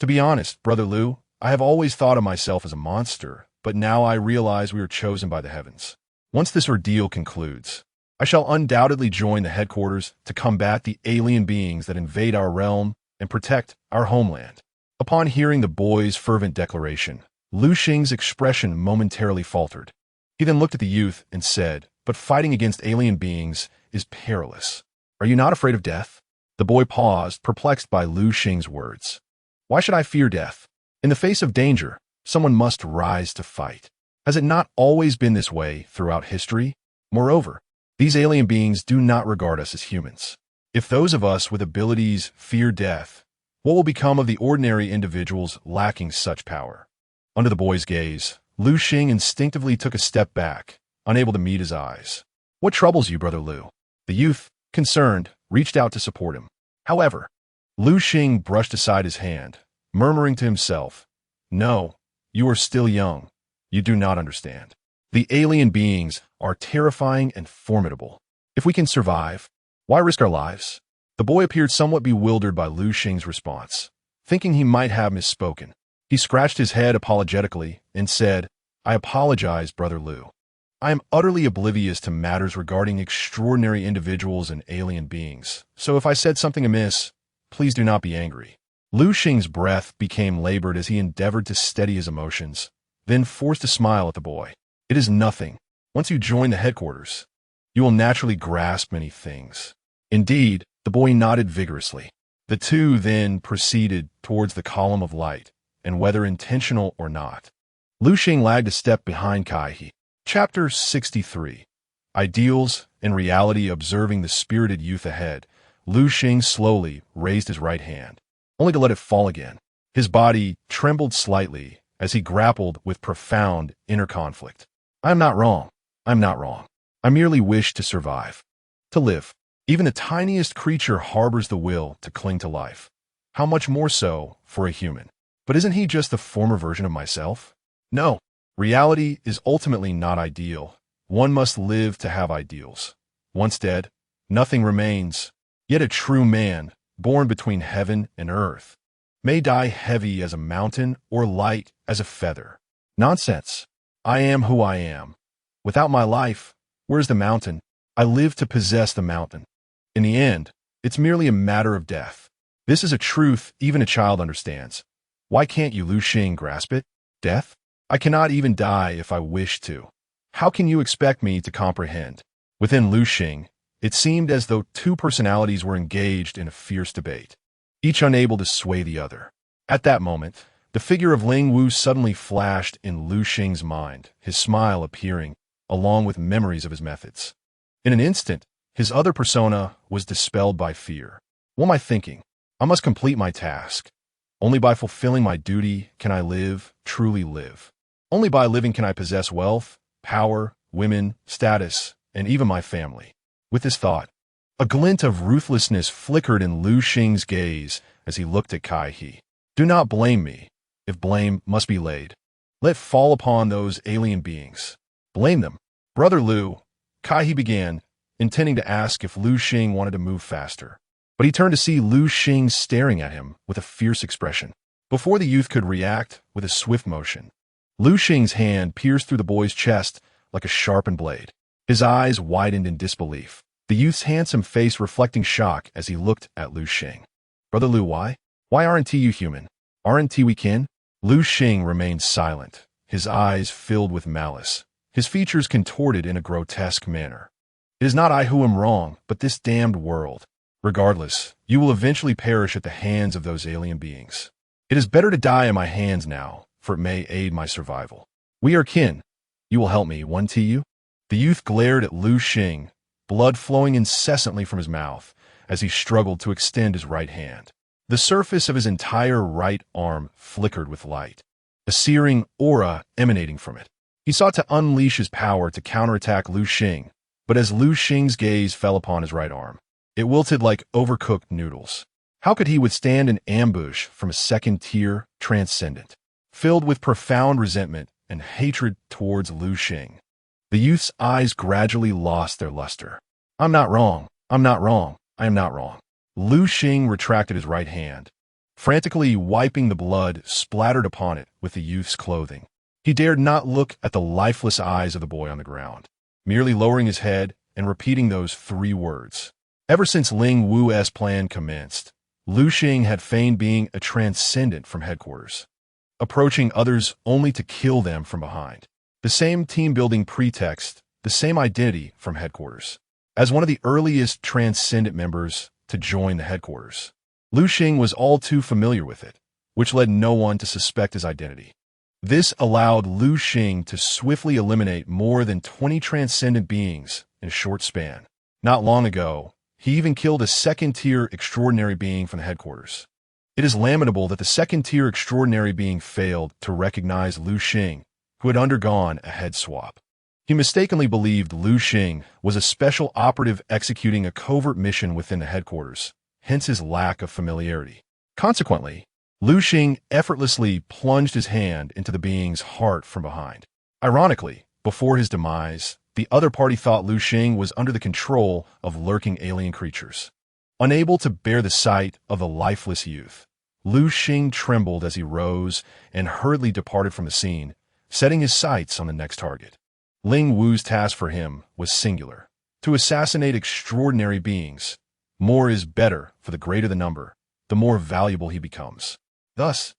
To be honest, Brother Lu, I have always thought of myself as a monster, but now I realize we are chosen by the heavens. Once this ordeal concludes, I shall undoubtedly join the headquarters to combat the alien beings that invade our realm and protect our homeland. Upon hearing the boy's fervent declaration, Lu Xing's expression momentarily faltered. He then looked at the youth and said, but fighting against alien beings is perilous. Are you not afraid of death? The boy paused, perplexed by Lu Xing's words. Why should I fear death? In the face of danger, someone must rise to fight. Has it not always been this way throughout history? Moreover, these alien beings do not regard us as humans. If those of us with abilities fear death, what will become of the ordinary individuals lacking such power? Under the boy's gaze, Lu Xing instinctively took a step back, unable to meet his eyes. What troubles you, Brother Lu? The youth, concerned, reached out to support him. However, Lu Xing brushed aside his hand, murmuring to himself, No, you are still young. You do not understand. The alien beings are terrifying and formidable. If we can survive, why risk our lives? The boy appeared somewhat bewildered by Lu Xing's response, thinking he might have misspoken. He scratched his head apologetically and said, I apologize, Brother Lu. I am utterly oblivious to matters regarding extraordinary individuals and alien beings, so if I said something amiss, please do not be angry. Lu Xing's breath became labored as he endeavored to steady his emotions, then forced a smile at the boy. It is nothing. Once you join the headquarters, you will naturally grasp many things. Indeed, the boy nodded vigorously. The two then proceeded towards the column of light, and whether intentional or not, Lu Xing lagged a step behind Kai He. Chapter 63. Ideals and Reality. Observing the spirited youth ahead, Lu Xing slowly raised his right hand, only to let it fall again. His body trembled slightly as he grappled with profound inner conflict. I am not wrong. I'm not wrong. I merely wish to survive, to live. Even the tiniest creature harbors the will to cling to life. How much more so for a human? But isn't he just the former version of myself? No. Reality is ultimately not ideal. One must live to have ideals. Once dead, nothing remains. Yet a true man, born between heaven and earth, may die heavy as a mountain or light as a feather. Nonsense. I am who I am. Without my life, where's the mountain? I live to possess the mountain. In the end, it's merely a matter of death. This is a truth even a child understands. Why can't you, Lu Xing, grasp it? Death? I cannot even die if I wish to. How can you expect me to comprehend? Within Lu Xing, it seemed as though two personalities were engaged in a fierce debate, each unable to sway the other. At that moment, the figure of Ling Wu suddenly flashed in Lu Xing's mind, his smile appearing, along with memories of his methods. In an instant, his other persona was dispelled by fear. What am I thinking? I must complete my task. Only by fulfilling my duty can I live, truly live. Only by living can I possess wealth, power, women, status, and even my family. With this thought, a glint of ruthlessness flickered in Lu Xing's gaze as he looked at Kai He. Do not blame me, if blame must be laid. Let fall upon those alien beings. Blame them. Brother Lu, Kai He began, intending to ask if Lu Xing wanted to move faster. But he turned to see Lu Xing staring at him with a fierce expression. Before the youth could react with a swift motion, Lu Xing's hand pierced through the boy's chest like a sharpened blade. His eyes widened in disbelief, the youth's handsome face reflecting shock as he looked at Lu Xing. Brother Lu, why? Why aren't you human? Aren't we kin? Lu Xing remained silent, his eyes filled with malice, his features contorted in a grotesque manner. It is not I who am wrong, but this damned world. Regardless, you will eventually perish at the hands of those alien beings. It is better to die in my hands now, for it may aid my survival. We are kin. You will help me, won't you? The youth glared at Lu Xing, blood flowing incessantly from his mouth as he struggled to extend his right hand. The surface of his entire right arm flickered with light, a searing aura emanating from it. He sought to unleash his power to counterattack Lu Xing, but as Lu Xing's gaze fell upon his right arm, it wilted like overcooked noodles. How could he withstand an ambush from a second-tier transcendent, filled with profound resentment and hatred towards Lu Xing? The youth's eyes gradually lost their luster. I'm not wrong. I'm not wrong. I am not wrong. Lu Xing retracted his right hand, frantically wiping the blood splattered upon it with the youth's clothing. He dared not look at the lifeless eyes of the boy on the ground, merely lowering his head and repeating those three words. Ever since Ling Wu's plan commenced, Lu Xing had feigned being a transcendent from headquarters, approaching others only to kill them from behind. The same team-building pretext, the same identity from headquarters. As one of the earliest transcendent members to join the headquarters, Lu Xing was all too familiar with it, which led no one to suspect his identity. This allowed Lu Xing to swiftly eliminate more than 20 transcendent beings in a short span. Not long ago, he even killed a second-tier extraordinary being from the headquarters. It is lamentable that the second-tier extraordinary being failed to recognize Lu Xing, who had undergone a head swap. He mistakenly believed Lu Xing was a special operative executing a covert mission within the headquarters, hence his lack of familiarity. Consequently, Lu Xing effortlessly plunged his hand into the being's heart from behind. Ironically, before his demise, the other party thought Lu Xing was under the control of lurking alien creatures. Unable to bear the sight of the lifeless youth, Lu Xing trembled as he rose and hurriedly departed from the scene, setting his sights on the next target. Ling Wu's task for him was singular: to assassinate extraordinary beings. More is better, for the greater the number, the more valuable he becomes. Thus,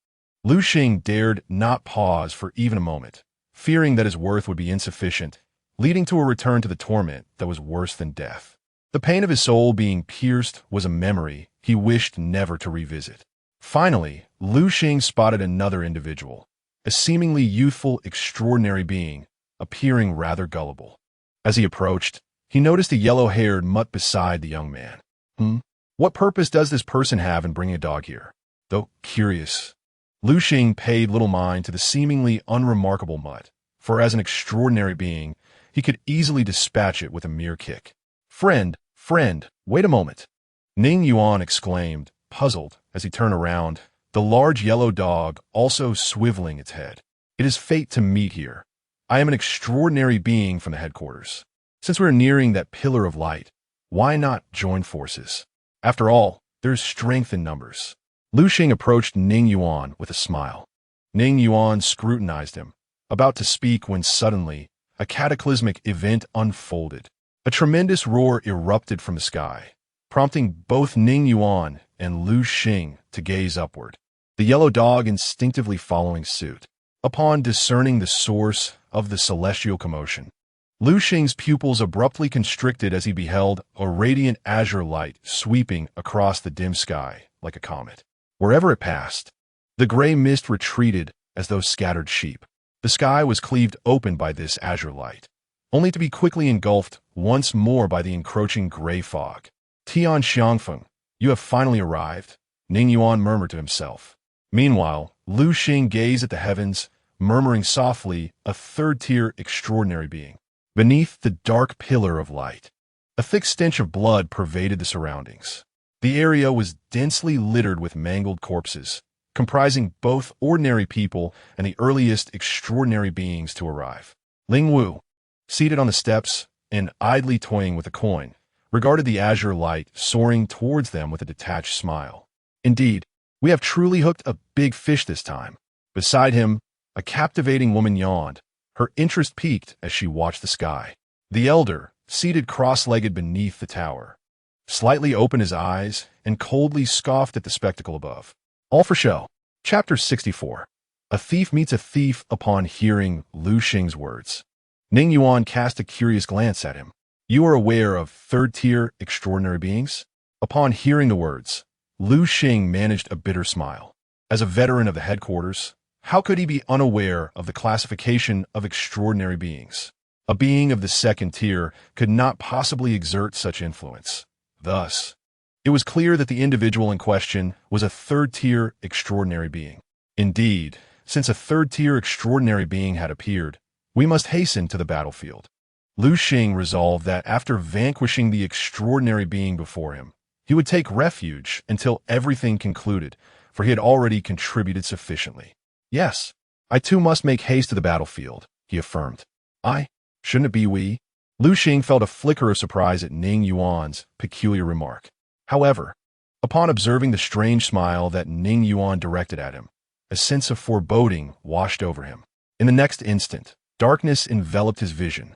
Lu Xing dared not pause for even a moment, fearing that his worth would be insufficient, leading to a return to the torment that was worse than death. The pain of his soul being pierced was a memory he wished never to revisit. Finally, Lu Xing spotted another individual, a seemingly youthful, extraordinary being, appearing rather gullible. As he approached, he noticed a yellow-haired mutt beside the young man. What purpose does this person have in bringing a dog here? Though curious, Lu Xing paid little mind to the seemingly unremarkable mutt, for as an extraordinary being, he could easily dispatch it with a mere kick. Friend, wait a moment," Ning Yuan exclaimed, puzzled, as he turned around, the large yellow dog also swiveling its head. "It is fate to meet here. I am an extraordinary being from the headquarters. Since we are nearing that pillar of light, why not join forces? After all, there is strength in numbers." Lu Xing approached Ning Yuan with a smile. Ning Yuan scrutinized him, about to speak when suddenly, a cataclysmic event unfolded. A tremendous roar erupted from the sky, prompting both Ning Yuan and Lu Xing to gaze upward, the yellow dog instinctively following suit. Upon discerning the source of the celestial commotion, Lu Xing's pupils abruptly constricted as he beheld a radiant azure light sweeping across the dim sky like a comet. Wherever it passed, the gray mist retreated as though scattered sheep. The sky was cleaved open by this azure light, only to be quickly engulfed once more by the encroaching gray fog. Tian Xiangfeng, you have finally arrived, Ning Yuan murmured to himself. Meanwhile, Lu Xing gazed at the heavens, murmuring softly, a third-tier extraordinary being. Beneath the dark pillar of light, a thick stench of blood pervaded the surroundings. The area was densely littered with mangled corpses, comprising both ordinary people and the earliest extraordinary beings to arrive. Ling Wu, seated on the steps and idly toying with a coin, regarded the azure light soaring towards them with a detached smile. Indeed, we have truly hooked a big fish this time. Beside him, a captivating woman yawned, her interest piqued as she watched the sky. The elder, seated cross-legged beneath the tower, slightly opened his eyes and coldly scoffed at the spectacle above. All for show. Chapter 64. A thief meets a thief upon hearing Lu Xing's words. Ning Yuan cast a curious glance at him. You are aware of third-tier extraordinary beings? Upon hearing the words, Lu Xing managed a bitter smile. As a veteran of the headquarters, how could he be unaware of the classification of extraordinary beings? A being of the second tier could not possibly exert such influence. Thus, it was clear that the individual in question was a third-tier extraordinary being. Indeed, since a third-tier extraordinary being had appeared, we must hasten to the battlefield. Lu Xing resolved that after vanquishing the extraordinary being before him, he would take refuge until everything concluded, for he had already contributed sufficiently. Yes, I too must make haste to the battlefield, he affirmed. Shouldn't it be we? Lu Xing felt a flicker of surprise at Ning Yuan's peculiar remark. However, upon observing the strange smile that Ning Yuan directed at him, a sense of foreboding washed over him. In the next instant, darkness enveloped his vision,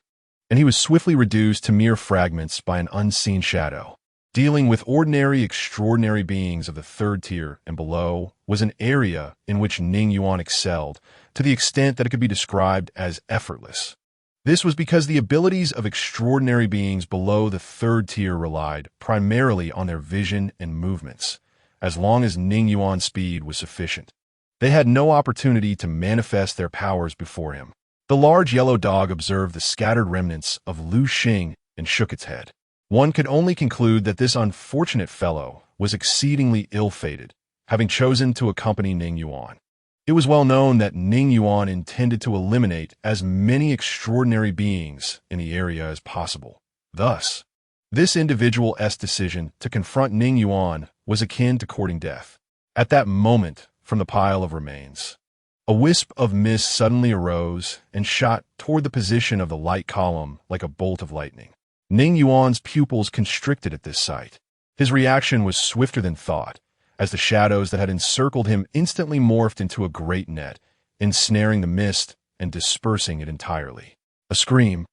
and he was swiftly reduced to mere fragments by an unseen shadow. Dealing with ordinary, extraordinary beings of the third tier and below was an area in which Ning Yuan excelled, to the extent that it could be described as effortless. This was because the abilities of extraordinary beings below the third tier relied primarily on their vision and movements, as long as Ning Yuan's speed was sufficient. They had no opportunity to manifest their powers before him. The large yellow dog observed the scattered remnants of Lu Xing and shook its head. One could only conclude that this unfortunate fellow was exceedingly ill-fated, having chosen to accompany Ning Yuan. It was well known that Ning Yuan intended to eliminate as many extraordinary beings in the area as possible. Thus, this individual's decision to confront Ning Yuan was akin to courting death. At that moment, from the pile of remains, a wisp of mist suddenly arose and shot toward the position of the light column like a bolt of lightning. Ning Yuan's pupils constricted at this sight. His reaction was swifter than thought, as the shadows that had encircled him instantly morphed into a great net, ensnaring the mist and dispersing it entirely. A scream,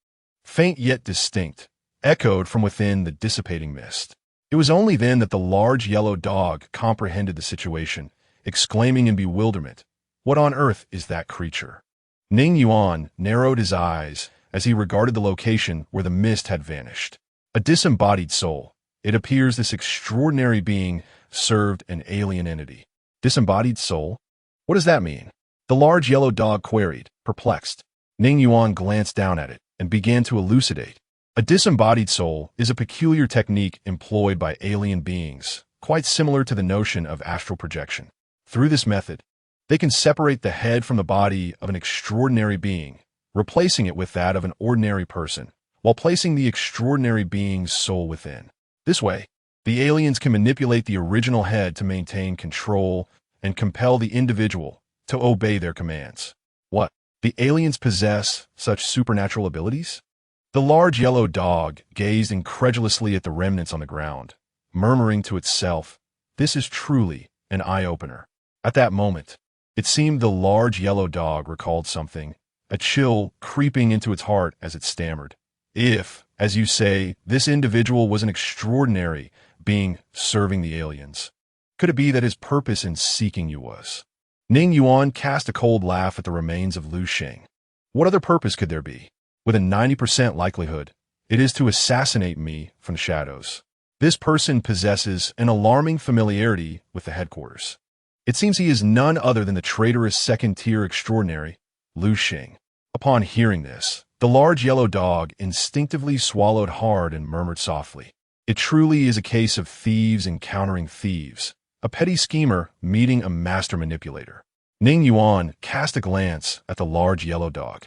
faint yet distinct, echoed from within the dissipating mist. It was only then that the large yellow dog comprehended the situation, exclaiming in bewilderment, "What on earth is that creature?" Ning Yuan narrowed his eyes as he regarded the location where the mist had vanished. A disembodied soul. It appears this extraordinary being served an alien entity. Disembodied soul? What does that mean? The large yellow dog queried, perplexed. Ning Yuan glanced down at it and began to elucidate. A disembodied soul is a peculiar technique employed by alien beings, quite similar to the notion of astral projection. Through this method, they can separate the head from the body of an extraordinary being, replacing it with that of an ordinary person, while placing the extraordinary being's soul within. This way, the aliens can manipulate the original head to maintain control and compel the individual to obey their commands. What? The aliens possess such supernatural abilities? The large yellow dog gazed incredulously at the remnants on the ground, murmuring to itself, "This is truly an eye-opener." At that moment, it seemed the large yellow dog recalled something, a chill creeping into its heart as it stammered. If, as you say, this individual was an extraordinary being serving the aliens, could it be that his purpose in seeking you was? Ning Yuan cast a cold laugh at the remains of Lu Xing. What other purpose could there be? With a 90% likelihood, it is to assassinate me from the shadows. This person possesses an alarming familiarity with the headquarters. It seems he is none other than the traitorous second-tier extraordinary, Lu Xing. Upon hearing this, the large yellow dog instinctively swallowed hard and murmured softly, "It truly is a case of thieves encountering thieves, a petty schemer meeting a master manipulator." Ning Yuan cast a glance at the large yellow dog,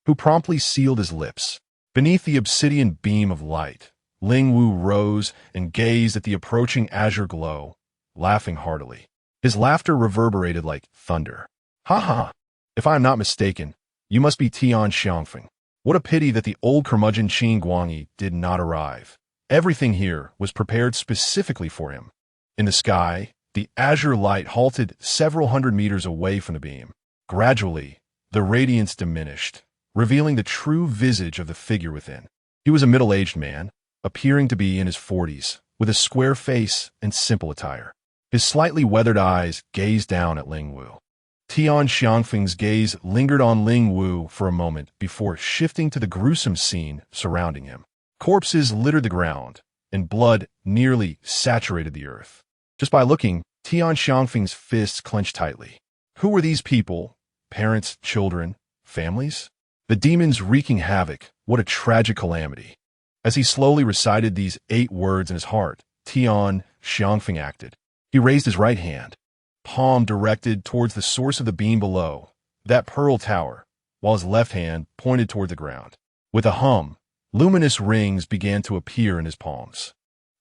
who promptly sealed his lips. Beneath the obsidian beam of light, Ling Wu rose and gazed at the approaching azure glow, laughing heartily. His laughter reverberated like thunder. "Ha ha! If I am not mistaken, you must be Tian Xiangfeng. What a pity that the old curmudgeon Qin Guangyi did not arrive. Everything here was prepared specifically for him." In the sky, the azure light halted several hundred meters away from the beam. Gradually, the radiance diminished, revealing the true visage of the figure within. He was a middle-aged man, appearing to be in his 40s, with a square face and simple attire. His slightly weathered eyes gazed down at Ling Wu. Tian Xiangfeng's gaze lingered on Ling Wu for a moment before shifting to the gruesome scene surrounding him. Corpses littered the ground, and blood nearly saturated the earth. Just by looking, Tian Xiangfeng's fists clenched tightly. Who were these people? Parents, children, families? The demons wreaking havoc. What a tragic calamity. As he slowly recited these 8 words in his heart, Tian Xiangfeng acted. He raised his right hand, palm directed towards the source of the beam below, that pearl tower, while his left hand pointed toward the ground. With a hum, luminous rings began to appear in his palms.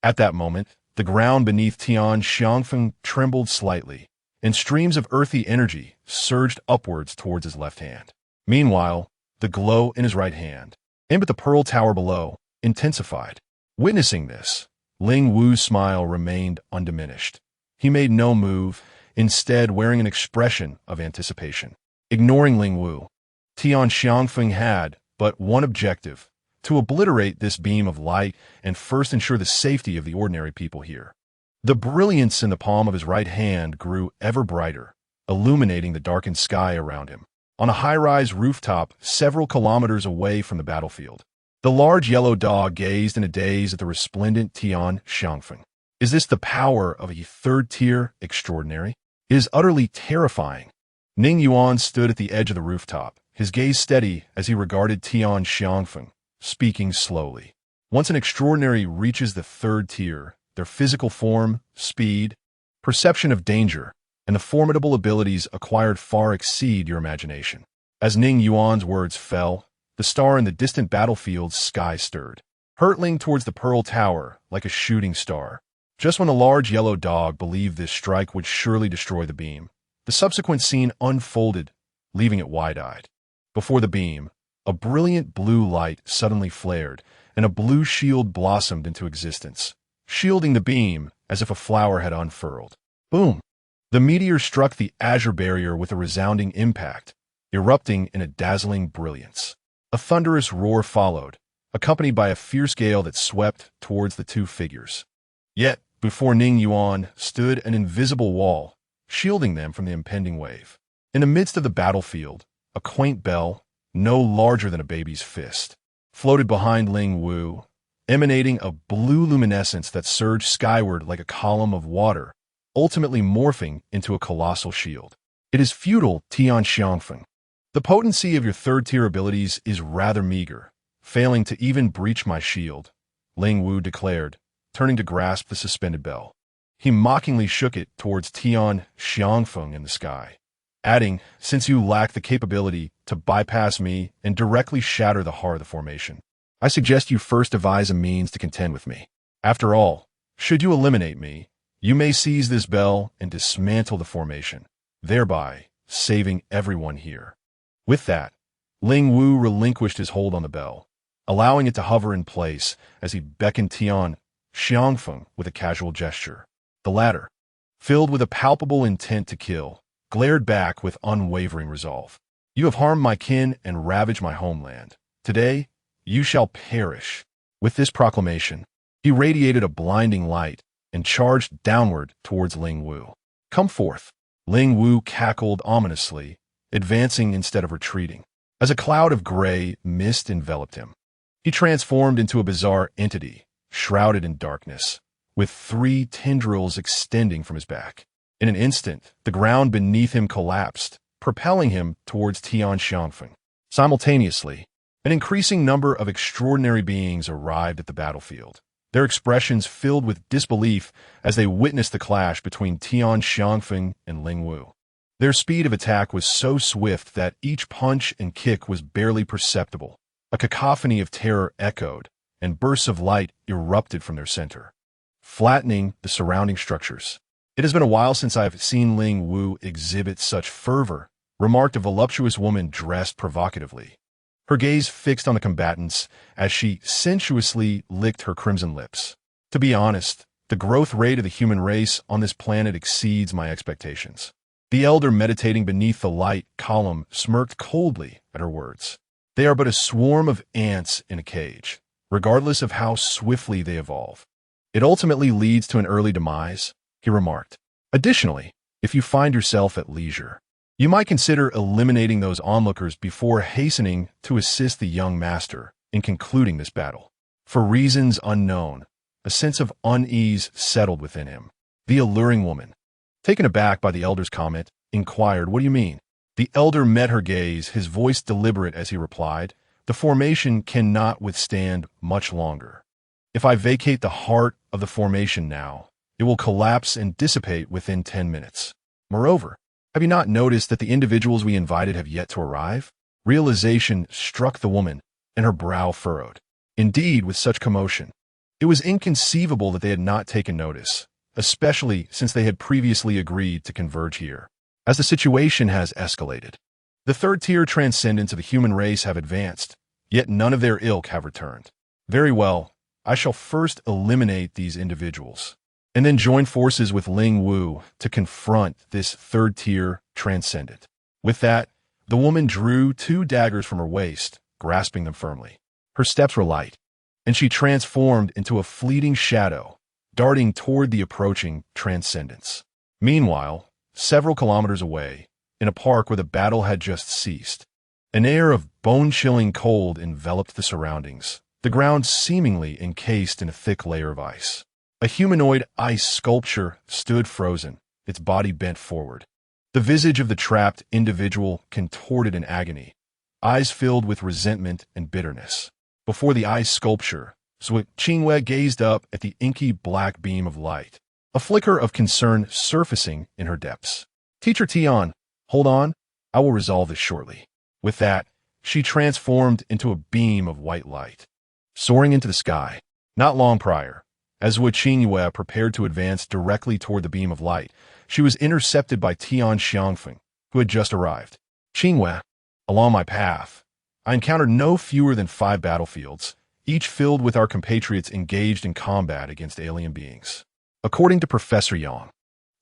At that moment, the ground beneath Tian Xiangfeng trembled slightly, and streams of earthy energy surged upwards towards his left hand. Meanwhile, the glow in his right hand, and at the pearl tower below, intensified. Witnessing this, Ling Wu's smile remained undiminished. He made no move, instead wearing an expression of anticipation. Ignoring Ling Wu, Tian Xiangfeng had but one objective: to obliterate this beam of light and first ensure the safety of the ordinary people here. The brilliance in the palm of his right hand grew ever brighter, illuminating the darkened sky around him. On a high-rise rooftop several kilometers away from the battlefield, the large yellow dog gazed in a daze at the resplendent Tian Xiangfeng. Is this the power of a third-tier extraordinary? It is utterly terrifying. Ning Yuan stood at the edge of the rooftop, his gaze steady as he regarded Tian Xiangfeng, speaking slowly. Once an extraordinary reaches the third tier, their physical form, speed, perception of danger, and the formidable abilities acquired far exceed your imagination. As Ning Yuan's words fell, the star in the distant battlefield's sky stirred, hurtling towards the pearl tower like a shooting star. Just when the large yellow dog believed this strike would surely destroy the beam, the subsequent scene unfolded, leaving it wide-eyed. Before the beam, a brilliant blue light suddenly flared, and a blue shield blossomed into existence, shielding the beam as if a flower had unfurled. Boom! The meteor struck the azure barrier with a resounding impact, erupting in a dazzling brilliance. A thunderous roar followed, accompanied by a fierce gale that swept towards the two figures. Yet, before Ning Yuan stood an invisible wall, shielding them from the impending wave. In the midst of the battlefield, a quaint bell, no larger than a baby's fist, floated behind Ling Wu, emanating a blue luminescence that surged skyward like a column of water, ultimately morphing into a colossal shield. It is futile, Tian Xiangfeng. The potency of your third-tier abilities is rather meager, failing to even breach my shield, Ling Wu declared, turning to grasp the suspended bell. He mockingly shook it towards Tian Xiangfeng in the sky, adding, "Since you lack the capability to bypass me and directly shatter the heart of the formation, I suggest you first devise a means to contend with me. After all, should you eliminate me, you may seize this bell and dismantle the formation, thereby saving everyone here." With that, Ling Wu relinquished his hold on the bell, allowing it to hover in place as he beckoned Tian Xiangfeng with a casual gesture. The latter, filled with a palpable intent to kill, glared back with unwavering resolve. "You have harmed my kin and ravaged my homeland. Today, You shall perish." With this proclamation, he radiated a blinding light and charged downward towards Ling Wu. "Come forth." Ling Wu cackled ominously, advancing instead of retreating. As a cloud of gray mist enveloped him, he transformed into a bizarre entity, shrouded in darkness, with 3 tendrils extending from his back. In an instant, the ground beneath him collapsed, propelling him towards Tian Xiangfeng. Simultaneously, an increasing number of extraordinary beings arrived at the battlefield, their expressions filled with disbelief as they witnessed the clash between Tian Xiangfeng and Ling Wu. Their speed of attack was so swift that each punch and kick was barely perceptible. A cacophony of terror echoed, and bursts of light erupted from their center, flattening the surrounding structures. "It has been a while since I have seen Ling Wu exhibit such fervor," remarked a voluptuous woman dressed provocatively, her gaze fixed on the combatants as she sensuously licked her crimson lips. "To be honest, the growth rate of the human race on this planet exceeds my expectations." The elder meditating beneath the light column smirked coldly at her words. "They are but a swarm of ants in a cage, regardless of how swiftly they evolve. It ultimately leads to an early demise," he remarked. "Additionally, if you find yourself at leisure, you might consider eliminating those onlookers before hastening to assist the young master in concluding this battle." For reasons unknown, a sense of unease settled within him. The alluring woman, taken aback by the elder's comment, inquired, "What do you mean?" The elder met her gaze, his voice deliberate as he replied, "The formation cannot withstand much longer. If I vacate the heart of the formation now, it will collapse and dissipate within 10 minutes. Moreover, have you not noticed that the individuals we invited have yet to arrive?" Realization struck the woman, and her brow furrowed. Indeed, with such commotion, it was inconceivable that they had not taken notice, especially since they had previously agreed to converge here. As the situation has escalated, the third-tier transcendents of the human race have advanced, yet none of their ilk have returned. Very well, I shall first eliminate these individuals, and then join forces with Ling Wu to confront this third-tier transcendent. With that, the woman drew 2 daggers from her waist, grasping them firmly. Her steps were light, and she transformed into a fleeting shadow, darting toward the approaching transcendents. Meanwhile, several kilometers away, in a park where the battle had just ceased, an air of bone-chilling cold enveloped the surroundings, the ground seemingly encased in a thick layer of ice. A humanoid ice sculpture stood frozen, its body bent forward. The visage of the trapped individual contorted in agony, eyes filled with resentment and bitterness. Before the ice sculpture, Zhuo Qingwei gazed up at the inky black beam of light, a flicker of concern surfacing in her depths. "Teacher Tian, hold on, I will resolve this shortly." With that, she transformed into a beam of white light, soaring into the sky. Not long prior, as Zhuo Qingwei prepared to advance directly toward the beam of light, she was intercepted by Tian Xiangfeng, who had just arrived. "Qingwei, along my path, I encountered no fewer than 5 battlefields, each filled with our compatriots engaged in combat against alien beings. According to Professor Yang,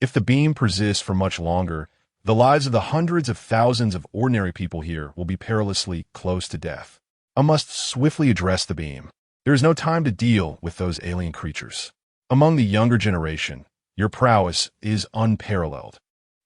if the beam persists for much longer, the lives of the hundreds of thousands of ordinary people here will be perilously close to death. I must swiftly address the beam. There is no time to deal with those alien creatures. Among the younger generation, your prowess is unparalleled.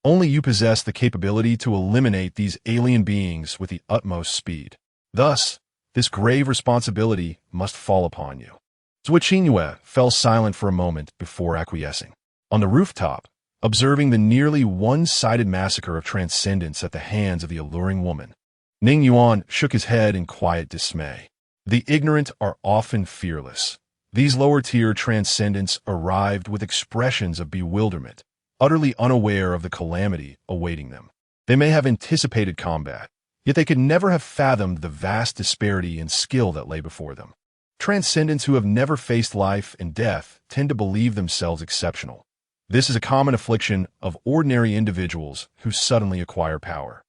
Only you possess the capability to eliminate these alien beings with the utmost speed. Thus, this grave responsibility must fall upon you." Zhuo Qingwei fell silent for a moment before acquiescing. On the rooftop, observing the nearly one-sided massacre of transcendents at the hands of the alluring woman, Ning Yuan shook his head in quiet dismay. The ignorant are often fearless. These lower-tier transcendents arrived with expressions of bewilderment, utterly unaware of the calamity awaiting them. They may have anticipated combat, yet they could never have fathomed the vast disparity in skill that lay before them. Transcendents who have never faced life and death tend to believe themselves exceptional. This is a common affliction of ordinary individuals who suddenly acquire power.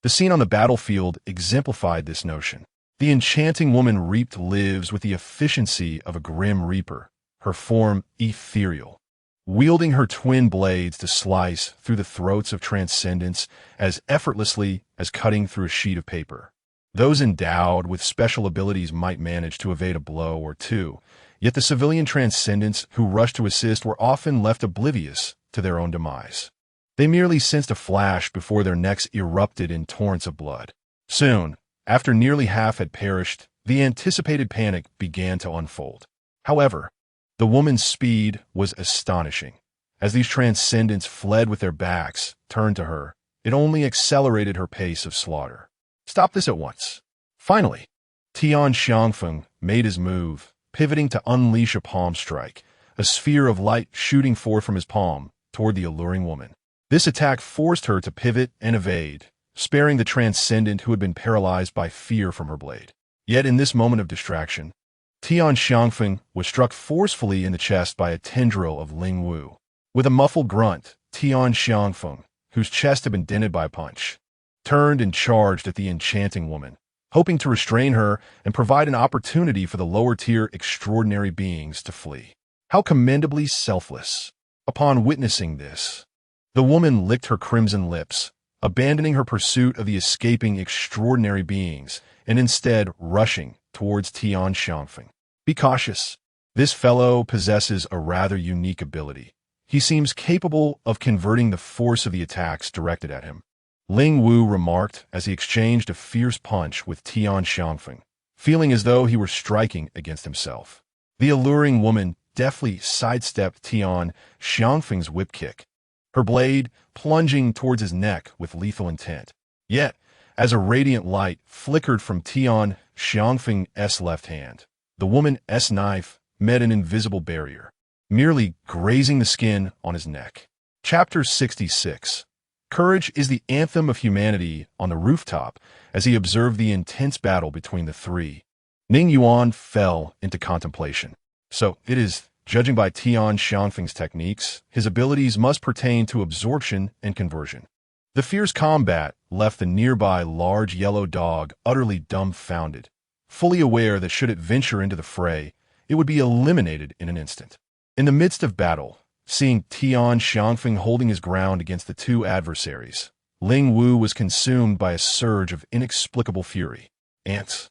The scene on the battlefield exemplified this notion. The enchanting woman reaped lives with the efficiency of a grim reaper, her form ethereal, wielding her twin blades to slice through the throats of transcendents as effortlessly as cutting through a sheet of paper. Those endowed with special abilities might manage to evade a blow or two, yet the civilian transcendents who rushed to assist were often left oblivious to their own demise. They merely sensed a flash before their necks erupted in torrents of blood. Soon, after nearly half had perished, the anticipated panic began to unfold. However, the woman's speed was astonishing. As these transcendents fled with their backs turned to her, it only accelerated her pace of slaughter. Stop this at once. Finally, Tian Xiangfeng made his move, pivoting to unleash a palm strike, a sphere of light shooting forth from his palm toward the alluring woman. This attack forced her to pivot and evade, sparing the transcendent who had been paralyzed by fear from her blade. Yet in this moment of distraction, Tian Xiangfeng was struck forcefully in the chest by a tendril of Ling Wu. With a muffled grunt, Tian Xiangfeng, whose chest had been dented by a punch, turned and charged at the enchanting woman, hoping to restrain her and provide an opportunity for the lower-tier extraordinary beings to flee. How commendably selfless. Upon witnessing this, the woman licked her crimson lips, abandoning her pursuit of the escaping extraordinary beings and instead rushing towards Tian Xiangfeng. Be cautious. This fellow possesses a rather unique ability. He seems capable of converting the force of the attacks directed at him. Ling Wu remarked as he exchanged a fierce punch with Tian Xiangfeng, feeling as though he were striking against himself. The alluring woman deftly sidestepped Tian Xiangfeng's whip kick, her blade plunging towards his neck with lethal intent. Yet, as a radiant light flickered from Tian Xiangfeng's left hand, the woman's knife met an invisible barrier, merely grazing the skin on his neck. Chapter 66. Courage is the anthem of humanity on the rooftop as he observed the intense battle between the three. Ning Yuan fell into contemplation. So it is, judging by Tian Xiangfeng's techniques, his abilities must pertain to absorption and conversion. The fierce combat left the nearby large yellow dog utterly dumbfounded, fully aware that should it venture into the fray, it would be eliminated in an instant. In the midst of battle, seeing Tian Xiangfeng holding his ground against the two adversaries, Ling Wu was consumed by a surge of inexplicable fury. Ants.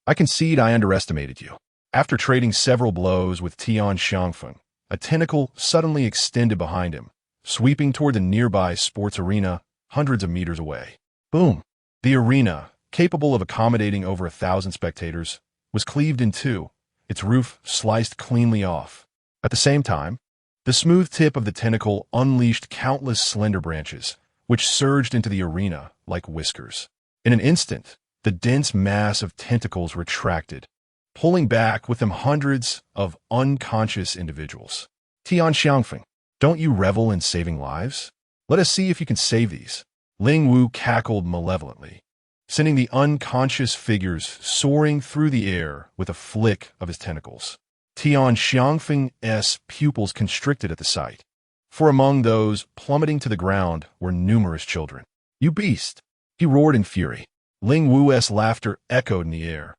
I concede I underestimated you. After trading several blows with Tian Xiangfeng, a tentacle suddenly extended behind him, sweeping toward the nearby sports arena hundreds of meters away. Boom! The arena, capable of accommodating over 1,000 spectators, was cleaved in two, its roof sliced cleanly off. At the same time, the smooth tip of the tentacle unleashed countless slender branches, which surged into the arena like whiskers. In an instant, the dense mass of tentacles retracted, pulling back with them hundreds of unconscious individuals. Tian Xiangfeng, don't you revel in saving lives? Let us see if you can save these. Ling Wu cackled malevolently, sending the unconscious figures soaring through the air with a flick of his tentacles. Tian Xiangfeng's pupils constricted at the sight, for among those plummeting to the ground were numerous children. You beast! He roared in fury. Ling Wu's laughter echoed in the air.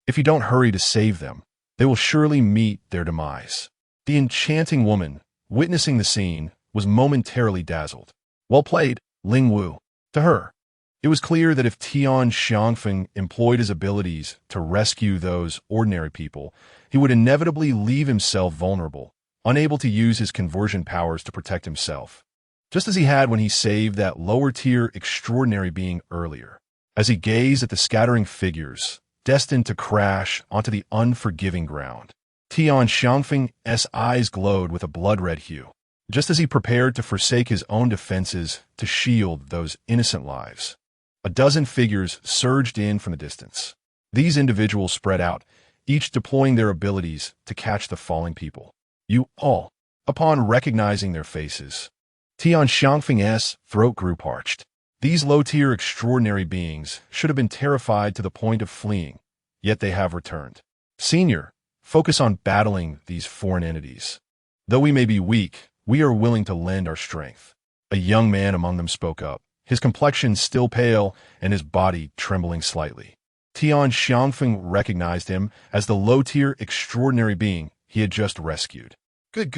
If you don't hurry to save them, they will surely meet their demise. The enchanting woman, witnessing the scene, was momentarily dazzled. Well played, Ling Wu. To her, it was clear that if Tian Xiangfeng employed his abilities to rescue those ordinary people, he would inevitably leave himself vulnerable, unable to use his conversion powers to protect himself, just as he had when he saved that lower-tier extraordinary being earlier. As he gazed at the scattering figures, destined to crash onto the unforgiving ground, Tian Xiangfeng's eyes glowed with a blood-red hue, just as he prepared to forsake his own defenses to shield those innocent lives. A dozen figures surged in from the distance. These individuals spread out, each deploying their abilities to catch the falling people. You all. Upon recognizing their faces, Tian Xiangfeng's throat grew parched. These low-tier extraordinary beings should have been terrified to the point of fleeing, yet they have returned. Senior, focus on battling these foreign entities. Though we may be weak, we are willing to lend our strength. A young man among them spoke up, his complexion still pale and his body trembling slightly. Tian Xiangfeng recognized him as the low-tier extraordinary being he had just rescued. Good.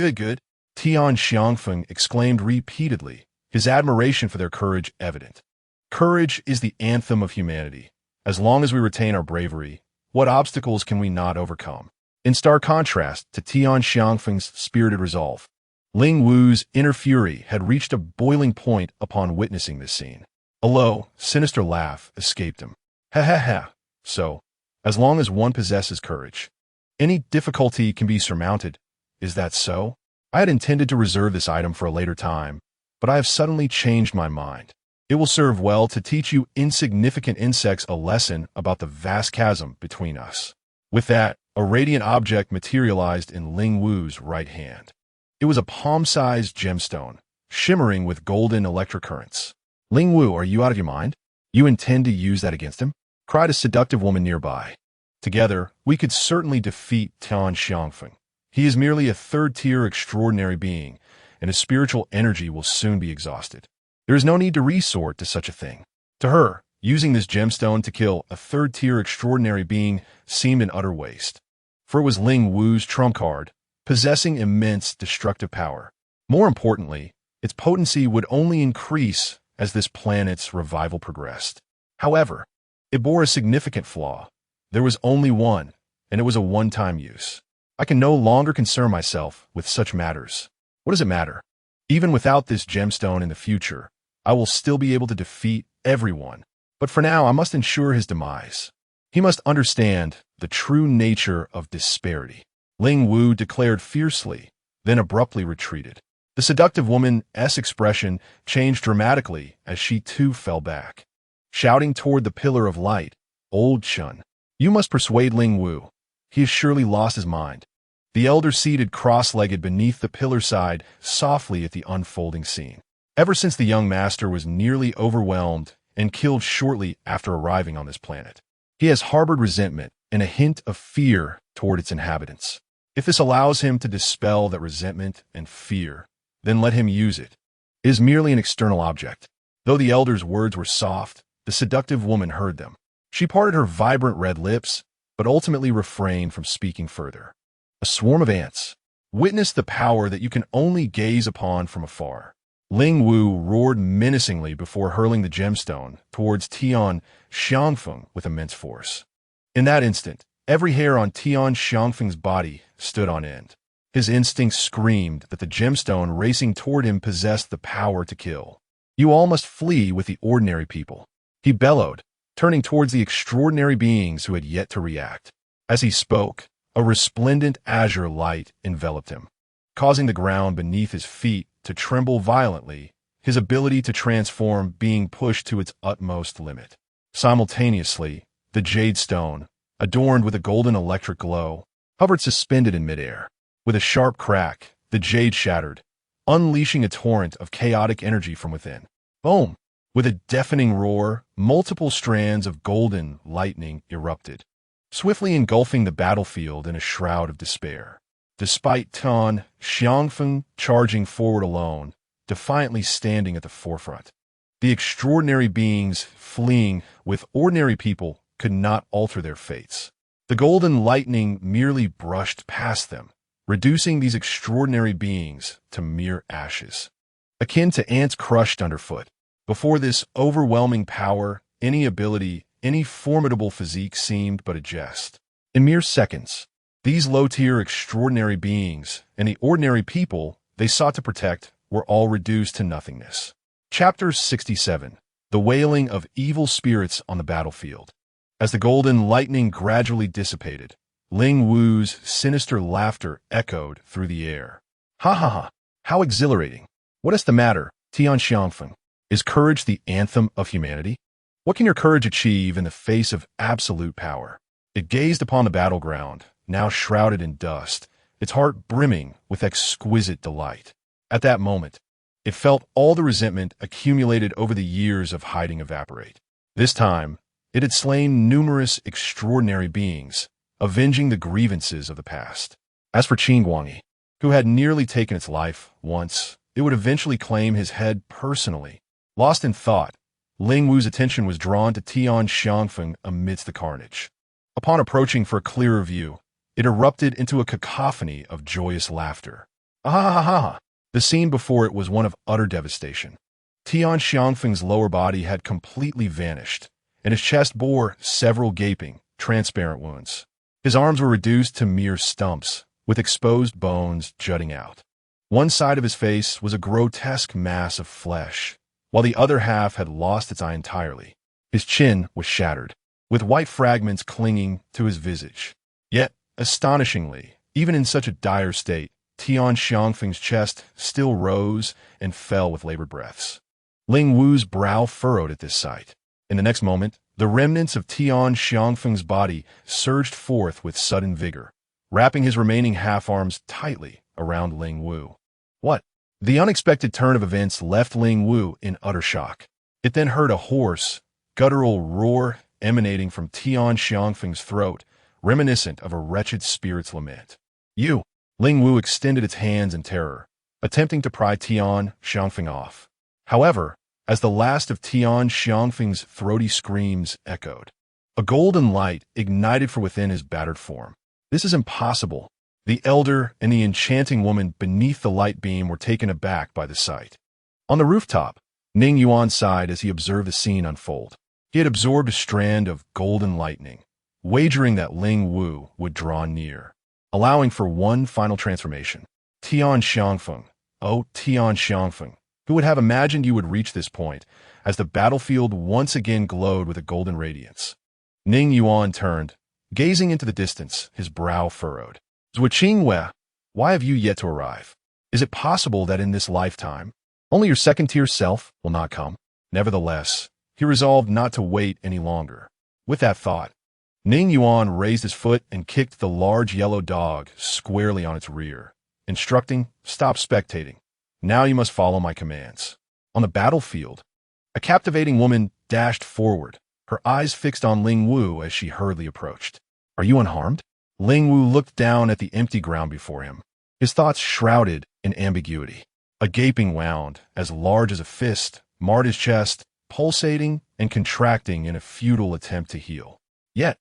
Tian Xiangfeng exclaimed repeatedly, his admiration for their courage evident. Courage is the anthem of humanity. As long as we retain our bravery, what obstacles can we not overcome? In stark contrast to Tian Xiangfeng's spirited resolve, Ling Wu's inner fury had reached a boiling point upon witnessing this scene. A low, sinister laugh escaped him. Ha ha ha. So, as long as one possesses courage, any difficulty can be surmounted. Is that so? I had intended to reserve this item for a later time, but I have suddenly changed my mind. It will serve well to teach you insignificant insects a lesson about the vast chasm between us. With that, a radiant object materialized in Ling Wu's right hand. It was a palm-sized gemstone, shimmering with golden electric currents. Ling Wu, are you out of your mind? You intend to use that against him? Cried a seductive woman nearby. Together, we could certainly defeat Tian Xiangfeng. He is merely a third-tier extraordinary being, and his spiritual energy will soon be exhausted. There is no need to resort to such a thing. To her, using this gemstone to kill a third-tier extraordinary being seemed an utter waste. For it was Ling Wu's trump card, possessing immense destructive power. More importantly, its potency would only increase as this planet's revival progressed. However, it bore a significant flaw. There was only one, and it was a one-time use. I can no longer concern myself with such matters. What does it matter? Even without this gemstone in the future, I will still be able to defeat everyone. But for now, I must ensure his demise. He must understand the true nature of disparity. Ling Wu declared fiercely, then abruptly retreated. The seductive woman's expression changed dramatically as she too fell back. Shouting toward the pillar of light, "Old Chun, you must persuade Ling Wu. He has surely lost his mind." The elder seated cross-legged beneath the pillar sighed softly at the unfolding scene. Ever since the young master was nearly overwhelmed and killed shortly after arriving on this planet, he has harbored resentment and a hint of fear toward its inhabitants. If this allows him to dispel that resentment and fear, then let him use it. It is merely an external object. Though the elder's words were soft, the seductive woman heard them. She parted her vibrant red lips, but ultimately refrained from speaking further. A swarm of ants. Witness the power that you can only gaze upon from afar. Ling Wu roared menacingly before hurling the gemstone towards Tian Xiangfeng with immense force. In that instant, every hair on Tian Xiangfeng's body stood on end. His instincts screamed that the gemstone racing toward him possessed the power to kill. You all must flee with the ordinary people, he bellowed, turning towards the extraordinary beings who had yet to react. As he spoke, a resplendent azure light enveloped him, causing the ground beneath his feet to tremble violently, his ability to transform being pushed to its utmost limit. Simultaneously, the jade stone, adorned with a golden electric glow, hovered suspended in midair. With a sharp crack, the jade shattered, unleashing a torrent of chaotic energy from within. Boom! With a deafening roar, multiple strands of golden lightning erupted, swiftly engulfing the battlefield in a shroud of despair. Despite Tian Xiangfeng charging forward alone, defiantly standing at the forefront, the extraordinary beings fleeing with ordinary people could not alter their fates. The golden lightning merely brushed past them, reducing these extraordinary beings to mere ashes, akin to ants crushed underfoot. Before this overwhelming power, any ability, any formidable physique seemed but a jest. In mere seconds, these low-tier extraordinary beings and the ordinary people they sought to protect were all reduced to nothingness. Chapter 67. The Wailing of Evil Spirits on the Battlefield. As the golden lightning gradually dissipated, Ling Wu's sinister laughter echoed through the air. Ha ha ha! How exhilarating! What is the matter, Tian Xiangfeng? Is courage the anthem of humanity? What can your courage achieve in the face of absolute power? It gazed upon the battleground, now shrouded in dust, its heart brimming with exquisite delight. At that moment, it felt all the resentment accumulated over the years of hiding evaporate. This time, it had slain numerous extraordinary beings, avenging the grievances of the past. As for Qin Guangyi, who had nearly taken its life once, it would eventually claim his head personally. Lost in thought, Ling Wu's attention was drawn to Tian Xiangfeng amidst the carnage. Upon approaching for a clearer view, it erupted into a cacophony of joyous laughter. Ah ha ha ha! The scene before it was one of utter devastation. Tian Xiangfeng's lower body had completely vanished, and his chest bore several gaping, transparent wounds. His arms were reduced to mere stumps, with exposed bones jutting out. One side of his face was a grotesque mass of flesh, while the other half had lost its eye entirely. His chin was shattered, with white fragments clinging to his visage. Yet, astonishingly, even in such a dire state, Tian Xiangfeng's chest still rose and fell with labored breaths. Ling Wu's brow furrowed at this sight. In the next moment, the remnants of Tian Xiangfeng's body surged forth with sudden vigor, wrapping his remaining half-arms tightly around Ling Wu. What? The unexpected turn of events left Ling Wu in utter shock. It then heard a hoarse, guttural roar emanating from Tian Xiangfeng's throat, reminiscent of a wretched spirit's lament. You! Ling Wu extended its hands in terror, attempting to pry Tian Xiangfeng off. However, as the last of Tian Xiangfeng's throaty screams echoed, a golden light ignited from within his battered form. This is impossible. The elder and the enchanting woman beneath the light beam were taken aback by the sight. On the rooftop, Ning Yuan sighed as he observed the scene unfold. He had absorbed a strand of golden lightning, wagering that Ling Wu would draw near, allowing for one final transformation. Tian Xiangfeng, oh Tian Xiangfeng, who would have imagined you would reach this point, as the battlefield once again glowed with a golden radiance. Ning Yuan turned, gazing into the distance, his brow furrowed. Zhuqingwei, why have you yet to arrive? Is it possible that in this lifetime, only your second-tier self will not come? Nevertheless, he resolved not to wait any longer. With that thought, Ning Yuan raised his foot and kicked the large yellow dog squarely on its rear, instructing, "Stop spectating. Now you must follow my commands." On the battlefield, a captivating woman dashed forward, her eyes fixed on Ling Wu as she hurriedly approached. "Are you unharmed?" Ling Wu looked down at the empty ground before him, his thoughts shrouded in ambiguity. A gaping wound, as large as a fist, marred his chest, pulsating and contracting in a futile attempt to heal. Yet,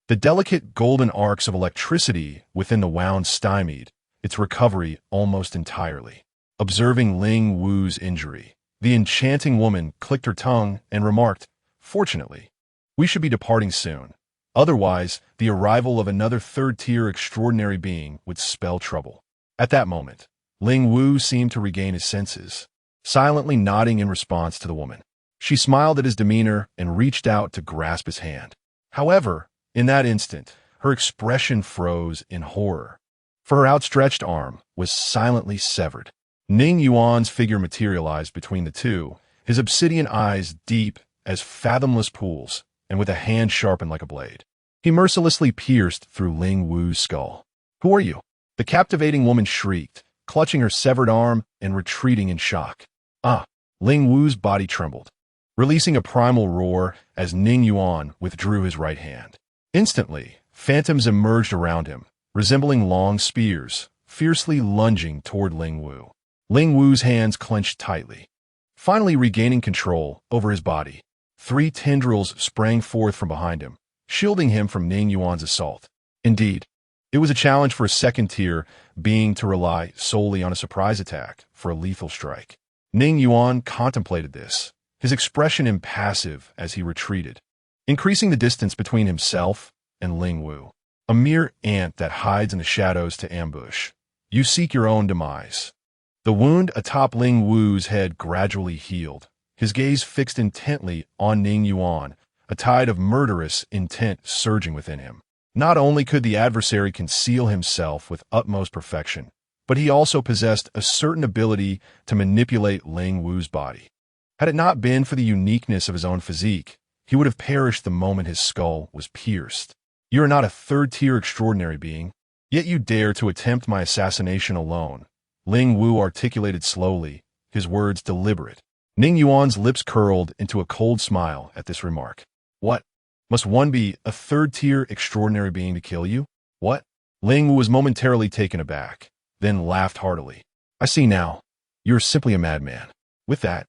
the delicate golden arcs of electricity within the wound stymied its recovery almost entirely. Observing Ling Wu's injury, the enchanting woman clicked her tongue and remarked, "Fortunately, we should be departing soon. Otherwise, the arrival of another third-tier extraordinary being would spell trouble." At that moment, Ling Wu seemed to regain his senses, silently nodding in response to the woman. She smiled at his demeanor and reached out to grasp his hand. However, in that instant, her expression froze in horror, for her outstretched arm was silently severed. Ning Yuan's figure materialized between the two, his obsidian eyes deep as fathomless pools, and with a hand sharpened like a blade. He mercilessly pierced through Ling Wu's skull. "Who are you?" The captivating woman shrieked, clutching her severed arm and retreating in shock. "Ah!" Ling Wu's body trembled, releasing a primal roar as Ning Yuan withdrew his right hand. Instantly, phantoms emerged around him, resembling long spears, fiercely lunging toward Ling Wu. Ling Wu's hands clenched tightly. Finally regaining control over his body, 3 tendrils sprang forth from behind him, shielding him from Ning Yuan's assault. Indeed, it was a challenge for a second-tier being to rely solely on a surprise attack for a lethal strike. Ning Yuan contemplated this, his expression impassive as he retreated, increasing the distance between himself and Ling Wu. A mere ant that hides in the shadows to ambush. You seek your own demise. The wound atop Ling Wu's head gradually healed, his gaze fixed intently on Ning Yuan, a tide of murderous intent surging within him. Not only could the adversary conceal himself with utmost perfection, but he also possessed a certain ability to manipulate Ling Wu's body. Had it not been for the uniqueness of his own physique, he would have perished the moment his skull was pierced. You are not a third-tier extraordinary being, yet you dare to attempt my assassination alone. Ling Wu articulated slowly, his words deliberate. Ning Yuan's lips curled into a cold smile at this remark. What? Must one be a third-tier extraordinary being to kill you? What? Ling Wu was momentarily taken aback, then laughed heartily. I see now. You're simply a madman. With that,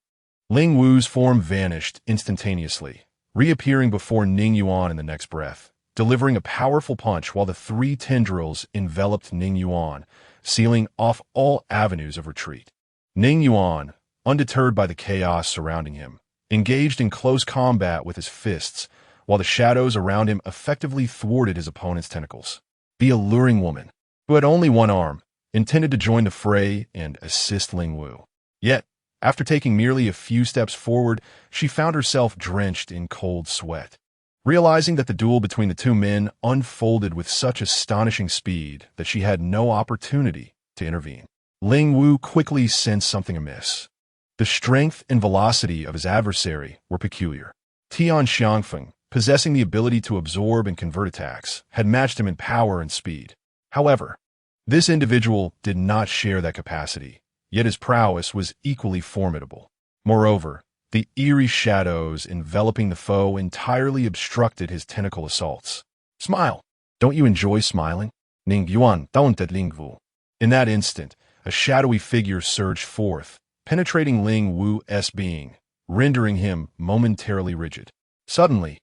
Ling Wu's form vanished instantaneously, reappearing before Ning Yuan in the next breath, delivering a powerful punch while the 3 tendrils enveloped Ning Yuan, sealing off all avenues of retreat. Ning Yuan, undeterred by the chaos surrounding him, engaged in close combat with his fists, while the shadows around him effectively thwarted his opponent's tentacles. The alluring woman, who had only one arm, intended to join the fray and assist Ling Wu. Yet, after taking merely a few steps forward, she found herself drenched in cold sweat. Realizing that the duel between the two men unfolded with such astonishing speed that she had no opportunity to intervene, Ling Wu quickly sensed something amiss. The strength and velocity of his adversary were peculiar. Tian Xiangfeng, possessing the ability to absorb and convert attacks, had matched him in power and speed. However, this individual did not share that capacity, yet his prowess was equally formidable. Moreover, the eerie shadows enveloping the foe entirely obstructed his tentacle assaults. Smile! Don't you enjoy smiling? Ning Yuan taunted Ling Wu. In that instant, a shadowy figure surged forth, penetrating Ling Wu's being, rendering him momentarily rigid. Suddenly,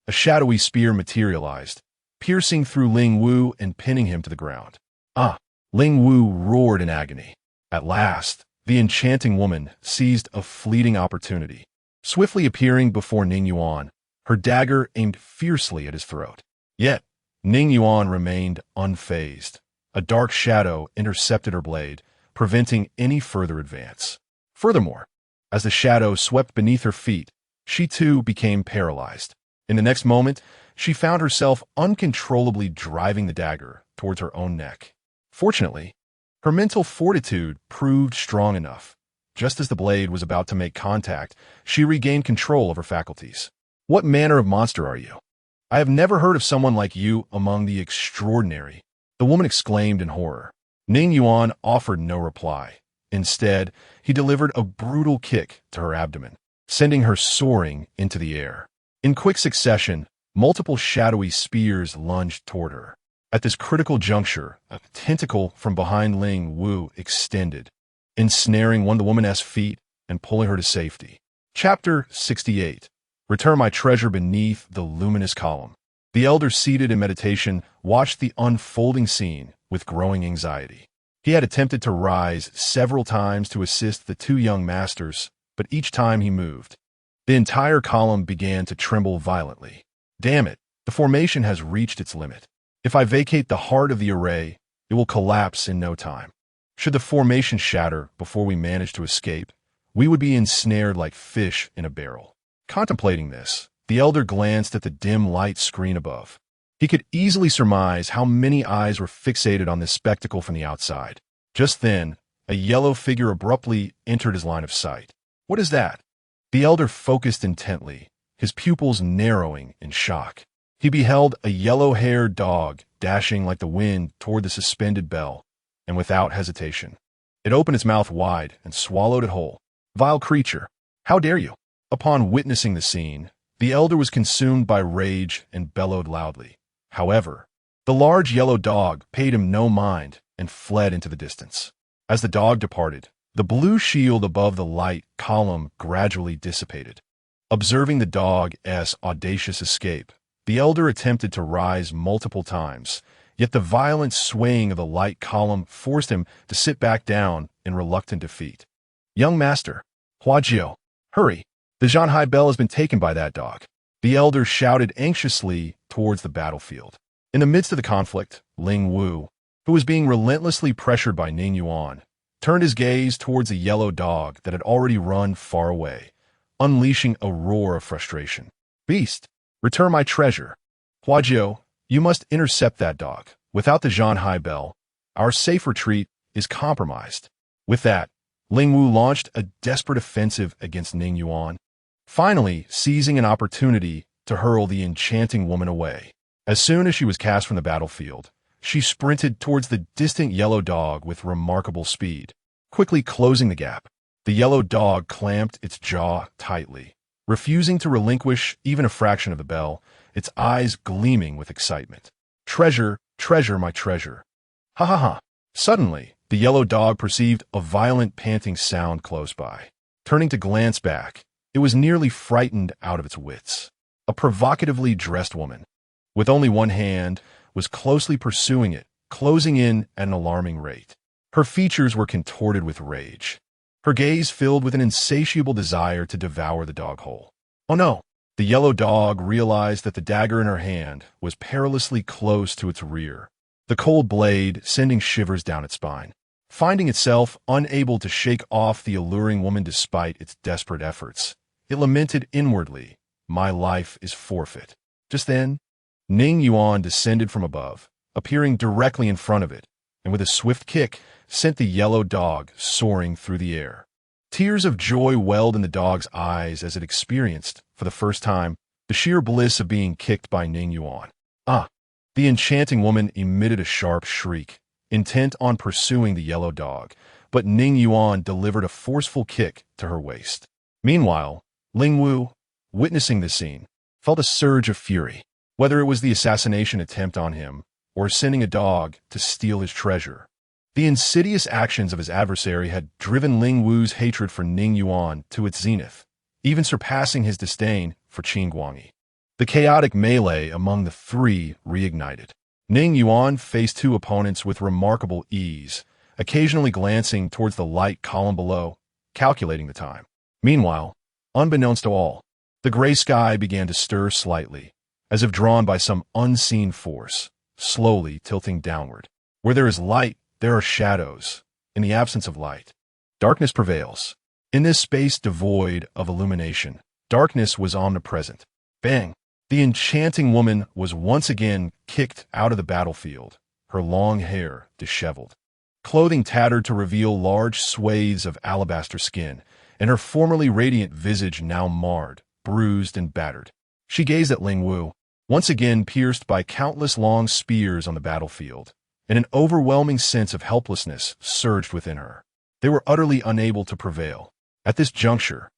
a shadowy spear materialized, piercing through Ling Wu and pinning him to the ground. Ah! Ling Wu roared in agony. At last, the enchanting woman seized a fleeting opportunity. Swiftly appearing before Ning Yuan, her dagger aimed fiercely at his throat. Yet, Ning Yuan remained unfazed. A dark shadow intercepted her blade, preventing any further advance. Furthermore, as the shadow swept beneath her feet, she too became paralyzed. In the next moment, she found herself uncontrollably driving the dagger towards her own neck. Fortunately, her mental fortitude proved strong enough. Just as the blade was about to make contact, she regained control of her faculties. What manner of monster are you? I have never heard of someone like you among the extraordinary, the woman exclaimed in horror. Ning Yuan offered no reply. Instead, he delivered a brutal kick to her abdomen, sending her soaring into the air. In quick succession, multiple shadowy spears lunged toward her. At this critical juncture, a tentacle from behind Ling Wu extended, ensnaring one of the woman's feet and pulling her to safety. Chapter 68. Return my treasure beneath the luminous column. The elder, seated in meditation, watched the unfolding scene with growing anxiety. He had attempted to rise several times to assist the two young masters, but each time he moved, the entire column began to tremble violently. Damn it, the formation has reached its limit. If I vacate the heart of the array, it will collapse in no time. Should the formation shatter before we manage to escape, we would be ensnared like fish in a barrel. Contemplating this, the elder glanced at the dim light screen above. He could easily surmise how many eyes were fixated on this spectacle from the outside. Just then, a yellow figure abruptly entered his line of sight. What is that? The elder focused intently, his pupils narrowing in shock. He beheld a yellow-haired dog dashing like the wind toward the suspended bell, and without hesitation, it opened its mouth wide and swallowed it whole. Vile creature, how dare you? Upon witnessing the scene, the elder was consumed by rage and bellowed loudly. However, the large yellow dog paid him no mind and fled into the distance. As the dog departed, the blue shield above the light column gradually dissipated. Observing the dog's audacious escape, the elder attempted to rise multiple times, yet the violent swaying of the light column forced him to sit back down in reluctant defeat. Young master, Huajiu, hurry! The Zhanhai Bell has been taken by that dog. The elder shouted anxiously towards the battlefield. In the midst of the conflict, Ling Wu, who was being relentlessly pressured by Ning Yuan, turned his gaze towards a yellow dog that had already run far away, unleashing a roar of frustration. Beast! Return my treasure. Huajiu, you must intercept that dog. Without the Zhanhai Bell, our safe retreat is compromised. With that, Ling Wu launched a desperate offensive against Ning Yuan, finally seizing an opportunity to hurl the enchanting woman away. As soon as she was cast from the battlefield, she sprinted towards the distant yellow dog with remarkable speed. Quickly closing the gap, the yellow dog clamped its jaw tightly, refusing to relinquish even a fraction of the bell, its eyes gleaming with excitement. Treasure, treasure, my treasure. Ha ha ha. Suddenly, the yellow dog perceived a violent panting sound close by. Turning to glance back, it was nearly frightened out of its wits. A provocatively dressed woman, with only one hand, was closely pursuing it, closing in at an alarming rate. Her features were contorted with rage. her gaze filled with an insatiable desire to devour the dog whole. Oh no! The yellow dog realized that the dagger in her hand was perilously close to its rear, the cold blade sending shivers down its spine. Finding itself unable to shake off the alluring woman despite its desperate efforts, it lamented inwardly, "My life is forfeit." Just then, Ning Yuan descended from above, appearing directly in front of it, and with a swift kick, sent the yellow dog soaring through the air. Tears of joy welled in the dog's eyes as it experienced, for the first time, the sheer bliss of being kicked by Ning Yuan. Ah! The enchanting woman emitted a sharp shriek, intent on pursuing the yellow dog, but Ning Yuan delivered a forceful kick to her waist. Meanwhile, Ling Wu, witnessing the scene, felt a surge of fury. Whether it was the assassination attempt on him, or sending a dog to steal his treasure, the insidious actions of his adversary had driven Ling Wu's hatred for Ning Yuan to its zenith, even surpassing his disdain for Qin Guangyi. The chaotic melee among the three reignited. Ning Yuan faced two opponents with remarkable ease, occasionally glancing towards the light column below, calculating the time. Meanwhile, unbeknownst to all, the gray sky began to stir slightly, as if drawn by some unseen force, slowly tilting downward. Where there is light, there are shadows. In the absence of light, darkness prevails. In this space devoid of illumination, darkness was omnipresent. Bang! The enchanting woman was once again kicked out of the battlefield, her long hair disheveled, clothing tattered to reveal large swathes of alabaster skin, and her formerly radiant visage now marred, bruised, and battered. She gazed at Ling Wu, once again pierced by countless long spears on the battlefield, and an overwhelming sense of helplessness surged within her. They were utterly unable to prevail. At this juncture,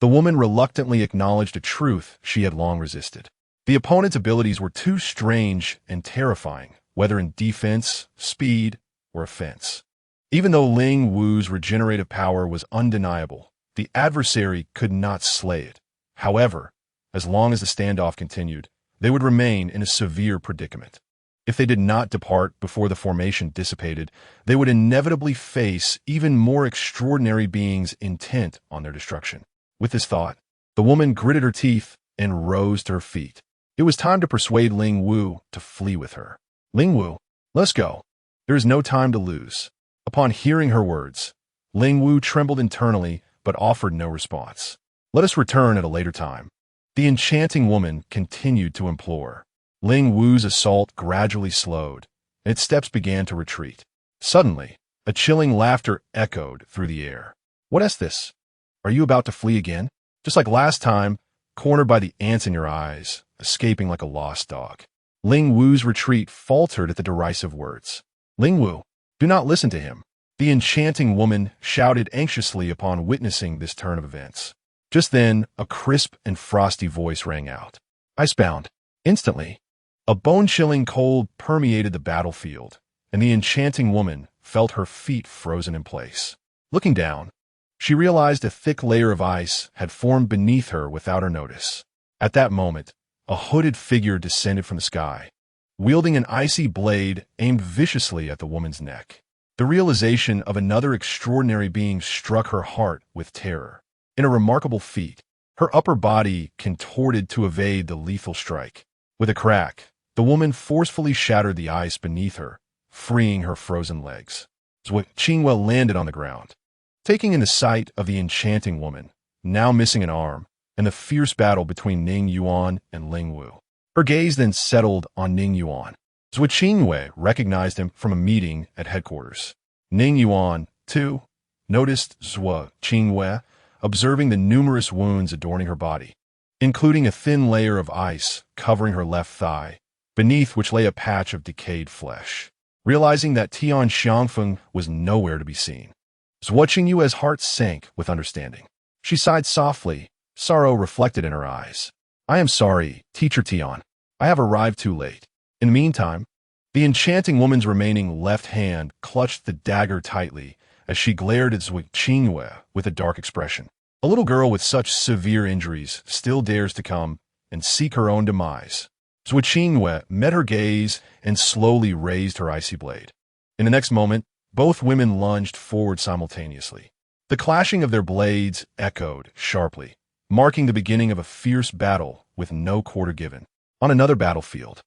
the woman reluctantly acknowledged a truth she had long resisted. The opponent's abilities were too strange and terrifying, whether in defense, speed, or offense. Even though Ling Wu's regenerative power was undeniable, the adversary could not slay it. However, as long as the standoff continued, they would remain in a severe predicament. If they did not depart before the formation dissipated, they would inevitably face even more extraordinary beings intent on their destruction. With this thought, the woman gritted her teeth and rose to her feet. It was time to persuade Ling Wu to flee with her. "Ling Wu, let's go. There is no time to lose." Upon hearing her words, Ling Wu trembled internally but offered no response. "Let us return at a later time." The enchanting woman continued to implore. Ling Wu's assault gradually slowed, and its steps began to retreat. Suddenly, a chilling laughter echoed through the air. "What is this? Are you about to flee again? Just like last time, cornered by the ants in your eyes, escaping like a lost dog." Ling Wu's retreat faltered at the derisive words. "Ling Wu, do not listen to him," the enchanting woman shouted anxiously upon witnessing this turn of events. Just then, a crisp and frosty voice rang out. "Icebound." Instantly, a bone-chilling cold permeated the battlefield, and the enchanting woman felt her feet frozen in place. Looking down, she realized a thick layer of ice had formed beneath her without her notice. At that moment, a hooded figure descended from the sky, wielding an icy blade aimed viciously at the woman's neck. The realization of another extraordinary being struck her heart with terror. In a remarkable feat, her upper body contorted to evade the lethal strike. With a crack, the woman forcefully shattered the ice beneath her, freeing her frozen legs. Qingwei landed on the ground, taking in the sight of the enchanting woman, now missing an arm, and the fierce battle between Ning Yuan and Ling Wu. Her gaze then settled on Ning Yuan. Qingwei recognized him from a meeting at headquarters. Ning Yuan, too, noticed Qingwei, observing the numerous wounds adorning her body, including a thin layer of ice covering her left thigh, beneath which lay a patch of decayed flesh. Realizing that Tian Xiangfeng was nowhere to be seen, Qingyue's heart sank with understanding. She sighed softly, sorrow reflected in her eyes. "I am sorry, Teacher Tian. I have arrived too late." In the meantime, the enchanting woman's remaining left hand clutched the dagger tightly as she glared at Qingyue with a dark expression. A little girl with such severe injuries still dares to come and seek her own demise. Qingyue met her gaze and slowly raised her icy blade. In the next moment, both women lunged forward simultaneously. The clashing of their blades echoed sharply, marking the beginning of a fierce battle with no quarter given. On another battlefield,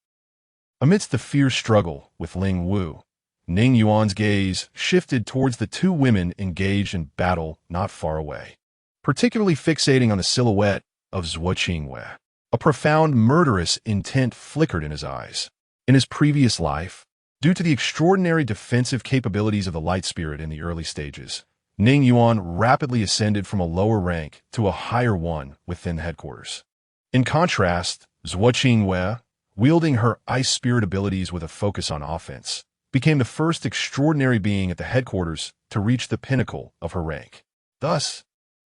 amidst the fierce struggle with Ling Wu, Ning Yuan's gaze shifted towards the two women engaged in battle not far away, particularly fixating on the silhouette of Zhuo Qingwei. A profound murderous intent flickered in his eyes. In his previous life, due to the extraordinary defensive capabilities of the light spirit in the early stages, Ning Yuan rapidly ascended from a lower rank to a higher one within headquarters. In contrast, Zhuo Qingwei, wielding her ice spirit abilities with a focus on offense, became the first extraordinary being at the headquarters to reach the pinnacle of her rank. Thus,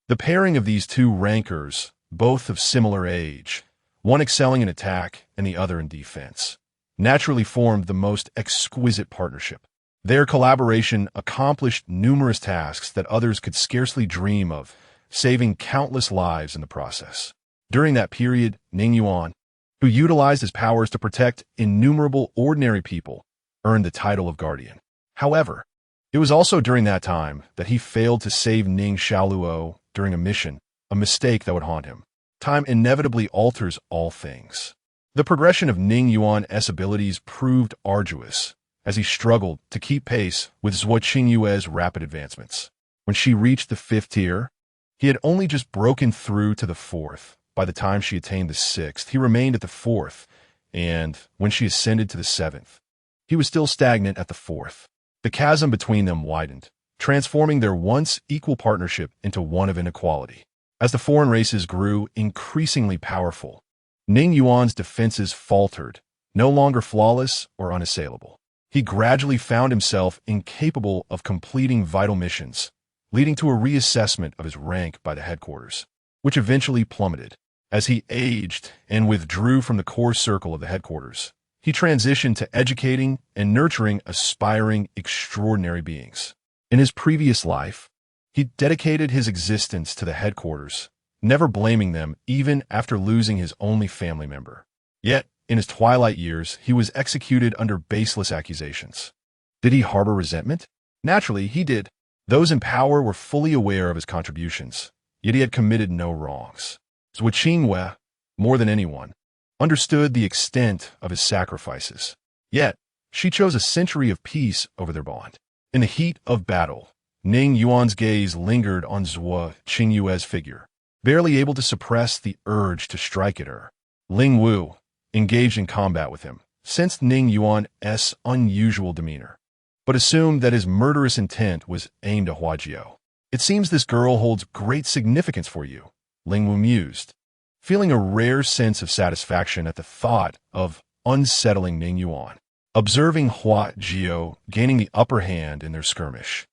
the pairing of these two rankers, both of similar age, one excelling in attack and the other in defense, naturally formed the most exquisite partnership. Their collaboration accomplished numerous tasks that others could scarcely dream of, saving countless lives in the process. During that period, Ning Yuan, who utilized his powers to protect innumerable ordinary people, earned the title of Guardian. However, it was also during that time that he failed to save Ning Xiaoluo during a mission, a mistake that would haunt him. Time inevitably alters all things. The progression of Ning Yuan's abilities proved arduous, as he struggled to keep pace with Zhuo Qingyue's rapid advancements. When she reached the 5th tier, he had only just broken through to the 4th. By the time she attained the 6th, he remained at the 4th, and when she ascended to the 7th, he was still stagnant at the 4th. The chasm between them widened, transforming their once equal partnership into one of inequality. As the foreign races grew increasingly powerful, Ning Yuan's defenses faltered, no longer flawless or unassailable. He gradually found himself incapable of completing vital missions, leading to a reassessment of his rank by the headquarters, which eventually plummeted. As he aged and withdrew from the core circle of the headquarters, he transitioned to educating and nurturing aspiring, extraordinary beings. In his previous life, he dedicated his existence to the headquarters, never blaming them even after losing his only family member. Yet, in his twilight years, he was executed under baseless accusations. Did he harbor resentment? Naturally, he did. Those in power were fully aware of his contributions, yet he had committed no wrongs. Zhuo Qingwei, more than anyone, understood the extent of his sacrifices. Yet, she chose a century of peace over their bond. In the heat of battle, Ning Yuan's gaze lingered on Zhuo Qingyue's figure, barely able to suppress the urge to strike at her. Ling Wu, engaged in combat with him, sensed Ning Yuan's unusual demeanor, but assumed that his murderous intent was aimed at Huajiao. It seems this girl holds great significance for you, Ling Wu mused, feeling a rare sense of satisfaction at the thought of unsettling Ning Yuan. Observing Huajiao gaining the upper hand in their skirmish,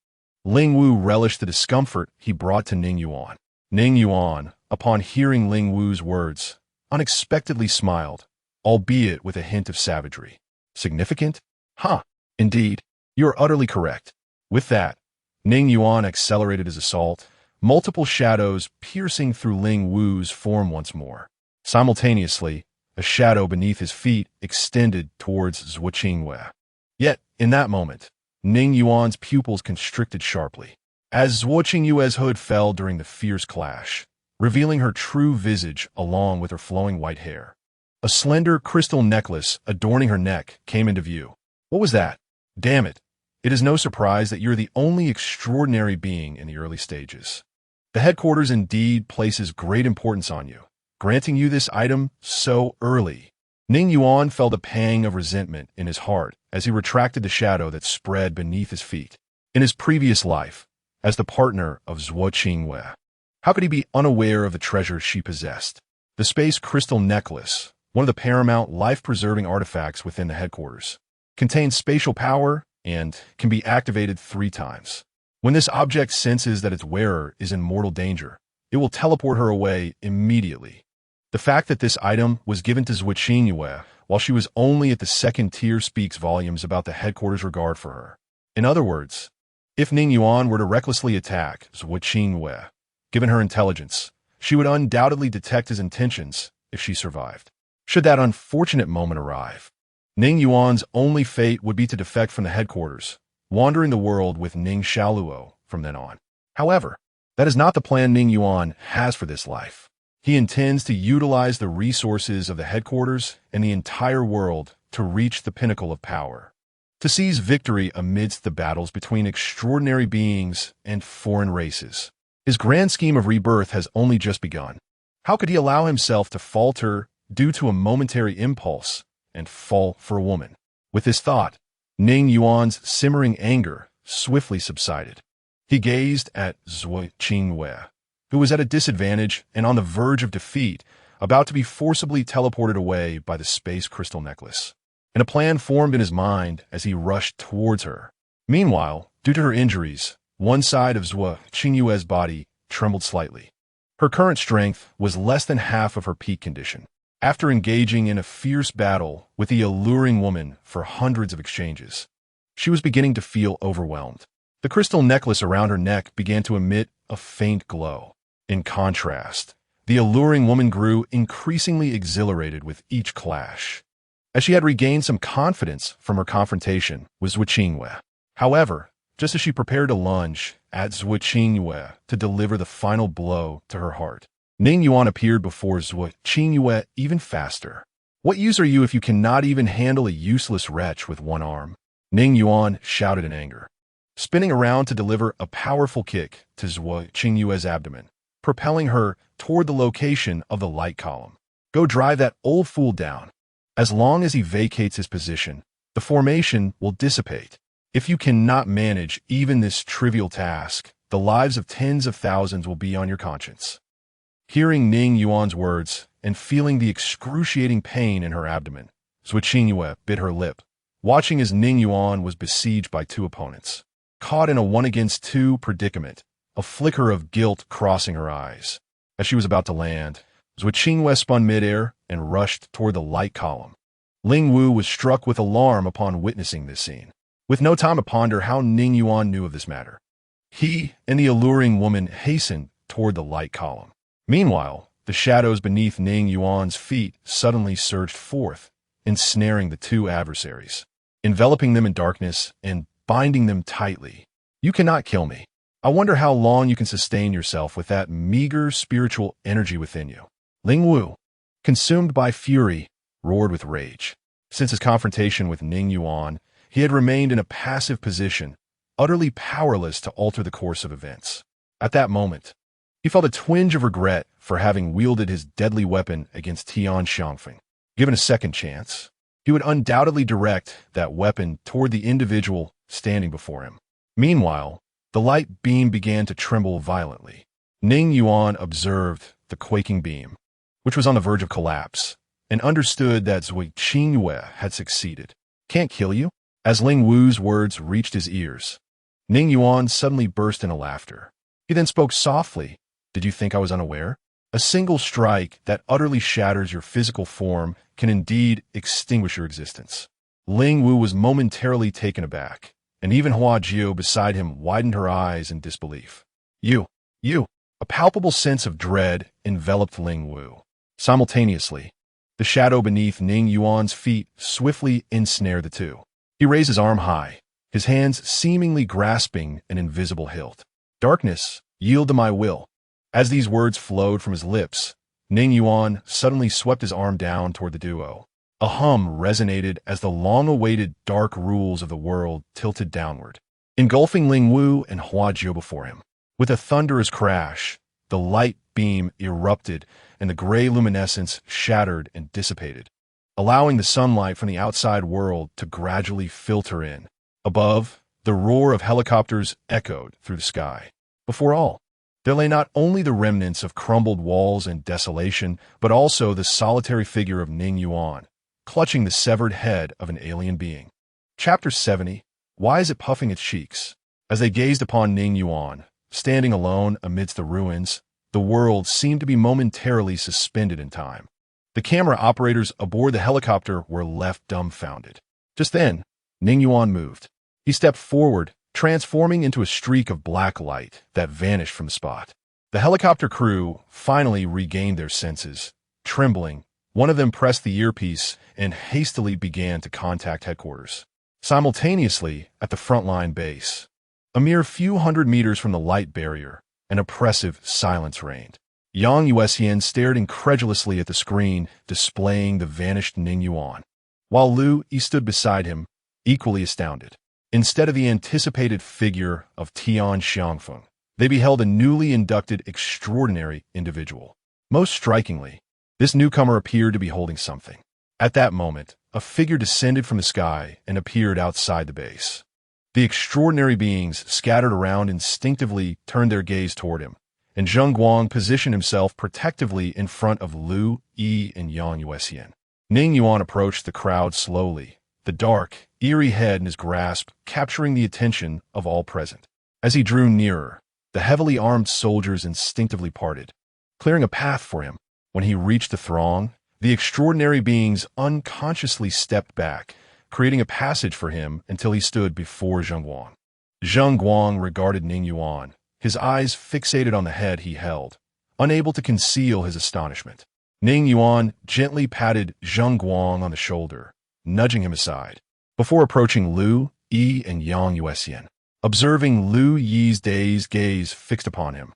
Ling Wu relished the discomfort he brought to Ning Yuan. Ning Yuan, upon hearing Ling Wu's words, unexpectedly smiled, albeit with a hint of savagery. Significant? Huh. Indeed, you are utterly correct. With that, Ning Yuan accelerated his assault, multiple shadows piercing through Ling Wu's form once more. Simultaneously, a shadow beneath his feet extended towards Zhuo Qingwei. Yet, in that moment, Ning Yuan's pupils constricted sharply, as Zhuo Qingyue's hood fell during the fierce clash, revealing her true visage along with her flowing white hair. A slender crystal necklace adorning her neck came into view. What was that? Damn it. It is no surprise that you're the only extraordinary being in the early stages. The headquarters indeed places great importance on you, granting you this item so early. Ning Yuan felt a pang of resentment in his heart as he retracted the shadow that spread beneath his feet. In his previous life, as the partner of Zhuo Qingwei, how could he be unaware of the treasure she possessed? The space crystal necklace, one of the paramount life-preserving artifacts within the headquarters, contains spatial power and can be activated 3 times. When this object senses that its wearer is in mortal danger, it will teleport her away immediately. The fact that this item was given to Zhuo Qingyue while she was only at the 2nd tier speaks volumes about the headquarters' regard for her. In other words, if Ning Yuan were to recklessly attack Zhuo Qingyue, given her intelligence, she would undoubtedly detect his intentions if she survived. Should that unfortunate moment arrive, Ning Yuan's only fate would be to defect from the headquarters, wandering the world with Ning Xiaoluo from then on. However, That is not the plan Ning Yuan has for this life. He intends to utilize the resources of the headquarters and the entire world to reach the pinnacle of power, to seize victory amidst the battles between extraordinary beings and foreign races. His grand scheme of rebirth has only just begun. How could he allow himself to falter due to a momentary impulse and fall for a woman? With this thought, Ning Yuan's simmering anger swiftly subsided. He gazed at Zhuo Qingwei, who was at a disadvantage and on the verge of defeat, about to be forcibly teleported away by the space crystal necklace. And a plan formed in his mind as he rushed towards her. Meanwhile, due to her injuries, one side of Zhuo Qingwei's body trembled slightly. Her current strength was less than half of her peak condition. After engaging in a fierce battle with the alluring woman for hundreds of exchanges, she was beginning to feel overwhelmed. The crystal necklace around her neck began to emit a faint glow. In contrast, the alluring woman grew increasingly exhilarated with each clash, as she had regained some confidence from her confrontation with Zhuo Qingwei. However, just as she prepared to lunge at Zhuo Qingwei to deliver the final blow to her heart, Ning Yuan appeared before Zhuo Qingwei even faster. "What use are you if you cannot even handle a useless wretch with one arm?" Ning Yuan shouted in anger, spinning around to deliver a powerful kick to Zhuo Qingwei's abdomen, propelling her toward the location of the light column. "Go drive that old fool down. As long as he vacates his position, the formation will dissipate. If you cannot manage even this trivial task, the lives of tens of thousands will be on your conscience." Hearing Ning Yuan's words and feeling the excruciating pain in her abdomen, Zhuo Qingwei bit her lip, watching as Ning Yuan was besieged by two opponents. Caught in a 1-against-2 predicament, a flicker of guilt crossing her eyes. As she was about to land, Zhuo Qingwei spun midair and rushed toward the light column. Ling Wu was struck with alarm upon witnessing this scene. With no time to ponder how Ning Yuan knew of this matter, he and the alluring woman hastened toward the light column. Meanwhile, the shadows beneath Ning Yuan's feet suddenly surged forth, ensnaring the two adversaries, enveloping them in darkness and binding them tightly. "You cannot kill me. I wonder how long you can sustain yourself with that meager spiritual energy within you." Ling Wu, consumed by fury, roared with rage. Since his confrontation with Ning Yuan, he had remained in a passive position, utterly powerless to alter the course of events. At that moment, he felt a twinge of regret for having wielded his deadly weapon against Tian Xiangfeng. Given a second chance, he would undoubtedly direct that weapon toward the individual standing before him. Meanwhile, the light beam began to tremble violently. Ning Yuan observed the quaking beam, which was on the verge of collapse, and understood that Zhuo Qingwei had succeeded. "Can't kill you?" As Ling Wu's words reached his ears, Ning Yuan suddenly burst into laughter. He then spoke softly. "Did you think I was unaware? A single strike that utterly shatters your physical form can indeed extinguish your existence." Ling Wu was momentarily taken aback, and even Hua Jiu beside him widened her eyes in disbelief. You. A palpable sense of dread enveloped Ling Wu. Simultaneously, the shadow beneath Ning Yuan's feet swiftly ensnared the two. He raised his arm high, his hands seemingly grasping an invisible hilt. "Darkness, yield to my will." As these words flowed from his lips, Ning Yuan suddenly swept his arm down toward the duo. A hum resonated as the long-awaited dark rules of the world tilted downward, engulfing Ling Wu and Hua Jiu before him. With a thunderous crash, the light beam erupted and the gray luminescence shattered and dissipated, allowing the sunlight from the outside world to gradually filter in. Above, the roar of helicopters echoed through the sky. Before all, there lay not only the remnants of crumbled walls and desolation, but also the solitary figure of Ning Yuan, clutching the severed head of an alien being. Chapter 70. Why is it puffing its cheeks? As they gazed upon Ning Yuan, standing alone amidst the ruins, the world seemed to be momentarily suspended in time. The camera operators aboard the helicopter were left dumbfounded. Just then, Ning Yuan moved. He stepped forward, transforming into a streak of black light that vanished from the spot. The helicopter crew finally regained their senses. Trembling, one of them pressed the earpiece and hastily began to contact headquarters. Simultaneously, at the frontline base, a mere few hundred meters from the light barrier, An oppressive silence reigned. Yang Yuan stared incredulously at the screen displaying the vanished Ning Yuan, while Lu Yi stood beside him, equally astounded. Instead of the anticipated figure of Tian Xiangfeng, they beheld a newly inducted extraordinary individual. Most strikingly, this newcomer appeared to be holding something. At that moment, a figure descended from the sky and appeared outside the base. The extraordinary beings scattered around instinctively turned their gaze toward him, and Zheng Guang positioned himself protectively in front of Lu Yi and Yang Yuan. Ning Yuan approached the crowd slowly, the dark, eerie head in his grasp capturing the attention of all present. As he drew nearer, the heavily armed soldiers instinctively parted, clearing a path for him. When he reached the throng, the extraordinary beings unconsciously stepped back, creating a passage for him until he stood before Zheng Guang. Zheng Guang regarded Ning Yuan, his eyes fixated on the head he held, unable to conceal his astonishment. Ning Yuan gently patted Zheng Guang on the shoulder, nudging him aside, before approaching Lu Yi and Yang Yuan. Observing Lu Yi's dazed gaze fixed upon him,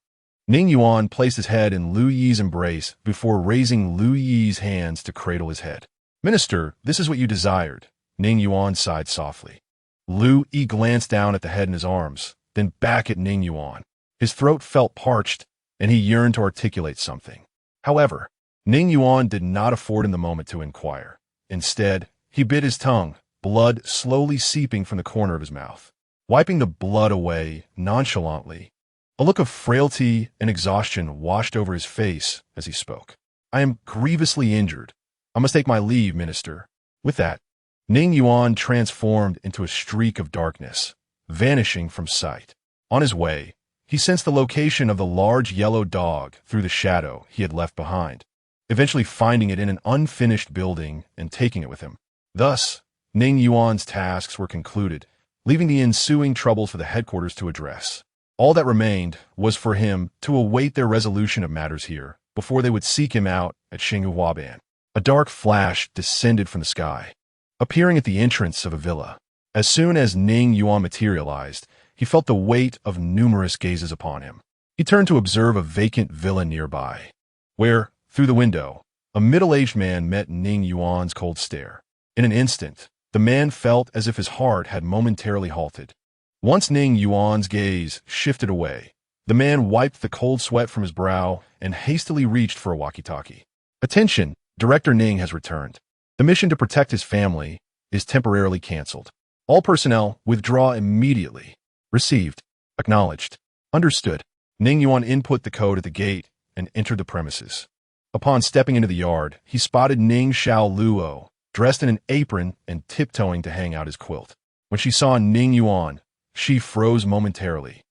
Ning Yuan placed his head in Lu Yi's embrace before raising Lu Yi's hands to cradle his head. "Minister, this is what you desired," Ning Yuan sighed softly. Lu Yi glanced down at the head in his arms, then back at Ning Yuan. His throat felt parched, and he yearned to articulate something. However, Ning Yuan did not afford him the moment to inquire. Instead, he bit his tongue, blood slowly seeping from the corner of his mouth. Wiping the blood away nonchalantly, a look of frailty and exhaustion washed over his face as he spoke. "I am grievously injured. I must take my leave, Minister." With that, Ning Yuan transformed into a streak of darkness, vanishing from sight. On his way, he sensed the location of the large yellow dog through the shadow he had left behind, eventually finding it in an unfinished building and taking it with him. Thus, Ning Yuan's tasks were concluded, leaving the ensuing troubles for the headquarters to address. All that remained was for him to await their resolution of matters here before they would seek him out at Xinghuaban. A dark flash descended from the sky, appearing at the entrance of a villa. As soon as Ning Yuan materialized, he felt the weight of numerous gazes upon him. He turned to observe a vacant villa nearby, where, through the window, a middle-aged man met Ning Yuan's cold stare. In an instant, the man felt as if his heart had momentarily halted. Once Ning Yuan's gaze shifted away, the man wiped the cold sweat from his brow and hastily reached for a walkie-talkie. "Attention, Director Ning has returned. The mission to protect his family is temporarily canceled. All personnel withdraw immediately." "Received. Acknowledged. Understood." Ning Yuan input the code at the gate and entered the premises. Upon stepping into the yard, he spotted Ning Xiaoluo, dressed in an apron and tiptoeing to hang out his quilt. When she saw Ning Yuan, she froze momentarily.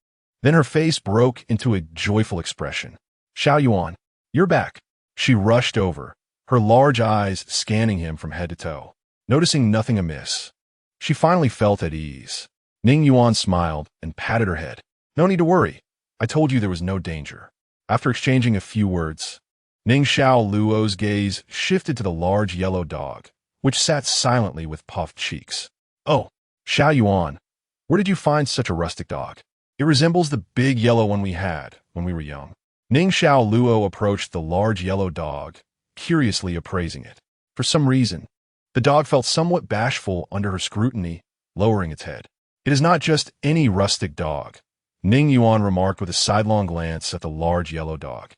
Then her face broke into a joyful expression. "Xiao Yuan, you're back." She rushed over, her large eyes scanning him from head to toe. Noticing nothing amiss, she finally felt at ease. Ning Yuan smiled and patted her head. "No need to worry. I told you there was no danger." After exchanging a few words, Ning Xiaoluo's gaze shifted to the large yellow dog, which sat silently with puffed cheeks. "Oh, Xiao Yuan, where did you find such a rustic dog? It resembles the big yellow one we had when we were young." Ning Xiaoluo approached the large yellow dog, curiously appraising it. For some reason, the dog felt somewhat bashful under her scrutiny, lowering its head. "It is not just any rustic dog," Ning Yuan remarked with a sidelong glance at the large yellow dog,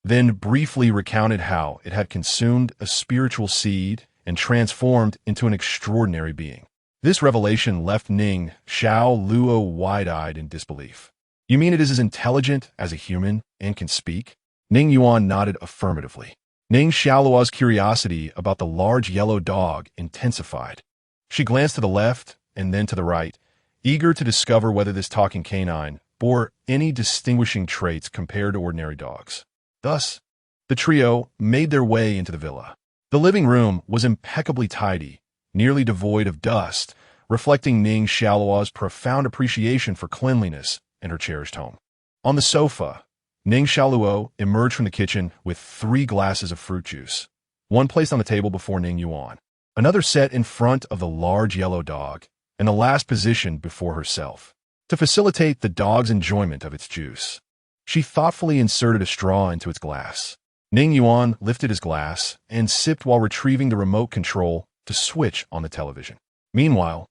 then briefly recounted how it had consumed a spiritual seed and transformed into an extraordinary being. This revelation left Ning Xiaoluo wide-eyed in disbelief. "You mean it is as intelligent as a human and can speak?" Ning Yuan nodded affirmatively. Ning Xiaoluo's curiosity about the large yellow dog intensified. She glanced to the left and then to the right, eager to discover whether this talking canine bore any distinguishing traits compared to ordinary dogs. Thus, the trio made their way into the villa. The living room was impeccably tidy, nearly devoid of dust, reflecting Ning Xiaoluo's profound appreciation for cleanliness and her cherished home. On the sofa, Ning Xiaoluo emerged from the kitchen with 3 glasses of fruit juice, one placed on the table before Ning Yuan, another set in front of the large yellow dog, and the last positioned before herself, to facilitate the dog's enjoyment of its juice. She thoughtfully inserted a straw into its glass. Ning Yuan lifted his glass and sipped while retrieving the remote control to switch on the television. Meanwhile,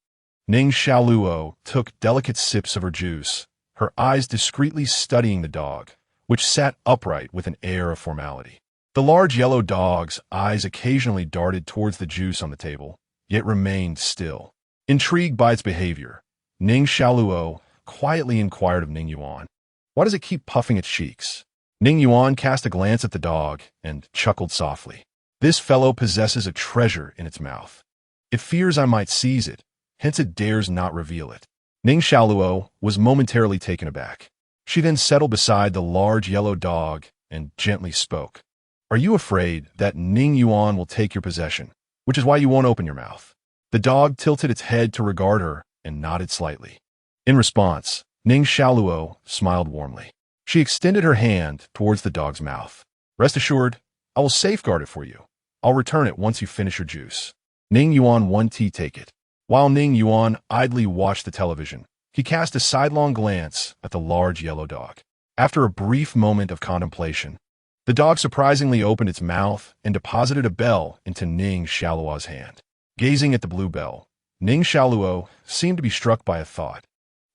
Ning Xiaoluo took delicate sips of her juice, her eyes discreetly studying the dog, which sat upright with an air of formality. The large yellow dog's eyes occasionally darted towards the juice on the table, yet remained still. Intrigued by its behavior, Ning Xiaoluo quietly inquired of Ning Yuan, "Why does it keep puffing its cheeks?" Ning Yuan cast a glance at the dog and chuckled softly. "This fellow possesses a treasure in its mouth. It fears I might seize it, hence it dares not reveal it." Ning Xiaoluo was momentarily taken aback. She then settled beside the large yellow dog and gently spoke. "Are you afraid that Ning Yuan will take your possession, which is why you won't open your mouth?" The dog tilted its head to regard her and nodded slightly. In response, Ning Xiaoluo smiled warmly. She extended her hand towards the dog's mouth. "Rest assured, I will safeguard it for you. I'll return it once you finish your juice." Ning Yuan take it. While Ning Yuan idly watched the television, he cast a sidelong glance at the large yellow dog. After a brief moment of contemplation, the dog surprisingly opened its mouth and deposited a bell into Ning Xiaoluo's hand. Gazing at the blue bell, Ning Xiaoluo seemed to be struck by a thought.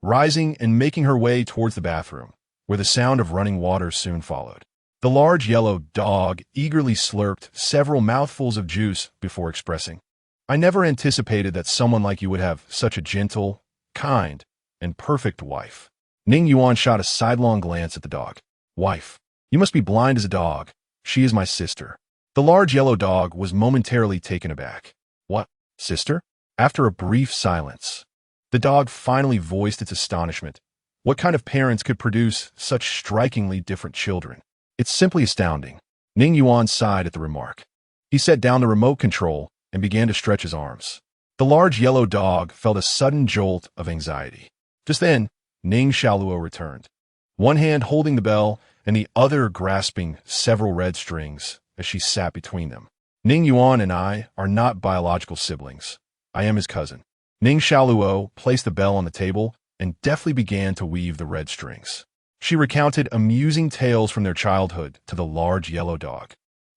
Rising and making her way towards the bathroom, where the sound of running water soon followed. The large yellow dog eagerly slurped several mouthfuls of juice before expressing, "I never anticipated that someone like you would have such a gentle, kind, and perfect wife." Ning Yuan shot a sidelong glance at the dog. "Wife? You must be blind as a dog. She is my sister." The large yellow dog was momentarily taken aback. "What, sister?" After a brief silence, the dog finally voiced its astonishment. What kind of parents could produce such strikingly different children? "It's simply astounding." Ning Yuan sighed at the remark. He set down the remote control and began to stretch his arms. The large yellow dog felt a sudden jolt of anxiety. Just then, Ning Xiaoluo returned, one hand holding the bell and the other grasping several red strings as she sat between them. "Ning Yuan and I are not biological siblings. I am his cousin." Ning Xiaoluo placed the bell on the table and deftly began to weave the red strings. She recounted amusing tales from their childhood to the large yellow dog,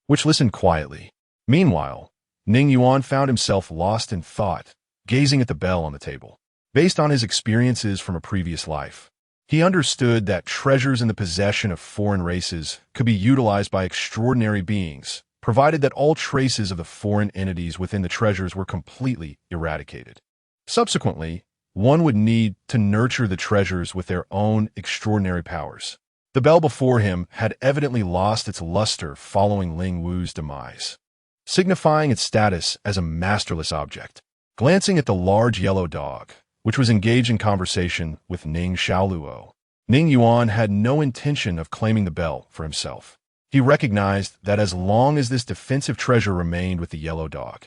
which listened quietly. Meanwhile, Ning Yuan found himself lost in thought, gazing at the bell on the table. Based on his experiences from a previous life, he understood that treasures in the possession of foreign races could be utilized by extraordinary beings, provided that all traces of the foreign entities within the treasures were completely eradicated. Subsequently, one would need to nurture the treasures with their own extraordinary powers. The bell before him had evidently lost its luster following Ling Wu's demise, signifying its status as a masterless object. Glancing at the large yellow dog, which was engaged in conversation with Ning Xiaoluo, Ning Yuan had no intention of claiming the bell for himself. He recognized that as long as this defensive treasure remained with the yellow dog,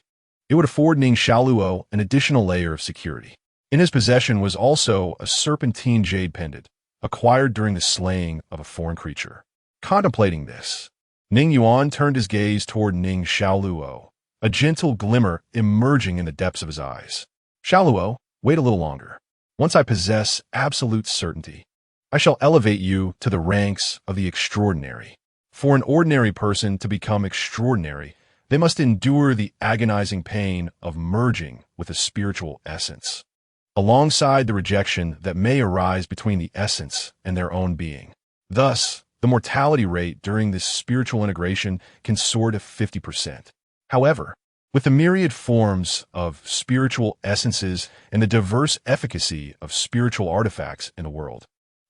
it would afford Ning Xiaoluo an additional layer of security. In his possession was also a serpentine jade pendant, acquired during the slaying of a foreign creature. Contemplating this, Ning Yuan turned his gaze toward Ning Xiaoluo, a gentle glimmer emerging in the depths of his eyes. "Xiaoluo, wait a little longer. Once I possess absolute certainty, I shall elevate you to the ranks of the extraordinary." For an ordinary person to become extraordinary, they must endure the agonizing pain of merging with a spiritual essence, alongside the rejection that may arise between the essence and their own being. Thus, the mortality rate during this spiritual integration can soar to 50%. However, with the myriad forms of spiritual essences and the diverse efficacy of spiritual artifacts in the world,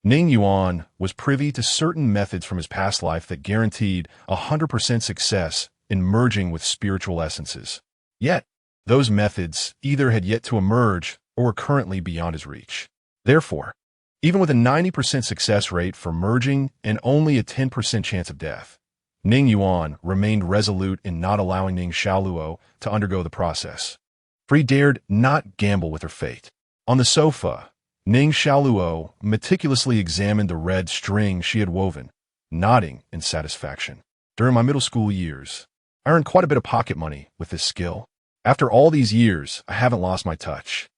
Ning Yuan was privy to certain methods from his past life that guaranteed 100% success in merging with spiritual essences. Yet, those methods either had yet to emerge or were currently beyond his reach. Therefore, even with a 90% success rate for merging and only a 10% chance of death, Ning Yuan remained resolute in not allowing Ning Xiaoluo to undergo the process, for he dared not gamble with her fate. On the sofa, Ning Xiaoluo meticulously examined the red string she had woven, nodding in satisfaction. "During my middle school years, I earned quite a bit of pocket money with this skill. After all these years, I haven't lost my touch."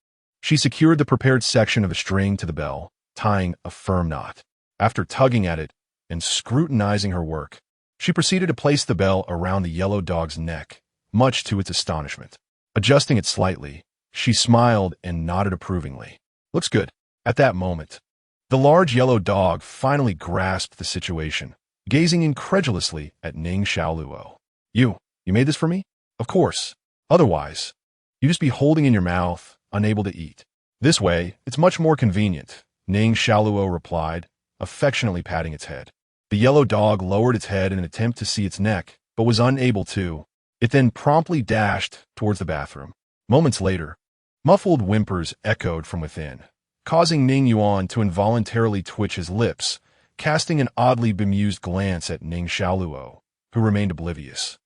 She secured the prepared section of the string to the bell, tying a firm knot. After tugging at it, and scrutinizing her work. She proceeded to place the bell around the yellow dog's neck, much to its astonishment. Adjusting it slightly, she smiled and nodded approvingly. "Looks good." At that moment, the large yellow dog finally grasped the situation, gazing incredulously at Ning Xiaoluo. You made this for me?" "Of course. Otherwise, you'd just be holding in your mouth, unable to eat. This way, it's much more convenient," Ning Xiaoluo replied, affectionately patting its head. The yellow dog lowered its head in an attempt to see its neck, but was unable to. It then promptly dashed towards the bathroom. Moments later, muffled whimpers echoed from within, causing Ning Yuan to involuntarily twitch his lips, casting an oddly bemused glance at Ning Xiaoluo, who remained oblivious,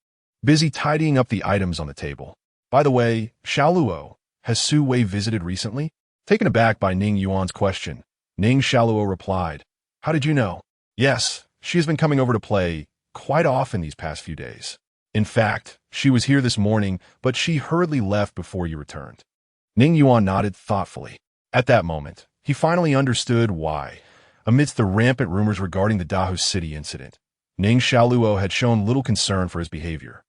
busy tidying up the items on the table. "By the way, Xiaoluo, has Su Wei visited recently?" Taken aback by Ning Yuan's question, Ning Xiaoluo replied, "How did you know?" "Yes, she has been coming over to play quite often these past few days. In fact, she was here this morning, but she hurriedly left before you returned." Ning Yuan nodded thoughtfully. At that moment, he finally understood why, amidst the rampant rumors regarding the Dahu City incident, Ning Xiaoluo had shown little concern for his behavior.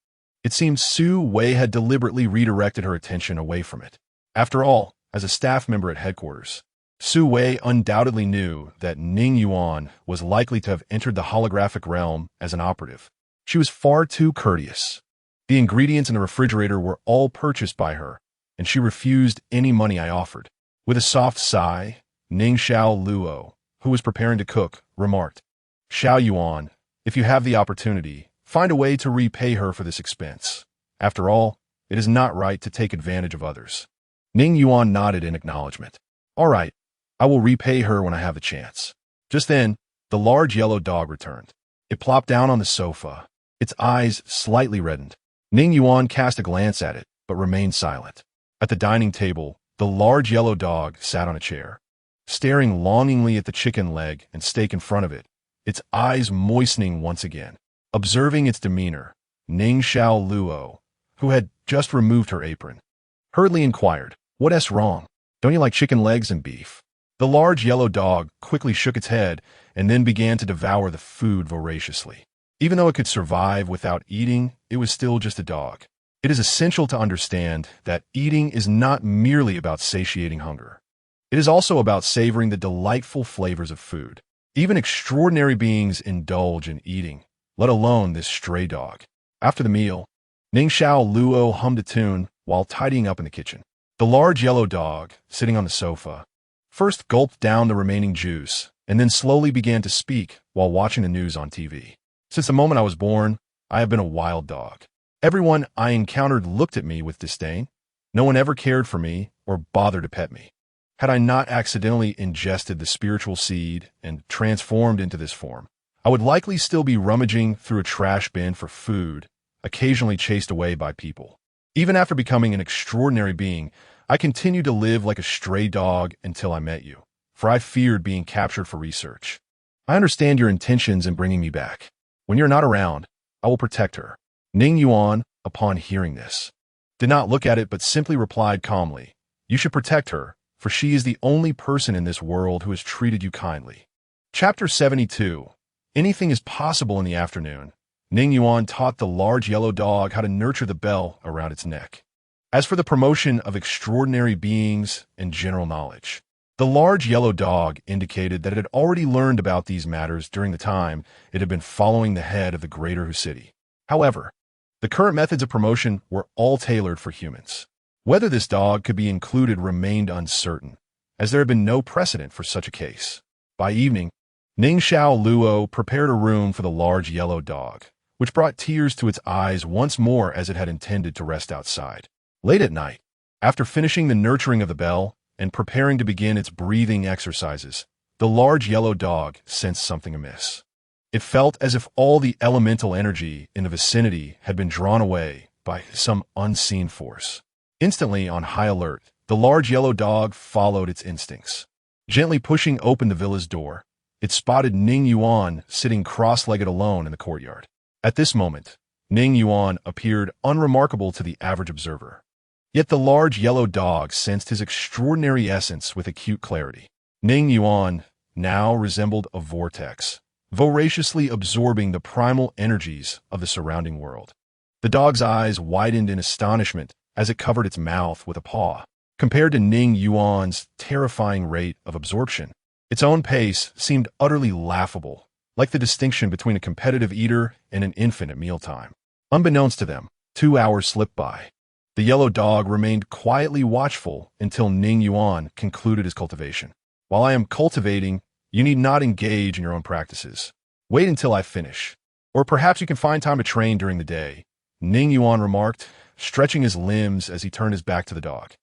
It seemed Su Wei had deliberately redirected her attention away from it. After all, as a staff member at headquarters, Su Wei undoubtedly knew that Ning Yuan was likely to have entered the holographic realm as an operative. She was far too courteous. The ingredients in the refrigerator were all purchased by her, and she refused any money I offered. With a soft sigh, Ning Xiaoluo, who was preparing to cook, remarked, "Xiao Yuan, if you have the opportunity, find a way to repay her for this expense. After all, it is not right to take advantage of others." Ning Yuan nodded in acknowledgement. "All right, I will repay her when I have the chance." Just then, the large yellow dog returned. It plopped down on the sofa, its eyes slightly reddened. Ning Yuan cast a glance at it, but remained silent. At the dining table, the large yellow dog sat on a chair, staring longingly at the chicken leg and steak in front of it, its eyes moistening once again. Observing its demeanor, Ning Xiaoluo, who had just removed her apron, hurriedly inquired, "What's wrong? Don't you like chicken legs and beef?" The large yellow dog quickly shook its head and then began to devour the food voraciously. Even though it could survive without eating, it was still just a dog. It is essential to understand that eating is not merely about satiating hunger. It is also about savoring the delightful flavors of food. Even extraordinary beings indulge in eating, let alone this stray dog. After the meal, Ning Xiaoluo hummed a tune while tidying up in the kitchen. The large yellow dog, sitting on the sofa, first gulped down the remaining juice and then slowly began to speak while watching the news on TV. "Since the moment I was born, I have been a wild dog. Everyone I encountered looked at me with disdain. No one ever cared for me or bothered to pet me. Had I not accidentally ingested the spiritual seed and transformed into this form, I would likely still be rummaging through a trash bin for food, occasionally chased away by people. Even after becoming an extraordinary being, I continued to live like a stray dog until I met you, for I feared being captured for research. I understand your intentions in bringing me back. When you're not around, I will protect her." Ning Yuan, upon hearing this, did not look at it but simply replied calmly, "You should protect her, for she is the only person in this world who has treated you kindly." Chapter 72. Anything is possible in the afternoon. Ning Yuan taught the large yellow dog how to nurture the bell around its neck. As for the promotion of extraordinary beings and general knowledge, the large yellow dog indicated that it had already learned about these matters during the time it had been following the head of the greater Hu city. However, the current methods of promotion were all tailored for humans. Whether this dog could be included remained uncertain, as there had been no precedent for such a case. By evening, Ning Xiaoluo prepared a room for the large yellow dog, which brought tears to its eyes once more as it had intended to rest outside. Late at night, after finishing the nurturing of the bell and preparing to begin its breathing exercises, the large yellow dog sensed something amiss. It felt as if all the elemental energy in the vicinity had been drawn away by some unseen force. Instantly on high alert, the large yellow dog followed its instincts. Gently pushing open the villa's door, it spotted Ning Yuan sitting cross-legged alone in the courtyard. At this moment, Ning Yuan appeared unremarkable to the average observer. Yet the large yellow dog sensed his extraordinary essence with acute clarity. Ning Yuan now resembled a vortex, voraciously absorbing the primal energies of the surrounding world. The dog's eyes widened in astonishment as it covered its mouth with a paw. Compared to Ning Yuan's terrifying rate of absorption, its own pace seemed utterly laughable, like the distinction between a competitive eater and an infant at mealtime. Unbeknownst to them, 2 hours slipped by. The yellow dog remained quietly watchful until Ning Yuan concluded his cultivation. While I am cultivating, you need not engage in your own practices. Wait until I finish. Or perhaps you can find time to train during the day, Ning Yuan remarked, stretching his limbs as he turned his back to the dog.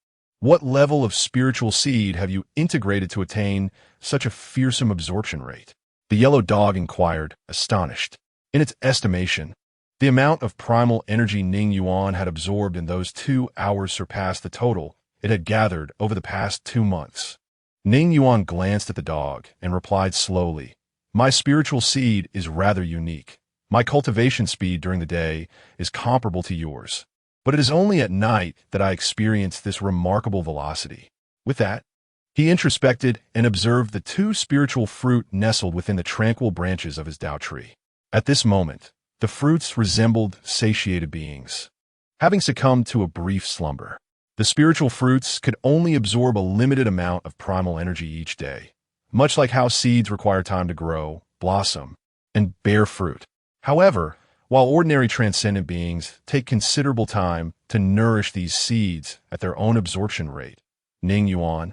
What level of spiritual seed have you integrated to attain such a fearsome absorption rate? The yellow dog inquired, astonished. In its estimation, the amount of primal energy Ning Yuan had absorbed in those 2 hours surpassed the total it had gathered over the past 2 months. Ning Yuan glanced at the dog and replied slowly, "My spiritual seed is rather unique. My cultivation speed during the day is comparable to yours, but it is only at night that I experience this remarkable velocity." With that, he introspected and observed the 2 spiritual fruit nestled within the tranquil branches of his Tao tree. At this moment, the fruits resembled satiated beings, having succumbed to a brief slumber. The spiritual fruits could only absorb a limited amount of primal energy each day, much like how seeds require time to grow, blossom, and bear fruit. However, while ordinary transcendent beings take considerable time to nourish these seeds at their own absorption rate, Ning Yuan,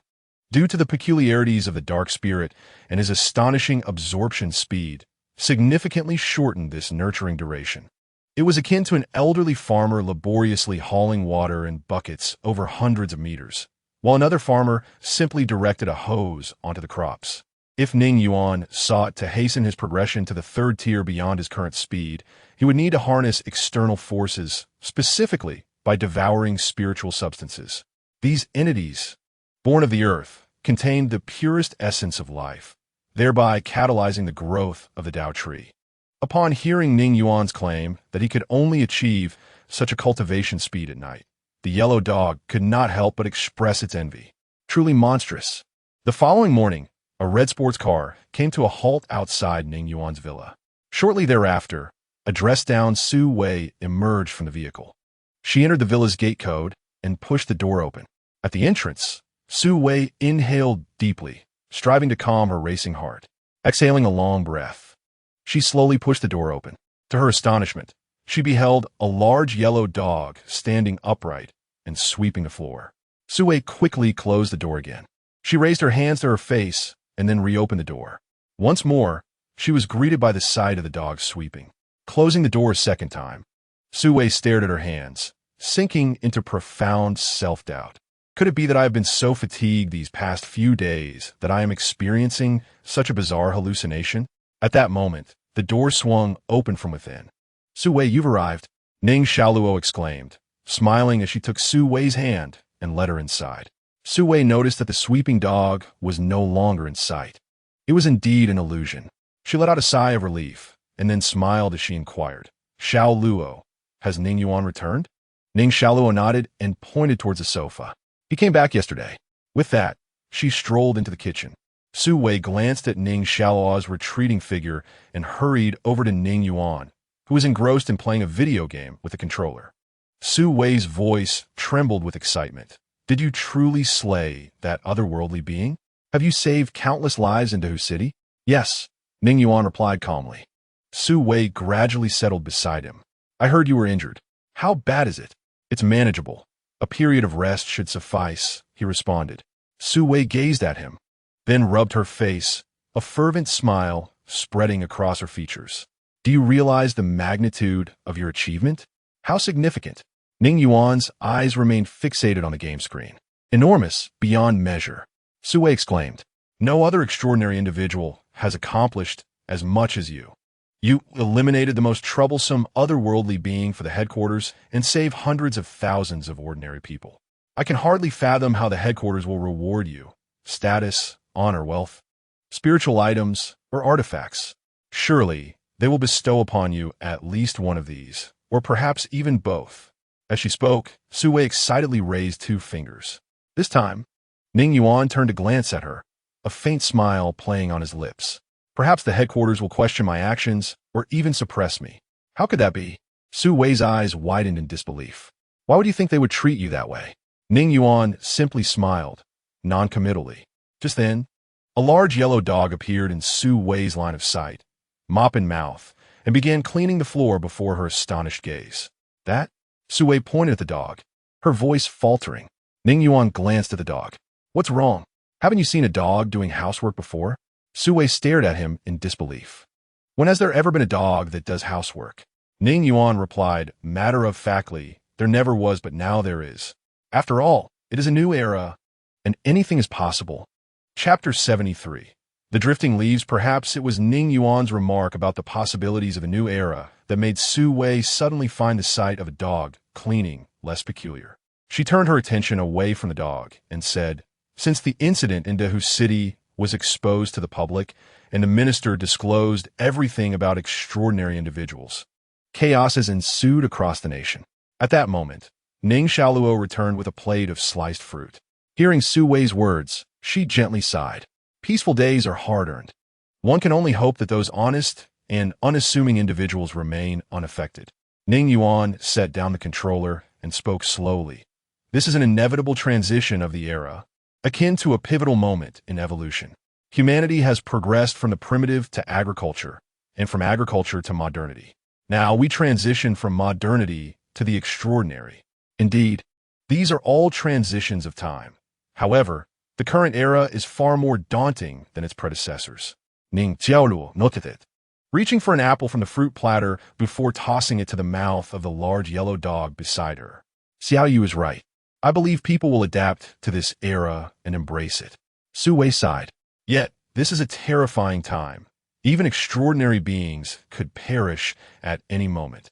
due to the peculiarities of the dark spirit and his astonishing absorption speed, significantly shortened this nurturing duration. It was akin to an elderly farmer laboriously hauling water in buckets over hundreds of meters, while another farmer simply directed a hose onto the crops. If Ning Yuan sought to hasten his progression to the 3rd tier beyond his current speed, he would need to harness external forces, specifically by devouring spiritual substances. These entities, born of the earth, contained the purest essence of life, thereby catalyzing the growth of the Tao tree. Upon hearing Ning Yuan's claim that he could only achieve such a cultivation speed at night, the yellow dog could not help but express its envy. Truly monstrous. The following morning, a red sports car came to a halt outside Ning Yuan's villa. Shortly thereafter, a dressed-down Su Wei emerged from the vehicle. She entered the villa's gate code and pushed the door open. At the entrance, Su Wei inhaled deeply, striving to calm her racing heart. Exhaling a long breath, she slowly pushed the door open. To her astonishment, she beheld a large yellow dog standing upright and sweeping the floor. Su Wei quickly closed the door again. She raised her hands to her face and then reopened the door. Once more, she was greeted by the sight of the dog sweeping. Closing the door a second time, Su Wei stared at her hands, sinking into profound self-doubt. Could it be that I have been so fatigued these past few days that I am experiencing such a bizarre hallucination? At that moment, the door swung open from within. "Su Wei, you've arrived," Ning Xiaoluo exclaimed, smiling as she took Su Wei's hand and led her inside. Su Wei noticed that the sweeping dog was no longer in sight. It was indeed an illusion. She let out a sigh of relief, and then smiled as she inquired, "Xiaoluo, has Ning Yuan returned?" Ning Xiaoluo nodded and pointed towards the sofa. "He came back yesterday." With that, she strolled into the kitchen. Su Wei glanced at Ning Xiaoluo's retreating figure and hurried over to Ning Yuan, who was engrossed in playing a video game with a controller. Su Wei's voice trembled with excitement. "Did you truly slay that otherworldly being? Have you saved countless lives in Dehu City?" "Yes," Ning Yuan replied calmly. Su Wei gradually settled beside him. "I heard you were injured. How bad is it?" "It's manageable. A period of rest should suffice," he responded. Su Wei gazed at him, then rubbed her face, a fervent smile spreading across her features. "Do you realize the magnitude of your achievement? How significant?" Ning Yuan's eyes remained fixated on the game screen. "Enormous, beyond measure," Su Wei exclaimed. "No other extraordinary individual has accomplished as much as you. You eliminated the most troublesome otherworldly being for the headquarters and saved hundreds of thousands of ordinary people. I can hardly fathom how the headquarters will reward you. Status, honor, wealth, spiritual items, or artifacts. Surely, they will bestow upon you at least one of these, or perhaps even both." As she spoke, Su Wei excitedly raised 2 fingers. This time, Ning Yuan turned to glance at her, a faint smile playing on his lips. Perhaps the headquarters will question my actions or even suppress me. How could that be? Su Wei's eyes widened in disbelief. Why would you think they would treat you that way? Ning Yuan simply smiled, non-committally. Just then, a large yellow dog appeared in Su Wei's line of sight, mop in mouth, and began cleaning the floor before her astonished gaze. That? Su Wei pointed at the dog, her voice faltering. Ning Yuan glanced at the dog. What's wrong? Haven't you seen a dog doing housework before? Su Wei stared at him in disbelief. When has there ever been a dog that does housework? Ning Yuan replied, matter-of-factly, there never was, but now there is. After all, it is a new era, and anything is possible. Chapter 73. The Drifting Leaves. Perhaps it was Ning Yuan's remark about the possibilities of a new era that made Su Wei suddenly find the sight of a dog cleaning less peculiar. She turned her attention away from the dog and said, since the incident in Dahu City was exposed to the public and the minister disclosed everything about extraordinary individuals, chaos has ensued across the nation. At that moment, Ning Shaluo returned with a plate of sliced fruit. Hearing Su Wei's words, she gently sighed. Peaceful days are hard-earned. One can only hope that those honest and unassuming individuals remain unaffected. Ning Yuan set down the controller and spoke slowly. This is an inevitable transition of the era, akin to a pivotal moment in evolution. Humanity has progressed from the primitive to agriculture, and from agriculture to modernity. Now we transition from modernity to the extraordinary. Indeed, these are all transitions of time. However, the current era is far more daunting than its predecessors. Ning Jiaoluo noted it, reaching for an apple from the fruit platter before tossing it to the mouth of the large yellow dog beside her. Xiao Yu is right. I believe people will adapt to this era and embrace it. Su Wei sighed. Yet, this is a terrifying time. Even extraordinary beings could perish at any moment,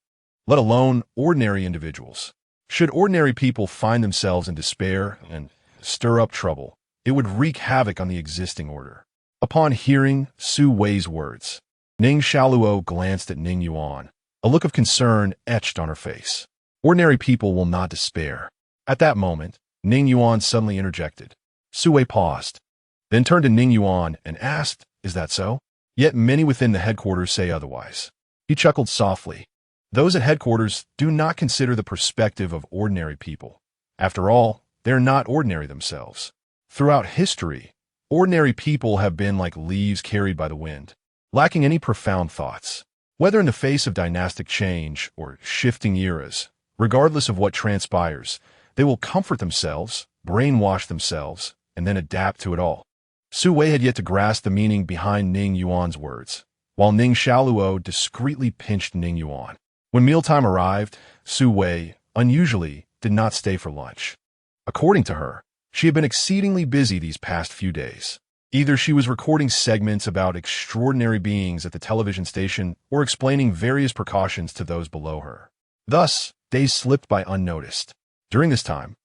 let alone ordinary individuals. Should ordinary people find themselves in despair and stir up trouble, it would wreak havoc on the existing order. Upon hearing Su Wei's words, Ning Shaluo glanced at Ning Yuan. A look of concern etched on her face. Ordinary people will not despair. At that moment, Ning Yuan suddenly interjected. Su Wei paused, then turned to Ning Yuan and asked, is that so? Yet many within the headquarters say otherwise. He chuckled softly. Those at headquarters do not consider the perspective of ordinary people. After all, they are not ordinary themselves. Throughout history, ordinary people have been like leaves carried by the wind, lacking any profound thoughts. Whether in the face of dynastic change or shifting eras, regardless of what transpires, they will comfort themselves, brainwash themselves, and then adapt to it all. Su Wei had yet to grasp the meaning behind Ning Yuan's words, while Ning Shaluo discreetly pinched Ning Yuan. When mealtime arrived, Su Wei, unusually, did not stay for lunch. According to her, she had been exceedingly busy these past few days. Either she was recording segments about extraordinary beings at the television station or explaining various precautions to those below her. Thus, days slipped by unnoticed. During this time,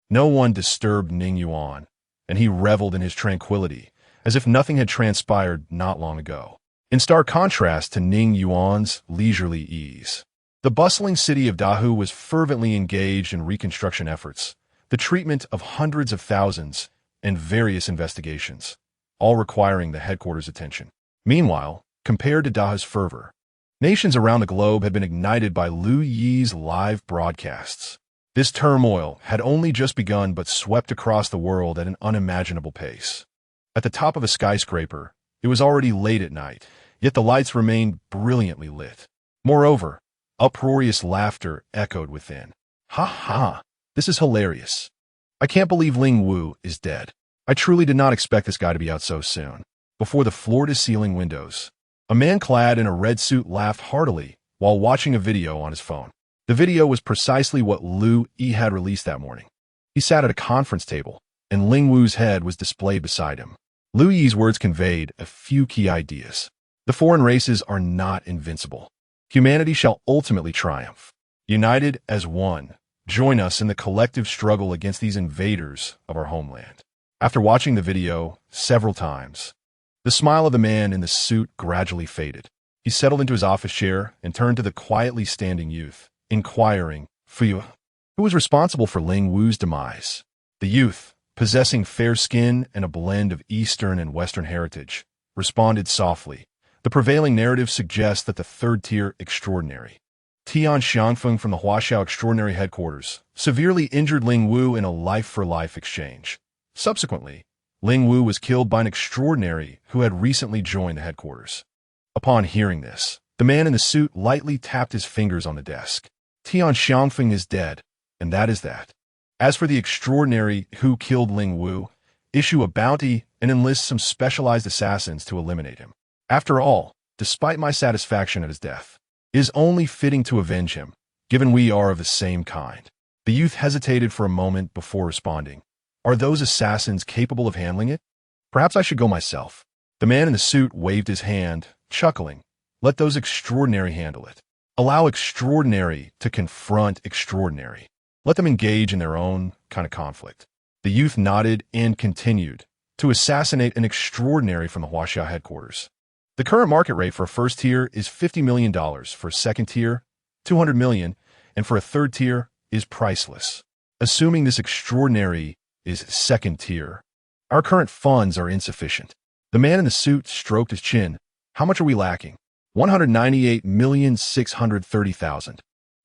no one disturbed Ning Yuan, and he reveled in his tranquility, as if nothing had transpired not long ago. In stark contrast to Ning Yuan's leisurely ease, the bustling city of Dahu was fervently engaged in reconstruction efforts, the treatment of hundreds of thousands, and various investigations, all requiring the headquarters' attention. Meanwhile, compared to Dahu's fervor, nations around the globe had been ignited by Liu Yi's live broadcasts. This turmoil had only just begun but swept across the world at an unimaginable pace. At the top of a skyscraper, it was already late at night, yet the lights remained brilliantly lit. Moreover, uproarious laughter echoed within. Ha ha! This is hilarious. I can't believe Ling Wu is dead. I truly did not expect this guy to be out so soon. Before the floor-to-ceiling windows, a man clad in a red suit laughed heartily while watching a video on his phone. The video was precisely what Liu Yi had released that morning. He sat at a conference table, and Ling Wu's head was displayed beside him. Liu Yi's words conveyed a few key ideas. The foreign races are not invincible. Humanity shall ultimately triumph. United as one, join us in the collective struggle against these invaders of our homeland. After watching the video several times, the smile of the man in the suit gradually faded. He settled into his office chair and turned to the quietly standing youth, inquiring, who was responsible for Ling Wu's demise? The youth, possessing fair skin and a blend of Eastern and Western heritage, responded softly, The prevailing narrative suggests that the third-tier extraordinary, Tian Xiangfeng from the Huaxiao Extraordinary Headquarters, severely injured Ling Wu in a life-for-life exchange. Subsequently, Ling Wu was killed by an extraordinary who had recently joined the headquarters. Upon hearing this, the man in the suit lightly tapped his fingers on the desk. Tian Xiangfeng is dead, and that is that. As for the extraordinary who killed Ling Wu, issue a bounty and enlist some specialized assassins to eliminate him. After all, despite my satisfaction at his death, it is only fitting to avenge him, given we are of the same kind. The youth hesitated for a moment before responding. Are those assassins capable of handling it? Perhaps I should go myself. The man in the suit waved his hand, chuckling. Let those extraordinary handle it. Allow extraordinary to confront extraordinary. Let them engage in their own kind of conflict. The youth nodded and continued to assassinate an extraordinary from the Huaxiao headquarters. The current market rate for a first tier is $50 million, for a second tier, $200 million, and for a third tier is priceless. Assuming this extraordinary is second tier, our current funds are insufficient. The man in the suit stroked his chin. How much are we lacking? 198,630,000.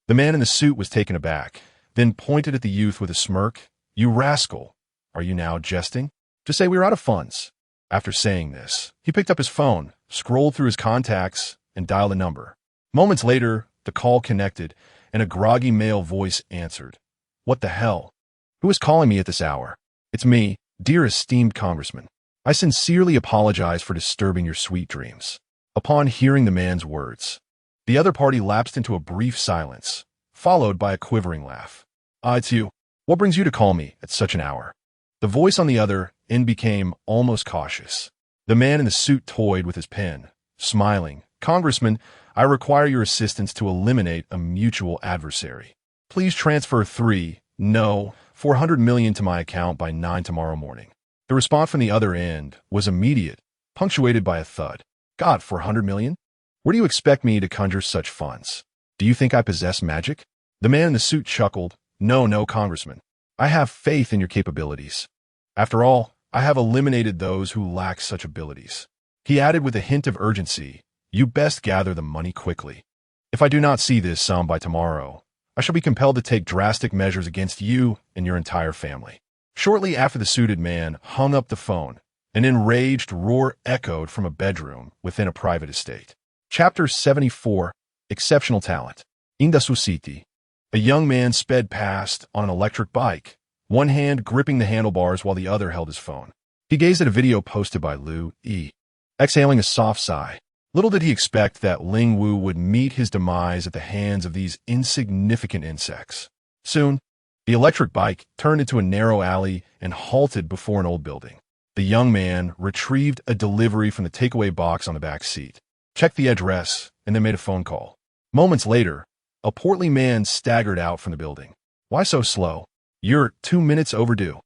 The man in the suit was taken aback, then pointed at the youth with a smirk. You rascal, are you now jesting? To say we are out of funds. After saying this, he picked up his phone, scrolled through his contacts, and dialed a number. Moments later, the call connected, and a groggy male voice answered. What the hell? Who is calling me at this hour? It's me, dear esteemed Congressman. I sincerely apologize for disturbing your sweet dreams. Upon hearing the man's words, the other party lapsed into a brief silence, followed by a quivering laugh. It's you. What brings you to call me at such an hour? The voice on the other end became almost cautious. The man in the suit toyed with his pen, smiling. Congressman, I require your assistance to eliminate a mutual adversary. Please transfer 400 million to my account by 9 tomorrow morning. The response from the other end was immediate, punctuated by a thud. God, 400 million? Where do you expect me to conjure such funds? Do you think I possess magic? The man in the suit chuckled. No, Congressman. I have faith in your capabilities. After all, I have eliminated those who lack such abilities. He added with a hint of urgency, you best gather the money quickly. If I do not see this sum by tomorrow, I shall be compelled to take drastic measures against you and your entire family. Shortly after the suited man hung up the phone, an enraged roar echoed from a bedroom within a private estate. Chapter 74, Exceptional Talent. Indasu City. A young man sped past on an electric bike, one hand gripping the handlebars while the other held his phone. He gazed at a video posted by Lu E. Exhaling a soft sigh. Little did he expect that Ling Wu would meet his demise at the hands of these insignificant insects. Soon, the electric bike turned into a narrow alley and halted before an old building. The young man retrieved a delivery from the takeaway box on the back seat, checked the address, and then made a phone call. Moments later, a portly man staggered out from the building. Why so slow? You're 2 minutes overdue.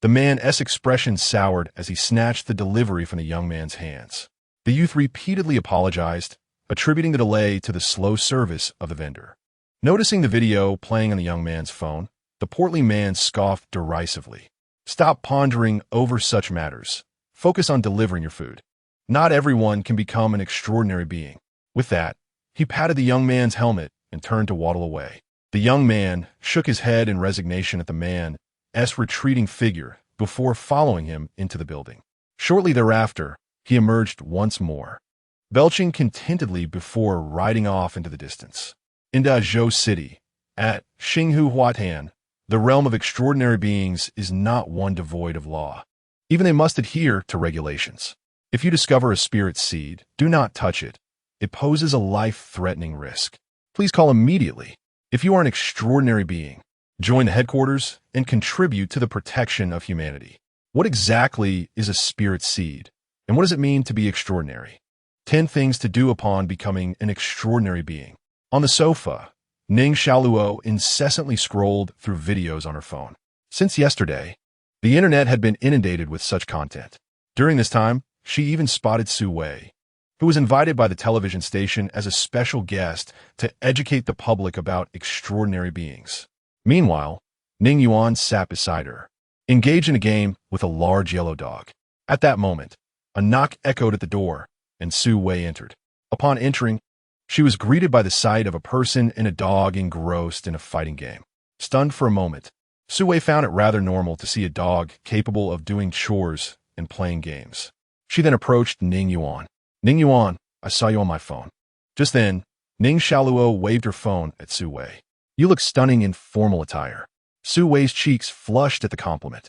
The man's expression soured as he snatched the delivery from the young man's hands. The youth repeatedly apologized, attributing the delay to the slow service of the vendor. Noticing the video playing on the young man's phone, the portly man scoffed derisively. Stop pondering over such matters. Focus on delivering your food. Not everyone can become an extraordinary being. With that, he patted the young man's helmet and turned to waddle away. The young man shook his head in resignation at the man's retreating figure before following him into the building. Shortly thereafter, he emerged once more, belching contentedly before riding off into the distance. In Dazhou City, at Xinghu Huatan, the realm of extraordinary beings is not one devoid of law. Even they must adhere to regulations. If you discover a spirit seed, do not touch it. It poses a life-threatening risk. Please call immediately. If you are an extraordinary being, join the headquarters and contribute to the protection of humanity. What exactly is a spirit seed, and what does it mean to be extraordinary? 10 things to do upon becoming an extraordinary being. On the sofa, Ning Xiaoluo incessantly scrolled through videos on her phone. Since yesterday, the internet had been inundated with such content. During this time, she even spotted Su Wei, who was invited by the television station as a special guest to educate the public about extraordinary beings. Meanwhile, Ning Yuan sat beside her, engaged in a game with a large yellow dog. At that moment, a knock echoed at the door, and Su Wei entered. Upon entering, she was greeted by the sight of a person and a dog engrossed in a fighting game. Stunned for a moment, Sue found it rather normal to see a dog capable of doing chores and playing games. She then approached Ning Yuan. Ning Yuan, I saw you on my phone. Just then, Ning Shaluo waved her phone at Sue. You look stunning in formal attire. Sue's cheeks flushed at the compliment,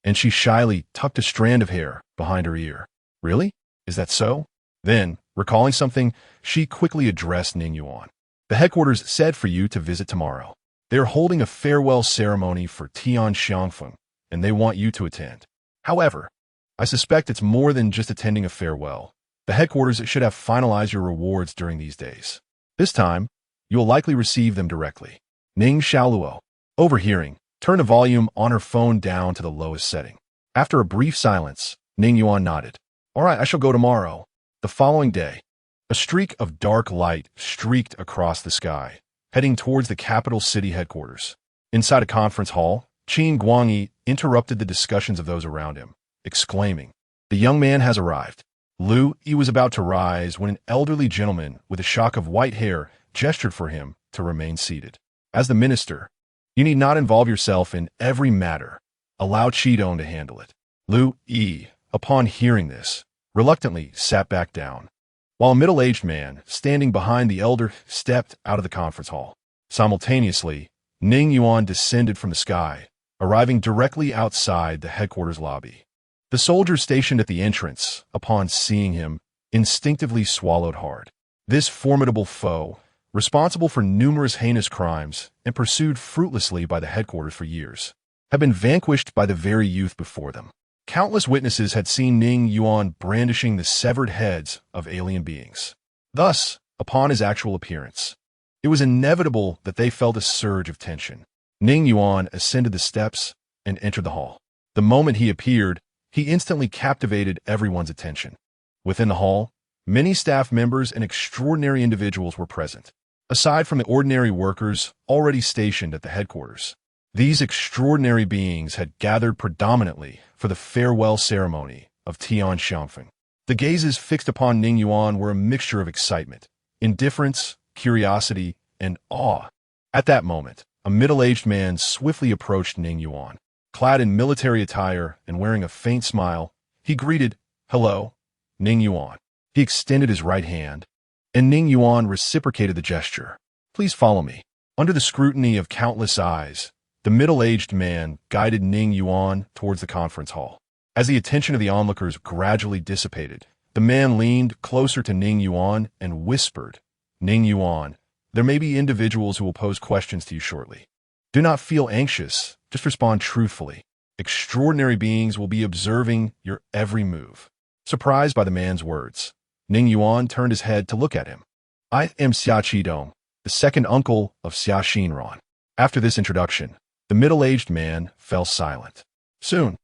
and she shyly tucked a strand of hair behind her ear. Really? Is that so? Then, recalling something, she quickly addressed Ning Yuan. The headquarters said for you to visit tomorrow. They are holding a farewell ceremony for Tian Xiangfeng, and they want you to attend. However, I suspect it's more than just attending a farewell. The headquarters should have finalized your rewards during these days. This time, you will likely receive them directly. Ning Shaluo, overhearing, turned the volume on her phone down to the lowest setting. After a brief silence, Ning Yuan nodded. All right, I shall go tomorrow. The following day, a streak of dark light streaked across the sky, heading towards the capital city headquarters. Inside a conference hall, Qin Guangyi interrupted the discussions of those around him, exclaiming, "The young man has arrived." Lu Yi was about to rise when an elderly gentleman with a shock of white hair gestured for him to remain seated. As the minister, you need not involve yourself in every matter. Allow Qidong to handle it. Lu Yi, upon hearing this, reluctantly sat back down, while a middle-aged man standing behind the elder stepped out of the conference hall. Simultaneously, Ning Yuan descended from the sky, arriving directly outside the headquarters lobby. The soldiers stationed at the entrance, upon seeing him, instinctively swallowed hard. This formidable foe, responsible for numerous heinous crimes and pursued fruitlessly by the headquarters for years, had been vanquished by the very youth before them. Countless witnesses had seen Ning Yuan brandishing the severed heads of alien beings. Thus, upon his actual appearance, it was inevitable that they felt a surge of tension. Ning Yuan ascended the steps and entered the hall. The moment he appeared, he instantly captivated everyone's attention. Within the hall, many staff members and extraordinary individuals were present. Aside from the ordinary workers already stationed at the headquarters, these extraordinary beings had gathered predominantly for the farewell ceremony of Tian Xiangfeng. The gazes fixed upon Ning Yuan were a mixture of excitement, indifference, curiosity, and awe. At that moment, a middle-aged man swiftly approached Ning Yuan. Clad in military attire and wearing a faint smile, he greeted, "Hello, Ning Yuan." He extended his right hand, and Ning Yuan reciprocated the gesture. "Please follow me." Under the scrutiny of countless eyes, the middle-aged man guided Ning Yuan towards the conference hall. As the attention of the onlookers gradually dissipated, the man leaned closer to Ning Yuan and whispered, "Ning Yuan, there may be individuals who will pose questions to you shortly. Do not feel anxious, just respond truthfully. Extraordinary beings will be observing your every move." Surprised by the man's words, Ning Yuan turned his head to look at him. "I am Xia Qidong, the second uncle of Xia Xinran." After this introduction, the middle-aged man fell silent. Soon,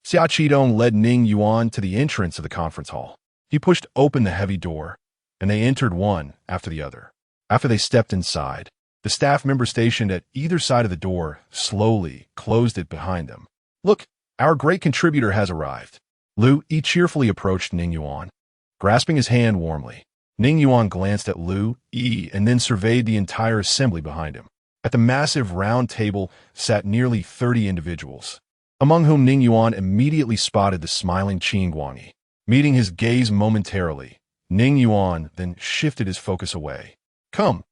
Xia Qidong led Ning Yuan to the entrance of the conference hall. He pushed open the heavy door, and they entered one after the other. After they stepped inside, the staff member stationed at either side of the door slowly closed it behind them. "Look, our great contributor has arrived." Lu Yi cheerfully approached Ning Yuan, grasping his hand warmly. Ning Yuan glanced at Lu Yi and then surveyed the entire assembly behind him. At the massive round table sat nearly 30 individuals, among whom Ning Yuan immediately spotted the smiling Qin Guangyi. Meeting his gaze momentarily, Ning Yuan then shifted his focus away. Come.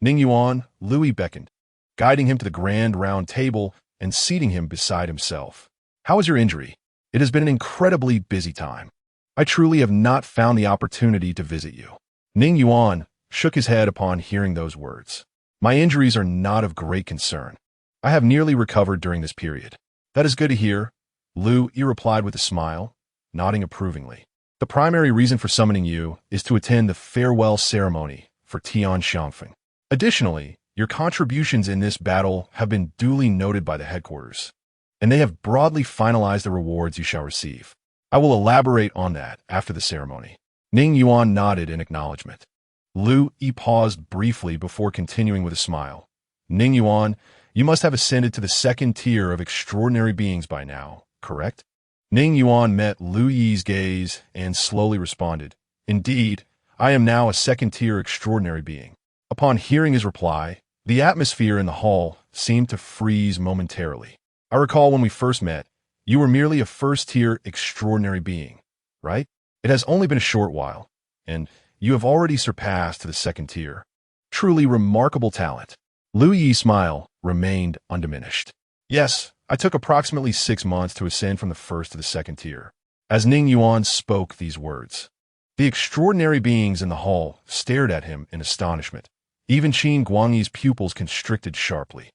Ning Yuan," Lu Yi beckoned, guiding him to the grand round table and seating him beside himself. "How is your injury? It has been an incredibly busy time. I truly have not found the opportunity to visit you." Ning Yuan shook his head upon hearing those words. "My injuries are not of great concern. I have nearly recovered during this period." "That is good to hear," Lu Yi replied with a smile, nodding approvingly. "The primary reason for summoning you is to attend the farewell ceremony for Tian Xiangfeng. Additionally, your contributions in this battle have been duly noted by the headquarters, and they have broadly finalized the rewards you shall receive. I will elaborate on that after the ceremony." Ning Yuan nodded in acknowledgement. Lu Yi paused briefly before continuing with a smile. "Ning Yuan, you must have ascended to the second tier of extraordinary beings by now, correct?" Ning Yuan met Lu Yi's gaze and slowly responded, "Indeed, I am now a second-tier extraordinary being. Upon hearing his reply, the atmosphere in the hall seemed to freeze momentarily. I recall when we first met, you were merely a first-tier extraordinary being, right? It has only been a short while, and you have already surpassed to the second tier. Truly remarkable talent. Lu Yi's smile remained undiminished. Yes, I took approximately 6 months to ascend from the first to the second tier. As Ning Yuan spoke these words, the extraordinary beings in the hall stared at him in astonishment. Even Qin Guangyi's pupils constricted sharply.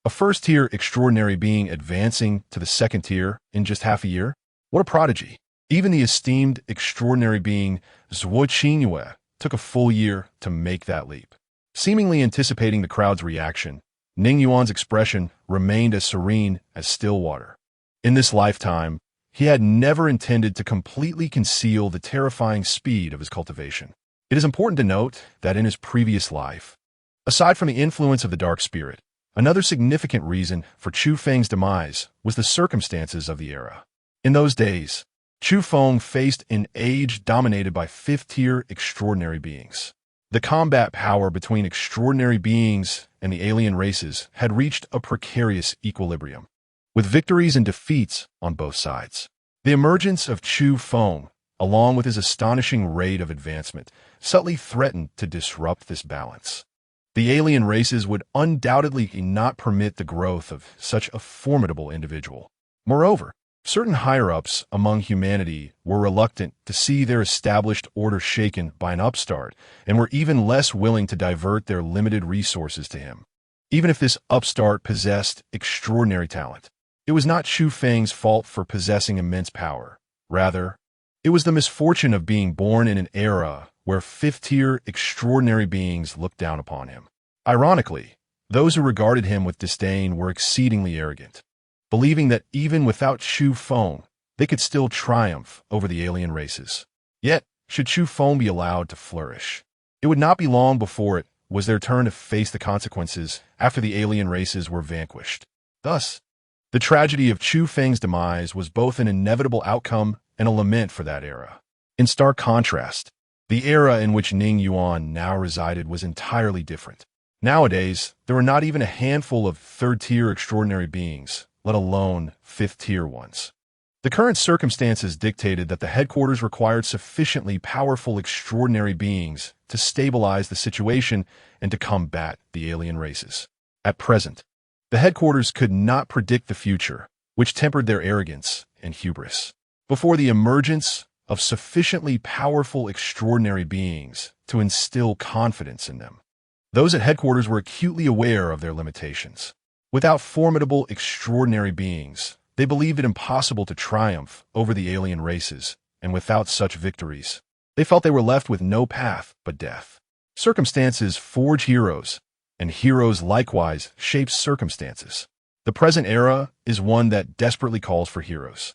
A first-tier extraordinary being advancing to the second tier in just half a year? What a prodigy! Even the esteemed extraordinary being Zhuo Qinyue took a full year to make that leap. Seemingly anticipating the crowd's reaction, Ning Yuan's expression remained as serene as still water. In this lifetime, he had never intended to completely conceal the terrifying speed of his cultivation. It is important to note that in his previous life, aside from the influence of the dark spirit, another significant reason for Chu Feng's demise was the circumstances of the era. In those days, Chu Feng faced an age dominated by fifth-tier extraordinary beings. The combat power between extraordinary beings and the alien races had reached a precarious equilibrium, with victories and defeats on both sides. The emergence of Chu Feng, along with his astonishing rate of advancement, subtly threatened to disrupt this balance. The alien races would undoubtedly not permit the growth of such a formidable individual. Moreover, certain higher-ups among humanity were reluctant to see their established order shaken by an upstart and were even less willing to divert their limited resources to him. Even if this upstart possessed extraordinary talent, it was not Chu Feng's fault for possessing immense power. Rather, it was the misfortune of being born in an era where fifth-tier extraordinary beings looked down upon him. Ironically, those who regarded him with disdain were exceedingly arrogant, believing that even without Chu Feng, they could still triumph over the alien races. Yet, should Chu Feng be allowed to flourish, it would not be long before it was their turn to face the consequences after the alien races were vanquished. Thus, the tragedy of Chu Feng's demise was both an inevitable outcome and a lament for that era. In stark contrast, the era in which Ning Yuan now resided was entirely different. Nowadays, there were not even a handful of third-tier extraordinary beings, let alone fifth-tier ones. The current circumstances dictated that the headquarters required sufficiently powerful extraordinary beings to stabilize the situation and to combat the alien races. At present, the headquarters could not predict the future, which tempered their arrogance and hubris. Before the emergence of sufficiently powerful extraordinary beings to instill confidence in them, those at headquarters were acutely aware of their limitations. Without formidable extraordinary beings, they believed it impossible to triumph over the alien races, and without such victories, they felt they were left with no path but death. Circumstances forge heroes, and heroes likewise shape circumstances. The present era is one that desperately calls for heroes.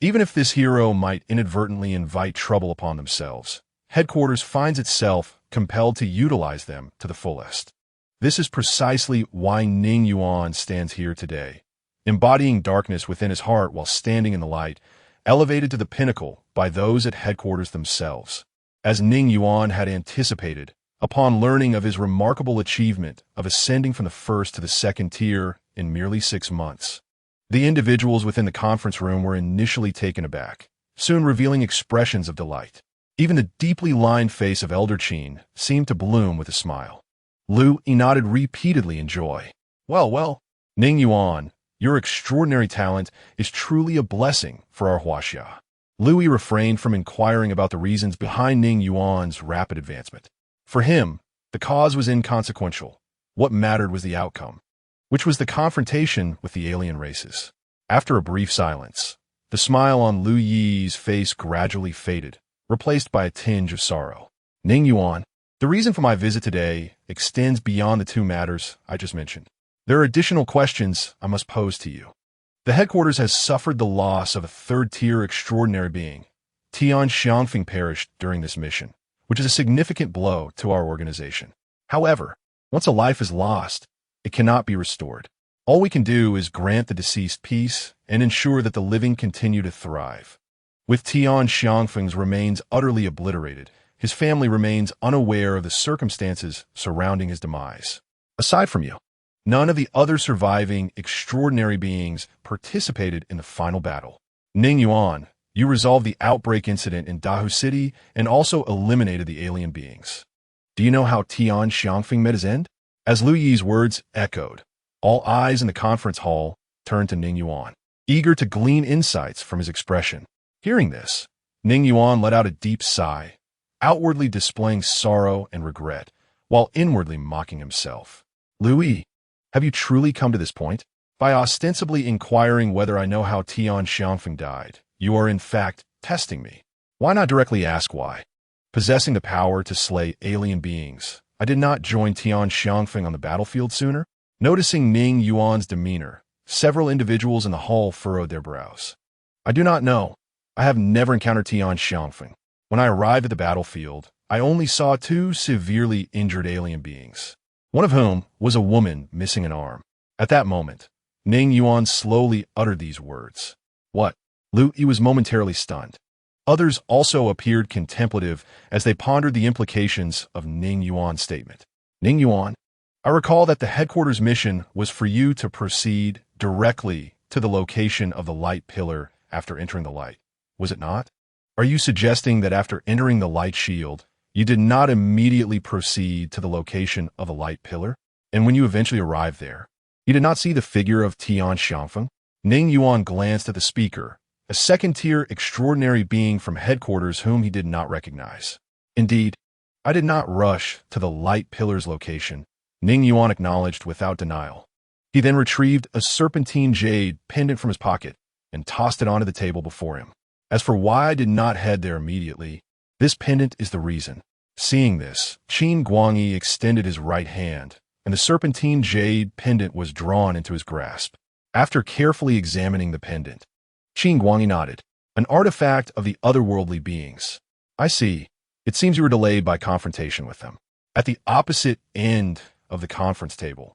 Even if this hero might inadvertently invite trouble upon themselves, headquarters finds itself compelled to utilize them to the fullest. This is precisely why Ning Yuan stands here today, embodying darkness within his heart while standing in the light, elevated to the pinnacle by those at headquarters themselves. As Ning Yuan had anticipated, upon learning of his remarkable achievement of ascending from the first to the second tier in merely 6 months, the individuals within the conference room were initially taken aback, soon revealing expressions of delight. Even the deeply lined face of Elder Qin seemed to bloom with a smile. Lu Yi nodded repeatedly in joy. Well, Ning Yuan, your extraordinary talent is truly a blessing for our Huaxia. Lu Yi refrained from inquiring about the reasons behind Ning Yuan's rapid advancement. For him, the cause was inconsequential. What mattered was the outcome, which was the confrontation with the alien races. After a brief silence, the smile on Lu Yi's face gradually faded, replaced by a tinge of sorrow. Ning Yuan, the reason for my visit today extends beyond the 2 matters I just mentioned. There are additional questions I must pose to you. The headquarters has suffered the loss of a third-tier extraordinary being. Tian Xiangfeng perished during this mission, which is a significant blow to our organization. However, once a life is lost, it cannot be restored. All we can do is grant the deceased peace and ensure that the living continue to thrive. With Tian Xiangfeng's remains utterly obliterated, his family remains unaware of the circumstances surrounding his demise. Aside from you, none of the other surviving extraordinary beings participated in the final battle. Ning Yuan, you resolved the outbreak incident in Dahu City and also eliminated the alien beings. Do you know how Tian Xiangfeng met his end? As Lu Yi's words echoed, all eyes in the conference hall turned to Ning Yuan, eager to glean insights from his expression. Hearing this, Ning Yuan let out a deep sigh, outwardly displaying sorrow and regret, while inwardly mocking himself. Lu Yi, have you truly come to this point? By ostensibly inquiring whether I know how Tian Xiangfeng died, you are in fact testing me. Why not directly ask why? Possessing the power to slay alien beings, I did not join Tian Xiangfeng on the battlefield sooner? Noticing Ning Yuan's demeanor, several individuals in the hall furrowed their brows. I do not know. I have never encountered Tian Xiangfeng. When I arrived at the battlefield, I only saw 2 severely injured alien beings, one of whom was a woman missing an arm. At that moment, Ning Yuan slowly uttered these words. What? Lu Yi was momentarily stunned. Others also appeared contemplative as they pondered the implications of Ning Yuan's statement. Ning Yuan, I recall that the headquarters mission was for you to proceed directly to the location of the light pillar after entering the light. Was it not? Are you suggesting that after entering the light shield, you did not immediately proceed to the location of the light pillar? And when you eventually arrived there, you did not see the figure of Tian Xiangfeng? Ning Yuan glanced at the speaker, a second-tier extraordinary being from headquarters whom he did not recognize. Indeed, I did not rush to the light pillar's location, Ning Yuan acknowledged without denial. He then retrieved a serpentine jade pendant from his pocket and tossed it onto the table before him. As for why I did not head there immediately, this pendant is the reason. Seeing this, Qin Guangyi extended his right hand, and the serpentine jade pendant was drawn into his grasp. After carefully examining the pendant, Qin Guangyi nodded. An artifact of the otherworldly beings. I see. It seems you were delayed by confrontation with them. At the opposite end of the conference table,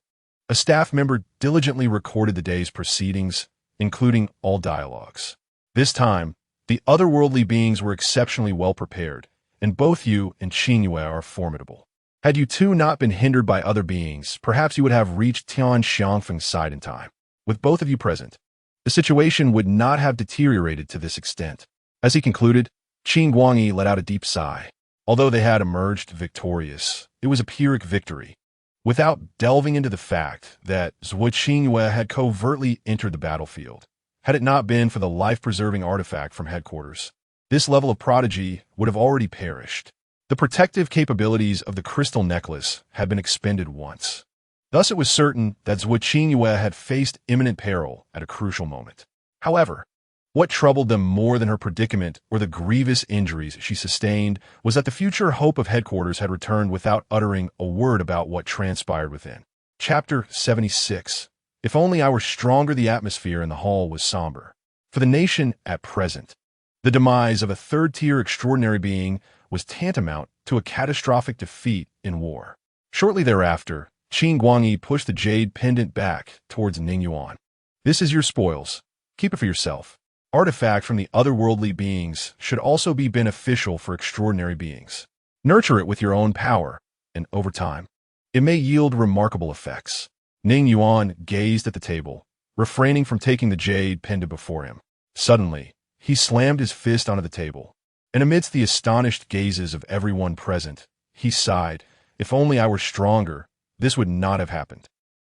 a staff member diligently recorded the day's proceedings, including all dialogues. This time, the otherworldly beings were exceptionally well prepared, and both you and Qin Yue are formidable. Had you two not been hindered by other beings, perhaps you would have reached Tian Xiangfeng's side in time. With both of you present, the situation would not have deteriorated to this extent. As he concluded, Qin Guangyi let out a deep sigh. Although they had emerged victorious, it was a Pyrrhic victory. Without delving into the fact that Zhuo Qingyue had covertly entered the battlefield, had it not been for the life-preserving artifact from headquarters, this level of prodigy would have already perished. The protective capabilities of the crystal necklace had been expended once. Thus it was certain that Zhuo Qingyue had faced imminent peril at a crucial moment. However, what troubled them more than her predicament or the grievous injuries she sustained was that the future hope of headquarters had returned without uttering a word about what transpired within. Chapter 76. If only I were stronger, the atmosphere in the hall was somber. For the nation at present, the demise of a third-tier extraordinary being was tantamount to a catastrophic defeat in war. Shortly thereafter, Qin Guangyi pushed the jade pendant back towards Ning Yuan. This is your spoils. Keep it for yourself. Artifact from the otherworldly beings should also be beneficial for extraordinary beings. Nurture it with your own power, and over time, it may yield remarkable effects. Ning Yuan gazed at the table, refraining from taking the jade pendant before him. Suddenly, he slammed his fist onto the table, and amidst the astonished gazes of everyone present, he sighed, if only I were stronger, this would not have happened.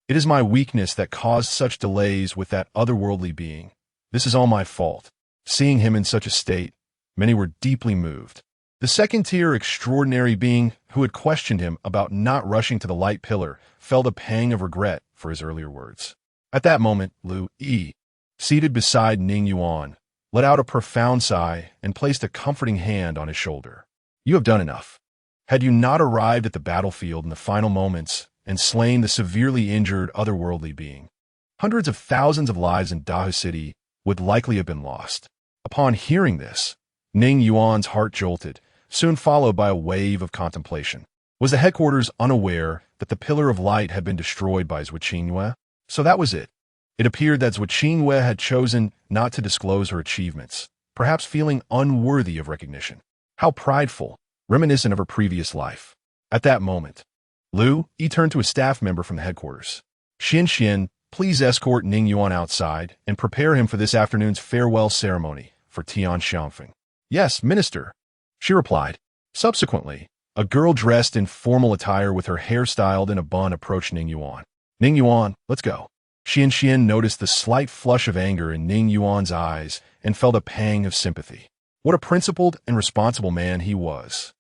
It is my weakness that caused such delays with that otherworldly being. This is all my fault. Seeing him in such a state, many were deeply moved. The second-tier extraordinary being who had questioned him about not rushing to the light pillar felt a pang of regret for his earlier words. At that moment, Lu Yi, seated beside Ning Yuan, let out a profound sigh and placed a comforting hand on his shoulder. You have done enough. Had you not arrived at the battlefield in the final moments and slain the severely injured otherworldly being, hundreds of thousands of lives in Dahu City would likely have been lost. Upon hearing this, Ning Yuan's heart jolted, soon followed by a wave of contemplation. Was the headquarters unaware that the Pillar of Light had been destroyed by Zhuo Qingyue? So that was it. It appeared that Zhuo Qingyue had chosen not to disclose her achievements, perhaps feeling unworthy of recognition. How prideful! reminiscent of her previous life. At that moment, Lu Yi turned to a staff member from the headquarters. Xin, please escort Ning Yuan outside and prepare him for this afternoon's farewell ceremony for Tian Xiangfeng. Yes, Minister, she replied. Subsequently, a girl dressed in formal attire with her hair styled in a bun approached Ning Yuan. Ning Yuan, let's go. Xin noticed the slight flush of anger in Ning Yuan's eyes and felt a pang of sympathy. What a principled and responsible man he was.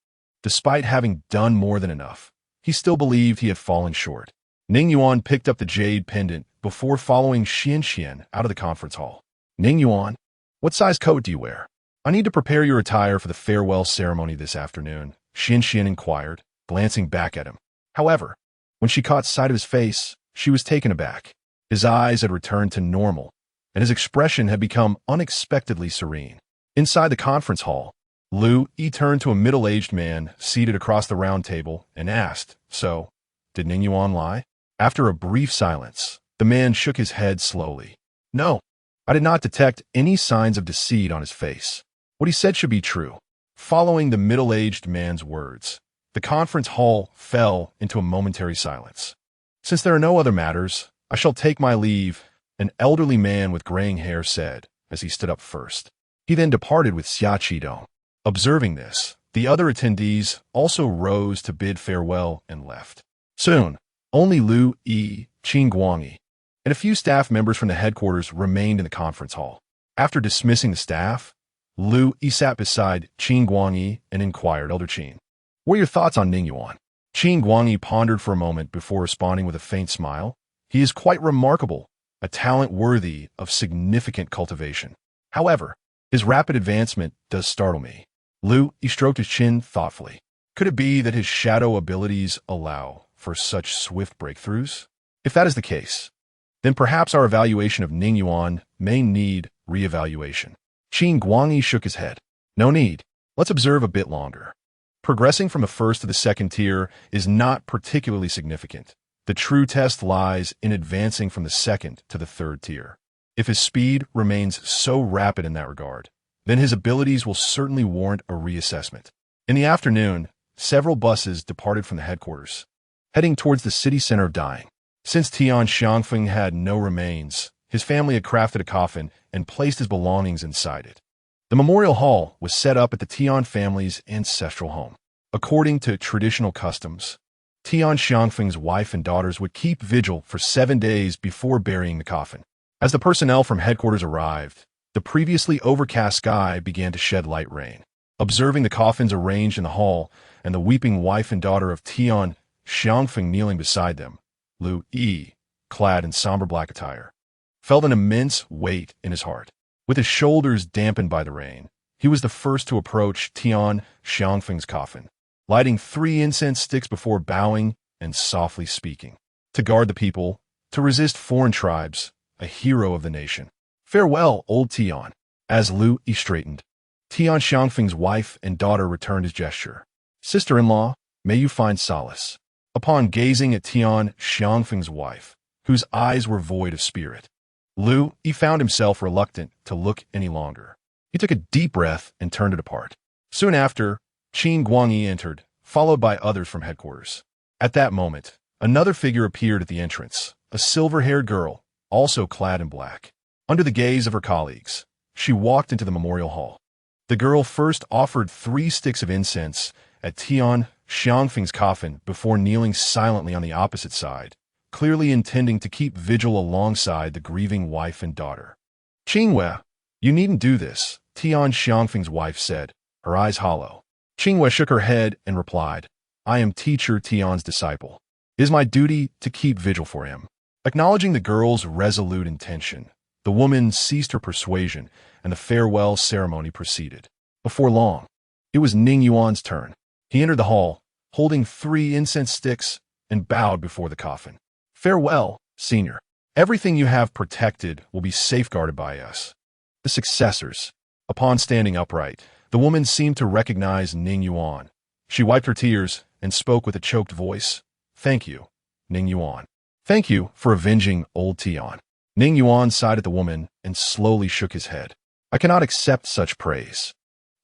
Despite having done more than enough, he still believed he had fallen short. Ning Yuan picked up the jade pendant before following Xin out of the conference hall. Ning Yuan, what size coat do you wear? I need to prepare your attire for the farewell ceremony this afternoon, Xin inquired, glancing back at him. However, when she caught sight of his face, she was taken aback. His eyes had returned to normal, and his expression had become unexpectedly serene. Inside the conference hall, Lu Yi turned to a middle-aged man seated across the round table and asked, So, did Ning Yuan lie? After a brief silence, the man shook his head slowly. No, I did not detect any signs of deceit on his face. What he said should be true. Following the middle-aged man's words, the conference hall fell into a momentary silence. Since there are no other matters, I shall take my leave, an elderly man with graying hair said, as he stood up first. He then departed with Xia Qidong. Observing this, the other attendees also rose to bid farewell and left. Soon, only Lu Yi, Qin Guangyi, and a few staff members from the headquarters remained in the conference hall. After dismissing the staff, Lu Yi sat beside Qin Guangyi and inquired, Elder Qin, what are your thoughts on Ning Yuan? Qin Guangyi pondered for a moment before responding with a faint smile. He is quite remarkable, a talent worthy of significant cultivation. However, his rapid advancement does startle me. Lu Yi stroked his chin thoughtfully. Could it be that his shadow abilities allow for such swift breakthroughs? If that is the case, then perhaps our evaluation of Ning Yuan may need re-evaluation. Qin Guangyi shook his head. No need. Let's observe a bit longer. Progressing from the first to the second tier is not particularly significant. The true test lies in advancing from the second to the third tier. If his speed remains so rapid in that regard, then his abilities will certainly warrant a reassessment. In the afternoon, several buses departed from the headquarters, heading towards the city center of Dying. Since Tian Xiangfeng had no remains, his family had crafted a coffin and placed his belongings inside it. The memorial hall was set up at the Tian family's ancestral home. According to traditional customs, Tian Xiangfeng's wife and daughters would keep vigil for 7 days before burying the coffin. As the personnel from headquarters arrived, the previously overcast sky began to shed light rain. Observing the coffins arranged in the hall and the weeping wife and daughter of Tian Xiangfeng kneeling beside them, Lu Yi, clad in somber black attire, felt an immense weight in his heart. With his shoulders dampened by the rain, he was the first to approach Tian Xiangfeng's coffin, lighting 3 incense sticks before bowing and softly speaking. To guard the people, to resist foreign tribes, a hero of the nation. Farewell, old Tian. As Lu Yi straightened, Tian Xiangfeng's wife and daughter returned his gesture. Sister-in-law, may you find solace. Upon gazing at Tian Xiangfeng's wife, whose eyes were void of spirit, Lu Yi found himself reluctant to look any longer. He took a deep breath and turned to depart. Soon after, Qin Guangyi entered, followed by others from headquarters. At that moment, another figure appeared at the entrance, a silver-haired girl, also clad in black. Under the gaze of her colleagues, she walked into the memorial hall. The girl first offered 3 sticks of incense at Tian Xiangfeng's coffin before kneeling silently on the opposite side, clearly intending to keep vigil alongside the grieving wife and daughter. Qingwei, you needn't do this, Tian Xiangfeng's wife said, her eyes hollow. Qingwei shook her head and replied, I am teacher Tian's disciple. It is my duty to keep vigil for him. Acknowledging the girl's resolute intention, the woman ceased her persuasion, and the farewell ceremony proceeded. Before long, it was Ning Yuan's turn. He entered the hall, holding 3 incense sticks, and bowed before the coffin. Farewell, senior. Everything you have protected will be safeguarded by us. The successors. Upon standing upright, the woman seemed to recognize Ning Yuan. She wiped her tears and spoke with a choked voice. Thank you, Ning Yuan. Thank you for avenging old Tian. Ning Yuan sighed at the woman and slowly shook his head. I cannot accept such praise.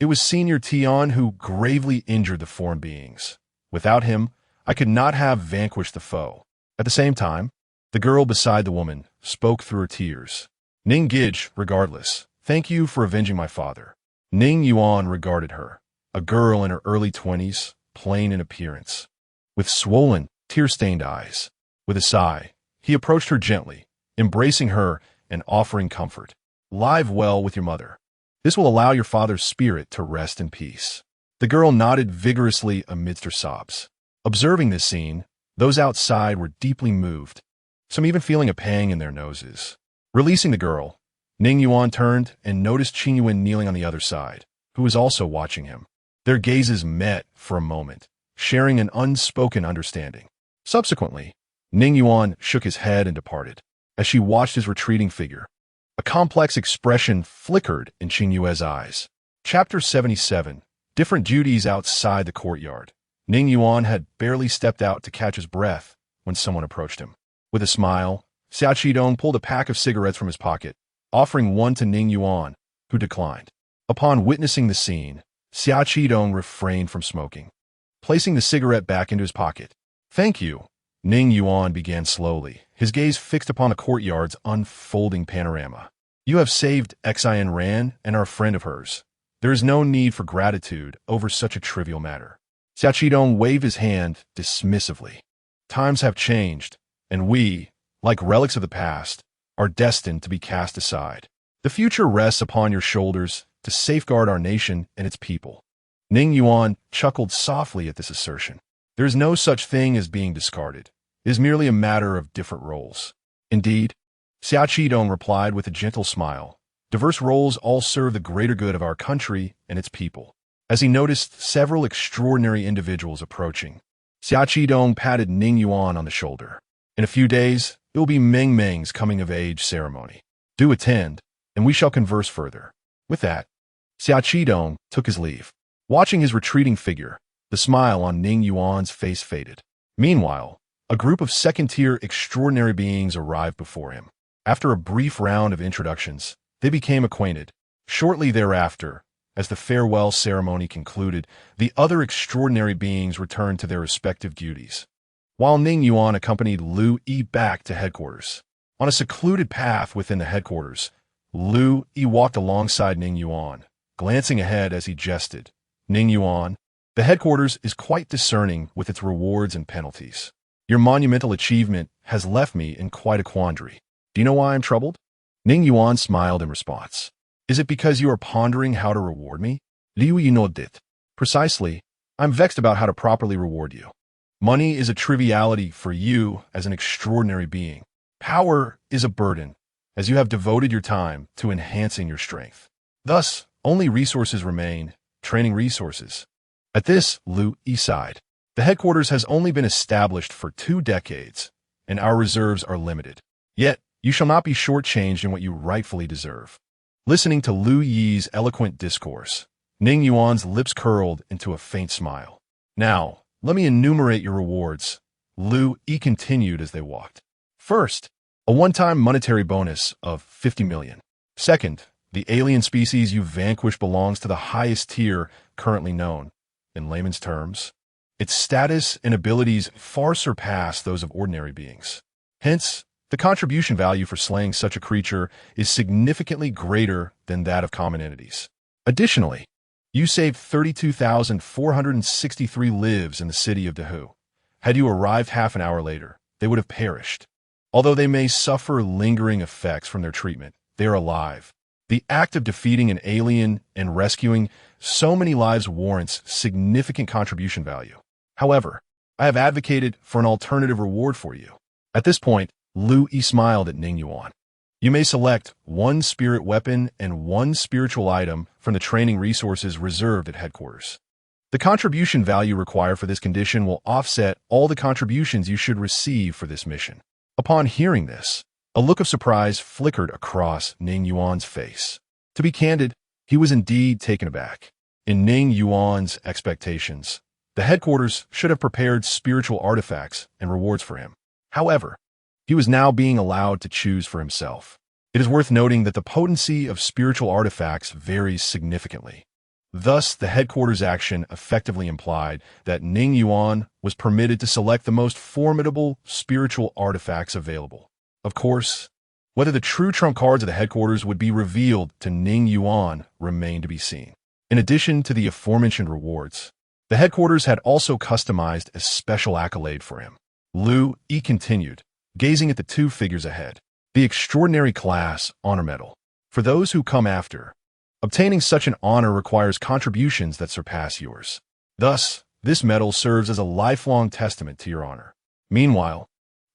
It was Senior Tian who gravely injured the foreign beings. Without him, I could not have vanquished the foe. At the same time, the girl beside the woman spoke through her tears. Ning Gij, regardless, thank you for avenging my father. Ning Yuan regarded her, a girl in her early 20s, plain in appearance, with swollen, tear-stained eyes. With a sigh, he approached her gently, embracing her and offering comfort. Live well with your mother. This will allow your father's spirit to rest in peace. The girl nodded vigorously amidst her sobs. Observing this scene, those outside were deeply moved, some even feeling a pang in their noses. Releasing the girl, Ning Yuan turned and noticed Ning Yuan kneeling on the other side, who was also watching him. Their gazes met for a moment, sharing an unspoken understanding. Subsequently, Ning Yuan shook his head and departed. As she watched his retreating figure, a complex expression flickered in Ning Yuan's eyes. Chapter 77. Different duties outside the courtyard. Ning Yuan had barely stepped out to catch his breath when someone approached him. With a smile, Xiao Qidong pulled a pack of cigarettes from his pocket, offering one to Ning Yuan, who declined. Upon witnessing the scene, Xiao Qidong refrained from smoking, placing the cigarette back into his pocket. Thank you, Ning Yuan began slowly, his gaze fixed upon the courtyard's unfolding panorama. You have saved Xin Ran and are a friend of hers. There is no need for gratitude over such a trivial matter. Xiao Qidong waved his hand dismissively. Times have changed, and we, like relics of the past, are destined to be cast aside. The future rests upon your shoulders to safeguard our nation and its people. Ning Yuan chuckled softly at this assertion. There is no such thing as being discarded. It is merely a matter of different roles. Indeed, Xiao Qidong replied with a gentle smile. Diverse roles all serve the greater good of our country and its people. As he noticed several extraordinary individuals approaching, Xiao Qidong patted Ning Yuan on the shoulder. In a few days, it will be Meng Meng's coming-of-age ceremony. Do attend, and we shall converse further. With that, Xiao Qidong took his leave. Watching his retreating figure, the smile on Ning Yuan's face faded. Meanwhile, a group of second-tier extraordinary beings arrived before him. After a brief round of introductions, they became acquainted. Shortly thereafter, as the farewell ceremony concluded, the other extraordinary beings returned to their respective duties, while Ning Yuan accompanied Lu Yi back to headquarters. On a secluded path within the headquarters, Lu Yi walked alongside Ning Yuan, glancing ahead as he jested. Ning Yuan, the headquarters is quite discerning with its rewards and penalties. Your monumental achievement has left me in quite a quandary. Do you know why I'm troubled? Ning Yuan smiled in response. Is it because you are pondering how to reward me? Liu Yi nodded. Precisely. I'm vexed about how to properly reward you. Money is a triviality for you as an extraordinary being. Power is a burden, as you have devoted your time to enhancing your strength. Thus, only resources remain, training resources. At this, Lu Yi sighed. The headquarters has only been established for 2 decades, and our reserves are limited. Yet, you shall not be shortchanged in what you rightfully deserve. Listening to Lu Yi's eloquent discourse, Ning Yuan's lips curled into a faint smile. Now, let me enumerate your rewards, Lu Yi continued as they walked. First, a one-time monetary bonus of 50 million. Second, the alien species you vanquished belongs to the highest tier currently known. In layman's terms, its status and abilities far surpass those of ordinary beings. Hence, the contribution value for slaying such a creature is significantly greater than that of common entities. Additionally, you saved 32,463 lives in the city of Dahu. Had you arrived half an hour later, they would have perished. Although they may suffer lingering effects from their treatment, they are alive. The act of defeating an alien and rescuing so many lives warrants significant contribution value. However, I have advocated for an alternative reward for you. At this point, Lu Yi smiled at Ning Yuan. You may select 1 spirit weapon and 1 spiritual item from the training resources reserved at headquarters. The contribution value required for this condition will offset all the contributions you should receive for this mission. Upon hearing this, a look of surprise flickered across Ning Yuan's face. To be candid, he was indeed taken aback. In Ning Yuan's expectations, the headquarters should have prepared spiritual artifacts and rewards for him. However, he was now being allowed to choose for himself. It is worth noting that the potency of spiritual artifacts varies significantly. Thus, the headquarters action effectively implied that Ning Yuan was permitted to select the most formidable spiritual artifacts available. Of course, whether the true trump cards of the headquarters would be revealed to Ning Yuan remained to be seen. In addition to the aforementioned rewards, the headquarters had also customized a special accolade for him. Lu Yi continued, gazing at the two figures ahead. The Extraordinary Class Honor Medal. For those who come after, obtaining such an honor requires contributions that surpass yours. Thus, this medal serves as a lifelong testament to your honor. Meanwhile,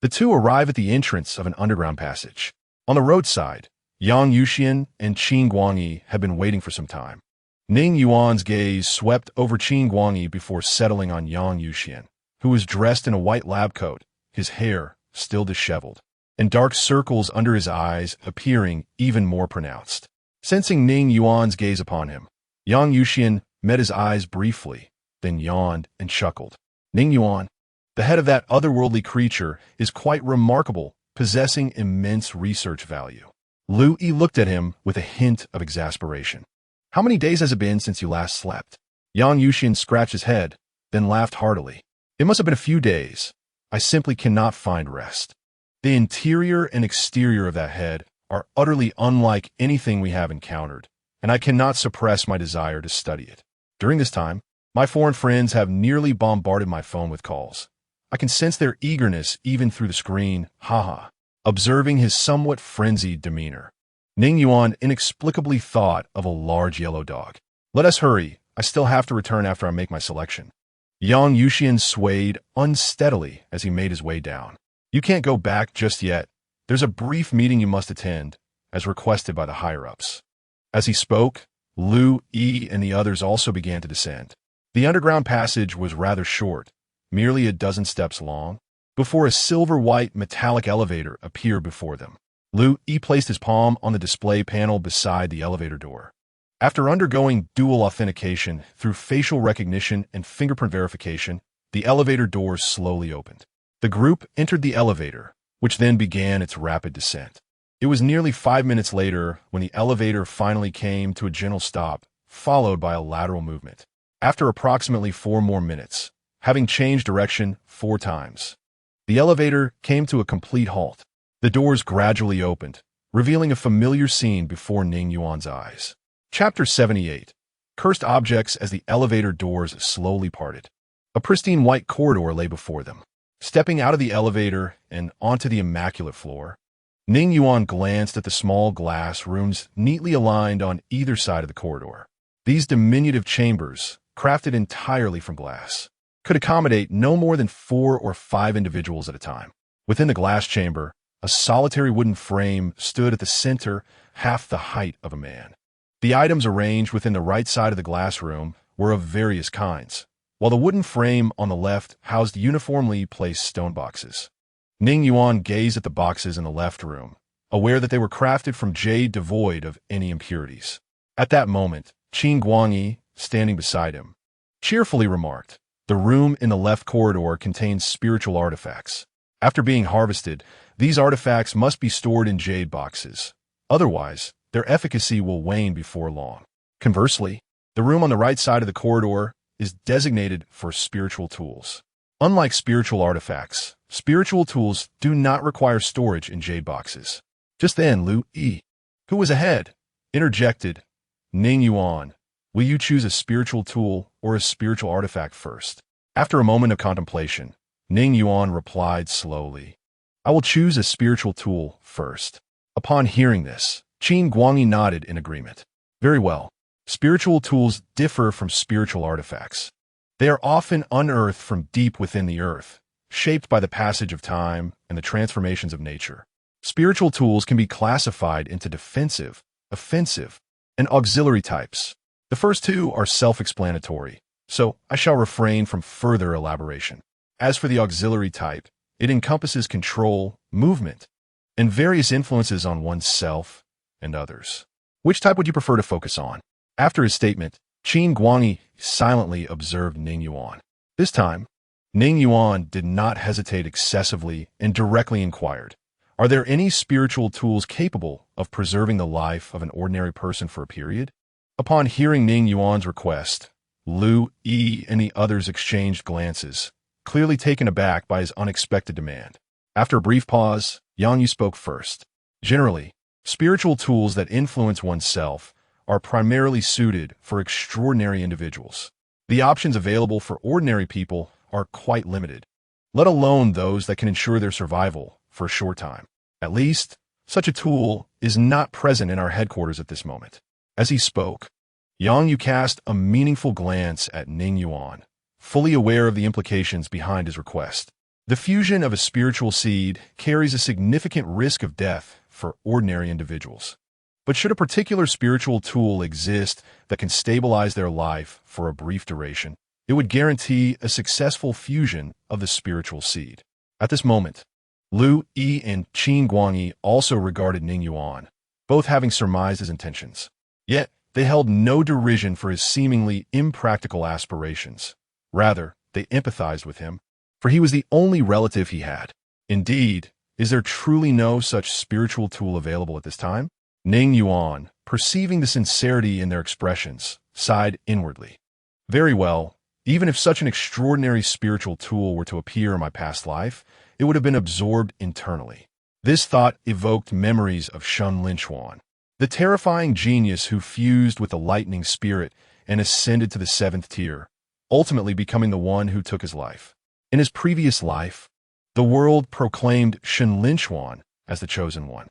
the two arrive at the entrance of an underground passage. On the roadside, Yang Yuxian and Qin Guangyi had been waiting for some time. Ning Yuan's gaze swept over Qin Guangyi before settling on Yang Yuxian, who was dressed in a white lab coat, his hair still disheveled, and dark circles under his eyes appearing even more pronounced. Sensing Ning Yuan's gaze upon him, Yang Yuxian met his eyes briefly, then yawned and chuckled. Ning Yuan, the head of that otherworldly creature, is quite remarkable, possessing immense research value. Lu Yi looked at him with a hint of exasperation. How many days has it been since you last slept? Yang Yuxian scratched his head, then laughed heartily. It must have been a few days. I simply cannot find rest. The interior and exterior of that head are utterly unlike anything we have encountered, and I cannot suppress my desire to study it. During this time, my foreign friends have nearly bombarded my phone with calls. I can sense their eagerness even through the screen, haha. Observing his somewhat frenzied demeanor, Ning Yuan inexplicably thought of a large yellow dog. Let us hurry, I still have to return after I make my selection. Yang Yuxian swayed unsteadily as he made his way down. You can't go back just yet. There's a brief meeting you must attend, as requested by the higher-ups. As he spoke, Lu Yi and the others also began to descend. The underground passage was rather short, merely a dozen steps long, before a silver-white metallic elevator appeared before them. Lu Yi placed his palm on the display panel beside the elevator door. After undergoing dual authentication through facial recognition and fingerprint verification, the elevator doors slowly opened. The group entered the elevator, which then began its rapid descent. It was nearly 5 minutes later when the elevator finally came to a gentle stop, followed by a lateral movement. After approximately 4 more minutes, having changed direction 4 times, the elevator came to a complete halt. The doors gradually opened, revealing a familiar scene before Ning Yuan's eyes. Chapter 78. Cursed Objects. As the elevator doors slowly parted, a pristine white corridor lay before them. Stepping out of the elevator and onto the immaculate floor, Ning Yuan glanced at the small glass rooms neatly aligned on either side of the corridor. These diminutive chambers, crafted entirely from glass, could accommodate no more than 4 or 5 individuals at a time. Within the glass chamber, a solitary wooden frame stood at the center, half the height of a man. The items arranged within the right side of the glass room were of various kinds, while the wooden frame on the left housed uniformly placed stone boxes. Ning Yuan gazed at the boxes in the left room, aware that they were crafted from jade devoid of any impurities. At that moment, Qin Guangyi, standing beside him, cheerfully remarked, "The room in the left corridor contains spiritual artifacts. After being harvested, these artifacts must be stored in jade boxes. Otherwise, their efficacy will wane before long. Conversely, the room on the right side of the corridor is designated for spiritual tools. Unlike spiritual artifacts, spiritual tools do not require storage in jade boxes." Just then, Lu Yi, who was ahead, interjected, "Ning Yuan, will you choose a spiritual tool or a spiritual artifact first?" After a moment of contemplation, Ning Yuan replied slowly, "I will choose a spiritual tool first." Upon hearing this, Qin Guangyi nodded in agreement. "Very well. Spiritual tools differ from spiritual artifacts. They are often unearthed from deep within the earth, shaped by the passage of time and the transformations of nature. Spiritual tools can be classified into defensive, offensive, and auxiliary types. The first 2 are self-explanatory, so I shall refrain from further elaboration. As for the auxiliary type, it encompasses control, movement, and various influences on oneself and others. Which type would you prefer to focus on?" After his statement, Qin Guangyi silently observed Ning Yuan. This time, Ning Yuan did not hesitate excessively and directly inquired, "Are there any spiritual tools capable of preserving the life of an ordinary person for a period?" Upon hearing Ning Yuan's request, Lu Yi and the others exchanged glances, clearly taken aback by his unexpected demand. After a brief pause, Yang Yu spoke first. Generally, spiritual tools that influence oneself are primarily suited for extraordinary individuals. The options available for ordinary people are quite limited, let alone those that can ensure their survival for a short time. At least, such a tool is not present in our headquarters at this moment. As he spoke, Yang Yu cast a meaningful glance at Ning Yuan, fully aware of the implications behind his request. The fusion of a spiritual seed carries a significant risk of death for ordinary individuals. But should a particular spiritual tool exist that can stabilize their life for a brief duration, it would guarantee a successful fusion of the spiritual seed. At this moment, Lu Yi and Qin Guangyi also regarded Ning Yuan, both having surmised his intentions. Yet, they held no derision for his seemingly impractical aspirations. Rather, they empathized with him, for he was the only relative he had. Indeed, is there truly no such spiritual tool available at this time? Ning Yuan, perceiving the sincerity in their expressions, sighed inwardly. Very well, even if such an extraordinary spiritual tool were to appear in my past life, it would have been absorbed internally. This thought evoked memories of Shun Linchuan, the terrifying genius who fused with the lightning spirit and ascended to the 7th tier, ultimately becoming the one who took his life. In his previous life, the world proclaimed Shun Linchuan as the chosen one,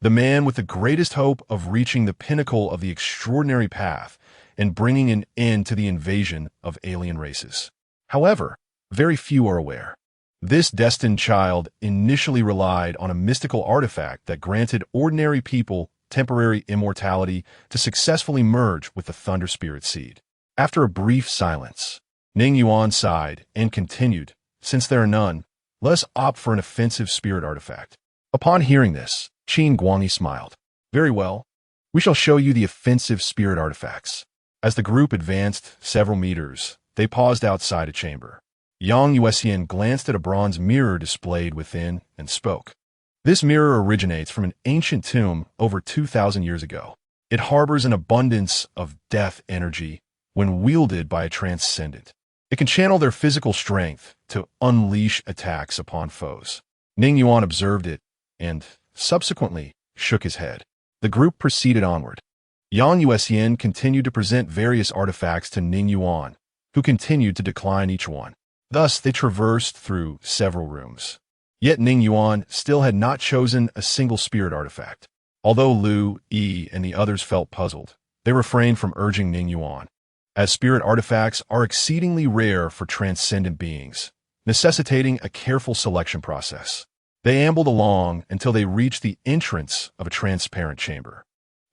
the man with the greatest hope of reaching the pinnacle of the extraordinary path and bringing an end to the invasion of alien races. However, very few are aware. This destined child initially relied on a mystical artifact that granted ordinary people temporary immortality to successfully merge with the Thunder Spirit seed. After a brief silence, Ning Yuan sighed and continued, "Since there are none, let us opt for an offensive spirit artifact." Upon hearing this, Qin Guangyi smiled. "Very well. We shall show you the offensive spirit artifacts." As the group advanced several meters, they paused outside a chamber. Yang Yuan glanced at a bronze mirror displayed within and spoke. This mirror originates from an ancient tomb over 2,000 years ago. It harbors an abundance of death energy when wielded by a transcendent. It can channel their physical strength to unleash attacks upon foes. Ning Yuan observed it and, subsequently, shook his head. The group proceeded onward. Yang Yuan continued to present various artifacts to Ning Yuan, who continued to decline each one. Thus, they traversed through several rooms. Yet Ning Yuan still had not chosen a single spirit artifact. Although Lu Yi and the others felt puzzled, they refrained from urging Ning Yuan, as spirit artifacts are exceedingly rare for transcendent beings, necessitating a careful selection process. They ambled along until they reached the entrance of a transparent chamber.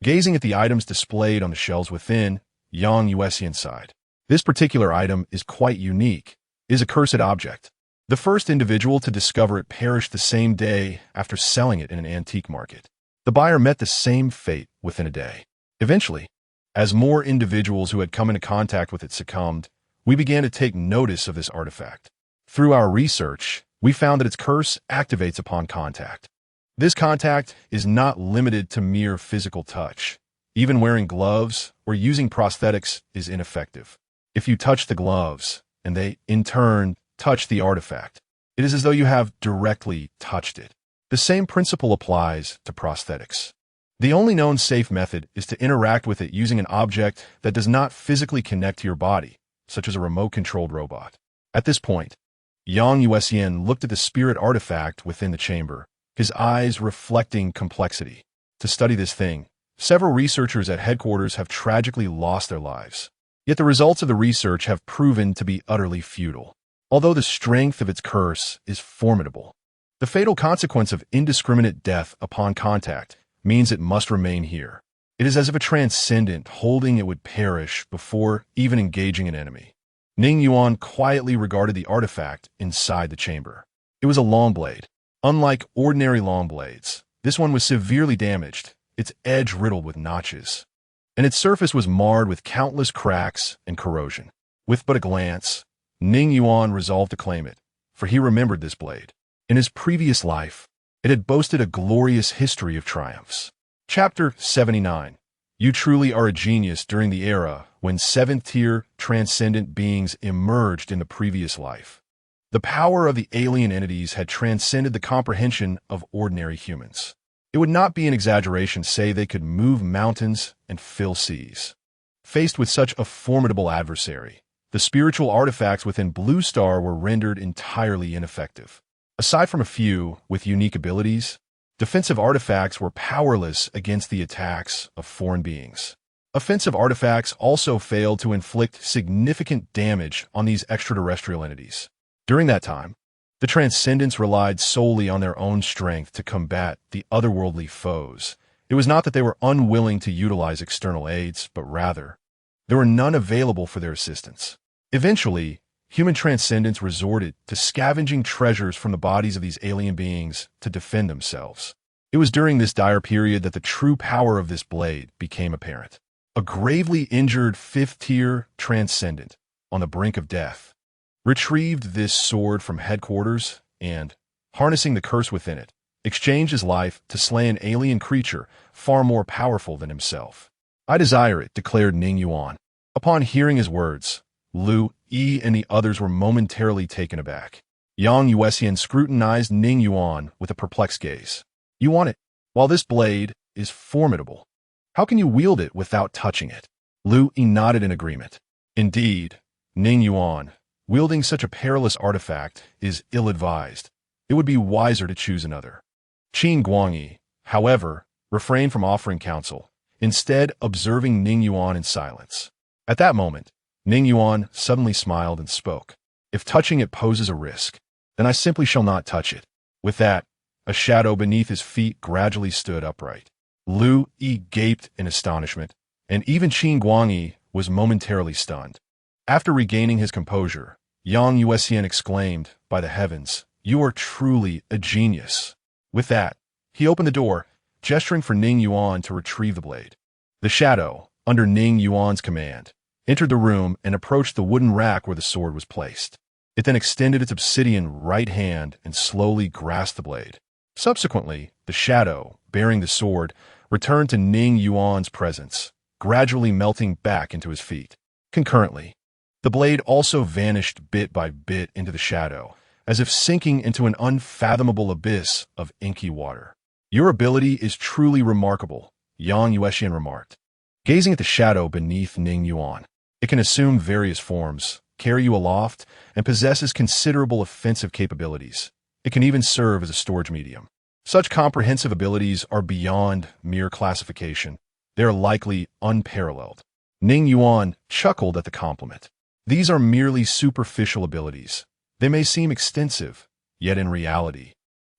Gazing at the items displayed on the shelves within, Yang Yuan sighed. This particular item is quite unique. It is a cursed object. The first individual to discover it perished the same day after selling it in an antique market. The buyer met the same fate within a day. Eventually, as more individuals who had come into contact with it succumbed, we began to take notice of this artifact. Through our research, we found that its curse activates upon contact. This contact is not limited to mere physical touch. Even wearing gloves or using prosthetics is ineffective. If you touch the gloves, and they, in turn, touch the artifact, it is as though you have directly touched it. The same principle applies to prosthetics. The only known safe method is to interact with it using an object that does not physically connect to your body, such as a remote-controlled robot. At this point, Yang Yuan looked at the spirit artifact within the chamber, his eyes reflecting complexity. To study this thing, several researchers at headquarters have tragically lost their lives. Yet the results of the research have proven to be utterly futile. Although the strength of its curse is formidable, the fatal consequence of indiscriminate death upon contact means it must remain here. It is as if a transcendent holding it would perish before even engaging an enemy. Ning Yuan quietly regarded the artifact inside the chamber. It was a long blade. Unlike ordinary long blades, this one was severely damaged, its edge riddled with notches, and its surface was marred with countless cracks and corrosion. With but a glance, Ning Yuan resolved to claim it, for he remembered this blade. In his previous life, it had boasted a glorious history of triumphs. Chapter 79. You truly are a genius during the era when seventh-tier transcendent beings emerged in the previous life. The power of the alien entities had transcended the comprehension of ordinary humans. It would not be an exaggeration to say they could move mountains and fill seas. Faced with such a formidable adversary, the spiritual artifacts within Blue Star were rendered entirely ineffective. Aside from a few with unique abilities, defensive artifacts were powerless against the attacks of foreign beings. Offensive artifacts also failed to inflict significant damage on these extraterrestrial entities. During that time, the Transcendents relied solely on their own strength to combat the otherworldly foes. It was not that they were unwilling to utilize external aids, but rather, there were none available for their assistance. Eventually, human Transcendents resorted to scavenging treasures from the bodies of these alien beings to defend themselves. It was during this dire period that the true power of this blade became apparent. A gravely injured fifth-tier Transcendent, on the brink of death, retrieved this sword from headquarters and, harnessing the curse within it, exchanged his life to slay an alien creature far more powerful than himself. "I desire it," declared Ning Yuan. Upon hearing his words, Lu Yi and the others were momentarily taken aback. Yang Yuesian scrutinized Ning Yuan with a perplexed gaze. "You want it? While this blade is formidable, how can you wield it without touching it?" Lu Yi nodded in agreement. "Indeed, Ning Yuan, wielding such a perilous artifact is ill-advised. It would be wiser to choose another." Qin Guangyi, however, refrained from offering counsel, instead observing Ning Yuan in silence. At that moment, Ning Yuan suddenly smiled and spoke. "If touching it poses a risk, then I simply shall not touch it." With that, a shadow beneath his feet gradually stood upright. Lu Yi gaped in astonishment, and even Qin Guangyi was momentarily stunned. After regaining his composure, Yang Yuesian exclaimed, "By the heavens, you are truly a genius." With that, he opened the door, gesturing for Ning Yuan to retrieve the blade. The shadow, under Ning Yuan's command, entered the room and approached the wooden rack where the sword was placed. It then extended its obsidian right hand and slowly grasped the blade. Subsequently, the shadow, bearing the sword, returned to Ning Yuan's presence, gradually melting back into his feet. Concurrently, the blade also vanished bit by bit into the shadow, as if sinking into an unfathomable abyss of inky water. "Your ability is truly remarkable," Yang Yuesian remarked, gazing at the shadow beneath Ning Yuan. "It can assume various forms, carry you aloft, and possesses considerable offensive capabilities. It can even serve as a storage medium. Such comprehensive abilities are beyond mere classification. They are likely unparalleled." Ning Yuan chuckled at the compliment. "These are merely superficial abilities. They may seem extensive, yet in reality,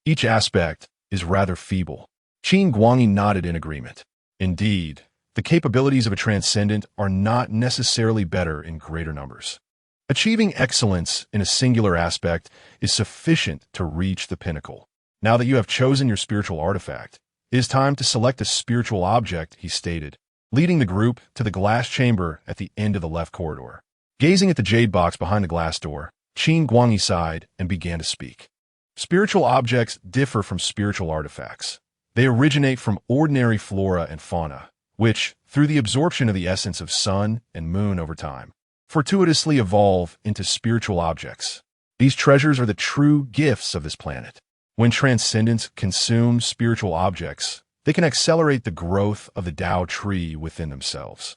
each aspect is rather feeble." Qin Guangyi nodded in agreement. Indeed, the capabilities of a transcendent are not necessarily better in greater numbers. Achieving excellence in a singular aspect is sufficient to reach the pinnacle. "Now that you have chosen your spiritual artifact, it is time to select a spiritual object," he stated, leading the group to the glass chamber at the end of the left corridor. Gazing at the jade box behind the glass door, Qin Guangyi sighed and began to speak. Spiritual objects differ from spiritual artifacts. They originate from ordinary flora and fauna, which, through the absorption of the essence of sun and moon over time, fortuitously evolve into spiritual objects. These treasures are the true gifts of this planet. When transcendents consume spiritual objects, they can accelerate the growth of the Tao tree within themselves.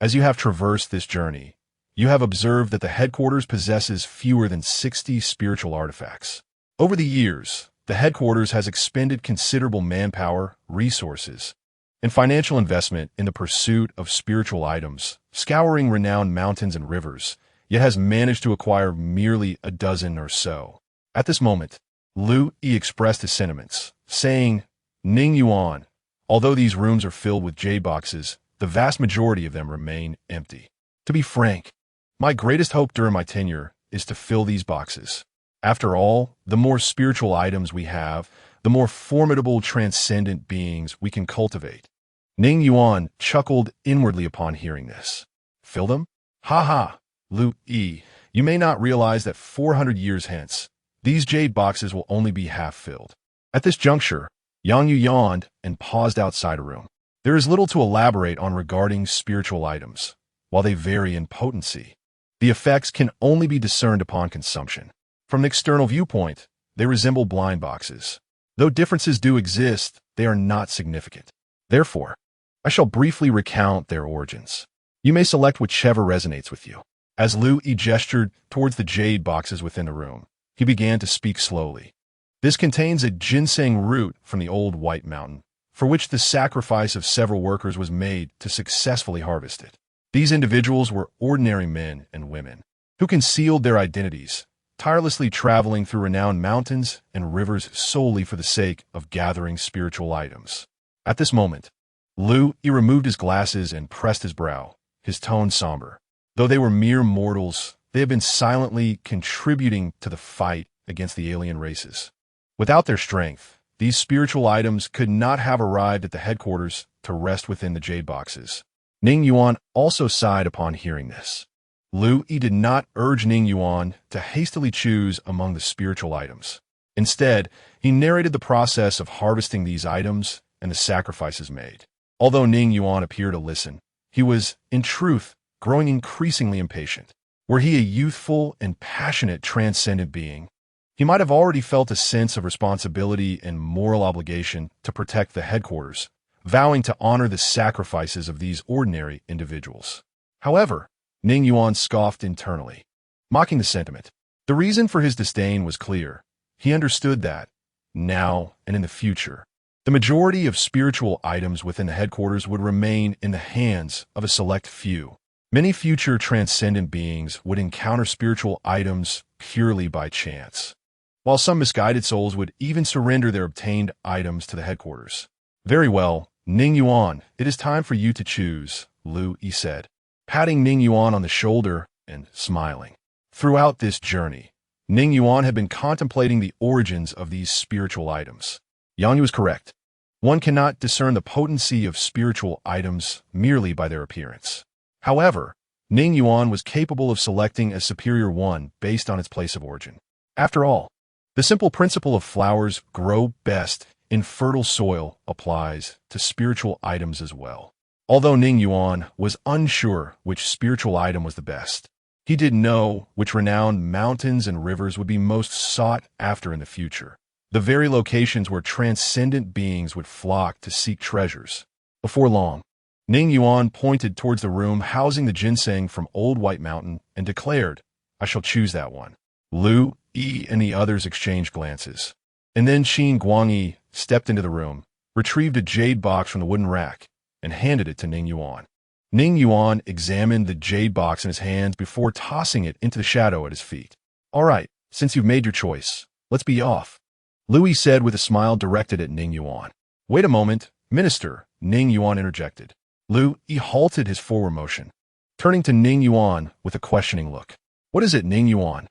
As you have traversed this journey, you have observed that the headquarters possesses fewer than 60 spiritual artifacts. Over the years, the headquarters has expended considerable manpower, resources, and financial investment in the pursuit of spiritual items, scouring renowned mountains and rivers, yet has managed to acquire merely a dozen or so. At this moment, Lu Yi expressed his sentiments, saying, "Ning Yuan, although these rooms are filled with jade boxes, the vast majority of them remain empty. To be frank, my greatest hope during my tenure is to fill these boxes. After all, the more spiritual items we have, the more formidable transcendent beings we can cultivate." Ning Yuan chuckled inwardly upon hearing this. "Fill them? Ha ha, Lu Yi, you may not realize that 400 years hence, these jade boxes will only be half filled." At this juncture, Yang Yu yawned and paused outside a room. There is little to elaborate on regarding spiritual items. While they vary in potency, the effects can only be discerned upon consumption. From an external viewpoint, they resemble blind boxes. Though differences do exist, they are not significant. Therefore, I shall briefly recount their origins. You may select whichever resonates with you. As Lu Yi gestured towards the jade boxes within the room, he began to speak slowly. This contains a ginseng root from the old White Mountain, for which the sacrifice of several workers was made to successfully harvest it. These individuals were ordinary men and women who concealed their identities, tirelessly traveling through renowned mountains and rivers solely for the sake of gathering spiritual items. At this moment, Lu Yi removed his glasses and pressed his brow, his tone somber. Though they were mere mortals, they had been silently contributing to the fight against the alien races. Without their strength, these spiritual items could not have arrived at the headquarters to rest within the jade boxes. Ning Yuan also sighed upon hearing this. Lu Yi did not urge Ning Yuan to hastily choose among the spiritual items. Instead, he narrated the process of harvesting these items and the sacrifices made. Although Ning Yuan appeared to listen, he was, in truth, growing increasingly impatient. Were he a youthful and passionate transcendent being, he might have already felt a sense of responsibility and moral obligation to protect the headquarters, vowing to honor the sacrifices of these ordinary individuals. However, Ning Yuan scoffed internally, mocking the sentiment. The reason for his disdain was clear. He understood that, now and in the future, the majority of spiritual items within the headquarters would remain in the hands of a select few. Many future transcendent beings would encounter spiritual items purely by chance, while some misguided souls would even surrender their obtained items to the headquarters. Very well, Ning Yuan, it is time for you to choose, Lu Yi said, patting Ning Yuan on the shoulder and smiling. Throughout this journey, Ning Yuan had been contemplating the origins of these spiritual items. Yang Yu was correct. One cannot discern the potency of spiritual items merely by their appearance. However, Ning Yuan was capable of selecting a superior one based on its place of origin. After all, the simple principle of flowers grow best in fertile soil applies to spiritual items as well. Although Ning Yuan was unsure which spiritual item was the best, he did know which renowned mountains and rivers would be most sought after in the future, the very locations where transcendent beings would flock to seek treasures. Before long, Ning Yuan pointed towards the room housing the ginseng from Old White Mountain and declared, "I shall choose that one." Lu Yi and the others exchanged glances. And then Qin Guangyi stepped into the room, retrieved a jade box from the wooden rack, and handed it to Ning Yuan. Ning Yuan examined the jade box in his hands before tossing it into the shadow at his feet. "All right, since you've made your choice, let's be off," Lu Yi said with a smile directed at Ning Yuan. "Wait a moment, Minister," Ning Yuan interjected. Lu Yi halted his forward motion, turning to Ning Yuan with a questioning look. "What is it, Ning Yuan?"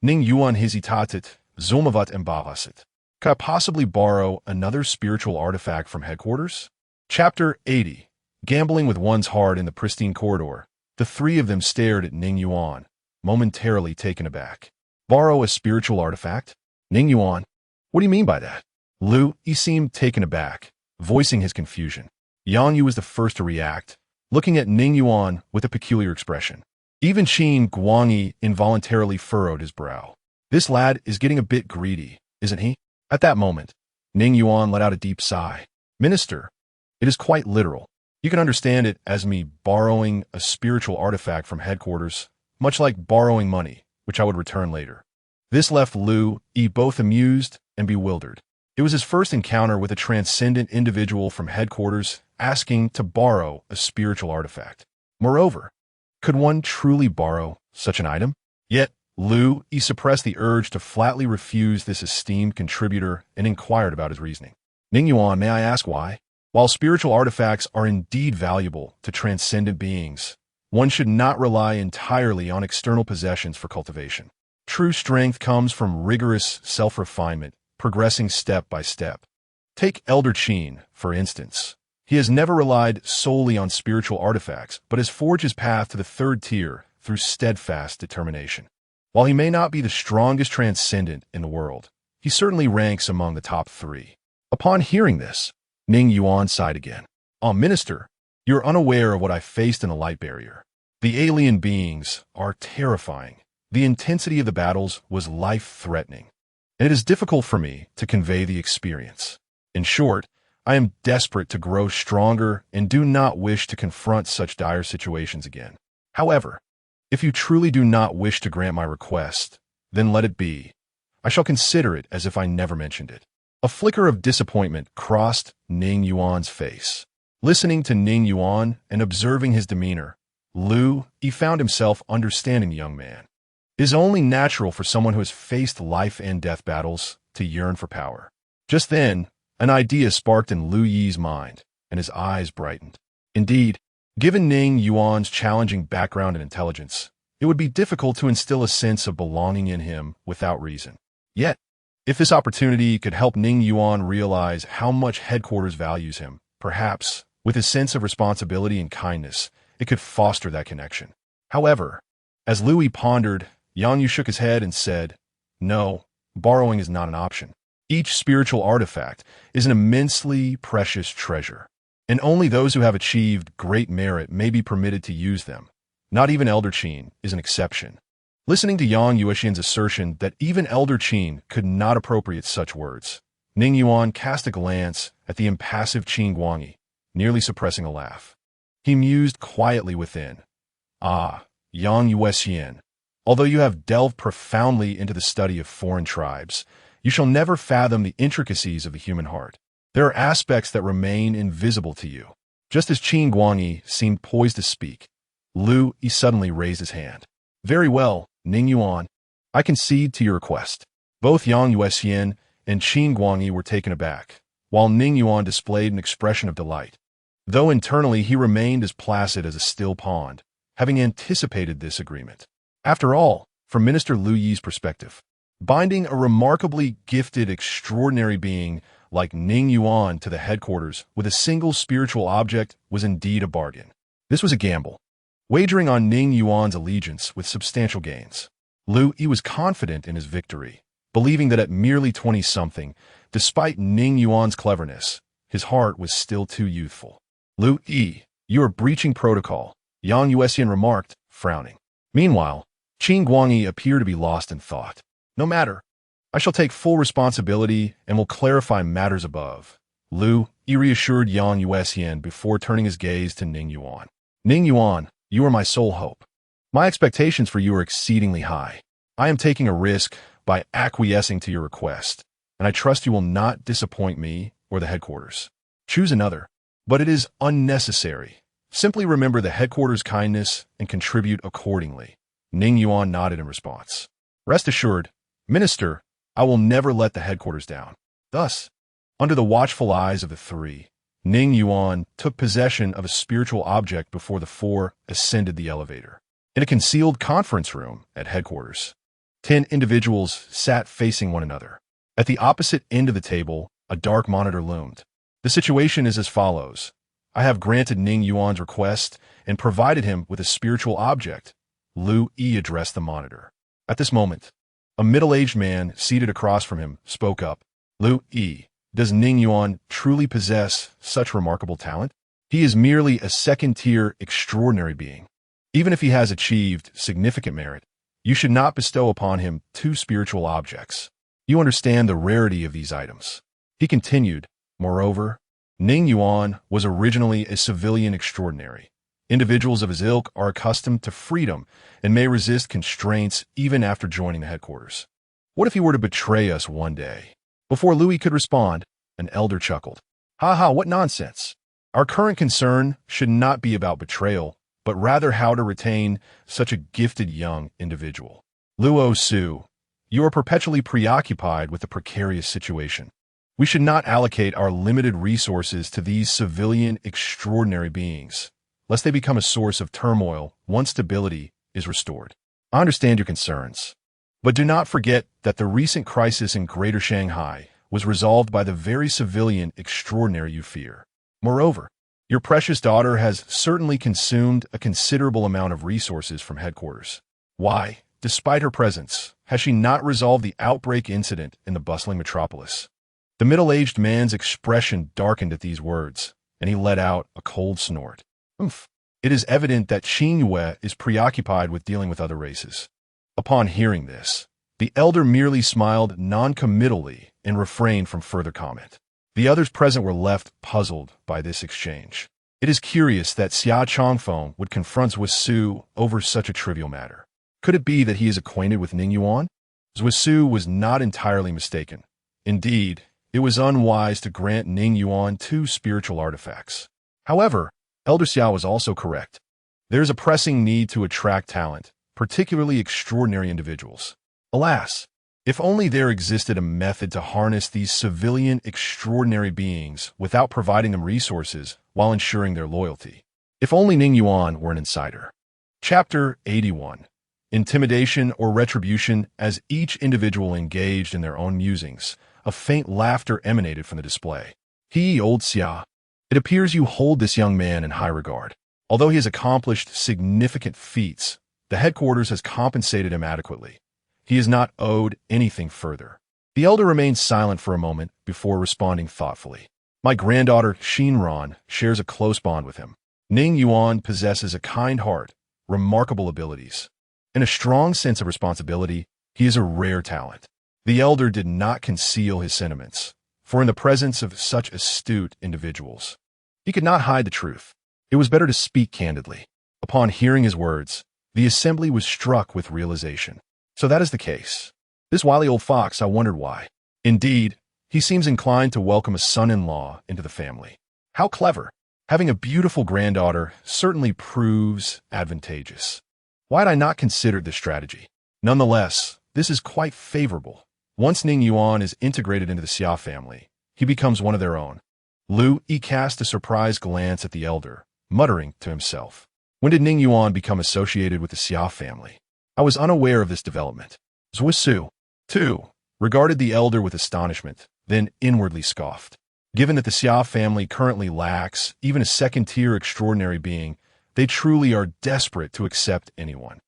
Ning Yuan hesitated, zoomavat embarrassed. "Could I possibly borrow another spiritual artifact from headquarters?" Chapter 80. Gambling with one's heart in the pristine corridor. The three of them stared at Ning Yuan, momentarily taken aback. "Borrow a spiritual artifact?" Ning Yuan, "What do you mean by that?" Lu Yi seemed taken aback, voicing his confusion. Yang Yu was the first to react, looking at Ning Yuan with a peculiar expression. Even Qin Guangyi involuntarily furrowed his brow. "This lad is getting a bit greedy, isn't he?" At that moment, Ning Yuan let out a deep sigh. "Minister, it is quite literal. You can understand it as me borrowing a spiritual artifact from headquarters, much like borrowing money, which I would return later." This left Lu Yi both amused and bewildered. It was his first encounter with a transcendent individual from headquarters asking to borrow a spiritual artifact. Moreover, could one truly borrow such an item? Yet, Lu Yi suppressed the urge to flatly refuse this esteemed contributor and inquired about his reasoning. "Ning Yuan, may I ask why? While spiritual artifacts are indeed valuable to transcendent beings, one should not rely entirely on external possessions for cultivation. True strength comes from rigorous self-refinement, progressing step by step. Take Elder Qin, for instance. He has never relied solely on spiritual artifacts, but has forged his path to the third tier through steadfast determination. While he may not be the strongest transcendent in the world, he certainly ranks among the top three." Upon hearing this, Ning Yuan sighed again. Minister, you're unaware of what I faced in the light barrier. The alien beings are terrifying. The intensity of the battles was life-threatening, and it is difficult for me to convey the experience. In short, I am desperate to grow stronger and do not wish to confront such dire situations again. However, if you truly do not wish to grant my request, then let it be. I shall consider it as if I never mentioned it. A flicker of disappointment crossed Ning Yuan's face. Listening to Ning Yuan and observing his demeanor, he found himself understanding the young man. It is only natural for someone who has faced life and death battles to yearn for power. Just then, an idea sparked in Lu Yi's mind, and his eyes brightened. Indeed, given Ning Yuan's challenging background and intelligence, it would be difficult to instill a sense of belonging in him without reason. Yet, if this opportunity could help Ning Yuan realize how much headquarters values him, perhaps, with his sense of responsibility and kindness, it could foster that connection. However, as Lu Yi pondered, Yang Yu shook his head and said, "No, borrowing is not an option. Each spiritual artifact is an immensely precious treasure, and only those who have achieved great merit may be permitted to use them. Not even Elder Qin is an exception." Listening to Yang Yuexian's assertion that even Elder Qin could not appropriate such words, Ning Yuan cast a glance at the impassive Qin Guangyi, nearly suppressing a laugh. He mused quietly within. Yang Yuexian, although you have delved profoundly into the study of foreign tribes, you shall never fathom the intricacies of the human heart. There are aspects that remain invisible to you. Just as Qin Guangyi seemed poised to speak, Lu Yi suddenly raised his hand. "Very well, Ning Yuan. I concede to your request." Both Yang Yuexian and Qin Guangyi were taken aback, while Ning Yuan displayed an expression of delight. Though internally he remained as placid as a still pond, having anticipated this agreement. After all, from Minister Lu Yi's perspective, binding a remarkably gifted, extraordinary being like Ning Yuan to the headquarters with a single spiritual object was indeed a bargain. This was a gamble, wagering on Ning Yuan's allegiance with substantial gains. Lu Yi was confident in his victory, believing that at merely 20-something, despite Ning Yuan's cleverness, his heart was still too youthful. "Lu Yi, you are breaching protocol," Yang Yuexian remarked, frowning. Meanwhile, Qin Guangyi appeared to be lost in thought. "No matter. I shall take full responsibility and will clarify matters above." Lu Yi reassured Yang Yuexian before turning his gaze to Ning Yuan. "Ning Yuan, you are my sole hope. My expectations for you are exceedingly high. I am taking a risk by acquiescing to your request, and I trust you will not disappoint me or the headquarters. Choose another, but it is unnecessary. Simply remember the headquarters' kindness and contribute accordingly." Ning Yuan nodded in response. "Rest assured, Minister, I will never let the headquarters down." Thus, under the watchful eyes of the three, Ning Yuan took possession of a spiritual object before the four ascended the elevator. In a concealed conference room at headquarters, 10 individuals sat facing one another. At the opposite end of the table, a dark monitor loomed. The situation is as follows. I have granted Ning Yuan's request and provided him with a spiritual object. Lu Yi addressed the monitor. At this moment, a middle-aged man seated across from him spoke up. "Lu Yi, does Ning Yuan truly possess such remarkable talent? He is merely a second-tier extraordinary being. Even if he has achieved significant merit, you should not bestow upon him 2 spiritual objects. You understand the rarity of these items." He continued, "Moreover, Ning Yuan was originally a civilian extraordinary. Individuals of his ilk are accustomed to freedom and may resist constraints even after joining the headquarters. What if he were to betray us one day?" Before Lu Yi could respond, an elder chuckled. "Ha, what nonsense. Our current concern should not be about betrayal, but rather how to retain such a gifted young individual. Luo Su, you are perpetually preoccupied with the precarious situation. We should not allocate our limited resources to these civilian extraordinary beings, lest they become a source of turmoil once stability is restored. I understand your concerns, but do not forget that the recent crisis in Greater Shanghai was resolved by the very civilian extraordinary you fear. Moreover, your precious daughter has certainly consumed a considerable amount of resources from headquarters. Why, despite her presence, has she not resolved the outbreak incident in the bustling metropolis?" The middle-aged man's expression darkened at these words, and he let out a cold snort. Oomph. It is evident that Ning Yuan is preoccupied with dealing with other races. Upon hearing this, the elder merely smiled non-committally and refrained from further comment. The others present were left puzzled by this exchange. It is curious that Xia Chongfeng would confront Zhuo Su over such a trivial matter. Could it be that he is acquainted with Ning Yuan? Zhuo Su was not entirely mistaken. Indeed, it was unwise to grant Ning Yuan 2 spiritual artifacts. However, Elder Xiao was also correct. There is a pressing need to attract talent, particularly extraordinary individuals. Alas, if only there existed a method to harness these civilian extraordinary beings without providing them resources while ensuring their loyalty. If only Ning Yuan were an insider. Chapter 81. Intimidation or retribution. As each individual engaged in their own musings, a faint laughter emanated from the display. Old Xia. It appears you hold this young man in high regard. Although he has accomplished significant feats, the headquarters has compensated him adequately. He is not owed anything further. The elder remained silent for a moment before responding thoughtfully. My granddaughter, Xinran, shares a close bond with him. Ning Yuan possesses a kind heart, remarkable abilities, and a strong sense of responsibility. He is a rare talent. The elder did not conceal his sentiments, for in the presence of such astute individuals, he could not hide the truth. It was better to speak candidly. Upon hearing his words, the assembly was struck with realization. So that is the case. This wily old fox, I wondered why. Indeed, he seems inclined to welcome a son-in-law into the family. How clever. Having a beautiful granddaughter certainly proves advantageous. Why had I not considered this strategy? Nonetheless, this is quite favorable. Once Ning Yuan is integrated into the Xia family, he becomes one of their own. Lu Yi cast a surprised glance at the elder, muttering to himself. When did Ning Yuan become associated with the Xia family? I was unaware of this development. Zhuo Su, too, regarded the elder with astonishment, then inwardly scoffed. Given that the Xia family currently lacks even a second-tier extraordinary being, they truly are desperate to accept anyone.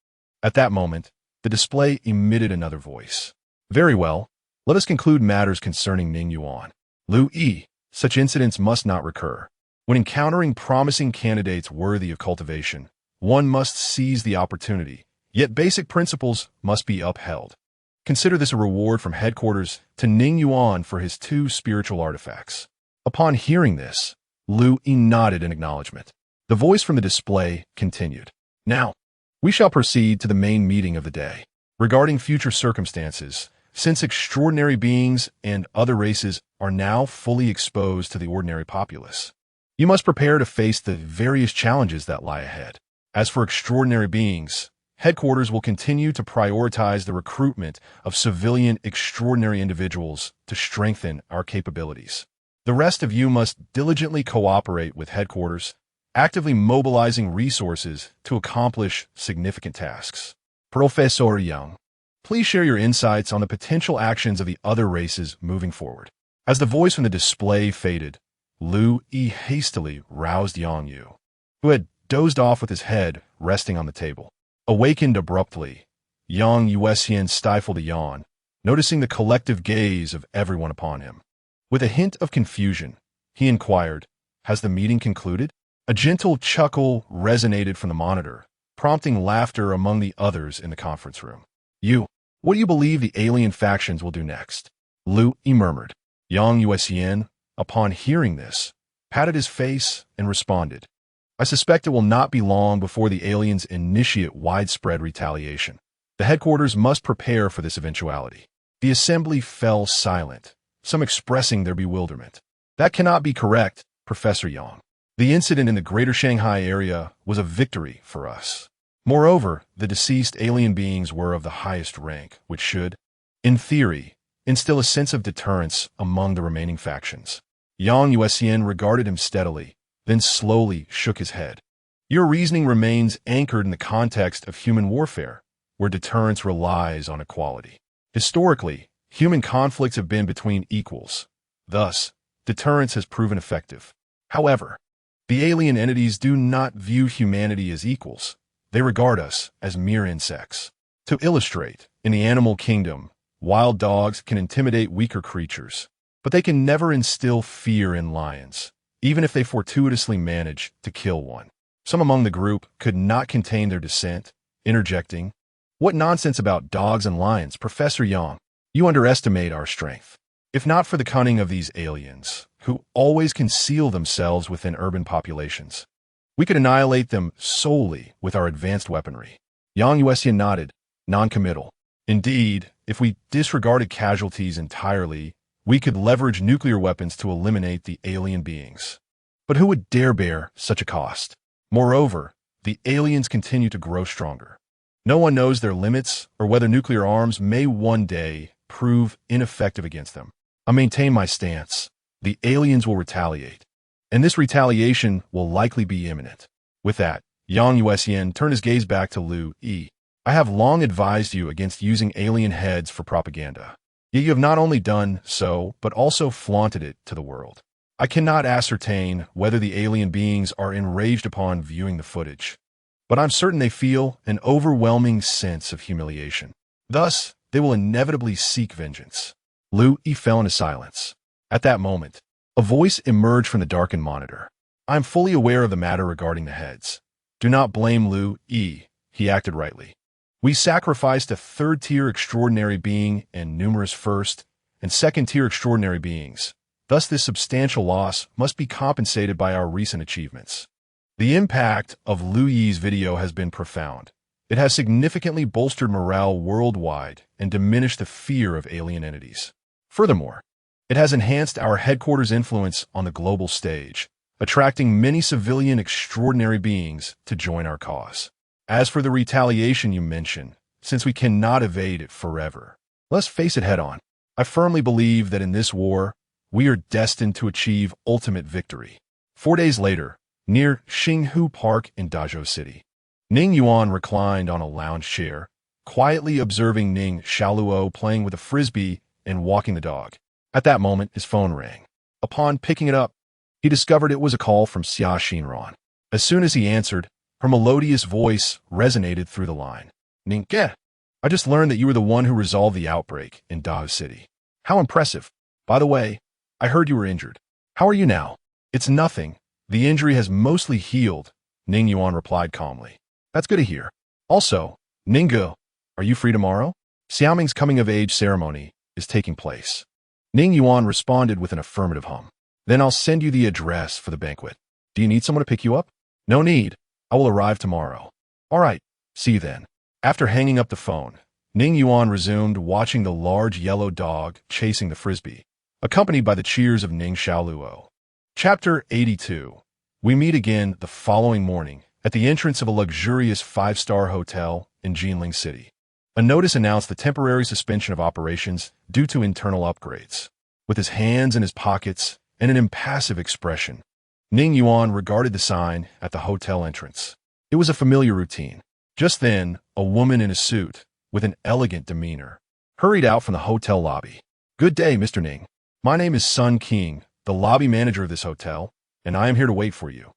At that moment, the display emitted another voice. Very well, let us conclude matters concerning Ning Yuan. Lu Yi, such incidents must not recur. When encountering promising candidates worthy of cultivation, one must seize the opportunity, yet basic principles must be upheld. Consider this a reward from headquarters to Ning Yuan for his 2 spiritual artifacts. Upon hearing this, Lu Yi nodded in acknowledgement. The voice from the display continued. Now, we shall proceed to the main meeting of the day. Regarding future circumstances, since extraordinary beings and other races are now fully exposed to the ordinary populace, you must prepare to face the various challenges that lie ahead. As for extraordinary beings, headquarters will continue to prioritize the recruitment of civilian extraordinary individuals to strengthen our capabilities. The rest of you must diligently cooperate with headquarters, actively mobilizing resources to accomplish significant tasks. Professor Yang, please share your insights on the potential actions of the other races moving forward. As the voice from the display faded, Lu Yi hastily roused Yang Yu, who had dozed off with his head resting on the table. Awakened abruptly, Yang Yuan stifled a yawn, noticing the collective gaze of everyone upon him. With a hint of confusion, he inquired, "Has the meeting concluded?" A gentle chuckle resonated from the monitor, prompting laughter among the others in the conference room. What do you believe the alien factions will do next? Lu Yi murmured. Yang Yuan, upon hearing this, patted his face and responded, I suspect it will not be long before the aliens initiate widespread retaliation. The headquarters must prepare for this eventuality. The assembly fell silent, some expressing their bewilderment. That cannot be correct, Professor Yang. The incident in the Greater Shanghai area was a victory for us. Moreover, the deceased alien beings were of the highest rank, which should, in theory, instill a sense of deterrence among the remaining factions. Yang Yuan regarded him steadily, then slowly shook his head. Your reasoning remains anchored in the context of human warfare, where deterrence relies on equality. Historically, human conflicts have been between equals. Thus, deterrence has proven effective. However, the alien entities do not view humanity as equals. They regard us as mere insects. To illustrate, in the animal kingdom, wild dogs can intimidate weaker creatures, but they can never instill fear in lions, even if they fortuitously manage to kill one. Some among the group could not contain their dissent, interjecting, "What nonsense about dogs and lions, Professor Yang? You underestimate our strength. If not for the cunning of these aliens, who always conceal themselves within urban populations, we could annihilate them solely with our advanced weaponry." Yang Yuan nodded, non-committal. Indeed, if we disregarded casualties entirely, we could leverage nuclear weapons to eliminate the alien beings. But who would dare bear such a cost? Moreover, the aliens continue to grow stronger. No one knows their limits or whether nuclear arms may one day prove ineffective against them. I maintain my stance. The aliens will retaliate, and this retaliation will likely be imminent. With that, Yang Yuan turned his gaze back to Lu Yi. I have long advised you against using alien heads for propaganda. Yet you have not only done so, but also flaunted it to the world. I cannot ascertain whether the alien beings are enraged upon viewing the footage, but I'm certain they feel an overwhelming sense of humiliation. Thus, they will inevitably seek vengeance. Lu Yi fell into silence. At that moment, a voice emerged from the darkened monitor. I am fully aware of the matter regarding the heads. Do not blame Lu Yi. He acted rightly. We sacrificed a third-tier extraordinary being and numerous first- and second-tier extraordinary beings. Thus, this substantial loss must be compensated by our recent achievements. The impact of Lu Yi's video has been profound. It has significantly bolstered morale worldwide and diminished the fear of alien entities. Furthermore, it has enhanced our headquarters' influence on the global stage, attracting many civilian extraordinary beings to join our cause. As for the retaliation you mentioned, since we cannot evade it forever, let's face it head-on. I firmly believe that in this war, we are destined to achieve ultimate victory. 4 days later, near Xinghu Park in Dazhou City, Ning Yuan reclined on a lounge chair, quietly observing Ning Xiaoluo playing with a frisbee and walking the dog. At that moment, his phone rang. Upon picking it up, he discovered it was a call from Xia Xinran. As soon as he answered, her melodious voice resonated through the line. "Ning Ge, I just learned that you were the one who resolved the outbreak in Dazhou City. How impressive. By the way, I heard you were injured. How are you now?" "It's nothing. The injury has mostly healed," Ning Yuan replied calmly. "That's good to hear. Also, Ninggu, are you free tomorrow? Xiaoming's coming-of-age ceremony is taking place." Ning Yuan responded with an affirmative hum. "Then I'll send you the address for the banquet. Do you need someone to pick you up?" "No need. I will arrive tomorrow." "All right. See you then." After hanging up the phone, Ning Yuan resumed watching the large yellow dog chasing the frisbee, accompanied by the cheers of Ning Xiaoluo. Chapter 82. We meet again the following morning at the entrance of a luxurious 5-star hotel in Jinling City. A notice announced the temporary suspension of operations due to internal upgrades. With his hands in his pockets and an impassive expression, Ning Yuan regarded the sign at the hotel entrance. It was a familiar routine. Just then, a woman in a suit, with an elegant demeanor, hurried out from the hotel lobby. "Good day, Mr. Ning. My name is Sun King, the lobby manager of this hotel, and I am here to wait for you,"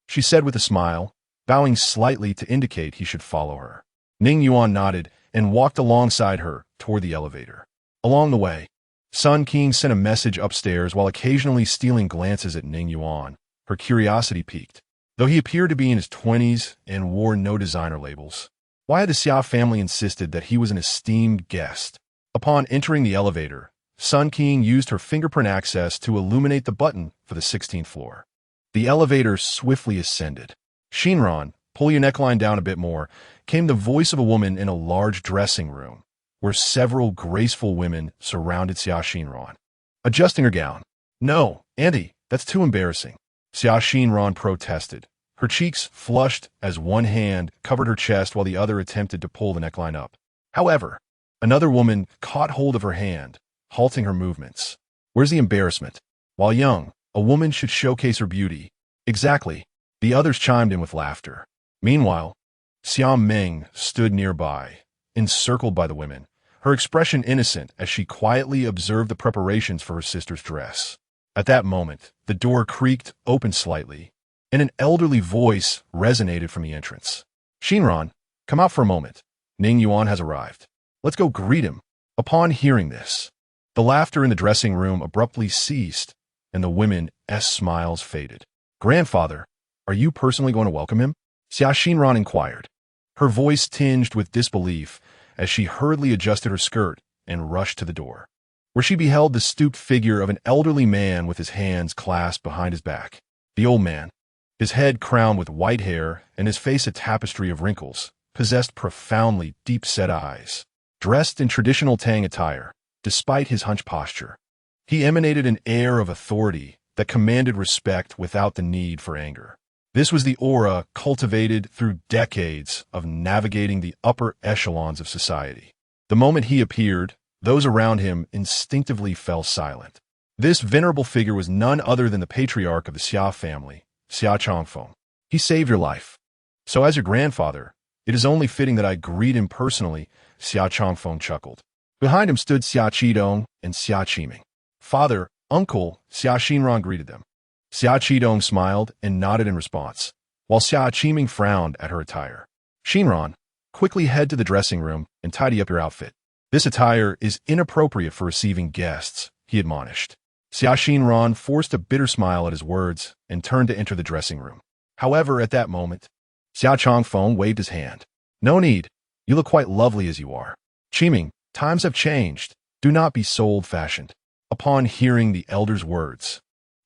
she said with a smile, bowing slightly to indicate he should follow her. Ning Yuan nodded and walked alongside her toward the elevator. Along the way, Sun King sent a message upstairs while occasionally stealing glances at Ning Yuan. Her curiosity piqued. Though he appeared to be in his 20s and wore no designer labels, why had the Xia family insisted that he was an esteemed guest? Upon entering the elevator, Sun King used her fingerprint access to illuminate the button for the 16th floor. The elevator swiftly ascended. "Xinran, pull your neckline down a bit more," came the voice of a woman in a large dressing room, where several graceful women surrounded Xia Xinran, adjusting her gown. "No, Auntie, that's too embarrassing," Xia Xinran protested. Her cheeks flushed as one hand covered her chest while the other attempted to pull the neckline up. However, another woman caught hold of her hand, halting her movements. "Where's the embarrassment? While young, a woman should showcase her beauty." "Exactly," the others chimed in with laughter. Meanwhile, Xia Meng stood nearby, encircled by the women, her expression innocent as she quietly observed the preparations for her sister's dress. At that moment, the door creaked open slightly, and an elderly voice resonated from the entrance. "Xinran, come out for a moment. Ning Yuan has arrived. Let's go greet him." Upon hearing this, the laughter in the dressing room abruptly ceased, and the women smiles faded. "Grandfather, are you personally going to welcome him?" Xia Xinran inquired, her voice tinged with disbelief as she hurriedly adjusted her skirt and rushed to the door, where she beheld the stooped figure of an elderly man with his hands clasped behind his back. The old man, his head crowned with white hair and his face a tapestry of wrinkles, possessed profoundly deep-set eyes. Dressed in traditional Tang attire, despite his hunched posture, he emanated an air of authority that commanded respect without the need for anger. This was the aura cultivated through decades of navigating the upper echelons of society. The moment he appeared, those around him instinctively fell silent. This venerable figure was none other than the patriarch of the Xia family, Xia Changfeng. "He saved your life. So as your grandfather, it is only fitting that I greet him personally," Xia Changfeng chuckled. Behind him stood Xia Qidong and Xia Qiming. "Father, uncle," Xia Xinran greeted them. Xia Qidong smiled and nodded in response, while Xia Qiming frowned at her attire. "Xinran, quickly head to the dressing room and tidy up your outfit. This attire is inappropriate for receiving guests," he admonished. Xia Xinran forced a bitter smile at his words and turned to enter the dressing room. However, at that moment, Xia Changfeng waved his hand. "No need. You look quite lovely as you are. Qiming, times have changed. Do not be so old-fashioned." Upon hearing the elder's words,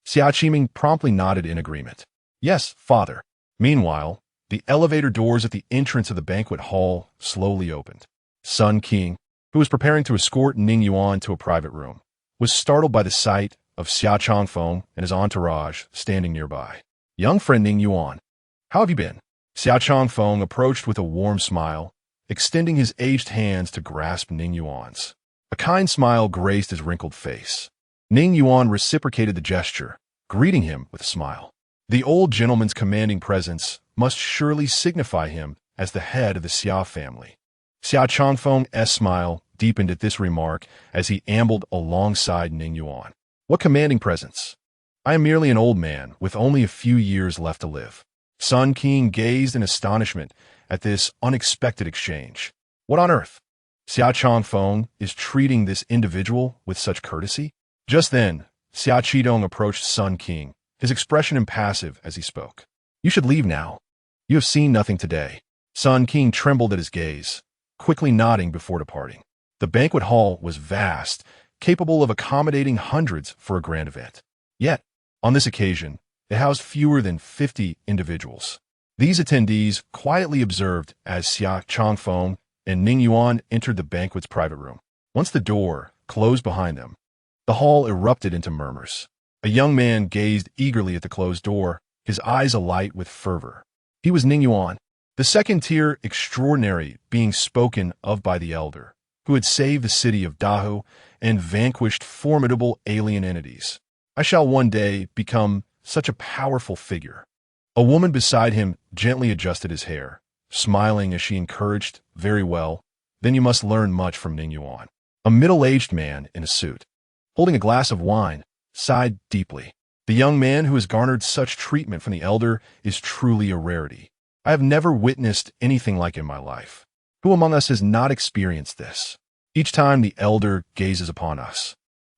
Xia Qiming promptly nodded in agreement. "Yes, father." Meanwhile, the elevator doors at the entrance of the banquet hall slowly opened. Sun King, who was preparing to escort Ning Yuan to a private room, was startled by the sight of Xia Changfeng and his entourage standing nearby. "Young friend Ning Yuan, how have you been?" Xia Changfeng approached with a warm smile, extending his aged hands to grasp Ning Yuan's. A kind smile graced his wrinkled face. Ning Yuan reciprocated the gesture, greeting him with a smile. The old gentleman's commanding presence must surely signify him as the head of the Xia family. Xia Changfeng's smile deepened at this remark as he ambled alongside Ning Yuan. "What commanding presence? I am merely an old man with only a few years left to live." Sun King gazed in astonishment at this unexpected exchange. "What on earth? Xia Changfeng is treating this individual with such courtesy?" Just then, Xia Qidong approached Sun King, his expression impassive as he spoke. "You should leave now. You have seen nothing today." Sun King trembled at his gaze, quickly nodding before departing. The banquet hall was vast, capable of accommodating hundreds for a grand event. Yet, on this occasion, it housed fewer than 50 individuals. These attendees quietly observed as Xia Changfeng and Ning Yuan entered the banquet's private room. Once the door closed behind them, the hall erupted into murmurs. A young man gazed eagerly at the closed door, his eyes alight with fervor. He was Ning Yuan, the second-tier extraordinary being spoken of by the elder, who had saved the city of Dahu and vanquished formidable alien entities. "I shall one day become such a powerful figure." A woman beside him gently adjusted his hair, smiling as she encouraged, "Very well, then you must learn much from Ning Yuan." A middle-aged man in a suit, holding a glass of wine, sighed deeply. "The young man who has garnered such treatment from the elder is truly a rarity. I have never witnessed anything like it in my life. Who among us has not experienced this? Each time the elder gazes upon us,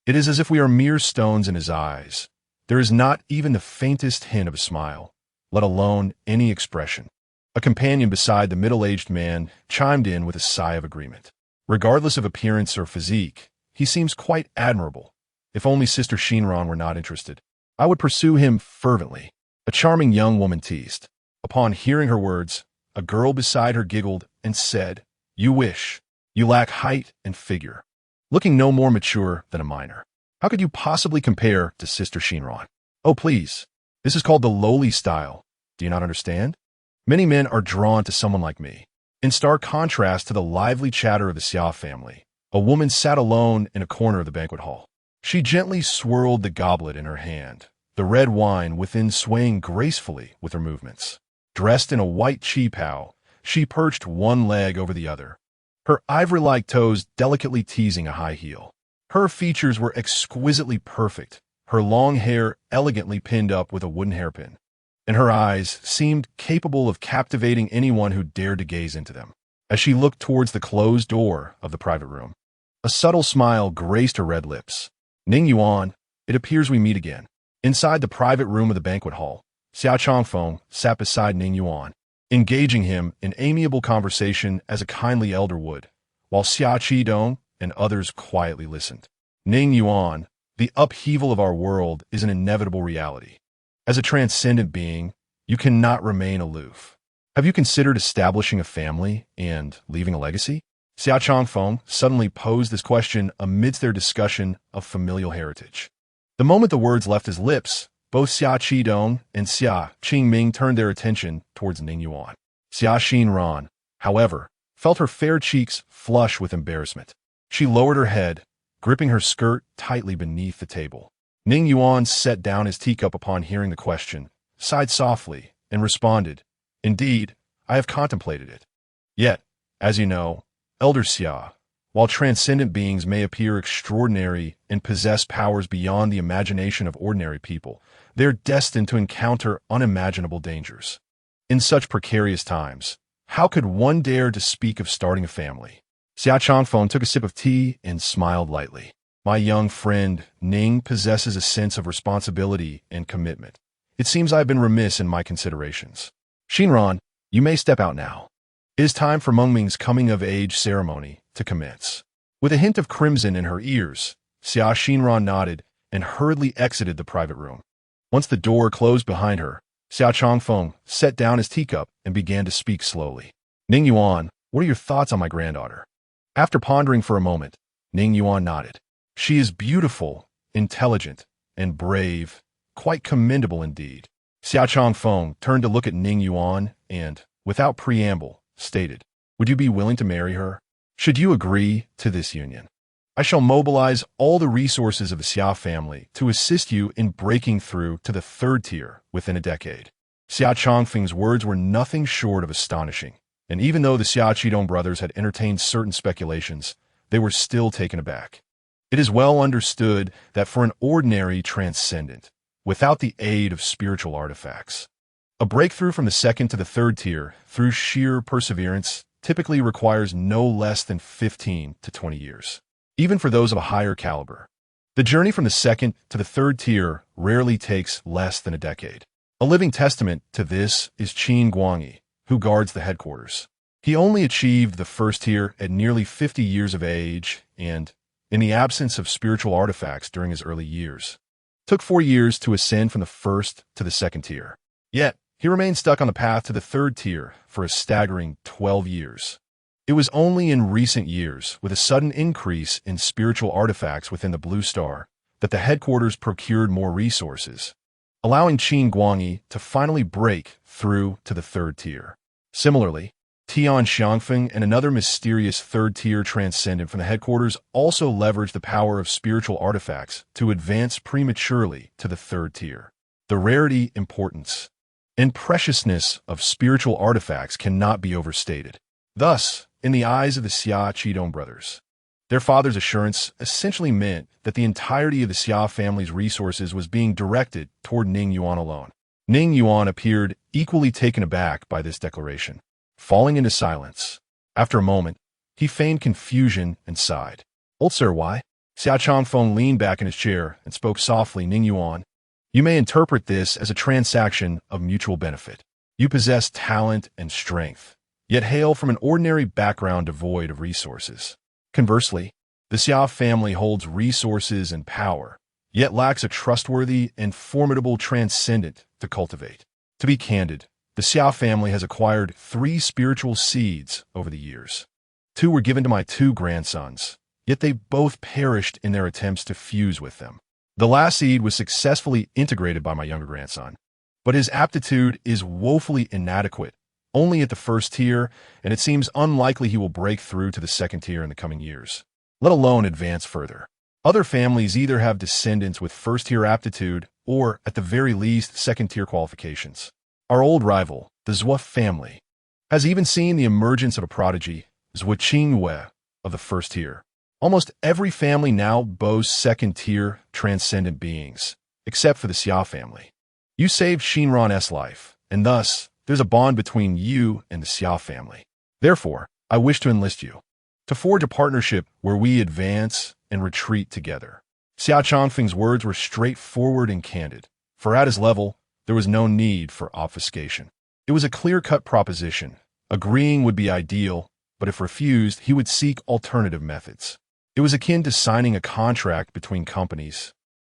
it is as if we are mere stones in his eyes. There is not even the faintest hint of a smile, let alone any expression." A companion beside the middle-aged man chimed in with a sigh of agreement. "Regardless of appearance or physique, he seems quite admirable. If only Sister Xinran were not interested, I would pursue him fervently," a charming young woman teased. Upon hearing her words, a girl beside her giggled and said, "You wish. You lack height and figure. Looking no more mature than a minor. How could you possibly compare to Sister Xinran? Oh, please. This is called the lowly style. Do you not understand? Many men are drawn to someone like me." In stark contrast to the lively chatter of the Xia family, a woman sat alone in a corner of the banquet hall. She gently swirled the goblet in her hand, the red wine within swaying gracefully with her movements. Dressed in a white qipao, she perched one leg over the other, her ivory-like toes delicately teasing a high heel. Her features were exquisitely perfect, her long hair elegantly pinned up with a wooden hairpin, and her eyes seemed capable of captivating anyone who dared to gaze into them. As she looked towards the closed door of the private room, a subtle smile graced her red lips. "Ning Yuan, it appears we meet again." Inside the private room of the banquet hall, Xiao Changfeng sat beside Ning Yuan, engaging him in amiable conversation as a kindly elder would, while Xia Qidong and others quietly listened. Ning Yuan, the upheaval of our world is an inevitable reality. As a transcendent being, you cannot remain aloof. Have you considered establishing a family and leaving a legacy? Xia Changfeng suddenly posed this question amidst their discussion of familial heritage. The moment the words left his lips, both Xia Qidong and Xia Qingming turned their attention towards Ning Yuan. Xia Xinran, however, felt her fair cheeks flush with embarrassment. She lowered her head, gripping her skirt tightly beneath the table. Ning Yuan set down his teacup upon hearing the question, sighed softly, and responded, "Indeed, I have contemplated it. Yet, as you know, Elder Xia, while transcendent beings may appear extraordinary and possess powers beyond the imagination of ordinary people, they are destined to encounter unimaginable dangers. In such precarious times, how could one dare to speak of starting a family?" Xia Changfeng took a sip of tea and smiled lightly. "My young friend, Ning possesses a sense of responsibility and commitment. It seems I have been remiss in my considerations. Xinran, you may step out now. It is time for Mengming's coming-of-age ceremony to commence." With a hint of crimson in her ears, Xia Xinran nodded and hurriedly exited the private room. Once the door closed behind her, Xia Changfeng set down his teacup and began to speak slowly. "Ning Yuan, what are your thoughts on my granddaughter?" After pondering for a moment, Ning Yuan nodded. "She is beautiful, intelligent, and brave, quite commendable indeed." Xia Changfeng turned to look at Ning Yuan and, without preamble, stated, "Would you be willing to marry her? Should you agree to this union, I shall mobilize all the resources of the Xia family to assist you in breaking through to the third tier within a decade." Xia Changfeng's words were nothing short of astonishing, and even though the Xia Qidong brothers had entertained certain speculations, they were still taken aback. It is well understood that for an ordinary transcendent, without the aid of spiritual artifacts, a breakthrough from the second to the third tier through sheer perseverance typically requires no less than 15 to 20 years. Even for those of a higher caliber, the journey from the second to the third tier rarely takes less than a decade. A living testament to this is Qin Guangyi, who guards the headquarters. He only achieved the first tier at nearly 50 years of age and, in the absence of spiritual artifacts during his early years, took 4 years to ascend from the first to the second tier. Yet, he remained stuck on the path to the third tier for a staggering 12 years. It was only in recent years, with a sudden increase in spiritual artifacts within the Blue Star, that the headquarters procured more resources, allowing Qin Guangyi to finally break through to the third tier. Similarly, Tian Xiangfeng and another mysterious third-tier transcendent from the headquarters also leveraged the power of spiritual artifacts to advance prematurely to the third tier. The rarity, importance, and preciousness of spiritual artifacts cannot be overstated. Thus, in the eyes of the Xia Qidong brothers, their father's assurance essentially meant that the entirety of the Xia family's resources was being directed toward Ning Yuan alone. Ning Yuan appeared equally taken aback by this declaration. Falling into silence, after a moment, he feigned confusion and sighed. "Old sir, why?" Xia Changfeng leaned back in his chair and spoke softly. "Ning Yuan, you may interpret this as a transaction of mutual benefit. You possess talent and strength, yet hail from an ordinary background devoid of resources. Conversely, the Xia family holds resources and power, yet lacks a trustworthy and formidable transcendent to cultivate. To be candid, the Xia family has acquired 3 spiritual seeds over the years. 2 were given to my 2 grandsons, yet they both perished in their attempts to fuse with them. The last seed was successfully integrated by my younger grandson, but his aptitude is woefully inadequate, only at the first tier, and it seems unlikely he will break through to the second tier in the coming years, let alone advance further. Other families either have descendants with first-tier aptitude or, at the very least, second-tier qualifications. Our old rival, the Zhou family, has even seen the emergence of a prodigy, Zhou Qingwei, of the first tier. Almost every family now boasts second-tier transcendent beings, except for the Xia family. You saved Xinran's life, and thus, there's a bond between you and the Xia family. Therefore, I wish to enlist you, to forge a partnership where we advance and retreat together." Xia Changfeng's words were straightforward and candid, for at his level, there was no need for obfuscation. It was a clear-cut proposition. Agreeing would be ideal, but if refused, he would seek alternative methods. It was akin to signing a contract between companies,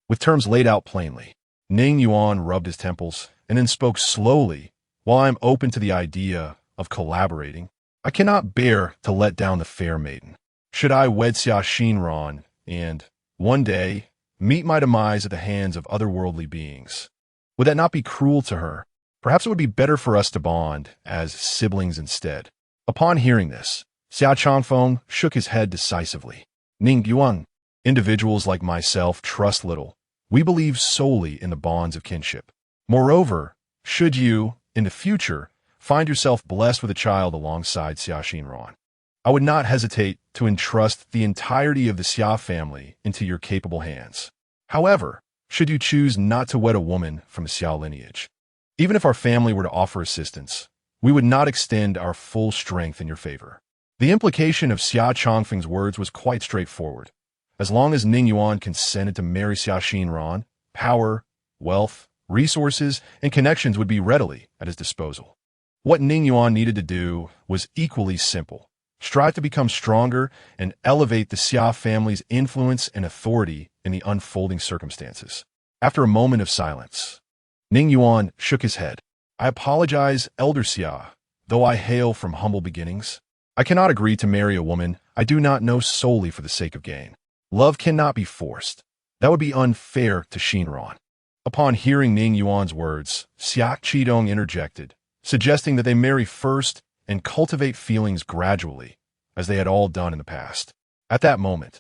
with terms laid out plainly. Ning Yuan rubbed his temples and then spoke slowly. While I am open to the idea of collaborating, I cannot bear to let down the fair maiden. Should I wed Xia Xinran and, one day, meet my demise at the hands of otherworldly beings, would that not be cruel to her? Perhaps it would be better for us to bond as siblings instead. Upon hearing this, Xia Changfeng shook his head decisively. Ning Yuan, individuals like myself trust little. We believe solely in the bonds of kinship. Moreover, should you, in the future, find yourself blessed with a child alongside Xia Xinran, I would not hesitate to entrust the entirety of the Xia family into your capable hands. However, should you choose not to wed a woman from the Xia lineage, even if our family were to offer assistance, we would not extend our full strength in your favor. The implication of Xia Changfeng's words was quite straightforward. As long as Ning Yuan consented to marry Xia Xinran, power, wealth, resources, and connections would be readily at his disposal. What Ning Yuan needed to do was equally simple: strive to become stronger and elevate the Xia family's influence and authority in the unfolding circumstances. After a moment of silence, Ning Yuan shook his head. I apologize, Elder Xia, though I hail from humble beginnings. I cannot agree to marry a woman I do not know solely for the sake of gain. Love cannot be forced. That would be unfair to Xinran. Upon hearing Ning Yuan's words, Xia Qidong interjected, suggesting that they marry first and cultivate feelings gradually, as they had all done in the past. At that moment,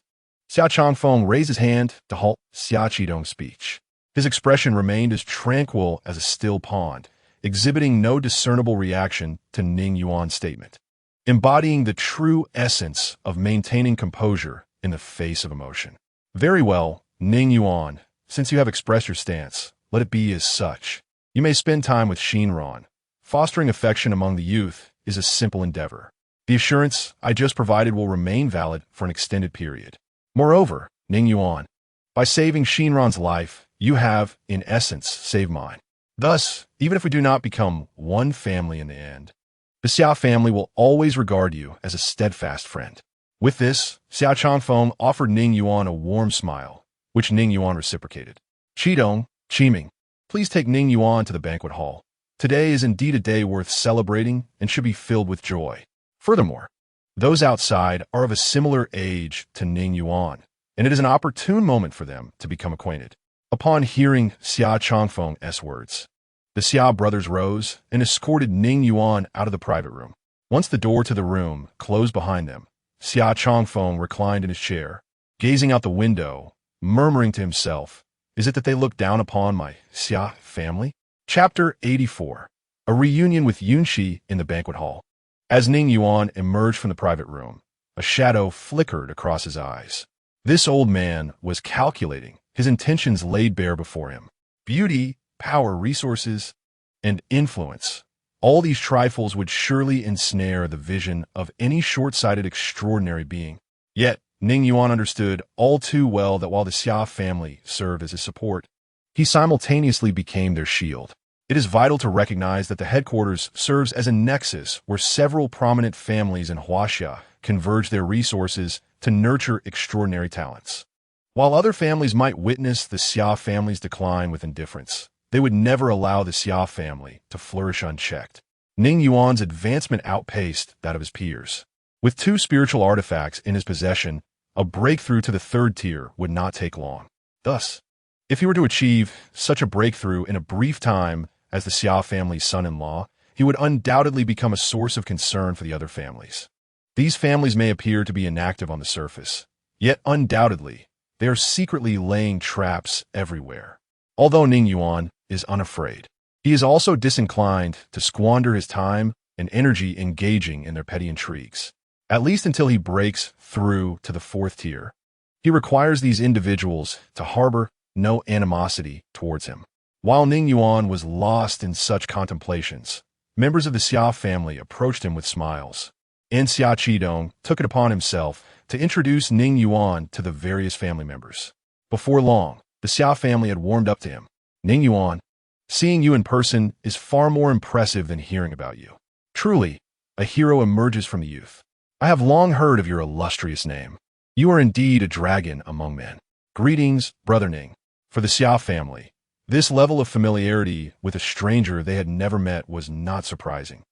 Xia Changfeng raised his hand to halt Xia Qidong's speech. His expression remained as tranquil as a still pond, exhibiting no discernible reaction to Ning Yuan's statement, embodying the true essence of maintaining composure in the face of emotion. Very well, Ning Yuan, since you have expressed your stance, let it be as such. You may spend time with Xinran. Fostering affection among the youth is a simple endeavor. The assurance I just provided will remain valid for an extended period. Moreover, Ning Yuan, by saving Xinran's life, you have, in essence, saved mine. Thus, even if we do not become one family in the end, the Xia family will always regard you as a steadfast friend. With this, Xia Changfeng offered Ning Yuan a warm smile, which Ning Yuan reciprocated. Qidong, Qiming, please take Ning Yuan to the banquet hall. Today is indeed a day worth celebrating and should be filled with joy. Furthermore, those outside are of a similar age to Ning Yuan, and it is an opportune moment for them to become acquainted. Upon hearing Xia Changfeng's words, the Xia brothers rose and escorted Ning Yuan out of the private room. Once the door to the room closed behind them, Xia Changfeng reclined in his chair, gazing out the window, murmuring to himself, "Is it that they look down upon my Xia family?" Chapter 84. A reunion with Yunxi in the banquet hall. As Ning Yuan emerged from the private room, a shadow flickered across his eyes. This old man was calculating, his intentions laid bare before him. Beauty, power, resources, and influence. All these trifles would surely ensnare the vision of any short-sighted extraordinary being. Yet, Ning Yuan understood all too well that while the Xia family served as his support, he simultaneously became their shield. It is vital to recognize that the headquarters serves as a nexus where several prominent families in Huaxia converge their resources to nurture extraordinary talents. While other families might witness the Xia family's decline with indifference, they would never allow the Xia family to flourish unchecked. Ning Yuan's advancement outpaced that of his peers. With 2 spiritual artifacts in his possession, a breakthrough to the 3rd tier would not take long. Thus, if he were to achieve such a breakthrough in a brief time as the Xia family's son-in-law, he would undoubtedly become a source of concern for the other families. These families may appear to be inactive on the surface, yet undoubtedly, they are secretly laying traps everywhere. Although Ning Yuan is unafraid, he is also disinclined to squander his time and energy engaging in their petty intrigues. At least until he breaks through to the 4th tier, he requires these individuals to harbor no animosity towards him. While Ning Yuan was lost in such contemplations, members of the Xia family approached him with smiles, and Xia Qidong took it upon himself to introduce Ning Yuan to the various family members. Before long, the Xia family had warmed up to him. Ning Yuan, seeing you in person is far more impressive than hearing about you. Truly, a hero emerges from the youth. I have long heard of your illustrious name. You are indeed a dragon among men. Greetings, Brother Ning. For the Xia family, this level of familiarity with a stranger they had never met was not surprising.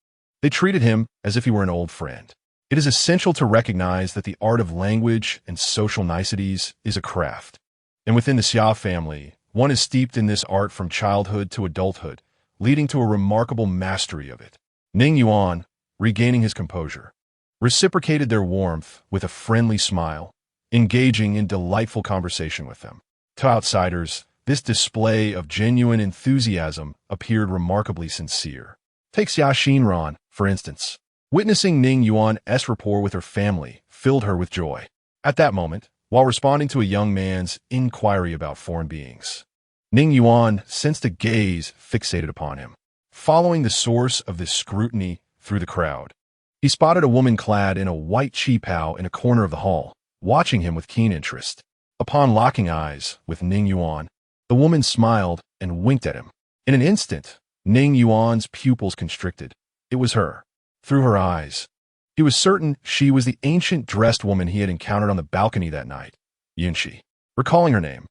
They treated him as if he were an old friend. It is essential to recognize that the art of language and social niceties is a craft. And within the Xia family, one is steeped in this art from childhood to adulthood, leading to a remarkable mastery of it. Ning Yuan, regaining his composure, reciprocated their warmth with a friendly smile, engaging in delightful conversation with them. To outsiders, this display of genuine enthusiasm appeared remarkably sincere. Take Xia Xinran, for instance. Witnessing Ning Yuan's rapport with her family filled her with joy. At that moment, while responding to a young man's inquiry about foreign beings, Ning Yuan sensed a gaze fixated upon him. Following the source of this scrutiny through the crowd, he spotted a woman clad in a white qipao in a corner of the hall, watching him with keen interest. Upon locking eyes with Ning Yuan, the woman smiled and winked at him. In an instant, Ning Yuan's pupils constricted. It was her. Through her eyes, he was certain she was the ancient dressed woman he had encountered on the balcony that night, Yunxi. Recalling her name,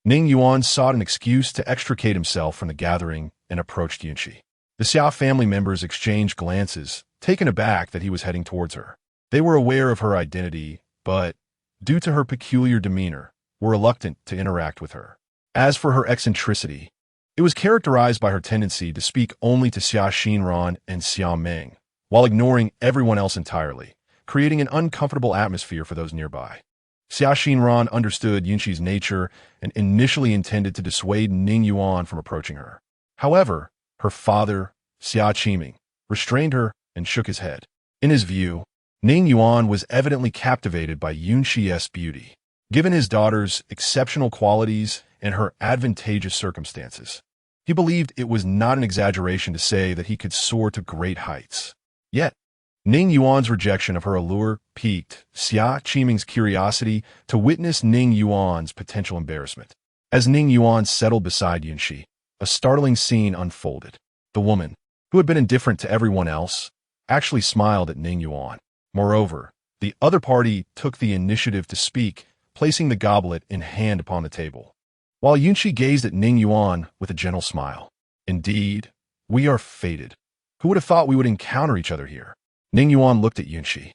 Ning Yuan sought an excuse to extricate himself from the gathering and approached Yunxi. The Xia family members exchanged glances, taken aback that he was heading towards her. They were aware of her identity, but, due to her peculiar demeanor, were reluctant to interact with her. As for her eccentricity, it was characterized by her tendency to speak only to Xia Xinran and Xia Meng, while ignoring everyone else entirely, creating an uncomfortable atmosphere for those nearby. Xia Xinran understood Yunxi's nature and initially intended to dissuade Ning Yuan from approaching her. However, her father, Xia Qiming, restrained her and shook his head. In his view, Ning Yuan was evidently captivated by Yunxi's beauty, given his daughter's exceptional qualities and her advantageous circumstances. He believed it was not an exaggeration to say that he could soar to great heights. Yet, Ning Yuan's rejection of her allure piqued Xia Qiming's curiosity to witness Ning Yuan's potential embarrassment. As Ning Yuan settled beside Yunxi, a startling scene unfolded. The woman, who had been indifferent to everyone else, actually smiled at Ning Yuan. Moreover, the other party took the initiative to speak, placing the goblet in hand upon the table, while Yunxi gazed at Ning Yuan with a gentle smile. Indeed, we are fated. Who would have thought we would encounter each other here? Ning Yuan looked at Yunxi,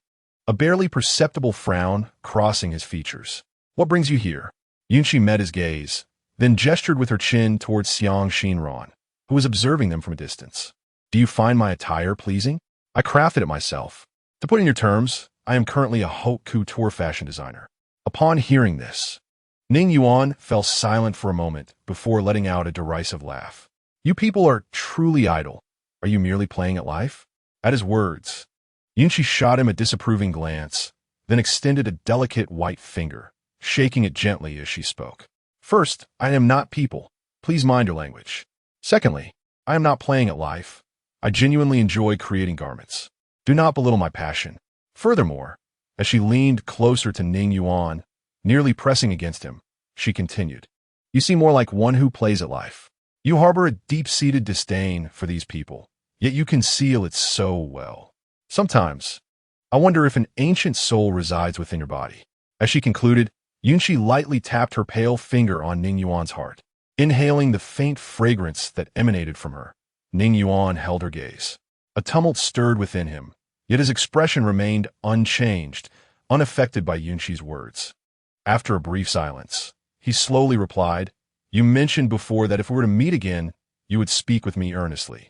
a barely perceptible frown crossing his features. What brings you here? Yunxi met his gaze, then gestured with her chin towards Xiang Xinran, who was observing them from a distance. Do you find my attire pleasing? I crafted it myself. To put in your terms, I am currently a haute couture fashion designer. Upon hearing this, Ning Yuan fell silent for a moment before letting out a derisive laugh. You people are truly idle. Are you merely playing at life? At his words, Yunxi shot him a disapproving glance, then extended a delicate white finger, shaking it gently as she spoke. First, I am not people. Please mind your language. Secondly, I am not playing at life. I genuinely enjoy creating garments. Do not belittle my passion. Furthermore, as she leaned closer to Ning Yuan, nearly pressing against him, she continued, you seem more like one who plays at life. You harbor a deep-seated disdain for these people, yet you conceal it so well. Sometimes, I wonder if an ancient soul resides within your body. As she concluded, Yunxi lightly tapped her pale finger on Ning Yuan's heart. Inhaling the faint fragrance that emanated from her, Ning Yuan held her gaze. A tumult stirred within him, yet his expression remained unchanged, unaffected by Yunxi's words. After a brief silence, he slowly replied, You mentioned before that if we were to meet again, you would speak with me earnestly.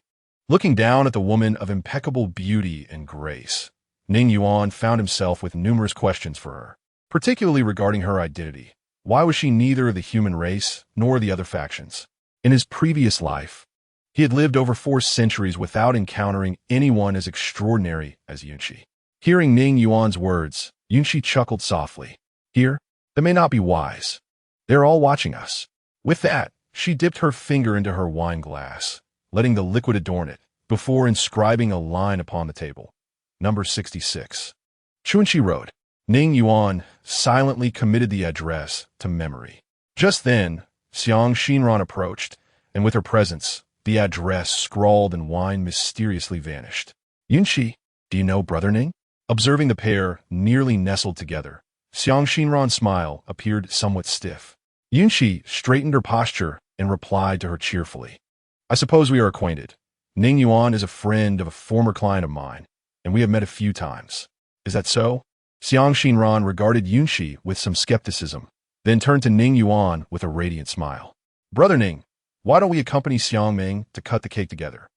Looking down at the woman of impeccable beauty and grace, Ning Yuan found himself with numerous questions for her, particularly regarding her identity. Why was she neither of the human race nor the other factions? In his previous life, he had lived over 4 centuries without encountering anyone as extraordinary as Yunxi. Hearing Ning Yuan's words, Yunxi chuckled softly. Here, that may not be wise. They're all watching us. With that, she dipped her finger into her wine glass, letting the liquid adorn it, before inscribing a line upon the table. Number 66. Chunchi wrote. Ning Yuan silently committed the address to memory. Just then, Xiang Xinran approached, and with her presence, the address scrawled in wine mysteriously vanished. Yunqi, do you know Brother Ning? Observing the pair nearly nestled together, Xiang Xinran's smile appeared somewhat stiff. Yunqi straightened her posture and replied to her cheerfully. I suppose we are acquainted. Ning Yuan is a friend of a former client of mine, and we have met a few times. Is that so? Xiang Xinran regarded Yunqi with some skepticism, then turned to Ning Yuan with a radiant smile. Brother Ning, why don't we accompany Xiang Ming to cut the cake together?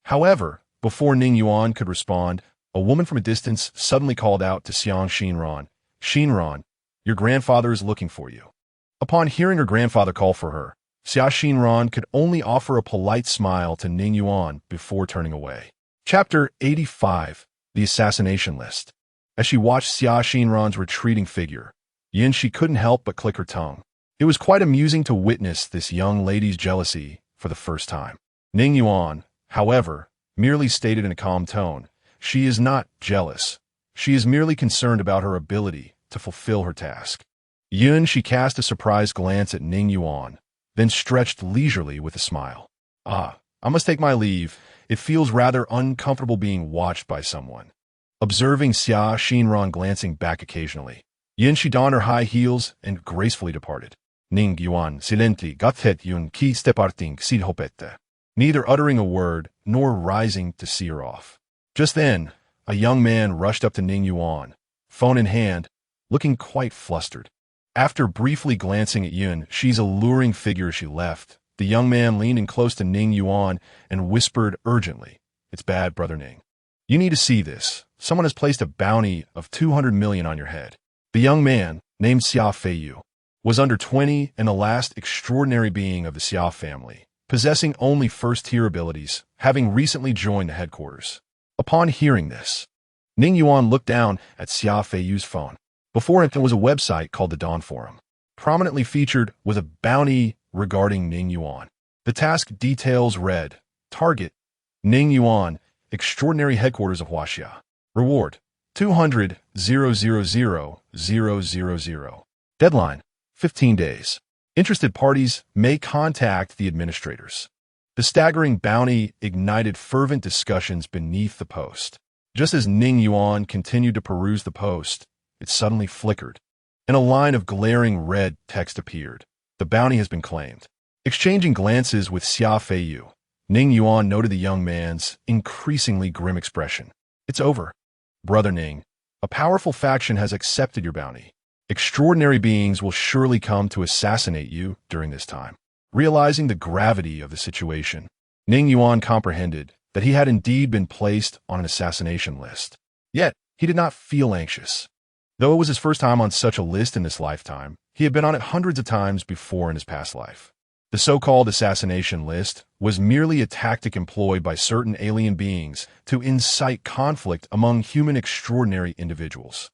However, before Ning Yuan could respond, a woman from a distance suddenly called out to Xiang Xinran, Xinran, your grandfather is looking for you. Upon hearing her grandfather call for her, Xia Xinran could only offer a polite smile to Ning Yuan before turning away. Chapter 85, The Assassination List. As she watched Xia Xinran's retreating figure, Yunqi couldn't help but click her tongue. It was quite amusing to witness this young lady's jealousy for the first time. Ning Yuan, however, merely stated in a calm tone, she is not jealous. She is merely concerned about her ability to fulfill her task. Yunqi cast a surprised glance at Ning Yuan, then stretched leisurely with a smile. I must take my leave. It feels rather uncomfortable being watched by someone. Observing Xia Xinran glancing back occasionally, Yunqi donned her high heels and gracefully departed. Ning Yuan silently gathet yun ki steparting silhopette, neither uttering a word nor rising to see her off. Just then, a young man rushed up to Ning Yuan, phone in hand, looking quite flustered. After briefly glancing at Yunqi's alluring figure as she left, the young man leaned in close to Ning Yuan and whispered urgently, It's bad, Brother Ning. You need to see this. Someone has placed a bounty of 200 million on your head. The young man, named Xia Feiyu, was under 20 and the last extraordinary being of the Xia family, possessing only first-tier abilities, having recently joined the headquarters. Upon hearing this, Ning Yuan looked down at Xia Feiyu's phone. Before it was a website called the Dawn Forum. Prominently featured was a bounty regarding Ning Yuan. The task details read, Target, Ning Yuan, Extraordinary Headquarters of Huaxia. Reward, 200,000,000. Deadline, 15 days. Interested parties may contact the administrators. The staggering bounty ignited fervent discussions beneath the post. Just as Ning Yuan continued to peruse the post, it suddenly flickered, and a line of glaring red text appeared. The bounty has been claimed. Exchanging glances with Xia Feiyu, Ning Yuan noted the young man's increasingly grim expression. It's over. Brother Ning, a powerful faction has accepted your bounty. Extraordinary beings will surely come to assassinate you during this time. Realizing the gravity of the situation, Ning Yuan comprehended that he had indeed been placed on an assassination list. Yet, he did not feel anxious. Though it was his first time on such a list in this lifetime, he had been on it hundreds of times before in his past life. The so-called assassination list was merely a tactic employed by certain alien beings to incite conflict among human extraordinary individuals.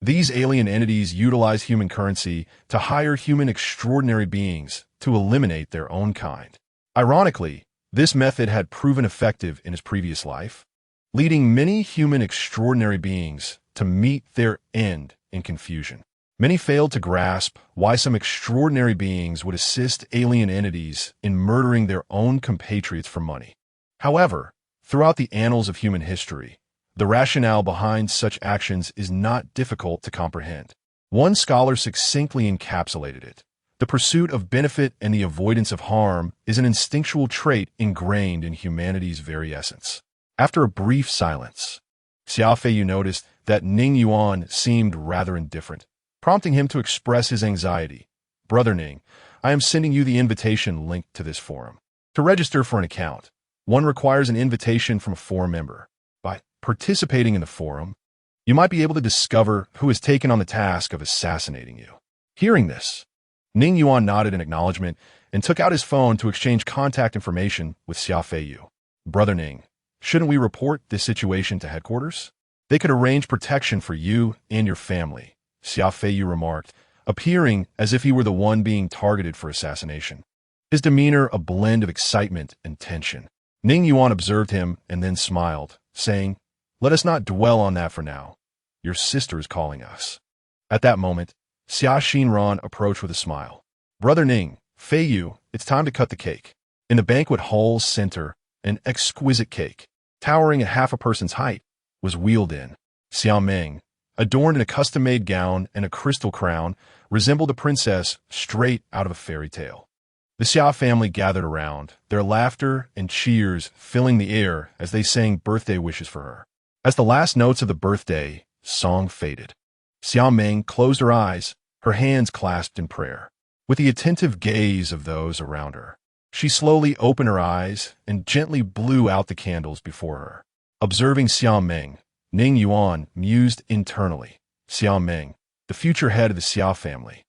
These alien entities utilize human currency to hire human extraordinary beings to eliminate their own kind. Ironically, this method had proven effective in his previous life, leading many human extraordinary beings to meet their end in confusion. Many failed to grasp why some extraordinary beings would assist alien entities in murdering their own compatriots for money. However, throughout the annals of human history, the rationale behind such actions is not difficult to comprehend. One scholar succinctly encapsulated it. The pursuit of benefit and the avoidance of harm is an instinctual trait ingrained in humanity's very essence. After a brief silence, Xia Feiyu noticed that Ning Yuan seemed rather indifferent, prompting him to express his anxiety. Brother Ning, I am sending you the invitation linked to this forum. To register for an account, one requires an invitation from a forum member. By participating in the forum, you might be able to discover who has taken on the task of assassinating you. Hearing this, Ning Yuan nodded in acknowledgement and took out his phone to exchange contact information with Xia Feiyu. Brother Ning, shouldn't we report this situation to headquarters? They could arrange protection for you and your family, Xia Feiyu remarked, appearing as if he were the one being targeted for assassination. His demeanor a blend of excitement and tension. Ning Yuan observed him and then smiled, saying, Let us not dwell on that for now. Your sister is calling us. At that moment, Xia Xinran approached with a smile. Brother Ning, Feiyu, it's time to cut the cake. In the banquet hall's center, an exquisite cake, towering at half a person's height, was wheeled in. Xiao Ming, adorned in a custom-made gown and a crystal crown, resembled a princess straight out of a fairy tale. The Xia family gathered around, their laughter and cheers filling the air as they sang birthday wishes for her. As the last notes of the birthday song faded, Xiao Ming closed her eyes, her hands clasped in prayer. With the attentive gaze of those around her, she slowly opened her eyes and gently blew out the candles before her. Observing Xiao Ming, Ning Yuan mused internally. Xiao Ming, the future head of the Xia family,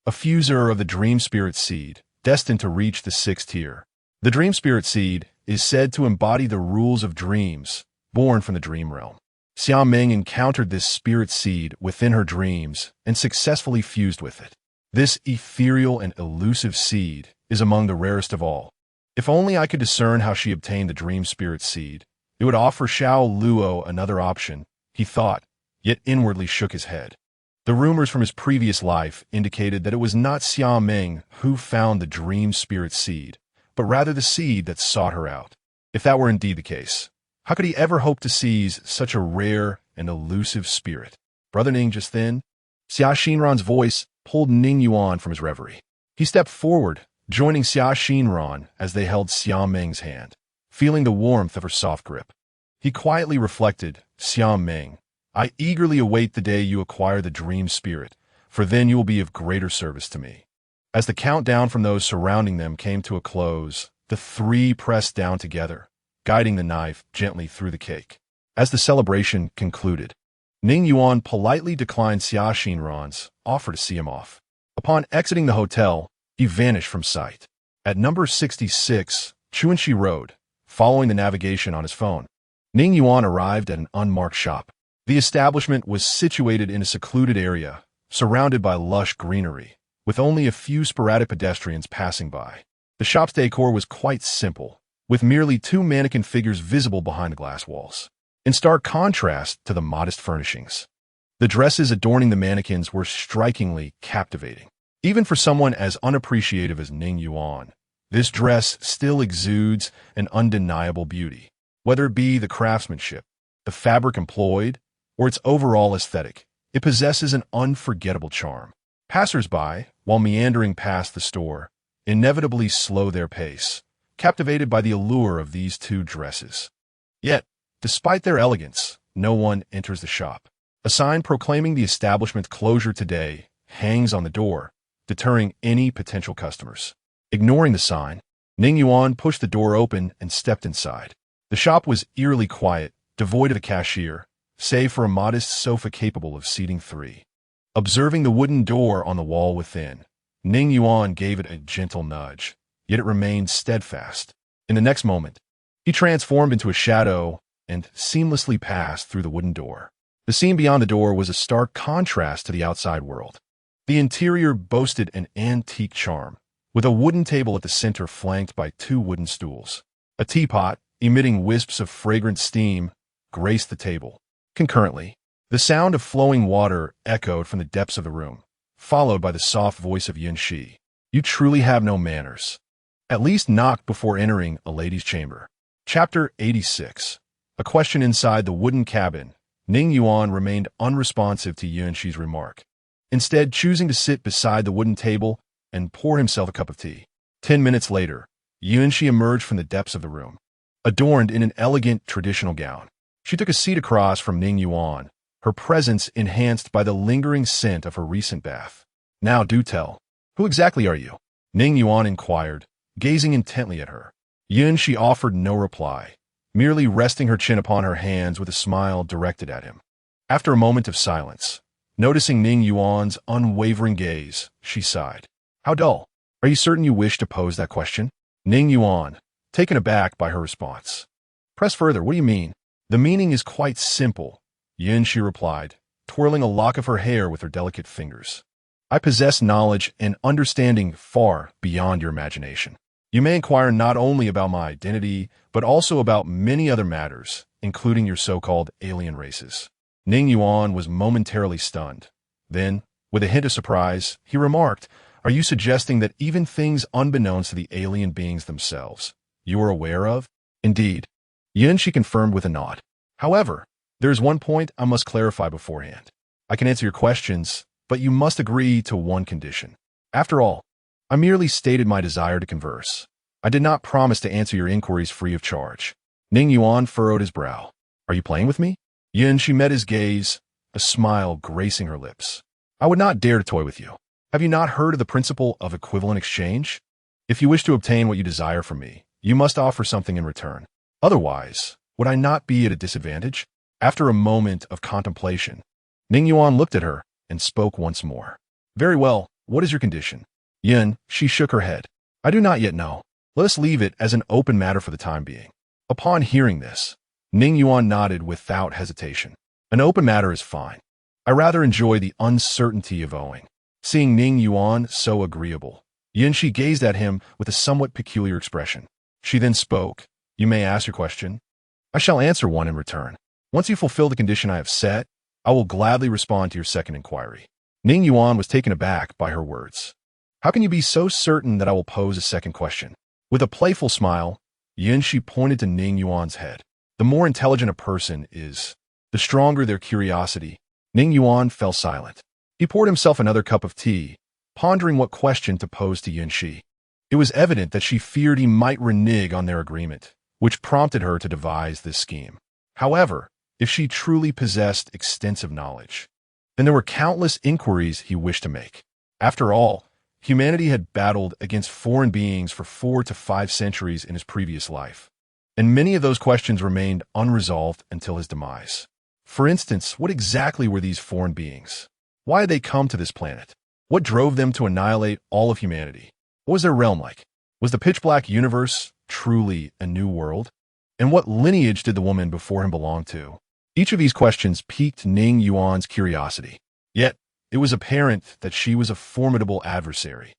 a fuser of the dream spirit seed, destined to reach the 6th tier. The dream spirit seed is said to embody the rules of dreams, born from the dream realm. Xiao Ming encountered this spirit seed within her dreams and successfully fused with it. This ethereal and elusive seed is among the rarest of all. If only I could discern how she obtained the dream spirit seed, it would offer Xiao Luo another option, he thought, yet inwardly shook his head. The rumors from his previous life indicated that it was not Xiao Ming who found the dream spirit seed, but rather the seed that sought her out. If that were indeed the case, how could he ever hope to seize such a rare and elusive spirit? Brother Ning, just then, Xia Xinran's voice pulled Ning Yuan from his reverie. He stepped forward, joining Xia Xinran as they held Xiao Ming's hand, feeling the warmth of her soft grip. He quietly reflected, Xiao Ming, I eagerly await the day you acquire the dream spirit, for then you will be of greater service to me. As the countdown from those surrounding them came to a close, the three pressed down together, guiding the knife gently through the cake. As the celebration concluded, Ning Yuan politely declined Xia Xinran's offer to see him off. Upon exiting the hotel, he vanished from sight. At number 66, Chuanxi Road, following the navigation on his phone, Ning Yuan arrived at an unmarked shop. The establishment was situated in a secluded area, surrounded by lush greenery, with only a few sporadic pedestrians passing by. The shop's decor was quite simple, with merely 2 mannequin figures visible behind the glass walls, in stark contrast to the modest furnishings. The dresses adorning the mannequins were strikingly captivating. Even for someone as unappreciative as Ning Yuan, this dress still exudes an undeniable beauty. Whether it be the craftsmanship, the fabric employed, or its overall aesthetic, it possesses an unforgettable charm. Passers-by, while meandering past the store, inevitably slow their pace, captivated by the allure of these 2 dresses. Yet, despite their elegance, no one enters the shop. A sign proclaiming the establishment's closure today hangs on the door, deterring any potential customers. Ignoring the sign, Ning Yuan pushed the door open and stepped inside. The shop was eerily quiet, devoid of a cashier, save for a modest sofa capable of seating 3. Observing the wooden door on the wall within, Ning Yuan gave it a gentle nudge, yet it remained steadfast. In the next moment, he transformed into a shadow and seamlessly passed through the wooden door. The scene beyond the door was a stark contrast to the outside world. The interior boasted an antique charm, with a wooden table at the center flanked by 2 wooden stools. A teapot, emitting wisps of fragrant steam, graced the table. Concurrently, the sound of flowing water echoed from the depths of the room, followed by the soft voice of Yin Shi. You truly have no manners. At least knock before entering a lady's chamber. Chapter 86. A question inside the wooden cabin. Ning Yuan remained unresponsive to Yin Shi's remark, instead choosing to sit beside the wooden table and pour himself a cup of tea. 10 minutes later, Yin Shi emerged from the depths of the room, adorned in an elegant traditional gown. She took a seat across from Ning Yuan, her presence enhanced by the lingering scent of her recent bath. Now do tell, who exactly are you? Ning Yuan inquired, gazing intently at her. Yin Shi offered no reply, merely resting her chin upon her hands with a smile directed at him. After a moment of silence, noticing Ning Yuan's unwavering gaze, she sighed. How dull. Are you certain you wish to pose that question? Ning Yuan, taken aback by her response. Press further, what do you mean? The meaning is quite simple, Yin Shi replied, twirling a lock of her hair with her delicate fingers. I possess knowledge and understanding far beyond your imagination. You may inquire not only about my identity, but also about many other matters, including your so-called alien races. Ning Yuan was momentarily stunned. Then, with a hint of surprise, he remarked, Are you suggesting that even things unbeknownst to the alien beings themselves, you are aware of? Indeed. She confirmed with a nod. However, there is one point I must clarify beforehand. I can answer your questions, but you must agree to one condition. After all, I merely stated my desire to converse. I did not promise to answer your inquiries free of charge. Ning Yuan furrowed his brow. Are you playing with me? She met his gaze, a smile gracing her lips. I would not dare to toy with you. Have you not heard of the principle of equivalent exchange? If you wish to obtain what you desire from me, you must offer something in return. Otherwise, would I not be at a disadvantage? After a moment of contemplation, Ning Yuan looked at her and spoke once more. Very well, what is your condition? She shook her head. I do not yet know. Let us leave it as an open matter for the time being. Upon hearing this, Ning Yuan nodded without hesitation. An open matter is fine. I rather enjoy the uncertainty of owing. Seeing Ning Yuan so agreeable, Shi gazed at him with a somewhat peculiar expression. She then spoke. You may ask your question. I shall answer one in return. Once you fulfill the condition I have set, I will gladly respond to your second inquiry. Ning Yuan was taken aback by her words. How can you be so certain that I will pose a second question? With a playful smile, Shi pointed to Ning Yuan's head. The more intelligent a person is, the stronger their curiosity. Ning Yuan fell silent. He poured himself another cup of tea, pondering what question to pose to Shi. It was evident that she feared he might renege on their agreement, which prompted her to devise this scheme. However, if she truly possessed extensive knowledge, then there were countless inquiries he wished to make. After all, humanity had battled against foreign beings for 4 to 5 centuries in his previous life, and many of those questions remained unresolved until his demise. For instance, what exactly were these foreign beings? Why had they come to this planet? What drove them to annihilate all of humanity? What was their realm like? Was the pitch-black universe truly a new world? And what lineage did the woman before him belong to? Each of these questions piqued Ning Yuan's curiosity. Yet, it was apparent that she was a formidable adversary.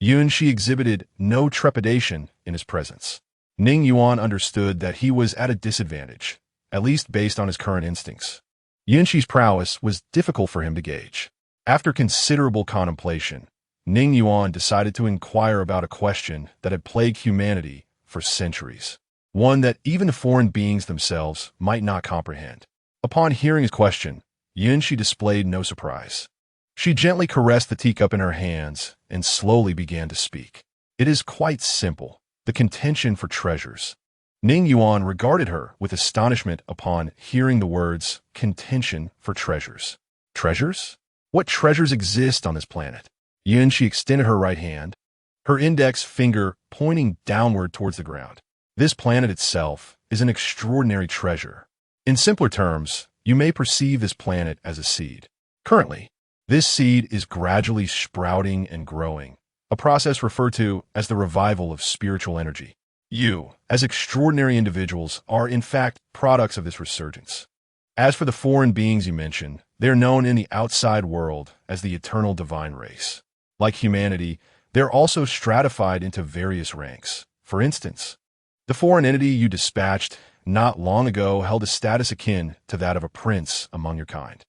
Shi exhibited no trepidation in his presence. Ning Yuan understood that he was at a disadvantage, at least based on his current instincts. Shi's prowess was difficult for him to gauge. After considerable contemplation, Ning Yuan decided to inquire about a question that had plagued humanity for centuries, one that even the foreign beings themselves might not comprehend. Upon hearing his question, Shi displayed no surprise. She gently caressed the teacup in her hands and slowly began to speak. It is quite simple, the contention for treasures. Ning Yuan regarded her with astonishment upon hearing the words, contention for treasures. Treasures? What treasures exist on this planet? She extended her right hand, her index finger pointing downward towards the ground. This planet itself is an extraordinary treasure. In simpler terms, you may perceive this planet as a seed. Currently, this seed is gradually sprouting and growing, a process referred to as the revival of spiritual energy. You, as extraordinary individuals, are in fact products of this resurgence. As for the foreign beings you mentioned, they are known in the outside world as the eternal divine race. Like humanity, they're also stratified into various ranks. For instance, the foreign entity you dispatched not long ago held a status akin to that of a prince among your kind.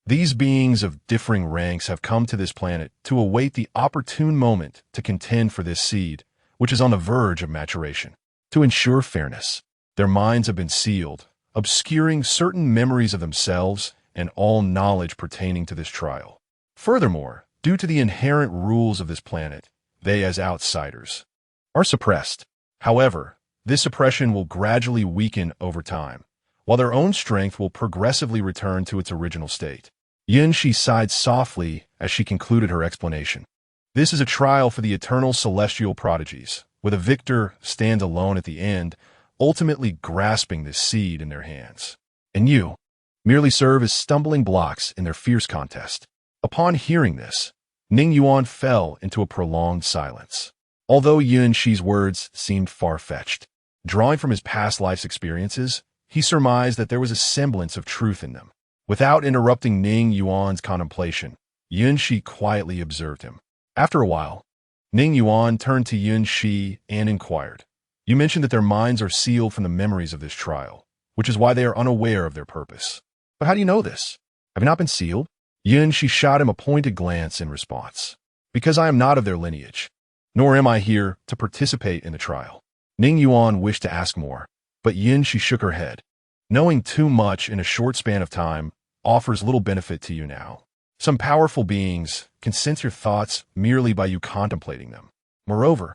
These beings of differing ranks have come to this planet to await the opportune moment to contend for this seed, which is on the verge of maturation. To ensure fairness, their minds have been sealed, obscuring certain memories of themselves and all knowledge pertaining to this trial. Furthermore, due to the inherent rules of this planet, they, as outsiders, are suppressed. However, this suppression will gradually weaken over time, while their own strength will progressively return to its original state. Shi sighed softly as she concluded her explanation. This is a trial for the eternal celestial prodigies, where the victor stands alone at the end, ultimately grasping this seed in their hands. And you merely serve as stumbling blocks in their fierce contest. Upon hearing this, Ning Yuan fell into a prolonged silence. Although Shi's words seemed far-fetched, drawing from his past life's experiences, he surmised that there was a semblance of truth in them. Without interrupting Ning Yuan's contemplation, Shi quietly observed him. After a while, Ning Yuan turned to Shi and inquired, "You mentioned that their minds are sealed from the memories of this trial, which is why they are unaware of their purpose. But how do you know this? Have you not been sealed?" Shi shot him a pointed glance in response. Because I am not of their lineage, nor am I here to participate in the trial. Ning Yuan wished to ask more, but she shook her head. Knowing too much in a short span of time offers little benefit to you now. Some powerful beings can sense your thoughts merely by you contemplating them. Moreover,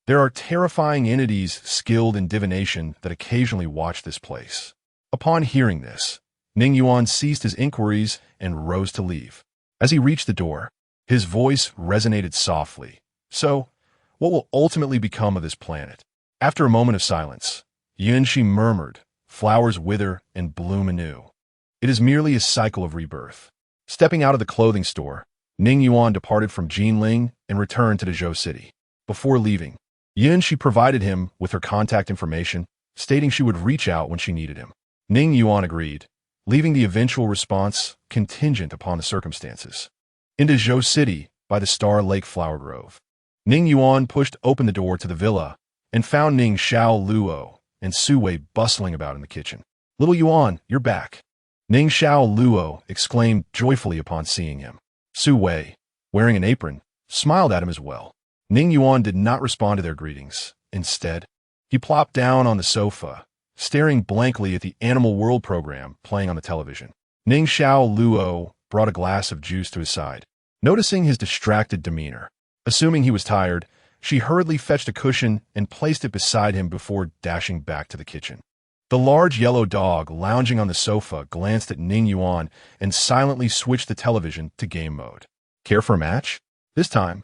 there are terrifying entities skilled in divination that occasionally watch this place. Upon hearing this, Ning Yuan ceased his inquiries and rose to leave. As he reached the door, his voice resonated softly. So, what will ultimately become of this planet? After a moment of silence, Shi murmured, flowers wither and bloom anew. It is merely a cycle of rebirth. Stepping out of the clothing store, Ning Yuan departed from Jinling and returned to the Zhou city. Before leaving, Shi provided him with her contact information, stating she would reach out when she needed him. Ning Yuan agreed, leaving the eventual response contingent upon the circumstances. Into Zhou City, by the Star Lake Flower Grove, Ning Yuan pushed open the door to the villa and found Ning Xiao Luo and Su Wei bustling about in the kitchen. "Little Yuan, you're back," Ning Xiao Luo exclaimed joyfully upon seeing him. Su Wei, wearing an apron, smiled at him as well. Ning Yuan did not respond to their greetings. Instead, he plopped down on the sofa, staring blankly at the Animal World program playing on the television. Ning Xiao Luo brought a glass of juice to his side. Noticing his distracted demeanor, assuming he was tired, she hurriedly fetched a cushion and placed it beside him before dashing back to the kitchen. The large yellow dog lounging on the sofa glanced at Ning Yuan and silently switched the television to game mode. "Care for a match? This time,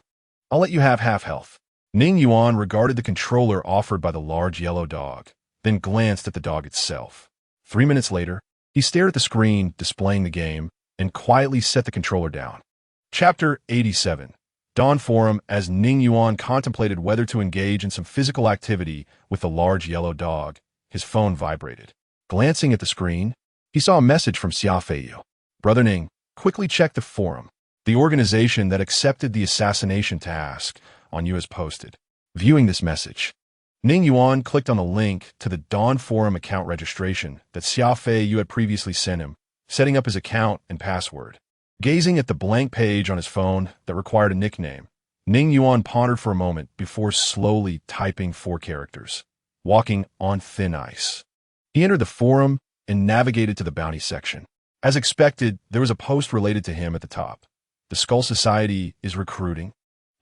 I'll let you have half health." Ning Yuan regarded the controller offered by the large yellow dog, then glanced at the dog itself. 3 minutes later, he stared at the screen displaying the game and quietly set the controller down. Chapter 87. Dawn Forum. As Ning Yuan contemplated whether to engage in some physical activity with the large yellow dog, his phone vibrated. Glancing at the screen, he saw a message from Xia Feiyu. "Brother Ning, quickly check the forum. The organization that accepted the assassination task on you has posted." Viewing this message, Ning Yuan clicked on the link to the Dawn Forum account registration that Xia Feiyu had previously sent him, setting up his account and password. Gazing at the blank page on his phone that required a nickname, Ning Yuan pondered for a moment before slowly typing 4 characters. "Walking on thin ice." He entered the forum and navigated to the bounty section. As expected, there was a post related to him at the top. "The Skull Society is recruiting.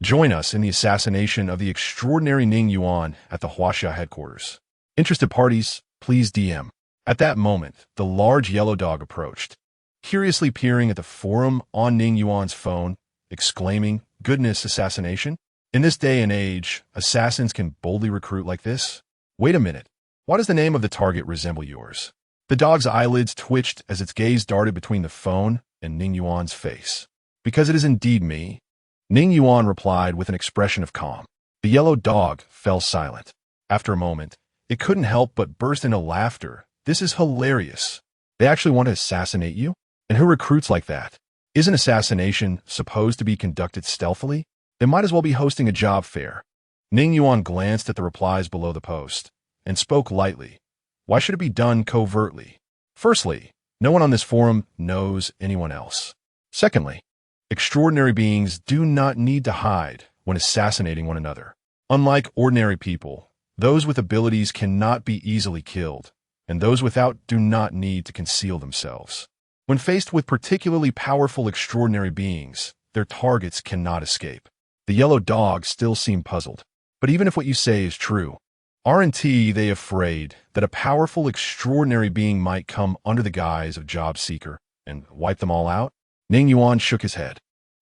Join us in the assassination of the extraordinary Ning Yuan at the Huaxia headquarters. Interested parties, please DM." At that moment, the large yellow dog approached, curiously peering at the forum on Ning Yuan's phone, exclaiming, "Goodness, assassination? In this day and age, assassins can boldly recruit like this? Wait a minute, why does the name of the target resemble yours?" The dog's eyelids twitched as its gaze darted between the phone and Ning Yuan's face. "Because it is indeed me," Ning Yuan replied with an expression of calm. The yellow dog fell silent. After a moment, it couldn't help but burst into laughter. "This is hilarious. They actually want to assassinate you? And who recruits like that? Isn't assassination supposed to be conducted stealthily? They might as well be hosting a job fair." Ning Yuan glanced at the replies below the post and spoke lightly. "Why should it be done covertly? Firstly, no one on this forum knows anyone else. Secondly, extraordinary beings do not need to hide when assassinating one another. Unlike ordinary people, those with abilities cannot be easily killed, and those without do not need to conceal themselves. When faced with particularly powerful extraordinary beings, their targets cannot escape." The yellow dog still seemed puzzled. "But even if what you say is true, aren't they afraid that a powerful extraordinary being might come under the guise of job seeker and wipe them all out?" Ning Yuan shook his head.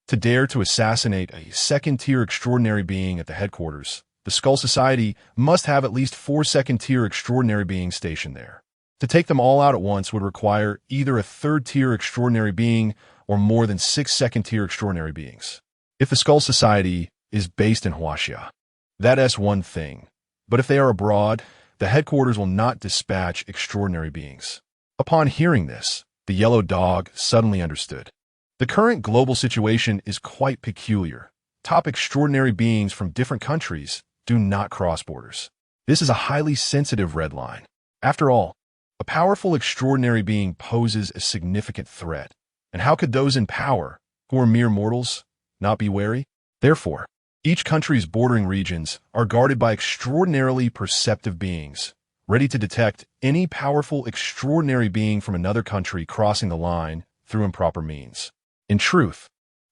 To dare to assassinate a second-tier extraordinary being at the headquarters, the Skull Society must have at least 4 second-tier extraordinary beings stationed there. To take them all out at once would require either a third-tier extraordinary being or more than 6 second-tier extraordinary beings. If the Skull Society is based in Huaxia, that's one thing. But if they are abroad, the headquarters will not dispatch extraordinary beings. Upon hearing this, the yellow dog suddenly understood. The current global situation is quite peculiar. Top extraordinary beings from different countries do not cross borders. This is a highly sensitive red line. After all, a powerful extraordinary being poses a significant threat. And how could those in power, who are mere mortals, not be wary? Therefore, each country's bordering regions are guarded by extraordinarily perceptive beings, ready to detect any powerful extraordinary being from another country crossing the line through improper means. In truth,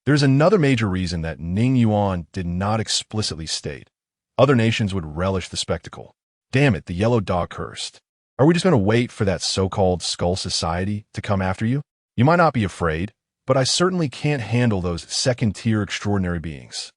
there's another major reason that Ning Yuan did not explicitly state. Other nations would relish the spectacle. Damn it, the yellow dog cursed. Are we just going to wait for that so-called skull society to come after you? You might not be afraid, but I certainly can't handle those second-tier extraordinary beings.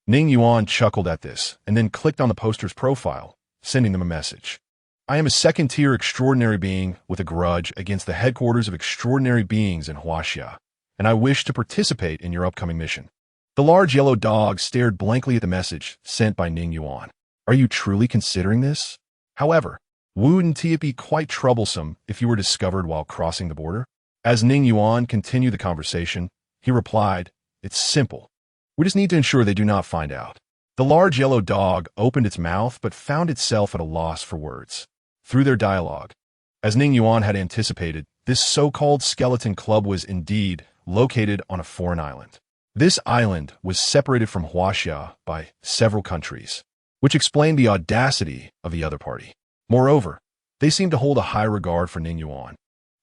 Ning Yuan chuckled at this and then clicked on the poster's profile, sending them a message. I am a second-tier extraordinary being with a grudge against the headquarters of extraordinary beings in Huaxia, and I wish to participate in your upcoming mission. The large yellow dog stared blankly at the message sent by Ning Yuan. Are you truly considering this? However, wouldn't it be quite troublesome if you were discovered while crossing the border? As Ning Yuan continued the conversation, he replied, It's simple. We just need to ensure they do not find out. The large yellow dog opened its mouth but found itself at a loss for words. Through their dialogue, as Ning Yuan had anticipated, this so-called skeleton club was indeed located on a foreign island. This island was separated from Huaxia by several countries, which explained the audacity of the other party. Moreover, they seemed to hold a high regard for Ning Yuan,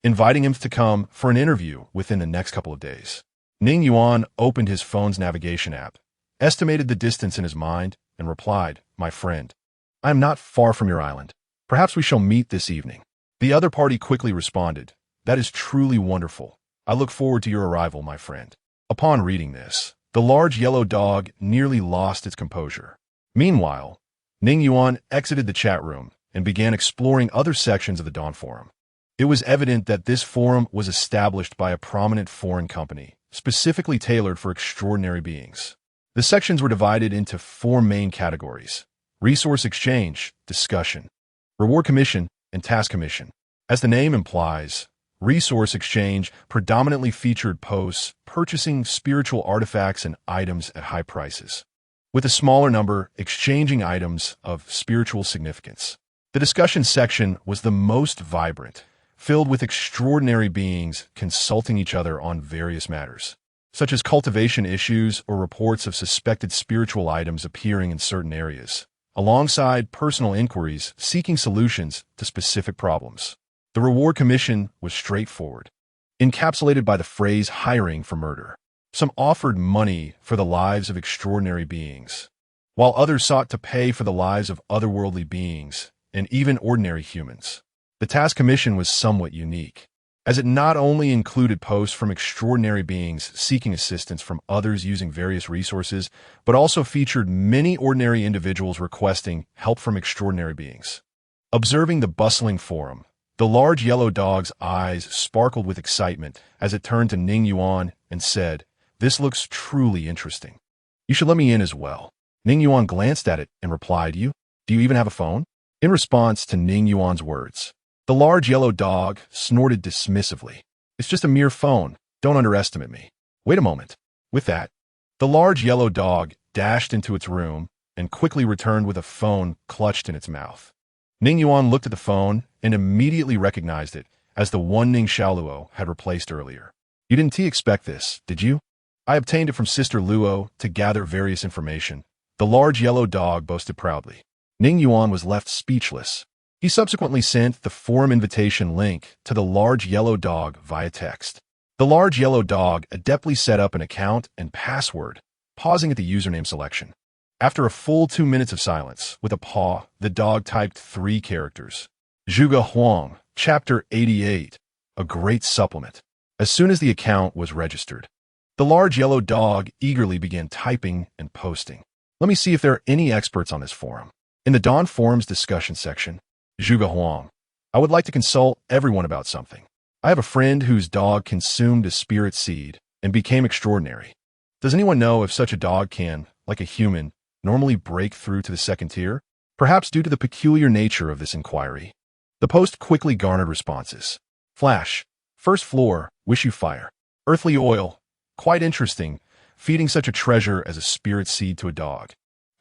inviting him to come for an interview within the next couple of days. Ning Yuan opened his phone's navigation app, estimated the distance in his mind, and replied, My friend, I am not far from your island. Perhaps we shall meet this evening. The other party quickly responded, That is truly wonderful. I look forward to your arrival, my friend. Upon reading this, the large yellow dog nearly lost its composure. Meanwhile, Ning Yuan exited the chat room and began exploring other sections of the Dawn Forum. It was evident that this forum was established by a prominent foreign company, specifically tailored for extraordinary beings. The sections were divided into 4 main categories: resource exchange, discussion, reward commission, and task commission. As the name implies, resource exchange predominantly featured posts purchasing spiritual artifacts and items at high prices, with a smaller number exchanging items of spiritual significance. The discussion section was the most vibrant, filled with extraordinary beings consulting each other on various matters, such as cultivation issues or reports of suspected spiritual items appearing in certain areas, alongside personal inquiries seeking solutions to specific problems. The reward commission was straightforward, encapsulated by the phrase hiring for murder. Some offered money for the lives of extraordinary beings, while others sought to pay for the lives of otherworldly beings and even ordinary humans. The task commission was somewhat unique, as it not only included posts from extraordinary beings seeking assistance from others using various resources, but also featured many ordinary individuals requesting help from extraordinary beings. Observing the bustling forum, the large yellow dog's eyes sparkled with excitement as it turned to Ning Yuan and said, This looks truly interesting. You should let me in as well. Ning Yuan glanced at it and replied, Do you even have a phone? In response to Ning Yuan's words, the large yellow dog snorted dismissively. It's just a mere phone. Don't underestimate me. Wait a moment. With that, the large yellow dog dashed into its room and quickly returned with a phone clutched in its mouth. Ning Yuan looked at the phone and immediately recognized it as the one Ning Xiaoluo had replaced earlier. You didn't expect this, did you? I obtained it from Sister Luo to gather various information. The large yellow dog boasted proudly. Ning Yuan was left speechless. He subsequently sent the forum invitation link to the large yellow dog via text. The large yellow dog adeptly set up an account and password, pausing at the username selection. After a full 2 minutes of silence, with a paw, the dog typed 3 characters. Zhuge Huang, Chapter 88, a great supplement. As soon as the account was registered, the large yellow dog eagerly began typing and posting. Let me see if there are any experts on this forum. In the Dawn Forum's discussion section, Zhuge Huang, I would like to consult everyone about something. I have a friend whose dog consumed a spirit seed and became extraordinary. Does anyone know if such a dog can, like a human, normally break through to the second tier? Perhaps due to the peculiar nature of this inquiry. The post quickly garnered responses. Flash, first floor, wish you fire. Earthly oil, quite interesting, feeding such a treasure as a spirit seed to a dog.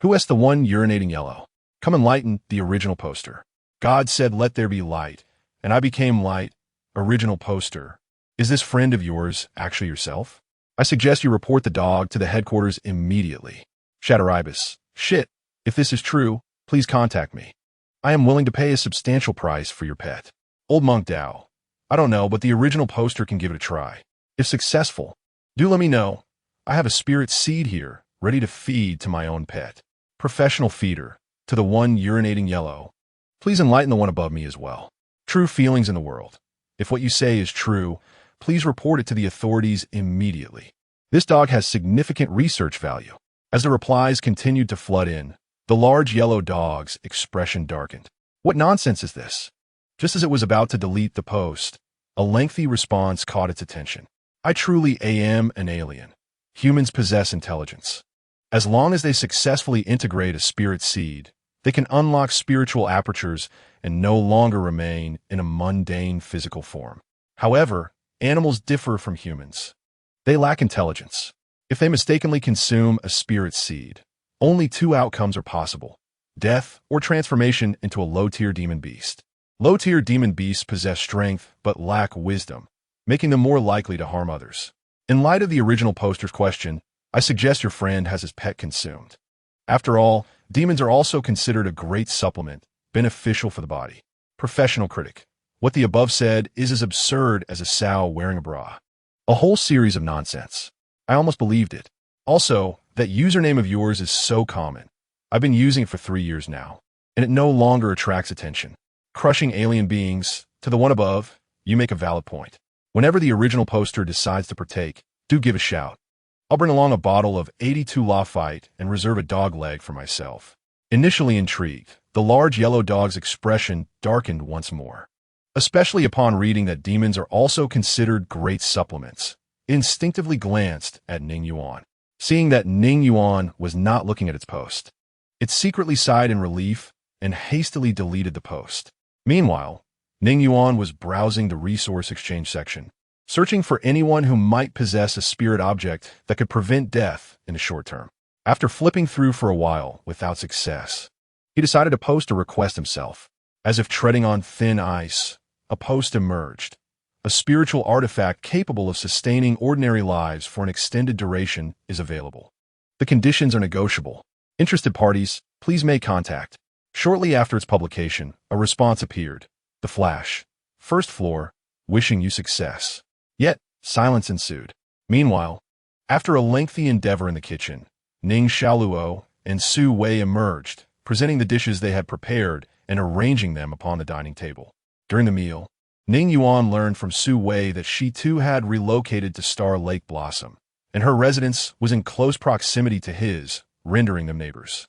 Who has the one urinating yellow? Come enlighten the original poster. God said, let there be light, and I became light. Original poster. Is this friend of yours actually yourself? I suggest you report the dog to the headquarters immediately. Shatteribus. Shit. If this is true, please contact me. I am willing to pay a substantial price for your pet. Old Monk Dao. I don't know, but the original poster can give it a try. If successful, do let me know. I have a spirit seed here, ready to feed to my own pet. Professional feeder. To the one urinating yellow. Please enlighten the one above me as well. True feelings in the world. If what you say is true, please report it to the authorities immediately. This dog has significant research value. As the replies continued to flood in, the large yellow dog's expression darkened. What nonsense is this? Just as it was about to delete the post, a lengthy response caught its attention. I truly am an alien. Humans possess intelligence. As long as they successfully integrate a spirit seed, they can unlock spiritual apertures and no longer remain in a mundane physical form. However, animals differ from humans. They lack intelligence. If they mistakenly consume a spirit seed, only two outcomes are possible: death or transformation into a low-tier demon beast. Low-tier demon beasts possess strength but lack wisdom, making them more likely to harm others. In light of the original poster's question, I suggest your friend has his pet consumed. After all, demons are also considered a great supplement, beneficial for the body. Professional critic. What the above said is as absurd as a sow wearing a bra. A whole series of nonsense. I almost believed it. Also, that username of yours is so common. I've been using it for 3 years now, and it no longer attracts attention. Crushing alien beings. To the one above, you make a valid point. Whenever the original poster decides to partake, do give a shout. I'll bring along a bottle of 82 Lafite and reserve a dog leg for myself. Initially intrigued, the large yellow dog's expression darkened once more. Especially upon reading that demons are also considered great supplements, it instinctively glanced at Ning Yuan. Seeing that Ning Yuan was not looking at its post, it secretly sighed in relief and hastily deleted the post. Meanwhile, Ning Yuan was browsing the resource exchange section, searching for anyone who might possess a spirit object that could prevent death in the short term. After flipping through for a while without success, he decided to post a request himself. As if treading on thin ice, a post emerged. A spiritual artifact capable of sustaining ordinary lives for an extended duration is available. The conditions are negotiable. Interested parties, please make contact. Shortly after its publication, a response appeared. The Flash. First floor, wishing you success. Yet, silence ensued. Meanwhile, after a lengthy endeavor in the kitchen, Ning Xiaoluo and Su Wei emerged, presenting the dishes they had prepared and arranging them upon the dining table. During the meal, Ning Yuan learned from Su Wei that she too had relocated to Star Lake Blossom, and her residence was in close proximity to his, rendering them neighbors.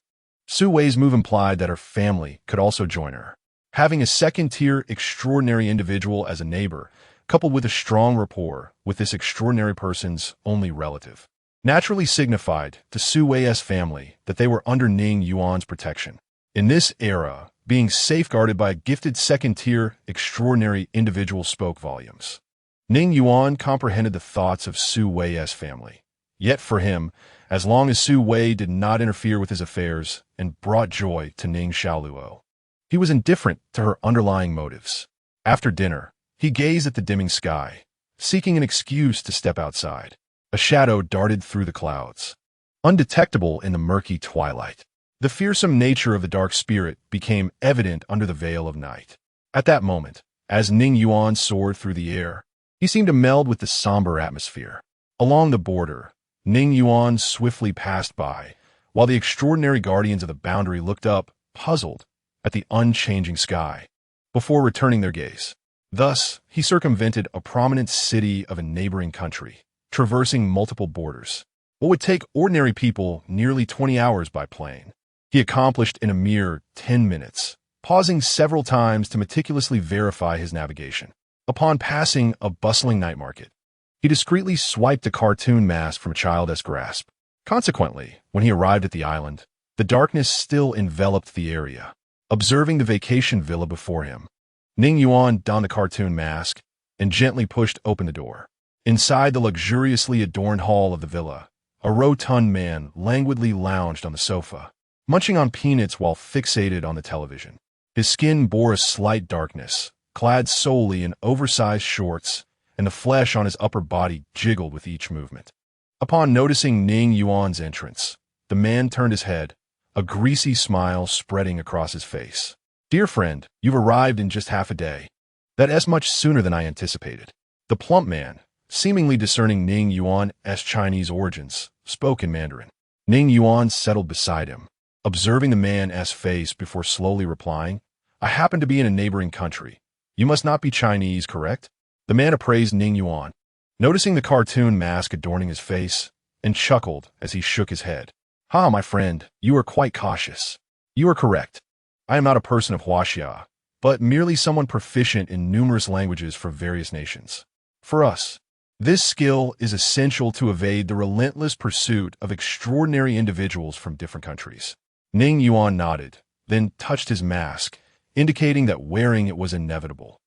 Su Wei's move implied that her family could also join her. Having a second-tier extraordinary individual as a neighbor, coupled with a strong rapport with this extraordinary person's only relative, naturally signified to Su Wei's family that they were under Ning Yuan's protection. In this era, being safeguarded by a gifted second-tier extraordinary individual spoke volumes. Ning Yuan comprehended the thoughts of Su Wei's family. Yet for him, as long as Su Wei did not interfere with his affairs and brought joy to Ning Xiaoluo, he was indifferent to her underlying motives. After dinner, he gazed at the dimming sky, seeking an excuse to step outside. A shadow darted through the clouds, undetectable in the murky twilight. The fearsome nature of the dark spirit became evident under the veil of night. At that moment, as Ning Yuan soared through the air, he seemed to meld with the somber atmosphere. Along the border, Ning Yuan swiftly passed by, while the extraordinary guardians of the boundary looked up, puzzled, at the unchanging sky, before returning their gaze. Thus, he circumvented a prominent city of a neighboring country, traversing multiple borders. What would take ordinary people nearly 20 hours by plane, he accomplished in a mere 10 minutes, pausing several times to meticulously verify his navigation. Upon passing a bustling night market, he discreetly swiped a cartoon mask from a childish grasp. Consequently, when he arrived at the island, the darkness still enveloped the area. Observing the vacation villa before him, Ning Yuan donned the cartoon mask and gently pushed open the door. Inside the luxuriously adorned hall of the villa, a rotund man languidly lounged on the sofa, munching on peanuts while fixated on the television. His skin bore a slight darkness, clad solely in oversized shorts, and the flesh on his upper body jiggled with each movement. Upon noticing Ning Yuan's entrance, the man turned his head, a greasy smile spreading across his face. "Dear friend, you've arrived in just half a day. That is much sooner than I anticipated." The plump man, seemingly discerning Ning Yuan's Chinese origins, spoke in Mandarin. Ning Yuan settled beside him, observing the man's face before slowly replying, "I happen to be in a neighboring country. You must not be Chinese, correct?" The man appraised Ning Yuan, noticing the cartoon mask adorning his face, and chuckled as he shook his head. "Ha, my friend, you are quite cautious. You are correct. I am not a person of Huaxia, but merely someone proficient in numerous languages for various nations. For us, this skill is essential to evade the relentless pursuit of extraordinary individuals from different countries." Ning Yuan nodded, then touched his mask, indicating that wearing it was inevitable.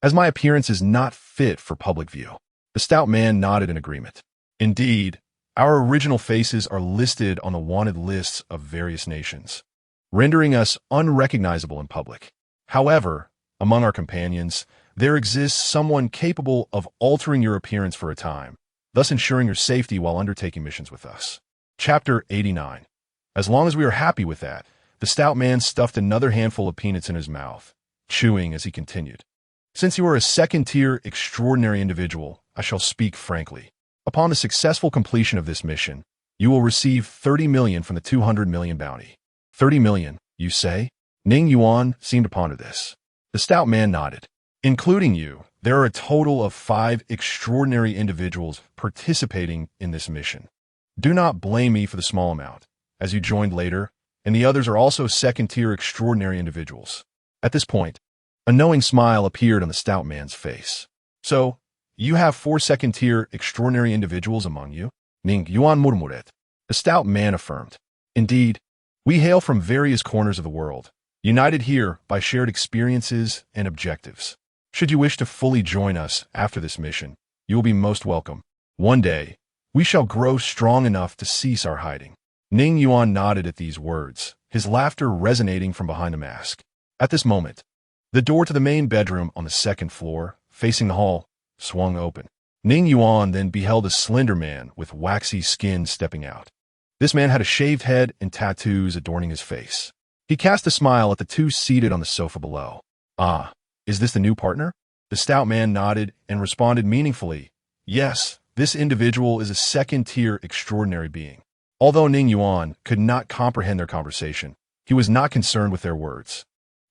"As my appearance is not fit for public view." The stout man nodded in agreement. "Indeed, our original faces are listed on the wanted lists of various nations, rendering us unrecognizable in public. However, among our companions, there exists someone capable of altering your appearance for a time, thus ensuring your safety while undertaking missions with us." Chapter 89. As long as we are happy with that, the stout man stuffed another handful of peanuts in his mouth, chewing as he continued. "Since you are a second-tier extraordinary individual, I shall speak frankly. Upon the successful completion of this mission, you will receive 30 million from the 200 million bounty." 30 million, you say? Ning Yuan seemed to ponder this. The stout man nodded. "Including you, there are a total of 5 extraordinary individuals participating in this mission. Do not blame me for the small amount, as you joined later, and the others are also second-tier extraordinary individuals." At this point, a knowing smile appeared on the stout man's face. "So, you have 4 second-tier extraordinary individuals among you?" Ning Yuan murmured. The stout man affirmed. "Indeed, we hail from various corners of the world, united here by shared experiences and objectives. Should you wish to fully join us after this mission, you will be most welcome. One day, we shall grow strong enough to cease our hiding." Ning Yuan nodded at these words, his laughter resonating from behind the mask. At this moment, the door to the main bedroom on the second floor, facing the hall, swung open. Ning Yuan then beheld a slender man with waxy skin stepping out. This man had a shaved head and tattoos adorning his face. He cast a smile at the two seated on the sofa below. "Ah, is this the new partner?" The stout man nodded and responded meaningfully, "Yes, this individual is a second-tier extraordinary being." Although Ning Yuan could not comprehend their conversation, he was not concerned with their words,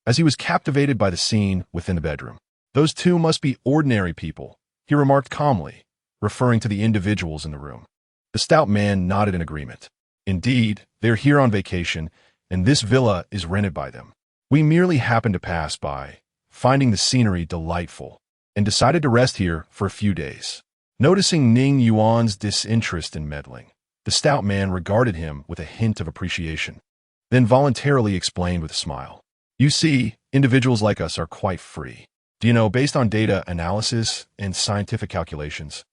as he was captivated by the scene within the bedroom. "Those two must be ordinary people," he remarked calmly, referring to the individuals in the room. The stout man nodded in agreement. "Indeed, they're here on vacation, and this villa is rented by them. We merely happened to pass by, finding the scenery delightful, and decided to rest here for a few days." Noticing Ning Yuan's disinterest in meddling, the stout man regarded him with a hint of appreciation, then voluntarily explained with a smile. "You see, individuals like us are quite free. Do you know, based on data analysis and scientific calculations,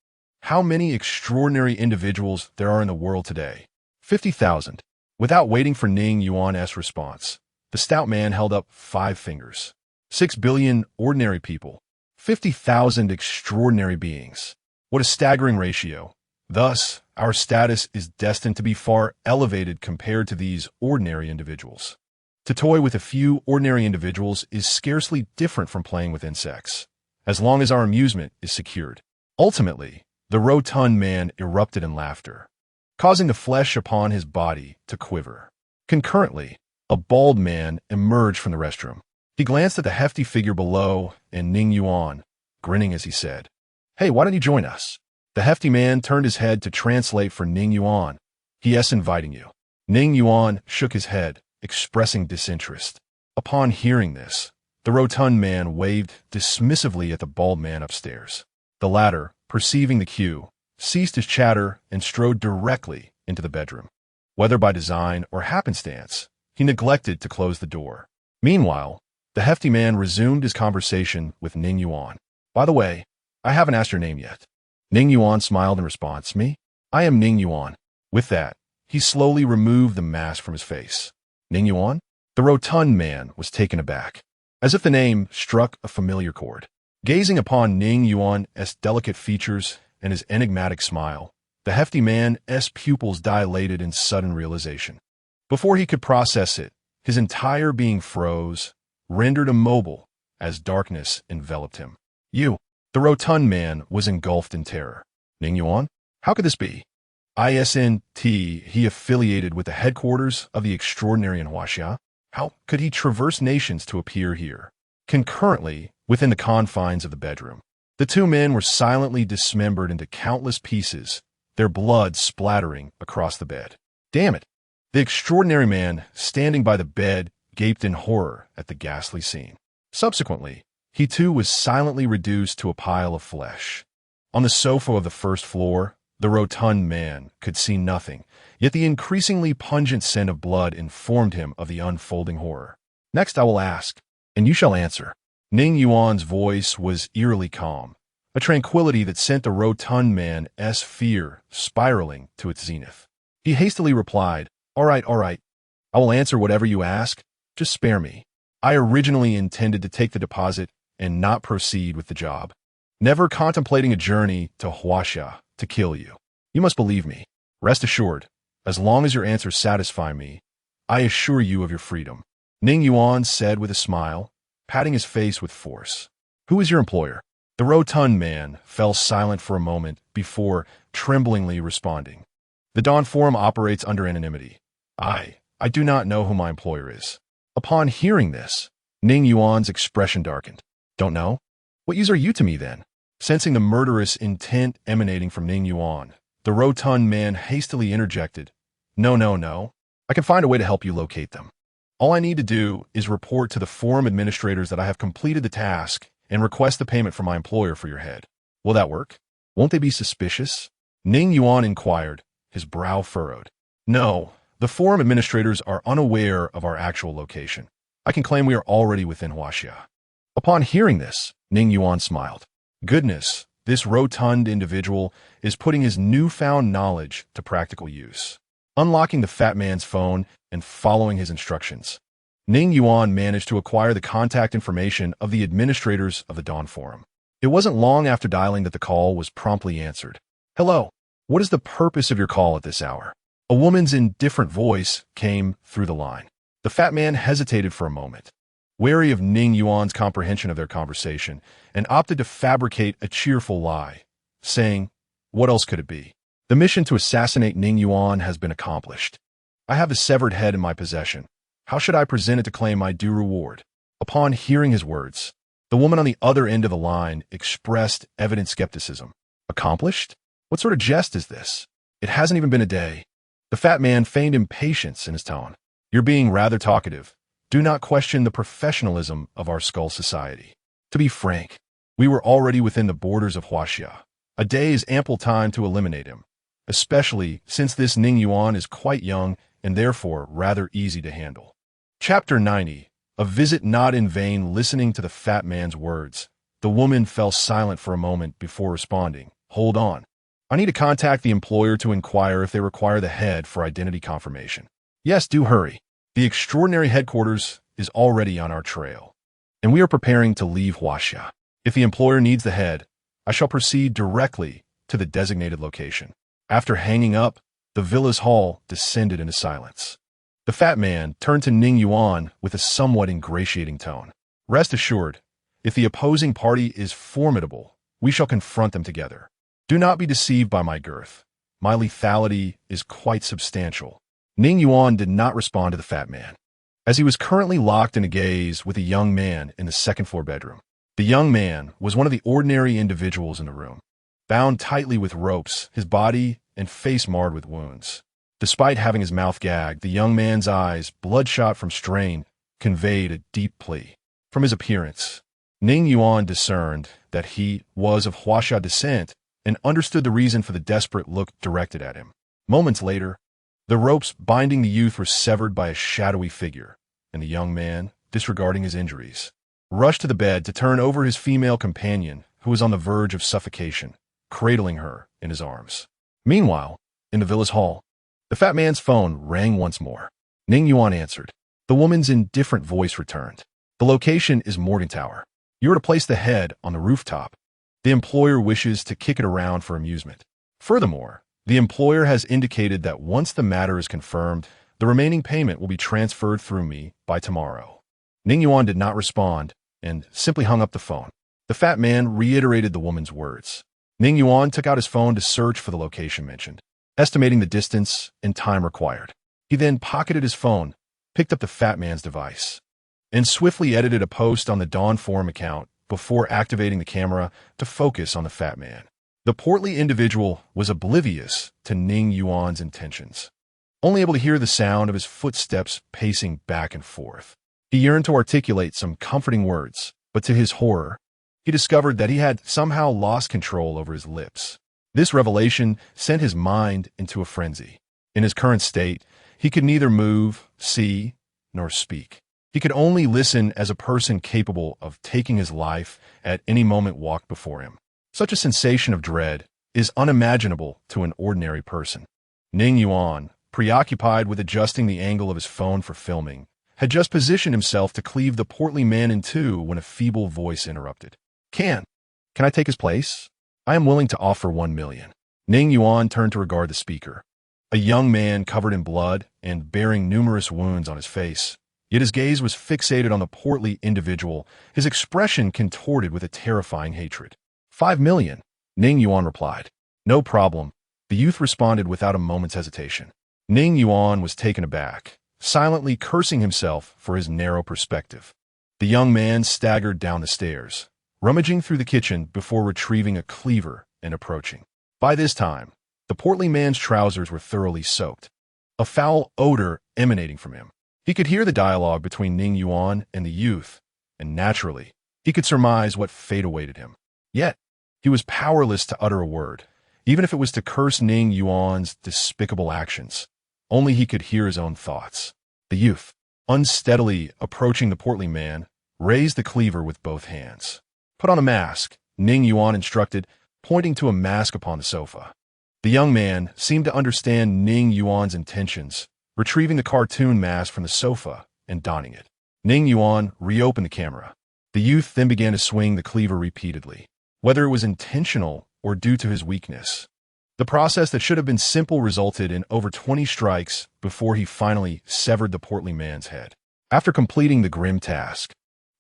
how many extraordinary individuals there are in the world today? 50,000. Without waiting for Ning Yuan's response, the stout man held up 5 fingers. 6 billion ordinary people. 50,000 extraordinary beings. What a staggering ratio. Thus, our status is destined to be far elevated compared to these ordinary individuals. To toy with a few ordinary individuals is scarcely different from playing with insects, as long as our amusement is secured." Ultimately, the rotund man erupted in laughter, causing the flesh upon his body to quiver. Concurrently, a bald man emerged from the restroom. He glanced at the hefty figure below and Ning Yuan, grinning as he said, "Hey, why don't you join us?" The hefty man turned his head to translate for Ning Yuan. "He is inviting you." Ning Yuan shook his head, expressing disinterest. Upon hearing this, the rotund man waved dismissively at the bald man upstairs. The latter, perceiving the cue, ceased his chatter and strode directly into the bedroom. Whether by design or happenstance, he neglected to close the door. Meanwhile, the hefty man resumed his conversation with Ning Yuan. "By the way, I haven't asked your name yet." Ning Yuan smiled in response. "Me? I am Ning Yuan." With that, he slowly removed the mask from his face. "Ning Yuan?" The rotund man was taken aback, as if the name struck a familiar chord. Gazing upon Ning Yuan's delicate features and his enigmatic smile, The hefty man's pupils dilated in sudden realization. Before he could process it, his entire being froze, rendered immobile, as darkness enveloped him. You! The rotund man was engulfed in terror. Ning Yuan? How could this be? Isn't he affiliated with the headquarters of the extraordinary in Huaxia? How could he traverse nations to appear here? Concurrently, within the confines of the bedroom, the two men were silently dismembered into countless pieces, their blood splattering across the bed. Damn it! The extraordinary man, standing by the bed, gaped in horror at the ghastly scene. Subsequently, he too was silently reduced to a pile of flesh. On the sofa of the first floor, the rotund man could see nothing, yet the increasingly pungent scent of blood informed him of the unfolding horror. Next I will ask, and you shall answer. Ning Yuan's voice was eerily calm, a tranquility that sent the rotund man's fear spiraling to its zenith. He hastily replied, all right, I will answer whatever you ask, just spare me. I originally intended to take the deposit and not proceed with the job, never contemplating a journey to Huaxia to kill you. You must believe me. Rest assured, as long as your answers satisfy me, I assure you of your freedom. Ning Yuan said with a smile, patting his face with force. Who is your employer? The rotund man fell silent for a moment before tremblingly responding. The Dawn Forum operates under anonymity. I do not know who my employer is. Upon hearing this, Ning Yuan's expression darkened. Don't know? What use are you to me then? Sensing the murderous intent emanating from Ning Yuan, the rotund man hastily interjected. No. I can find a way to help you locate them. All I need to do is report to the forum administrators that I have completed the task and request the payment from my employer for your head. Will that work? Won't they be suspicious? Ning Yuan inquired, his brow furrowed. No, the forum administrators are unaware of our actual location. I can claim we are already within Huaxia. Upon hearing this, Ning Yuan smiled. Goodness, this rotund individual is putting his newfound knowledge to practical use. Unlocking the fat man's phone and following his instructions, Ning Yuan managed to acquire the contact information of the administrators of the Dawn Forum. It wasn't long after dialing that the call was promptly answered. Hello, what is the purpose of your call at this hour? A woman's indifferent voice came through the line. The fat man hesitated for a moment, wary of Ning Yuan's comprehension of their conversation, and opted to fabricate a cheerful lie, saying, what else could it be? The mission to assassinate Ning Yuan has been accomplished. I have the severed head in my possession. How should I present it to claim my due reward? Upon hearing his words, the woman on the other end of the line expressed evident skepticism. Accomplished? What sort of jest is this? It hasn't even been a day. The fat man feigned impatience in his tone. You're being rather talkative. Do not question the professionalism of our Skull Society. To be frank, we were already within the borders of Huaxia. A day is ample time to eliminate him, especially since this Ning Yuan is quite young and therefore rather easy to handle. Chapter 90. A visit not in vain. Listening to the fat man's words, the woman fell silent for a moment before responding. Hold on. I need to contact the employer to inquire if they require the head for identity confirmation. Yes, do hurry. The extraordinary headquarters is already on our trail, and we are preparing to leave Huaxia. If the employer needs the head, I shall proceed directly to the designated location. After hanging up, the villa's hall descended into silence. The fat man turned to Ning Yuan with a somewhat ingratiating tone. Rest assured, if the opposing party is formidable, we shall confront them together. Do not be deceived by my girth. My lethality is quite substantial. Ning Yuan did not respond to the fat man, as he was currently locked in a gaze with a young man in the second-floor bedroom. The young man was one of the ordinary individuals in the room, bound tightly with ropes, his body and face marred with wounds. Despite having his mouth gagged, the young man's eyes, bloodshot from strain, conveyed a deep plea. From his appearance, Ning Yuan discerned that he was of Huaxia descent and understood the reason for the desperate look directed at him. Moments later, the ropes binding the youth were severed by a shadowy figure, and the young man, disregarding his injuries, rushed to the bed to turn over his female companion, who was on the verge of suffocation, cradling her in his arms. Meanwhile, in the villa's hall, the fat man's phone rang once more. Ning Yuan answered. The woman's indifferent voice returned. The location is Morgan Tower. You are to place the head on the rooftop. The employer wishes to kick it around for amusement. Furthermore, The employer has indicated that once the matter is confirmed, the remaining payment will be transferred through me by tomorrow. Ning Yuan did not respond and simply hung up the phone. The fat man reiterated the woman's words. Ning Yuan took out his phone to search for the location mentioned, estimating the distance and time required. He then pocketed his phone, picked up the fat man's device, and swiftly edited a post on the Dawn Forum account before activating the camera to focus on the fat man. The portly individual was oblivious to Ning Yuan's intentions, only able to hear the sound of his footsteps pacing back and forth. He yearned to articulate some comforting words, but to his horror, he discovered that he had somehow lost control over his lips. This revelation sent his mind into a frenzy. In his current state, he could neither move, see, nor speak. He could only listen as a person capable of taking his life at any moment walked before him. Such a sensation of dread is unimaginable to an ordinary person. Ning Yuan, preoccupied with adjusting the angle of his phone for filming, had just positioned himself to cleave the portly man in two when a feeble voice interrupted. Can I take his place? I am willing to offer 1 million. Ning Yuan turned to regard the speaker. A young man covered in blood and bearing numerous wounds on his face. Yet his gaze was fixated on the portly individual, his expression contorted with a terrifying hatred. 5 million, Ning Yuan replied. No problem, the youth responded without a moment's hesitation. Ning Yuan was taken aback, silently cursing himself for his narrow perspective. The young man staggered down the stairs, rummaging through the kitchen before retrieving a cleaver and approaching. By this time, the portly man's trousers were thoroughly soaked, a foul odor emanating from him. He could hear the dialogue between Ning Yuan and the youth, and naturally, he could surmise what fate awaited him. Yet, he was powerless to utter a word, even if it was to curse Ning Yuan's despicable actions. Only he could hear his own thoughts. The youth, unsteadily approaching the portly man, raised the cleaver with both hands. Put on a mask, Ning Yuan instructed, pointing to a mask upon the sofa. The young man seemed to understand Ning Yuan's intentions, retrieving the cartoon mask from the sofa and donning it. Ning Yuan reopened the camera. The youth then began to swing the cleaver repeatedly, whether it was intentional or due to his weakness. The process that should have been simple resulted in over 20 strikes before he finally severed the portly man's head. After completing the grim task,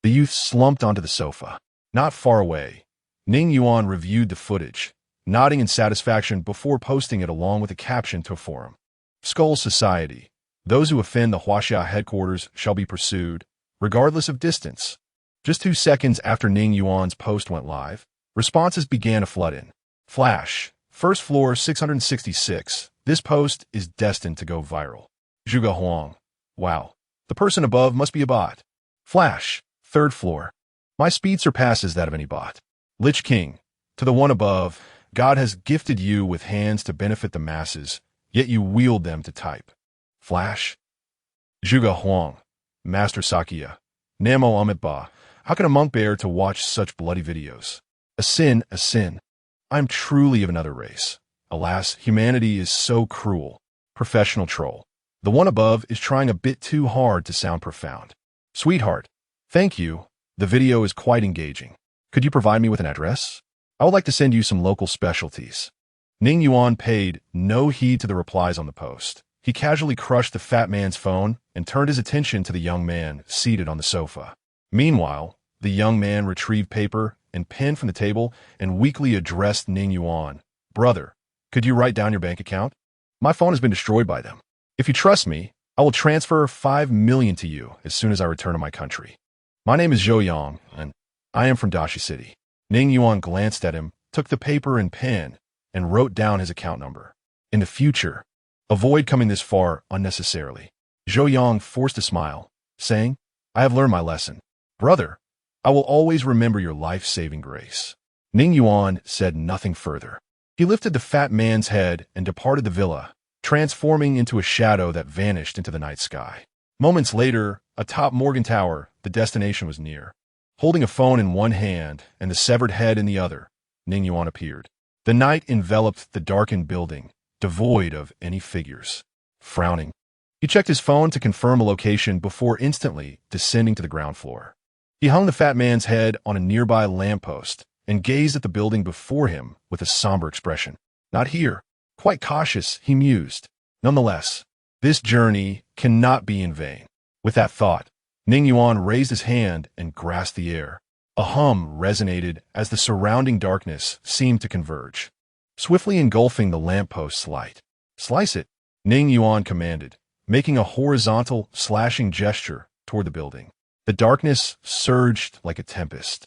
the youth slumped onto the sofa. Not far away, Ning Yuan reviewed the footage, nodding in satisfaction before posting it along with a caption to a forum. Skull Society. Those who offend the Huaxia headquarters shall be pursued, regardless of distance. Just 2 seconds after Ning Yuan's post went live, responses began to flood in. Flash. First floor 666. This post is destined to go viral. Zhuge Huang. Wow. The person above must be a bot. Flash. Third floor. My speed surpasses that of any bot. Lich King. To the one above, God has gifted you with hands to benefit the masses, yet you wield them to type. Flash. Zhuge Huang. Master Sakya. Namo Amitba. How can a monk bear to watch such bloody videos? A sin, a sin. I'm truly of another race. Alas, humanity is so cruel. Professional troll. The one above is trying a bit too hard to sound profound. Sweetheart. Thank you. The video is quite engaging. Could you provide me with an address? I would like to send you some local specialties. Ning Yuan paid no heed to the replies on the post. He casually crushed the fat man's phone and turned his attention to the young man seated on the sofa. Meanwhile, the young man retrieved paper and pen from the table and weakly addressed Ning Yuan. Brother, could you write down your bank account? My phone has been destroyed by them. If you trust me, I will transfer 5 million to you as soon as I return to my country. My name is Zhou Yang, and I am from Dashi City. Ning Yuan glanced at him, took the paper and pen, and wrote down his account number. In the future, avoid coming this far unnecessarily. Zhou Yang forced a smile, saying, I have learned my lesson. Brother, I will always remember your life-saving grace. Ning Yuan said nothing further. He lifted the fat man's head and departed the villa, transforming into a shadow that vanished into the night sky. Moments later, atop Morgan Tower, the destination was near. Holding a phone in one hand and the severed head in the other, Ning Yuan appeared. The night enveloped the darkened building, devoid of any figures. Frowning, he checked his phone to confirm a location before instantly descending to the ground floor. He hung the fat man's head on a nearby lamppost and gazed at the building before him with a somber expression. Not here. Quite cautious, he mused. Nonetheless, this journey cannot be in vain. With that thought, Ning Yuan raised his hand and grasped the air. A hum resonated as the surrounding darkness seemed to converge, swiftly engulfing the lampost's light. Slice it, Ning Yuan commanded, making a horizontal, slashing gesture toward the building. The darkness surged like a tempest,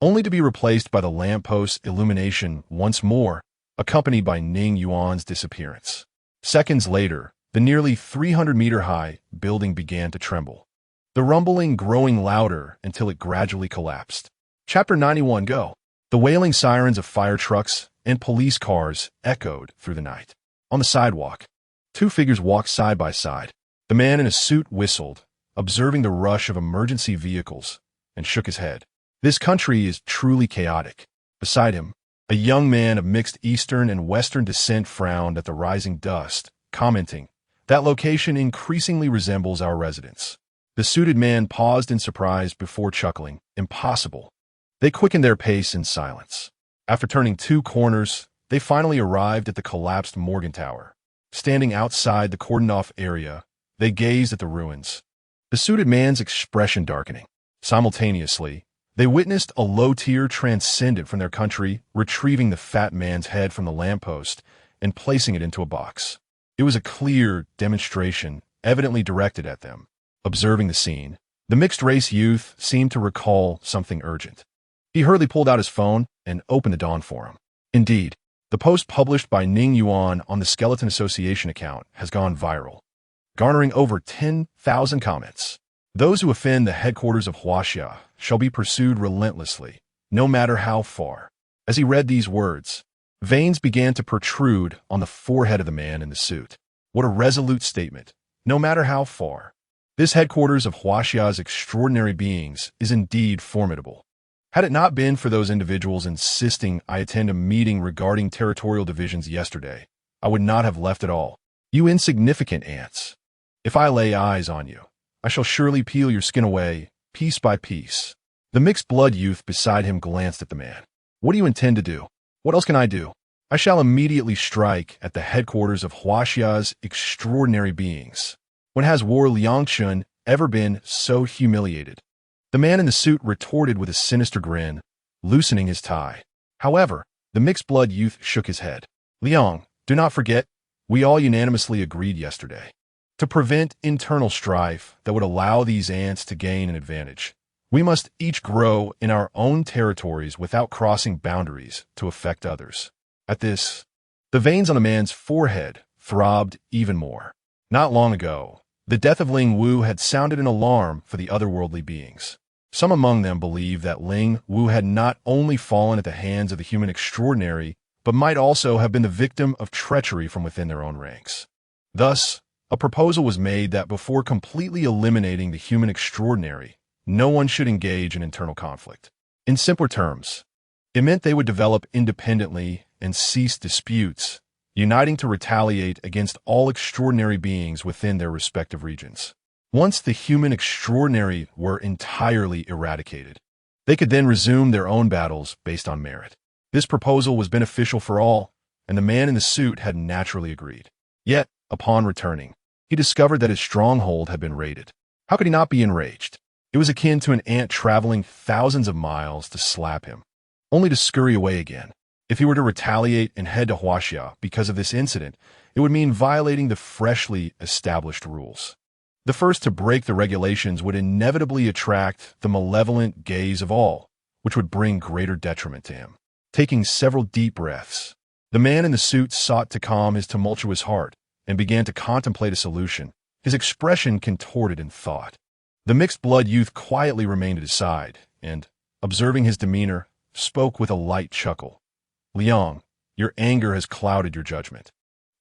only to be replaced by the lampost's illumination once more, accompanied by Ning Yuan's disappearance. Seconds later, the nearly 300-meter-high building began to tremble, the rumbling growing louder until it gradually collapsed. Chapter 91 Go. The wailing sirens of fire trucks and police cars echoed through the night. On the sidewalk, two figures walked side by side. The man in a suit whistled, observing the rush of emergency vehicles, and shook his head. This country is truly chaotic. Beside him, a young man of mixed Eastern and Western descent frowned at the rising dust, commenting, "That location increasingly resembles our residence." The suited man paused in surprise before chuckling, "Impossible." They quickened their pace in silence. After turning two corners, they finally arrived at the collapsed Morgan Tower. Standing outside the cordoned-off area, they gazed at the ruins, the suited man's expression darkening. Simultaneously, they witnessed a low tier transcendent from their country retrieving the fat man's head from the lamppost and placing it into a box. It was a clear demonstration, evidently directed at them. Observing the scene, the mixed-race youth seemed to recall something urgent. He hurriedly pulled out his phone and opened the Dawn Forum. Indeed, the post published by Ning Yuan on the Skeleton Association account has gone viral, garnering over 10,000 comments. Those who offend the headquarters of Huaxia shall be pursued relentlessly, no matter how far. As he read these words, veins began to protrude on the forehead of the man in the suit. What a resolute statement, no matter how far. This headquarters of Huaxia's extraordinary beings is indeed formidable. Had it not been for those individuals insisting I attend a meeting regarding territorial divisions yesterday, I would not have left at all. You insignificant ants. If I lay eyes on you, I shall surely peel your skin away, piece by piece. The mixed-blood youth beside him glanced at the man. What do you intend to do? What else can I do? I shall immediately strike at the headquarters of Huaxia's extraordinary beings. When has War Liangchun ever been so humiliated? The man in the suit retorted with a sinister grin, loosening his tie. However, the mixed-blood youth shook his head. Liang, do not forget, we all unanimously agreed yesterday to prevent internal strife that would allow these ants to gain an advantage. We must each grow in our own territories without crossing boundaries to affect others. At this, the veins on the man's forehead throbbed even more. Not long ago, the death of Ling Wu had sounded an alarm for the otherworldly beings. Some among them believed that Ling Wu had not only fallen at the hands of the human extraordinary, but might also have been the victim of treachery from within their own ranks. Thus, a proposal was made that before completely eliminating the human extraordinary, no one should engage in internal conflict. In simpler terms, it meant they would develop independently and cease disputes, uniting to retaliate against all extraordinary beings within their respective regions. Once the human extraordinary were entirely eradicated, they could then resume their own battles based on merit. This proposal was beneficial for all, and the man in the suit had naturally agreed. Yet, upon returning, he discovered that his stronghold had been raided. How could he not be enraged? It was akin to an ant traveling thousands of miles to slap him, only to scurry away again. If he were to retaliate and head to Huaxia because of this incident, it would mean violating the freshly established rules. The first to break the regulations would inevitably attract the malevolent gaze of all, which would bring greater detriment to him. Taking several deep breaths, the man in the suit sought to calm his tumultuous heart and began to contemplate a solution, his expression contorted in thought. The mixed-blood youth quietly remained at his side and, observing his demeanor, spoke with a light chuckle. Liang, your anger has clouded your judgment.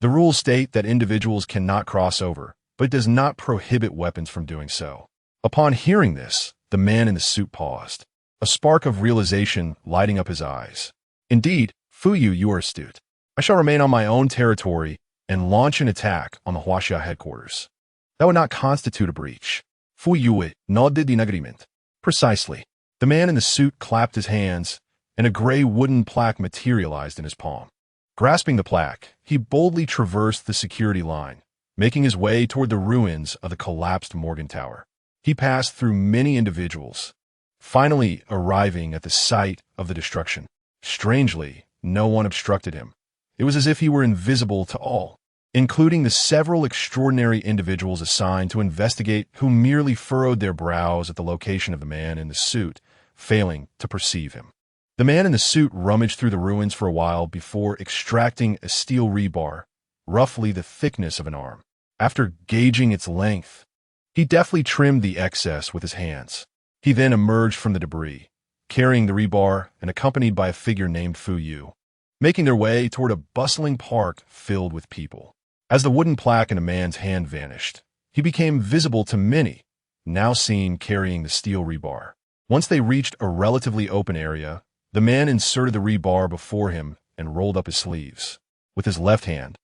The rules state that individuals cannot cross over, but it does not prohibit weapons from doing so. Upon hearing this, the man in the suit paused, a spark of realization lighting up his eyes. Indeed, Fuyu, you are astute. I shall remain on my own territory and launch an attack on the Huaxia headquarters. That would not constitute a breach. Fuyu nodded in agreement. Precisely. The man in the suit clapped his hands, and a gray wooden plaque materialized in his palm. Grasping the plaque, he boldly traversed the security line, making his way toward the ruins of the collapsed Morgan Tower. He passed through many individuals, finally arriving at the site of the destruction. Strangely, no one obstructed him. It was as if he were invisible to all, including the several extraordinary individuals assigned to investigate who merely furrowed their brows at the location of the man in the suit, failing to perceive him. The man in the suit rummaged through the ruins for a while before extracting a steel rebar, roughly the thickness of an arm. After gauging its length, he deftly trimmed the excess with his hands. He then emerged from the debris, carrying the rebar and accompanied by a figure named Fu Yu, making their way toward a bustling park filled with people. As the wooden plaque in a man's hand vanished, he became visible to many, now seen carrying the steel rebar. Once they reached a relatively open area, the man inserted the rebar before him and rolled up his sleeves. With his left hand,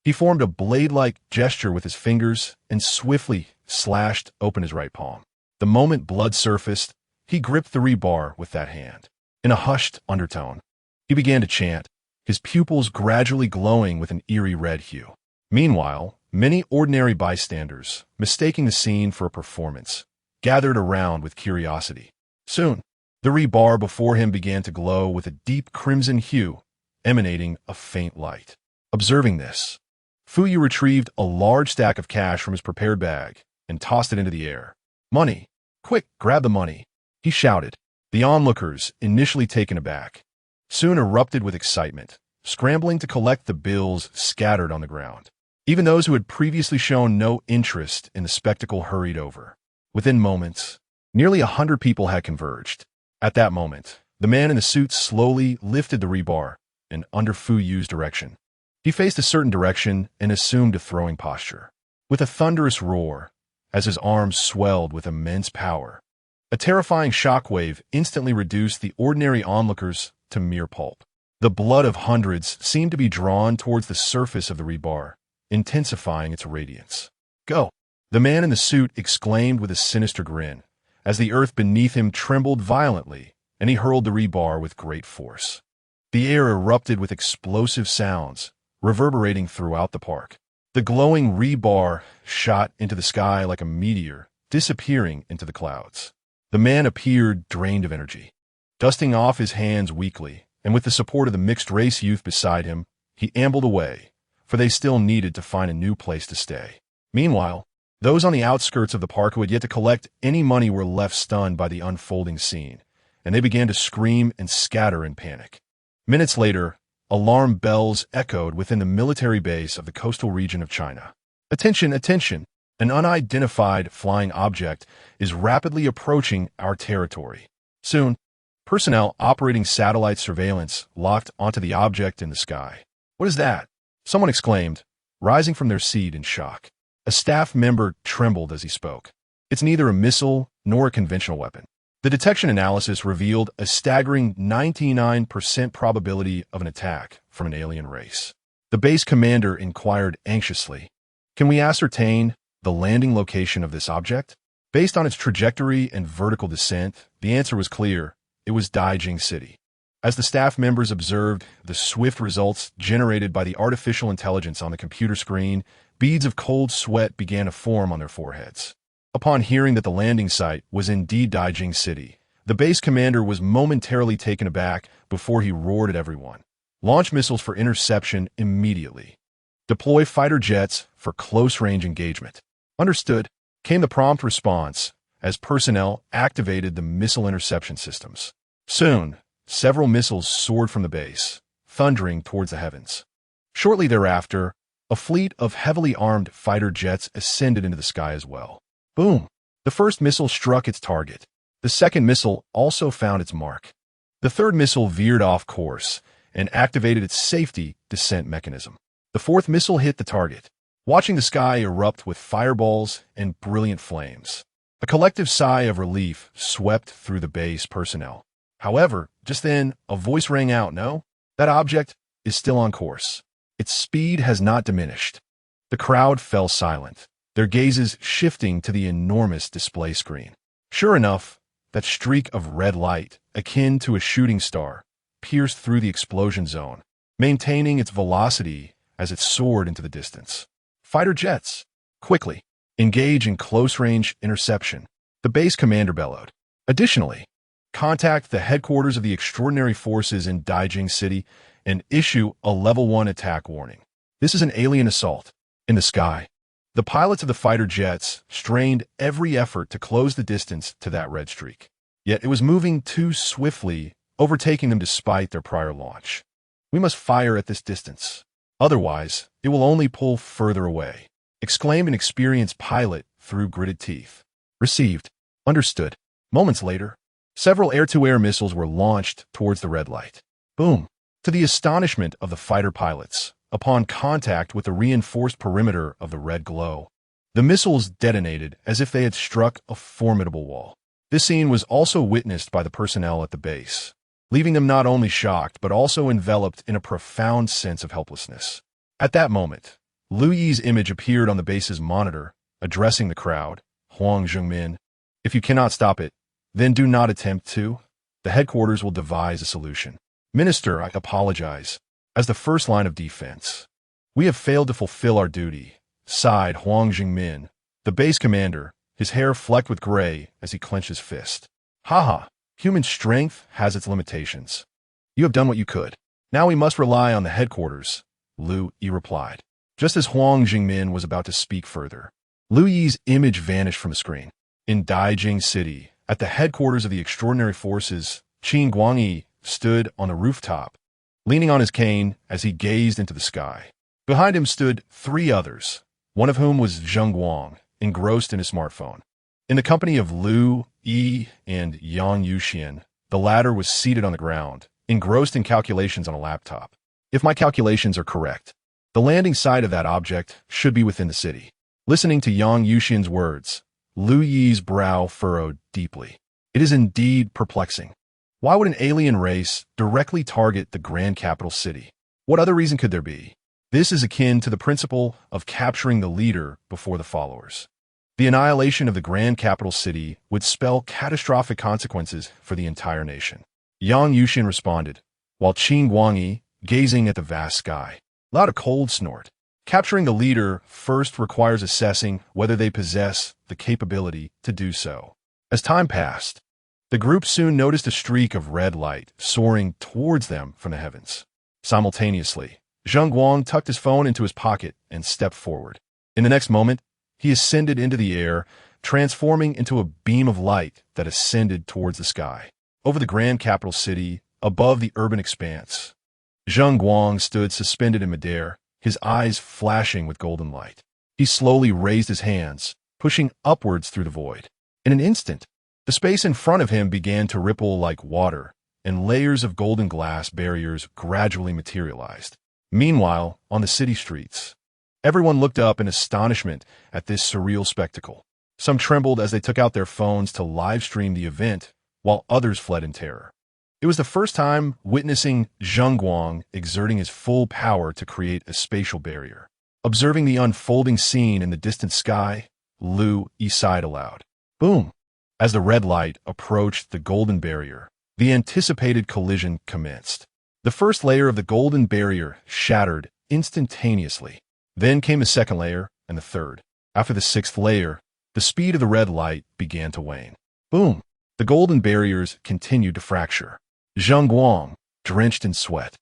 he formed a blade-like gesture with his fingers and swiftly slashed open his right palm. The moment blood surfaced, he gripped the rebar with that hand. In a hushed undertone, he began to chant, his pupils gradually glowing with an eerie red hue. Meanwhile, many ordinary bystanders, mistaking the scene for a performance, gathered around with curiosity. Soon, the rebar before him began to glow with a deep crimson hue, emanating a faint light. Observing this, Fu Yu retrieved a large stack of cash from his prepared bag and tossed it into the air. "Money! Quick, grab the money!" he shouted. The onlookers, initially taken aback, soon erupted with excitement, scrambling to collect the bills scattered on the ground. Even those who had previously shown no interest in the spectacle hurried over. Within moments, nearly 100 people had converged. At that moment, the man in the suit slowly lifted the rebar and under Fu Yu's direction. He faced a certain direction and assumed a throwing posture. With a thunderous roar, as his arms swelled with immense power, a terrifying shockwave instantly reduced the ordinary onlookers to mere pulp. The blood of hundreds seemed to be drawn towards the surface of the rebar, intensifying its radiance. "Go!" the man in the suit exclaimed with a sinister grin, as the earth beneath him trembled violently, and he hurled the rebar with great force. The air erupted with explosive sounds, reverberating throughout the park. The glowing rebar shot into the sky like a meteor, disappearing into the clouds. The man appeared drained of energy. Dusting off his hands weakly, and with the support of the mixed-race youth beside him, he ambled away, for they still needed to find a new place to stay. Meanwhile, those on the outskirts of the park who had yet to collect any money were left stunned by the unfolding scene, and they began to scream and scatter in panic. Minutes later, alarm bells echoed within the military base of the coastal region of China. "Attention, attention! An unidentified flying object is rapidly approaching our territory." Soon, personnel operating satellite surveillance locked onto the object in the sky. "What is that?" someone exclaimed, rising from their seat in shock. A staff member trembled as he spoke. "It's neither a missile nor a conventional weapon." The detection analysis revealed a staggering 99% probability of an attack from an alien race. The base commander inquired anxiously, "Can we ascertain the landing location of this object?" Based on its trajectory and vertical descent, the answer was clear. It was Daijing City. As the staff members observed the swift results generated by the artificial intelligence on the computer screen, beads of cold sweat began to form on their foreheads. Upon hearing that the landing site was indeed Daijing City, the base commander was momentarily taken aback before he roared at everyone. "Launch missiles for interception immediately. Deploy fighter jets for close-range engagement." "Understood," came the prompt response as personnel activated the missile interception systems. Soon, several missiles soared from the base, thundering towards the heavens. Shortly thereafter, a fleet of heavily armed fighter jets ascended into the sky as well. Boom! The first missile struck its target. The second missile also found its mark. The third missile veered off course and activated its safety descent mechanism. The fourth missile hit the target, watching the sky erupt with fireballs and brilliant flames. A collective sigh of relief swept through the base personnel. However, just then, a voice rang out, "No, that object is still on course. Its speed has not diminished." The crowd fell silent, their gazes shifting to the enormous display screen. Sure enough, that streak of red light, akin to a shooting star, pierced through the explosion zone, maintaining its velocity as it soared into the distance. Fighter jets, quickly, engage in close-range interception, the base commander bellowed. Additionally, contact the headquarters of the extraordinary forces in Daijing City and issue a Level 1 attack warning. This is an alien assault. In the sky, the pilots of the fighter jets strained every effort to close the distance to that red streak. Yet it was moving too swiftly, overtaking them despite their prior launch. We must fire at this distance. Otherwise, it will only pull further away, exclaimed an experienced pilot through gritted teeth. Received. Understood. Moments later, several air-to-air missiles were launched towards the red light. Boom. To the astonishment of the fighter pilots, upon contact with the reinforced perimeter of the red glow, the missiles detonated as if they had struck a formidable wall. This scene was also witnessed by the personnel at the base, leaving them not only shocked but also enveloped in a profound sense of helplessness. At that moment, Lu Yi's image appeared on the base's monitor, addressing the crowd. Huang Zhengmin, if you cannot stop it, then do not attempt to. The headquarters will devise a solution. Minister, I apologize. As the first line of defense, we have failed to fulfill our duty, sighed Huang Zhengmin, the base commander, his hair flecked with gray as he clenched his fist. Haha, human strength has its limitations. You have done what you could. Now we must rely on the headquarters, Lu Yi replied. Just as Huang Zhengmin was about to speak further, Lu Yi's image vanished from the screen. In Daijing City, at the headquarters of the extraordinary forces, Qin Guangyi stood on a rooftop, leaning on his cane as he gazed into the sky. Behind him stood three others, one of whom was Zheng Guang, engrossed in his smartphone. In the company of Lu Yi and Yang Yuxian, the latter was seated on the ground, engrossed in calculations on a laptop. If my calculations are correct, the landing site of that object should be within the city. Listening to Yang Yuxian's words, Lu Yi's brow furrowed deeply. It is indeed perplexing. Why would an alien race directly target the grand capital city? What other reason could there be? This is akin to the principle of capturing the leader before the followers. The annihilation of the grand capital city would spell catastrophic consequences for the entire nation. Yang Yuxian responded, while Qin Guangyi, gazing at the vast sky, let out a cold snort. Capturing the leader first requires assessing whether they possess the capability to do so. As time passed, the group soon noticed a streak of red light soaring towards them from the heavens. Simultaneously, Zheng Guang tucked his phone into his pocket and stepped forward. In the next moment, he ascended into the air, transforming into a beam of light that ascended towards the sky. Over the grand capital city, above the urban expanse, Zheng Guang stood suspended in midair, his eyes flashing with golden light. He slowly raised his hands, pushing upwards through the void. In an instant, the space in front of him began to ripple like water, and layers of golden glass barriers gradually materialized. Meanwhile, on the city streets, everyone looked up in astonishment at this surreal spectacle. Some trembled as they took out their phones to live stream the event, while others fled in terror. It was the first time witnessing Zheng Guang exerting his full power to create a spatial barrier. Observing the unfolding scene in the distant sky, Lu Yi sighed aloud. Boom! As the red light approached the golden barrier, the anticipated collision commenced. The first layer of the golden barrier shattered instantaneously. Then came the second layer and the third. After the sixth layer, the speed of the red light began to wane. Boom! The golden barriers continued to fracture. Zheng Guang, drenched in sweat,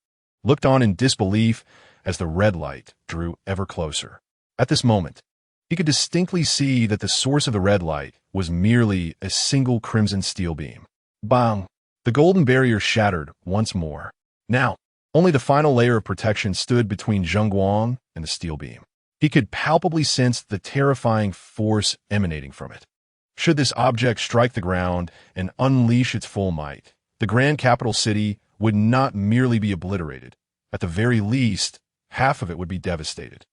looked on in disbelief as the red light drew ever closer. At this moment, he could distinctly see that the source of the red light was merely a single crimson steel beam. Bang! The golden barrier shattered once more. Now, only the final layer of protection stood between Zheng Guang and the steel beam. He could palpably sense the terrifying force emanating from it. Should this object strike the ground and unleash its full might, the grand capital city would not merely be obliterated. At the very least, half of it would be devastated.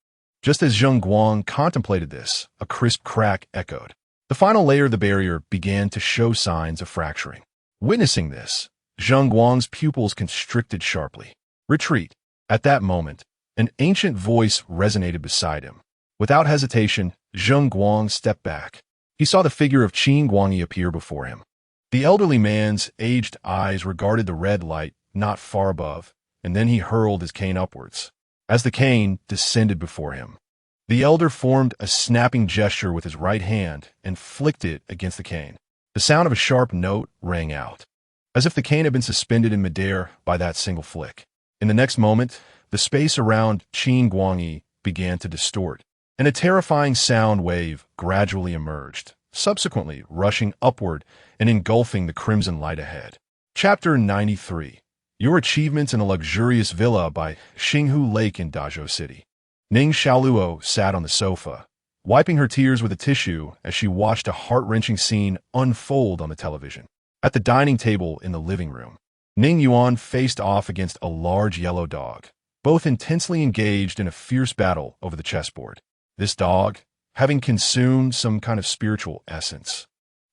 Just as Zheng Guang contemplated this, a crisp crack echoed. The final layer of the barrier began to show signs of fracturing. Witnessing this, Zheng Guang's pupils constricted sharply. Retreat. At that moment, an ancient voice resonated beside him. Without hesitation, Zheng Guang stepped back. He saw the figure of Qin Guangyi appear before him. The elderly man's aged eyes regarded the red light not far above, and then he hurled his cane upwards. As the cane descended before him, the elder formed a snapping gesture with his right hand and flicked it against the cane. The sound of a sharp note rang out, as if the cane had been suspended in midair by that single flick. In the next moment, the space around Qin Guangyi began to distort, and a terrifying sound wave gradually emerged, subsequently rushing upward and engulfing the crimson light ahead. Chapter 93. Your Achievements in a Luxurious Villa by Xinghu Lake in Dazhou City. Ning Xiaoluo sat on the sofa, wiping her tears with a tissue as she watched a heart-wrenching scene unfold on the television. At the dining table in the living room, Ning Yuan faced off against a large yellow dog, both intensely engaged in a fierce battle over the chessboard. This dog, having consumed some kind of spiritual essence,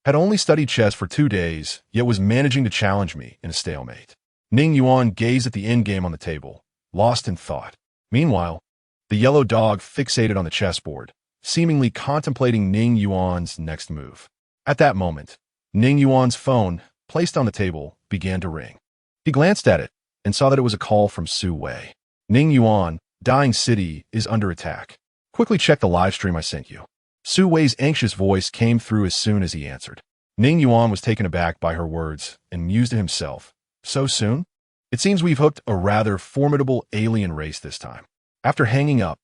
had only studied chess for 2 days, yet was managing to challenge me in a stalemate. Ning Yuan gazed at the endgame on the table, lost in thought. Meanwhile, the yellow dog fixated on the chessboard, seemingly contemplating Ning Yuan's next move. At that moment, Ning Yuan's phone, placed on the table, began to ring. He glanced at it and saw that it was a call from Su Wei. Ning Yuan, Dying City is under attack. Quickly check the live stream I sent you. Su Wei's anxious voice came through as soon as he answered. Ning Yuan was taken aback by her words and mused to himself. So soon? It seems we've hooked a rather formidable alien race this time. After hanging up,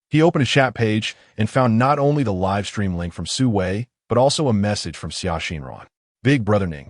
he opened a chat page and found not only the live stream link from Su Wei, but also a message from Xia Xinran. Big Brother Ning,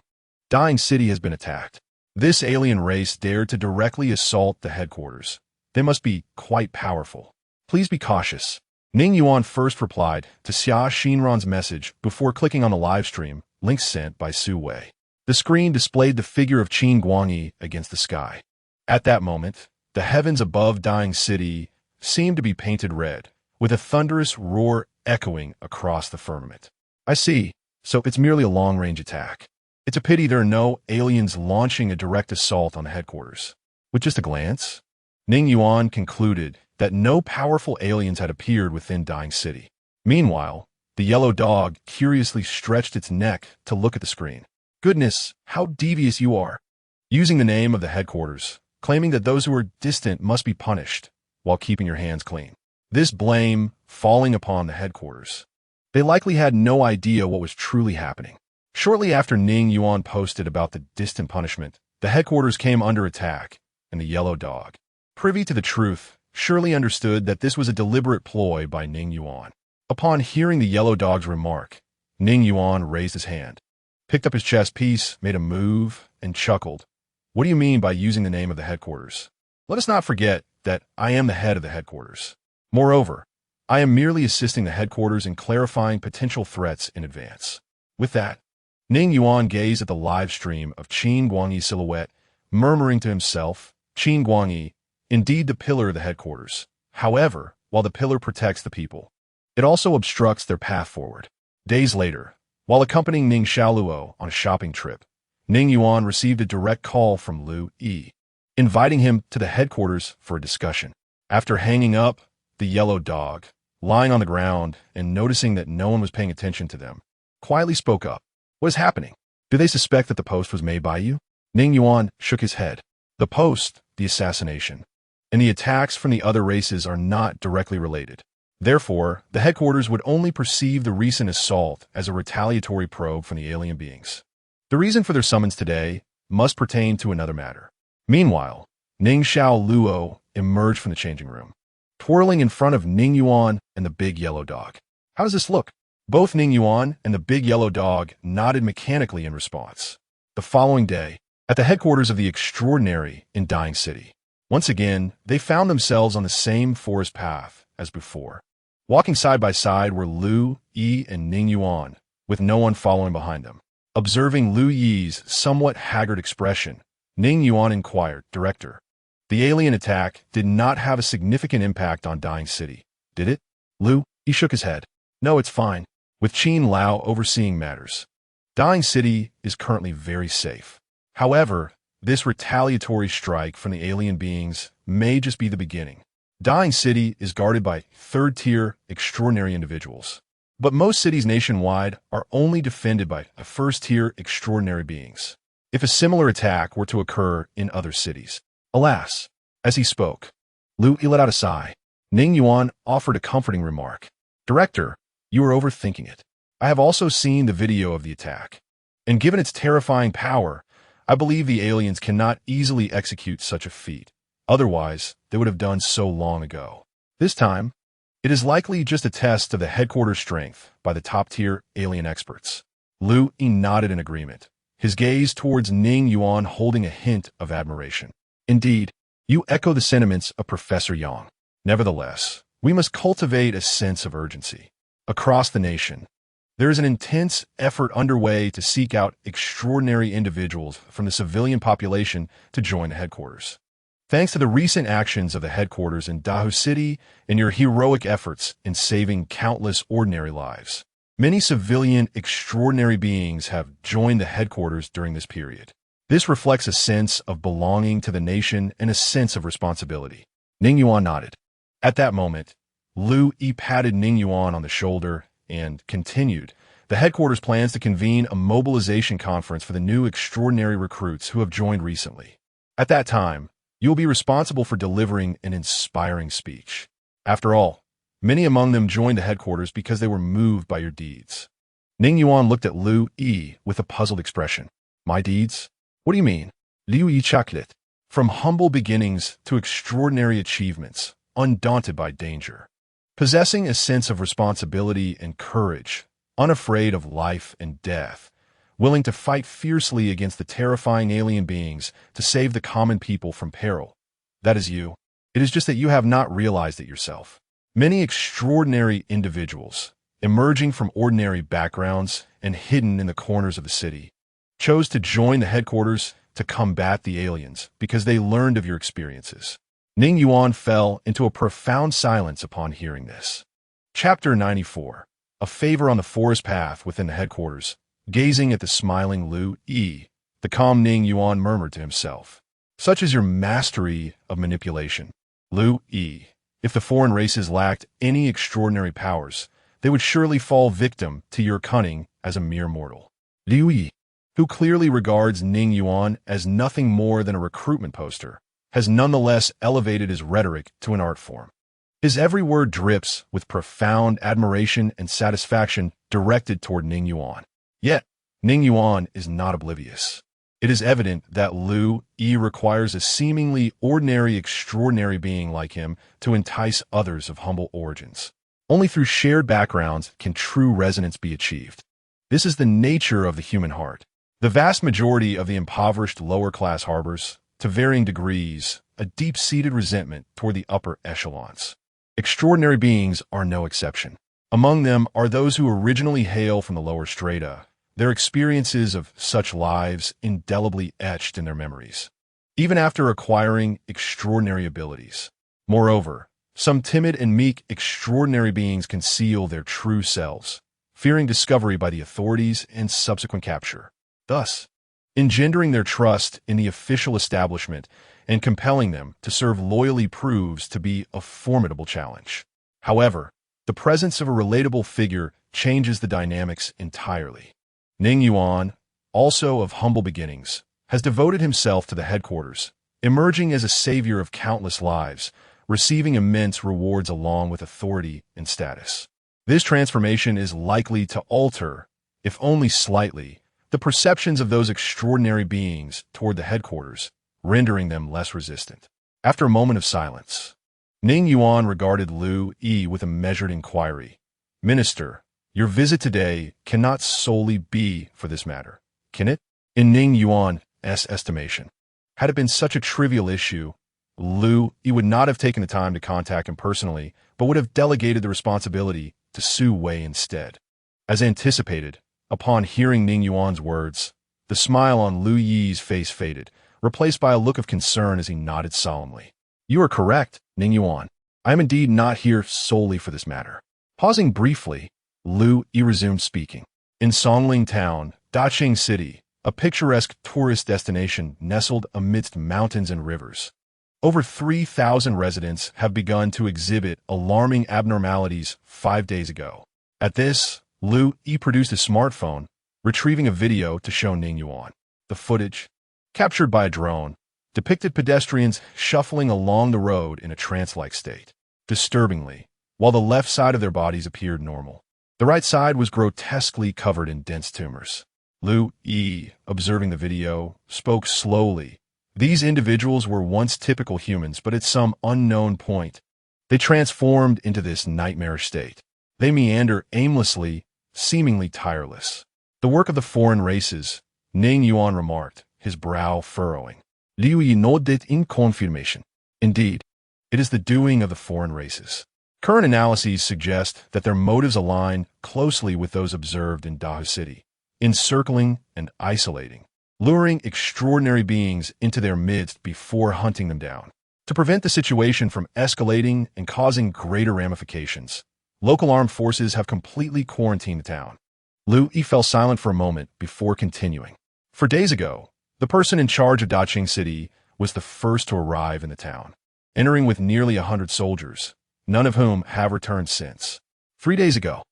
Dying City has been attacked. This alien race dared to directly assault the headquarters. They must be quite powerful. Please be cautious. Ning Yuan first replied to Xia Xinran's message before clicking on the live stream, link sent by Su Wei. The screen displayed the figure of Qin Guangyi against the sky. At that moment, the heavens above Dying City seemed to be painted red, with a thunderous roar echoing across the firmament. I see, so it's merely a long-range attack. It's a pity there are no aliens launching a direct assault on the headquarters. With just a glance, Ning Yuan concluded that no powerful aliens had appeared within Dying City. Meanwhile, the yellow dog curiously stretched its neck to look at the screen. Goodness, how devious you are! Using the name of the headquarters, claiming that those who are distant must be punished, while keeping your hands clean. This blame falling upon the headquarters. They likely had no idea what was truly happening. Shortly after Ning Yuan posted about the distant punishment, the headquarters came under attack, and the yellow dog, privy to the truth, surely understood that this was a deliberate ploy by Ning Yuan. Upon hearing the yellow dog's remark, Ning Yuan raised his hand, picked up his chess piece, made a move, and chuckled. What do you mean by using the name of the headquarters? Let us not forget that I am the head of the headquarters. Moreover, I am merely assisting the headquarters in clarifying potential threats in advance. With that, Ning Yuan gazed at the live stream of Qin Guangyi's silhouette, murmuring to himself, Qin Guangyi, indeed the pillar of the headquarters. However, while the pillar protects the people, it also obstructs their path forward. Days later, while accompanying Ning Xiaoluo on a shopping trip, Ning Yuan received a direct call from Lu Yi, inviting him to the headquarters for a discussion. After hanging up, the yellow dog, lying on the ground and noticing that no one was paying attention to them, quietly spoke up. What is happening? Do they suspect that the post was made by you? Ning Yuan shook his head. The post, the assassination, and the attacks from the other races are not directly related. Therefore, the headquarters would only perceive the recent assault as a retaliatory probe from the alien beings. The reason for their summons today must pertain to another matter. Meanwhile, Ning Xiaoluo emerged from the changing room, twirling in front of Ning Yuan and the big yellow dog. How does this look? Both Ning Yuan and the big yellow dog nodded mechanically in response. The following day, at the headquarters of the Extraordinary in Dying City, once again, they found themselves on the same forest path as before. Walking side by side were Lu Yi and Ning Yuan, with no one following behind them. Observing Lu Yi's somewhat haggard expression, Ning Yuan inquired, Director, the alien attack did not have a significant impact on Dying City, did it? Lu Yi shook his head. No, it's fine, with Qin Lao overseeing matters. Dying City is currently very safe. However, this retaliatory strike from the alien beings may just be the beginning. Dying City is guarded by third-tier extraordinary individuals, but most cities nationwide are only defended by first-tier extraordinary beings. If a similar attack were to occur in other cities, alas, As he spoke, Lu Yi let out a sigh. Ning Yuan offered a comforting remark. Director, you are overthinking it. I have also seen the video of the attack. And given its terrifying power, I believe the aliens cannot easily execute such a feat. Otherwise, they would have done so long ago. This time, it is likely just a test of the headquarters' strength by the top-tier alien experts. Lu Yi nodded in agreement, his gaze towards Ning Yuan holding a hint of admiration. Indeed, you echo the sentiments of Professor Yang. Nevertheless, we must cultivate a sense of urgency. Across the nation, there is an intense effort underway to seek out extraordinary individuals from the civilian population to join the headquarters. Thanks to the recent actions of the headquarters in Dahu City and your heroic efforts in saving countless ordinary lives, many civilian extraordinary beings have joined the headquarters during this period. This reflects a sense of belonging to the nation and a sense of responsibility. Ning Yuan nodded. At that moment, Lu Yi patted Ning Yuan on the shoulder and continued. The headquarters plans to convene a mobilization conference for the new extraordinary recruits who have joined recently. At that time, you will be responsible for delivering an inspiring speech. After all, many among them joined the headquarters because they were moved by your deeds. Ning Yuan looked at Lu Yi with a puzzled expression. My deeds? What do you mean? Liu Yi chuckled. From humble beginnings to extraordinary achievements, undaunted by danger. Possessing a sense of responsibility and courage, unafraid of life and death, willing to fight fiercely against the terrifying alien beings to save the common people from peril. That is you. It is just that you have not realized it yourself. Many extraordinary individuals, emerging from ordinary backgrounds and hidden in the corners of the city, chose to join the headquarters to combat the aliens because they learned of your experiences. Ning Yuan fell into a profound silence upon hearing this. Chapter 94. A favor on the forest path within the headquarters. Gazing at the smiling Lu Yi, the calm Ning Yuan murmured to himself. Such is your mastery of manipulation. Lu Yi, if the foreign races lacked any extraordinary powers, they would surely fall victim to your cunning as a mere mortal. Liu Yi, who clearly regards Ning Yuan as nothing more than a recruitment poster, has nonetheless elevated his rhetoric to an art form. His every word drips with profound admiration and satisfaction directed toward Ning Yuan. Yet, Ning Yuan is not oblivious. It is evident that Lu Yi requires a seemingly ordinary extraordinary being like him to entice others of humble origins. Only through shared backgrounds can true resonance be achieved. This is the nature of the human heart. The vast majority of the impoverished lower class harbors, to varying degrees, a deep-seated resentment toward the upper echelons. Extraordinary beings are no exception. Among them are those who originally hail from the lower strata, their experiences of such lives indelibly etched in their memories, even after acquiring extraordinary abilities. Moreover, some timid and meek extraordinary beings conceal their true selves, fearing discovery by the authorities and subsequent capture. Thus, engendering their trust in the official establishment and compelling them to serve loyally proves to be a formidable challenge. However, the presence of a relatable figure changes the dynamics entirely. Ning Yuan, also of humble beginnings, has devoted himself to the headquarters, emerging as a savior of countless lives, receiving immense rewards along with authority and status. This transformation is likely to alter, if only slightly, the perceptions of those extraordinary beings toward the headquarters, rendering them less resistant. After a moment of silence, Ning Yuan regarded Lu Yi with a measured inquiry. Minister, your visit today cannot solely be for this matter, can it? In Ning Yuan's estimation, had it been such a trivial issue, Lu Yi would not have taken the time to contact him personally, but would have delegated the responsibility to Su Wei instead. As anticipated, upon hearing Ning Yuan's words, the smile on Lu Yi's face faded, replaced by a look of concern as he nodded solemnly. You are correct, Ning Yuan. I am indeed not here solely for this matter. Pausing briefly, Lu Yi resumed speaking. In Songling Town, Daqing City, a picturesque tourist destination nestled amidst mountains and rivers, over 3,000 residents have begun to exhibit alarming abnormalities 5 days ago. At this, Lu Yi produced a smartphone, retrieving a video to show Ning Yuan. The footage, captured by a drone, depicted pedestrians shuffling along the road in a trance-like state. Disturbingly, while the left side of their bodies appeared normal, the right side was grotesquely covered in dense tumors. Lu Yi, observing the video, spoke slowly. These individuals were once typical humans, but at some unknown point, they transformed into this nightmarish state. They meander aimlessly, seemingly tireless. The work of the foreign races, Ning Yuan remarked, his brow furrowing. Liu Yi nodded in confirmation. Indeed, it is the doing of the foreign races. Current analyses suggest that their motives align closely with those observed in Dahu City, encircling and isolating, luring extraordinary beings into their midst before hunting them down. To prevent the situation from escalating and causing greater ramifications, local armed forces have completely quarantined the town. Lu Yi fell silent for a moment before continuing. For days ago, the person in charge of Daqing City was the first to arrive in the town, entering with nearly 100 soldiers, none of whom have returned since. 3 days ago,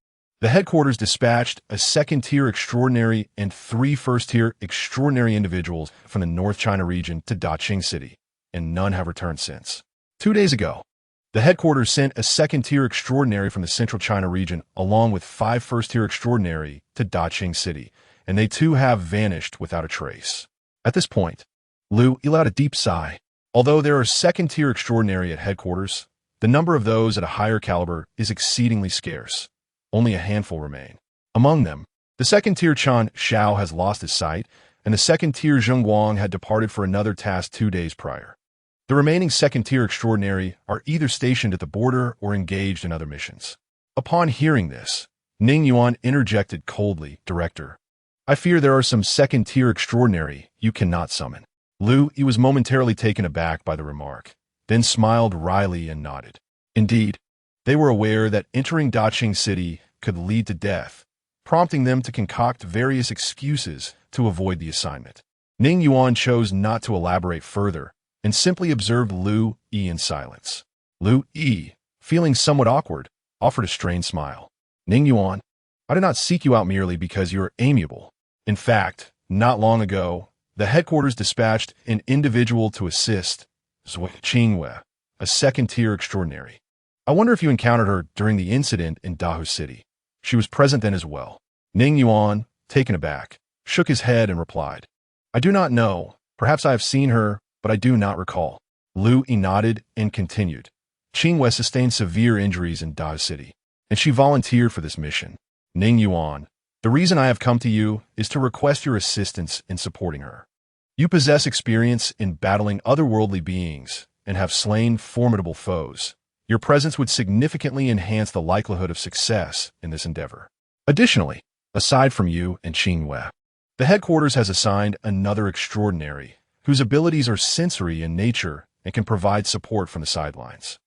the headquarters dispatched a second-tier extraordinary and 3 first-tier extraordinary individuals from the North China region to Daqing City, and none have returned since. 2 days ago, the headquarters sent a second-tier extraordinary from the Central China region along with 5 first-tier extraordinary to Daqing City, and they too have vanished without a trace. At this point, Lu Yi let out a deep sigh. Although there are second-tier extraordinary at headquarters, the number of those at a higher caliber is exceedingly scarce. Only a handful remain. Among them, the second-tier Chan Xiao has lost his sight, and the second-tier Zheng Guang had departed for another task 2 days prior. The remaining second-tier extraordinary are either stationed at the border or engaged in other missions. Upon hearing this, Ning Yuan interjected coldly, "Director, I fear there are some second-tier extraordinary you cannot summon." Lu Yi was momentarily taken aback by the remark, then smiled wryly and nodded. Indeed, they were aware that entering Daqing City could lead to death, prompting them to concoct various excuses to avoid the assignment. Ning Yuan chose not to elaborate further and simply observed Lu Yi in silence. Lu Yi, feeling somewhat awkward, offered a strained smile. "Ning Yuan, I did not seek you out merely because you are amiable. In fact, not long ago, the headquarters dispatched an individual to assist Zui Qingwei, a second-tier extraordinary. I wonder if you encountered her during the incident in Dahu City. She was present then as well." Ning Yuan, taken aback, shook his head and replied, "I do not know. Perhaps I have seen her, but I do not recall." Lu Yi nodded and continued. "Qingwei sustained severe injuries in Dahu City, and she volunteered for this mission. Ning Yuan, the reason I have come to you is to request your assistance in supporting her. You possess experience in battling otherworldly beings and have slain formidable foes. Your presence would significantly enhance the likelihood of success in this endeavor. Additionally, aside from you and Qingwei, the headquarters has assigned another extraordinary whose abilities are sensory in nature and can provide support from the sidelines."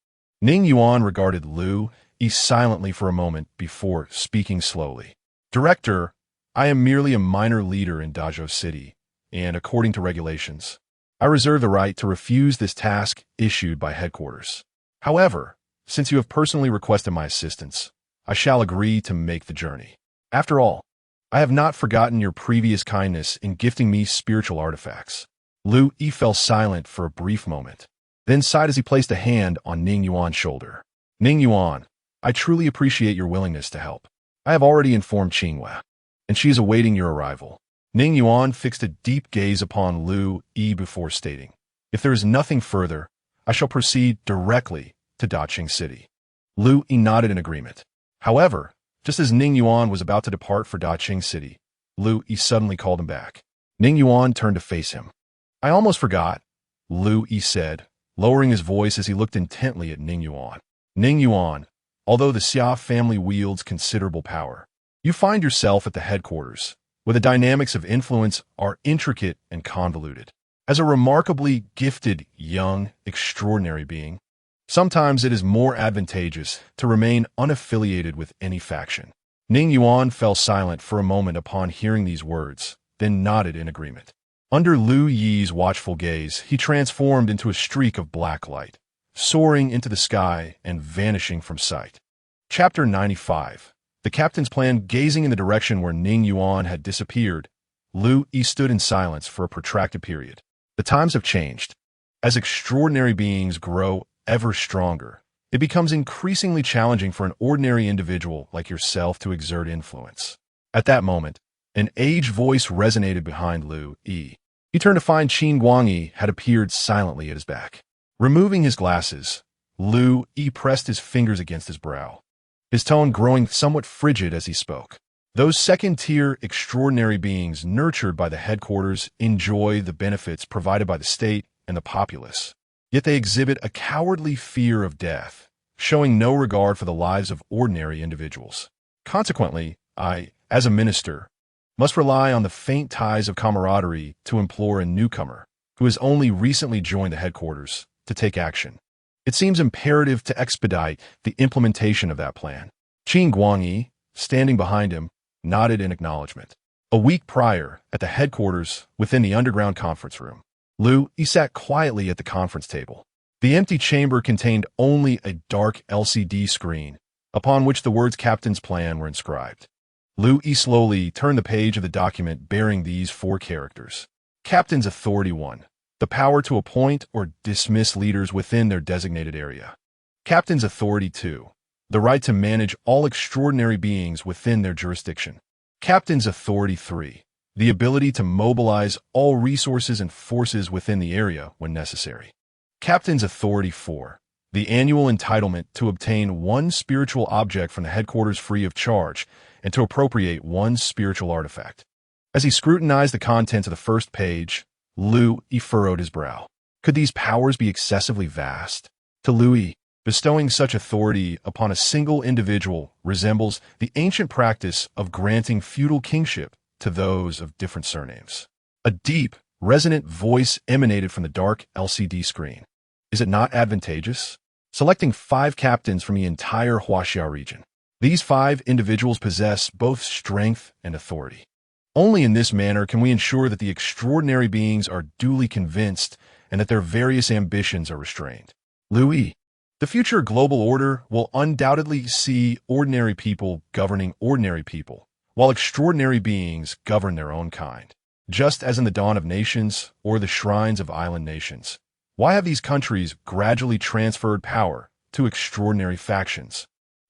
Ning Yuan regarded Lu Yi silently for a moment before speaking slowly. "Director, I am merely a minor leader in Dazhou City, and according to regulations, I reserve the right to refuse this task issued by headquarters. However, since you have personally requested my assistance, I shall agree to make the journey. After all, I have not forgotten your previous kindness in gifting me spiritual artifacts." Lu Yi fell silent for a brief moment, then sighed as he placed a hand on Ning Yuan's shoulder. "Ning Yuan, I truly appreciate your willingness to help. I have already informed Qingwei, and she is awaiting your arrival." Ning Yuan fixed a deep gaze upon Lu Yi before stating, "If there is nothing further, I shall proceed directly to Daqing City." Lu Yi nodded in agreement. However, just as Ning Yuan was about to depart for Daqing City, Lu Yi suddenly called him back. Ning Yuan turned to face him. "I almost forgot," Lu Yi said, lowering his voice as he looked intently at Ning Yuan. "Ning Yuan, although the Xia family wields considerable power, you find yourself at the headquarters, where the dynamics of influence are intricate and convoluted. As a remarkably gifted, young, extraordinary being, sometimes it is more advantageous to remain unaffiliated with any faction." Ning Yuan fell silent for a moment upon hearing these words, then nodded in agreement. Under Lu Yi's watchful gaze, he transformed into a streak of black light, soaring into the sky and vanishing from sight. Chapter 95. The captain's plan. Gazing in the direction where Ning Yuan had disappeared, Lu Yi stood in silence for a protracted period. The times have changed. As extraordinary beings grow ever stronger, it becomes increasingly challenging for an ordinary individual like yourself to exert influence. At that moment, an aged voice resonated behind Lu Yi. He turned to find Qin Guangyi had appeared silently at his back. Removing his glasses, Lu Yi pressed his fingers against his brow, his tone growing somewhat frigid as he spoke. Those second-tier extraordinary beings nurtured by the headquarters enjoy the benefits provided by the state and the populace. Yet they exhibit a cowardly fear of death, showing no regard for the lives of ordinary individuals. Consequently, I, as a minister, must rely on the faint ties of camaraderie to implore a newcomer, who has only recently joined the headquarters, to take action. It seems imperative to expedite the implementation of that plan. Qin Guangyi, standing behind him, nodded in acknowledgement. A week prior, at the headquarters within the underground conference room, Lu Yi sat quietly at the conference table. The empty chamber contained only a dark LCD screen, upon which the words Captain's Plan were inscribed. Lu Yi slowly turned the page of the document bearing these 4 characters. Captain's Authority 1. The power to appoint or dismiss leaders within their designated area. Captain's Authority 2. The right to manage all extraordinary beings within their jurisdiction. Captain's Authority 3. The ability to mobilize all resources and forces within the area when necessary. Captain's Authority 4. The annual entitlement to obtain 1 spiritual object from the headquarters free of charge and to appropriate 1 spiritual artifact. As he scrutinized the contents of the first page, Lu Yi furrowed his brow. Could these powers be excessively vast? To Lu Yi, bestowing such authority upon a single individual resembles the ancient practice of granting feudal kingship to those of different surnames. A deep, resonant voice emanated from the dark LCD screen. Is it not advantageous? Selecting 5 captains from the entire Huaxia region. These 5 individuals possess both strength and authority. Only in this manner can we ensure that the extraordinary beings are duly convinced and that their various ambitions are restrained. Lu Yi, the future global order will undoubtedly see ordinary people governing ordinary people, while extraordinary beings govern their own kind. Just as in the dawn of nations or the shrines of island nations, why have these countries gradually transferred power to extraordinary factions?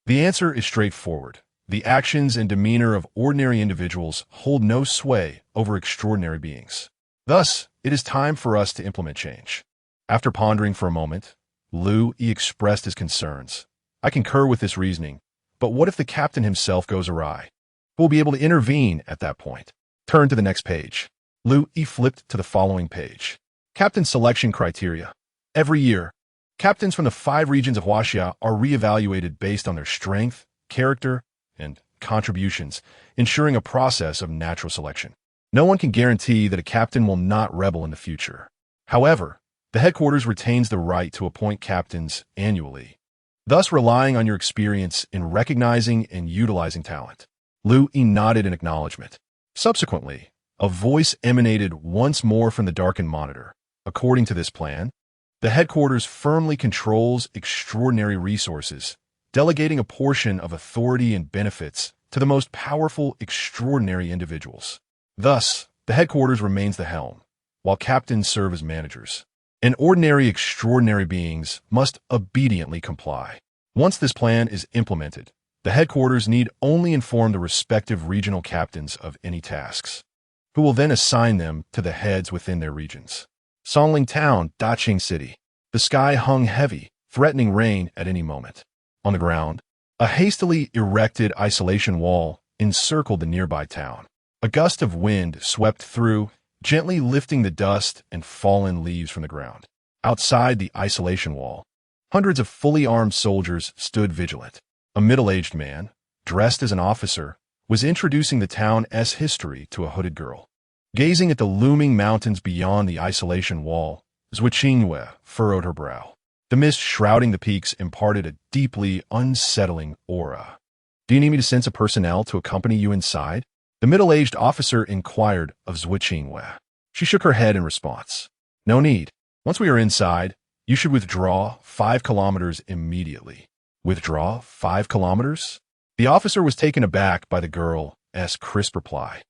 The answer is straightforward. The actions and demeanor of ordinary individuals hold no sway over extraordinary beings. Thus, it is time for us to implement change. After pondering for a moment, Lu Yi expressed his concerns. I concur with this reasoning, but what if the captain himself goes awry? Who will be able to intervene at that point? Turn to the next page. Lu Yi flipped to the following page. Captain selection criteria. Every year, captains from the 5 regions of Huaxia are reevaluated based on their strength, character, and contributions, ensuring a process of natural selection. No one can guarantee that a captain will not rebel in the future. However, the headquarters retains the right to appoint captains annually, thus relying on your experience in recognizing and utilizing talent. Lu Yi nodded in acknowledgement. Subsequently, a voice emanated once more from the darkened monitor. According to this plan, the headquarters firmly controls extraordinary resources, delegating a portion of authority and benefits to the most powerful extraordinary individuals. Thus, the headquarters remains the helm, while captains serve as managers. And ordinary extraordinary beings must obediently comply. Once this plan is implemented, the headquarters need only inform the respective regional captains of any tasks, who will then assign them to the heads within their regions. Songling Town, Daqing City. The sky hung heavy, threatening rain at any moment. On the ground, a hastily erected isolation wall encircled the nearby town. A gust of wind swept through, gently lifting the dust and fallen leaves from the ground. Outside the isolation wall, hundreds of fully armed soldiers stood vigilant. A middle-aged man, dressed as an officer, was introducing the town's history to a hooded girl. Gazing at the looming mountains beyond the isolation wall, Zui Qingyue furrowed her brow. The mist shrouding the peaks imparted a deeply unsettling aura. Do you need me to send some personnel to accompany you inside? The middle-aged officer inquired of Zui Qingyue. She shook her head in response. No need. Once we are inside, you should withdraw 5 kilometers immediately. Withdraw 5 kilometers? The officer was taken aback by the girl's crisp reply.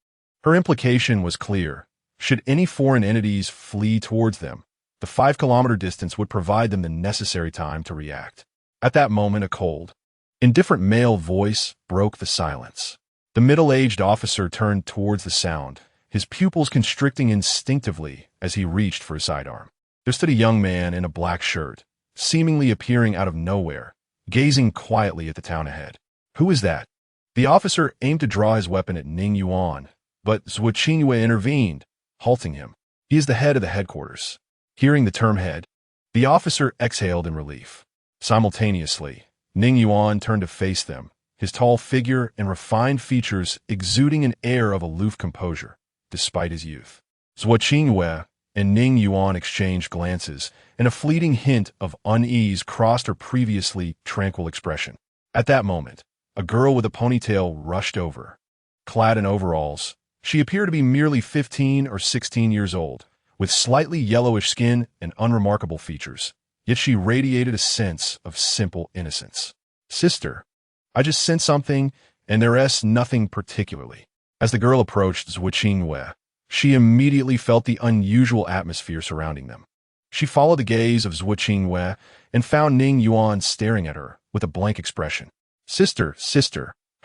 Her implication was clear. Should any foreign entities flee towards them, The 5-kilometer distance would provide them the necessary time to react. At that moment, a cold, indifferent male voice broke the silence. The middle-aged officer turned towards the sound, his pupils constricting instinctively as he reached for his sidearm. There stood a young man in a black shirt, seemingly appearing out of nowhere, gazing quietly at the town ahead. Who is that? The officer aimed to draw his weapon at Ning Yuan, but Zhuo Qingyue intervened, halting him. He is the head of the headquarters. Hearing the term head, the officer exhaled in relief. Simultaneously, Ning Yuan turned to face them, his tall figure and refined features exuding an air of aloof composure, despite his youth. Zhuo Qingyue and Ning Yuan exchanged glances, and a fleeting hint of unease crossed her previously tranquil expression. At that moment, a girl with a ponytail rushed over. Clad in overalls, she appeared to be merely 15 or 16 years old, with slightly yellowish skin and unremarkable features, yet she radiated a sense of simple innocence. "Sister, I just sent something, and there's nothing particularly." As the girl approached Zhuo Qingyue, she immediately felt the unusual atmosphere surrounding them. She followed the gaze of Zhuo Qingyue and found Ning Yuan staring at her with a blank expression. Sister,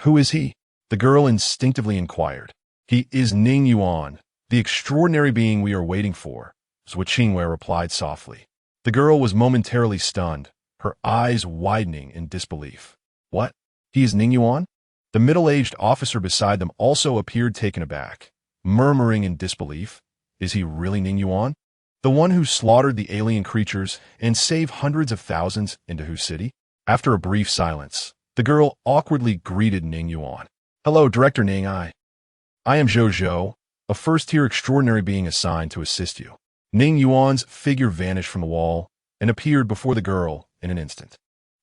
who is he?" the girl instinctively inquired. "He is Ning Yuan, the extraordinary being we are waiting for," Zhuo Qingyue replied softly. The girl was momentarily stunned, her eyes widening in disbelief. "What? He is Ning Yuan?" The middle-aged officer beside them also appeared taken aback, murmuring in disbelief. "Is he really Ning Yuan? The one who slaughtered the alien creatures and saved hundreds of thousands into whose city?" After a brief silence, the girl awkwardly greeted Ning Yuan. "Hello, Director Ning. I am Zhou, a first-tier extraordinary being assigned to assist you." Ning Yuan's figure vanished from the wall and appeared before the girl in an instant.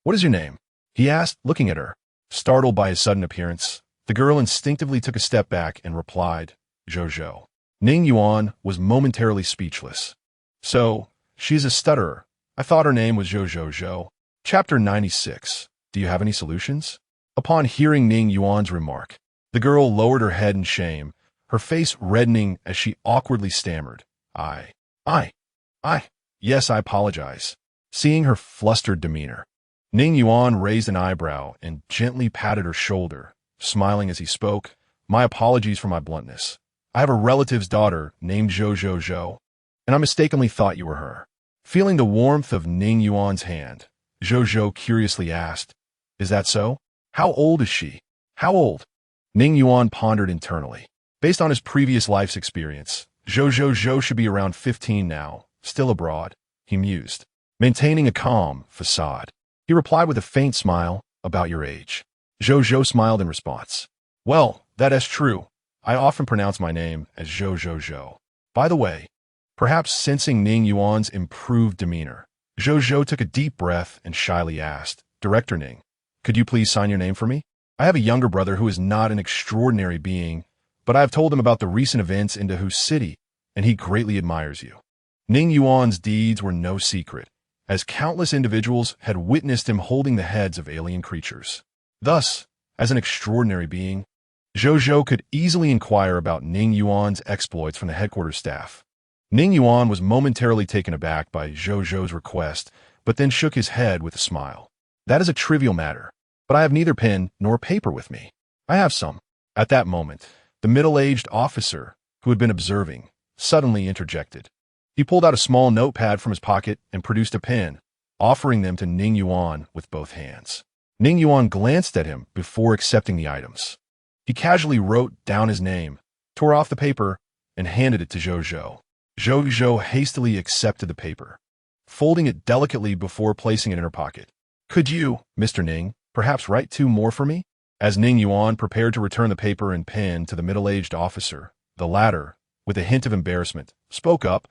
"What is your name?" he asked, looking at her. Startled by his sudden appearance, the girl instinctively took a step back and replied, "Zhou." Ning Yuan was momentarily speechless. "So, she's a stutterer. I thought her name was Zhou. Chapter 96. Do you have any solutions? Upon hearing Ning Yuan's remark, the girl lowered her head in shame, her face reddening as she awkwardly stammered, Yes, I apologize." Seeing her flustered demeanor, Ning Yuan raised an eyebrow and gently patted her shoulder, smiling as he spoke. "My apologies for my bluntness. I have a relative's daughter named Zhou, and I mistakenly thought you were her." Feeling the warmth of Ning Yuan's hand, Zhou curiously asked, "Is that so? How old is she?" "How old?" Ning Yuan pondered internally. Based on his previous life's experience, Zhou should be around 15 now, still abroad, he mused, maintaining a calm facade. He replied with a faint smile, "About your age." Zhou smiled in response. "Well, that is true. I often pronounce my name as Zhou. By the way," perhaps sensing Ning Yuan's improved demeanor, Zhou took a deep breath and shyly asked, "Director Ning, could you please sign your name for me? I have a younger brother who is not an extraordinary being, but I have told him about the recent events in whose city, and he greatly admires you." Ning Yuan's deeds were no secret, as countless individuals had witnessed him holding the heads of alien creatures. Thus, as an extraordinary being, Zhou could easily inquire about Ning Yuan's exploits from the headquarters staff. Ning Yuan was momentarily taken aback by Zhou's request, but then shook his head with a smile. "That is a trivial matter, but I have neither pen nor paper with me." "I have some." At that moment, the middle-aged officer, who had been observing, suddenly interjected. He pulled out a small notepad from his pocket and produced a pen, offering them to Ning Yuan with both hands. Ning Yuan glanced at him before accepting the items. He casually wrote down his name, tore off the paper, and handed it to Zhou. Zhou hastily accepted the paper, folding it delicately before placing it in her pocket. "Could you, Mr. Ning, perhaps write 2 more for me?" As Ning Yuan prepared to return the paper and pen to the middle-aged officer, the latter, with a hint of embarrassment, spoke up,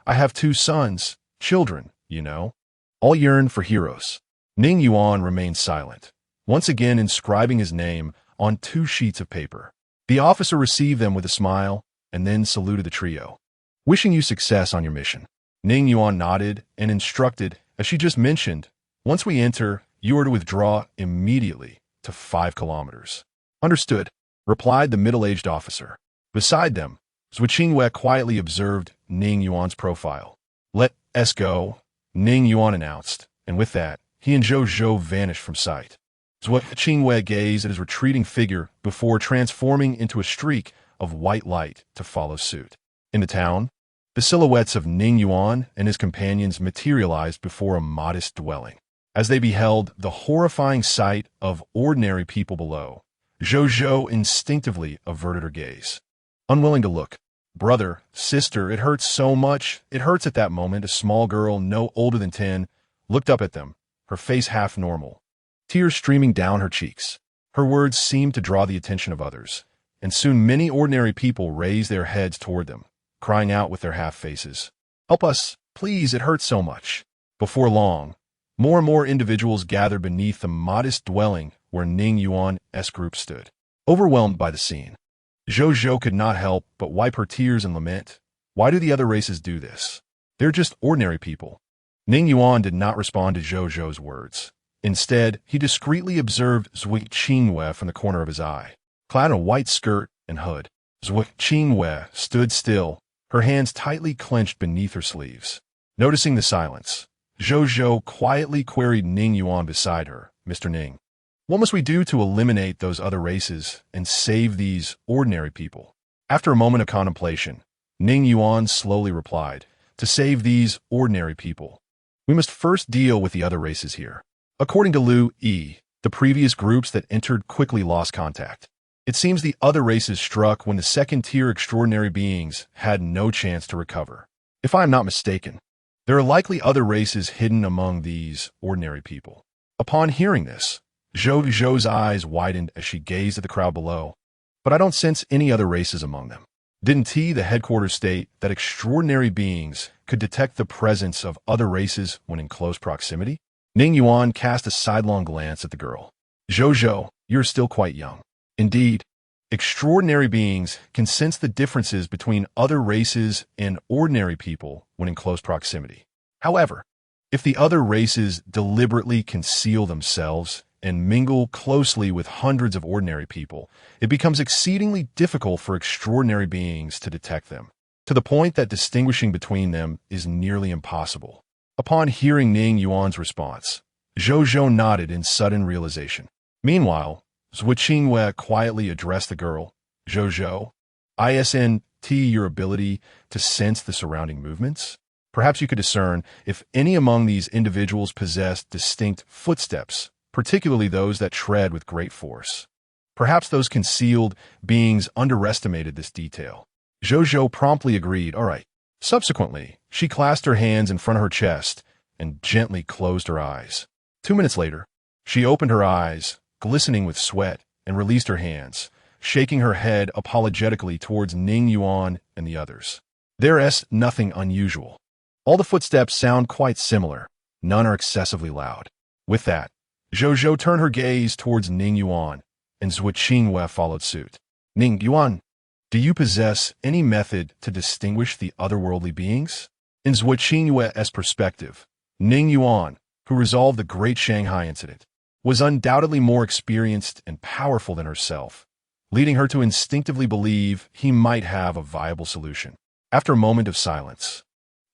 "I have 2 sons, children, you know. All yearn for heroes." Ning Yuan remained silent, once again inscribing his name on 2 sheets of paper. The officer received them with a smile and then saluted the trio. "Wishing you success on your mission." Ning Yuan nodded and instructed, as she just mentioned, "Once we enter, you are to withdraw immediately to 5 kilometers. "Understood," replied the middle-aged officer. Beside them, Zhuo Qingyue quietly observed Ning Yuan's profile. "Let "Let's go," Ning Yuan announced, and with that, he and Zhou Zhou vanished from sight. Zhuo Qingwei gazed at his retreating figure before transforming into a streak of white light to follow suit. In the town, the silhouettes of Ning Yuan and his companions materialized before a modest dwelling. As they beheld the horrifying sight of ordinary people below, Zhou Zhou instinctively averted her gaze. Unwilling to look, "Brother, sister, it hurts so much. It hurts." At that moment, a small girl, no older than 10, looked up at them, her face half normal, tears streaming down her cheeks. Her words seemed to draw the attention of others, and soon many ordinary people raised their heads toward them, crying out with their half faces, "Help us, please, it hurts so much." Before long, more and more individuals gathered beneath the modest dwelling where Ning Yuan's group stood. Overwhelmed by the scene, Zhou Zhou could not help but wipe her tears and lament. Why do the other races do this? They're just ordinary people. Ning Yuan did not respond to Zhou Zhou's words. Instead, he discreetly observed Zhuo Qingwei from the corner of his eye. Clad in a white skirt and hood, Zhuo Qingwei stood still, her hands tightly clenched beneath her sleeves. Noticing the silence, Zhou Zhou quietly queried Ning Yuan beside her, "Mr. Ning, what must we do to eliminate those other races and save these ordinary people?" After a moment of contemplation, Ning Yuan slowly replied, "To save these ordinary people, we must first deal with the other races here." According to Lu Yi, the previous groups that entered quickly lost contact. It seems the other races struck when the second-tier extraordinary beings had no chance to recover. If I am not mistaken, there are likely other races hidden among these ordinary people. Upon hearing this, Zhou Zhou's eyes widened as she gazed at the crowd below. "But I don't sense any other races among them. Didn't the headquarters state that extraordinary beings could detect the presence of other races when in close proximity?" Ning Yuan cast a sidelong glance at the girl. "Zhou Zhou, you're still quite young. Indeed, extraordinary beings can sense the differences between other races and ordinary people when in close proximity. However, if the other races deliberately conceal themselves and mingle closely with hundreds of ordinary people, it becomes exceedingly difficult for extraordinary beings to detect them, to the point that distinguishing between them is nearly impossible." Upon hearing Ning Yuan's response, Zhou Zhou nodded in sudden realization. Meanwhile, Zhuo Qingwei quietly addressed the girl, "Zhou Zhou, isn't your ability to sense the surrounding movements? Perhaps you could discern if any among these individuals possess distinct footsteps, particularly those that tread with great force. Perhaps those concealed beings underestimated this detail." Zhou Zhou promptly agreed, "All right." Subsequently, she clasped her hands in front of her chest and gently closed her eyes. 2 minutes later, she opened her eyes, glistening with sweat, and released her hands, shaking her head apologetically towards Ning Yuan and the others. "There's nothing unusual. All the footsteps sound quite similar. None are excessively loud." With that, Zhou Zhou turned her gaze towards Ning Yuan, and Zhuo Qingwei followed suit. "Ning Yuan, do you possess any method to distinguish the otherworldly beings?" In Zhuo Qingwei's perspective, Ning Yuan, who resolved the Great Shanghai Incident, was undoubtedly more experienced and powerful than herself, leading her to instinctively believe he might have a viable solution. After a moment of silence,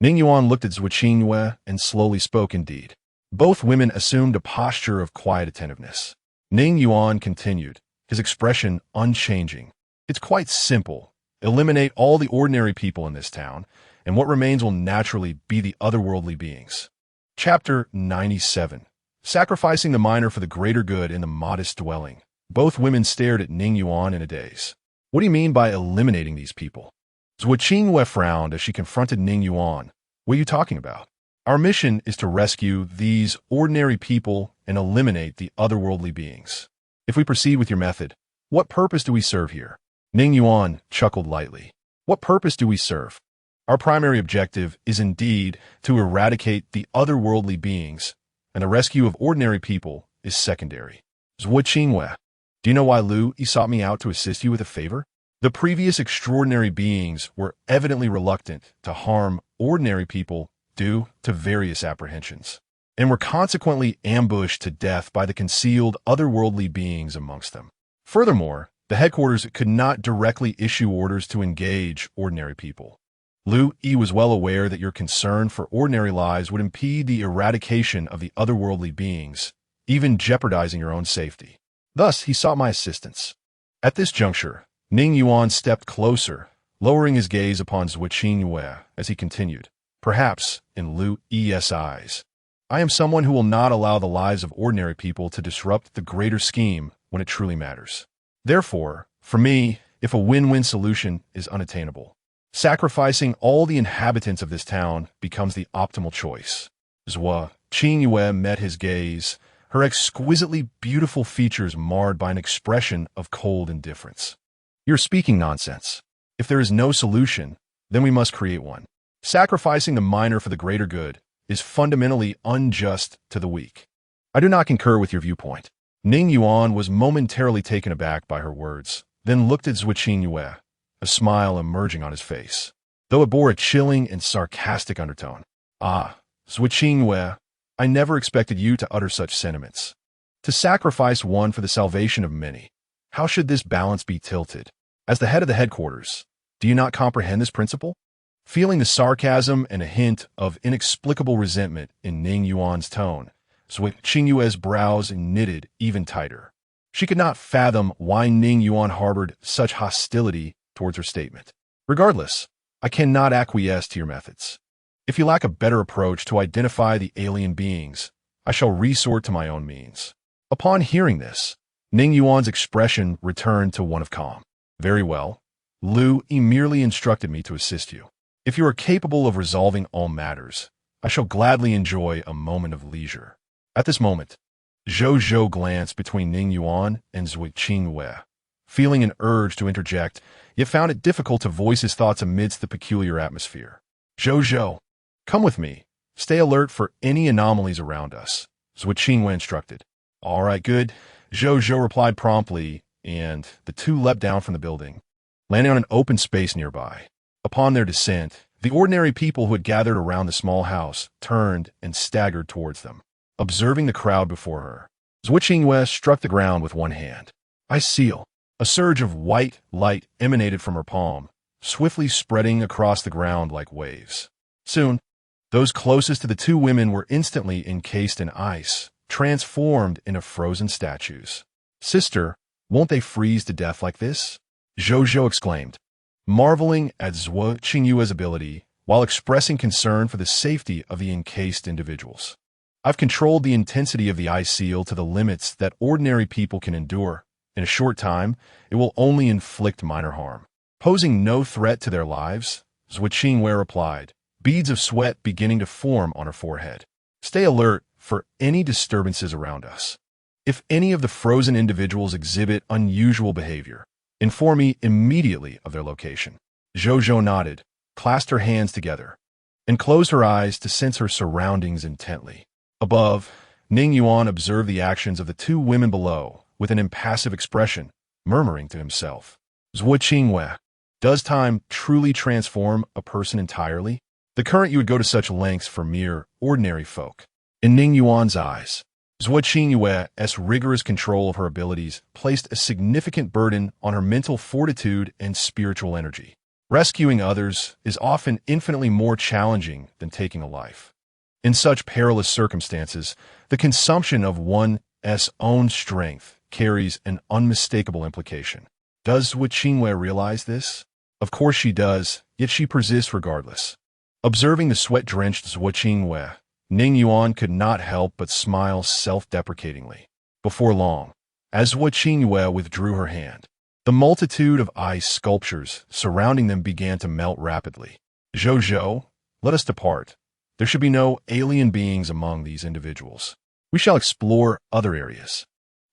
Ning Yuan looked at Zhuo Qingwei and slowly spoke. Indeed, both women assumed a posture of quiet attentiveness. Ning Yuan continued, his expression unchanging. "It's quite simple. Eliminate all the ordinary people in this town, and what remains will naturally be the otherworldly beings." Chapter 97. Sacrificing the minor for the greater good in the modest dwelling. Both women stared at Ning Yuan in a daze. "What do you mean by eliminating these people?" Zhuo Qingwei frowned as she confronted Ning Yuan. "What are you talking about? Our mission is to rescue these ordinary people and eliminate the otherworldly beings. If we proceed with your method, what purpose do we serve here?" Ning Yuan chuckled lightly. "What purpose do we serve? Our primary objective is indeed to eradicate the otherworldly beings, and the rescue of ordinary people is secondary." "Zhuo Qingwei, do you know why Lu Yi sought me out to assist you with a favor?" The previous extraordinary beings were evidently reluctant to harm ordinary people due to various apprehensions, and were consequently ambushed to death by the concealed otherworldly beings amongst them. Furthermore, the headquarters could not directly issue orders to engage ordinary people. Lu Yi was well aware that your concern for ordinary lives would impede the eradication of the otherworldly beings, even jeopardizing your own safety. Thus, he sought my assistance. At this juncture, Ning Yuan stepped closer, lowering his gaze upon Zhuo Qingyue as he continued, perhaps in Lu Yi's eyes. I am someone who will not allow the lives of ordinary people to disrupt the greater scheme when it truly matters. Therefore, for me, if a win-win solution is unattainable, sacrificing all the inhabitants of this town becomes the optimal choice. Zhuo Qingyue met his gaze, her exquisitely beautiful features marred by an expression of cold indifference. You're speaking nonsense. If there is no solution, then we must create one. Sacrificing the minor for the greater good is fundamentally unjust to the weak. I do not concur with your viewpoint. Ning Yuan was momentarily taken aback by her words, then looked at Zhuo Qingyue, a smile emerging on his face, though it bore a chilling and sarcastic undertone. Ah, Zhuo Qingyue, I never expected you to utter such sentiments. To sacrifice one for the salvation of many, how should this balance be tilted? As the head of the headquarters, do you not comprehend this principle? Feeling the sarcasm and a hint of inexplicable resentment in Ning Yuan's tone, Zhuo Qingyue's brows knitted even tighter. She could not fathom why Ning Yuan harbored such hostility towards her statement. Regardless, I cannot acquiesce to your methods. If you lack a better approach to identify the alien beings, I shall resort to my own means. Upon hearing this, Ning Yuan's expression returned to one of calm. Very well. Lu Yi merely instructed me to assist you. If you are capable of resolving all matters, I shall gladly enjoy a moment of leisure. At this moment, Zhou glanced between Ning Yuan and Zhuo Qingyue, feeling an urge to interject, yet found it difficult to voice his thoughts amidst the peculiar atmosphere. Zhou, come with me. Stay alert for any anomalies around us, Zhuo Qingyue instructed. All right, good. Zhou replied promptly, and the two leapt down from the building, landing on an open space nearby. Upon their descent, the ordinary people who had gathered around the small house turned and staggered towards them, observing the crowd before her. Zhuo Qingyue struck the ground with one hand. I seal. A surge of white light emanated from her palm, swiftly spreading across the ground like waves. Soon, those closest to the two women were instantly encased in ice, transformed into frozen statues. Sister, won't they freeze to death like this? Zhou exclaimed, marveling at Zhuo Qingyue's ability while expressing concern for the safety of the encased individuals. I've controlled the intensity of the ice seal to the limits that ordinary people can endure. In a short time, it will only inflict minor harm. Posing no threat to their lives, Zhuo Qingyue replied, beads of sweat beginning to form on her forehead. Stay alert for any disturbances around us. If any of the frozen individuals exhibit unusual behavior, inform me immediately of their location. Zhou nodded, clasped her hands together, and closed her eyes to sense her surroundings intently. Above, Ning Yuan observed the actions of the two women below with an impassive expression, murmuring to himself, Zhuo Qingyue, does time truly transform a person entirely? The current you would go to such lengths for mere, ordinary folk. In Ning Yuan's eyes, Zhuo Qingyue's rigorous control of her abilities placed a significant burden on her mental fortitude and spiritual energy. Rescuing others is often infinitely more challenging than taking a life. In such perilous circumstances, the consumption of one's own strength carries an unmistakable implication. Does Zhuo Qingyue realize this? Of course she does, yet she persists regardless. Observing the sweat-drenched Zhuo Qingyue, Ning Yuan could not help but smile self-deprecatingly. Before long, as Zhuo Qingyue withdrew her hand, the multitude of ice sculptures surrounding them began to melt rapidly. Zhou, let us depart. There should be no alien beings among these individuals. We shall explore other areas.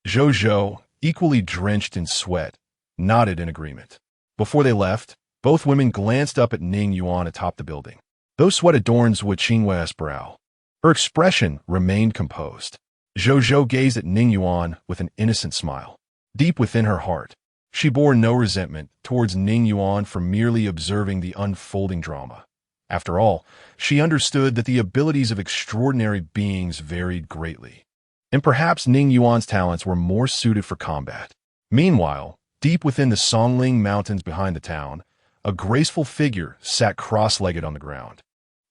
Zhou, equally drenched in sweat, nodded in agreement. Before they left, both women glanced up at Ning Yuan atop the building. Though sweat adorned Zhuo Qingyue's brow, her expression remained composed. Zhou gazed at Ning Yuan with an innocent smile. Deep within her heart, she bore no resentment towards Ning Yuan for merely observing the unfolding drama. After all, she understood that the abilities of extraordinary beings varied greatly, and perhaps Ning Yuan's talents were more suited for combat. Meanwhile, deep within the Songling Mountains behind the town, a graceful figure sat cross-legged on the ground.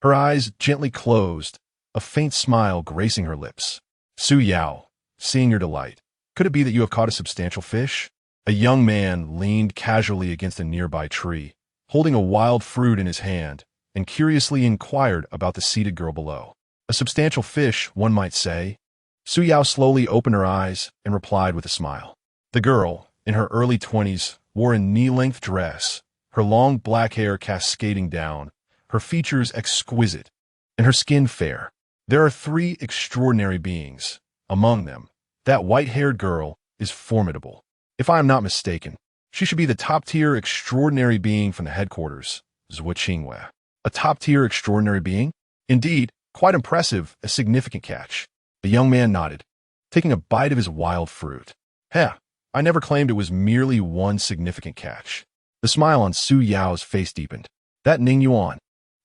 Her eyes gently closed, a faint smile gracing her lips. Su Yao, seeing your delight, could it be that you have caught a substantial fish? A young man leaned casually against a nearby tree, holding a wild fruit in his hand, and curiously inquired about the seated girl below. A substantial fish, one might say. Su Yao slowly opened her eyes and replied with a smile. The girl, in her early 20s, wore a knee-length dress, her long black hair cascading down, her features exquisite, and her skin fair. There are three extraordinary beings. Among them, that white-haired girl is formidable. If I am not mistaken, she should be the top-tier extraordinary being from the headquarters, Zhuo. A top-tier extraordinary being? Indeed, quite impressive, a significant catch. The young man nodded, taking a bite of his wild fruit. Heh, I never claimed it was merely one significant catch. The smile on Su Yao's face deepened. That Ning Yuan,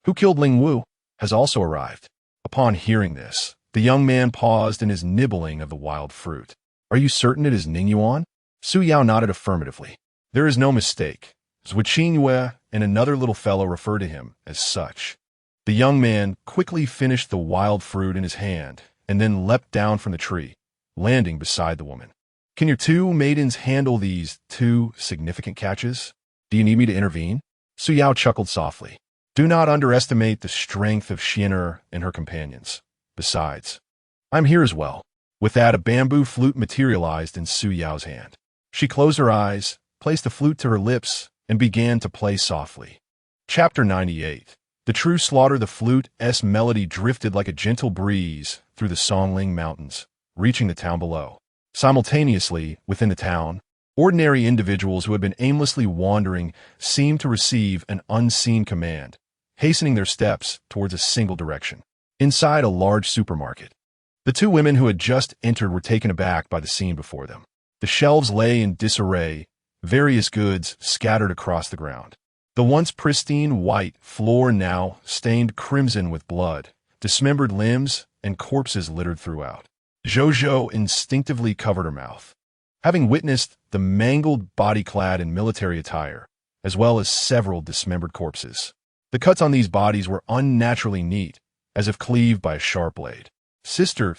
who killed Ling Wu, has also arrived. Upon hearing this, the young man paused in his nibbling of the wild fruit. Are you certain it is Ning Yuan? Su Yao nodded affirmatively. There is no mistake. Zhuo and another little fellow refer to him as such. The young man quickly finished the wild fruit in his hand and then leapt down from the tree, landing beside the woman. Can your two maidens handle these two significant catches? Do you need me to intervene? Su Yao chuckled softly. Do not underestimate the strength of Xian'er and her companions. Besides, I'm here as well. With that, a bamboo flute materialized in Su Yao's hand. She closed her eyes, placed the flute to her lips, and began to play softly. Chapter 98. The true slaughter. The flute's melody drifted like a gentle breeze through the Songling Mountains, reaching the town below. Simultaneously, within the town, ordinary individuals who had been aimlessly wandering seemed to receive an unseen command, hastening their steps towards a single direction. Inside a large supermarket, the two women who had just entered were taken aback by the scene before them. The shelves lay in disarray, various goods scattered across the ground. The once pristine white floor now stained crimson with blood, dismembered limbs, and corpses littered throughout. Zhou instinctively covered her mouth. Having witnessed the mangled body clad in military attire, as well as several dismembered corpses. The cuts on these bodies were unnaturally neat, as if cleaved by a sharp blade. Sister,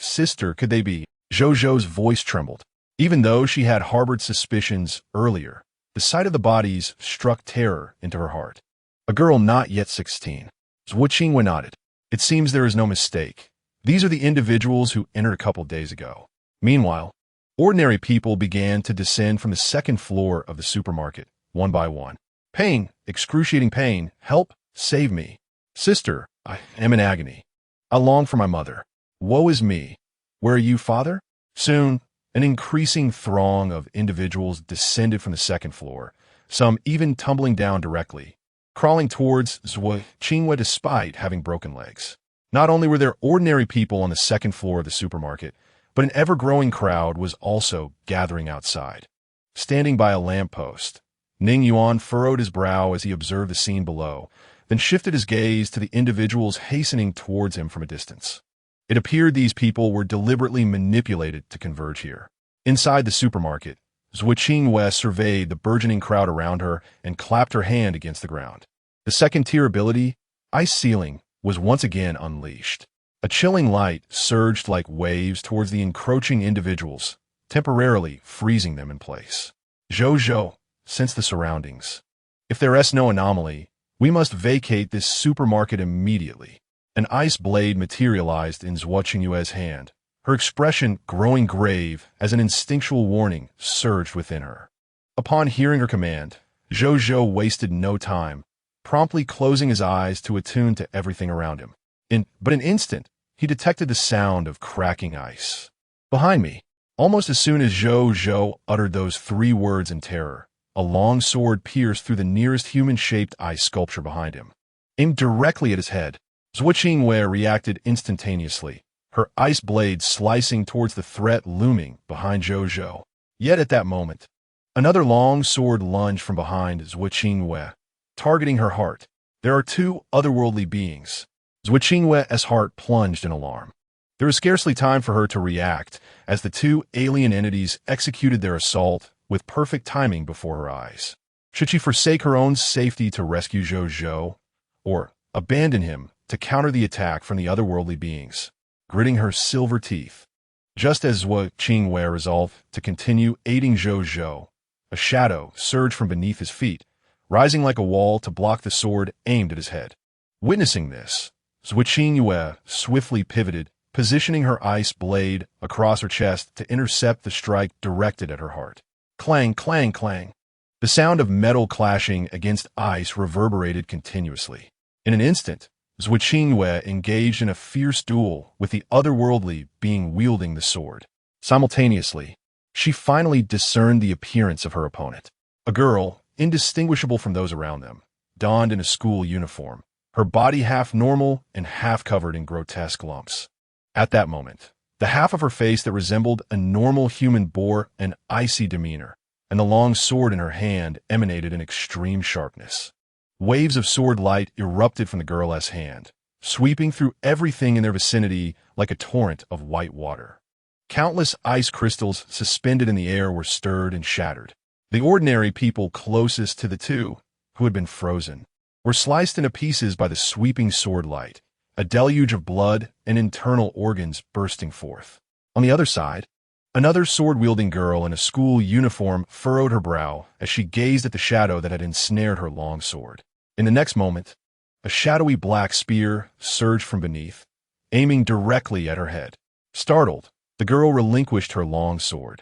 could they be? Zhou's voice trembled. Even though she had harbored suspicions earlier, the sight of the bodies struck terror into her heart. A girl not yet 16. Zhuo nodded. It seems there is no mistake. These are the individuals who entered a couple days ago. Meanwhile, ordinary people began to descend from the second floor of the supermarket, one by one. Pain, excruciating pain, help, save me. Sister, I am in agony. I long for my mother. Woe is me. Where are you, father? Soon, an increasing throng of individuals descended from the second floor, some even tumbling down directly, crawling towards Zhuo despite having broken legs. Not only were there ordinary people on the second floor of the supermarket, but an ever-growing crowd was also gathering outside. Standing by a lamppost, Ning Yuan furrowed his brow as he observed the scene below, then shifted his gaze to the individuals hastening towards him from a distance. It appeared these people were deliberately manipulated to converge here. Inside the supermarket, Zhuo surveyed the burgeoning crowd around her and clapped her hand against the ground. The second-tier ability, Ice Sealing, was once again unleashed. A chilling light surged like waves towards the encroaching individuals, temporarily freezing them in place. Zhou, sense the surroundings. If there is no anomaly, we must vacate this supermarket immediately. An ice blade materialized in Zhuo's hand, her expression growing grave as an instinctual warning surged within her. Upon hearing her command, Zhou wasted no time, promptly closing his eyes to attune to everything around him. In but an instant, he detected the sound of cracking ice. Behind me, almost as soon as Zhou uttered those three words in terror, a long sword pierced through the nearest human-shaped ice sculpture behind him. Aimed directly at his head, Zhuo reacted instantaneously, her ice blade slicing towards the threat looming behind Zhou. Yet at that moment, another long sword lunged from behind Zhuo, targeting her heart. There are two otherworldly beings. Zhuo's heart plunged in alarm. There was scarcely time for her to react as the two alien entities executed their assault with perfect timing before her eyes. Should she forsake her own safety to rescue Zhou Zhou, or abandon him to counter the attack from the otherworldly beings, gritting her silver teeth? Just as Zhou Qingwei resolved to continue aiding Zhou Zhou, a shadow surged from beneath his feet, rising like a wall to block the sword aimed at his head. Witnessing this, Zhou Qingwei swiftly pivoted, positioning her ice blade across her chest to intercept the strike directed at her heart. Clang, clang, clang. The sound of metal clashing against ice reverberated continuously. In an instant, Zhou Qingwei engaged in a fierce duel with the otherworldly being wielding the sword. Simultaneously, she finally discerned the appearance of her opponent. A girl, indistinguishable from those around them, donned in a school uniform, her body half normal and half covered in grotesque lumps. At that moment, the half of her face that resembled a normal human bore an icy demeanor, and the long sword in her hand emanated an extreme sharpness. Waves of sword light erupted from the girl's hand, sweeping through everything in their vicinity like a torrent of white water. Countless ice crystals suspended in the air were stirred and shattered. The ordinary people closest to the two, who had been frozen, were sliced into pieces by the sweeping sword light, a deluge of blood and internal organs bursting forth. On the other side, another sword-wielding girl in a school uniform furrowed her brow as she gazed at the shadow that had ensnared her long sword. In the next moment, a shadowy black spear surged from beneath, aiming directly at her head. Startled, the girl relinquished her long sword,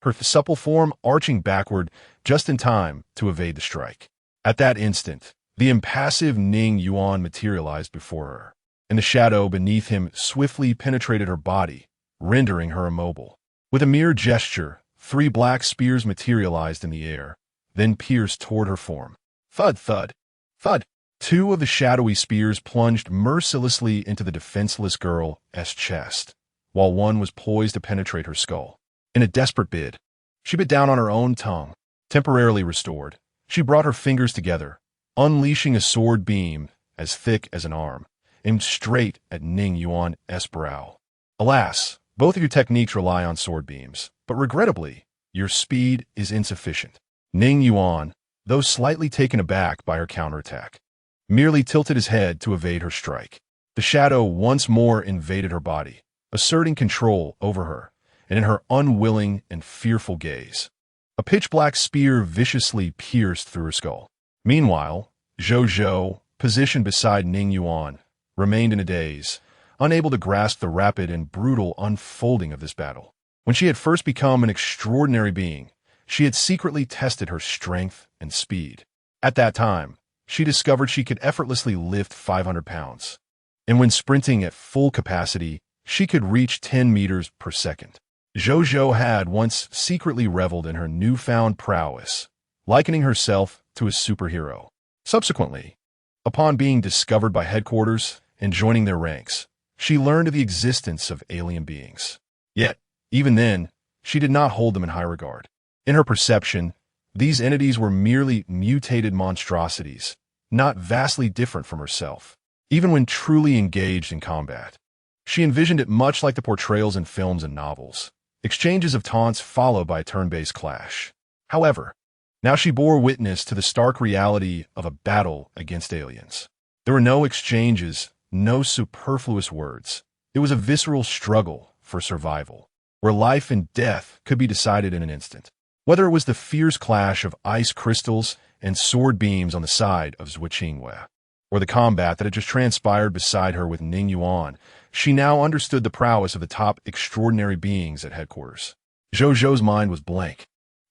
her supple form arching backward just in time to evade the strike. At that instant, the impassive Ning Yuan materialized before her, and the shadow beneath him swiftly penetrated her body, rendering her immobile. With a mere gesture, 3 black spears materialized in the air, then pierced toward her form. Thud, thud, thud. 2 of the shadowy spears plunged mercilessly into the defenseless girl's chest, while one was poised to penetrate her skull. In a desperate bid, she bit down on her own tongue. Temporarily restored, she brought her fingers together, unleashing a sword beam as thick as an arm, aimed straight at Ning Yuan's brow. Alas, both of your techniques rely on sword beams, but regrettably, your speed is insufficient. Ning Yuan, though slightly taken aback by her counterattack, merely tilted his head to evade her strike. The shadow once more invaded her body, asserting control over her, and in her unwilling and fearful gaze, a pitch-black spear viciously pierced through her skull. Meanwhile, Zhou Zhou, positioned beside Ning Yuan, remained in a daze, unable to grasp the rapid and brutal unfolding of this battle. When she had first become an extraordinary being, she had secretly tested her strength and speed. At that time, she discovered she could effortlessly lift 500 pounds. And when sprinting at full capacity, she could reach 10 meters per second. Zhou Zhou had once secretly reveled in her newfound prowess, likening herself to a superhero. Subsequently, upon being discovered by headquarters and joining their ranks, she learned of the existence of alien beings. Yet, even then, she did not hold them in high regard. In her perception, these entities were merely mutated monstrosities, not vastly different from herself. Even when truly engaged in combat, she envisioned it much like the portrayals in films and novels, exchanges of taunts followed by a turn-based clash. However, now she bore witness to the stark reality of a battle against aliens. There were no exchanges, no superfluous words. It was a visceral struggle for survival, where life and death could be decided in an instant. Whether it was the fierce clash of ice crystals and sword beams on the side of Zhou Qingwei, or the combat that had just transpired beside her with Ning Yuan, she now understood the prowess of the top extraordinary beings at headquarters. Zhou Zhou's mind was blank,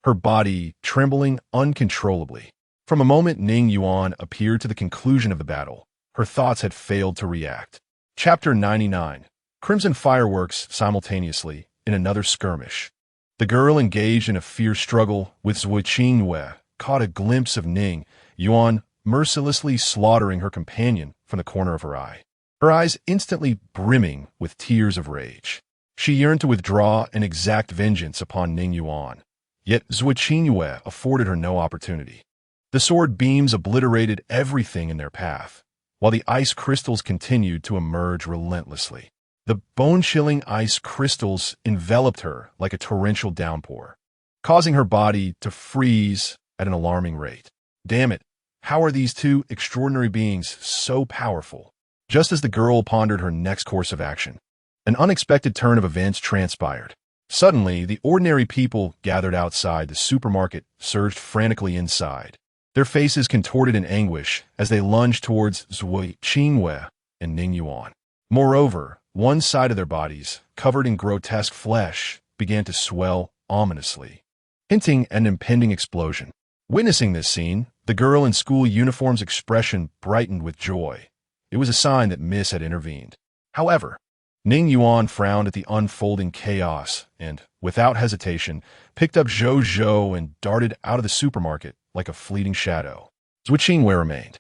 her body trembling uncontrollably. From a moment Ning Yuan appeared to the conclusion of the battle, her thoughts had failed to react. Chapter 99. Crimson fireworks simultaneously in another skirmish. The girl engaged in a fierce struggle with Zhou Qingwei caught a glimpse of Ning Yuan mercilessly slaughtering her companion from the corner of her eye, her eyes instantly brimming with tears of rage. She yearned to withdraw and exact vengeance upon Ning Yuan, yet Zhou Qingwei afforded her no opportunity. The sword beams obliterated everything in their path, while the ice crystals continued to emerge relentlessly. The bone-chilling ice crystals enveloped her like a torrential downpour, causing her body to freeze at an alarming rate. Damn it, how are these two extraordinary beings so powerful? Just as the girl pondered her next course of action, an unexpected turn of events transpired. Suddenly, the ordinary people gathered outside the supermarket surged frantically inside, their faces contorted in anguish as they lunged towards Zhui Qingwei and Ning Yuan. Moreover, one side of their bodies, covered in grotesque flesh, began to swell ominously, hinting at an impending explosion. Witnessing this scene, the girl in school uniform's expression brightened with joy. It was a sign that Miss had intervened. However, Ning Yuan frowned at the unfolding chaos and, without hesitation, picked up Zhou and darted out of the supermarket like a fleeting shadow. Zhui Qingwei remained,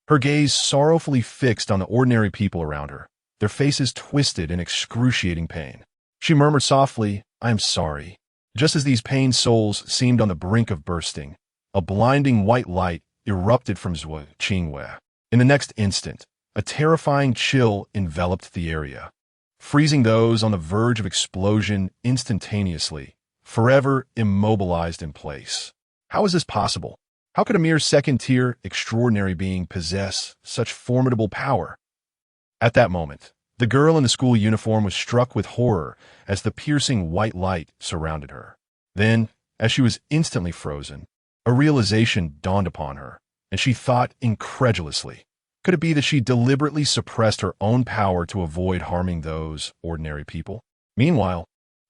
her gaze sorrowfully fixed on the ordinary people around her, their faces twisted in excruciating pain. She murmured softly, "I am sorry." Just as these pained souls seemed on the brink of bursting, a blinding white light erupted from Zhui Qingwei. In the next instant, a terrifying chill enveloped the area, freezing those on the verge of explosion instantaneously, forever immobilized in place. How is this possible? How could a mere second-tier extraordinary being possess such formidable power? At that moment, the girl in the school uniform was struck with horror as the piercing white light surrounded her. Then, as she was instantly frozen, a realization dawned upon her, and she thought incredulously, could it be that she deliberately suppressed her own power to avoid harming those ordinary people? Meanwhile,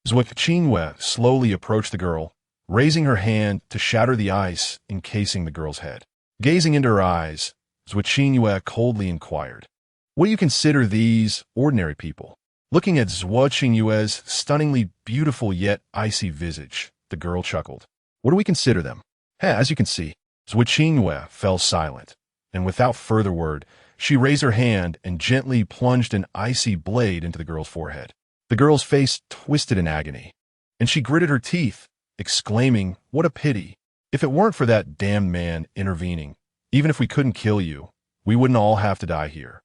Zhui Qingwei slowly approached the girl, raising her hand to shatter the ice encasing the girl's head. Gazing into her eyes, Zhui Qingwei coldly inquired, "What do you consider these ordinary people?" Looking at Zhui Qingwei's stunningly beautiful yet icy visage, the girl chuckled. "What do we consider them?" As you can see, Zhui Qingwei fell silent, and without further word, she raised her hand and gently plunged an icy blade into the girl's forehead. The girl's face twisted in agony, and she gritted her teeth, exclaiming, "What a pity! If it weren't for that damned man intervening, even if we couldn't kill you, we wouldn't all have to die here."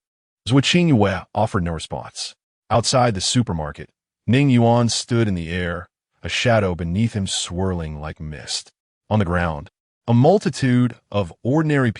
Zhui Qingwei offered no response. Outside the supermarket, Ning Yuan stood in the air, a shadow beneath him swirling like mist. On the ground, a multitude of ordinary people